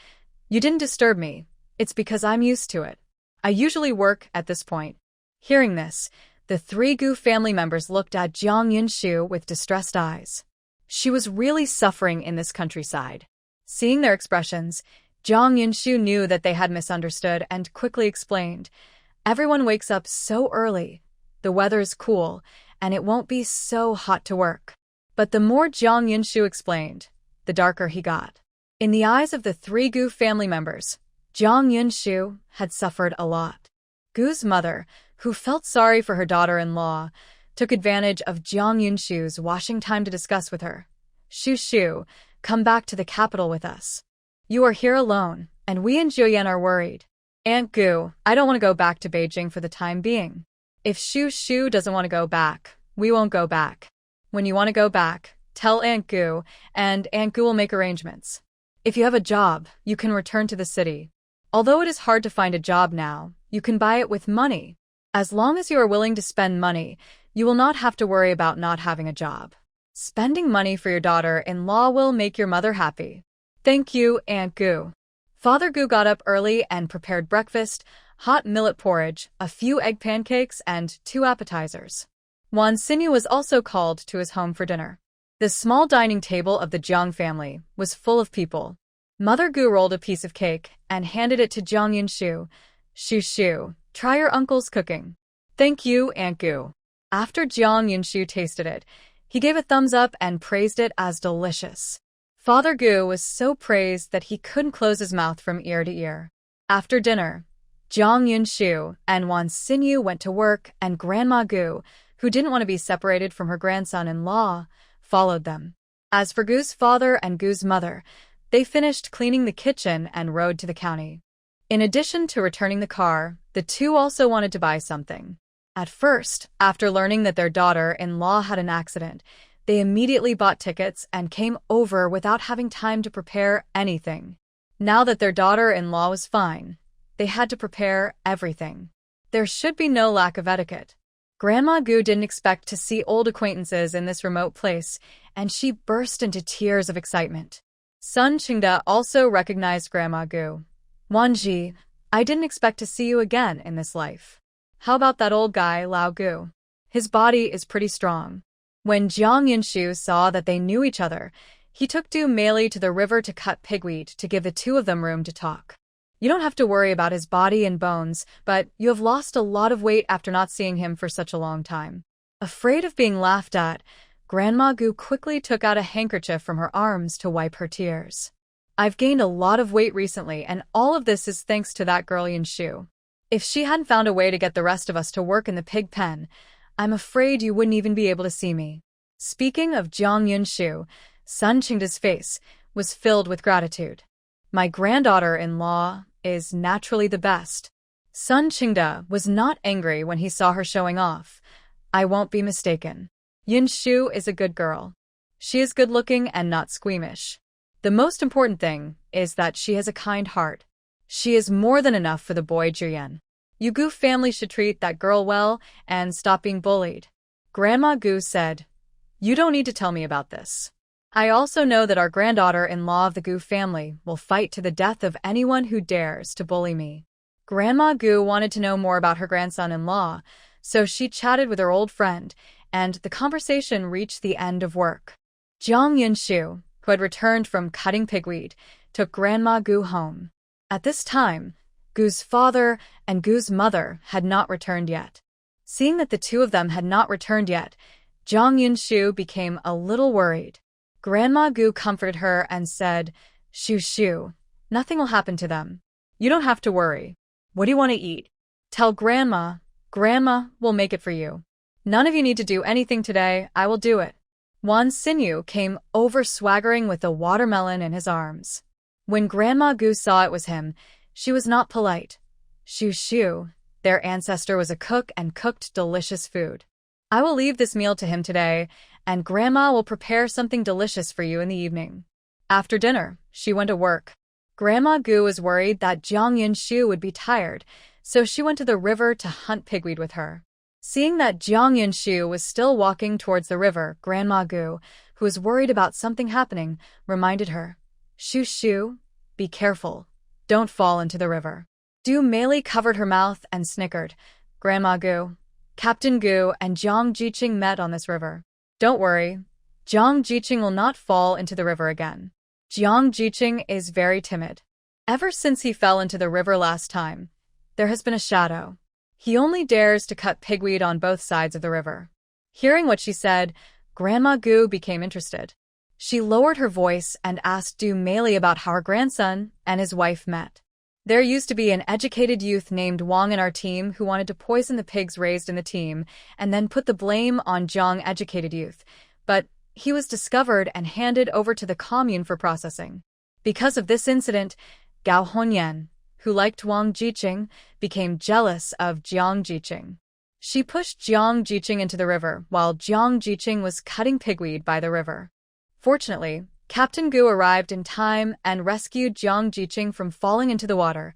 "You didn't disturb me. It's because I'm used to it. I usually work at this point." Hearing this, the three Gu family members looked at Jiang Yunshu with distressed eyes. She was really suffering in this countryside. Seeing their expressions, Jiang Yunshu knew that they had misunderstood and quickly explained, "Everyone wakes up so early. The weather's cool, and it won't be so hot to work." But the more Jiang Yunshu explained, the darker he got. In the eyes of the three Gu family members, Jiang Yunshu had suffered a lot. Gu's mother, who felt sorry for her daughter-in-law, took advantage of Jiang Yunshu's washing time to discuss with her. "Shu Shu, come back to the capital with us. You are here alone, and we and Julian are worried. Aunt Gu, I don't want to go back to Beijing for the time being. If Shu Shu doesn't want to go back, we won't go back. When you want to go back, tell Aunt Gu, and Aunt Gu will make arrangements. If you have a job, you can return to the city. Although it is hard to find a job now, you can buy it with money. As long as you are willing to spend money, you will not have to worry about not having a job. Spending money for your daughter-in-law will make your mother happy. Thank you, Aunt Gu." Father Gu got up early and prepared breakfast, hot millet porridge, a few egg pancakes, and 2 appetizers. Wan Xinyu was also called to his home for dinner. The small dining table of the Jiang family was full of people. Mother Gu rolled a piece of cake and handed it to Jiang Yunshu. "Shu Shu, try your uncle's cooking." "Thank you, Aunt Gu." After Jiang Yunshu tasted it, he gave a thumbs up and praised it as delicious. Father Gu was so praised that he couldn't close his mouth from ear to ear. After dinner, Jiang Yunshu and Wan Xinyu went to work, and Grandma Gu, who didn't want to be separated from her grandson-in-law, followed them. As for Gu's father and Gu's mother, they finished cleaning the kitchen and rode to the county. In addition to returning the car, the two also wanted to buy something. At first, after learning that their daughter-in-law had an accident, They immediately bought tickets and came over without having time to prepare anything. Now that their daughter-in-law was fine, they had to prepare everything. There should be no lack of etiquette. Grandma Gu didn't expect to see old acquaintances in this remote place, and she burst into tears of excitement. Sun Qingda also recognized Grandma Gu. "Wanji, I didn't expect to see you again in this life. How about that old guy, Lao Gu? His body is pretty strong." When Jiang Yunshu saw that they knew each other, he took Du Meili to the river to cut pigweed to give the two of them room to talk. "You don't have to worry about his body and bones, but you have lost a lot of weight after not seeing him for such a long time." Afraid of being laughed at, Grandma Gu quickly took out a handkerchief from her arms to wipe her tears. "I've gained a lot of weight recently, and all of this is thanks to that girl Yunshu. If she hadn't found a way to get the rest of us to work in the pig pen, I'm afraid you wouldn't even be able to see me." Speaking of Jiang Yunshu, Sun Qingda's face was filled with gratitude. "My granddaughter-in-law is naturally the best." Sun Qingda was not angry when he saw her showing off. "I won't be mistaken. Yunshu is a good girl. She is good-looking and not squeamish. The most important thing is that she has a kind heart. She is more than enough for the boy Juyan. You Gu family should treat that girl well and stop being bullied." Grandma Gu said, "You don't need to tell me about this. I also know that our granddaughter-in-law of the Gu family will fight to the death of anyone who dares to bully me." Grandma Gu wanted to know more about her grandson-in-law, so she chatted with her old friend, and the conversation reached the end of work. Jiang Yunshu, who had returned from cutting pigweed, took Grandma Gu home. At this time, Gu's father and Gu's mother had not returned yet. Seeing that the two of them had not returned yet, Jiang Yunshu became a little worried. Grandma Gu comforted her and said, "Shu, nothing will happen to them. You don't have to worry. What do you want to eat? Tell Grandma. Grandma will make it for you. None of you need to do anything today. I will do it." Wan Xinyu came over swaggering with a watermelon in his arms. When Grandma Gu saw it was him, she was not polite. Shu, their ancestor was a cook and cooked delicious food. "I will leave this meal to him today, and Grandma will prepare something delicious for you in the evening." After dinner, she went to work. Grandma Gu was worried that Jiang Yunshu would be tired, so she went to the river to hunt pigweed with her. Seeing that Jiang Yunshu was still walking towards the river, Grandma Gu, who was worried about something happening, reminded her, Shu, be careful. Don't fall into the river." Du Meili covered her mouth and snickered. "Grandma Gu, Captain Gu and Jiang Jiqing met on this river. Don't worry, Jiang Jiqing will not fall into the river again. Jiang Jiqing is very timid. Ever since he fell into the river last time, there has been a shadow. He only dares to cut pigweed on both sides of the river." Hearing what she said, Grandma Gu became interested. She lowered her voice and asked Du Meili about how her grandson and his wife met. "There used to be an educated youth named Wang in our team who wanted to poison the pigs raised in the team and then put the blame on Jiang educated youth, but he was discovered and handed over to the commune for processing. Because of this incident, Gao Hongyan, who liked Wang Jiqing, became jealous of Jiang Jiqing. She pushed Jiang Jiqing into the river while Jiang Jiqing was cutting pigweed by the river. Fortunately, Captain Gu arrived in time and rescued Jiang Jiqing from falling into the water.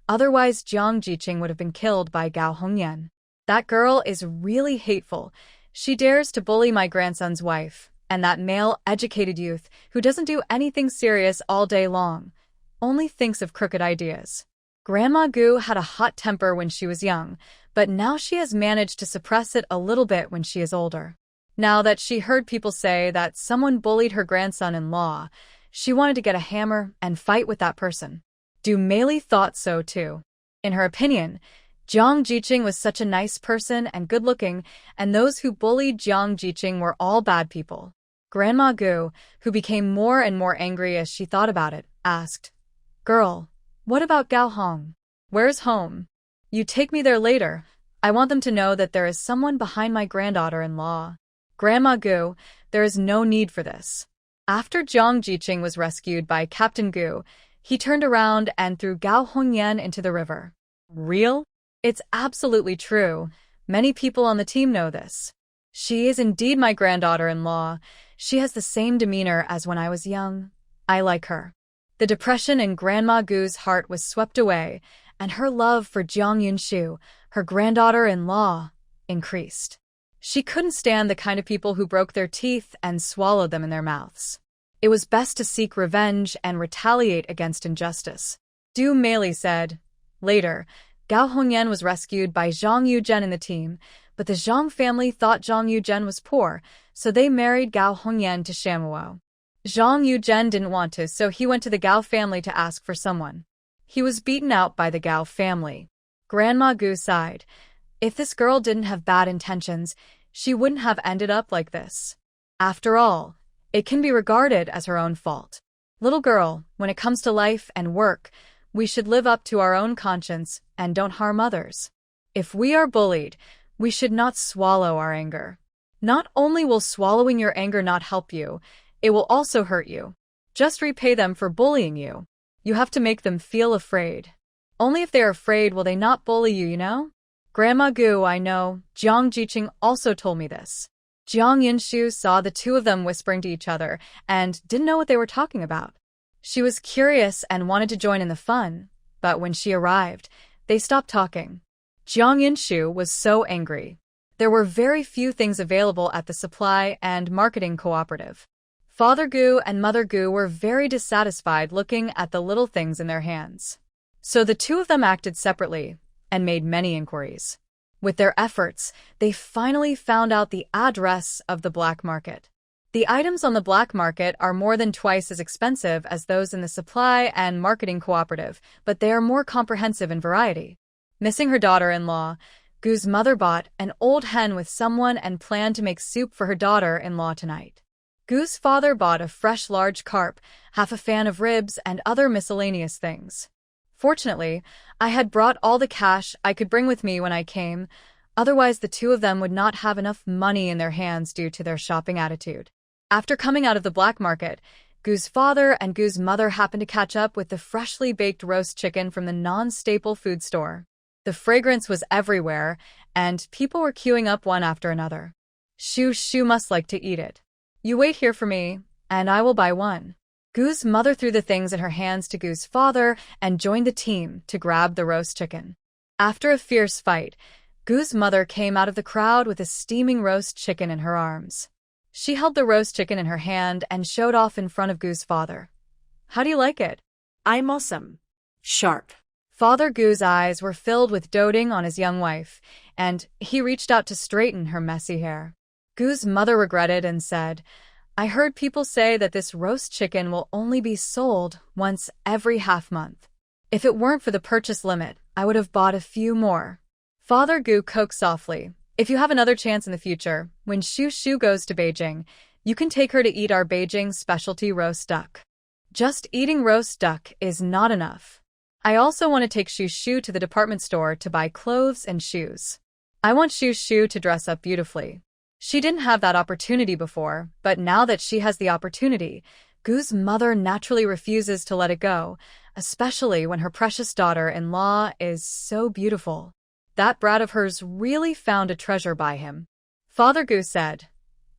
Otherwise, Jiang Jiqing would have been killed by Gao Hongyan. That girl is really hateful. She dares to bully my grandson's wife, and that male educated youth who doesn't do anything serious all day long, only thinks of crooked ideas." Grandma Gu had a hot temper when she was young, but now she has managed to suppress it a little bit when she is older. Now that she heard people say that someone bullied her grandson-in-law, she wanted to get a hammer and fight with that person. Du Meili thought so too. In her opinion, Jiang Jiqing was such a nice person and good-looking, and those who bullied Jiang Jiqing were all bad people. Grandma Gu, who became more and more angry as she thought about it, asked, "Girl, what about Gao Hong? Where's home? You take me there later. I want them to know that there is someone behind my granddaughter-in-law." "Grandma Gu, there is no need for this." After Jiang Jiqing was rescued by Captain Gu, he turned around and threw Gao Hongyan into the river. Real? It's absolutely true. Many people on the team know this. She is indeed my granddaughter-in-law. She has the same demeanor as when I was young. I like her. The depression in Grandma Gu's heart was swept away, and her love for Jiang Yunshu, her granddaughter-in-law, increased. She couldn't stand the kind of people who broke their teeth and swallowed them in their mouths. It was best to seek revenge and retaliate against injustice. Du Meili said. Later, Gao Hongyan was rescued by Zhang Yuzhen and the team, but the Zhang family thought Zhang Yuzhen was poor, so they married Gao Hongyan to Shamuo. Zhang Yuzhen didn't want to, so he went to the Gao family to ask for someone. He was beaten out by the Gao family. Grandma Gu sighed. If this girl didn't have bad intentions, she wouldn't have ended up like this. After all, it can be regarded as her own fault. Little girl, when it comes to life and work, we should live up to our own conscience and don't harm others. If we are bullied, we should not swallow our anger. Not only will swallowing your anger not help you, it will also hurt you. Just repay them for bullying you. You have to make them feel afraid. Only if they are afraid will they not bully you, you know? Grandma Gu, I know, Jiang Jiqing also told me this. Jiang Yunshu saw the two of them whispering to each other and didn't know what they were talking about. She was curious and wanted to join in the fun, but when she arrived, they stopped talking. Jiang Yunshu was so angry. There were very few things available at the supply and marketing cooperative. Father Gu and Mother Gu were very dissatisfied looking at the little things in their hands. So the two of them acted separately and made many inquiries. With their efforts, they finally found out the address of the black market. The items on the black market are more than twice as expensive as those in the supply and marketing cooperative, but they are more comprehensive in variety. Missing her daughter-in-law, Gu's mother bought an old hen with someone and planned to make soup for her daughter-in-law tonight. Gu's father bought a fresh large carp, half a fan of ribs, and other miscellaneous things. Fortunately, I had brought all the cash I could bring with me when I came, otherwise the two of them would not have enough money in their hands due to their shopping attitude. After coming out of the black market, Gu's father and Gu's mother happened to catch up with the freshly baked roast chicken from the non-staple food store. The fragrance was everywhere, and people were queuing up one after another. Shu must like to eat it. You wait here for me, and I will buy one. Gu's mother threw the things in her hands to Gu's father and joined the team to grab the roast chicken. After a fierce fight, Gu's mother came out of the crowd with a steaming roast chicken in her arms. She held the roast chicken in her hand and showed off in front of Gu's father. How do you like it? I'm awesome. Sharp. Father Gu's eyes were filled with doting on his young wife, and he reached out to straighten her messy hair. Gu's mother regretted and said, I heard people say that this roast chicken will only be sold once every half-month. If it weren't for the purchase limit, I would have bought a few more. Father Gu coaxed softly. If you have another chance in the future, when Shu goes to Beijing, you can take her to eat our Beijing specialty roast duck. Just eating roast duck is not enough. I also want to take Shu to the department store to buy clothes and shoes. I want Shu to dress up beautifully. She didn't have that opportunity before, but now that she has the opportunity, Gu's mother naturally refuses to let it go, especially when her precious daughter-in-law is so beautiful. That brat of hers really found a treasure by him. Father Gu said,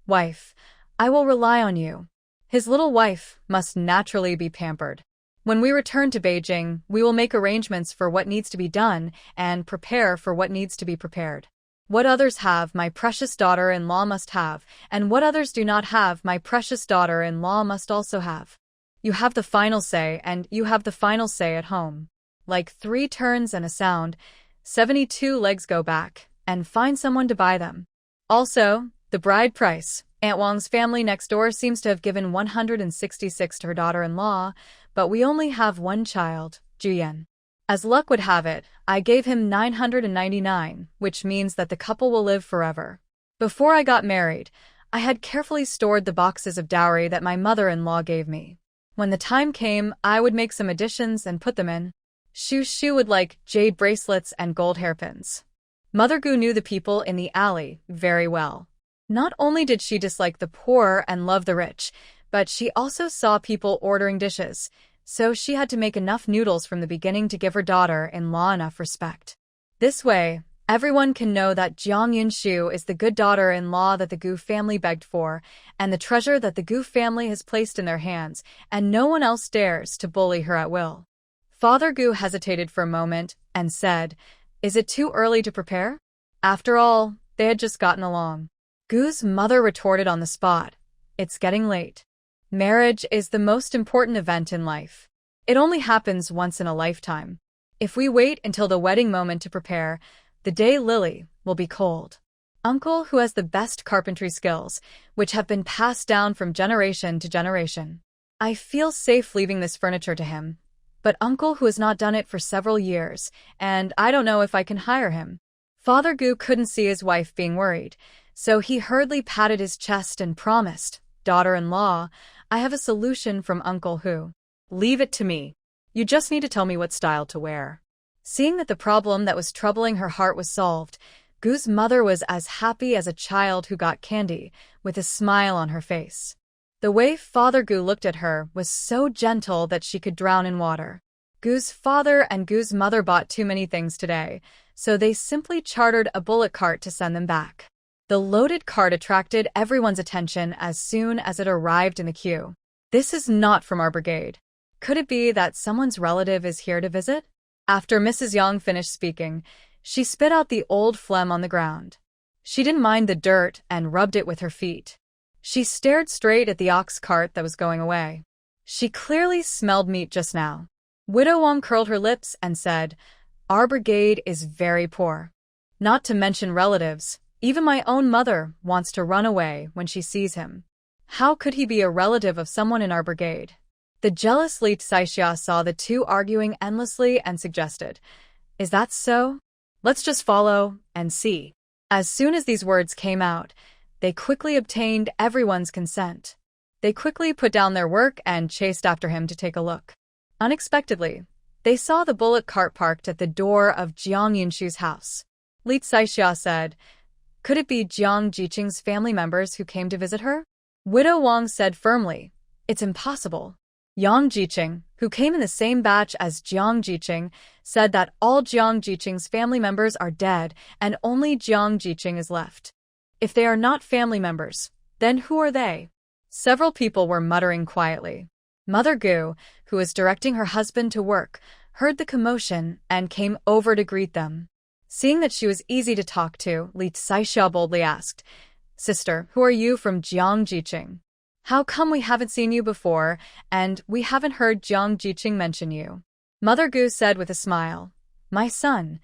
Wife, I will rely on you. His little wife must naturally be pampered. When we return to Beijing, we will make arrangements for what needs to be done and prepare for what needs to be prepared. What others have, my precious daughter-in-law must have, and what others do not have, my precious daughter-in-law must also have. You have the final say, and you have the final say at home. Like 3 turns and a sound, 72 legs go back, and find someone to buy them. Also, the bride price. Aunt Wang's family next door seems to have given 166 to her daughter-in-law, but we only have one child, Juyan. As luck would have it, I gave him 999, which means that the couple will live forever. Before I got married, I had carefully stored the boxes of dowry that my mother-in-law gave me. When the time came, I would make some additions and put them in. Shu would like jade bracelets and gold hairpins. Mother Gu knew the people in the alley very well. Not only did she dislike the poor and love the rich, but she also saw people ordering dishes, so she had to make enough noodles from the beginning to give her daughter-in-law enough respect. This way, Everyone can know that Jiang Yunshu is the good daughter-in-law that the Gu family begged for, and the treasure that the Gu family has placed in their hands, and no one else dares to bully her at will. Father Gu hesitated for a moment and said, "Is it too early to prepare?" After all, they had just gotten along. Gu's mother retorted on the spot, "It's getting late. Marriage is the most important event in life. It only happens once in a lifetime. If we wait until the wedding moment to prepare, the day Lily will be cold." Uncle, who has the best carpentry skills, which have been passed down from generation to generation. I feel safe leaving this furniture to him. But Uncle, who has not done it for several years, and I don't know if I can hire him. Father Gu couldn't see his wife being worried, so he hurriedly patted his chest and promised, "Daughter-in-law, I have a solution from Uncle Hu. Leave it to me. You just need to tell me what style to wear." Seeing that the problem that was troubling her heart was solved, Gu's mother was as happy as a child who got candy, with a smile on her face. The way Father Gu looked at her was so gentle that she could drown in water. Gu's father and Gu's mother bought too many things today, so they simply chartered a bullock cart to send them back. The loaded cart attracted everyone's attention as soon as it arrived in the queue. "This is not from our brigade. Could it be that someone's relative is here to visit?" After Mrs. Yang finished speaking, she spit out the old phlegm on the ground. She didn't mind the dirt and rubbed it with her feet. She stared straight at the ox cart that was going away. She clearly smelled meat just now. Widow Wang curled her lips and said, "Our brigade is very poor. Not to mention relatives, even my own mother wants to run away when she sees him. How could he be a relative of someone in our brigade?" The jealous Li Saixia saw the two arguing endlessly and suggested, "Is that so? Let's just follow and see." As soon as these words came out, they quickly obtained everyone's consent. They quickly put down their work and chased after him to take a look. Unexpectedly, they saw the bullock cart parked at the door of Jiang Yunshu's house. Li Saixia said, "Could it be Jiang Jiqing's family members who came to visit her?" Widow Wang said firmly, "It's impossible." Yang Jiqing, who came in the same batch as Jiang Jiqing, said that all Jiang Jiqing's family members are dead and only Jiang Jiqing is left. If they are not family members, then who are they? Several people were muttering quietly. Mother Gu, who was directing her husband to work, heard the commotion and came over to greet them. Seeing that she was easy to talk to, Li Saixia boldly asked, "Sister, who are you from Jiang Jiqing? How come we haven't seen you before, and we haven't heard Jiang Jiqing mention you?" Mother Gu said with a smile, "My son,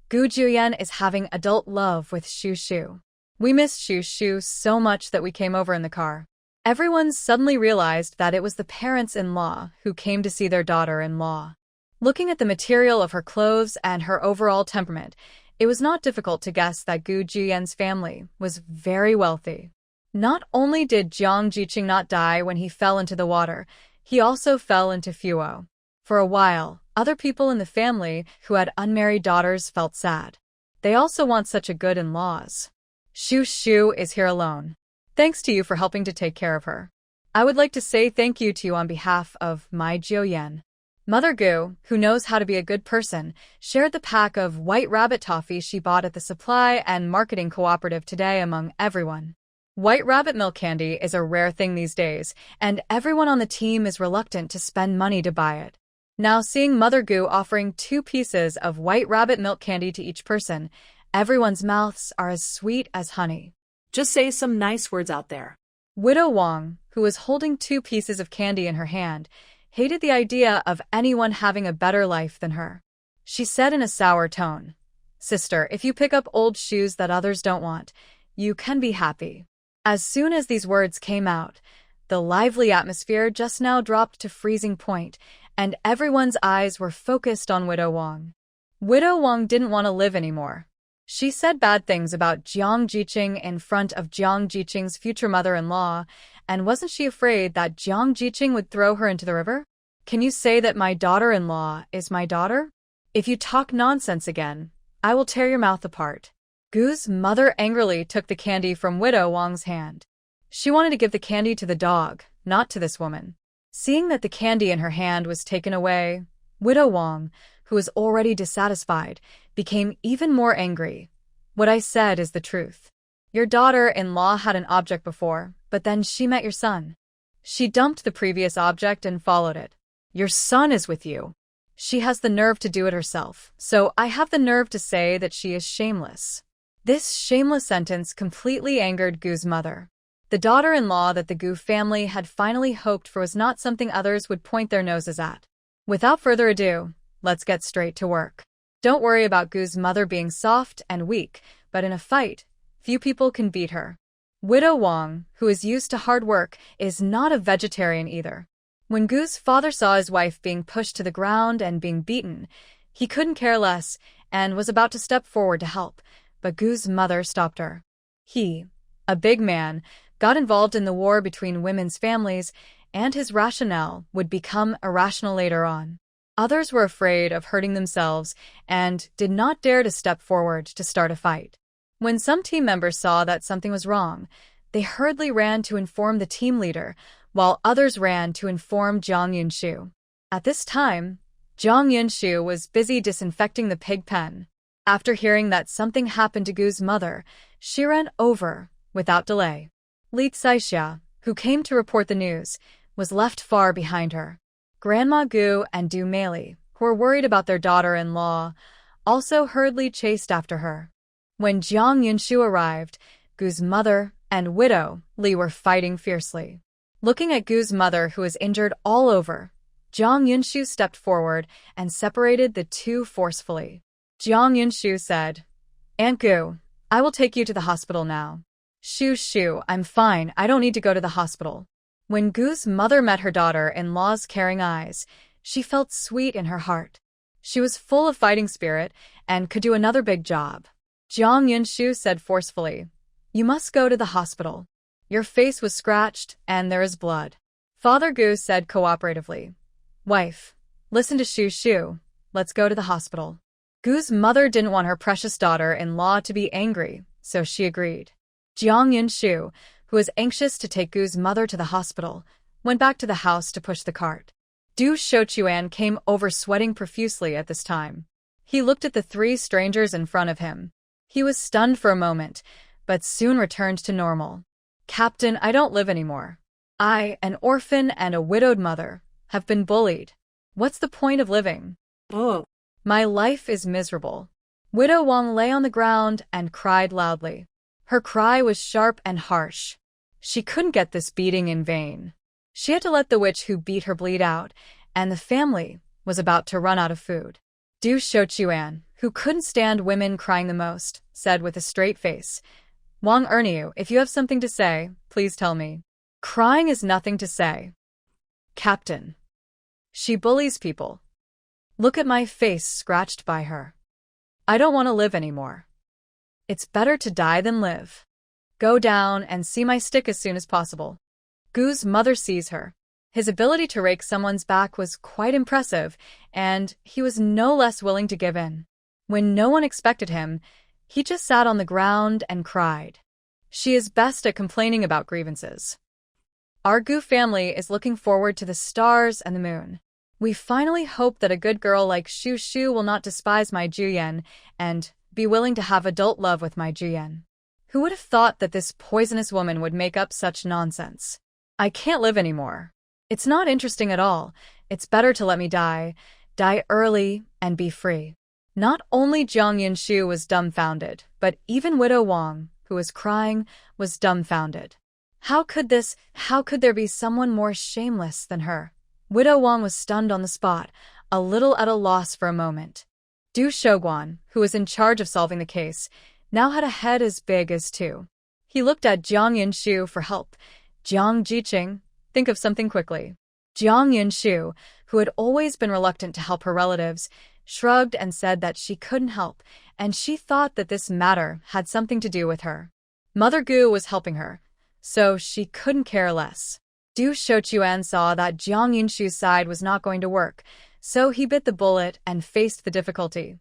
Gu Juyan is having adult love with Shu Shu. We missed Shu Shu so much that we came over in the car." Everyone suddenly realized that it was the parents-in-law who came to see their daughter-in-law. Looking at the material of her clothes and her overall temperament, it was not difficult to guess that Gu Juyan's family was very wealthy. Not only did Jiang Jiqing not die when he fell into the water, he also fell into Fuo. For a while, other people in the family who had unmarried daughters felt sad. They also want such a good in-laws. Shu Shu is here alone. Thanks to you for helping to take care of her. I would like to say thank you to you on behalf of my Jiuyan. Mother Gu, who knows how to be a good person, shared the pack of white rabbit toffee she bought at the supply and marketing cooperative today among everyone. White rabbit milk candy is a rare thing these days, and everyone on the team is reluctant to spend money to buy it. Now seeing Mother Gu offering 2 pieces of white rabbit milk candy to each person, everyone's mouths are as sweet as honey. Just say some nice words out there. Widow Wang, who was holding 2 pieces of candy in her hand, hated the idea of anyone having a better life than her. She said in a sour tone, "Sister, if you pick up old shoes that others don't want, you can be happy." As soon as these words came out, the lively atmosphere just now dropped to freezing point, and everyone's eyes were focused on Widow Wang. Widow Wang didn't want to live anymore. She said bad things about Jiang Jiqing in front of Jiang Jiqing's future mother-in-law, and wasn't she afraid that Jiang Jiqing would throw her into the river? "Can you say that my daughter-in-law is my daughter? If you talk nonsense again, I will tear your mouth apart." Gu's mother angrily took the candy from Widow Wang's hand. She wanted to give the candy to the dog, not to this woman. Seeing that the candy in her hand was taken away, Widow Wang, who was already dissatisfied, became even more angry What I said is the truth. Your daughter-in-law had an object before, but then she met your son. She dumped the previous object and followed it. Your son is with you. She has the nerve to do it herself, so I have the nerve to say that she is shameless. This shameless sentence completely angered Gu's mother. The daughter-in-law that the Gu family had finally hoped for was not something others would point their noses at. Without further ado, let's get straight to work. Don't worry about Gu's mother being soft and weak, but in a fight, few people can beat her. Widow Wang, who is used to hard work, is not a vegetarian either. When Gu's father saw his wife being pushed to the ground and being beaten, he couldn't care less and was about to step forward to help, but Gu's mother stopped her. He, a big man, got involved in the war between women's families, and his rationale would become irrational later on. Others were afraid of hurting themselves and did not dare to step forward to start a fight. When some team members saw that something was wrong, they hurriedly ran to inform the team leader, while others ran to inform Jiang Yunshu. At this time, Jiang Yunshu was busy disinfecting the pig pen. After hearing that something happened to Gu's mother, she ran over without delay. Li Caixia, who came to report the news, was left far behind her. Grandma Gu and Du Meili, who were worried about their daughter-in-law, also hurriedly chased after her. When Jiang Yunshu arrived, Gu's mother and widow Li were fighting fiercely. Looking at Gu's mother, who was injured all over, Jiang Yunshu stepped forward and separated the two forcefully. Jiang Yunshu said, "Aunt Gu, I will take you to the hospital now." Shu, I'm fine, I don't need to go to the hospital." When Gu's mother met her daughter-in-law's caring eyes, she felt sweet in her heart. She was full of fighting spirit and could do another big job. Jiang Yunshu said forcefully, "You must go to the hospital. Your face was scratched and there is blood." Father Gu said cooperatively, "Wife, listen to Shu, let's go to the hospital." Gu's mother didn't want her precious daughter-in-law to be angry, so she agreed. Jiang Yunshu, who was anxious to take Gu's mother to the hospital, went back to the house to push the cart. Du Shochuan came over sweating profusely at this time. He looked at the three strangers in front of him. He was stunned for a moment, but soon returned to normal. "Captain, I don't live anymore. I, an orphan and a widowed mother, have been bullied. What's the point of living? Oh. My life is miserable." Widow Wang lay on the ground and cried loudly. Her cry was sharp and harsh. She couldn't get this beating in vain. She had to let the witch who beat her bleed out, and the family was about to run out of food. Du Shochuan, who couldn't stand women crying the most, said with a straight face, "Wang Erniu, if you have something to say, please tell me. Crying is nothing to say. Captain. She bullies people. Look at my face scratched by her. I don't want to live anymore. It's better to die than live. Go down and see my stick as soon as possible." Gu's mother sees her. His ability to rake someone's back was quite impressive, and he was no less willing to give in. When no one expected him, he just sat on the ground and cried. She is best at complaining about grievances. Our Gu family is looking forward to the stars and the moon. We finally hope that a good girl like Shu will not despise my Juyen and be willing to have adult love with my Juyen. Who would have thought that this poisonous woman would make up such nonsense? I can't live anymore. It's not interesting at all. It's better to let me die early, and be free. Not only Jiang Yunshu was dumbfounded, but even Widow Wang, who was crying, was dumbfounded. How could there be someone more shameless than her? Widow Wang was stunned on the spot, a little at a loss for a moment. Du Shoguan, who was in charge of solving the case, now had a head as big as two. He looked at Jiang Yunshu for help. "Jiang Jiqing, think of something quickly." Jiang Yunshu, who had always been reluctant to help her relatives, shrugged and said that she couldn't help, and she thought that this matter had something to do with her. Mother Gu was helping her, so she couldn't care less. Du Shochuan saw that Jiang Yunshu's side was not going to work, so he bit the bullet and faced the difficulty.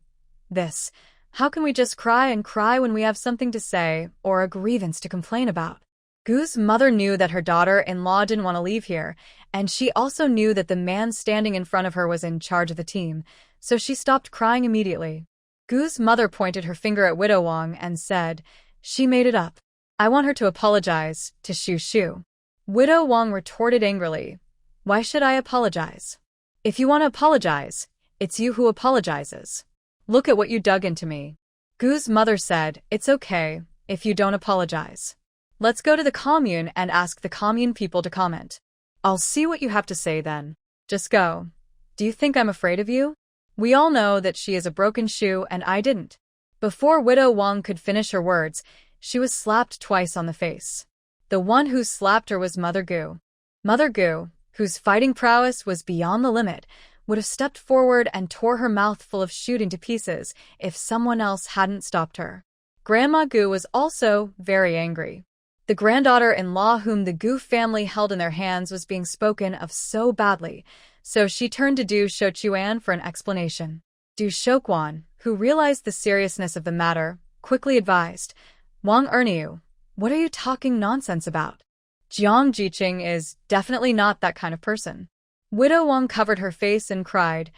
How can we just cry and cry when we have something to say or a grievance to complain about? Gu's mother knew that her daughter-in-law didn't want to leave here, and she also knew that the man standing in front of her was in charge of the team, so she stopped crying immediately. Gu's mother pointed her finger at Widow Wang and said, "She made it up. I want her to apologize to Xu Shu." Widow Wang retorted angrily, "Why should I apologize? If you want to apologize, it's you who apologizes. Look at what you dug into me." Gu's mother said, "It's okay if you don't apologize. Let's go to the commune and ask the commune people to comment. I'll see what you have to say then. Just go. Do you think I'm afraid of you? We all know that she is a broken shoe and I didn't." Before Widow Wang could finish her words, she was slapped twice on the face. The one who slapped her was Mother Gu. Mother Gu, whose fighting prowess was beyond the limit, would have stepped forward and tore her mouth full of shooting to pieces if someone else hadn't stopped her. Grandma Gu was also very angry. The granddaughter-in-law whom the Gu family held in their hands was being spoken of so badly, so she turned to Du Shouquan for an explanation. Du Shouquan, who realized the seriousness of the matter, quickly advised, "Wang Erniu, what are you talking nonsense about? Jiang Jiqing is definitely not that kind of person." Widow Wang covered her face and cried,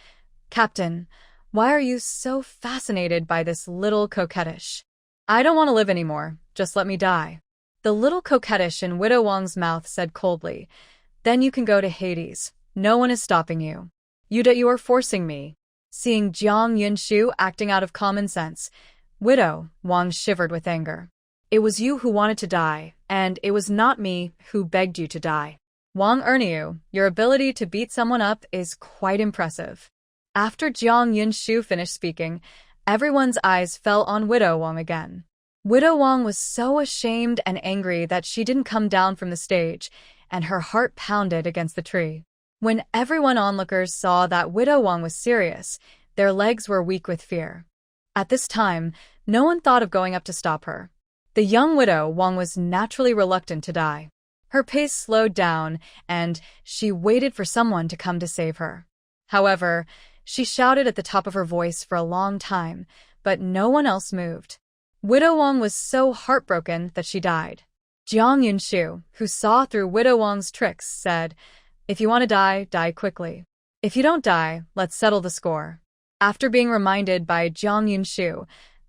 "Captain, why are you so fascinated by this little coquettish? I don't want to live anymore, just let me die." The little coquettish in Widow Wang's mouth said coldly, "Then you can go to Hades. No one is stopping you. You are forcing me." Seeing Jiang Yunshu acting out of common sense, Widow Wang shivered with anger. "It was you who wanted to die, and it was not me who begged you to die. Wang Erniu, your ability to beat someone up is quite impressive." After Jiang Yunshu finished speaking, everyone's eyes fell on Widow Wang again. Widow Wang was so ashamed and angry that she didn't come down from the stage, and her heart pounded against the tree. When everyone onlookers saw that Widow Wang was serious, their legs were weak with fear. At this time, no one thought of going up to stop her. The young Widow Wang was naturally reluctant to die. Her pace slowed down, and she waited for someone to come to save her. However, she shouted at the top of her voice for a long time, but no one else moved. Widow Wang was so heartbroken that she died. Jiang Yunshu, who saw through Widow Wang's tricks, said, "If you want to die, die quickly. If you don't die, let's settle the score." After being reminded by Jiang Yunshu,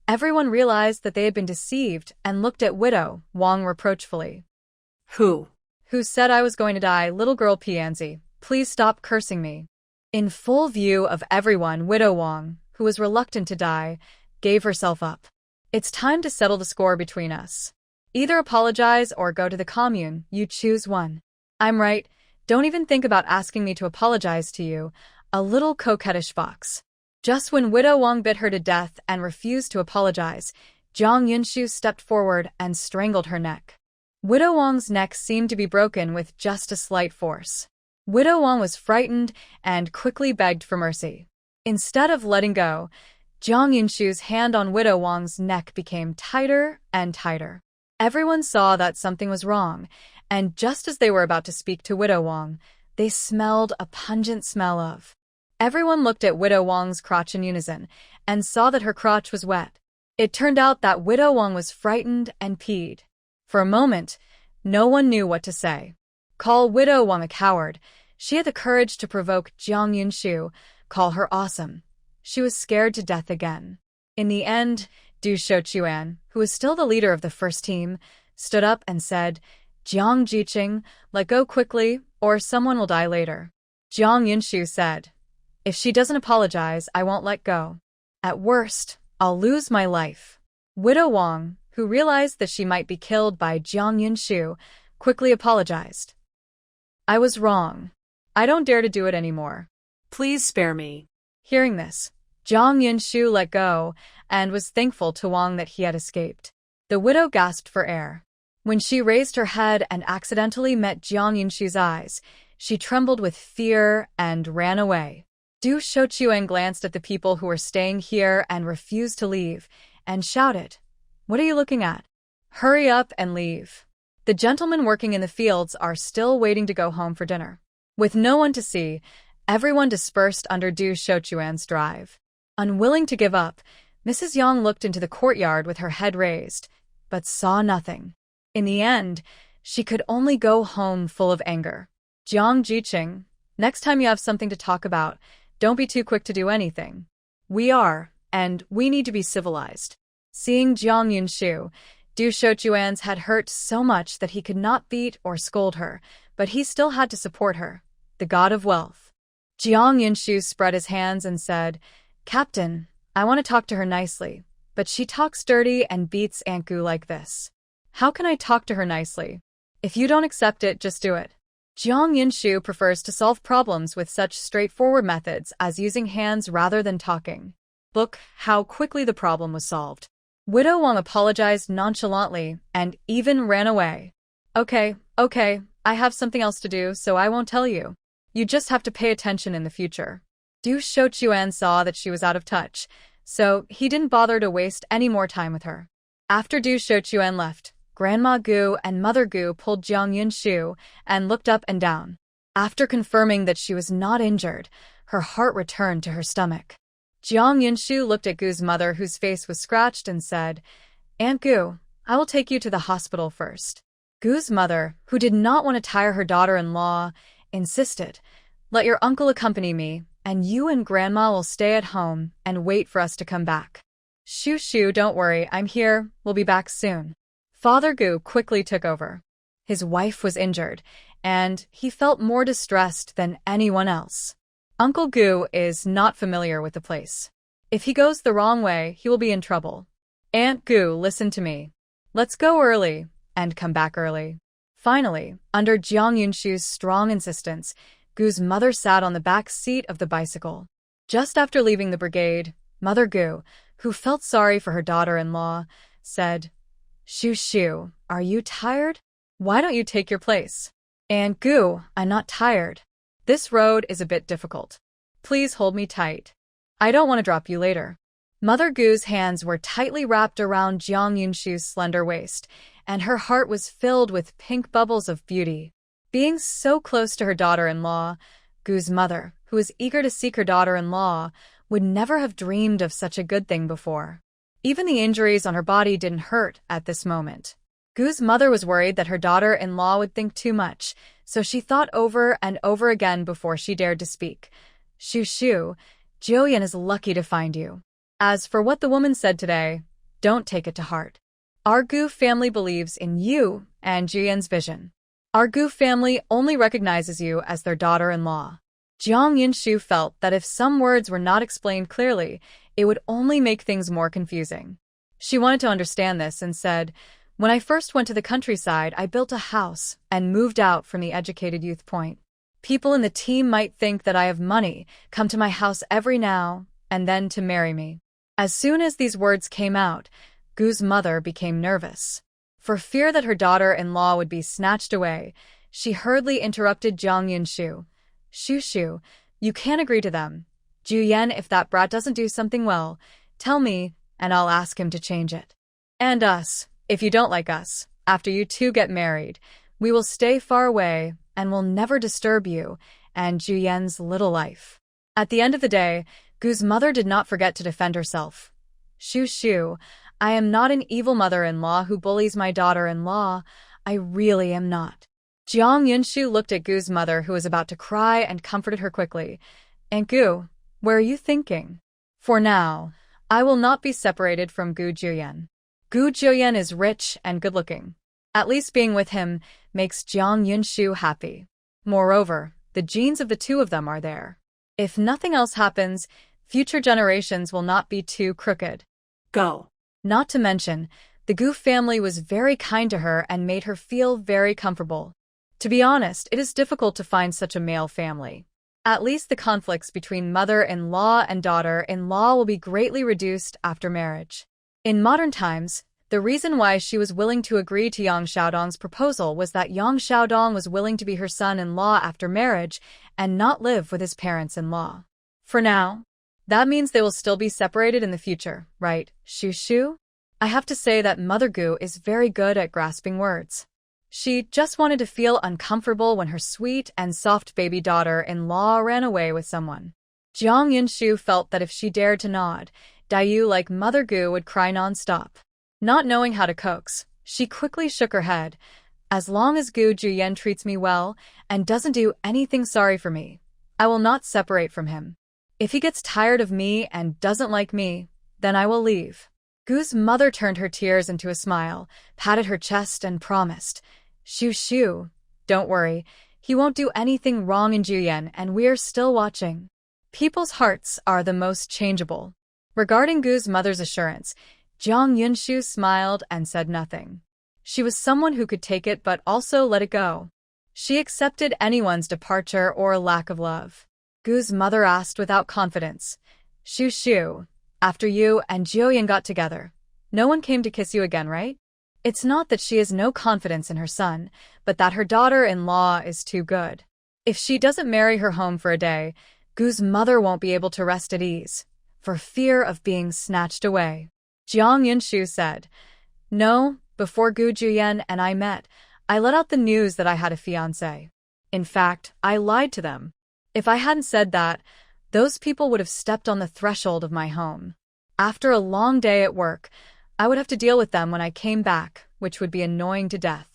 everyone realized that they had been deceived and looked at Widow Wang reproachfully. Who said I was going to die, little girl Pianzi? Please stop cursing me." In full view of everyone, Widow Wang, who was reluctant to die, gave herself up. "It's time to settle the score between us. Either apologize or go to the commune, you choose one." "I'm right. Don't even think about asking me to apologize to you, a little coquettish fox." Just when Widow Wang bit her to death and refused to apologize, Jiang Yunshu stepped forward and strangled her neck. Widow Wang's neck seemed to be broken with just a slight force. Widow Wang was frightened and quickly begged for mercy. Instead of letting go, Jiang Yunshu's hand on Widow Wang's neck became tighter and tighter. Everyone saw that something was wrong, and just as they were about to speak to Widow Wang, they smelled a pungent smell of. Everyone looked at Widow Wang's crotch in unison and saw that her crotch was wet. It turned out that Widow Wang was frightened and peed. For a moment, no one knew what to say. Call Widow Wang a coward. She had the courage to provoke Jiang Yunshu. Call her awesome. She was scared to death again. In the end, Du Shouquan, who was still the leader of the first team, stood up and said, "Jiang Jiqing, let go quickly, or someone will die later." Jiang Yunshu said, "If she doesn't apologize, I won't let go. At worst, I'll lose my life." Widow Wang, who realized that she might be killed by Jiang Yunshu, quickly apologized. "I was wrong. I don't dare to do it anymore. Please spare me." Hearing this, Jiang Yunshu let go and was thankful to Wang that he had escaped. The widow gasped for air. When she raised her head and accidentally met Jiang Yunshu's eyes, she trembled with fear and ran away. Du Shouquan glanced at the people who were staying here and refused to leave, and shouted, "What are you looking at? Hurry up and leave. The gentlemen working in the fields are still waiting to go home for dinner." With no one to see, everyone dispersed under Du Shouquan's drive. Unwilling to give up, Mrs. Yang looked into the courtyard with her head raised, but saw nothing. In the end, she could only go home full of anger. "Jiang Jiqing, next time you have something to talk about, don't be too quick to do anything. We are and we need to be civilized. Seeing Jiang Yunshu, Du Shochuan's had hurt so much that he could not beat or scold her, but he still had to support her, the god of wealth. Jiang Yunshu spread his hands and said, "Captain, I want to talk to her nicely, but she talks dirty and beats Aunt Gu like this. How can I talk to her nicely? If you don't accept it, just do it." Jiang Yunshu prefers to solve problems with such straightforward methods as using hands rather than talking. Look how quickly the problem was solved. Widow Wang apologized nonchalantly and even ran away. Okay, I have something else to do, so I won't tell you. You just have to pay attention in the future. Du Shochuan saw that she was out of touch, so he didn't bother to waste any more time with her. After Du Shochuan left, Grandma Gu and Mother Gu pulled Jiang Yunshu and looked up and down. After confirming that she was not injured, her heart returned to her stomach. Jiang Yunshu looked at Gu's mother, whose face was scratched, and said, "Aunt Gu, I will take you to the hospital first." Gu's mother, who did not want to tire her daughter-in-law, insisted, "Let your uncle accompany me, and you and Grandma will stay at home and wait for us to come back." "Shoo, don't worry, I'm here, we'll be back soon." Father Gu quickly took over. His wife was injured, and he felt more distressed than anyone else. Uncle Gu is not familiar with the place. If he goes the wrong way, he will be in trouble. "Aunt Gu, listen to me. Let's go early and come back early." Finally, under Jiang Yunshu's strong insistence, Gu's mother sat on the back seat of the bicycle. Just after leaving the brigade, Mother Gu, who felt sorry for her daughter-in-law, said, Shoo, are you tired? Why don't you take your place?" "Aunt Gu, I'm not tired. This road is a bit difficult. Please hold me tight. I don't want to drop you later." Mother Gu's hands were tightly wrapped around Jiang Yunshu's slender waist, and her heart was filled with pink bubbles of beauty. Being so close to her daughter-in-law, Gu's mother, who was eager to seek her daughter-in-law, would never have dreamed of such a good thing before. Even the injuries on her body didn't hurt at this moment. Gu's mother was worried that her daughter-in-law would think too much, so she thought over and over again before she dared to speak. "Shoo, Jiuyan is lucky to find you. As for what the woman said today, don't take it to heart. Our Gu family believes in you and Jiuyan's vision. Our Gu family only recognizes you as their daughter-in-law." Jiang Yunshu felt that if some words were not explained clearly, it would only make things more confusing. She wanted to understand this and said, "When I first went to the countryside, I built a house and moved out from the educated youth point. People in the team might think that I have money, come to my house every now and then to marry me." As soon as these words came out, Gu's mother became nervous. For fear that her daughter-in-law would be snatched away, she hurriedly interrupted Jiang Yunshu. "Shoo, you can't agree to them. Jiuyan, if that brat doesn't do something well, tell me, and I'll ask him to change it. And us, if you don't like us, after you two get married, we will stay far away and will never disturb you and Jiuyan's little life." At the end of the day, Gu's mother did not forget to defend herself. "Shoo, I am not an evil mother-in-law who bullies my daughter-in-law. I really am not." Jiang Yunshu looked at Gu's mother, who was about to cry, and comforted her quickly. "Aunt Gu, where are you thinking? For now, I will not be separated from Gu Jiuyan. Gu Jiuyan is rich and good-looking. At least being with him makes Jiang Yunshu happy. Moreover, the genes of the two of them are there. If nothing else happens, future generations will not be too crooked. Go." Not to mention, the Gu family was very kind to her and made her feel very comfortable. To be honest, it is difficult to find such a male family. At least the conflicts between mother-in-law and daughter-in-law will be greatly reduced after marriage. In modern times, the reason why she was willing to agree to Yang Xiaodong's proposal was that Yang Xiaodong was willing to be her son-in-law after marriage and not live with his parents-in-law. For now, that means they will still be separated in the future, right, Shoo? I have to say that Mother Gu is very good at grasping words. She just wanted to feel uncomfortable when her sweet and soft baby daughter-in-law ran away with someone. Jiang Yunshu felt that if she dared to nod, Dayu like Mother Gu would cry non-stop. Not knowing how to coax, she quickly shook her head. "As long as Gu Jiuyan treats me well and doesn't do anything sorry for me, I will not separate from him. If he gets tired of me and doesn't like me, then I will leave. Gu's mother turned her tears into a smile, patted her chest and promised, Xu Xu, don't worry, he won't do anything wrong in Juyen and we're still watching. People's hearts are the most changeable. Regarding Gu's mother's assurance, Jiang Yunshu smiled and said nothing. She was someone who could take it but also let it go. She accepted anyone's departure or lack of love. Gu's mother asked without confidence, Xu Xu, after you and Jiuyan got together, no one came to kiss you again, right? It's not that she has no confidence in her son, but that her daughter-in-law is too good. If she doesn't marry her home for a day, Gu's mother won't be able to rest at ease, for fear of being snatched away. Jiang Yunshu said, No, before Gu Juyen and I met, I let out the news that I had a fiancé. In fact, I lied to them. If I hadn't said that, those people would have stepped on the threshold of my home. After a long day at work, I would have to deal with them when I came back, which would be annoying to death.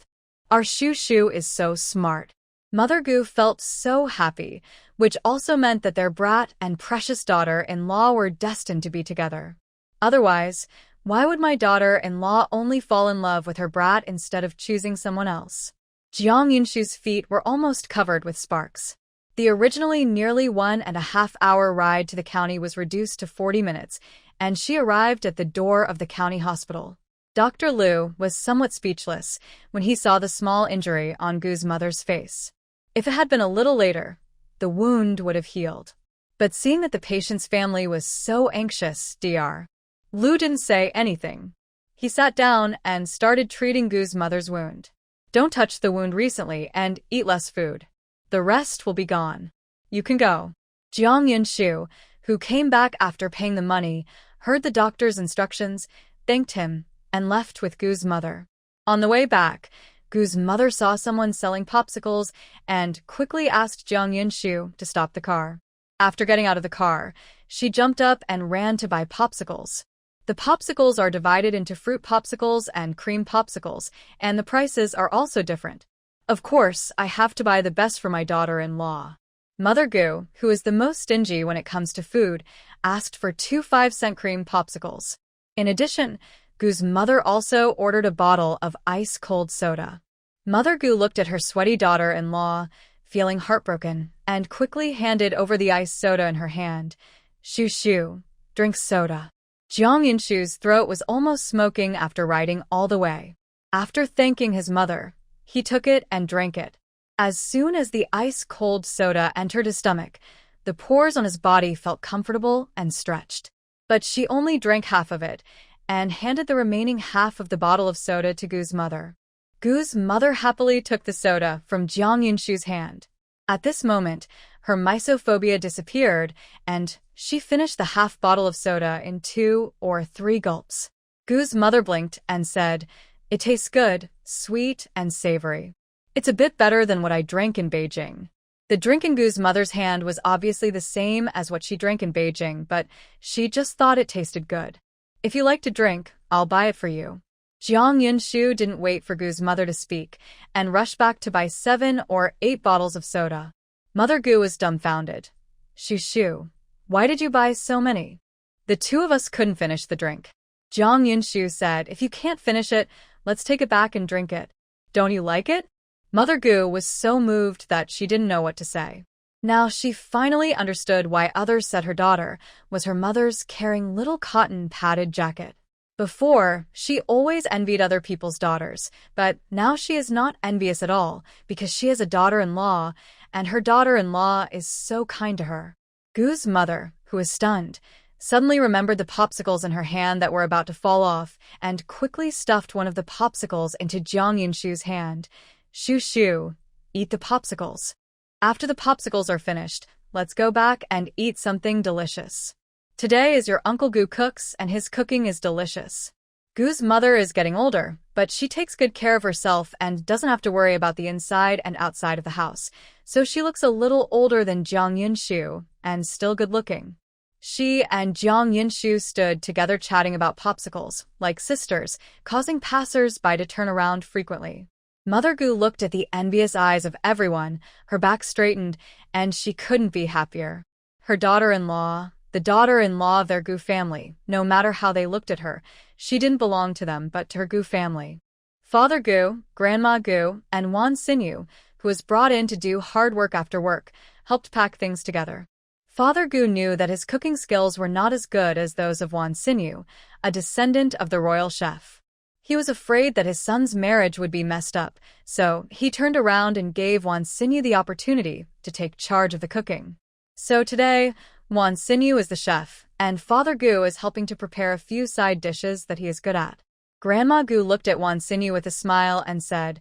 Our Xu Xu is so smart. Mother Gu felt so happy, which also meant that their brat and precious daughter-in-law were destined to be together. Otherwise, why would my daughter-in-law only fall in love with her brat instead of choosing someone else? Jiang Yunshu's feet were almost covered with sparks. The originally nearly 1.5-hour ride to the county was reduced to 40 minutes, and she arrived at the door of the county hospital. Dr. Liu was somewhat speechless when he saw the small injury on Gu's mother's face. If it had been a little later, the wound would have healed. But seeing that the patient's family was so anxious, Dr. Liu didn't say anything. He sat down and started treating Gu's mother's wound. Don't touch the wound recently and eat less food. The rest will be gone. You can go. Jiang Yunshu, who came back after paying the money, heard the doctor's instructions, thanked him, and left with Gu's mother. On the way back, Gu's mother saw someone selling popsicles and quickly asked Jiang Yunshu to stop the car. After getting out of the car, she jumped up and ran to buy popsicles. The popsicles are divided into fruit popsicles and cream popsicles, and the prices are also different. Of course, I have to buy the best for my daughter-in-law. Mother Gu, who is the most stingy when it comes to food, asked for 2 5-cent cream popsicles. In addition, Gu's mother also ordered a bottle of ice-cold soda. Mother Gu looked at her sweaty daughter-in-law, feeling heartbroken, and quickly handed over the ice soda in her hand. Xu Xu, drink soda. Jiang Yunshu's throat was almost smoking after riding all the way. After thanking his mother, he took it and drank it. As soon as the ice-cold soda entered his stomach, the pores on his body felt comfortable and stretched. But she only drank half of it, and handed the remaining half of the bottle of soda to Gu's mother. Gu's mother happily took the soda from Jiang Yunshu's hand. At this moment, her misophobia disappeared, and she finished the half bottle of soda in 2 or 3 gulps. Gu's mother blinked and said, It tastes good, sweet, and savory. It's a bit better than what I drank in Beijing. The drink in Gu's mother's hand was obviously the same as what she drank in Beijing, but she just thought it tasted good. If you like to drink, I'll buy it for you. Jiang Yunshu didn't wait for Gu's mother to speak, and rushed back to buy 7 or 8 bottles of soda. Mother Gu was dumbfounded. Xu Xu, why did you buy so many? The two of us couldn't finish the drink. Jiang Yunshu said, If you can't finish it, let's take it back and drink it. Don't you like it? Mother Gu was so moved that she didn't know what to say. Now she finally understood why others said her daughter was her mother's caring little cotton padded jacket. Before, she always envied other people's daughters, but now she is not envious at all because she has a daughter-in-law, and her daughter-in-law is so kind to her. Gu's mother, who was stunned, suddenly remembered the popsicles in her hand that were about to fall off and quickly stuffed one of the popsicles into Jiang Yunshu's hand. Xu Xu, eat the popsicles. After the popsicles are finished, let's go back and eat something delicious. Today is your Uncle Gu cooks, and his cooking is delicious. Gu's mother is getting older, but she takes good care of herself and doesn't have to worry about the inside and outside of the house, so she looks a little older than Jiang Yunshu, and still good-looking. She and Jiang Yunshu stood together chatting about popsicles, like sisters, causing passers-by to turn around frequently. Mother Gu looked at the envious eyes of everyone, her back straightened, and she couldn't be happier. Her daughter-in-law, the daughter-in-law of their Gu family. No matter how they looked at her, she didn't belong to them but to her Gu family. Father Gu, Grandma Gu, and Wan Xinyu, who was brought in to do hard work after work, helped pack things together. Father Gu knew that his cooking skills were not as good as those of Wan Xinyu, a descendant of the royal chef. He was afraid that his son's marriage would be messed up, so he turned around and gave Wan Xinyu the opportunity to take charge of the cooking. So today, Wan Xinyu is the chef, and Father Gu is helping to prepare a few side dishes that he is good at. Grandma Gu looked at Wan Xinyu with a smile and said,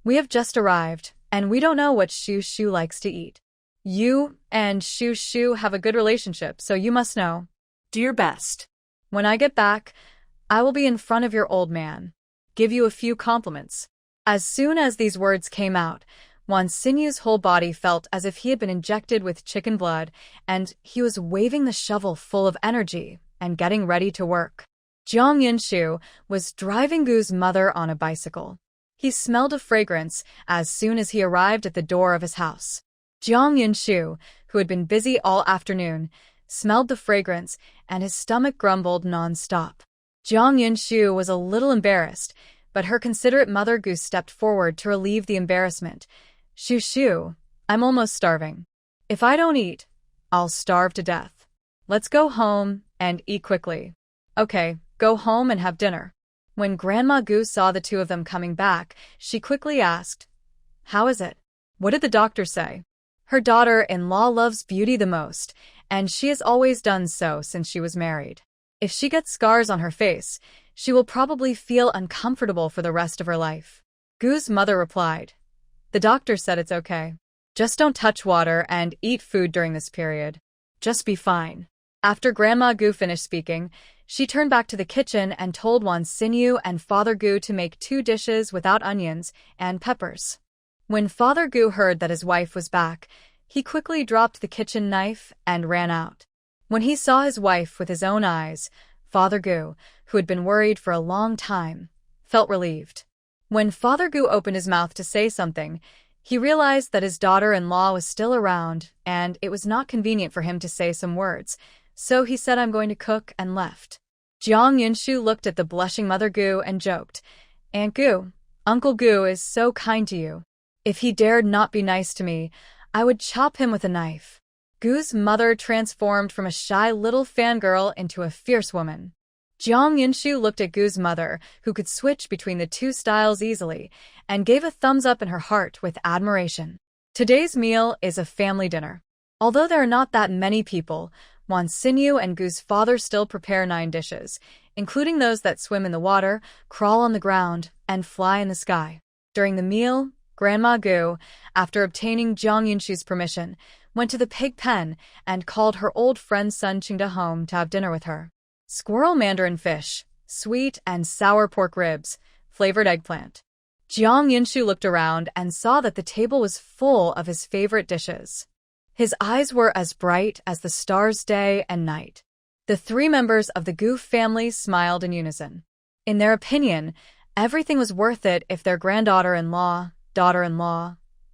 "We have just arrived, and we don't know what Shu Shu likes to eat. You and Shu Shu have a good relationship, so you must know. Do your best. When I get back, I will be in front of your old man. Give you a few compliments." As soon as these words came out, Wan Xinyu's whole body felt as if he had been injected with chicken blood, and he was waving the shovel full of energy and getting ready to work. Jiang Yinshu was driving Gu's mother on a bicycle. He smelled a fragrance as soon as he arrived at the door of his house. Jiang Yinshu, who had been busy all afternoon, smelled the fragrance and his stomach grumbled non-stop. Jiang Yinshu was a little embarrassed, but her considerate mother Gu stepped forward to relieve the embarrassment. "Shu Shu, I'm almost starving. If I don't eat, I'll starve to death. Let's go home and eat quickly." "Okay, go home and have dinner." When Grandma Gu saw the two of them coming back, she quickly asked, "How is it? What did the doctor say?" Her daughter-in-law loves beauty the most, and she has always done so since she was married. If she gets scars on her face, she will probably feel uncomfortable for the rest of her life. Gu's mother replied, "The doctor said it's okay. Just don't touch water and eat food during this period. Just be fine." After Grandma Gu finished speaking, she turned back to the kitchen and told Wan Xinyu and Father Gu to make 2 dishes without onions and peppers. When Father Gu heard that his wife was back, he quickly dropped the kitchen knife and ran out. When he saw his wife with his own eyes, Father Gu, who had been worried for a long time, felt relieved. When Father Gu opened his mouth to say something, he realized that his daughter-in-law was still around, and it was not convenient for him to say some words, so he said, "I'm going to cook," and left. Jiang Yinshu looked at the blushing Mother Gu and joked, "Aunt Gu, Uncle Gu is so kind to you. If he dared not be nice to me, I would chop him with a knife." Gu's mother transformed from a shy little fangirl into a fierce woman. Jiang Yinshu looked at Gu's mother, who could switch between the 2 styles easily, and gave a thumbs up in her heart with admiration. Today's meal is a family dinner. Although there are not that many people, Wan Xinyu and Gu's father still prepare 9 dishes, including those that swim in the water, crawl on the ground, and fly in the sky. During the meal, Grandma Gu, after obtaining Jiang Yinshu's permission, went to the pig pen and called her old friend Sun Qingda home to have dinner with her. Squirrel mandarin fish, sweet and sour pork ribs, flavored eggplant. Jiang Yinshu looked around and saw that the table was full of his favorite dishes. His eyes were as bright as the stars day and night. The 3 members of the Gu family smiled in unison. In their opinion, everything was worth it if their daughter-in-law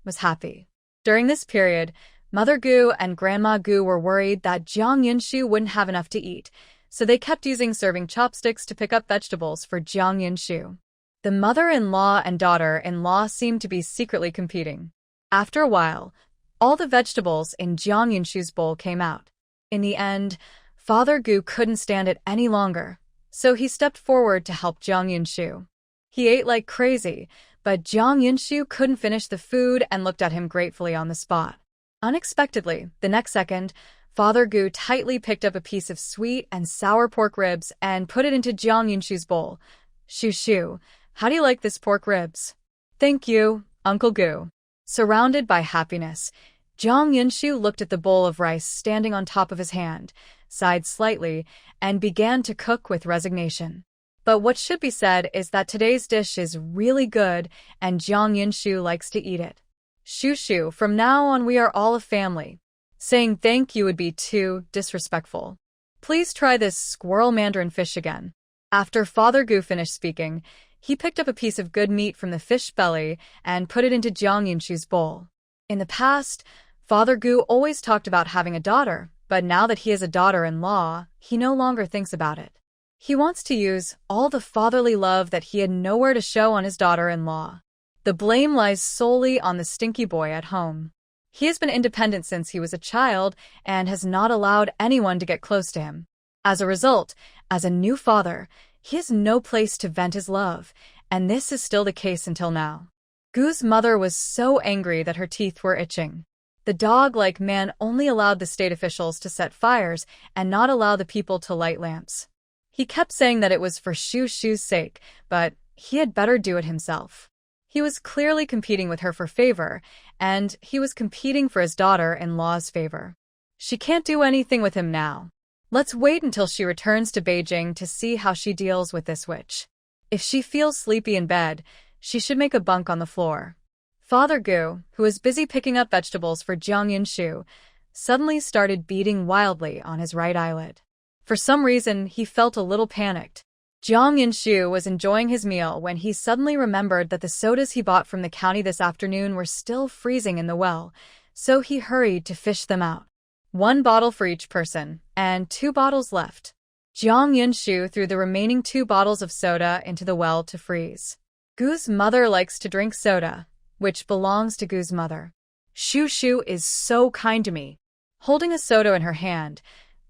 was happy. During this period, Mother Gu and Grandma Gu were worried that Jiang Yinshu wouldn't have enough to eat, so they kept using serving chopsticks to pick up vegetables for Jiang Yinshu. The mother-in-law and daughter-in-law seemed to be secretly competing. After a while, all the vegetables in Jiang Yinshu's bowl came out. In the end, Father Gu couldn't stand it any longer, so he stepped forward to help Jiang Yinshu. He ate like crazy, but Jiang Yinshu couldn't finish the food and looked at him gratefully on the spot. Unexpectedly, the next second, Father Gu tightly picked up a piece of sweet and sour pork ribs and put it into Jiang Yinshu's bowl. "Shu Shu, how do you like this pork ribs?" "Thank you, Uncle Gu." Surrounded by happiness, Jiang Yinshu looked at the bowl of rice standing on top of his hand, sighed slightly, and began to cook with resignation. But what should be said is that today's dish is really good and Jiang Yinshu likes to eat it. "Shu Shu, from now on we are all a family. Saying thank you would be too disrespectful. Please try this squirrel mandarin fish again." After Father Gu finished speaking, he picked up a piece of good meat from the fish belly and put it into Jiang Yinshu's bowl. In the past, Father Gu always talked about having a daughter, But now that he has a daughter-in-law, he no longer thinks about it. He wants to use all the fatherly love that he had nowhere to show on his daughter-in-law. The blame lies solely on the stinky boy at home. He has been independent since he was a child and has not allowed anyone to get close to him. As a result, as a new father, he has no place to vent his love, and this is still the case until now. Gu's mother was so angry that her teeth were itching. The dog-like man only allowed the state officials to set fires and not allow the people to light lamps. He kept saying that it was for Shu's sake, but he had better do it himself. He was clearly competing with her for favor, and he was competing for his daughter-in-law's favor. She can't do anything with him now. Let's wait until she returns to Beijing to see how she deals with this witch. If she feels sleepy in bed, she should make a bunk on the floor. Father Gu, who was busy picking up vegetables for Jiang Yunshu, suddenly started beating wildly on his right eyelid. For some reason, he felt a little panicked. Jiang Yunshu was enjoying his meal when he suddenly remembered that the sodas he bought from the county this afternoon were still freezing in the well, so he hurried to fish them out. 1 bottle for each person, and 2 bottles left. Jiang Yunshu threw the remaining 2 bottles of soda into the well to freeze. Gu's mother likes to drink soda, which belongs to Gu's mother. Shu is so kind to me. Holding a soda in her hand,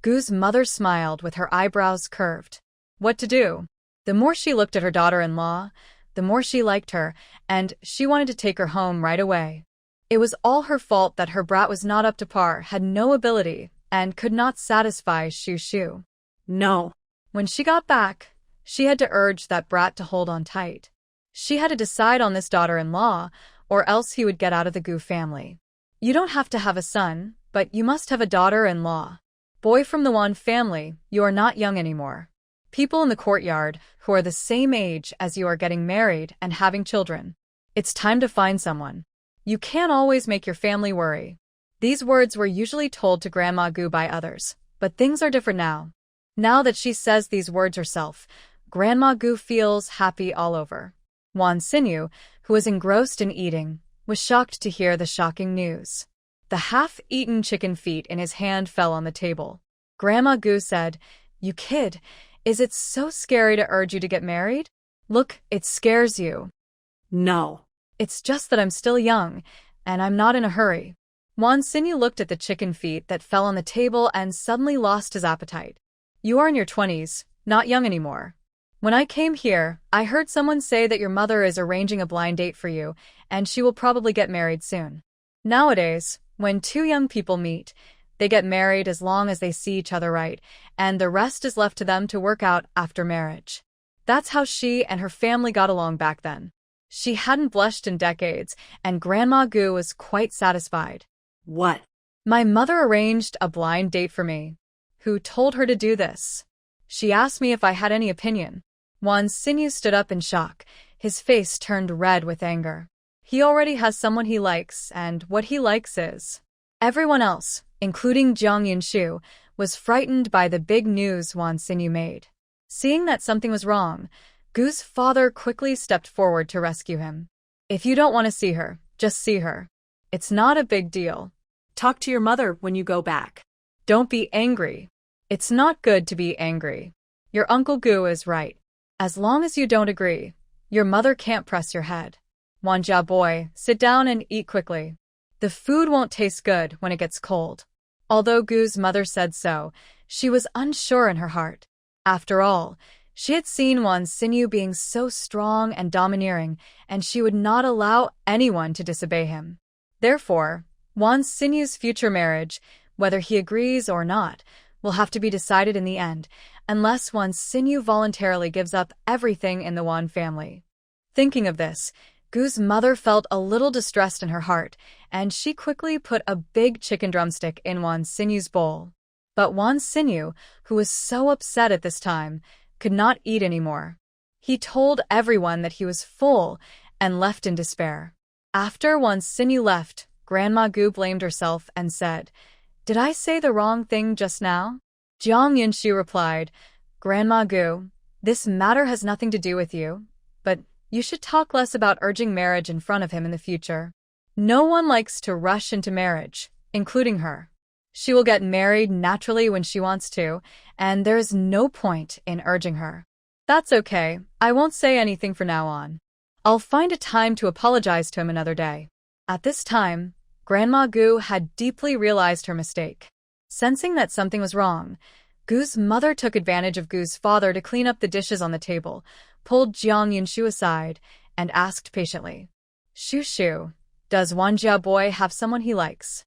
Gu's mother smiled with her eyebrows curved. What to do? The more she looked at her daughter-in-law, the more she liked her, and she wanted to take her home right away. It was all her fault that her brat was not up to par, had no ability, and could not satisfy Shu. No. When she got back, she had to urge that brat to hold on tight. She had to decide on this daughter-in-law, or else he would get out of the Gu family. You don't have to have a son, but you must have a daughter-in-law. Boy from the Wan family, you are not young anymore. People in the courtyard who are the same age as you are getting married and having children. It's time to find someone. You can't always make your family worry. These words were usually told to Grandma Gu by others, but things are different now. Now that she says these words herself, Grandma Gu feels happy all over. Wan Xinyu, who was engrossed in eating, was shocked to hear the shocking news. The half-eaten chicken feet in his hand fell on the table. Grandma Gu said, "You kid, is it so scary to urge you to get married? Look, it scares you." No. It's just that I'm still young, and I'm not in a hurry. Wan Xinyu looked at the chicken feet that fell on the table and suddenly lost his appetite. You are in your 20s, not young anymore. When I came here, I heard someone say that your mother is arranging a blind date for you, and she will probably get married soon. Nowadays, when 2 young people meet, they get married as long as they see each other right, and the rest is left to them to work out after marriage. That's how she and her family got along back then. She hadn't blushed in decades, and Grandma Gu was quite satisfied. What? My mother arranged a blind date for me. Who told her to do this? She asked me if I had any opinion. Wan Xinyu stood up in shock. His face turned red with anger. He already has someone he likes, and what he likes is... Everyone else, including Jiang Yunshu, was frightened by the big news Wan Xinyu made. Seeing that something was wrong, Gu's father quickly stepped forward to rescue him. If you don't want to see her, just see her. It's not a big deal. Talk to your mother when you go back. Don't be angry. It's not good to be angry. Your Uncle Gu is right. As long as you don't agree, your mother can't press your head. Wanjia boy, sit down and eat quickly. The food won't taste good when it gets cold. Although Gu's mother said so, she was unsure in her heart. After all, she had seen Wan Xinyu being so strong and domineering, and she would not allow anyone to disobey him. Therefore, Wan Xinyu's future marriage, whether he agrees or not, will have to be decided in the end, unless Wan Xinyu voluntarily gives up everything in the Wan family. Thinking of this, Gu's mother felt a little distressed in her heart, and she quickly put a big chicken drumstick in Wan Xinyu's bowl. But Wan Xinyu, who was so upset at this time, could not eat anymore. He told everyone that he was full and left in despair. After Wan Xinyu left, Grandma Gu blamed herself and said, "Did I say the wrong thing just now?" Jiang Yunshu replied, "Grandma Gu, this matter has nothing to do with you, but you should talk less about urging marriage in front of him in the future. No one likes to rush into marriage, including her. She will get married naturally when she wants to, and there is no point in urging her. That's okay, I won't say anything from now on. I'll find a time to apologize to him another day. At this time, Grandma Gu had deeply realized her mistake. Sensing that something was wrong, Gu's mother took advantage of Gu's father to clean up the dishes on the table, pulled Jiang Yunshu aside, and asked patiently, Shu, does Wanjia boy have someone he likes?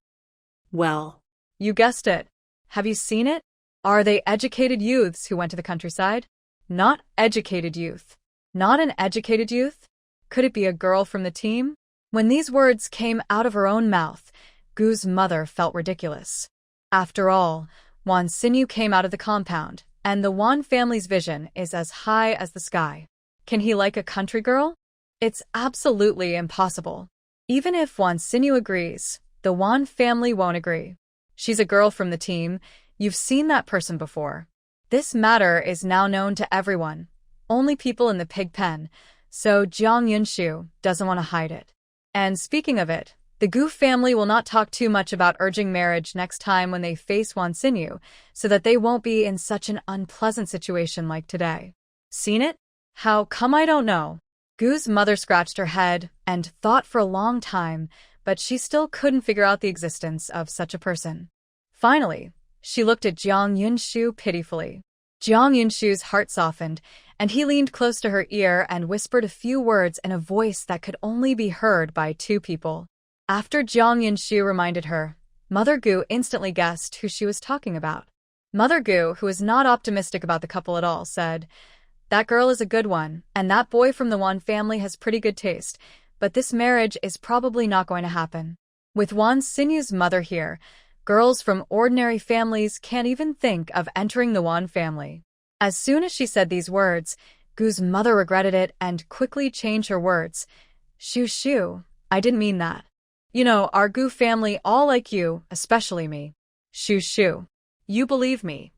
Well, You guessed it. Have you seen it? Are they educated youths who went to the countryside? Not educated youth. Not an educated youth? Could it be a girl from the team? When these words came out of her own mouth, Gu's mother felt ridiculous. After all, Wan Xinyu came out of the compound, and the Wan family's vision is as high as the sky. Can he like a country girl? It's absolutely impossible. Even if Wan Xinyu agrees, the Wan family won't agree. She's a girl from the team. You've seen that person before. This matter is now known to everyone, only people in the pig pen, so Jiang Yunshu doesn't want to hide it. And speaking of it, the Gu family will not talk too much about urging marriage next time when they face Wan Xinyu, so that they won't be in such an unpleasant situation like today. Seen it? How come I don't know? Gu's mother scratched her head and thought for a long time, but she still couldn't figure out the existence of such a person. Finally, she looked at Jiang Yunshu pitifully. Jiang Yunshu's heart softened, and he leaned close to her ear and whispered a few words in a voice that could only be heard by two people. After Jiang Yunshu reminded her, Mother Gu instantly guessed who she was talking about. Mother Gu, who was not optimistic about the couple at all, said, That girl is a good one, and that boy from the Wan family has pretty good taste, but this marriage is probably not going to happen. With Wan Xinyu's mother here, girls from ordinary families can't even think of entering the Wan family. As soon as she said these words, Gu's mother regretted it and quickly changed her words. Shu, I didn't mean that. You know, our Gu family all like you, especially me. Shu, you believe me.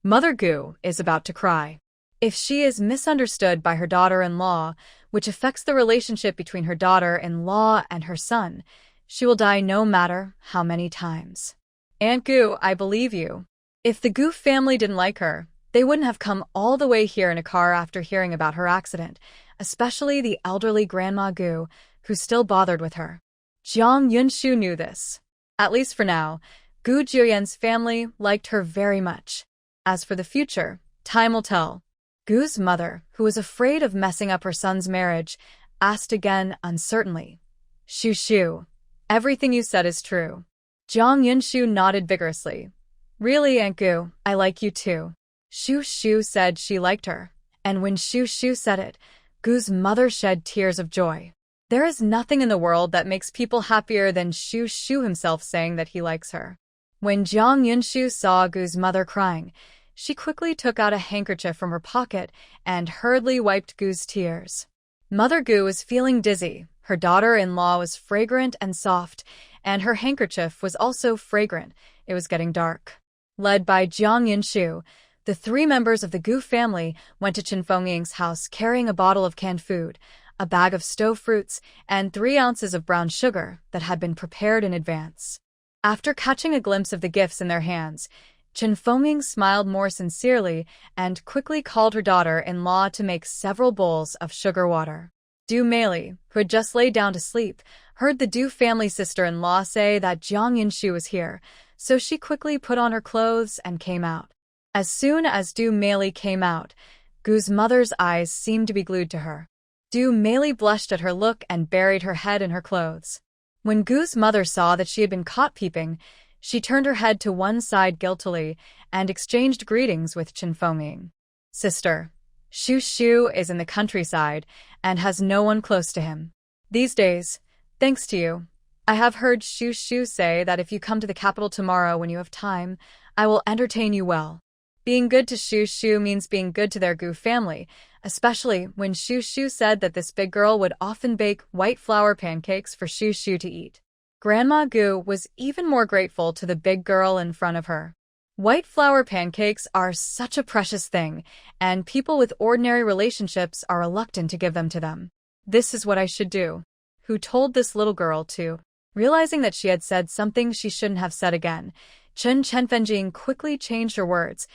Mother Gu is about to cry. If she is misunderstood by her daughter-in-law, which affects the relationship between her daughter-in-law and her son, she will die no matter how many times. Aunt Gu, I believe you. If the Gu family didn't like her, they wouldn't have come all the way here in a car after hearing about her accident, especially the elderly Grandma Gu, who still bothered with her. Jiang Yunshu knew this. At least for now, Gu Jiuyan's family liked her very much. As for the future, time will tell. Gu's mother, who was afraid of messing up her son's marriage, asked again uncertainly, Shu, everything you said is true. Jiang Yunshu nodded vigorously. Really, Aunt Gu, I like you too. Shu said she liked her, and when Shu said it, Gu's mother shed tears of joy. There is nothing in the world that makes people happier than Shu himself saying that he likes her. When Jiang Yunshu saw Gu's mother crying, she quickly took out a handkerchief from her pocket and hurriedly wiped Gu's tears. Mother Gu was feeling dizzy, her daughter-in-law was fragrant and soft, and her handkerchief was also fragrant. It was getting dark. Led by Jiang Yunshu, the three members of the Gu family went to Chen Fengying's house carrying a bottle of canned food, a bag of stove fruits, and 3 ounces of brown sugar that had been prepared in advance. After catching a glimpse of the gifts in their hands, Chen Fengying smiled more sincerely and quickly called her daughter-in-law to make several bowls of sugar water. Du Meili, who had just laid down to sleep, heard the Du family sister-in-law say that Jiang Yunshu was here, so she quickly put on her clothes and came out. As soon as Du Meili came out, Gu's mother's eyes seemed to be glued to her. Du Meili blushed at her look and buried her head in her clothes. When Gu's mother saw that she had been caught peeping, she turned her head to one side guiltily and exchanged greetings with Chen Fengying. Sister, Shu is in the countryside and has no one close to him. These days, thanks to you, I have heard Shu say that if you come to the capital tomorrow when you have time, I will entertain you well. Being good to Shu means being good to their Gu family, especially when Shu said that this big girl would often bake white flour pancakes for Shu to eat. Grandma Gu was even more grateful to the big girl in front of her. White flour pancakes are such a precious thing, and people with ordinary relationships are reluctant to give them to them. This is what I should do. Who told this little girl to? Realizing that she had said something she shouldn't have said again, Chen Chenfenjing quickly changed her words.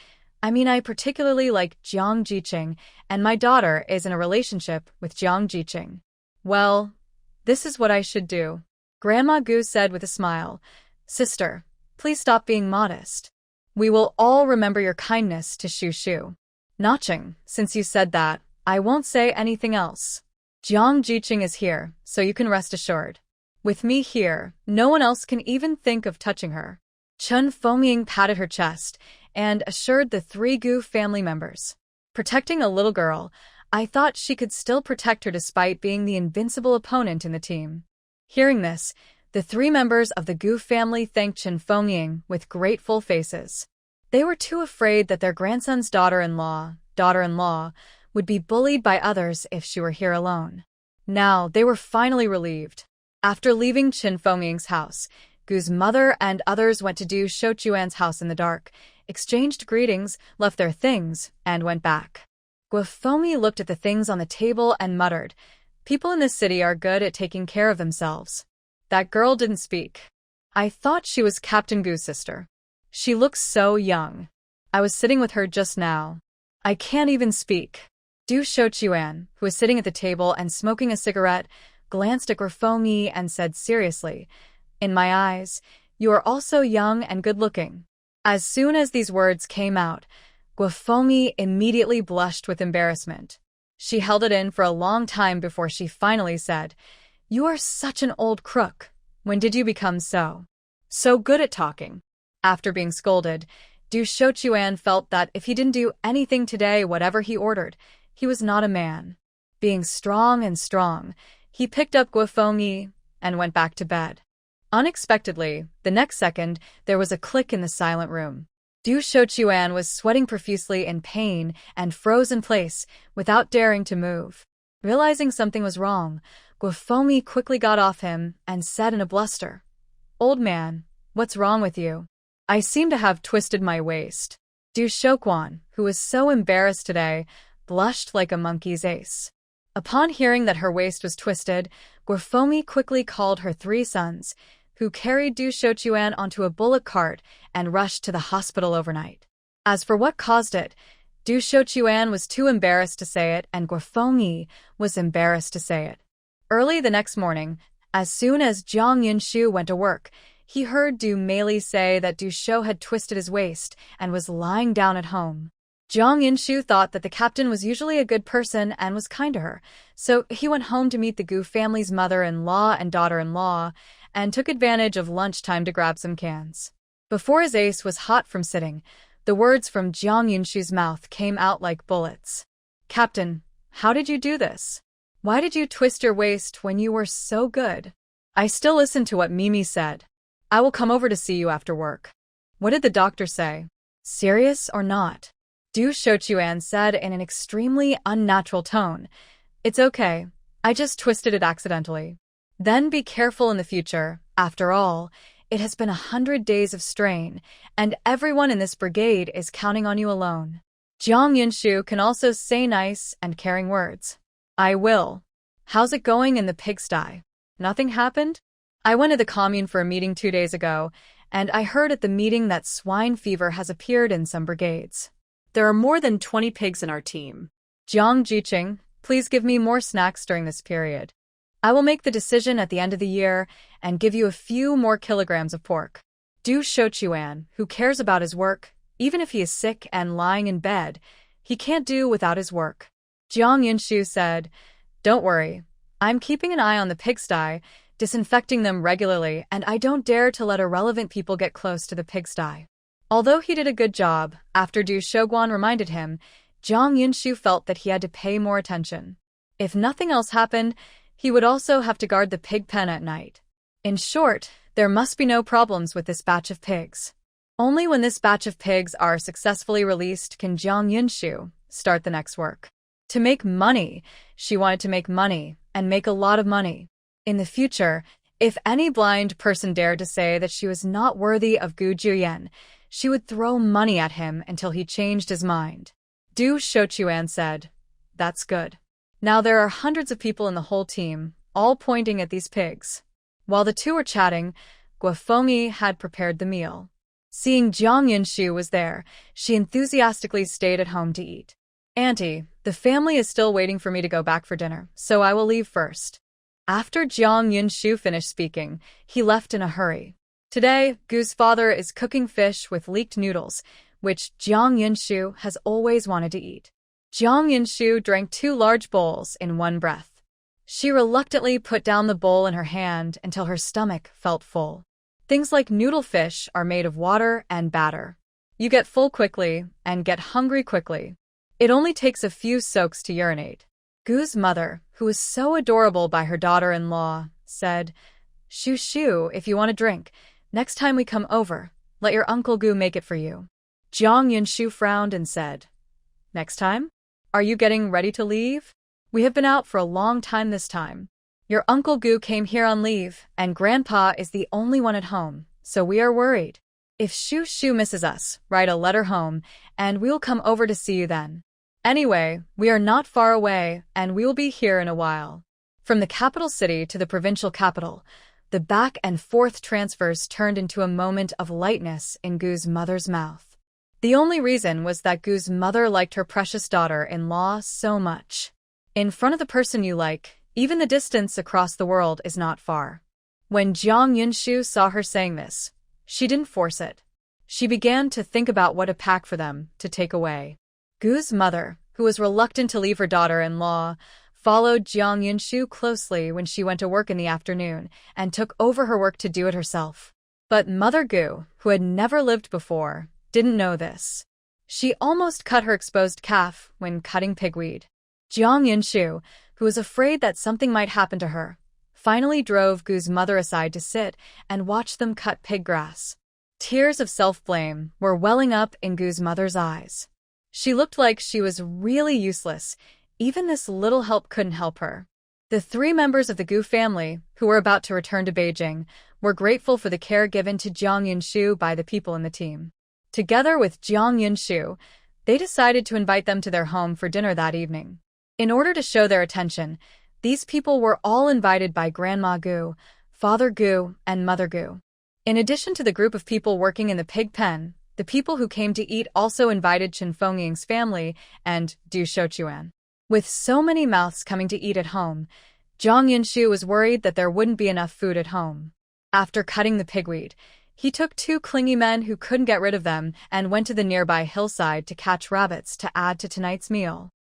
I particularly like Jiang Jiqing, and my daughter is in a relationship with Jiang Jiqing. Well, this is what I should do. Grandma Gu said with a smile. Sister, please stop being modest. We will all remember your kindness to Shu Shu. Notching, since you said that, I won't say anything else. Jiang Jiqing is here, so you can rest assured. With me here, no one else can even think of touching her. Chen Fengming patted her chest and assured the 3 Gu family members. Protecting a little girl, I thought she could still protect her despite being the invincible opponent in the team. Hearing this, the 3 members of the Gu family thanked Chen Fengming with grateful faces. They were too afraid that their grandson's daughter-in-law would be bullied by others if she were here alone. Now, they were finally relieved. After leaving Chen Fengming's house, Gu's mother and others went to Du Shouchuan's house in the dark, exchanged greetings, left their things, and went back. Guofengmi looked at the things on the table and muttered, "People in this city are good at taking care of themselves." That girl didn't speak. I thought she was Captain Gu's sister. She looks so young. I was sitting with her just now. I can't even speak. Du Shouchuan, who was sitting at the table and smoking a cigarette, glanced at Guofengmi and said seriously, "In my eyes, you are also young and good-looking." As soon as these words came out, Guofengmi immediately blushed with embarrassment. She held it in for a long time before she finally said, "You are such an old crook. When did you become so good at talking?" After being scolded, Du Shouchuan felt that if he didn't do anything today, whatever he ordered, he was not a man. Being strong, he picked up Guofengmi and went back to bed. Unexpectedly, the next second, there was a click in the silent room. Du Shouchuan was sweating profusely in pain and froze in place, without daring to move. Realizing something was wrong, Guofengmi quickly got off him and said in a bluster, "Old man, what's wrong with you? I seem to have twisted my waist." Du Shouquan, who was so embarrassed today, blushed like a monkey's ace. Upon hearing that her waist was twisted, Guofengmi quickly called her 3 sons, who carried Du Shouchuan onto a bullock cart and rushed to the hospital overnight. As for what caused it, Du Shouchuan was too embarrassed to say it, and Guofengmi was embarrassed to say it. Early the next morning, as soon as Jiang Yunshu went to work, he heard Du Meili say that Du Shou had twisted his waist and was lying down at home. Jiang Yunshu thought that the captain was usually a good person and was kind to her, so he went home to meet the Gu family's mother-in-law and daughter-in-law and took advantage of lunchtime to grab some cans. Before his ace was hot from sitting, the words from Jiang Yunshu's mouth came out like bullets. "Captain, how did you do this? Why did you twist your waist when you were so good?" "I still listen to what Mimi said. I will come over to see you after work." "What did the doctor say? Serious or not?" Du Shouchuan said in an extremely unnatural tone. "It's okay. I just twisted it accidentally." "Then be careful in the future. After all, it has been 100 days of strain, and everyone in this brigade is counting on you alone." Jiang Yunshu can also say nice and caring words. "I will. How's it going in the pigsty? Nothing happened? I went to the commune for a meeting 2 days ago, and I heard at the meeting that swine fever has appeared in some brigades. There are more than 20 pigs in our team. Jiang Jiqing, please give me more snacks during this period. I will make the decision at the end of the year and give you a few more kilograms of pork." Du Shouchuan, who cares about his work, even if he is sick and lying in bed, he can't do without his work. Jiang Yunshu said, "Don't worry. I'm keeping an eye on the pigsty, disinfecting them regularly, and I don't dare to let irrelevant people get close to the pigsty." Although he did a good job, after Du Shouguan reminded him, Jiang Yunshu felt that he had to pay more attention. If nothing else happened, he would also have to guard the pig pen at night. In short, there must be no problems with this batch of pigs. Only when this batch of pigs are successfully released can Jiang Yunshu start the next work. To make money, she wanted to make money, and make a lot of money. In the future, if any blind person dared to say that she was not worthy of Gu Juyen, she would throw money at him until he changed his mind. Du Shouchuan said, "That's good. Now there are hundreds of people in the whole team, all pointing at these pigs." While the two were chatting, Guofengmi had prepared the meal. Seeing Jiang Yinshu was there, she enthusiastically stayed at home to eat. "Auntie, the family is still waiting for me to go back for dinner, so I will leave first." After Jiang Yinshu finished speaking, he left in a hurry. Today, Gu's father is cooking fish with leeked noodles, which Jiang Yinshu has always wanted to eat. Jiang Yinshu drank 2 large bowls in one breath. She reluctantly put down the bowl in her hand until her stomach felt full. Things like noodle fish are made of water and batter. You get full quickly and get hungry quickly. It only takes a few soaks to urinate. Gu's mother, who was so adorable by her daughter-in-law, said, "Shoo shoo, if you want a drink. Next time we come over, let your Uncle Gu make it for you." Jiang Yinshu frowned and said, "Next time? Are you getting ready to leave? We have been out for a long time this time. Your Uncle Gu came here on leave, and Grandpa is the only one at home, so we are worried. If Shoo Shoo misses us, write a letter home, and we'll come over to see you then. Anyway, we are not far away, and we will be here in a while." From the capital city to the provincial capital, the back and forth transfers turned into a moment of lightness in Gu's mother's mouth. The only reason was that Gu's mother liked her precious daughter-in-law so much. In front of the person you like, even the distance across the world is not far. When Jiang Yinshu saw her saying this, she didn't force it. She began to think about what to pack for them to take away. Gu's mother, who was reluctant to leave her daughter-in-law, followed Jiang Yinshu closely when she went to work in the afternoon and took over her work to do it herself. But Mother Gu, who had never lived before, didn't know this. She almost cut her exposed calf when cutting pigweed. Jiang Yinshu, who was afraid that something might happen to her, finally drove Gu's mother aside to sit and watch them cut pig grass. Tears of self-blame were welling up in Gu's mother's eyes. She looked like she was really useless. Even this little help couldn't help her. The 3 members of the Gu family, who were about to return to Beijing, were grateful for the care given to Jiang Yinshu by the people in the team. Together with Jiang Yinshu, they decided to invite them to their home for dinner that evening. In order to show their attention, these people were all invited by Grandma Gu, Father Gu, and Mother Gu. In addition to the group of people working in the pig pen, the people who came to eat also invited Chen Fengying's family and Du Shouchuan. With so many mouths coming to eat at home, Jiang Yinshu was worried that there wouldn't be enough food at home. After cutting the pigweed, he took 2 clingy men who couldn't get rid of them and went to the nearby hillside to catch rabbits to add to tonight's meal.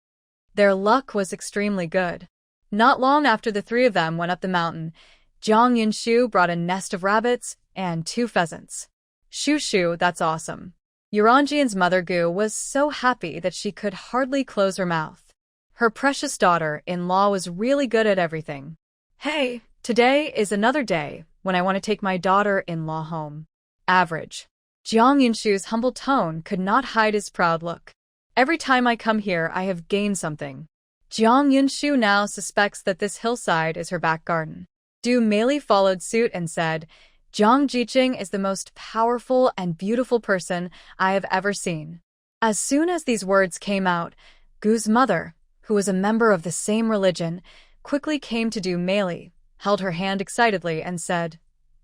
Their luck was extremely good. Not long after the 3 of them went up the mountain, Jiang Yinshu brought a nest of rabbits and 2 pheasants. "Shoo shoo, that's awesome." Yuranjian's Mother Gu was so happy that she could hardly close her mouth. Her precious daughter-in-law was really good at everything. "Hey, today is another day when I want to take my daughter-in-law home." Average. Jiang Yinshu's humble tone could not hide his proud look. "Every time I come here, I have gained something." Jiang Yinshu now suspects that this hillside is her back garden. Du Meili followed suit and said, "Jiang Jiqing is the most powerful and beautiful person I have ever seen." As soon as these words came out, Gu's mother, who was a member of the same religion, quickly came to Du Meili, held her hand excitedly, and said,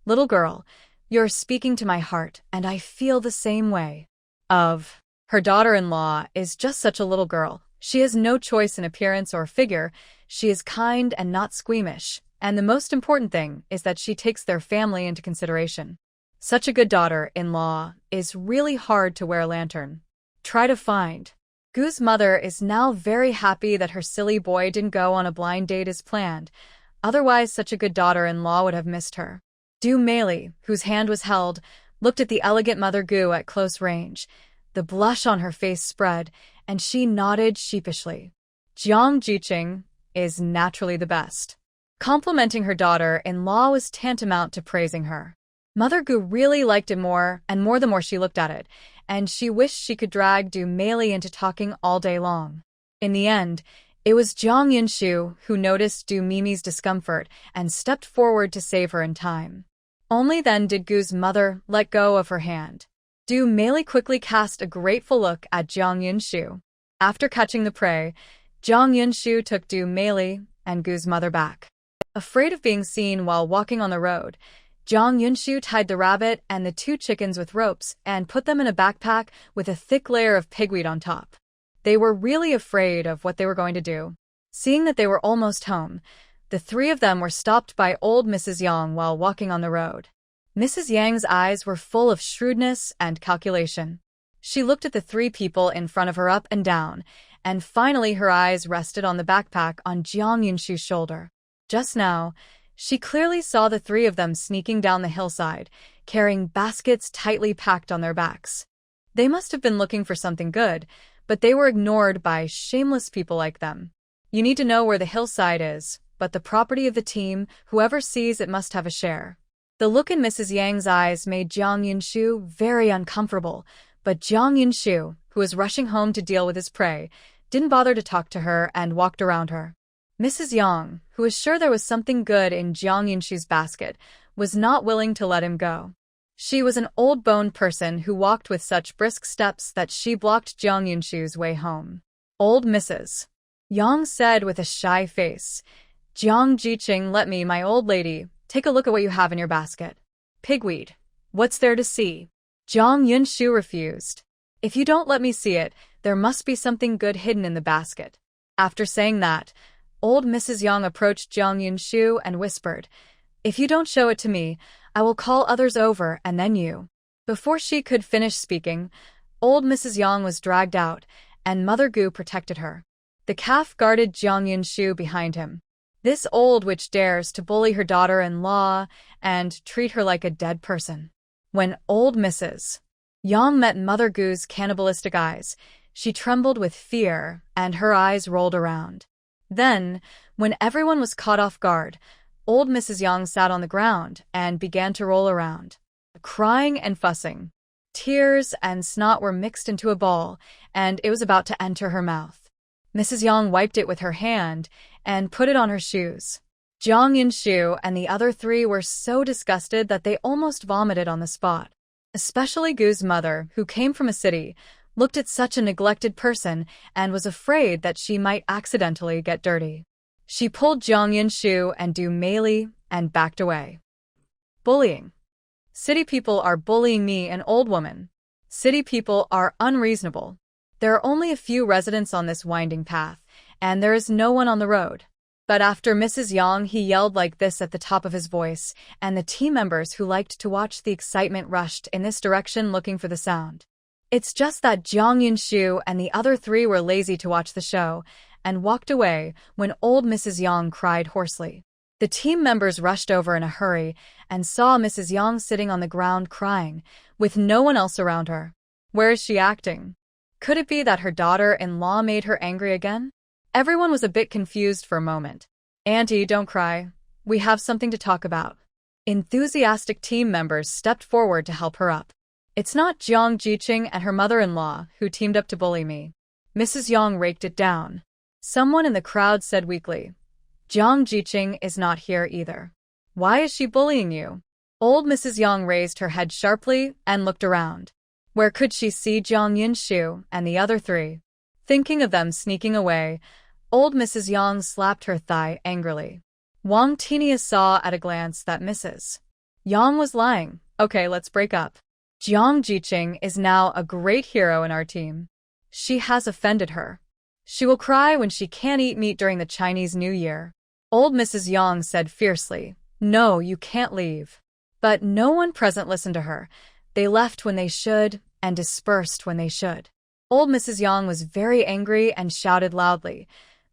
"Little girl, you're speaking to my heart, and I feel the same way." Her daughter-in-law is just such a little girl. She has no choice in appearance or figure. She is kind and not squeamish, and the most important thing is that she takes their family into consideration. Such a good daughter-in-law is really hard to wear a lantern. Try to find. Gu's mother is now very happy that her silly boy didn't go on a blind date as planned. Otherwise, such a good daughter-in-law would have missed her. Du Meili, whose hand was held, looked at the elegant Mother Gu at close range. The blush on her face spread, and she nodded sheepishly. Jiang Jiqing is naturally the best. Complimenting her daughter-in-law was tantamount to praising her. Mother Gu really liked it more and more the more she looked at it, and she wished she could drag Du Meili into talking all day long. In the end, it was Jiang Yinshu who noticed Du Mimi's discomfort and stepped forward to save her in time. Only then did Gu's mother let go of her hand. Du Meili quickly cast a grateful look at Jiang Yinshu. After catching the prey, Jiang Yinshu took Du Meili and Gu's mother back. Afraid of being seen while walking on the road, Jiang Yunshu tied the rabbit and the 2 chickens with ropes and put them in a backpack with a thick layer of pigweed on top. They were really afraid of what they were going to do. Seeing that they were almost home, the 3 of them were stopped by old Mrs. Yang while walking on the road. Mrs. Yang's eyes were full of shrewdness and calculation. She looked at the 3 people in front of her up and down, and finally her eyes rested on the backpack on Jiang Yunshu's shoulder. Just now, she clearly saw the 3 of them sneaking down the hillside, carrying baskets tightly packed on their backs. They must have been looking for something good, but they were ignored by shameless people like them. You need to know where the hillside is, but the property of the team, whoever sees it must have a share. The look in Mrs. Yang's eyes made Jiang Yunshu very uncomfortable, but Jiang Yunshu, who was rushing home to deal with his prey, didn't bother to talk to her and walked around her. Mrs. Yang, who was sure there was something good in Jiang Yunshu's basket, was not willing to let him go. She was an old-boned person who walked with such brisk steps that she blocked Jiang Yunshu's way home. "Old Mrs. Yang said with a shy face, "Jiang Jiqing, let me, my old lady, take a look at what you have in your basket." "Pigweed. What's there to see?" Jiang Yunshu refused. "If you don't let me see it, there must be something good hidden in the basket." After saying that, old Mrs. Yang approached Jiang Yunshu and whispered, "If you don't show it to me, I will call others over and then you." Before she could finish speaking, old Mrs. Yang was dragged out, and Mother Gu protected her. The calf guarded Jiang Yunshu behind him. This old witch dares to bully her daughter-in-law and treat her like a dead person. When old Mrs. Yang met Mother Gu's cannibalistic eyes, she trembled with fear and her eyes rolled around. Then, when everyone was caught off guard, old Mrs. Yang sat on the ground and began to roll around, crying and fussing. Tears and snot were mixed into a ball, and it was about to enter her mouth. Mrs. Yang wiped it with her hand and put it on her shoes. Jiang Yunshu and the other 3 were so disgusted that they almost vomited on the spot. Especially Gu's mother, who came from a city, looked at such a neglected person and was afraid that she might accidentally get dirty. She pulled Jiang Yunshu and Du Meili and backed away. Bullying. City people are bullying me, an old woman. City people are unreasonable. There are only a few residents on this winding path, and there is no one on the road. But after Mrs. Yang, he yelled like this at the top of his voice, and the team members who liked to watch the excitement rushed in this direction looking for the sound. It's just that Jiang Yunshu and the other 3 were lazy to watch the show, and walked away when old Mrs. Yang cried hoarsely. The team members rushed over in a hurry and saw Mrs. Yang sitting on the ground crying, with no one else around her. Where is she acting? Could it be that her daughter-in-law made her angry again? Everyone was a bit confused for a moment. "Auntie, don't cry. We have something to talk about." Enthusiastic team members stepped forward to help her up. "It's not Jiang Jiqing and her mother-in-law who teamed up to bully me." Mrs. Yang raked it down. Someone in the crowd said weakly, "Jiang Jiqing is not here either. Why is she bullying you?" Old Mrs. Yang raised her head sharply and looked around. Where could she see Jiang Yunshu and the other 3? Thinking of them sneaking away, old Mrs. Yang slapped her thigh angrily. Wang Tinia saw at a glance that Mrs. Yang was lying. "Okay, let's break up. Jiang Jiqing is now a great hero in our team. She has offended her. She will cry when she can't eat meat during the Chinese New Year." Old Mrs. Yang said fiercely, "No, you can't leave." But no one present listened to her. They left when they should and dispersed when they should. Old Mrs. Yang was very angry and shouted loudly,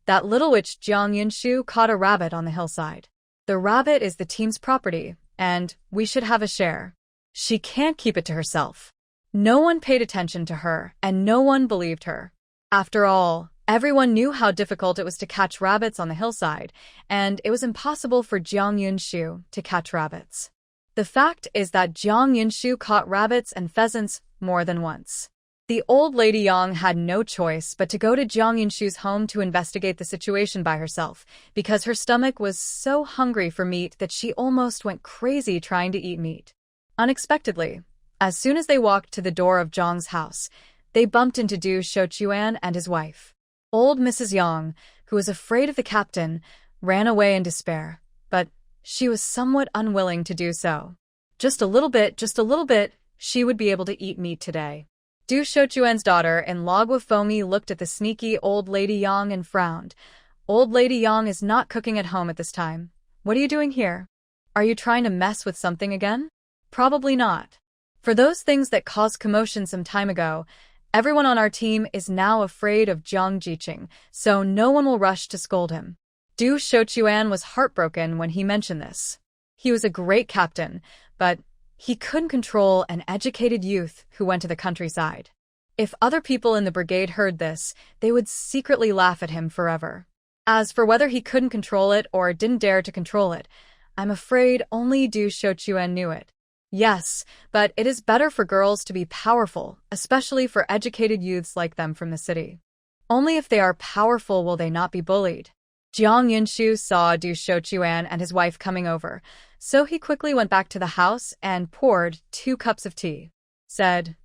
"That little witch Jiang Yunshu caught a rabbit on the hillside. The rabbit is the team's property, and we should have a share. She can't keep it to herself." No one paid attention to her, and no one believed her. After all, everyone knew how difficult it was to catch rabbits on the hillside, and it was impossible for Jiang Yunshu to catch rabbits. The fact is that Jiang Yunshu caught rabbits and pheasants more than once. The old lady Yang had no choice but to go to Jiang Yunshu's home to investigate the situation by herself, because her stomach was so hungry for meat that she almost went crazy trying to eat meat. Unexpectedly, as soon as they walked to the door of Zhang's house, they bumped into Du Shouchuan and his wife. Old Mrs. Yang, who was afraid of the captain, ran away in despair, but she was somewhat unwilling to do so. Just a little bit, she would be able to eat meat today. Du Shochuan's daughter-in-law Guofomi looked at the sneaky old lady Yang and frowned. Old lady Yang is not cooking at home at this time. What are you doing here? Are you trying to mess with something again? Probably not. For those things that caused commotion some time ago, everyone on our team is now afraid of Jiang Jiqing, so no one will rush to scold him. Du Shochuan was heartbroken when he mentioned this. He was a great captain, but he couldn't control an educated youth who went to the countryside. If other people in the brigade heard this, they would secretly laugh at him forever. As for whether he couldn't control it or didn't dare to control it, I'm afraid only Du Shochuan knew it. Yes, but it is better for girls to be powerful, especially for educated youths like them from the city. Only if they are powerful will they not be bullied. Jiang Yunshu saw Du Shochuan and his wife coming over, so he quickly went back to the house and poured 2 cups of tea. Said,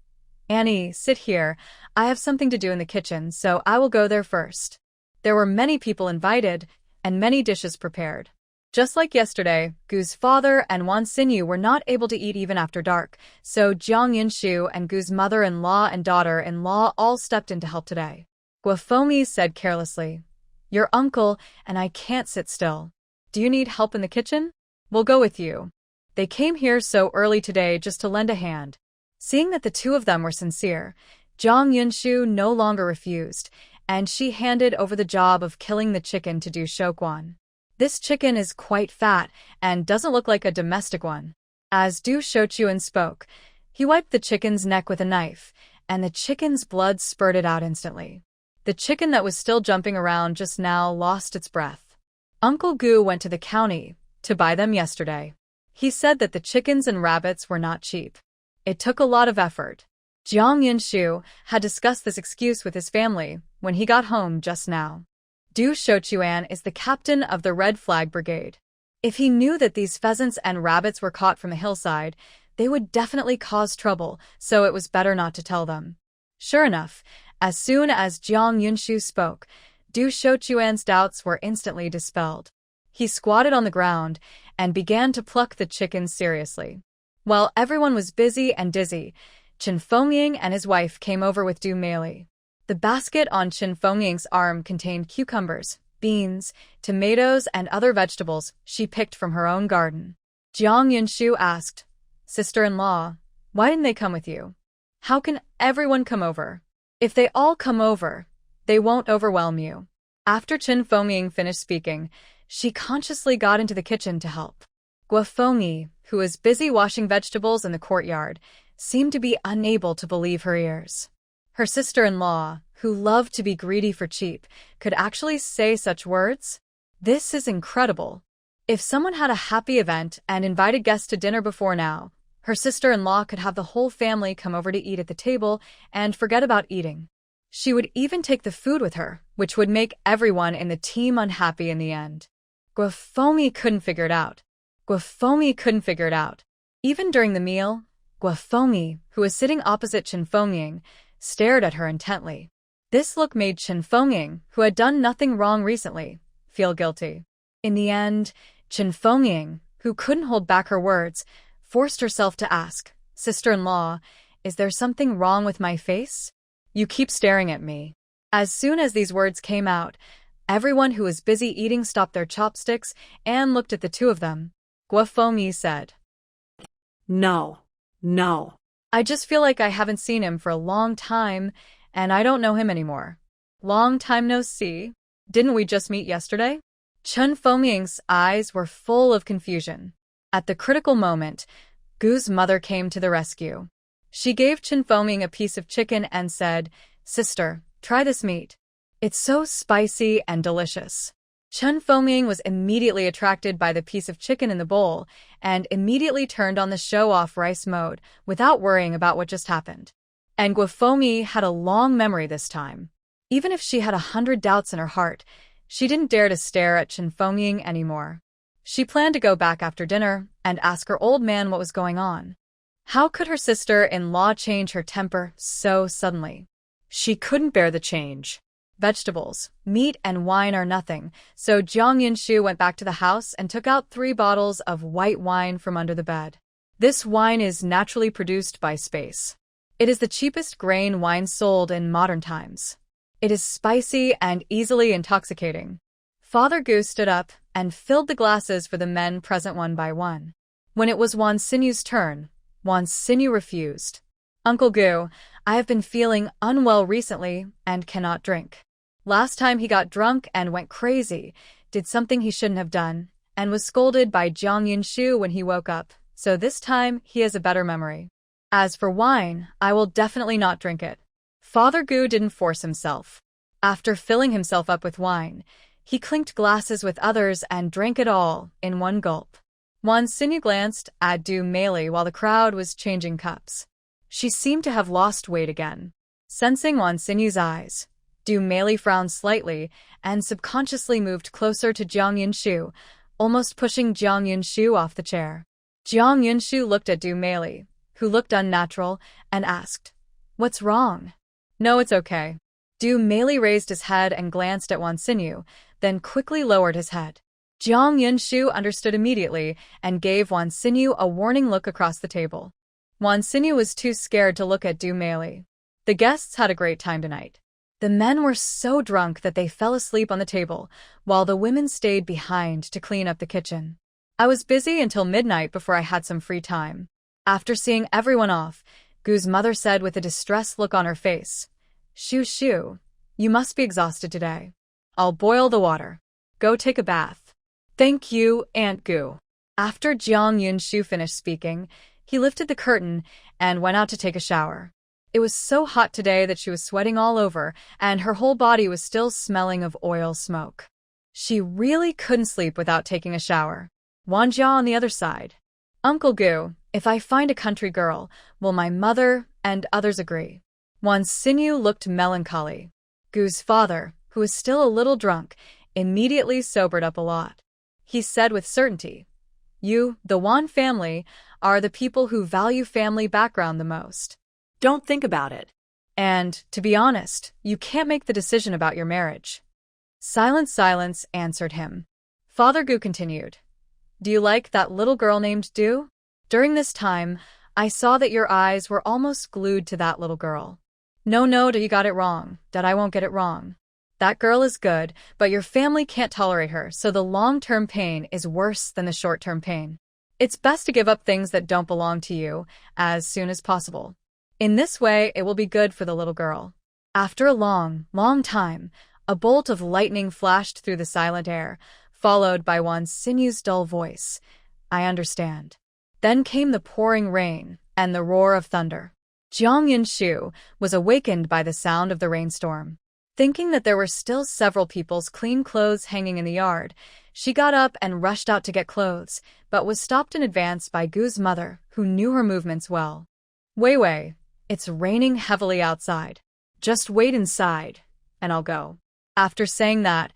"Annie, sit here. I have something to do in the kitchen, so I will go there first." There were many people invited, and many dishes prepared. Just like yesterday, Gu's father and Wan Xinyu were not able to eat even after dark, so Jiang Yunshu and Gu's mother-in-law and daughter-in-law all stepped in to help today. Guofomi said carelessly, "Your uncle and I can't sit still. Do you need help in the kitchen? We'll go with you." They came here so early today just to lend a hand. Seeing that the two of them were sincere, Jiang Yunshu no longer refused, and she handed over the job of killing the chicken to Du Shochuan. This chicken is quite fat and doesn't look like a domestic one. As Du Shochuan spoke, he wiped the chicken's neck with a knife, and the chicken's blood spurted out instantly. The chicken that was still jumping around just now lost its breath. Uncle Gu went to the county to buy them yesterday. He said that the chickens and rabbits were not cheap. It took a lot of effort. Jiang Yunshu had discussed this excuse with his family when he got home just now. Du Shochuan is the captain of the Red Flag Brigade. If he knew that these pheasants and rabbits were caught from a hillside, they would definitely cause trouble, so it was better not to tell them. Sure enough, as soon as Jiang Yunshu spoke, Du Shochuan's doubts were instantly dispelled. He squatted on the ground and began to pluck the chickens seriously. While everyone was busy and dizzy, Chen Fengying and his wife came over with Du Meili. The basket on Chen Fengying's arm contained cucumbers, beans, tomatoes, and other vegetables she picked from her own garden. Jiang Yunshu asked, "Sister-in-law, why didn't they come with you? How can everyone come over? If they all come over, they won't overwhelm you." After Chen Fengying finished speaking, she consciously got into the kitchen to help. Guofomi, who was busy washing vegetables in the courtyard, seemed to be unable to believe her ears. Her sister-in-law, who loved to be greedy for cheap, could actually say such words? This is incredible. If someone had a happy event and invited guests to dinner before now, her sister-in-law could have the whole family come over to eat at the table and forget about eating. She would even take the food with her, which would make everyone in the team unhappy in the end. Guofomi couldn't figure it out. Even during the meal, Guofomi, who was sitting opposite Chen Fengying, stared at her intently. This look made Chen Fengying, who had done nothing wrong recently, feel guilty. In the end, Chen Fengying, who couldn't hold back her words, forced herself to ask, "Sister-in-law, is there something wrong with my face? You keep staring at me." As soon as these words came out, everyone who was busy eating stopped their chopsticks and looked at the two of them. Guofomi said, No. "I just feel like I haven't seen him for a long time, and I don't know him anymore." "Long time no see? Didn't we just meet yesterday?" Chen Fengying's eyes were full of confusion. At the critical moment, Gu's mother came to the rescue. She gave Chen Fengying a piece of chicken and said, "Sister, try this meat. It's so spicy and delicious." Chen Fengying was immediately attracted by the piece of chicken in the bowl and immediately turned on the show-off rice mode without worrying about what just happened. And Guofomi had a long memory this time. Even if she had 100 doubts in her heart, she didn't dare to stare at Chen Fengying anymore. She planned to go back after dinner and ask her old man what was going on. How could her sister-in-law change her temper so suddenly? She couldn't bear the change. Vegetables, meat, and wine are nothing, so Jiang Yunshu went back to the house and took out 3 bottles of white wine from under the bed. This wine is naturally produced by space. It is the cheapest grain wine sold in modern times. It is spicy and easily intoxicating. Father Gu stood up and filled the glasses for the men present one by one. When it was Wan Xinyu's turn, Wan Xinyu refused. Uncle Gu, I have been feeling unwell recently and cannot drink. Last time he got drunk and went crazy, did something he shouldn't have done, and was scolded by Jiang Yunshu when he woke up, so this time he has a better memory. As for wine, I will definitely not drink it. Father Gu didn't force himself. After filling himself up with wine, he clinked glasses with others and drank it all in one gulp. Wan Xinyu glanced at Du Meili while the crowd was changing cups. She seemed to have lost weight again. Sensing Wan Xinyu's eyes, Du Meili frowned slightly and subconsciously moved closer to Jiang Yunshu, almost pushing Jiang Yunshu off the chair. Jiang Yunshu looked at Du Meili, who looked unnatural, and asked, "What's wrong?" "No, it's okay." Du Meili raised his head and glanced at Wan Xinyu, then quickly lowered his head. Jiang Yunshu understood immediately and gave Wan Xinyu a warning look across the table. Wan Xinyu was too scared to look at Du Meili. The guests had a great time tonight. The men were so drunk that they fell asleep on the table, while the women stayed behind to clean up the kitchen. I was busy until midnight before I had some free time. After seeing everyone off, Gu's mother said with a distressed look on her face, Shu, you must be exhausted today. I'll boil the water. Go take a bath." "Thank you, Aunt Gu." After Jiang Yunshu finished speaking, he lifted the curtain and went out to take a shower. It was so hot today that she was sweating all over, and her whole body was still smelling of oil smoke. She really couldn't sleep without taking a shower. Wan Jia on the other side. "Uncle Gu, if I find a country girl, will my mother and others agree?" Wan Xinyu looked melancholy. Gu's father, who was still a little drunk, immediately sobered up a lot. He said with certainty, "You, the Wan family, are the people who value family background the most. Don't think about it. And, to be honest, you can't make the decision about your marriage." Silence answered him. Father Gu continued, "Do you like that little girl named Du? During this time, I saw that your eyes were almost glued to that little girl. No, you got it wrong, that I won't get it wrong. That girl is good, but your family can't tolerate her, so the long-term pain is worse than the short-term pain. It's best to give up things that don't belong to you as soon as possible. In this way, it will be good for the little girl." After a long time, a bolt of lightning flashed through the silent air, followed by Wan Xinyu's dull voice. "I understand." Then came the pouring rain and the roar of thunder. Jiang Yunshu was awakened by the sound of the rainstorm. Thinking that there were still several people's clean clothes hanging in the yard, she got up and rushed out to get clothes, but was stopped in advance by Gu's mother, who knew her movements well. Wei, it's raining heavily outside. Just wait inside, and I'll go." After saying that,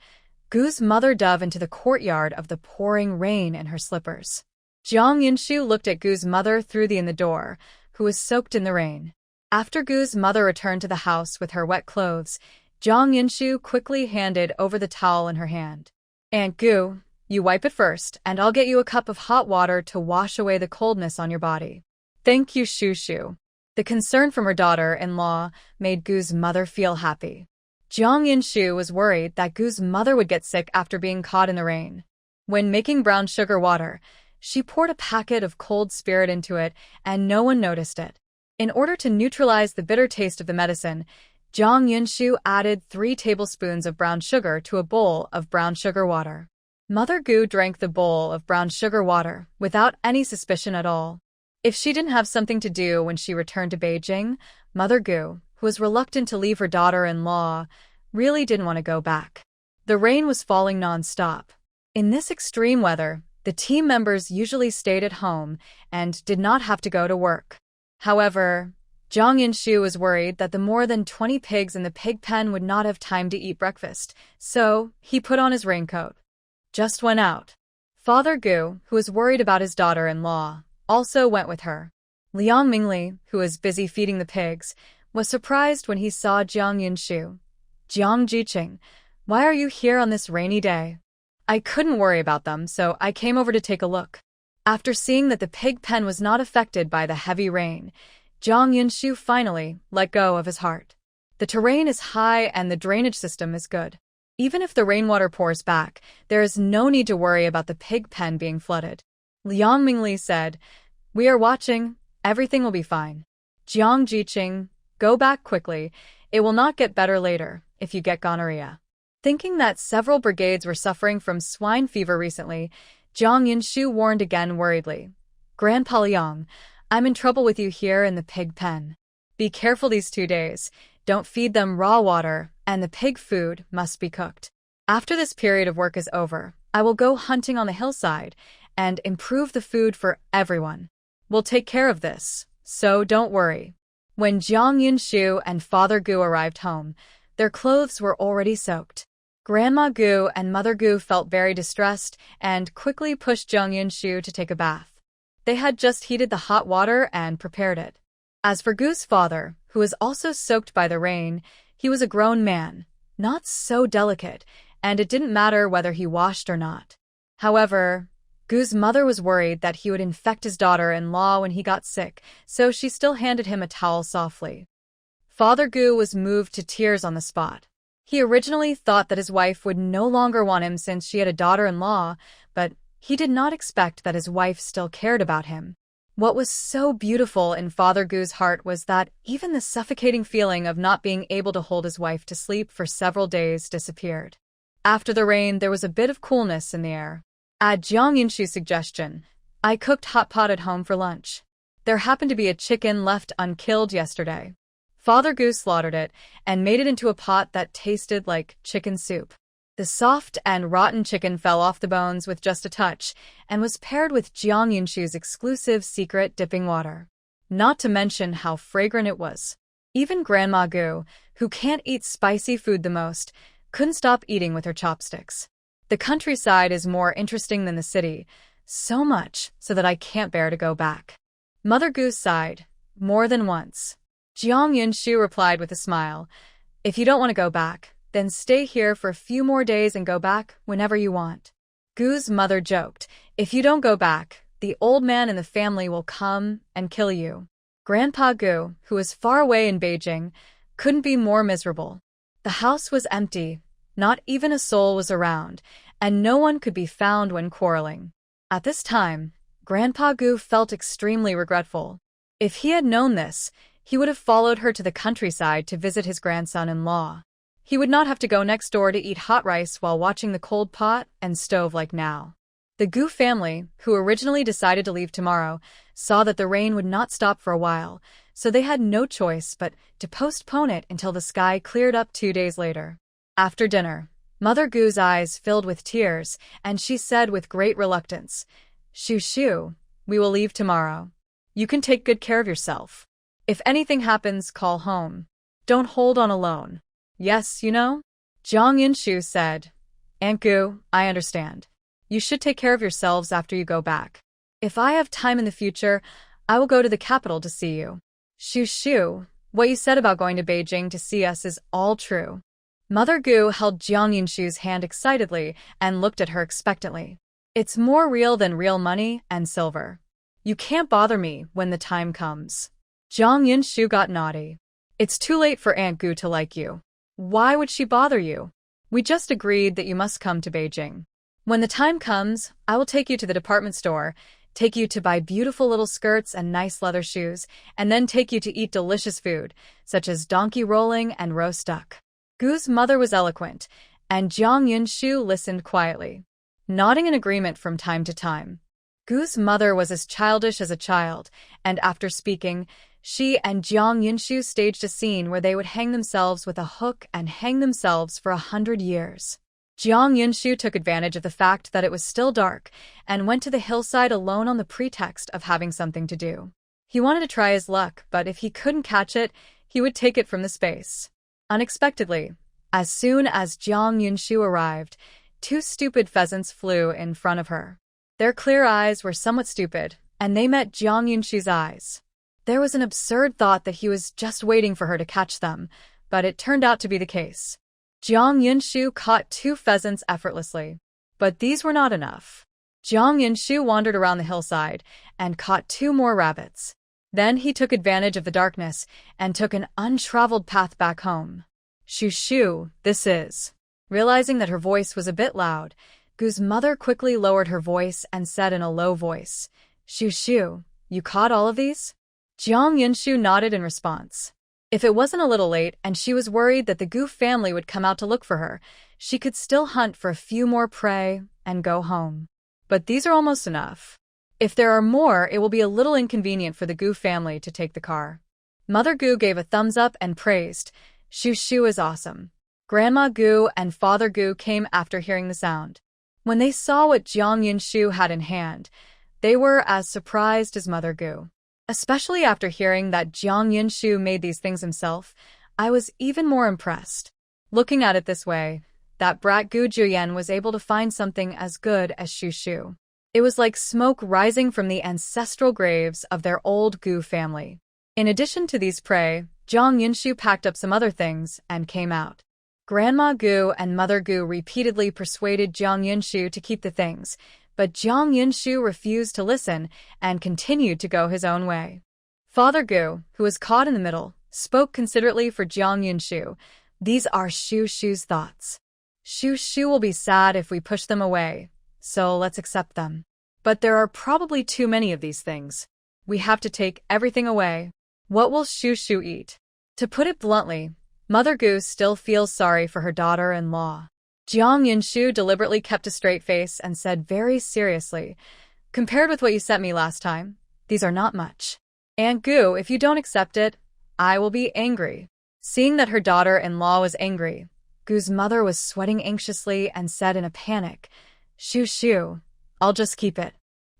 Gu's mother dove into the courtyard of the pouring rain in her slippers. Jiang Yunshu looked at Gu's mother through the door, who was soaked in the rain. After Gu's mother returned to the house with her wet clothes, Jiang Yunshu quickly handed over the towel in her hand. "Aunt Gu, you wipe it first, and I'll get you a cup of hot water to wash away the coldness on your body." "Thank you, Shu." The concern from her daughter-in-law made Gu's mother feel happy. Jiang Yunshu was worried that Gu's mother would get sick after being caught in the rain. When making brown sugar water, she poured a packet of cold spirit into it, and no one noticed it. In order to neutralize the bitter taste of the medicine, Jiang Yunshu added 3 tablespoons of brown sugar to a bowl of brown sugar water. Mother Gu drank the bowl of brown sugar water without any suspicion at all. If she didn't have something to do when she returned to Beijing, Mother Gu, who was reluctant to leave her daughter-in-law, really didn't want to go back. The rain was falling non-stop. In this extreme weather, the team members usually stayed at home and did not have to go to work. However, Jiang Yunshu was worried that the more than 20 pigs in the pig pen would not have time to eat breakfast, so he put on his raincoat. Just went out. Father Gu, who was worried about his daughter-in-law, also went with her. Liang Mingli, who was busy feeding the pigs, was surprised when he saw Jiang Yunshu. "Jiang Jiqing, why are you here on this rainy day?" "I couldn't worry about them, so I came over to take a look." After seeing that the pig pen was not affected by the heavy rain, Jiang Yunshu finally let go of his heart. The terrain is high and the drainage system is good. Even if the rainwater pours back, there is no need to worry about the pig pen being flooded. Liang Mingli said, "We are watching. Everything will be fine. Jiang Jiqing, go back quickly. It will not get better later if you get gonorrhea." Thinking that several brigades were suffering from swine fever recently, Jiang Yunshu warned again worriedly. "Grandpa Liang, I'm in trouble with you here in the pig pen. Be careful these 2 days. Don't feed them raw water, and the pig food must be cooked. After this period of work is over, I will go hunting on the hillside and improve the food for everyone. We'll take care of this, so don't worry." When Jiang Yunshu and Father Gu arrived home, their clothes were already soaked. Grandma Gu and Mother Gu felt very distressed and quickly pushed Jiang Yunshu to take a bath. They had just heated the hot water and prepared it. As for Gu's father, who was also soaked by the rain, he was a grown man, not so delicate, and it didn't matter whether he washed or not. However, Gu's mother was worried that he would infect his daughter-in-law when he got sick, so she still handed him a towel softly. Father Gu was moved to tears on the spot. He originally thought that his wife would no longer want him since she had a daughter-in-law, but he did not expect that his wife still cared about him. What was so beautiful in Father Gu's heart was that even the suffocating feeling of not being able to hold his wife to sleep for several days disappeared. After the rain, there was a bit of coolness in the air. At Jiang Yunshu's suggestion, I cooked hot pot at home for lunch. There happened to be a chicken left unkilled yesterday. Father Gu slaughtered it and made it into a pot that tasted like chicken soup. The soft and rotten chicken fell off the bones with just a touch and was paired with Jiang Yunshu's exclusive secret dipping water. Not to mention how fragrant it was. Even Grandma Gu, who can't eat spicy food the most, couldn't stop eating with her chopsticks. The countryside is more interesting than the city, so much so that I can't bear to go back. Mother Gu sighed, more than once. Jiang Yunshu replied with a smile, "If you don't want to go back, then stay here for a few more days and go back whenever you want." Gu's mother joked, "If you don't go back, the old man in the family will come and kill you." Grandpa Gu, who was far away in Beijing, couldn't be more miserable. The house was empty, not even a soul was around, and no one could be found when quarreling. At this time, Grandpa Gu felt extremely regretful. If he had known this, he would have followed her to the countryside to visit his grandson-in-law. He would not have to go next door to eat hot rice while watching the cold pot and stove like now. The Gu family, who originally decided to leave tomorrow, saw that the rain would not stop for a while, so they had no choice but to postpone it until the sky cleared up 2 days later. After dinner, Mother Gu's eyes filled with tears, and she said with great reluctance, "Shu Shu, we will leave tomorrow. You can take good care of yourself. If anything happens, call home. Don't hold on alone. Yes, you know?" Jiang Yunshu said, "Aunt Gu, I understand. You should take care of yourselves after you go back. If I have time in the future, I will go to the capital to see you. Shu Shu, what you said about going to Beijing to see us is all true." Mother Gu held Jiang Yunshu's hand excitedly and looked at her expectantly. "It's more real than real money and silver. You can't bother me when the time comes." Jiang Yunshu got naughty. "It's too late for Aunt Gu to like you. Why would she bother you? We just agreed that you must come to Beijing. When the time comes, I will take you to the department store, take you to buy beautiful little skirts and nice leather shoes, and then take you to eat delicious food, such as donkey rolling and roast duck." Gu's mother was eloquent, and Jiang Yunshu listened quietly, nodding in agreement from time to time. Gu's mother was as childish as a child, and after speaking, she and Jiang Yunshu staged a scene where they would hang themselves with a hook and hang themselves for 100 years. Jiang Yunshu took advantage of the fact that it was still dark and went to the hillside alone on the pretext of having something to do. He wanted to try his luck, but if he couldn't catch it, he would take it from the space. Unexpectedly, as soon as Jiang Yunshu arrived, 2 stupid pheasants flew in front of her. Their clear eyes were somewhat stupid, and they met Jiang Yunshu's eyes. There was an absurd thought that he was just waiting for her to catch them, but it turned out to be the case. Jiang Yunshu caught 2 pheasants effortlessly. But these were not enough. Jiang Yinshu wandered around the hillside and caught 2 more rabbits. Then he took advantage of the darkness and took an untraveled path back home. Shoo shoo, this is. Realizing that her voice was a bit loud, Gu's mother quickly lowered her voice and said in a low voice, Shoo shoo, you caught all of these? Jiang Yinshu nodded in response. If it wasn't a little late and she was worried that the Gu family would come out to look for her, she could still hunt for a few more prey and go home. But these are almost enough. If there are more, it will be a little inconvenient for the Gu family to take the car. Mother Gu gave a thumbs up and praised, Shoo shoo is awesome. Grandma Gu and Father Gu came after hearing the sound. When they saw what Jiang Yinshu had in hand, they were as surprised as Mother Gu. Especially after hearing that Jiang Yinshu made these things himself, I was even more impressed. Looking at it this way, that brat Gu Juyen was able to find something as good as Shoo shoo. It was like smoke rising from the ancestral graves of their old Gu family. In addition to these prey, Jiang Yinshu packed up some other things and came out. Grandma Gu and Mother Gu repeatedly persuaded Jiang Yinshu to keep the things, but Jiang Yinshu refused to listen and continued to go his own way. Father Gu, who was caught in the middle, spoke considerately for Jiang Yinshu. These are Shoo shoo's thoughts. Shoo shoo will be sad if we push them away, so let's accept them. But there are probably too many of these things. We have to take everything away. What will Shoo shoo eat? To put it bluntly, Mother Gu still feels sorry for her daughter-in-law. Jiang Yinshu deliberately kept a straight face and said very seriously, compared with what you sent me last time, these are not much. Aunt Gu, if you don't accept it, I will be angry. Seeing that her daughter-in-law was angry, Gu's mother was sweating anxiously and said in a panic, Shoo shoo, I'll just keep it.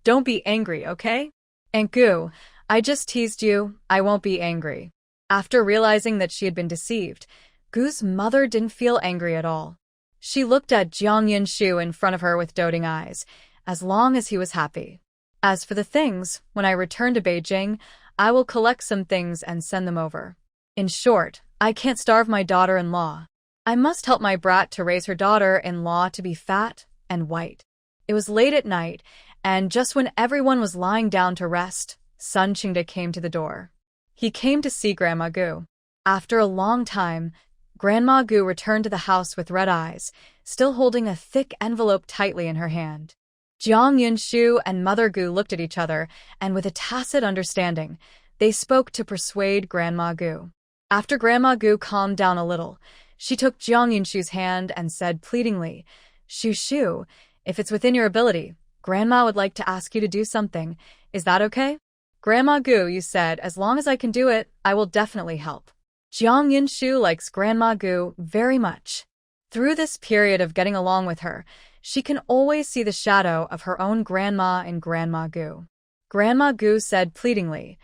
Don't be angry, okay? Aunt Gu, I just teased you, I won't be angry. After realizing that she had been deceived, Gu's mother didn't feel angry at all. She looked at Jiang Yinshu in front of her with doting eyes, as long as he was happy. As for the things, when I return to Beijing, I will collect some things and send them over. In short, I can't starve my daughter-in-law. I must help my brat to raise her daughter-in-law to be fat and white. It was late at night, and just when everyone was lying down to rest, Sun Qingde came to the door. He came to see Grandma Gu. After a long time, Grandma Gu returned to the house with red eyes, still holding a thick envelope tightly in her hand. Jiang Yinshu and Mother Gu looked at each other, and with a tacit understanding, they spoke to persuade Grandma Gu. After Grandma Gu calmed down a little, she took Jiang Yinshu's hand and said pleadingly, Shoo shoo, if it's within your ability, Grandma would like to ask you to do something. Is that okay? Grandma Gu, you said, as long as I can do it, I will definitely help. Jiang Yinshu likes Grandma Gu very much. Through this period of getting along with her, she can always see the shadow of her own grandma in Grandma Gu. Grandma Gu said pleadingly,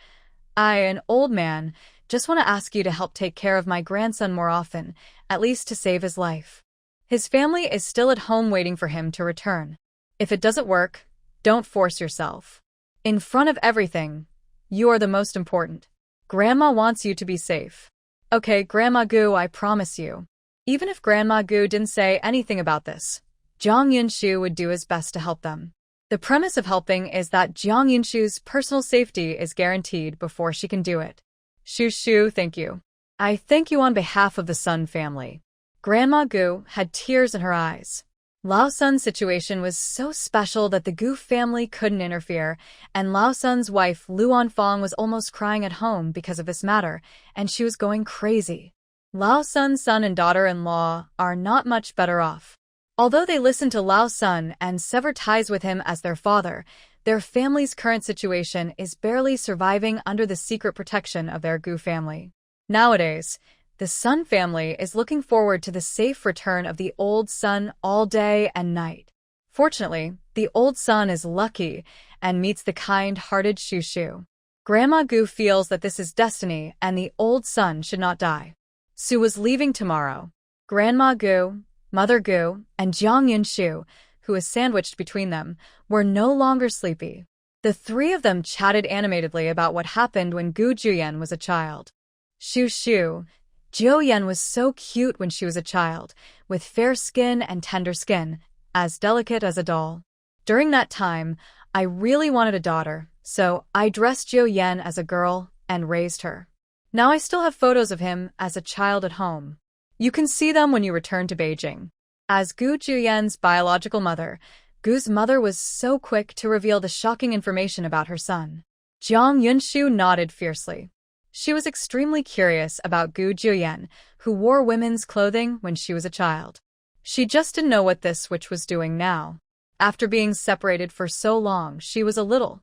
I, an old man, just want to ask you to help take care of my grandson more often, at least to save his life. His family is still at home waiting for him to return. If it doesn't work, don't force yourself. In front of everything, you are the most important. Grandma wants you to be safe. Okay, Grandma Gu, I promise you. Even if Grandma Gu didn't say anything about this, Jiang Yinshu would do his best to help them. The premise of helping is that Jiang Yinshu's personal safety is guaranteed before she can do it. Shoo shoo, thank you. I thank you on behalf of the Sun family. Grandma Gu had tears in her eyes. Lao Sun's situation was so special that the Gu family couldn't interfere, and Lao Sun's wife Lu Anfang was almost crying at home because of this matter, and she was going crazy. Lao Sun's son and daughter-in-law are not much better off. Although they listen to Lao Sun and sever ties with him as their father, their family's current situation is barely surviving under the secret protection of their Gu family. Nowadays, the Sun family is looking forward to the safe return of the old Sun all day and night. Fortunately, the old Sun is lucky and meets the kind-hearted Shoo shoo. Grandma Gu feels that this is destiny and the old Sun should not die. Su was leaving tomorrow. Grandma Gu, Mother Gu, and Jiang Yinshu, who was sandwiched between them, were no longer sleepy. The three of them chatted animatedly about what happened when Gu Juyen was a child. Shoo shoo, Jiuyen was so cute when she was a child, with fair skin and tender skin, as delicate as a doll. During that time, I really wanted a daughter, so I dressed Jiu Yan as a girl and raised her. Now I still have photos of him as a child at home. You can see them when you return to Beijing. As Gu Juyan's biological mother, Gu's mother was so quick to reveal the shocking information about her son. Jiang Yunshu nodded fiercely. She was extremely curious about Gu Juyan, who wore women's clothing when she was a child. She just didn't know what this witch was doing now. After being separated for so long, she was a little